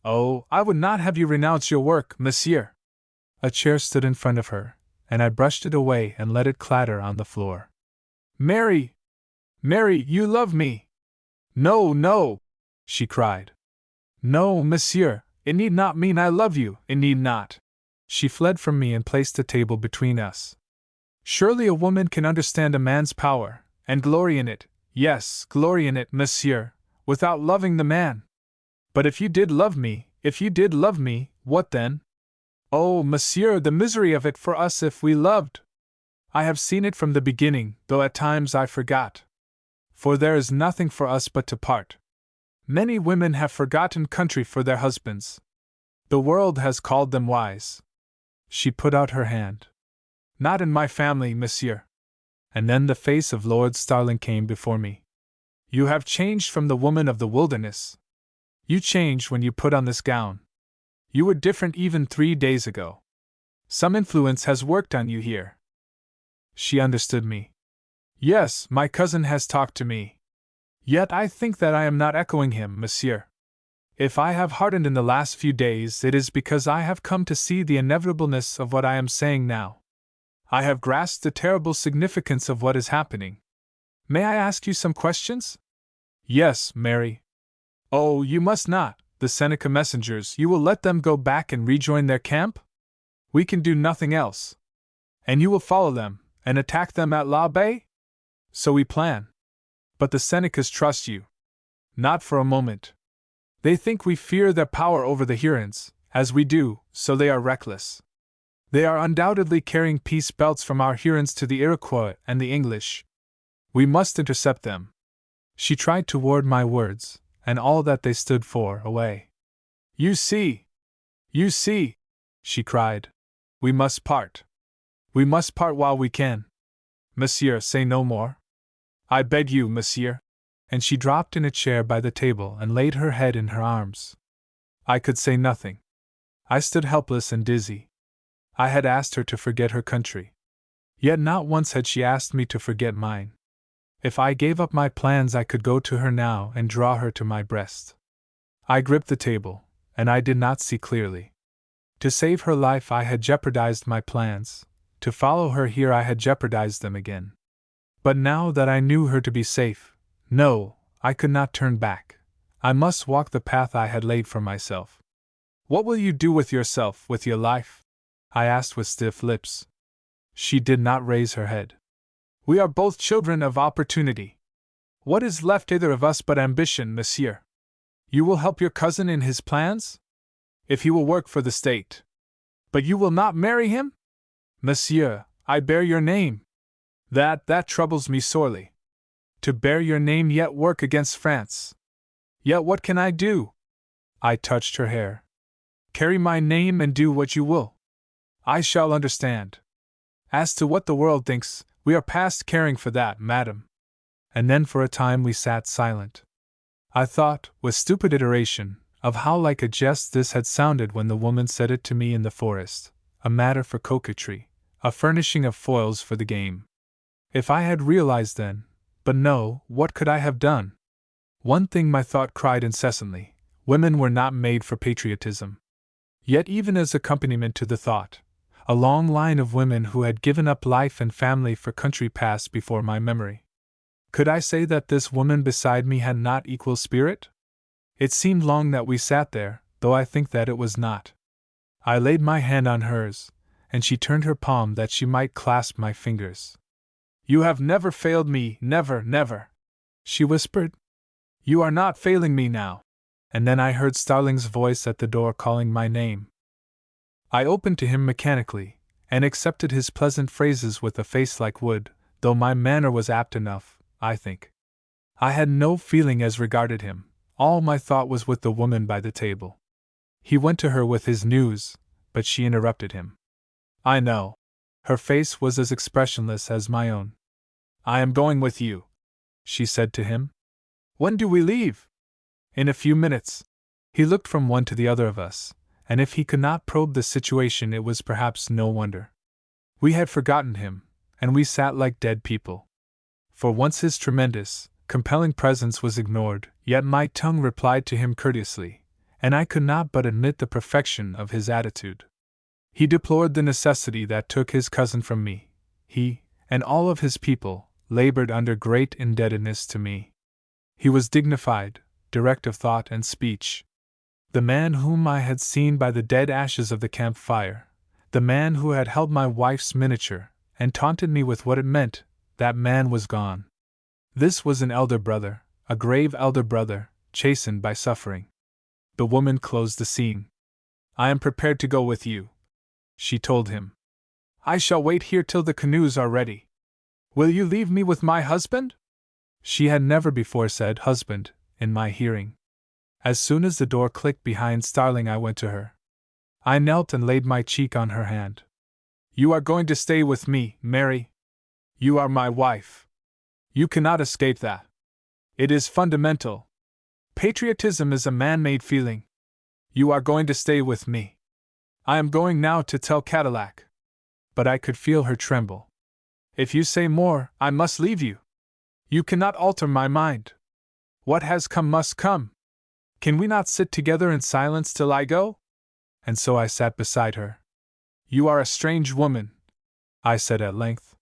Oh, I would not have you renounce your work, monsieur. A chair stood in front of her, and I brushed it away and let it clatter on the floor. Mary! Mary, you love me! No, no! She cried. No, monsieur, it need not mean I love you, it need not. She fled from me and placed a table between us. Surely a woman can understand a man's power, and glory in it, yes, glory in it, monsieur, without loving the man. But if you did love me, what then? Oh, monsieur, the misery of it for us if we loved! I have seen it from the beginning, though at times I forgot. For there is nothing for us but to part. Many women have forgotten country for their husbands. The world has called them wise. She put out her hand. Not in my family, monsieur. And then the face of Lord Starling came before me. You have changed from the woman of the wilderness. You changed when you put on this gown. You were different even 3 days ago. Some influence has worked on you here. She understood me. Yes, my cousin has talked to me. Yet I think that I am not echoing him, monsieur. If I have hardened in the last few days, it is because I have come to see the inevitableness of what I am saying now. I have grasped the terrible significance of what is happening. May I ask you some questions? Yes, Mary. Oh, you must not, the Seneca messengers, you will let them go back and rejoin their camp? We can do nothing else. And you will follow them, and attack them at La Baye? So we plan. But the Senecas trust you. Not for a moment. They think we fear their power over the Hurons, as we do, so they are reckless. They are undoubtedly carrying peace belts from our Hurons to the Iroquois and the English. We must intercept them. She tried to ward my words, and all that they stood for, away. You see, she cried. We must part. We must part while we can. Monsieur, say no more. I beg you, monsieur. And she dropped in a chair by the table and laid her head in her arms. I could say nothing. I stood helpless and dizzy. I had asked her to forget her country. Yet not once had she asked me to forget mine. If I gave up my plans, I could go to her now and draw her to my breast. I gripped the table, and I did not see clearly. To save her life, I had jeopardized my plans. To follow her here, I had jeopardized them again. But now that I knew her to be safe, no, I could not turn back. I must walk the path I had laid for myself. What will you do with yourself, with your life? I asked with stiff lips. She did not raise her head. We are both children of opportunity. What is left either of us but ambition, monsieur? You will help your cousin in his plans? If he will work for the state. But you will not marry him? Monsieur, I bear your name. That troubles me sorely. To bear your name yet work against France. Yet what can I do? I touched her hair. Carry my name and do what you will. I shall understand. As to what the world thinks, we are past caring for that, madam. And then for a time we sat silent. I thought, with stupid iteration, of how like a jest this had sounded when the woman said it to me in the forest, a matter for coquetry, a furnishing of foils for the game. If I had realized then, but no, what could I have done? One thing my thought cried incessantly: women were not made for patriotism. Yet even as accompaniment to the thought, a long line of women who had given up life and family for country passed before my memory. Could I say that this woman beside me had not equal spirit? It seemed long that we sat there, though I think that it was not. I laid my hand on hers, and she turned her palm that she might clasp my fingers. You have never failed me, never, never, she whispered. You are not failing me now. And then I heard Starling's voice at the door calling my name. I opened to him mechanically, and accepted his pleasant phrases with a face like wood, though my manner was apt enough, I think. I had no feeling as regarded him. All my thought was with the woman by the table. He went to her with his news, but she interrupted him. I know. Her face was as expressionless as my own. I am going with you, she said to him. When do we leave? In a few minutes. He looked from one to the other of us, and if he could not probe the situation, it was perhaps no wonder. We had forgotten him, and we sat like dead people. For once his tremendous, compelling presence was ignored, yet my tongue replied to him courteously, and I could not but admit the perfection of his attitude. He deplored the necessity that took his cousin from me. He, and all of his people, labored under great indebtedness to me. He was dignified, direct of thought and speech. The man whom I had seen by the dead ashes of the campfire, the man who had held my wife's miniature, and taunted me with what it meant, that man was gone. This was an elder brother, a grave elder brother, chastened by suffering. The woman closed the scene. I am prepared to go with you, she told him. I shall wait here till the canoes are ready. Will you leave me with my husband? She had never before said husband in my hearing. As soon as the door clicked behind Starling, I went to her. I knelt and laid my cheek on her hand. You are going to stay with me, Mary. You are my wife. You cannot escape that. It is fundamental. Patriotism is a man-made feeling. You are going to stay with me. I am going now to tell Cadillac. But I could feel her tremble. If you say more, I must leave you. You cannot alter my mind. What has come must come. Can we not sit together in silence till I go? And so I sat beside her. You are a strange woman, I said at length.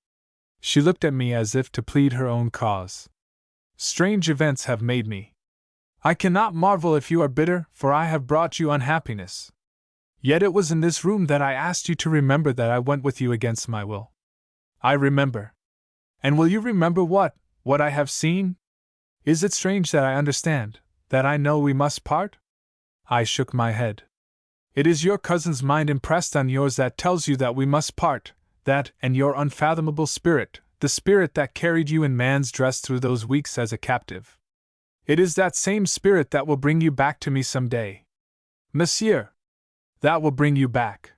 She looked at me as if to plead her own cause. Strange events have made me. I cannot marvel if you are bitter, for I have brought you unhappiness. Yet it was in this room that I asked you to remember that I went with you against my will. I remember. And will you remember what I have seen? Is it strange that I understand, that I know we must part? I shook my head. It is your cousin's mind impressed on yours that tells you that we must part, that, and your unfathomable spirit, the spirit that carried you in man's dress through those weeks as a captive. It is that same spirit that will bring you back to me some day. Monsieur! That will bring you back.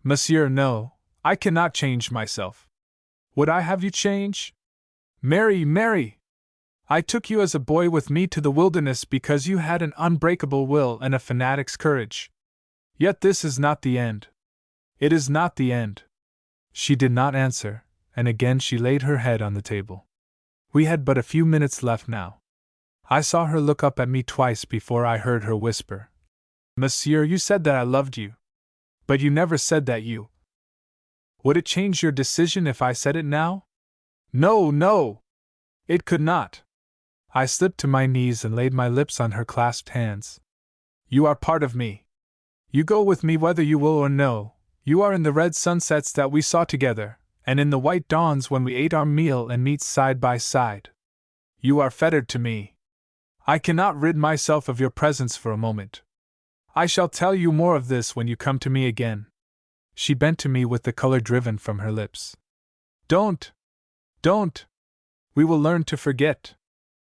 Monsieur, no, I cannot change myself. Would I have you change? Mary, Mary! I took you as a boy with me to the wilderness because you had an unbreakable will and a fanatic's courage. Yet this is not the end. It is not the end. She did not answer, and again she laid her head on the table. We had but a few minutes left now. I saw her look up at me twice before I heard her whisper. Monsieur, you said that I loved you. But you never said that you. Would it change your decision if I said it now? No, no! It could not. I slipped to my knees and laid my lips on her clasped hands. You are part of me. You go with me whether you will or no. You are in the red sunsets that we saw together, and in the white dawns when we ate our meal and meat side by side. You are fettered to me. I cannot rid myself of your presence for a moment. I shall tell you more of this when you come to me again. She bent to me with the color driven from her lips. Don't! We will learn to forget.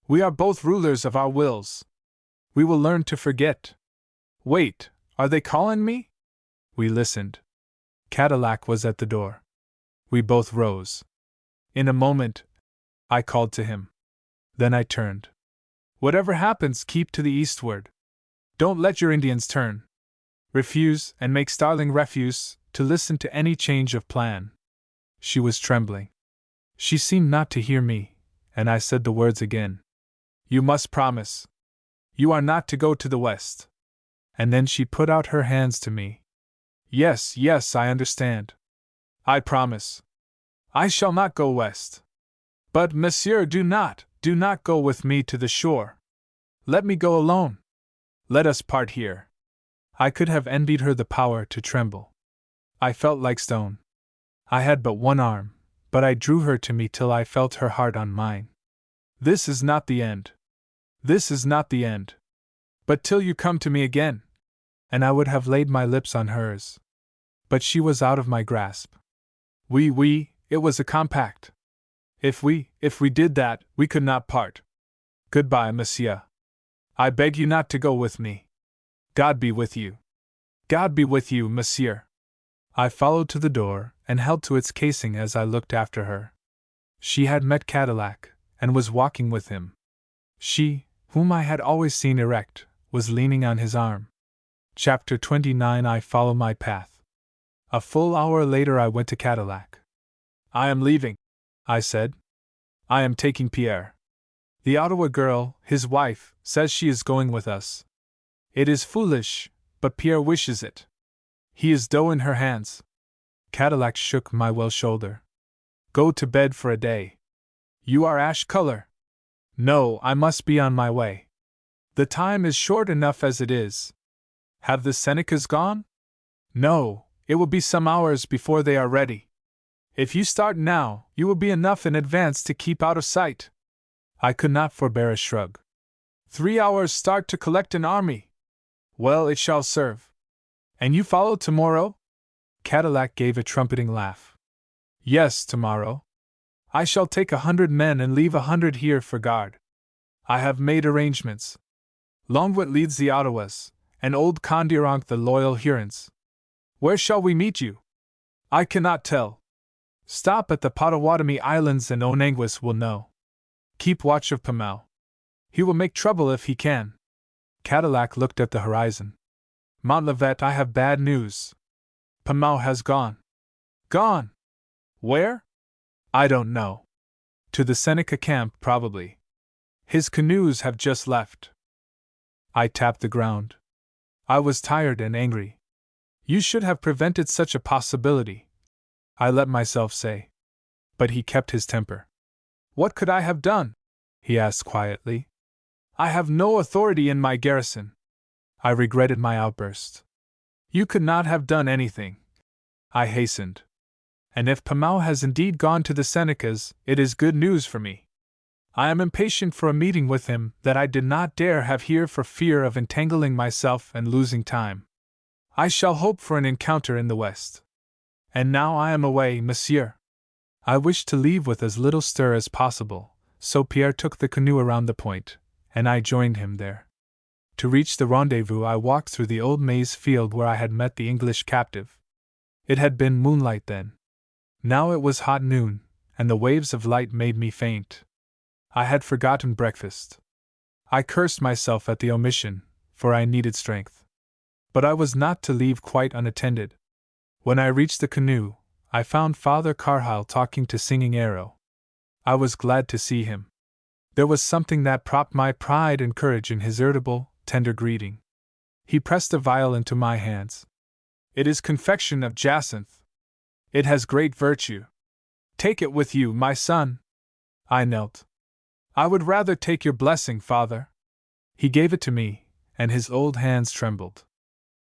We are both rulers of our wills. We will learn to forget. Wait, are they calling me? We listened. Cadillac was at the door. We both rose. In a moment, I called to him. Then I turned. Whatever happens, keep to the eastward. Don't let your Indians turn. Refuse, and make startling refuse, to listen to any change of plan. She was trembling. She seemed not to hear me, and I said the words again. You must promise. You are not to go to the west. And then she put out her hands to me. Yes, I understand. I promise. I shall not go west. But, monsieur, do not go with me to the shore. Let me go alone. Let us part here. I could have envied her the power to tremble. I felt like stone. I had but one arm, but I drew her to me till I felt her heart on mine. This is not the end. This is not the end. But till you come to me again. And I would have laid my lips on hers. But she was out of my grasp. It was a compact. If we did that, we could not part. Goodbye, monsieur. I beg you not to go with me. God be with you. God be with you, monsieur. I followed to the door, and held to its casing as I looked after her. She had met Cadillac, and was walking with him. She, whom I had always seen erect, was leaning on his arm. Chapter 29. I follow my path. A full hour later I went to Cadillac. I am leaving, I said. I am taking Pierre. The Ottawa girl, his wife, says she is going with us. It is foolish, but Pierre wishes it. He is dough in her hands. Cadillac shook my well shoulder. Go to bed for a day. You are ash color. No, I must be on my way. The time is short enough as it is. Have the Senecas gone? No, it will be some hours before they are ready. If you start now, you will be enough in advance to keep out of sight. I could not forbear a shrug. 3 hours start to collect an army. Well, it shall serve. And you follow tomorrow? Cadillac gave a trumpeting laugh. Yes, tomorrow. I shall take 100 men and leave 100 here for guard. I have made arrangements. Longwood leads the Ottawas, and old Condironk the loyal Hurons. Where shall we meet you? I cannot tell. Stop at the Potawatomi Islands and Onanguis will know. Keep watch of Pamau. He will make trouble if he can. Cadillac looked at the horizon. Montlivet, I have bad news. Pamau has gone. Gone? Where? I don't know. To the Seneca camp, probably. His canoes have just left. I tapped the ground. I was tired and angry. You should have prevented such a possibility, I let myself say. But he kept his temper. What could I have done? He asked quietly. I have no authority in my garrison. I regretted my outburst. You could not have done anything. I hastened. And if Pamau has indeed gone to the Senecas, it is good news for me. I am impatient for a meeting with him that I did not dare have here for fear of entangling myself and losing time. I shall hope for an encounter in the west. And now I am away, monsieur. I wished to leave with as little stir as possible, so Pierre took the canoe around the point, and I joined him there. To reach the rendezvous I walked through the old maize field where I had met the English captive. It had been moonlight then. Now it was hot noon, and the waves of light made me faint. I had forgotten breakfast. I cursed myself at the omission, for I needed strength. But I was not to leave quite unattended. When I reached the canoe, I found Father Carhyle talking to Singing Arrow. I was glad to see him. There was something that propped my pride and courage in his irritable, tender greeting. He pressed a vial into my hands. It is confection of jacinth. It has great virtue. Take it with you, my son. I knelt. I would rather take your blessing, Father. He gave it to me, and his old hands trembled.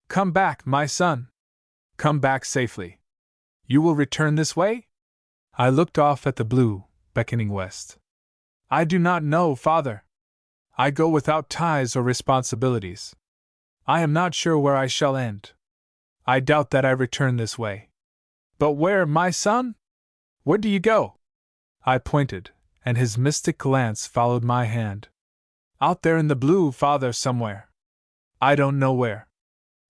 Come back, my son. Come back safely. You will return this way? I looked off at the blue, beckoning west. I do not know, Father. I go without ties or responsibilities. I am not sure where I shall end. I doubt that I return this way. But where, my son? Where do you go? I pointed, and his mystic glance followed my hand. Out there in the blue, Father, somewhere. I don't know where.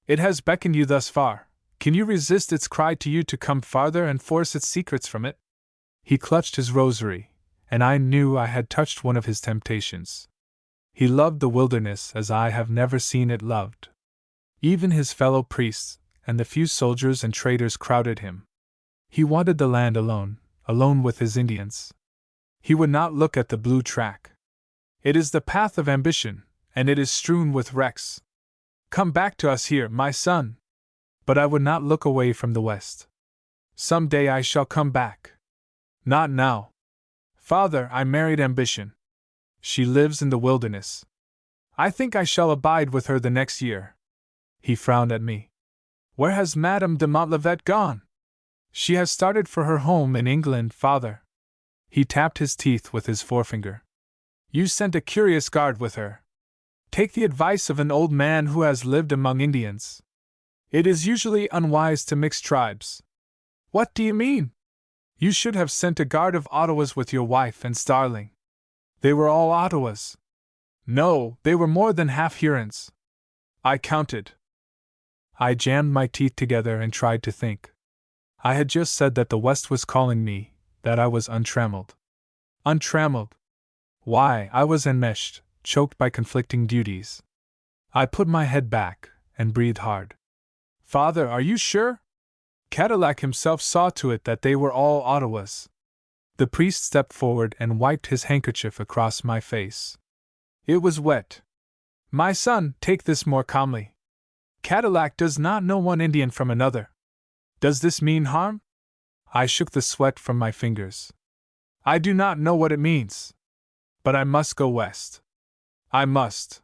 It has beckoned you thus far. Can you resist its cry to you to come farther and force its secrets from it? He clutched his rosary, and I knew I had touched one of his temptations. He loved the wilderness as I have never seen it loved. Even his fellow priests and the few soldiers and traders crowded him. He wanted the land alone, alone with his Indians. He would not look at the blue track. It is the path of ambition, and it is strewn with wrecks. Come back to us here, my son. But I would not look away from the west. Some day I shall come back. Not now. Father, I married ambition. She lives in the wilderness. I think I shall abide with her the next year. He frowned at me. Where has Madame de Montlivet gone? She has started for her home in England, Father. He tapped his teeth with his forefinger. You sent a curious guard with her. Take the advice of an old man who has lived among Indians. It is usually unwise to mix tribes. What do you mean? You should have sent a guard of Ottawas with your wife and Starling. They were all Ottawas. No, they were more than half Hurons. I counted. I jammed my teeth together and tried to think. I had just said that the West was calling me, that I was untrammeled. Untrammeled. Why, I was enmeshed, choked by conflicting duties. I put my head back and breathed hard. Father, are you sure? Cadillac himself saw to it that they were all Ottawas. The priest stepped forward and wiped his handkerchief across my face. It was wet. My son, take this more calmly. Cadillac does not know one Indian from another. Does this mean harm? I shook the sweat from my fingers. I do not know what it means. But I must go west. I must.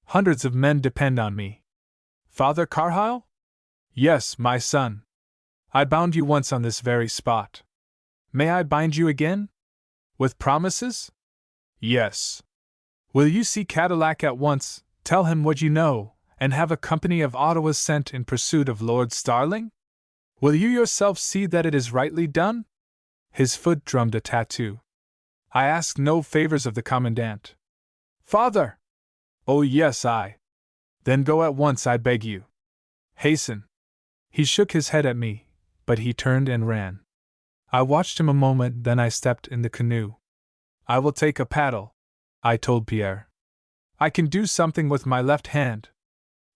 Hundreds of men depend on me. Father Carlyle? Yes, my son. I bound you once on this very spot. May I bind you again? With promises? Yes. Will you see Cadillac at once, tell him what you know, and have a company of Ottawas sent in pursuit of Lord Starling? Will you yourself see that it is rightly done? His foot drummed a tattoo. I ask no favors of the commandant. Father! Oh yes, I. Then go at once, I beg you. Hasten. He shook his head at me, but he turned and ran. I watched him a moment, then I stepped in the canoe. I will take a paddle, I told Pierre. I can do something with my left hand.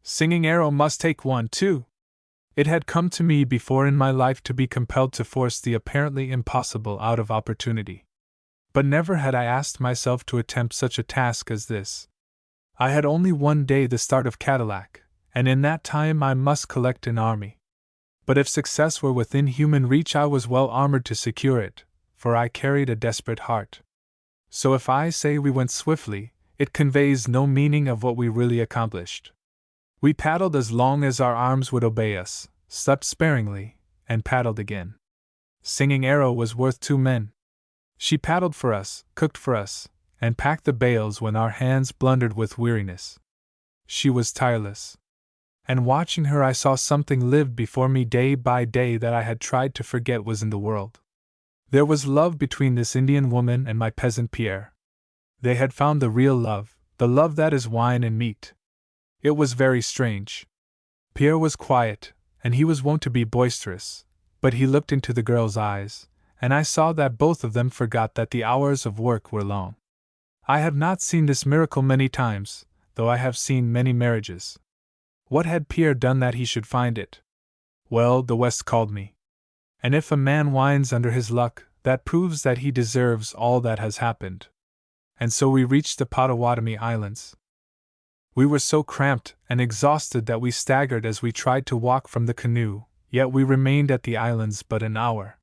Singing Arrow must take one, too. It had come to me before in my life to be compelled to force the apparently impossible out of opportunity. But never had I asked myself to attempt such a task as this. I had only one day the start of Cadillac, and in that time I must collect an army. But if success were within human reach, I was well armored to secure it, for I carried a desperate heart. So if I say we went swiftly, it conveys no meaning of what we really accomplished. We paddled as long as our arms would obey us, slept sparingly, and paddled again. Singing Arrow was worth 2 men. She paddled for us, cooked for us, and packed the bales when our hands blundered with weariness. She was tireless. And watching her, I saw something lived before me day by day that I had tried to forget was in the world. There was love between this Indian woman and my peasant Pierre. They had found the real love, the love that is wine and meat. It was very strange. Pierre was quiet, and he was wont to be boisterous, but he looked into the girl's eyes, and I saw that both of them forgot that the hours of work were long. I have not seen this miracle many times, though I have seen many marriages. What had Pierre done that he should find it? Well, the West called me. And if a man whines under his luck, that proves that he deserves all that has happened. And so we reached the Potawatomi Islands. We were so cramped and exhausted that we staggered as we tried to walk from the canoe, yet we remained at the islands but an hour.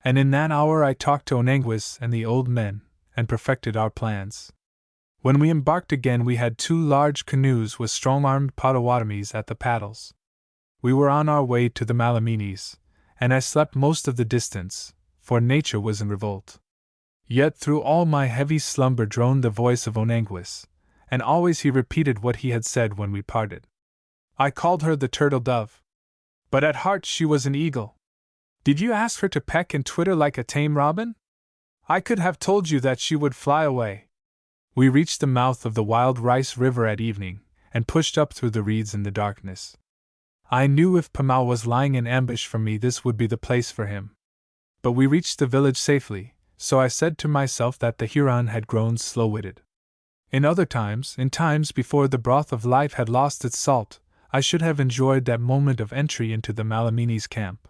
And in that hour I talked to Onanguis and the old men, and perfected our plans. When we embarked again, we had 2 large canoes with strong-armed Potawatomis at the paddles. We were on our way to the Malaminis, and I slept most of the distance, for nature was in revolt. Yet through all my heavy slumber droned the voice of Onanguis, and always he repeated what he had said when we parted. I called her the turtle dove, but at heart she was an eagle. Did you ask her to peck and twitter like a tame robin? I could have told you that she would fly away. We reached the mouth of the Wild Rice River at evening, and pushed up through the reeds in the darkness. I knew if Pamal was lying in ambush for me, this would be the place for him. But we reached the village safely, so I said to myself that the Huron had grown slow-witted. In times before the broth of life had lost its salt, I should have enjoyed that moment of entry into the Malamini's camp.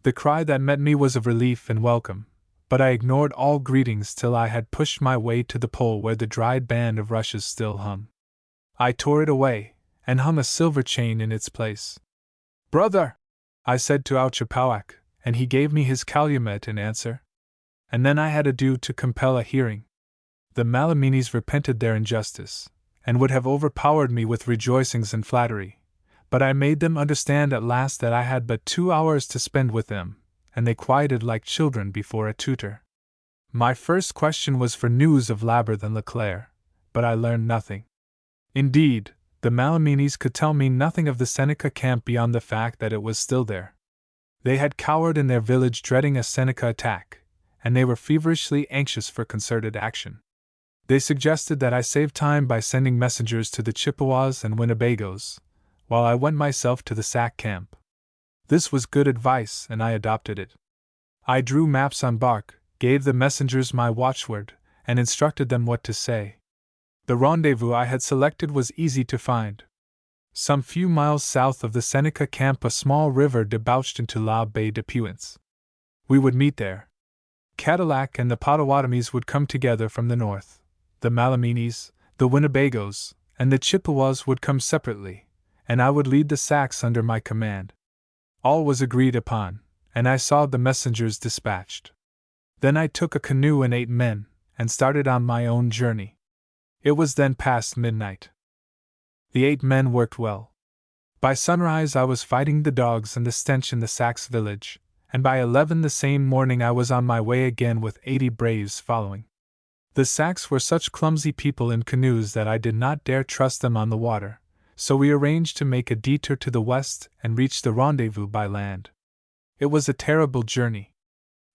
The cry that met me was of relief and welcome, but I ignored all greetings till I had pushed my way to the pole where the dried band of rushes still hung. I tore it away, and hung a silver chain in its place. "Brother!" I said to Ouchapauak, and he gave me his calumet in answer. And then I had ado to compel a hearing. The Malaminis repented their injustice, and would have overpowered me with rejoicings and flattery, but I made them understand at last that I had but 2 hours to spend with them, and they quieted like children before a tutor. My first question was for news of Labarthe and Leclerc, but I learned nothing. Indeed, the Malaminis could tell me nothing of the Seneca camp beyond the fact that it was still there. They had cowered in their village dreading a Seneca attack, and they were feverishly anxious for concerted action. They suggested that I save time by sending messengers to the Chippewas and Winnebagos, while I went myself to the Sac camp. This was good advice, and I adopted it. I drew maps on bark, gave the messengers my watchword, and instructed them what to say. The rendezvous I had selected was easy to find. Some few miles south of the Seneca camp a small river debouched into La Baie de Puins. We would meet there. Cadillac and the Potawatomis would come together from the north. The Malaminis, the Winnebagos, and the Chippewas would come separately, and I would lead the Sacs under my command. All was agreed upon, and I saw the messengers dispatched. Then I took a canoe and 8 men, and started on my own journey. It was then past midnight. The 8 men worked well. By sunrise I was fighting the dogs and the stench in the Sacs village, and by 11 the same morning I was on my way again with 80 braves following. The Sacs were such clumsy people in canoes that I did not dare trust them on the water, so we arranged to make a detour to the west and reach the rendezvous by land. It was a terrible journey.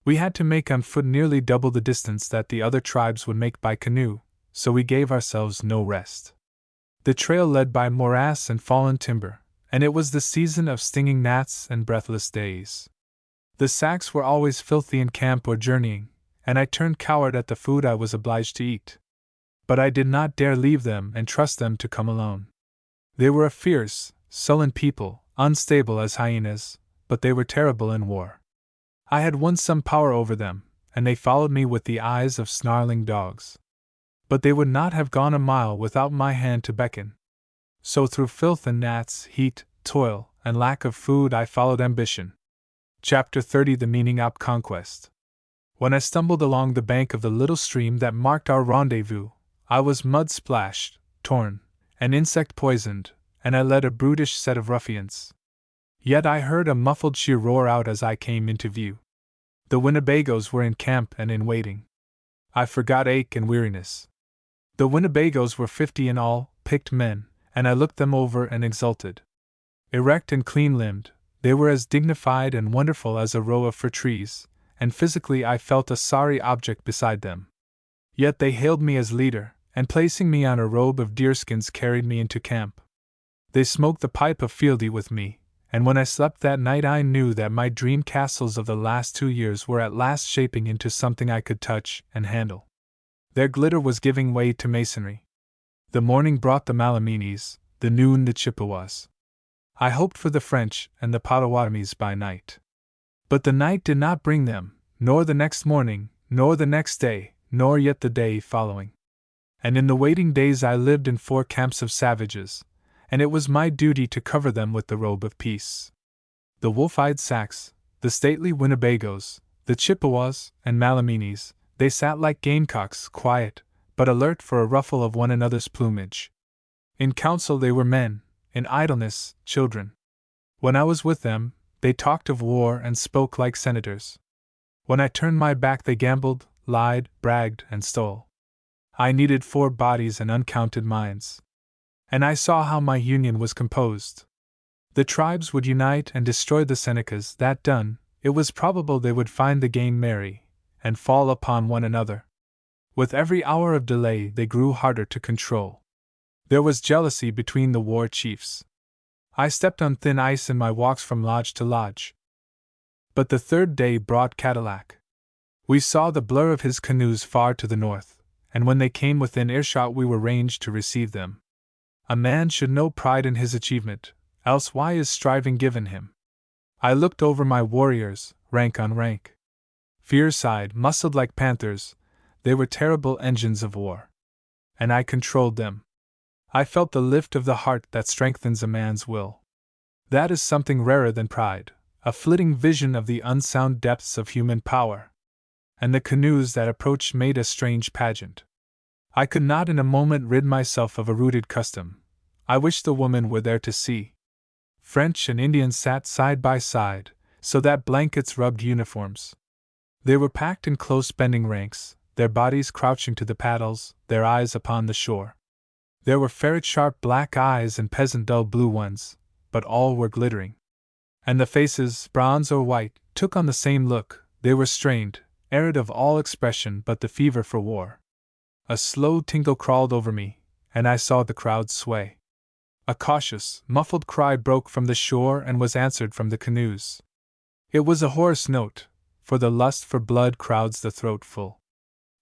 We had to make on foot nearly double the distance that the other tribes would make by canoe, so we gave ourselves no rest. The trail led by morass and fallen timber, and it was the season of stinging gnats and breathless days. The Sacs were always filthy in camp or journeying, and I turned coward at the food I was obliged to eat. But I did not dare leave them and trust them to come alone. They were a fierce, sullen people, unstable as hyenas, but they were terrible in war. I had won some power over them, and they followed me with the eyes of snarling dogs. But they would not have gone a mile without my hand to beckon. So through filth and gnats, heat, toil, and lack of food I followed ambition. Chapter 30 The Meaning of Conquest. When I stumbled along the bank of the little stream that marked our rendezvous, I was mud-splashed, torn, and insect-poisoned, and I led a brutish set of ruffians. Yet I heard a muffled cheer roar out as I came into view. The Winnebagos were in camp and in waiting. I forgot ache and weariness. The Winnebagos were 50 in all, picked men, and I looked them over and exulted. Erect and clean-limbed, they were as dignified and wonderful as a row of fir trees, and physically I felt a sorry object beside them. Yet they hailed me as leader, and placing me on a robe of deerskins carried me into camp. They smoked the pipe of fealty with me, and when I slept that night I knew that my dream castles of the last 2 years were at last shaping into something I could touch and handle. Their glitter was giving way to masonry. The morning brought the Malaminis, the noon the Chippewas. I hoped for the French and the Potawatomis by night. But the night did not bring them, nor the next morning, nor the next day, nor yet the day following. And in the waiting days I lived in 4 camps of savages, and it was my duty to cover them with the robe of peace. The wolf-eyed Sacs, the stately Winnebagos, the Chippewas, and Malaminis, they sat like gamecocks, quiet, but alert for a ruffle of one another's plumage. In council they were men, in idleness, children. When I was with them, they talked of war and spoke like senators. When I turned my back, they gambled, lied, bragged, and stole. I needed 4 bodies and uncounted minds. And I saw how my union was composed. The tribes would unite and destroy the Senecas. That done, it was probable they would find the game merry, and fall upon one another. With every hour of delay, they grew harder to control. There was jealousy between the war chiefs. I stepped on thin ice in my walks from lodge to lodge. But the 3rd day brought Cadillac. We saw the blur of his canoes far to the north, and when they came within earshot, we were ranged to receive them. A man should know pride in his achievement, else why is striving given him? I looked over my warriors, rank on rank. Fierce-eyed, muscled like panthers, they were terrible engines of war. And I controlled them. I felt the lift of the heart that strengthens a man's will. That is something rarer than pride, a flitting vision of the unsound depths of human power. And the canoes that approached made a strange pageant. I could not in a moment rid myself of a rooted custom. I wished the woman were there to see. French and Indians sat side by side, so that blankets rubbed uniforms. They were packed in close bending ranks, their bodies crouching to the paddles, their eyes upon the shore. There were ferret-sharp black eyes and peasant dull blue ones, but all were glittering. And the faces, bronze or white, took on the same look. They were strained, arid of all expression but the fever for war. A slow tingle crawled over me, and I saw the crowd sway. A cautious, muffled cry broke from the shore and was answered from the canoes. It was a hoarse note, for the lust for blood crowds the throat full.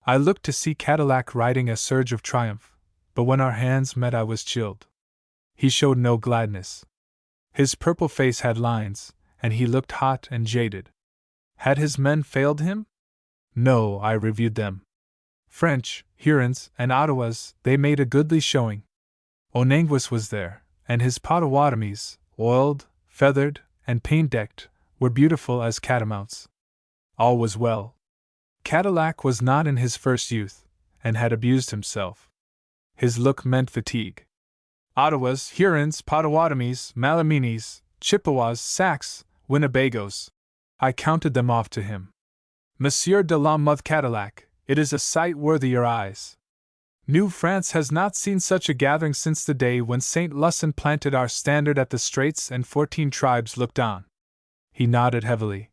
I looked to see Cadillac riding a surge of triumph, but when our hands met I was chilled. He showed no gladness. His purple face had lines, and he looked hot and jaded. Had his men failed him? No, I reviewed them. French, Hurons, and Ottawas, they made a goodly showing. Onanguis was there, and his Potawatomis, oiled, feathered, and paint-decked, were beautiful as catamounts. All was well. Cadillac was not in his first youth, and had abused himself. His look meant fatigue. Ottawas, Hurons, Potawatomis, Malaminis, Chippewas, Sacs, Winnebagos. I counted them off to him. Monsieur de la Mothe Cadillac, it is a sight worthy your eyes. New France has not seen such a gathering since the day when St. Lusson planted our standard at the Straits and 14 tribes looked on. He nodded heavily.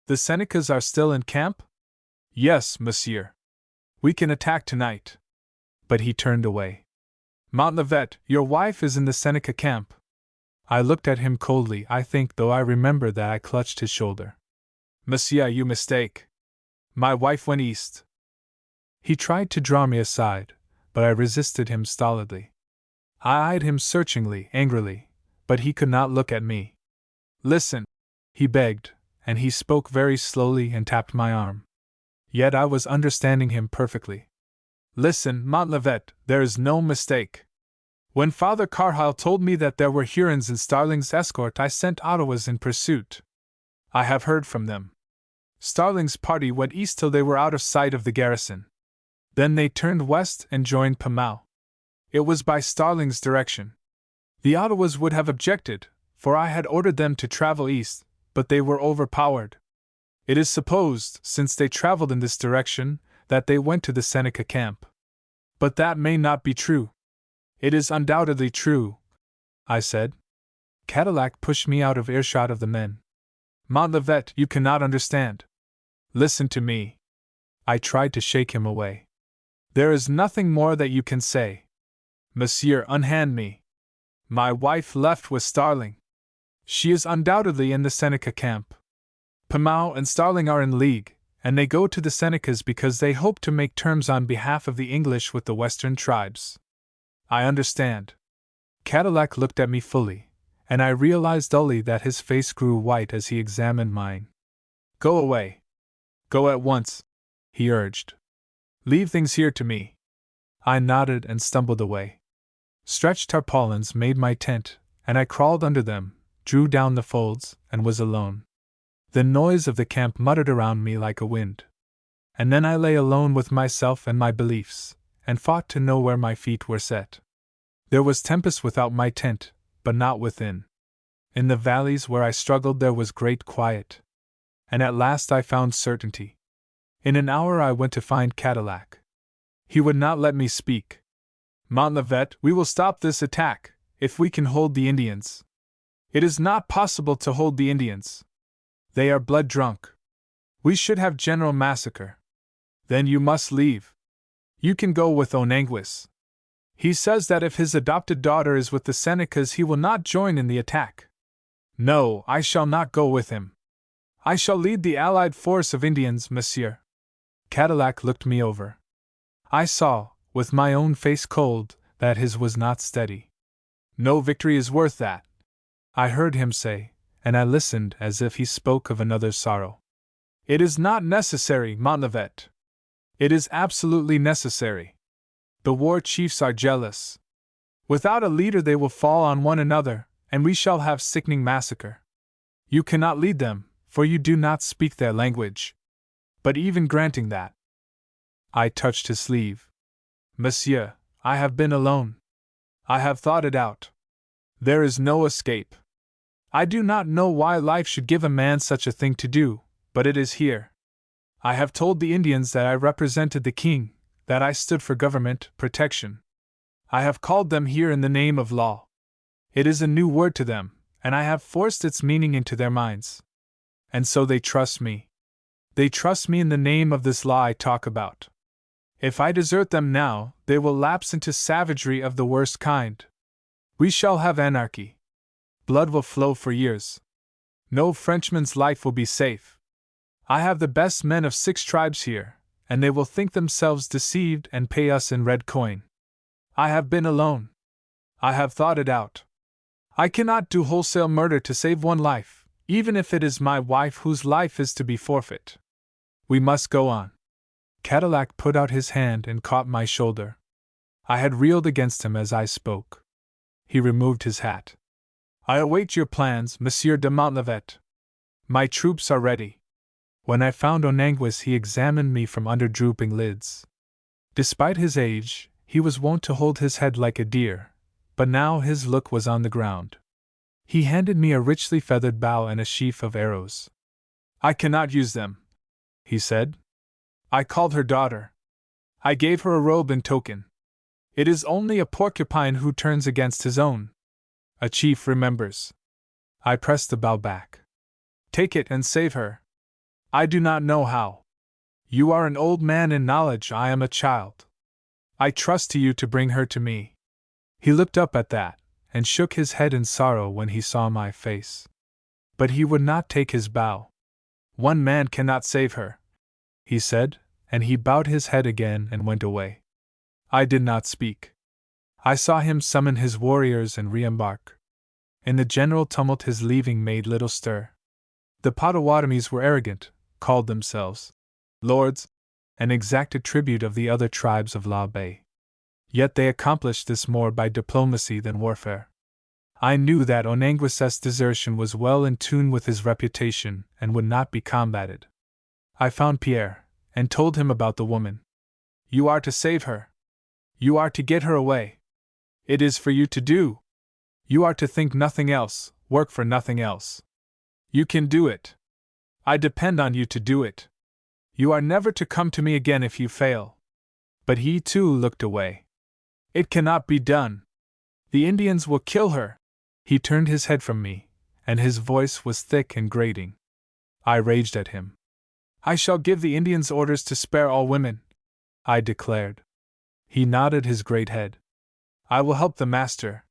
The Senecas are still in camp? Yes, monsieur. We can attack tonight. But he turned away. Montlivet, your wife is in the Seneca camp. I looked at him coldly, I think, though I remember that I clutched his shoulder. Monsieur, you mistake. My wife went east. He tried to draw me aside, but I resisted him stolidly. I eyed him searchingly, angrily, but he could not look at me. Listen, he begged, and he spoke very slowly and tapped my arm. Yet I was understanding him perfectly. Listen, Montlivet, there is no mistake. When Father Carheil told me that there were Hurons in Starling's escort, I sent Ottawas in pursuit. I have heard from them. Starling's party went east till they were out of sight of the garrison. Then they turned west and joined Pamau. It was by Starling's direction. The Ottawas would have objected, for I had ordered them to travel east, but they were overpowered. It is supposed, since they traveled in this direction, that they went to the Seneca camp. But that may not be true. It is undoubtedly true, I said. Cadillac pushed me out of earshot of the men. Montlivet, you cannot understand. Listen to me. I tried to shake him away. There is nothing more that you can say. Monsieur, unhand me. My wife left with Starling. She is undoubtedly in the Seneca camp. Pamau and Starling are in league, and they go to the Senecas because they hope to make terms on behalf of the English with the western tribes. I understand. Cadillac looked at me fully, and I realized dully that his face grew white as he examined mine. Go away. Go at once, he urged. Leave things here to me. I nodded and stumbled away. Stretched tarpaulins made my tent, and I crawled under them, drew down the folds, and was alone. The noise of the camp muttered around me like a wind. And then I lay alone with myself and my beliefs, and fought to know where my feet were set. There was tempest without my tent, but not within. In the valleys where I struggled there was great quiet. and at last I found certainty. In an hour I went to find Cadillac. He would not let me speak. Montlivet, we will stop this attack, if we can hold the Indians. It is not possible to hold the Indians. They are blood drunk. We should have general massacre. Then you must leave. You can go with Onanguis. He says that if his adopted daughter is with the Senecas he will not join in the attack. No, I shall not go with him. I shall lead the allied force of Indians, monsieur. Cadillac looked me over. I saw, with my own face cold, that his was not steady. No victory is worth that, I heard him say, and I listened as if he spoke of another's sorrow. It is not necessary, Montlivet. It is absolutely necessary. The war chiefs are jealous. Without a leader they will fall on one another, and we shall have sickening massacre. You cannot lead them, for you do not speak their language. But even granting that, I touched his sleeve. Monsieur, I have been alone. I have thought it out. There is no escape. I do not know why life should give a man such a thing to do, but it is here. I have told the Indians that I represented the king, that I stood for government protection. I have called them here in the name of law. It is a new word to them, and I have forced its meaning into their minds. And so they trust me. They trust me in the name of this law I talk about. If I desert them now, they will lapse into savagery of the worst kind. We shall have anarchy. Blood will flow for years. No Frenchman's life will be safe. I have the best men of 6 tribes here, and they will think themselves deceived and pay us in red coin. I have been alone. I have thought it out. I cannot do wholesale murder to save one life, even if it is my wife whose life is to be forfeit. We must go on. Cadillac put out his hand and caught my shoulder. I had reeled against him as I spoke. He removed his hat. I await your plans, Monsieur de Montlivet. My troops are ready. When I found Onanguis, he examined me from under drooping lids. Despite his age, he was wont to hold his head like a deer, but now his look was on the ground. He handed me a richly feathered bow and a sheaf of arrows. I cannot use them, he said. I called her daughter. I gave her a robe in token. It is only a porcupine who turns against his own. A chief remembers. I pressed the bow back. Take it and save her. I do not know how. You are an old man in knowledge, I am a child. I trust to you to bring her to me. He looked up at that, and shook his head in sorrow when he saw my face. But he would not take his bow. One man cannot save her, he said, and he bowed his head again and went away. I did not speak. I saw him summon his warriors and re-embark. In the general tumult his leaving made little stir. The Potawatomis were arrogant, called themselves lords, and exacted tribute of the other tribes of La Bay. Yet they accomplished this more by diplomacy than warfare. I knew that Onanguis's desertion was well in tune with his reputation and would not be combated. I found Pierre, and told him about the woman. You are to save her. You are to get her away. It is for you to do. You are to think nothing else, work for nothing else. You can do it. I depend on you to do it. You are never to come to me again if you fail. But he too looked away. It cannot be done. The Indians will kill her. He turned his head from me, and his voice was thick and grating. I raged at him. I shall give the Indians orders to spare all women, I declared. He nodded his great head. I will help the master.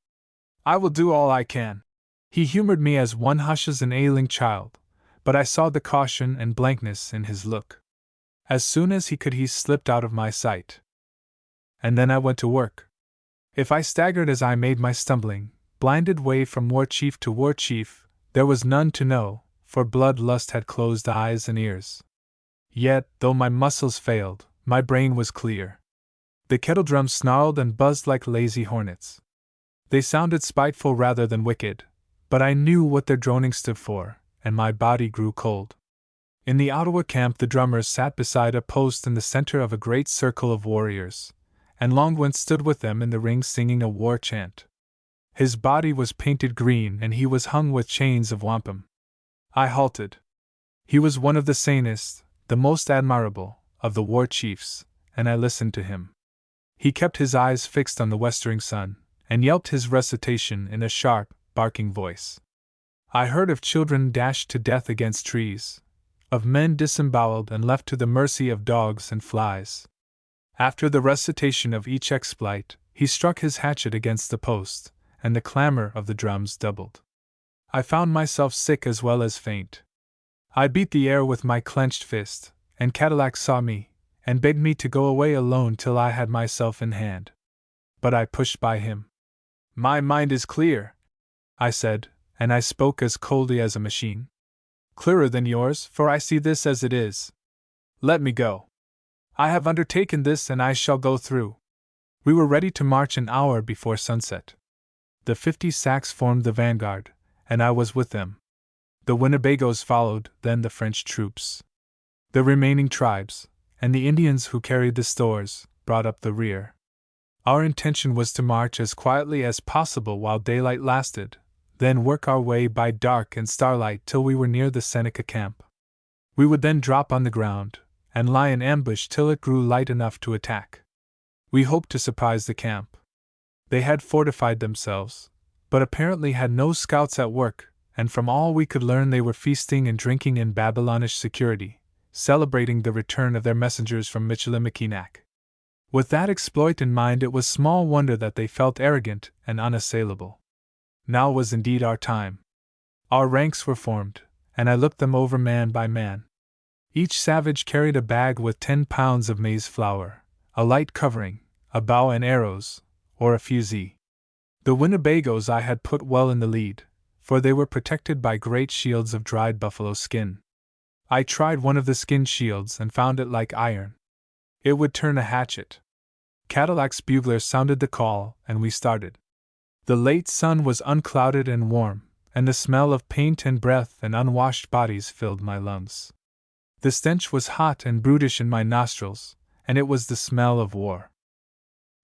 I will do all I can. He humored me as one hushes an ailing child, but I saw the caution and blankness in his look. As soon as he could, he slipped out of my sight. And then I went to work. If I staggered as I made my stumbling, blinded way from war chief to war chief, there was none to know, for bloodlust had closed eyes and ears. Yet, though my muscles failed, my brain was clear. The kettledrums snarled and buzzed like lazy hornets. They sounded spiteful rather than wicked, but I knew what their droning stood for, and my body grew cold. In the Ottawa camp the drummers sat beside a post in the center of a great circle of warriors, and Longwent stood with them in the ring singing a war chant. His body was painted green and he was hung with chains of wampum. I halted. He was one of the sanest, the most admirable, of the war chiefs, and I listened to him. He kept his eyes fixed on the westering sun, and yelped his recitation in a sharp, barking voice. I heard of children dashed to death against trees, of men disemboweled and left to the mercy of dogs and flies. After the recitation of each exploit, he struck his hatchet against the post, and the clamor of the drums doubled. I found myself sick as well as faint. I beat the air with my clenched fist, and Cadillac saw me, and begged me to go away alone till I had myself in hand. But I pushed by him. My mind is clear, I said, and I spoke as coldly as a machine. Clearer than yours, for I see this as it is. Let me go. I have undertaken this and I shall go through. We were ready to march an hour before sunset. The 50 Sacs formed the vanguard, and I was with them. The Winnebagos followed, then the French troops. The remaining tribes, and the Indians who carried the stores, brought up the rear. Our intention was to march as quietly as possible while daylight lasted, then work our way by dark and starlight till we were near the Seneca camp. We would then drop on the ground, and lie in ambush till it grew light enough to attack. We hoped to surprise the camp. They had fortified themselves, but apparently had no scouts at work, and from all we could learn they were feasting and drinking in Babylonish security, celebrating the return of their messengers from Michilimackinac. With that exploit in mind, it was small wonder that they felt arrogant and unassailable. Now was indeed our time. Our ranks were formed, and I looked them over man by man. Each savage carried a bag with 10 pounds of maize flour, a light covering, a bow and arrows, or a fusee. The Winnebagos I had put well in the lead, for they were protected by great shields of dried buffalo skin. I tried one of the skin shields and found it like iron. It would turn a hatchet. Cadillac's bugler sounded the call, and we started. The late sun was unclouded and warm, and the smell of paint and breath and unwashed bodies filled my lungs. The stench was hot and brutish in my nostrils, and it was the smell of war.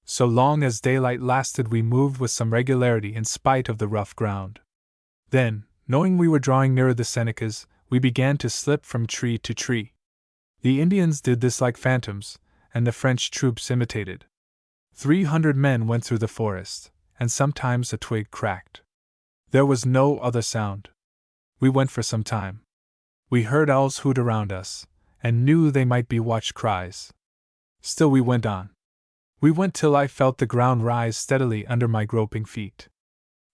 So long as daylight lasted, we moved with some regularity in spite of the rough ground. Then, knowing we were drawing nearer the Senecas, we began to slip from tree to tree. The Indians did this like phantoms, and the French troops imitated. 300 men went through the forest, and sometimes a twig cracked. There was no other sound. We went for some time. We heard owls hoot around us, and knew they might be watch cries. Still we went on. We went till I felt the ground rise steadily under my groping feet.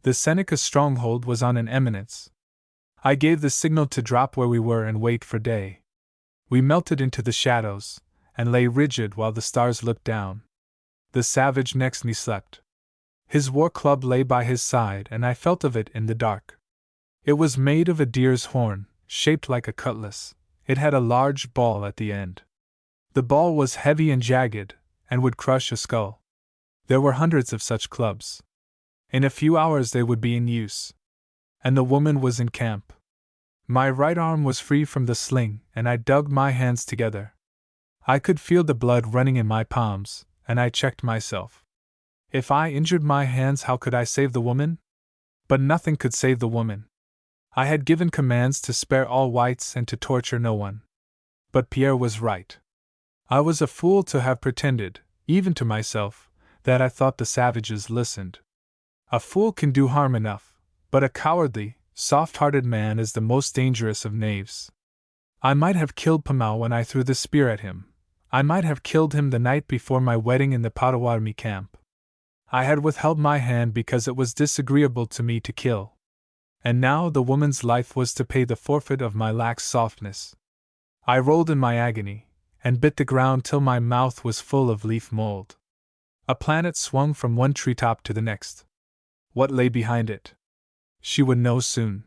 The Seneca stronghold was on an eminence. I gave the signal to drop where we were and wait for day. We melted into the shadows, and lay rigid while the stars looked down. The savage next me slept. His war club lay by his side, and I felt of it in the dark. It was made of a deer's horn, shaped like a cutlass. It had a large ball at the end. The ball was heavy and jagged, and would crush a skull. There were hundreds of such clubs. In a few hours they would be in use. And the woman was in camp. My right arm was free from the sling, and I dug my hands together. I could feel the blood running in my palms, and I checked myself. If I injured my hands, how could I save the woman? But nothing could save the woman. I had given commands to spare all whites and to torture no one. But Pierre was right. I was a fool to have pretended, even to myself, that I thought the savages listened. A fool can do harm enough, but a cowardly, soft-hearted man is the most dangerous of knaves. I might have killed Pamau when I threw the spear at him. I might have killed him the night before my wedding in the Potawatomi camp. I had withheld my hand because it was disagreeable to me to kill. And now the woman's life was to pay the forfeit of my lax softness. I rolled in my agony, and bit the ground till my mouth was full of leaf mold. A planet swung from one treetop to the next. What lay behind it? She would know soon.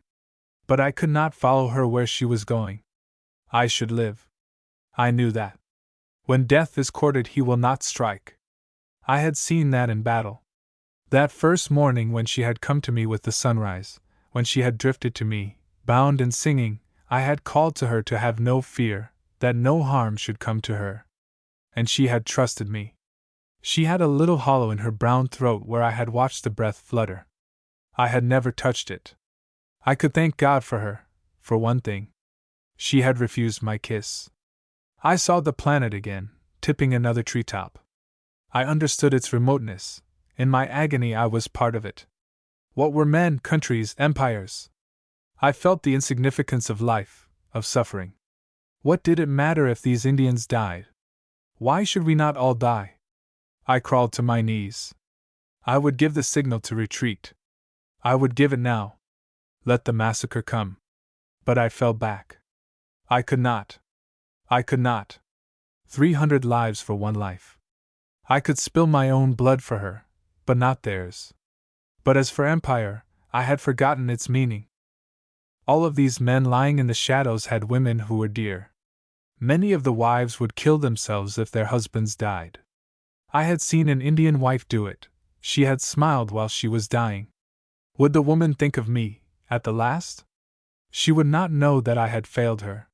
But I could not follow her where she was going. I should live. I knew that. When death is courted, he will not strike. I had seen that in battle. That first morning when she had come to me with the sunrise, when she had drifted to me, bound and singing, I had called to her to have no fear, that no harm should come to her. And she had trusted me. She had a little hollow in her brown throat where I had watched the breath flutter. I had never touched it. I could thank God for her, for one thing. She had refused my kiss. I saw the planet again, tipping another treetop. I understood its remoteness. In my agony, I was part of it. What were men, countries, empires? I felt the insignificance of life, of suffering. What did it matter if these Indians died? Why should we not all die? I crawled to my knees. I would give the signal to retreat. I would give it now. Let the massacre come. But I fell back. I could not. I could not. 300 lives for one life. I could spill my own blood for her, but not theirs. But as for empire, I had forgotten its meaning. All of these men lying in the shadows had women who were dear. Many of the wives would kill themselves if their husbands died. I had seen an Indian wife do it. She had smiled while she was dying. Would the woman think of me, at the last? She would not know that I had failed her.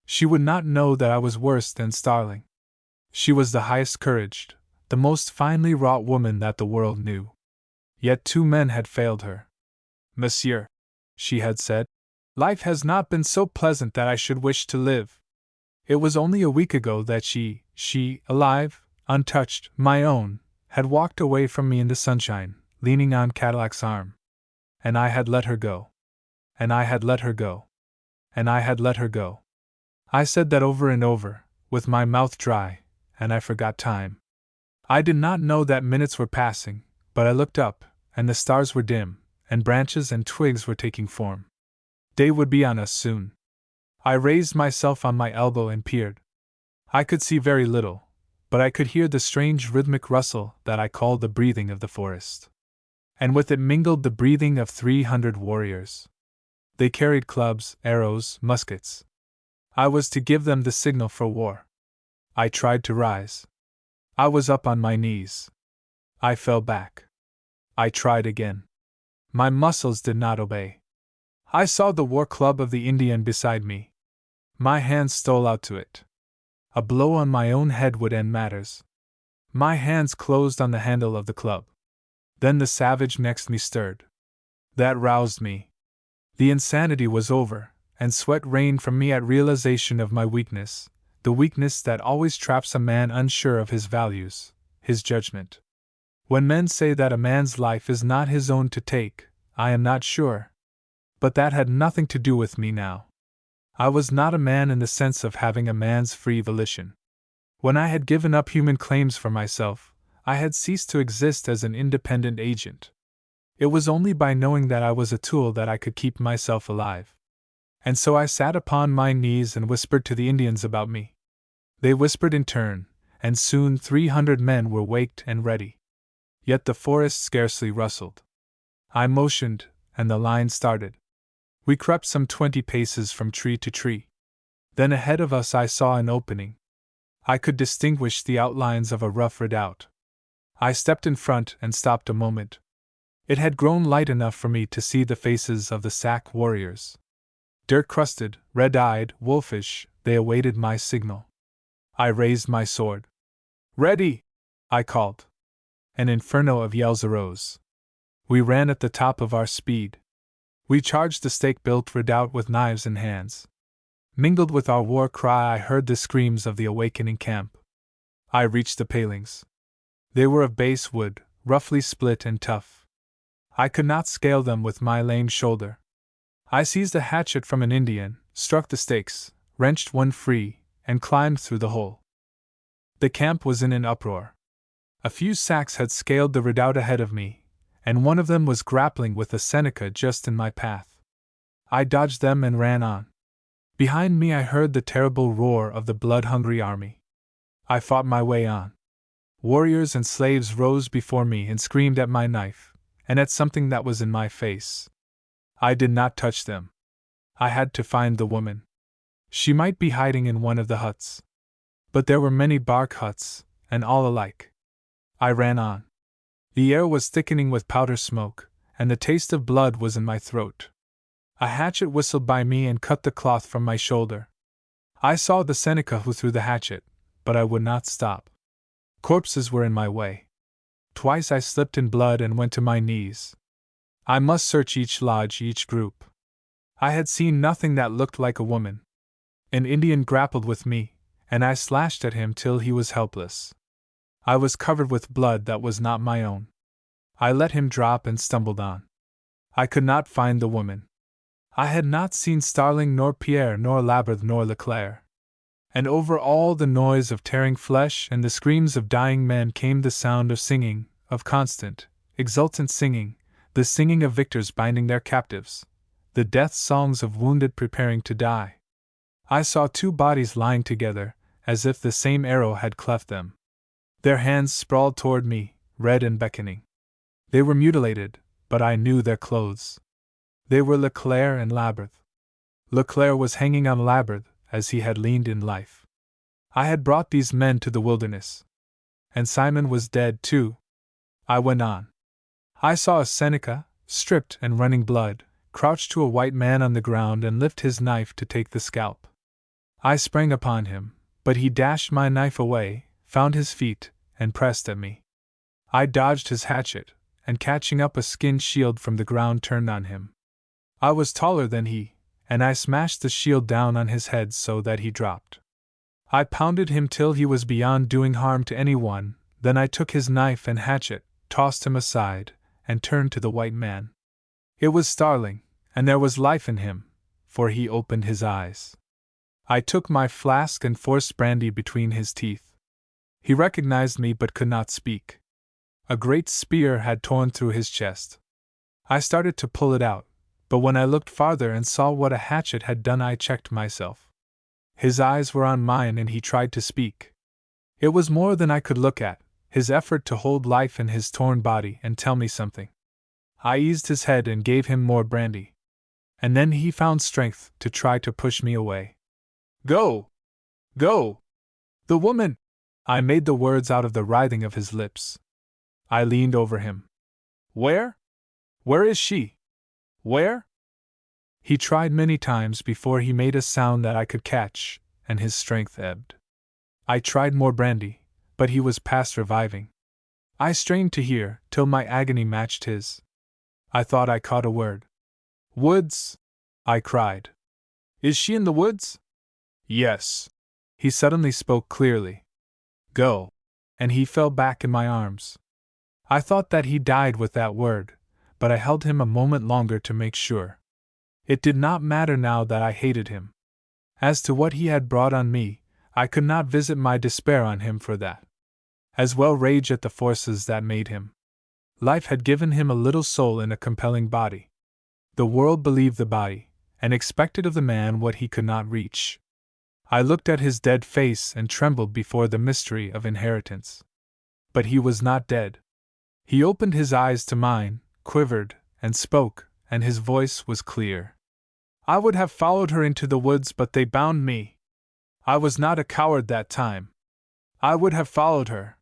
She would not know that I was worse than starling. She was the highest couraged, the most finely wrought woman that the world knew. Yet 2 men had failed her. Monsieur, she had said, life has not been so pleasant that I should wish to live. It was only a week ago that she, alive, untouched, my own, had walked away from me in the sunshine, leaning on Cadillac's arm. And I had let her go. And I had let her go. And I had let her go. I said that over and over, with my mouth dry, and I forgot time. I did not know that minutes were passing, but I looked up, and the stars were dim, and branches and twigs were taking form. Day would be on us soon. I raised myself on my elbow and peered. I could see very little, but I could hear the strange rhythmic rustle that I called the breathing of the forest. And with it mingled the breathing of 300 warriors. They carried clubs, arrows, muskets. I was to give them the signal for war. I tried to rise. I was up on my knees. I fell back. I tried again. My muscles did not obey. I saw the war club of the Indian beside me. My hand stole out to it. A blow on my own head would end matters. My hands closed on the handle of the club. Then the savage next me stirred. That roused me. The insanity was over, and sweat rained from me at realization of my weakness, the weakness that always traps a man unsure of his values, his judgment. When men say that a man's life is not his own to take, I am not sure. But that had nothing to do with me now. I was not a man in the sense of having a man's free volition. When I had given up human claims for myself, I had ceased to exist as an independent agent. It was only by knowing that I was a tool that I could keep myself alive. And so I sat upon my knees and whispered to the Indians about me. They whispered in turn, and soon 300 men were waked and ready. Yet the forest scarcely rustled. I motioned, and the line started. We crept some 20 paces from tree to tree. Then ahead of us I saw an opening. I could distinguish the outlines of a rough redoubt. I stepped in front and stopped a moment. It had grown light enough for me to see the faces of the Sac warriors. Dirt-crusted, red-eyed, wolfish, they awaited my signal. I raised my sword. "Ready!" I called. An inferno of yells arose. We ran at the top of our speed. We charged the stake-built redoubt with knives in hands. Mingled with our war cry I heard the screams of the awakening camp. I reached the palings. They were of base wood, roughly split and tough. I could not scale them with my lame shoulder. I seized a hatchet from an Indian, struck the stakes, wrenched one free, and climbed through the hole. The camp was in an uproar. A few Sacs had scaled the redoubt ahead of me, and one of them was grappling with a Seneca just in my path. I dodged them and ran on. Behind me I heard the terrible roar of the blood-hungry army. I fought my way on. Warriors and slaves rose before me and screamed at my knife, and at something that was in my face. I did not touch them. I had to find the woman. She might be hiding in one of the huts. But there were many bark huts, and all alike. I ran on. The air was thickening with powder smoke, and the taste of blood was in my throat. A hatchet whistled by me and cut the cloth from my shoulder. I saw the Seneca who threw the hatchet, but I would not stop. Corpses were in my way. Twice I slipped in blood and went to my knees. I must search each lodge, each group. I had seen nothing that looked like a woman. An Indian grappled with me, and I slashed at him till he was helpless. I was covered with blood that was not my own. I let him drop and stumbled on. I could not find the woman. I had not seen Starling nor Pierre nor Labarthe nor Leclerc. And over all the noise of tearing flesh and the screams of dying men came the sound of singing, of constant, exultant singing, the singing of victors binding their captives, the death songs of wounded preparing to die. I saw two bodies lying together, as if the same arrow had cleft them. Their hands sprawled toward me, red and beckoning. They were mutilated, but I knew their clothes. They were Leclerc and Labarthe. Leclerc was hanging on Labarthe, as he had leaned in life. I had brought these men to the wilderness. And Simon was dead too. I went on. I saw a Seneca, stripped and running blood, crouch to a white man on the ground and lift his knife to take the scalp. I sprang upon him, but he dashed my knife away, found his feet, and pressed at me. I dodged his hatchet, and catching up a skin shield from the ground turned on him. I was taller than he, and I smashed the shield down on his head so that he dropped. I pounded him till he was beyond doing harm to anyone, then I took his knife and hatchet, tossed him aside, and turned to the white man. It was Starling, and there was life in him, for he opened his eyes. I took my flask and forced brandy between his teeth. He recognized me but could not speak. A great spear had torn through his chest. I started to pull it out, but when I looked farther and saw what a hatchet had done, I checked myself. His eyes were on mine and he tried to speak. It was more than I could look at, his effort to hold life in his torn body and tell me something. I eased his head and gave him more brandy. And then he found strength to try to push me away. Go! Go! The woman! I made the words out of the writhing of his lips. I leaned over him. Where? Where is she? Where? He tried many times before he made a sound that I could catch, and his strength ebbed. I tried more brandy, but he was past reviving. I strained to hear, till my agony matched his. I thought I caught a word. Woods! I cried. Is she in the woods? Yes. He suddenly spoke clearly. Go. And he fell back in my arms. I thought that he died with that word, but I held him a moment longer to make sure. It did not matter now that I hated him. As to what he had brought on me, I could not visit my despair on him for that. As well rage at the forces that made him. Life had given him a little soul in a compelling body. The world believed the body, and expected of the man what he could not reach. I looked at his dead face and trembled before the mystery of inheritance. But he was not dead. He opened his eyes to mine, quivered, and spoke, and his voice was clear. I would have followed her into the woods, but they bound me. I was not a coward that time. I would have followed her.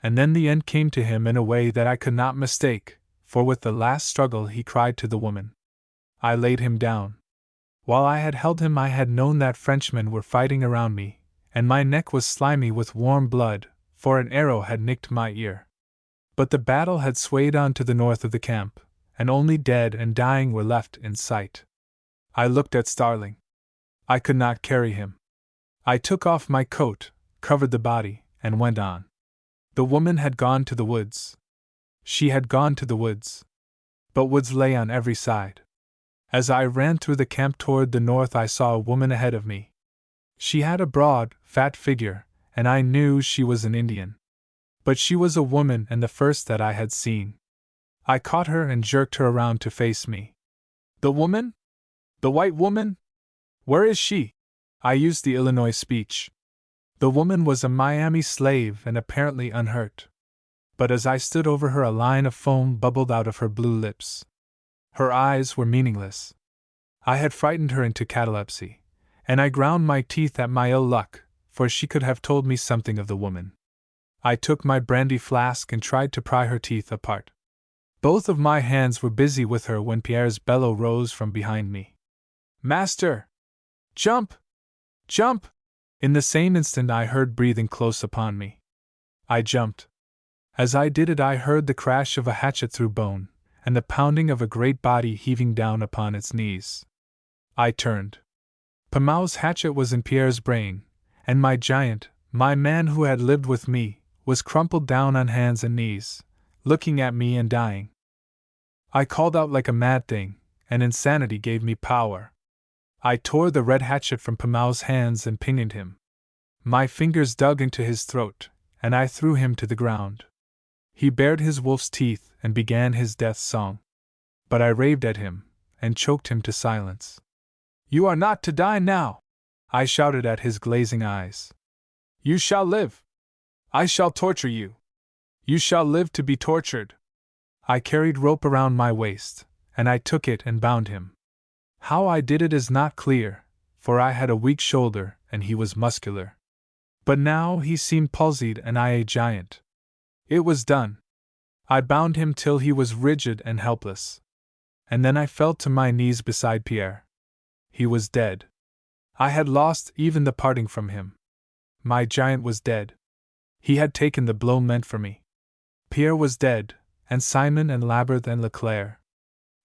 And then the end came to him in a way that I could not mistake, for with the last struggle he cried to the woman. I laid him down. While I had held him, I had known that Frenchmen were fighting around me, and my neck was slimy with warm blood, for an arrow had nicked my ear. But the battle had swayed on to the north of the camp, and only dead and dying were left in sight. I looked at Starling. I could not carry him. I took off my coat, covered the body, and went on. The woman had gone to the woods. She had gone to the woods. But woods lay on every side. As I ran through the camp toward the north, I saw a woman ahead of me. She had a broad, fat figure, and I knew she was an Indian. But she was a woman, and the first that I had seen. I caught her and jerked her around to face me. The woman? The white woman? Where is she? I used the Illinois speech. The woman was a Miami slave and apparently unhurt. But as I stood over her, a line of foam bubbled out of her blue lips. Her eyes were meaningless. I had frightened her into catalepsy, and I ground my teeth at my ill luck, for she could have told me something of the woman. I took my brandy flask and tried to pry her teeth apart. Both of my hands were busy with her when Pierre's bellow rose from behind me. Master! Jump! Jump! In the same instant I heard breathing close upon me. I jumped. As I did it, I heard the crash of a hatchet through bone, and the pounding of a great body heaving down upon its knees. I turned. Pommeau's hatchet was in Pierre's brain, and my giant, my man who had lived with me, was crumpled down on hands and knees, looking at me and dying. I called out like a mad thing, and insanity gave me power. I tore the red hatchet from Pommeau's hands and pinioned him. My fingers dug into his throat, and I threw him to the ground. He bared his wolf's teeth and began his death song. But I raved at him, and choked him to silence. "You are not to die now!" I shouted at his glazing eyes. "You shall live! I shall torture you! You shall live to be tortured!" I carried rope around my waist, and I took it and bound him. How I did it is not clear, for I had a weak shoulder and he was muscular. But now he seemed palsied and I a giant. It was done. I bound him till he was rigid and helpless. And then I fell to my knees beside Pierre. He was dead. I had lost even the parting from him. My giant was dead. He had taken the blow meant for me. Pierre was dead, and Simon and Labarthe and Leclerc.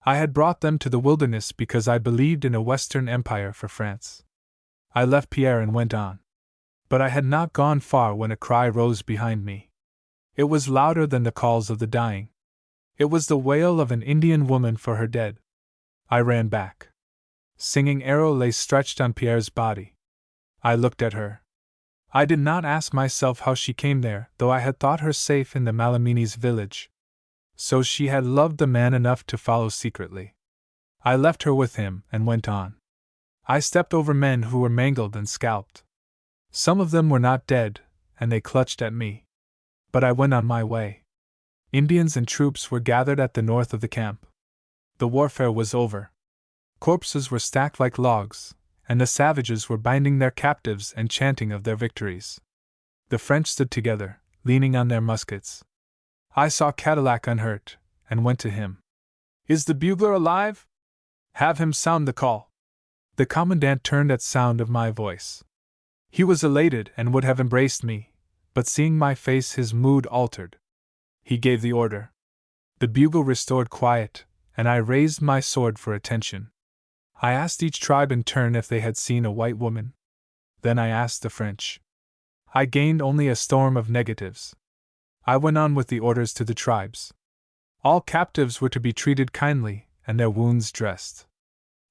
I had brought them to the wilderness because I believed in a Western Empire for France. I left Pierre and went on. But I had not gone far when a cry rose behind me. It was louder than the calls of the dying. It was the wail of an Indian woman for her dead. I ran back. Singing Arrow lay stretched on Pierre's body. I looked at her. I did not ask myself how she came there, though I had thought her safe in the Malamines village. So she had loved the man enough to follow secretly. I left her with him and went on. I stepped over men who were mangled and scalped. Some of them were not dead, and they clutched at me. But I went on my way. Indians and troops were gathered at the north of the camp. The warfare was over. Corpses were stacked like logs, and the savages were binding their captives and chanting of their victories. The French stood together, leaning on their muskets. I saw Cadillac unhurt, and went to him. "Is the bugler alive? Have him sound the call." The commandant turned at sound of my voice. He was elated and would have embraced me, but seeing my face his mood altered. He gave the order. The bugle restored quiet, and I raised my sword for attention. I asked each tribe in turn if they had seen a white woman. Then I asked the French. I gained only a storm of negatives. I went on with the orders to the tribes. All captives were to be treated kindly, and their wounds dressed.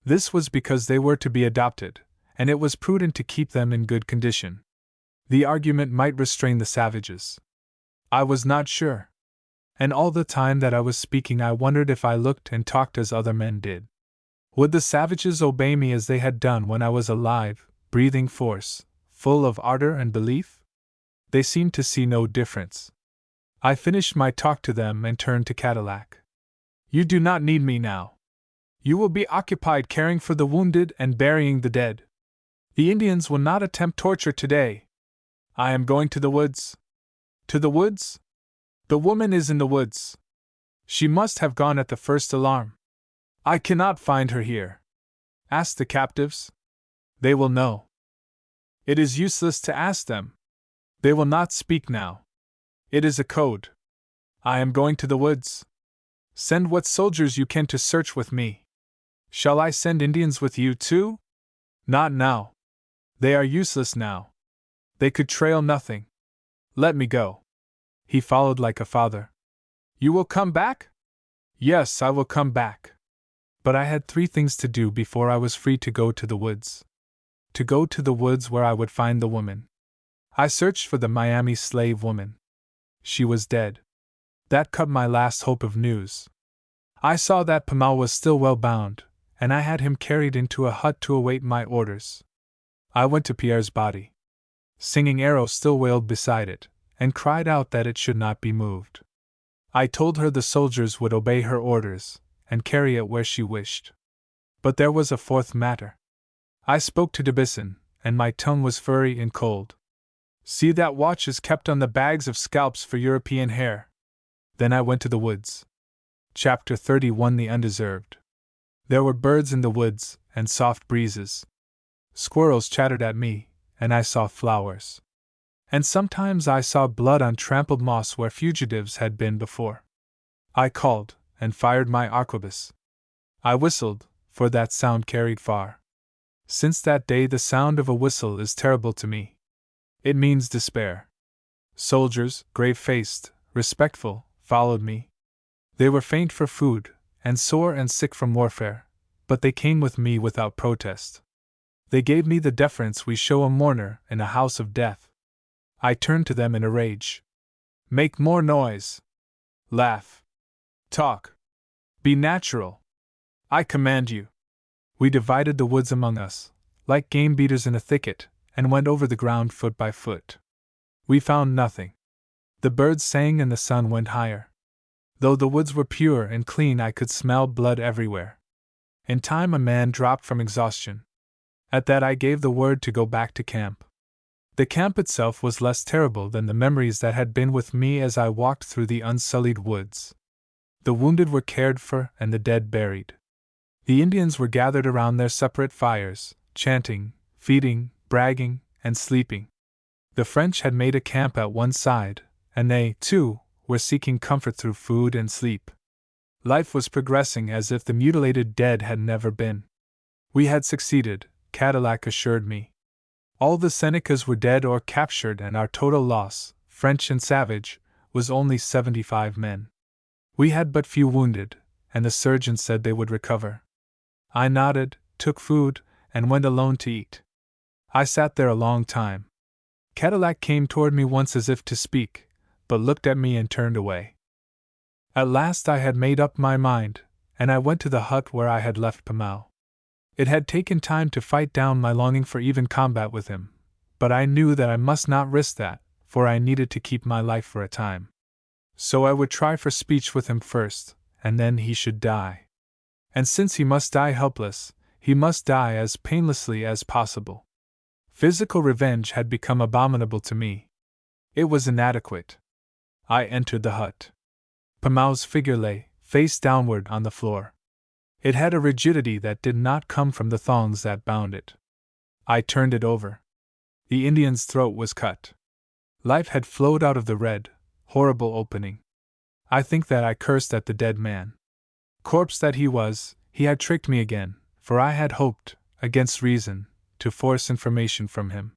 This was because they were to be adopted, and it was prudent to keep them in good condition. The argument might restrain the savages. I was not sure. And all the time that I was speaking I wondered if I looked and talked as other men did. Would the savages obey me as they had done when I was alive, breathing force, full of ardor and belief? They seemed to see no difference. I finished my talk to them and turned to Cadillac. "You do not need me now. You will be occupied caring for the wounded and burying the dead. The Indians will not attempt torture today. I am going to the woods." "To the woods?" "The woman is in the woods. She must have gone at the first alarm." "I cannot find her here." "Ask the captives. They will know." "It is useless to ask them. They will not speak now. It is a code. I am going to the woods. Send what soldiers you can to search with me." "Shall I send Indians with you too?" "Not now. They are useless now. They could trail nothing. Let me go." He followed like a father. "You will come back?" "Yes, I will come back." But I had 3 things to do before I was free to go to the woods. To go to the woods where I would find the woman. I searched for the Miami slave woman. She was dead. That cut my last hope of news. I saw that Pommau was still well bound, and I had him carried into a hut to await my orders. I went to Pierre's body. Singing Arrow still wailed beside it, and cried out that it should not be moved. I told her the soldiers would obey her orders, and carry it where she wished. But there was a 4th matter. I spoke to Debisson, and my tongue was furry and cold. "See that watch is kept on the bags of scalps for European hair." Then I went to the woods. Chapter 31 The Undeserved. There were birds in the woods, and soft breezes. Squirrels chattered at me, and I saw flowers. And sometimes I saw blood on trampled moss where fugitives had been before. I called, and fired my arquebus. I whistled, for that sound carried far. Since that day the sound of a whistle is terrible to me. It means despair. Soldiers, grave-faced, respectful, followed me. They were faint for food, and sore and sick from warfare, but they came with me without protest. They gave me the deference we show a mourner in a house of death. I turned to them in a rage. Make more noise. Laugh. Talk. Be natural. I command you. We divided the woods among us, like game beaters in a thicket, and went over the ground foot by foot. We found nothing. The birds sang and the sun went higher. Though the woods were pure and clean, I could smell blood everywhere. In time a man dropped from exhaustion. At that I gave the word to go back to camp. The camp itself was less terrible than the memories that had been with me as I walked through the unsullied woods. The wounded were cared for and the dead buried. The Indians were gathered around their separate fires, chanting, feeding, bragging, and sleeping. The French had made a camp at one side, and they, too, were seeking comfort through food and sleep. Life was progressing as if the mutilated dead had never been. We had succeeded, Cadillac assured me. All the Senecas were dead or captured, and our total loss, French and savage, was only 75 men. We had but few wounded, and the surgeon said they would recover. I nodded, took food, and went alone to eat. I sat there a long time. Cadillac came toward me once as if to speak, but looked at me and turned away. At last I had made up my mind, and I went to the hut where I had left Pamal. It had taken time to fight down my longing for even combat with him, but I knew that I must not risk that, for I needed to keep my life for a time. So I would try for speech with him first, and then he should die. And since he must die helpless, he must die as painlessly as possible. Physical revenge had become abominable to me. It was inadequate. I entered the hut. Pamal's figure lay, face downward, on the floor. It had a rigidity that did not come from the thongs that bound it. I turned it over. The Indian's throat was cut. Life had flowed out of the red, horrible opening. I think that I cursed at the dead man. Corpse that he was, he had tricked me again, for I had hoped, against reason, to force information from him.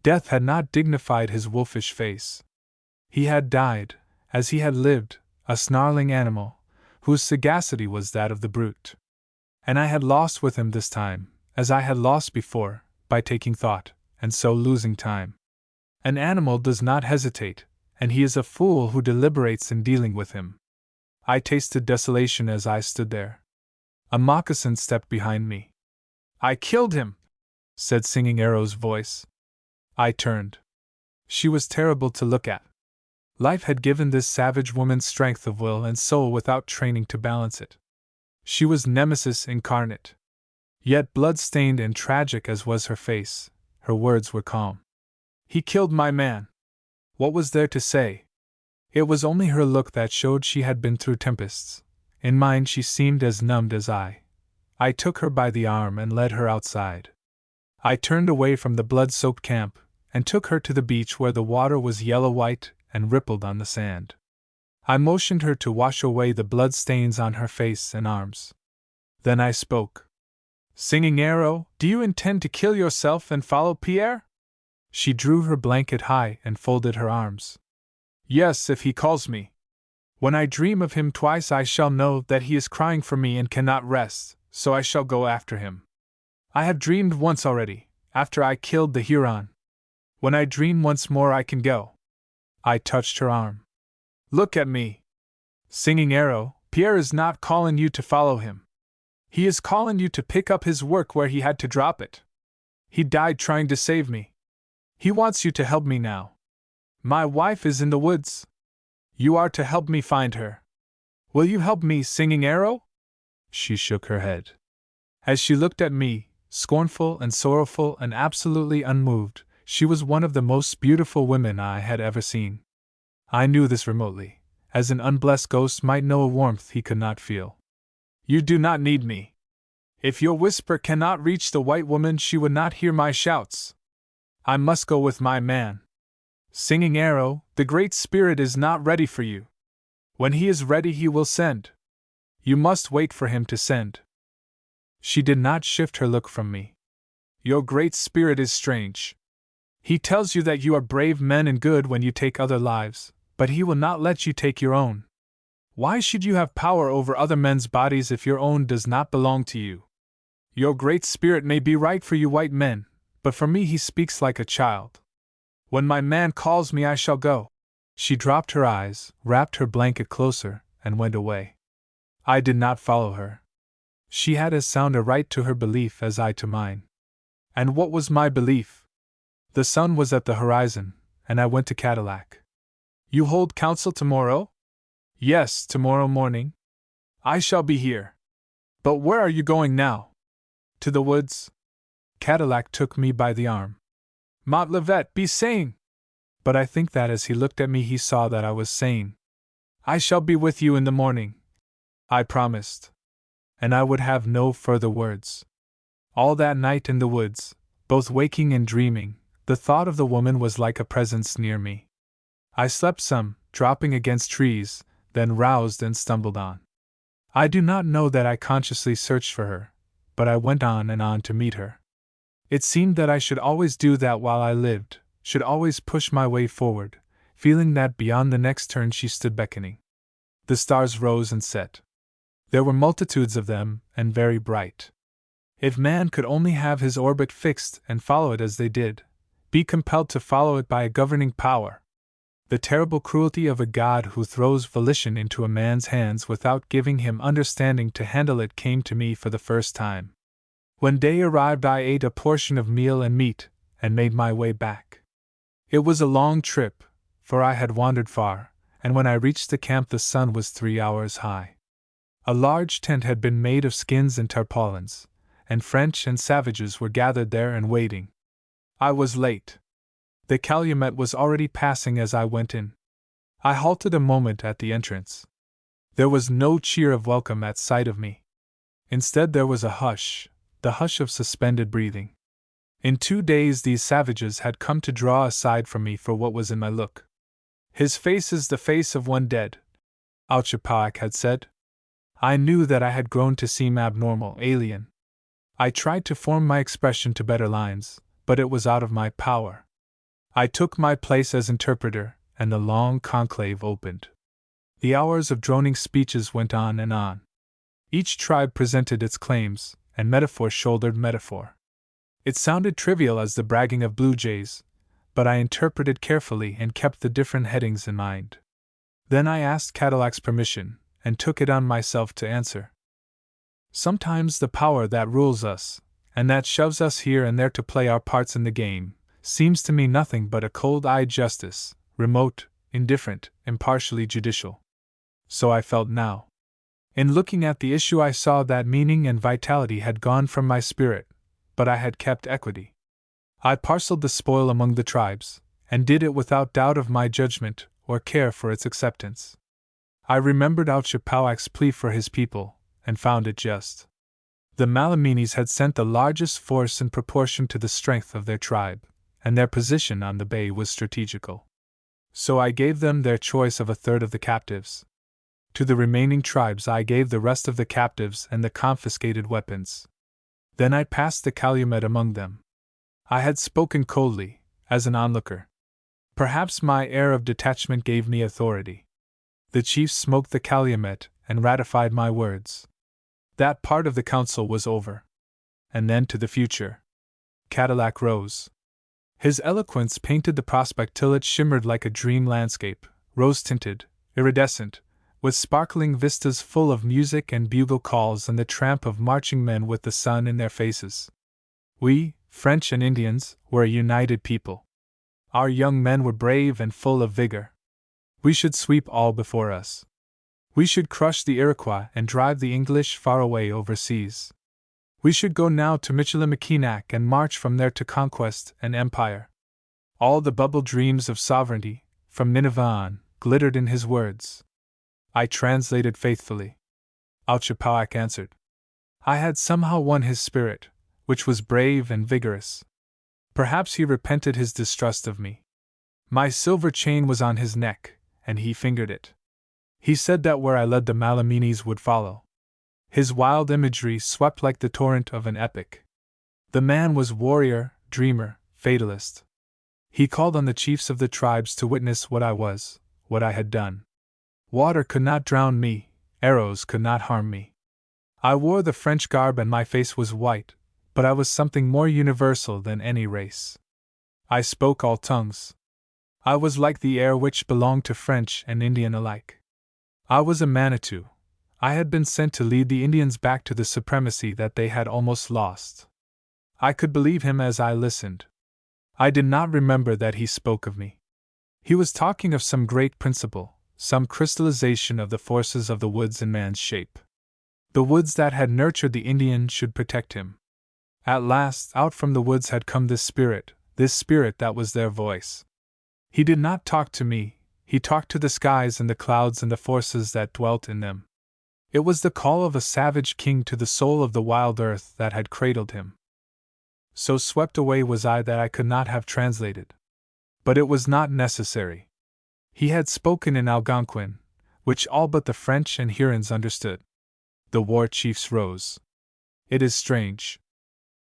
Death had not dignified his wolfish face. He had died, as he had lived, a snarling animal, whose sagacity was that of the brute. And I had lost with him this time, as I had lost before, by taking thought, and so losing time. An animal does not hesitate, and he is a fool who deliberates in dealing with him. I tasted desolation as I stood there. A moccasin stepped behind me. "I killed him," said Singing Arrow's voice. I turned. She was terrible to look at. Life had given this savage woman strength of will and soul without training to balance it. She was Nemesis incarnate. Yet blood-stained and tragic as was her face, her words were calm. "He killed my man." What was there to say? It was only her look that showed she had been through tempests. In mine she seemed as numbed as I. I took her by the arm and led her outside. I turned away from the blood-soaked camp, and took her to the beach where the water was yellow-white and rippled on the sand. I motioned her to wash away the blood stains on her face and arms. Then I spoke. "Singing Arrow, do you intend to kill yourself and follow Pierre?" She drew her blanket high and folded her arms. "Yes, if he calls me. When I dream of him twice I shall know that he is crying for me and cannot rest, so I shall go after him. I have dreamed once already, after I killed the Huron. When I dream once more I can go." I touched her arm. "Look at me. Singing Arrow, Pierre is not calling you to follow him. He is calling you to pick up his work where he had to drop it. He died trying to save me. He wants you to help me now. My wife is in the woods. You are to help me find her. Will you help me, Singing Arrow?" She shook her head. As she looked at me, scornful and sorrowful and absolutely unmoved, she was one of the most beautiful women I had ever seen. I knew this remotely, as an unblessed ghost might know a warmth he could not feel. "You do not need me. If your whisper cannot reach the white woman, she would not hear my shouts. I must go with my man. Singing Arrow, the Great Spirit is not ready for you. When he is ready he will send. You must wait for him to send." She did not shift her look from me. Your great spirit is strange. He tells you that you are brave men and good when you take other lives, but he will not let you take your own. Why should you have power over other men's bodies if your own does not belong to you? Your great spirit may be right for you white men, but for me he speaks like a child. When my man calls me, I shall go. She dropped her eyes, wrapped her blanket closer, and went away. I did not follow her. She had as sound a right to her belief as I to mine. And what was my belief? The sun was at the horizon, and I went to Cadillac. You hold council tomorrow? Yes, tomorrow morning. I shall be here. But where are you going now? To the woods. Cadillac took me by the arm. Montlivet, be sane! But I think that as he looked at me he saw that I was sane. I shall be with you in the morning, I promised. And I would have no further words. All that night in the woods, both waking and dreaming, the thought of the woman was like a presence near me. I slept some, dropping against trees, then roused and stumbled on. I do not know that I consciously searched for her, but I went on and on to meet her. It seemed that I should always do that while I lived, should always push my way forward, feeling that beyond the next turn she stood beckoning. The stars rose and set. There were multitudes of them, and very bright. If man could only have his orbit fixed and follow it as they did, be compelled to follow it by a governing power. The terrible cruelty of a God who throws volition into a man's hands without giving him understanding to handle it came to me for the first time. When day arrived, I ate a portion of meal and meat, and made my way back. It was a long trip, for I had wandered far, and when I reached the camp the sun was 3 hours high. A large tent had been made of skins and tarpaulins, and French and savages were gathered there and waiting. I was late. The calumet was already passing as I went in. I halted a moment at the entrance. There was no cheer of welcome at sight of me. Instead there was a hush, the hush of suspended breathing. In 2 days these savages had come to draw aside from me for what was in my look. His face is the face of one dead, Alcipac had said. I knew that I had grown to seem abnormal, alien. I tried to form my expression to better lines, but it was out of my power. I took my place as interpreter, and the long conclave opened. The hours of droning speeches went on and on. Each tribe presented its claims, and metaphor shouldered metaphor. It sounded trivial as the bragging of blue jays, but I interpreted carefully and kept the different headings in mind. Then I asked Cadillac's permission, and took it on myself to answer. Sometimes the power that rules us, and that shoves us here and there to play our parts in the game, seems to me nothing but a cold-eyed justice, remote, indifferent, impartially judicial. So I felt now. In looking at the issue I saw that meaning and vitality had gone from my spirit, but I had kept equity. I parceled the spoil among the tribes, and did it without doubt of my judgment or care for its acceptance. I remembered Alcipauac's plea for his people, and found it just. The Malaminis had sent the largest force in proportion to the strength of their tribe, and their position on the bay was strategical. So I gave them their choice of 1/3 of the captives. To the remaining tribes I gave the rest of the captives and the confiscated weapons. Then I passed the calumet among them. I had spoken coldly, as an onlooker. Perhaps my air of detachment gave me authority. The chiefs smoked the calumet and ratified my words. That part of the council was over. And then to the future. Cadillac rose. His eloquence painted the prospect till it shimmered like a dream landscape, rose-tinted, iridescent, with sparkling vistas full of music and bugle calls and the tramp of marching men with the sun in their faces. We, French and Indians, were a united people. Our young men were brave and full of vigor. We should sweep all before us. We should crush the Iroquois and drive the English far away overseas. We should go now to Michilimackinac and march from there to conquest and empire. All the bubble dreams of sovereignty, from Nineveh on, glittered in his words. I translated faithfully. Alcipauac answered. I had somehow won his spirit, which was brave and vigorous. Perhaps he repented his distrust of me. My silver chain was on his neck, and he fingered it. He said that where I led the Malaminis would follow. His wild imagery swept like the torrent of an epic. The man was warrior, dreamer, fatalist. He called on the chiefs of the tribes to witness what I was, what I had done. Water could not drown me, arrows could not harm me. I wore the French garb and my face was white, but I was something more universal than any race. I spoke all tongues. I was like the air which belonged to French and Indian alike. I was a Manitou. I had been sent to lead the Indians back to the supremacy that they had almost lost. I could believe him as I listened. I did not remember that he spoke of me. He was talking of some great principle, some crystallization of the forces of the woods in man's shape. The woods that had nurtured the Indian should protect him. At last, out from the woods had come this spirit that was their voice. He did not talk to me, he talked to the skies and the clouds and the forces that dwelt in them. It was the call of a savage king to the soul of the wild earth that had cradled him. So swept away was I that I could not have translated. But it was not necessary. He had spoken in Algonquin, which all but the French and Hurons understood. The war chiefs rose. It is strange.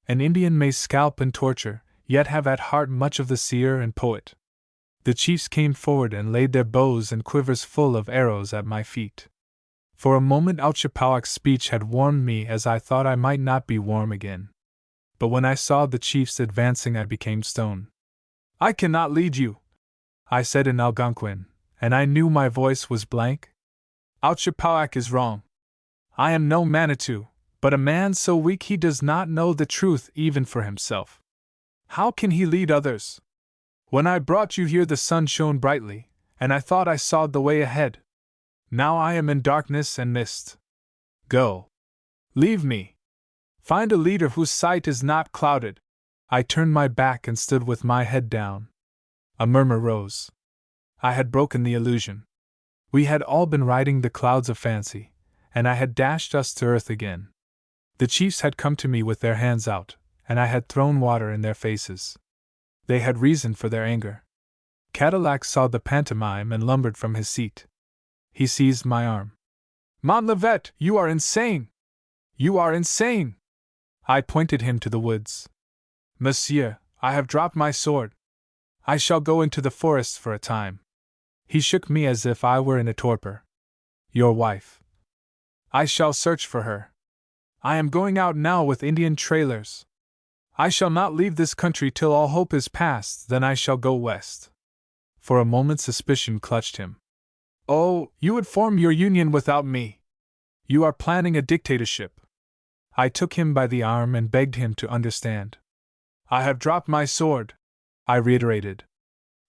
An Indian may scalp and torture, yet have at heart much of the seer and poet. The chiefs came forward and laid their bows and quivers full of arrows at my feet. For a moment Ouchapauak's speech had warmed me as I thought I might not be warm again. But when I saw the chiefs advancing I became stone. I cannot lead you, I said in Algonquin, and I knew my voice was blank. Ouchapauak is wrong. I am no Manitou, but a man so weak he does not know the truth even for himself. How can he lead others? When I brought you here the sun shone brightly, and I thought I saw the way ahead. Now I am in darkness and mist. Go. Leave me. Find a leader whose sight is not clouded. I turned my back and stood with my head down. A murmur rose. I had broken the illusion. We had all been riding the clouds of fancy, and I had dashed us to earth again. The chiefs had come to me with their hands out, and I had thrown water in their faces. They had reason for their anger. Cadillac saw the pantomime and lumbered from his seat. He seized my arm. Montlivet, you are insane! You are insane! I pointed him to the woods. Monsieur, I have dropped my sword. I shall go into the forest for a time. He shook me as if I were in a torpor. Your wife. I shall search for her. I am going out now with Indian trailers. I shall not leave this country till all hope is past, then I shall go west. For a moment suspicion clutched him. Oh, you would form your union without me. You are planning a dictatorship. I took him by the arm and begged him to understand. I have dropped my sword, I reiterated.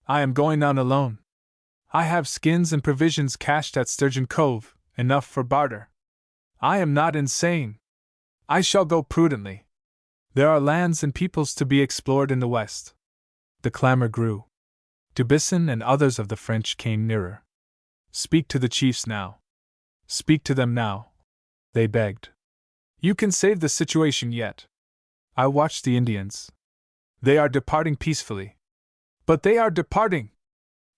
I am going on alone. I have skins and provisions cached at Sturgeon Cove, enough for barter. I am not insane. I shall go prudently. There are lands and peoples to be explored in the west. The clamor grew. Dubuisson and others of the French came nearer. Speak to the chiefs now. Speak to them now, they begged. You can save the situation yet. I watched the Indians. They are departing peacefully. But they are departing!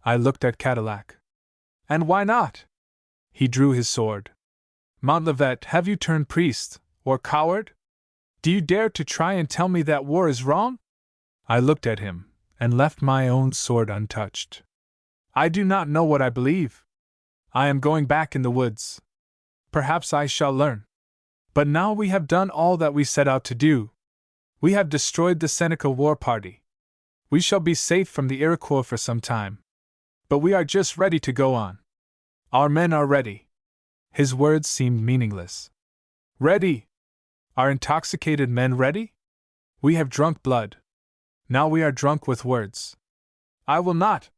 I looked at Cadillac. And why not? He drew his sword. Montlivet, have you turned priest, or coward? Do you dare to try and tell me that war is wrong? I looked at him, and left my own sword untouched. I do not know what I believe. I am going back in the woods. Perhaps I shall learn. But now we have done all that we set out to do. We have destroyed the Seneca war party. We shall be safe from the Iroquois for some time. But we are just ready to go on. Our men are ready. His words seemed meaningless. Ready? Are intoxicated men ready? We have drunk blood. Now we are drunk with words. I will not.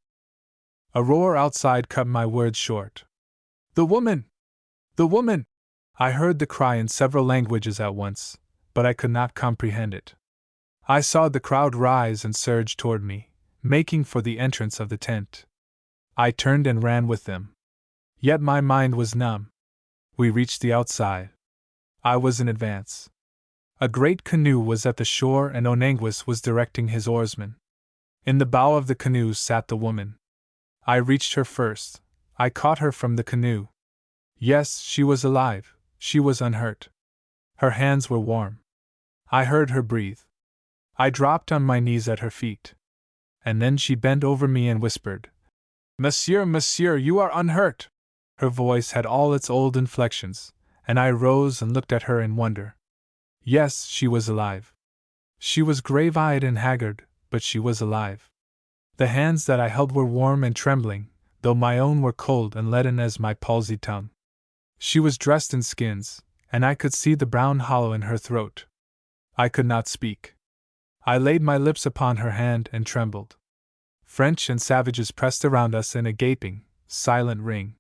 A roar outside cut my words short. The woman! The woman! I heard the cry in several languages at once, but I could not comprehend it. I saw the crowd rise and surge toward me, making for the entrance of the tent. I turned and ran with them. Yet my mind was numb. We reached the outside. I was in advance. A great canoe was at the shore and Onanguis was directing his oarsmen. In the bow of the canoe sat the woman. I reached her first. I caught her from the canoe. Yes, she was alive. She was unhurt. Her hands were warm. I heard her breathe. I dropped on my knees at her feet. And then she bent over me and whispered, "Monsieur, monsieur, you are unhurt!" Her voice had all its old inflections, and I rose and looked at her in wonder. Yes, she was alive. She was grave-eyed and haggard, but she was alive. The hands that I held were warm and trembling, though my own were cold and leaden as my palsied tongue. She was dressed in skins, and I could see the brown hollow in her throat. I could not speak. I laid my lips upon her hand and trembled. French and savages pressed around us in a gaping, silent ring.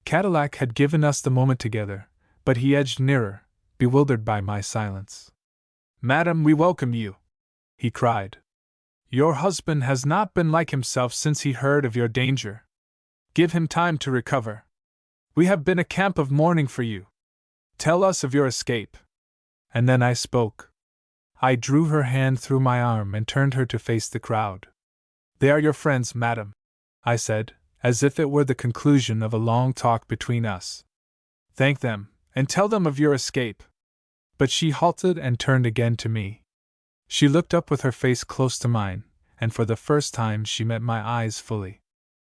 Cadillac had given us the moment together, but he edged nearer, bewildered by my silence. "Madam, we welcome you," he cried. "Your husband has not been like himself since he heard of your danger. Give him time to recover. We have been a camp of mourning for you. Tell us of your escape." And then I spoke. I drew her hand through my arm and turned her to face the crowd. "They are your friends, madam," I said, as if it were the conclusion of a long talk between us. "Thank them, and tell them of your escape." But she halted and turned again to me. She looked up with her face close to mine, and for the first time she met my eyes fully.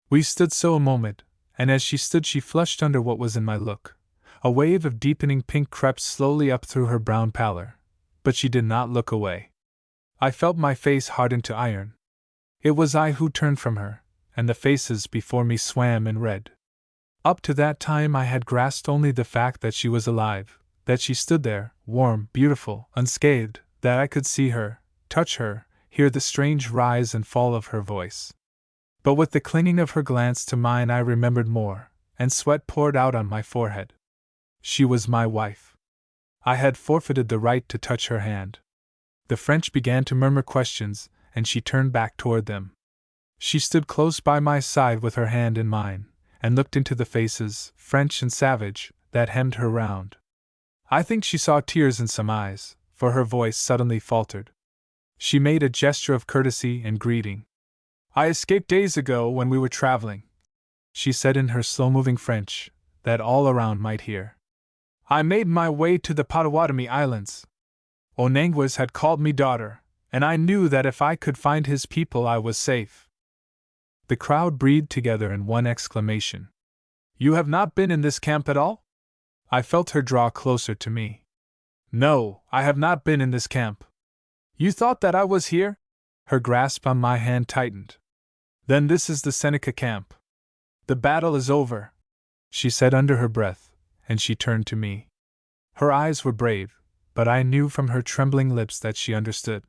We stood so a moment, and as she stood she flushed under what was in my look. A wave of deepening pink crept slowly up through her brown pallor, but she did not look away. I felt my face harden to iron. It was I who turned from her, and the faces before me swam in red. Up to that time I had grasped only the fact that she was alive, that she stood there, warm, beautiful, unscathed, that I could see her, touch her, hear the strange rise and fall of her voice. But with the clinging of her glance to mine I remembered more, and sweat poured out on my forehead. She was my wife. I had forfeited the right to touch her hand. The French began to murmur questions, and she turned back toward them. She stood close by my side with her hand in mine, and looked into the faces, French and savage, that hemmed her round. I think she saw tears in some eyes, for her voice suddenly faltered. She made a gesture of courtesy and greeting. "I escaped days ago when we were traveling," she said in her slow-moving French, that all around might hear. "I made my way to the Potawatomi Islands. Onanguas had called me daughter, and I knew that if I could find his people I was safe." The crowd breathed together in one exclamation. "You have not been in this camp at all?" I felt her draw closer to me. "No, I have not been in this camp." "You thought that I was here?" Her grasp on my hand tightened. "Then this is the Seneca camp. The battle is over," she said under her breath, and she turned to me. Her eyes were brave, but I knew from her trembling lips that she understood.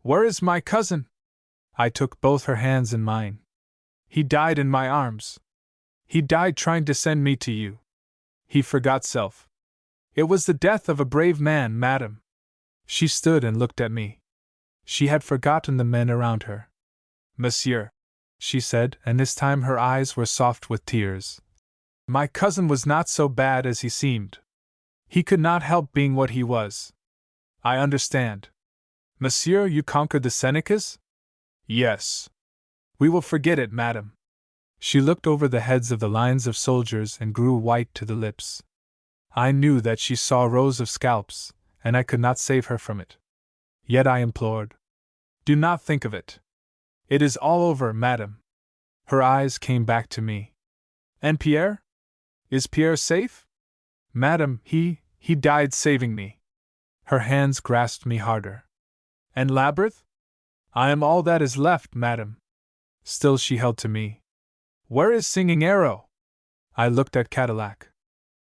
"Where is my cousin?" I took both her hands in mine. "He died in my arms. He died trying to send me to you. He forgot self. It was the death of a brave man, madam." She stood and looked at me. She had forgotten the men around her. "Monsieur," she said, and this time her eyes were soft with tears, "my cousin was not so bad as he seemed. He could not help being what he was. I understand. Monsieur, you conquered the Senecas?" "Yes." "We will forget it, madam." She looked over the heads of the lines of soldiers and grew white to the lips. I knew that she saw rows of scalps, and I could not save her from it. Yet I implored, "Do not think of it. It is all over, madam." Her eyes came back to me. "And Pierre? Is Pierre safe?" "Madam, he died saving me." Her hands grasped me harder. "And Labyrinth?" "I am all that is left, madam." Still she held to me. "Where is Singing Arrow?" I looked at Cadillac.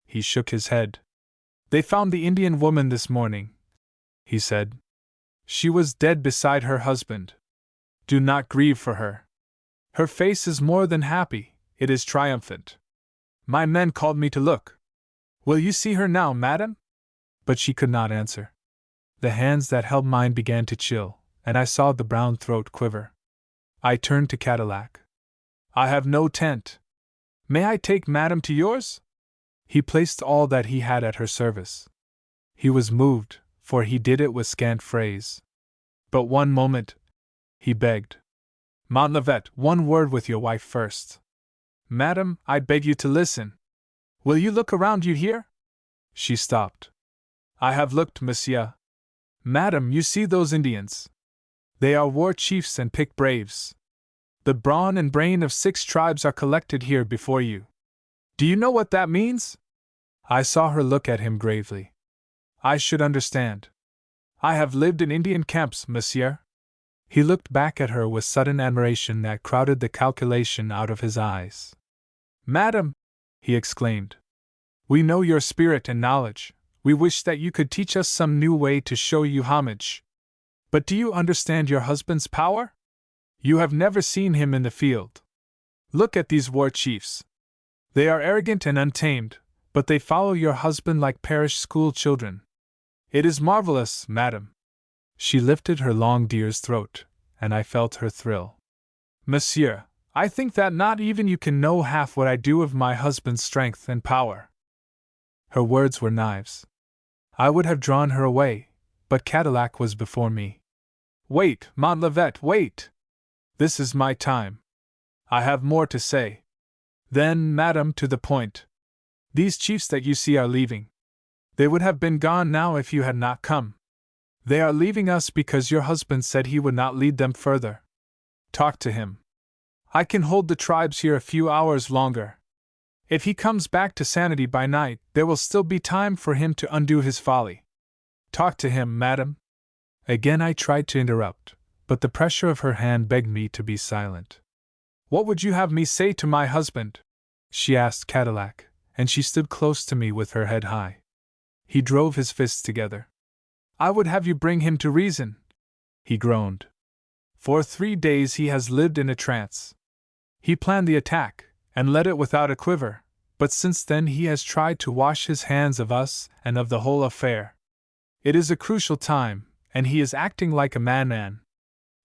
He shook his head. "They found the Indian woman this morning," he said. "She was dead beside her husband. Do not grieve for her. Her face is more than happy, it is triumphant. My men called me to look. Will you see her now, madam?" But she could not answer. The hands that held mine began to chill, and I saw the brown throat quiver. I turned to Cadillac. "I have no tent. May I take madam to yours?" He placed all that he had at her service. He was moved, for he did it with scant phrase. "But one moment," he begged. "Montlivet, one word with your wife first." "Madam, I beg you to listen. Will you look around you here?" She stopped. "I have looked, monsieur." "Madam, you see those Indians. They are war chiefs and picked braves. The brawn and brain of 6 tribes are collected here before you. Do you know what that means? I saw her look at him gravely. I should understand. I have lived in Indian camps, monsieur. He looked back at her with sudden admiration that crowded the calculation out of his eyes. Madam, he exclaimed, we know your spirit and knowledge. We wish that you could teach us some new way to show you homage. But do you understand your husband's power? You have never seen him in the field. Look at these war chiefs. They are arrogant and untamed, but they follow your husband like parish school children. It is marvelous, madam. She lifted her long deer's throat, and I felt her thrill. Monsieur, I think that not even you can know half what I do of my husband's strength and power. Her words were knives. I would have drawn her away, but Cadillac was before me. Wait, Montlivet, wait! This is my time. I have more to say. Then, madam, to the point. These chiefs that you see are leaving. They would have been gone now if you had not come. They are leaving us because your husband said he would not lead them further. Talk to him. I can hold the tribes here a few hours longer. If he comes back to sanity by night, there will still be time for him to undo his folly. Talk to him, madam. Again I tried to interrupt, but the pressure of her hand begged me to be silent. What would you have me say to my husband? She asked Cadillac, and she stood close to me with her head high. He drove his fists together. I would have you bring him to reason, he groaned. For 3 days he has lived in a trance. He planned the attack, and led it without a quiver, but since then he has tried to wash his hands of us and of the whole affair. It is a crucial time, and he is acting like a madman.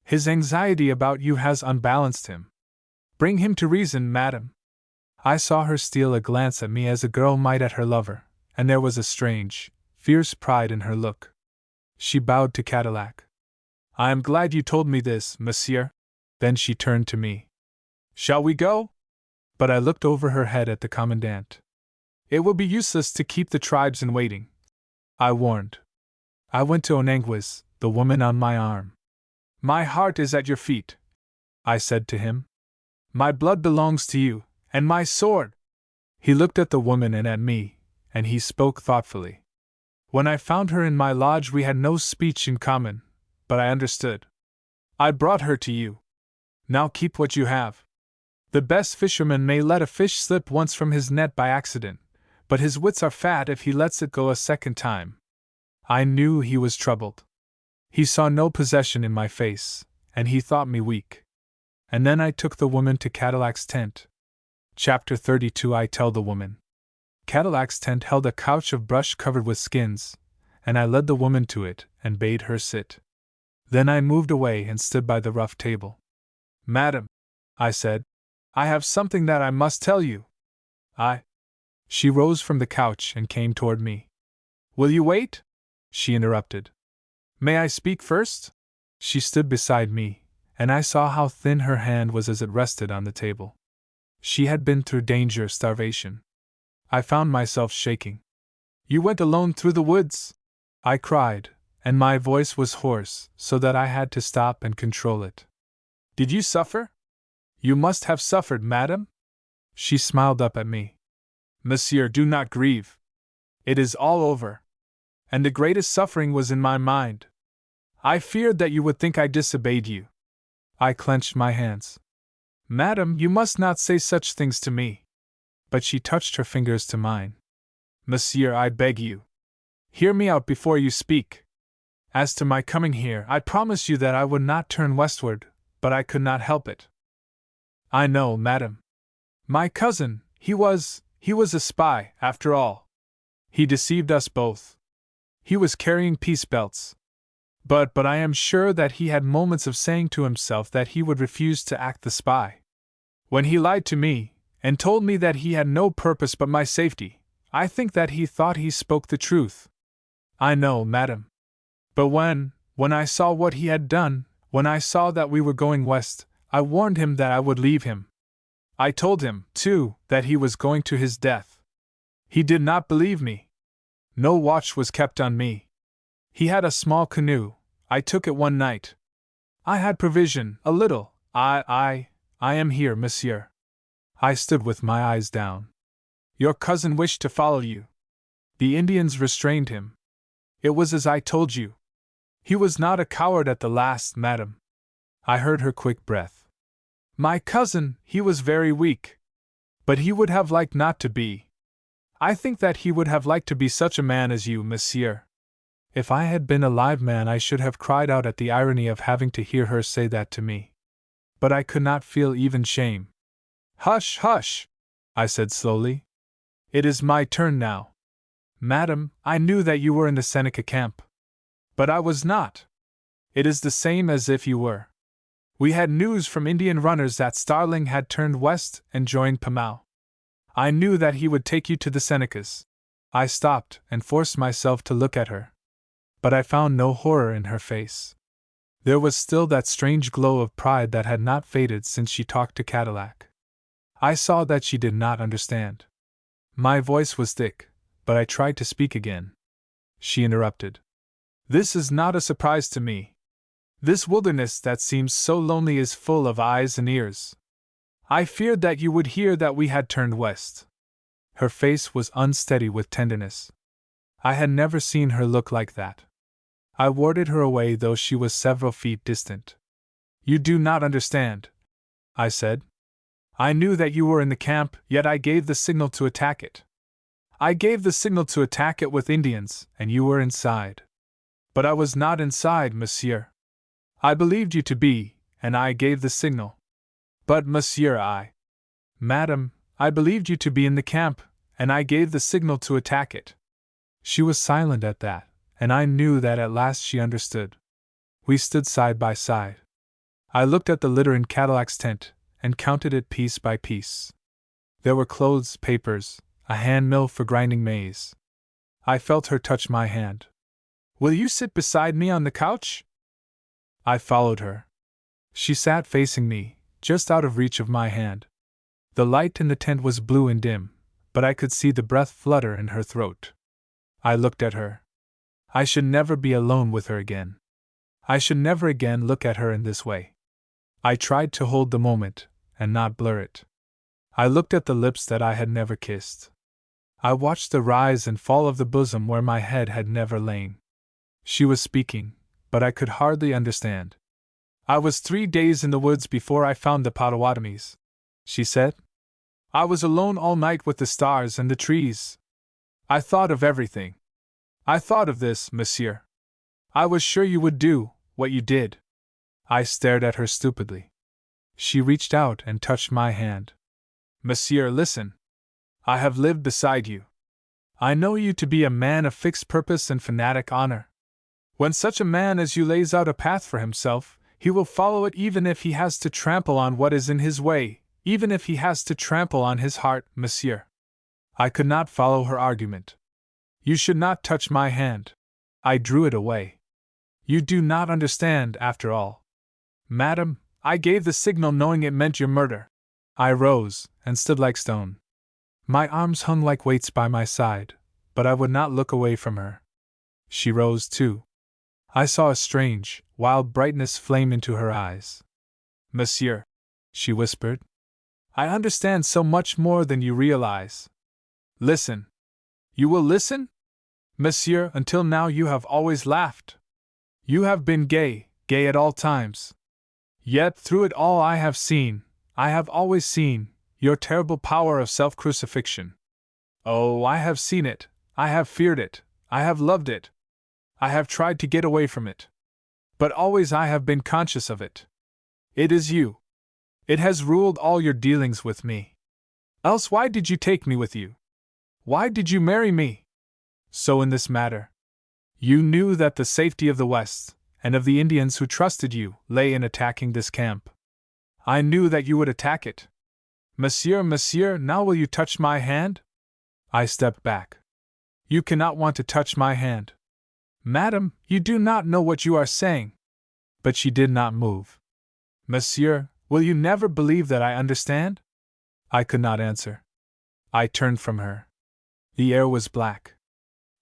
His anxiety about you has unbalanced him. Bring him to reason, madam. I saw her steal a glance at me as a girl might at her lover, and there was a strange, fierce pride in her look. She bowed to Cadillac. I am glad you told me this, monsieur. Then she turned to me. Shall we go? But I looked over her head at the commandant. It will be useless to keep the tribes in waiting, I warned. I went to Onanguis, the woman on my arm. My heart is at your feet, I said to him. My blood belongs to you, and my sword. He looked at the woman and at me, and he spoke thoughtfully. When I found her in my lodge we had no speech in common, but I understood. I brought her to you. Now keep what you have. The best fisherman may let a fish slip once from his net by accident, but his wits are fat if he lets it go a second time. I knew he was troubled. He saw no possession in my face, and he thought me weak. And then I took the woman to Cadillac's tent. Chapter 32. I tell the woman. Cadillac's tent held a couch of brush covered with skins, and I led the woman to it and bade her sit. Then I moved away and stood by the rough table. Madam, I said, I have something that I must tell you. She rose from the couch and came toward me. Will you wait? She interrupted. May I speak first? She stood beside me, and I saw how thin her hand was as it rested on the table. She had been through danger, starvation. I found myself shaking. You went alone through the woods? I cried, and my voice was hoarse, so that I had to stop and control it. Did you suffer? You must have suffered, madam. She smiled up at me. Monsieur, do not grieve. It is all over. And the greatest suffering was in my mind. I feared that you would think I disobeyed you. I clenched my hands. Madam, you must not say such things to me. But she touched her fingers to mine. Monsieur, I beg you. Hear me out before you speak. As to my coming here, I promise you that I would not turn westward, but I could not help it. I know, madam. My cousin, he was a spy, after all. He deceived us both. He was carrying peace belts. But I am sure that he had moments of saying to himself that he would refuse to act the spy. When he lied to me, and told me that he had no purpose but my safety, I think that he thought he spoke the truth. I know, madam. But when I saw what he had done, when I saw that we were going west, I warned him that I would leave him. I told him, too, that he was going to his death. He did not believe me. No watch was kept on me. He had a small canoe. I took it one night. I had provision, a little. I am here, monsieur. I stood with my eyes down. Your cousin wished to follow you. The Indians restrained him. It was as I told you. He was not a coward at the last, madam. I heard her quick breath. My cousin, he was very weak. But he would have liked not to be. I think that he would have liked to be such a man as you, monsieur. If I had been a live man, I should have cried out at the irony of having to hear her say that to me. But I could not feel even shame. Hush, hush, I said slowly. It is my turn now. Madam, I knew that you were in the Seneca camp. But I was not. It is the same as if you were. We had news from Indian runners that Starling had turned west and joined Pamau. I knew that he would take you to the Senecas. I stopped and forced myself to look at her. But I found no horror in her face. There was still that strange glow of pride that had not faded since she talked to Cadillac. I saw that she did not understand. My voice was thick, but I tried to speak again. She interrupted. This is not a surprise to me. This wilderness that seems so lonely is full of eyes and ears. I feared that you would hear that we had turned west. Her face was unsteady with tenderness. I had never seen her look like that. I warded her away, though she was several feet distant. You do not understand, I said. I knew that you were in the camp, yet I gave the signal to attack it. I gave the signal to attack it with Indians, and you were inside. But I was not inside, monsieur. I believed you to be, and I gave the signal. But, monsieur, Madam, I believed you to be in the camp, and I gave the signal to attack it. She was silent at that, and I knew that at last she understood. We stood side by side. I looked at the litter in Cadillac's tent, and counted it piece by piece. There were clothes, papers, a hand mill for grinding maize. I felt her touch my hand. Will you sit beside me on the couch? I followed her. She sat facing me, just out of reach of my hand. The light in the tent was blue and dim, but I could see the breath flutter in her throat. I looked at her. I should never be alone with her again. I should never again look at her in this way. I tried to hold the moment, and not blur it. I looked at the lips that I had never kissed. I watched the rise and fall of the bosom where my head had never lain. She was speaking, but I could hardly understand. I was 3 days in the woods before I found the Potawatomis, she said. I was alone all night with the stars and the trees. I thought of everything. I thought of this, monsieur. I was sure you would do what you did. I stared at her stupidly. She reached out and touched my hand. Monsieur, listen. I have lived beside you. I know you to be a man of fixed purpose and fanatic honor. When such a man as you lays out a path for himself, he will follow it even if he has to trample on what is in his way, even if he has to trample on his heart, monsieur. I could not follow her argument. You should not touch my hand. I drew it away. You do not understand, after all. Madam, I gave the signal knowing it meant your murder. I rose, and stood like stone. My arms hung like weights by my side, but I would not look away from her. She rose too. I saw a strange, wild brightness flame into her eyes. Monsieur, she whispered, I understand so much more than you realize. Listen. You will listen? Monsieur, until now you have always laughed. You have been gay, gay at all times. Yet through it all I have always seen, your terrible power of self-crucifixion. Oh, I have seen it, I have feared it, I have loved it. I have tried to get away from it. But always I have been conscious of it. It is you. It has ruled all your dealings with me. Else why did you take me with you? Why did you marry me? So in this matter. You knew that the safety of the West, and of the Indians who trusted you, lay in attacking this camp. I knew that you would attack it. Monsieur, now will you touch my hand? I stepped back. You cannot want to touch my hand. Madam, you do not know what you are saying. But she did not move. Monsieur, will you never believe that I understand? I could not answer. I turned from her. The air was black.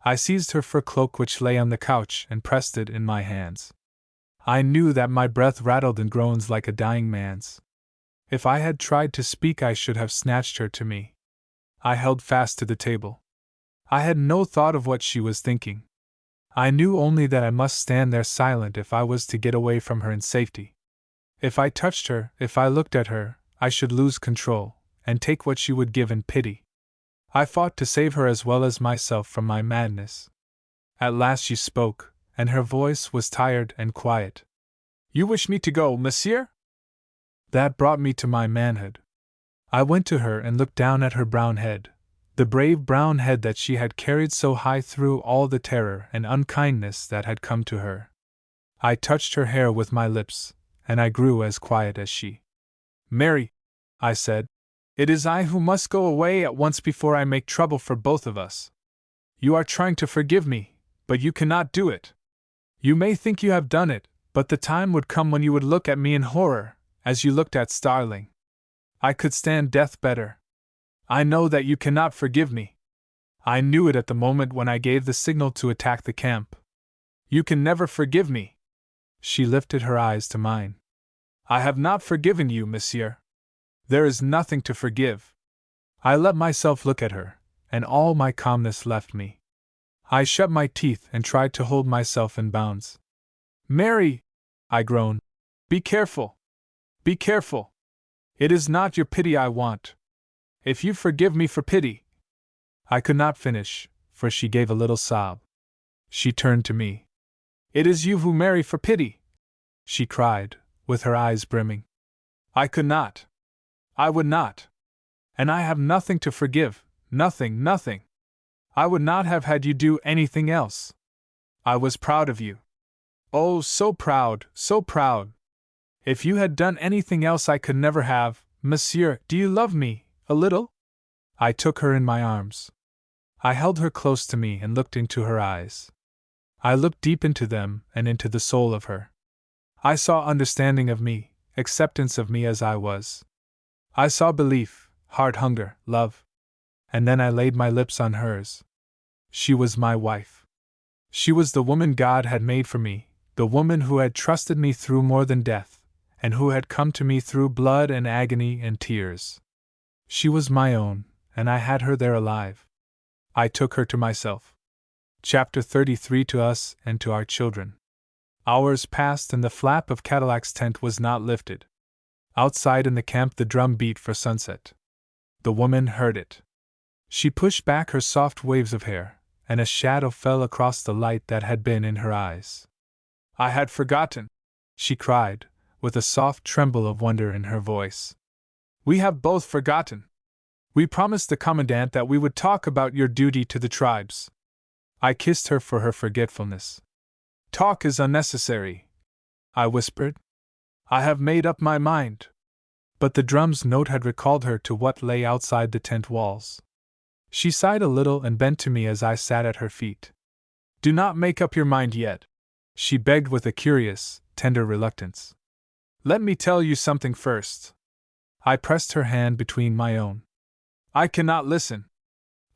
I seized her fur cloak which lay on the couch and pressed it in my hands. I knew that my breath rattled in groans like a dying man's. If I had tried to speak, I should have snatched her to me. I held fast to the table. I had no thought of what she was thinking. I knew only that I must stand there silent if I was to get away from her in safety. If I touched her, if I looked at her, I should lose control, and take what she would give in pity. I fought to save her as well as myself from my madness. At last she spoke, and her voice was tired and quiet. "You wish me to go, monsieur?" That brought me to my manhood. I went to her and looked down at her brown head, the brave brown head that she had carried so high through all the terror and unkindness that had come to her. I touched her hair with my lips, and I grew as quiet as she. "Mary," I said, "it is I who must go away at once before I make trouble for both of us. You are trying to forgive me, but you cannot do it. You may think you have done it, but the time would come when you would look at me in horror, as you looked at Starling. I could stand death better. I know that you cannot forgive me. I knew it at the moment when I gave the signal to attack the camp. You can never forgive me." She lifted her eyes to mine. "I have not forgiven you, monsieur. There is nothing to forgive." I let myself look at her, and all my calmness left me. I shut my teeth and tried to hold myself in bounds. "Mary," I groaned, "be careful. Be careful. It is not your pity I want. If you forgive me for pity—" I could not finish, for she gave a little sob. She turned to me. "It is you who marry for pity," she cried, with her eyes brimming. "I could not. I would not. And I have nothing to forgive, nothing, nothing. I would not have had you do anything else. I was proud of you. Oh, so proud, so proud. If you had done anything else I could never have. Monsieur, do you love me, a little?" I took her in my arms. I held her close to me and looked into her eyes. I looked deep into them and into the soul of her. I saw understanding of me, acceptance of me as I was. I saw belief, heart hunger, love. And then I laid my lips on hers. She was my wife. She was the woman God had made for me, the woman who had trusted me through more than death, and who had come to me through blood and agony and tears. She was my own, and I had her there alive. I took her to myself. Chapter 33. To us and to our children. Hours passed and the flap of Cadillac's tent was not lifted. Outside in the camp the drum beat for sunset. The woman heard it. She pushed back her soft waves of hair, and a shadow fell across the light that had been in her eyes. "I had forgotten," she cried, with a soft tremble of wonder in her voice. "We have both forgotten. We promised the commandant that we would talk about your duty to the tribes." I kissed her for her forgetfulness. "Talk is unnecessary," I whispered. "I have made up my mind." But the drum's note had recalled her to what lay outside the tent walls. She sighed a little and bent to me as I sat at her feet. "Do not make up your mind yet," she begged with a curious, tender reluctance. "Let me tell you something first." I pressed her hand between my own. "I cannot listen.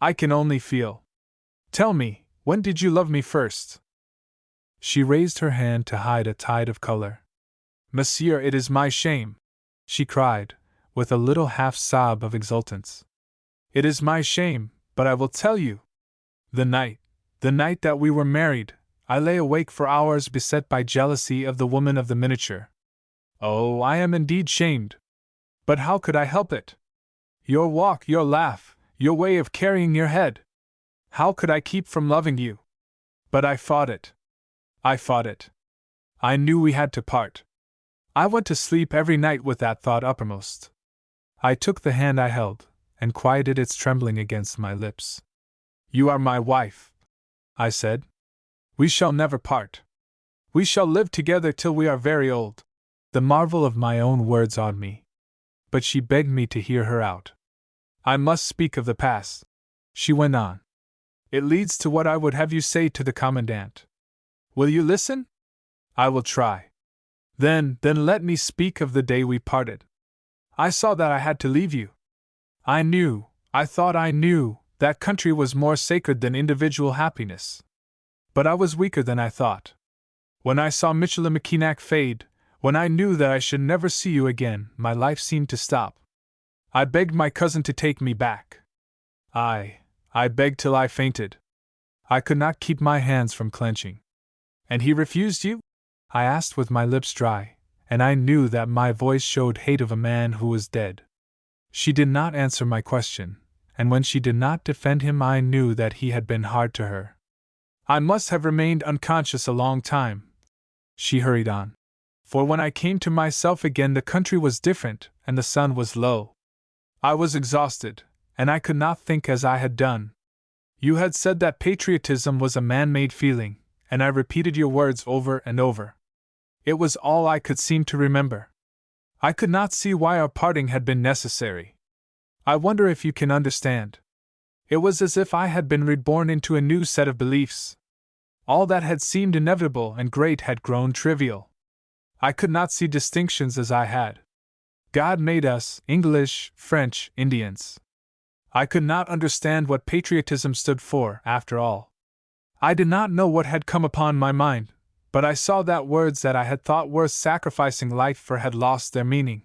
I can only feel. Tell me, when did you love me first?" She raised her hand to hide a tide of color. "Monsieur, it is my shame," she cried, with a little half-sob of exultance. "It is my shame, but I will tell you. The night that we were married, I lay awake for hours beset by jealousy of the woman of the miniature. Oh, I am indeed shamed. But how could I help it? Your walk, your laugh, your way of carrying your head. How could I keep from loving you? But I fought it. I fought it. I knew we had to part. I went to sleep every night with that thought uppermost. I took the hand I held, and quieted its trembling against my lips. "You are my wife," I said. "We shall never part. We shall live together till we are very old." The marvel of my own words awed me. But she begged me to hear her out. "I must speak of the past," she went on. "It leads to what I would have you say to the commandant. Will you listen?" "I will try." Then let me speak of the day we parted. I saw that I had to leave you. I thought I knew, that country was more sacred than individual happiness. But I was weaker than I thought. When I saw Michilimackinac fade, when I knew that I should never see you again, my life seemed to stop. I begged my cousin to take me back. I begged till I fainted. I could not keep my hands from clenching. And he refused you? I asked with my lips dry, and I knew that my voice showed hate of a man who was dead. She did not answer my question, and when she did not defend him, I knew that he had been hard to her. I must have remained unconscious a long time, she hurried on, for when I came to myself again the country was different and the sun was low. I was exhausted, and I could not think as I had done. You had said that patriotism was a man-made feeling, and I repeated your words over and over. It was all I could seem to remember. I could not see why our parting had been necessary. I wonder if you can understand. It was as if I had been reborn into a new set of beliefs. All that had seemed inevitable and great had grown trivial. I could not see distinctions as I had. God made us, English, French, Indians. I could not understand what patriotism stood for, after all. I did not know what had come upon my mind, but I saw that words that I had thought worth sacrificing life for had lost their meaning.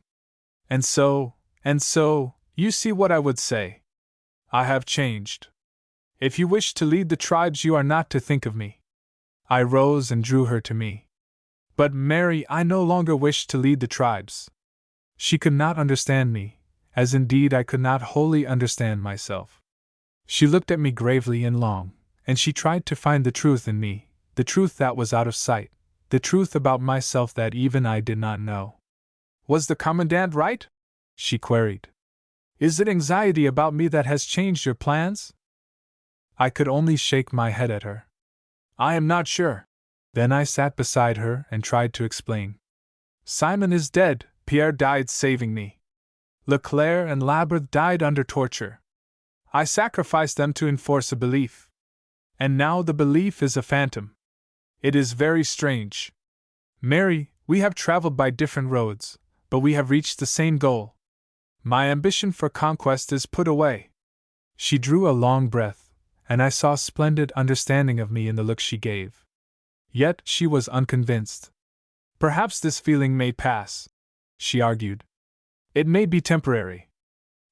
And so, you see what I would say. I have changed. If you wish to lead the tribes, you are not to think of me. I rose and drew her to me. But Mary, I no longer wish to lead the tribes. She could not understand me, as indeed I could not wholly understand myself. She looked at me gravely and long, and she tried to find the truth in me, the truth that was out of sight, the truth about myself that even I did not know. Was the Commandant right? She queried. Is it anxiety about me that has changed your plans? I could only shake my head at her. I am not sure. Then I sat beside her and tried to explain. Simon is dead, Pierre died saving me. Leclerc and Labyrinth died under torture. I sacrificed them to enforce a belief. And now the belief is a phantom. It is very strange. Mary, we have traveled by different roads, but we have reached the same goal. My ambition for conquest is put away. She drew a long breath, and I saw splendid understanding of me in the look she gave. Yet she was unconvinced. Perhaps this feeling may pass, she argued. It may be temporary.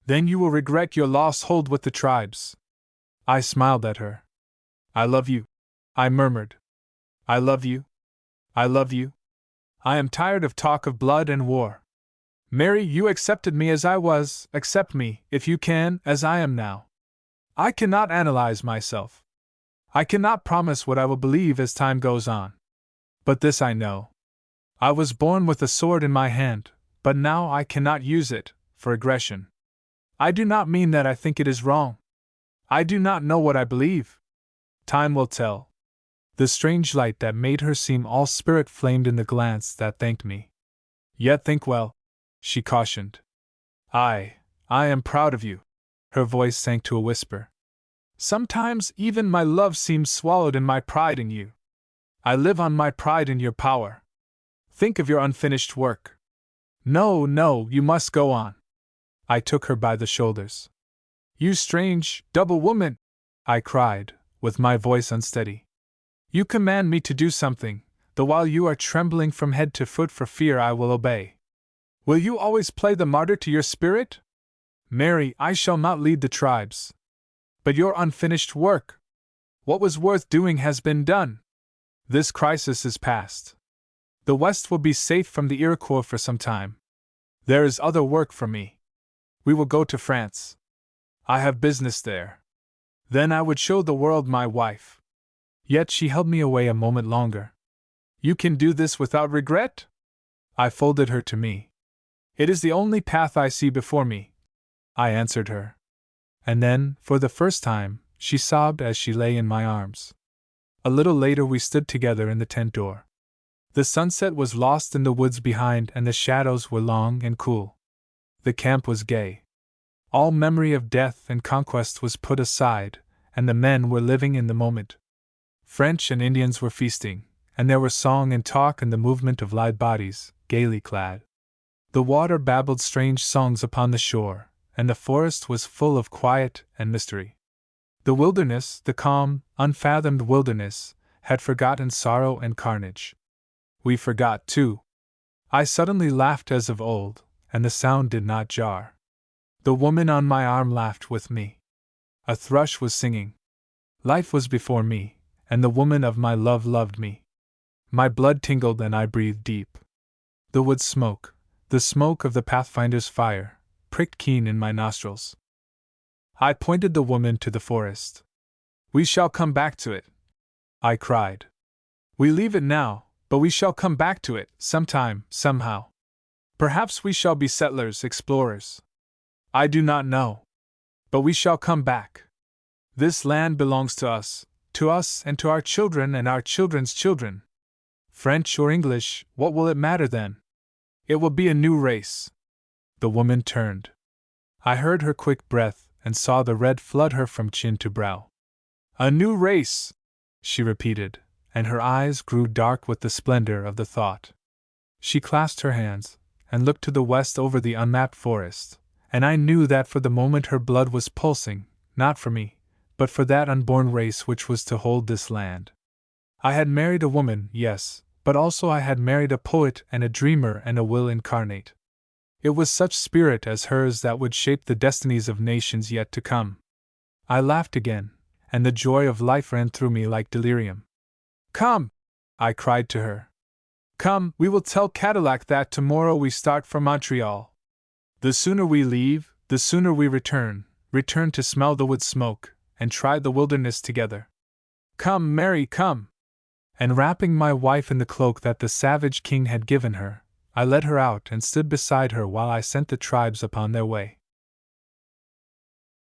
Then you will regret your lost hold with the tribes. I smiled at her. I love you, I murmured. I love you. I love you. I am tired of talk of blood and war. Mary, you accepted me as I was, accept me, if you can, as I am now. I cannot analyze myself. I cannot promise what I will believe as time goes on. But this I know. I was born with a sword in my hand, but now I cannot use it, for aggression. I do not mean that I think it is wrong. I do not know what I believe. Time will tell. The strange light that made her seem all spirit flamed in the glance that thanked me. Yet think well, she cautioned. I am proud of you. Her voice sank to a whisper. Sometimes even my love seems swallowed in my pride in you. I live on my pride in your power. Think of your unfinished work. No, you must go on. I took her by the shoulders. You strange, double woman, I cried, with my voice unsteady. You command me to do something, though while you are trembling from head to foot for fear I will obey. Will you always play the martyr to your spirit? Mary, I shall not lead the tribes. But your unfinished work. What was worth doing has been done. This crisis is past. The West will be safe from the Iroquois for some time. There is other work for me. We will go to France. I have business there. Then I would show the world my wife. Yet she held me away a moment longer. You can do this without regret? I folded her to me. It is the only path I see before me, I answered her. And then, for the first time, she sobbed as she lay in my arms. A little later we stood together in the tent door. The sunset was lost in the woods behind and the shadows were long and cool. The camp was gay. All memory of death and conquest was put aside, and the men were living in the moment. French and Indians were feasting, and there were song and talk and the movement of light bodies, gaily clad. The water babbled strange songs upon the shore, and the forest was full of quiet and mystery. The wilderness, the calm, unfathomed wilderness, had forgotten sorrow and carnage. We forgot, too. I suddenly laughed as of old, and the sound did not jar. The woman on my arm laughed with me. A thrush was singing. Life was before me, and the woman of my love loved me. My blood tingled and I breathed deep. The wood smoke, the smoke of the Pathfinder's fire, pricked keen in my nostrils. I pointed the woman to the forest. We shall come back to it, I cried. We leave it now, but we shall come back to it, sometime, somehow. Perhaps we shall be settlers, explorers. I do not know. But we shall come back. This land belongs to us and to our children and our children's children. French or English, what will it matter then? It will be a new race. The woman turned. I heard her quick breath and saw the red flood her from chin to brow. A new race, she repeated, and her eyes grew dark with the splendor of the thought. She clasped her hands and looked to the west over the unmapped forest, and I knew that for the moment her blood was pulsing, not for me, but for that unborn race which was to hold this land. I had married a woman, yes, but also I had married a poet and a dreamer and a will incarnate. It was such spirit as hers that would shape the destinies of nations yet to come. I laughed again, and the joy of life ran through me like delirium. Come! I cried to her. Come, we will tell Cadillac that tomorrow we start for Montreal. The sooner we leave, the sooner we return to smell the wood smoke, and try the wilderness together. Come, Mary, come! And wrapping my wife in the cloak that the savage king had given her, I led her out and stood beside her while I sent the tribes upon their way.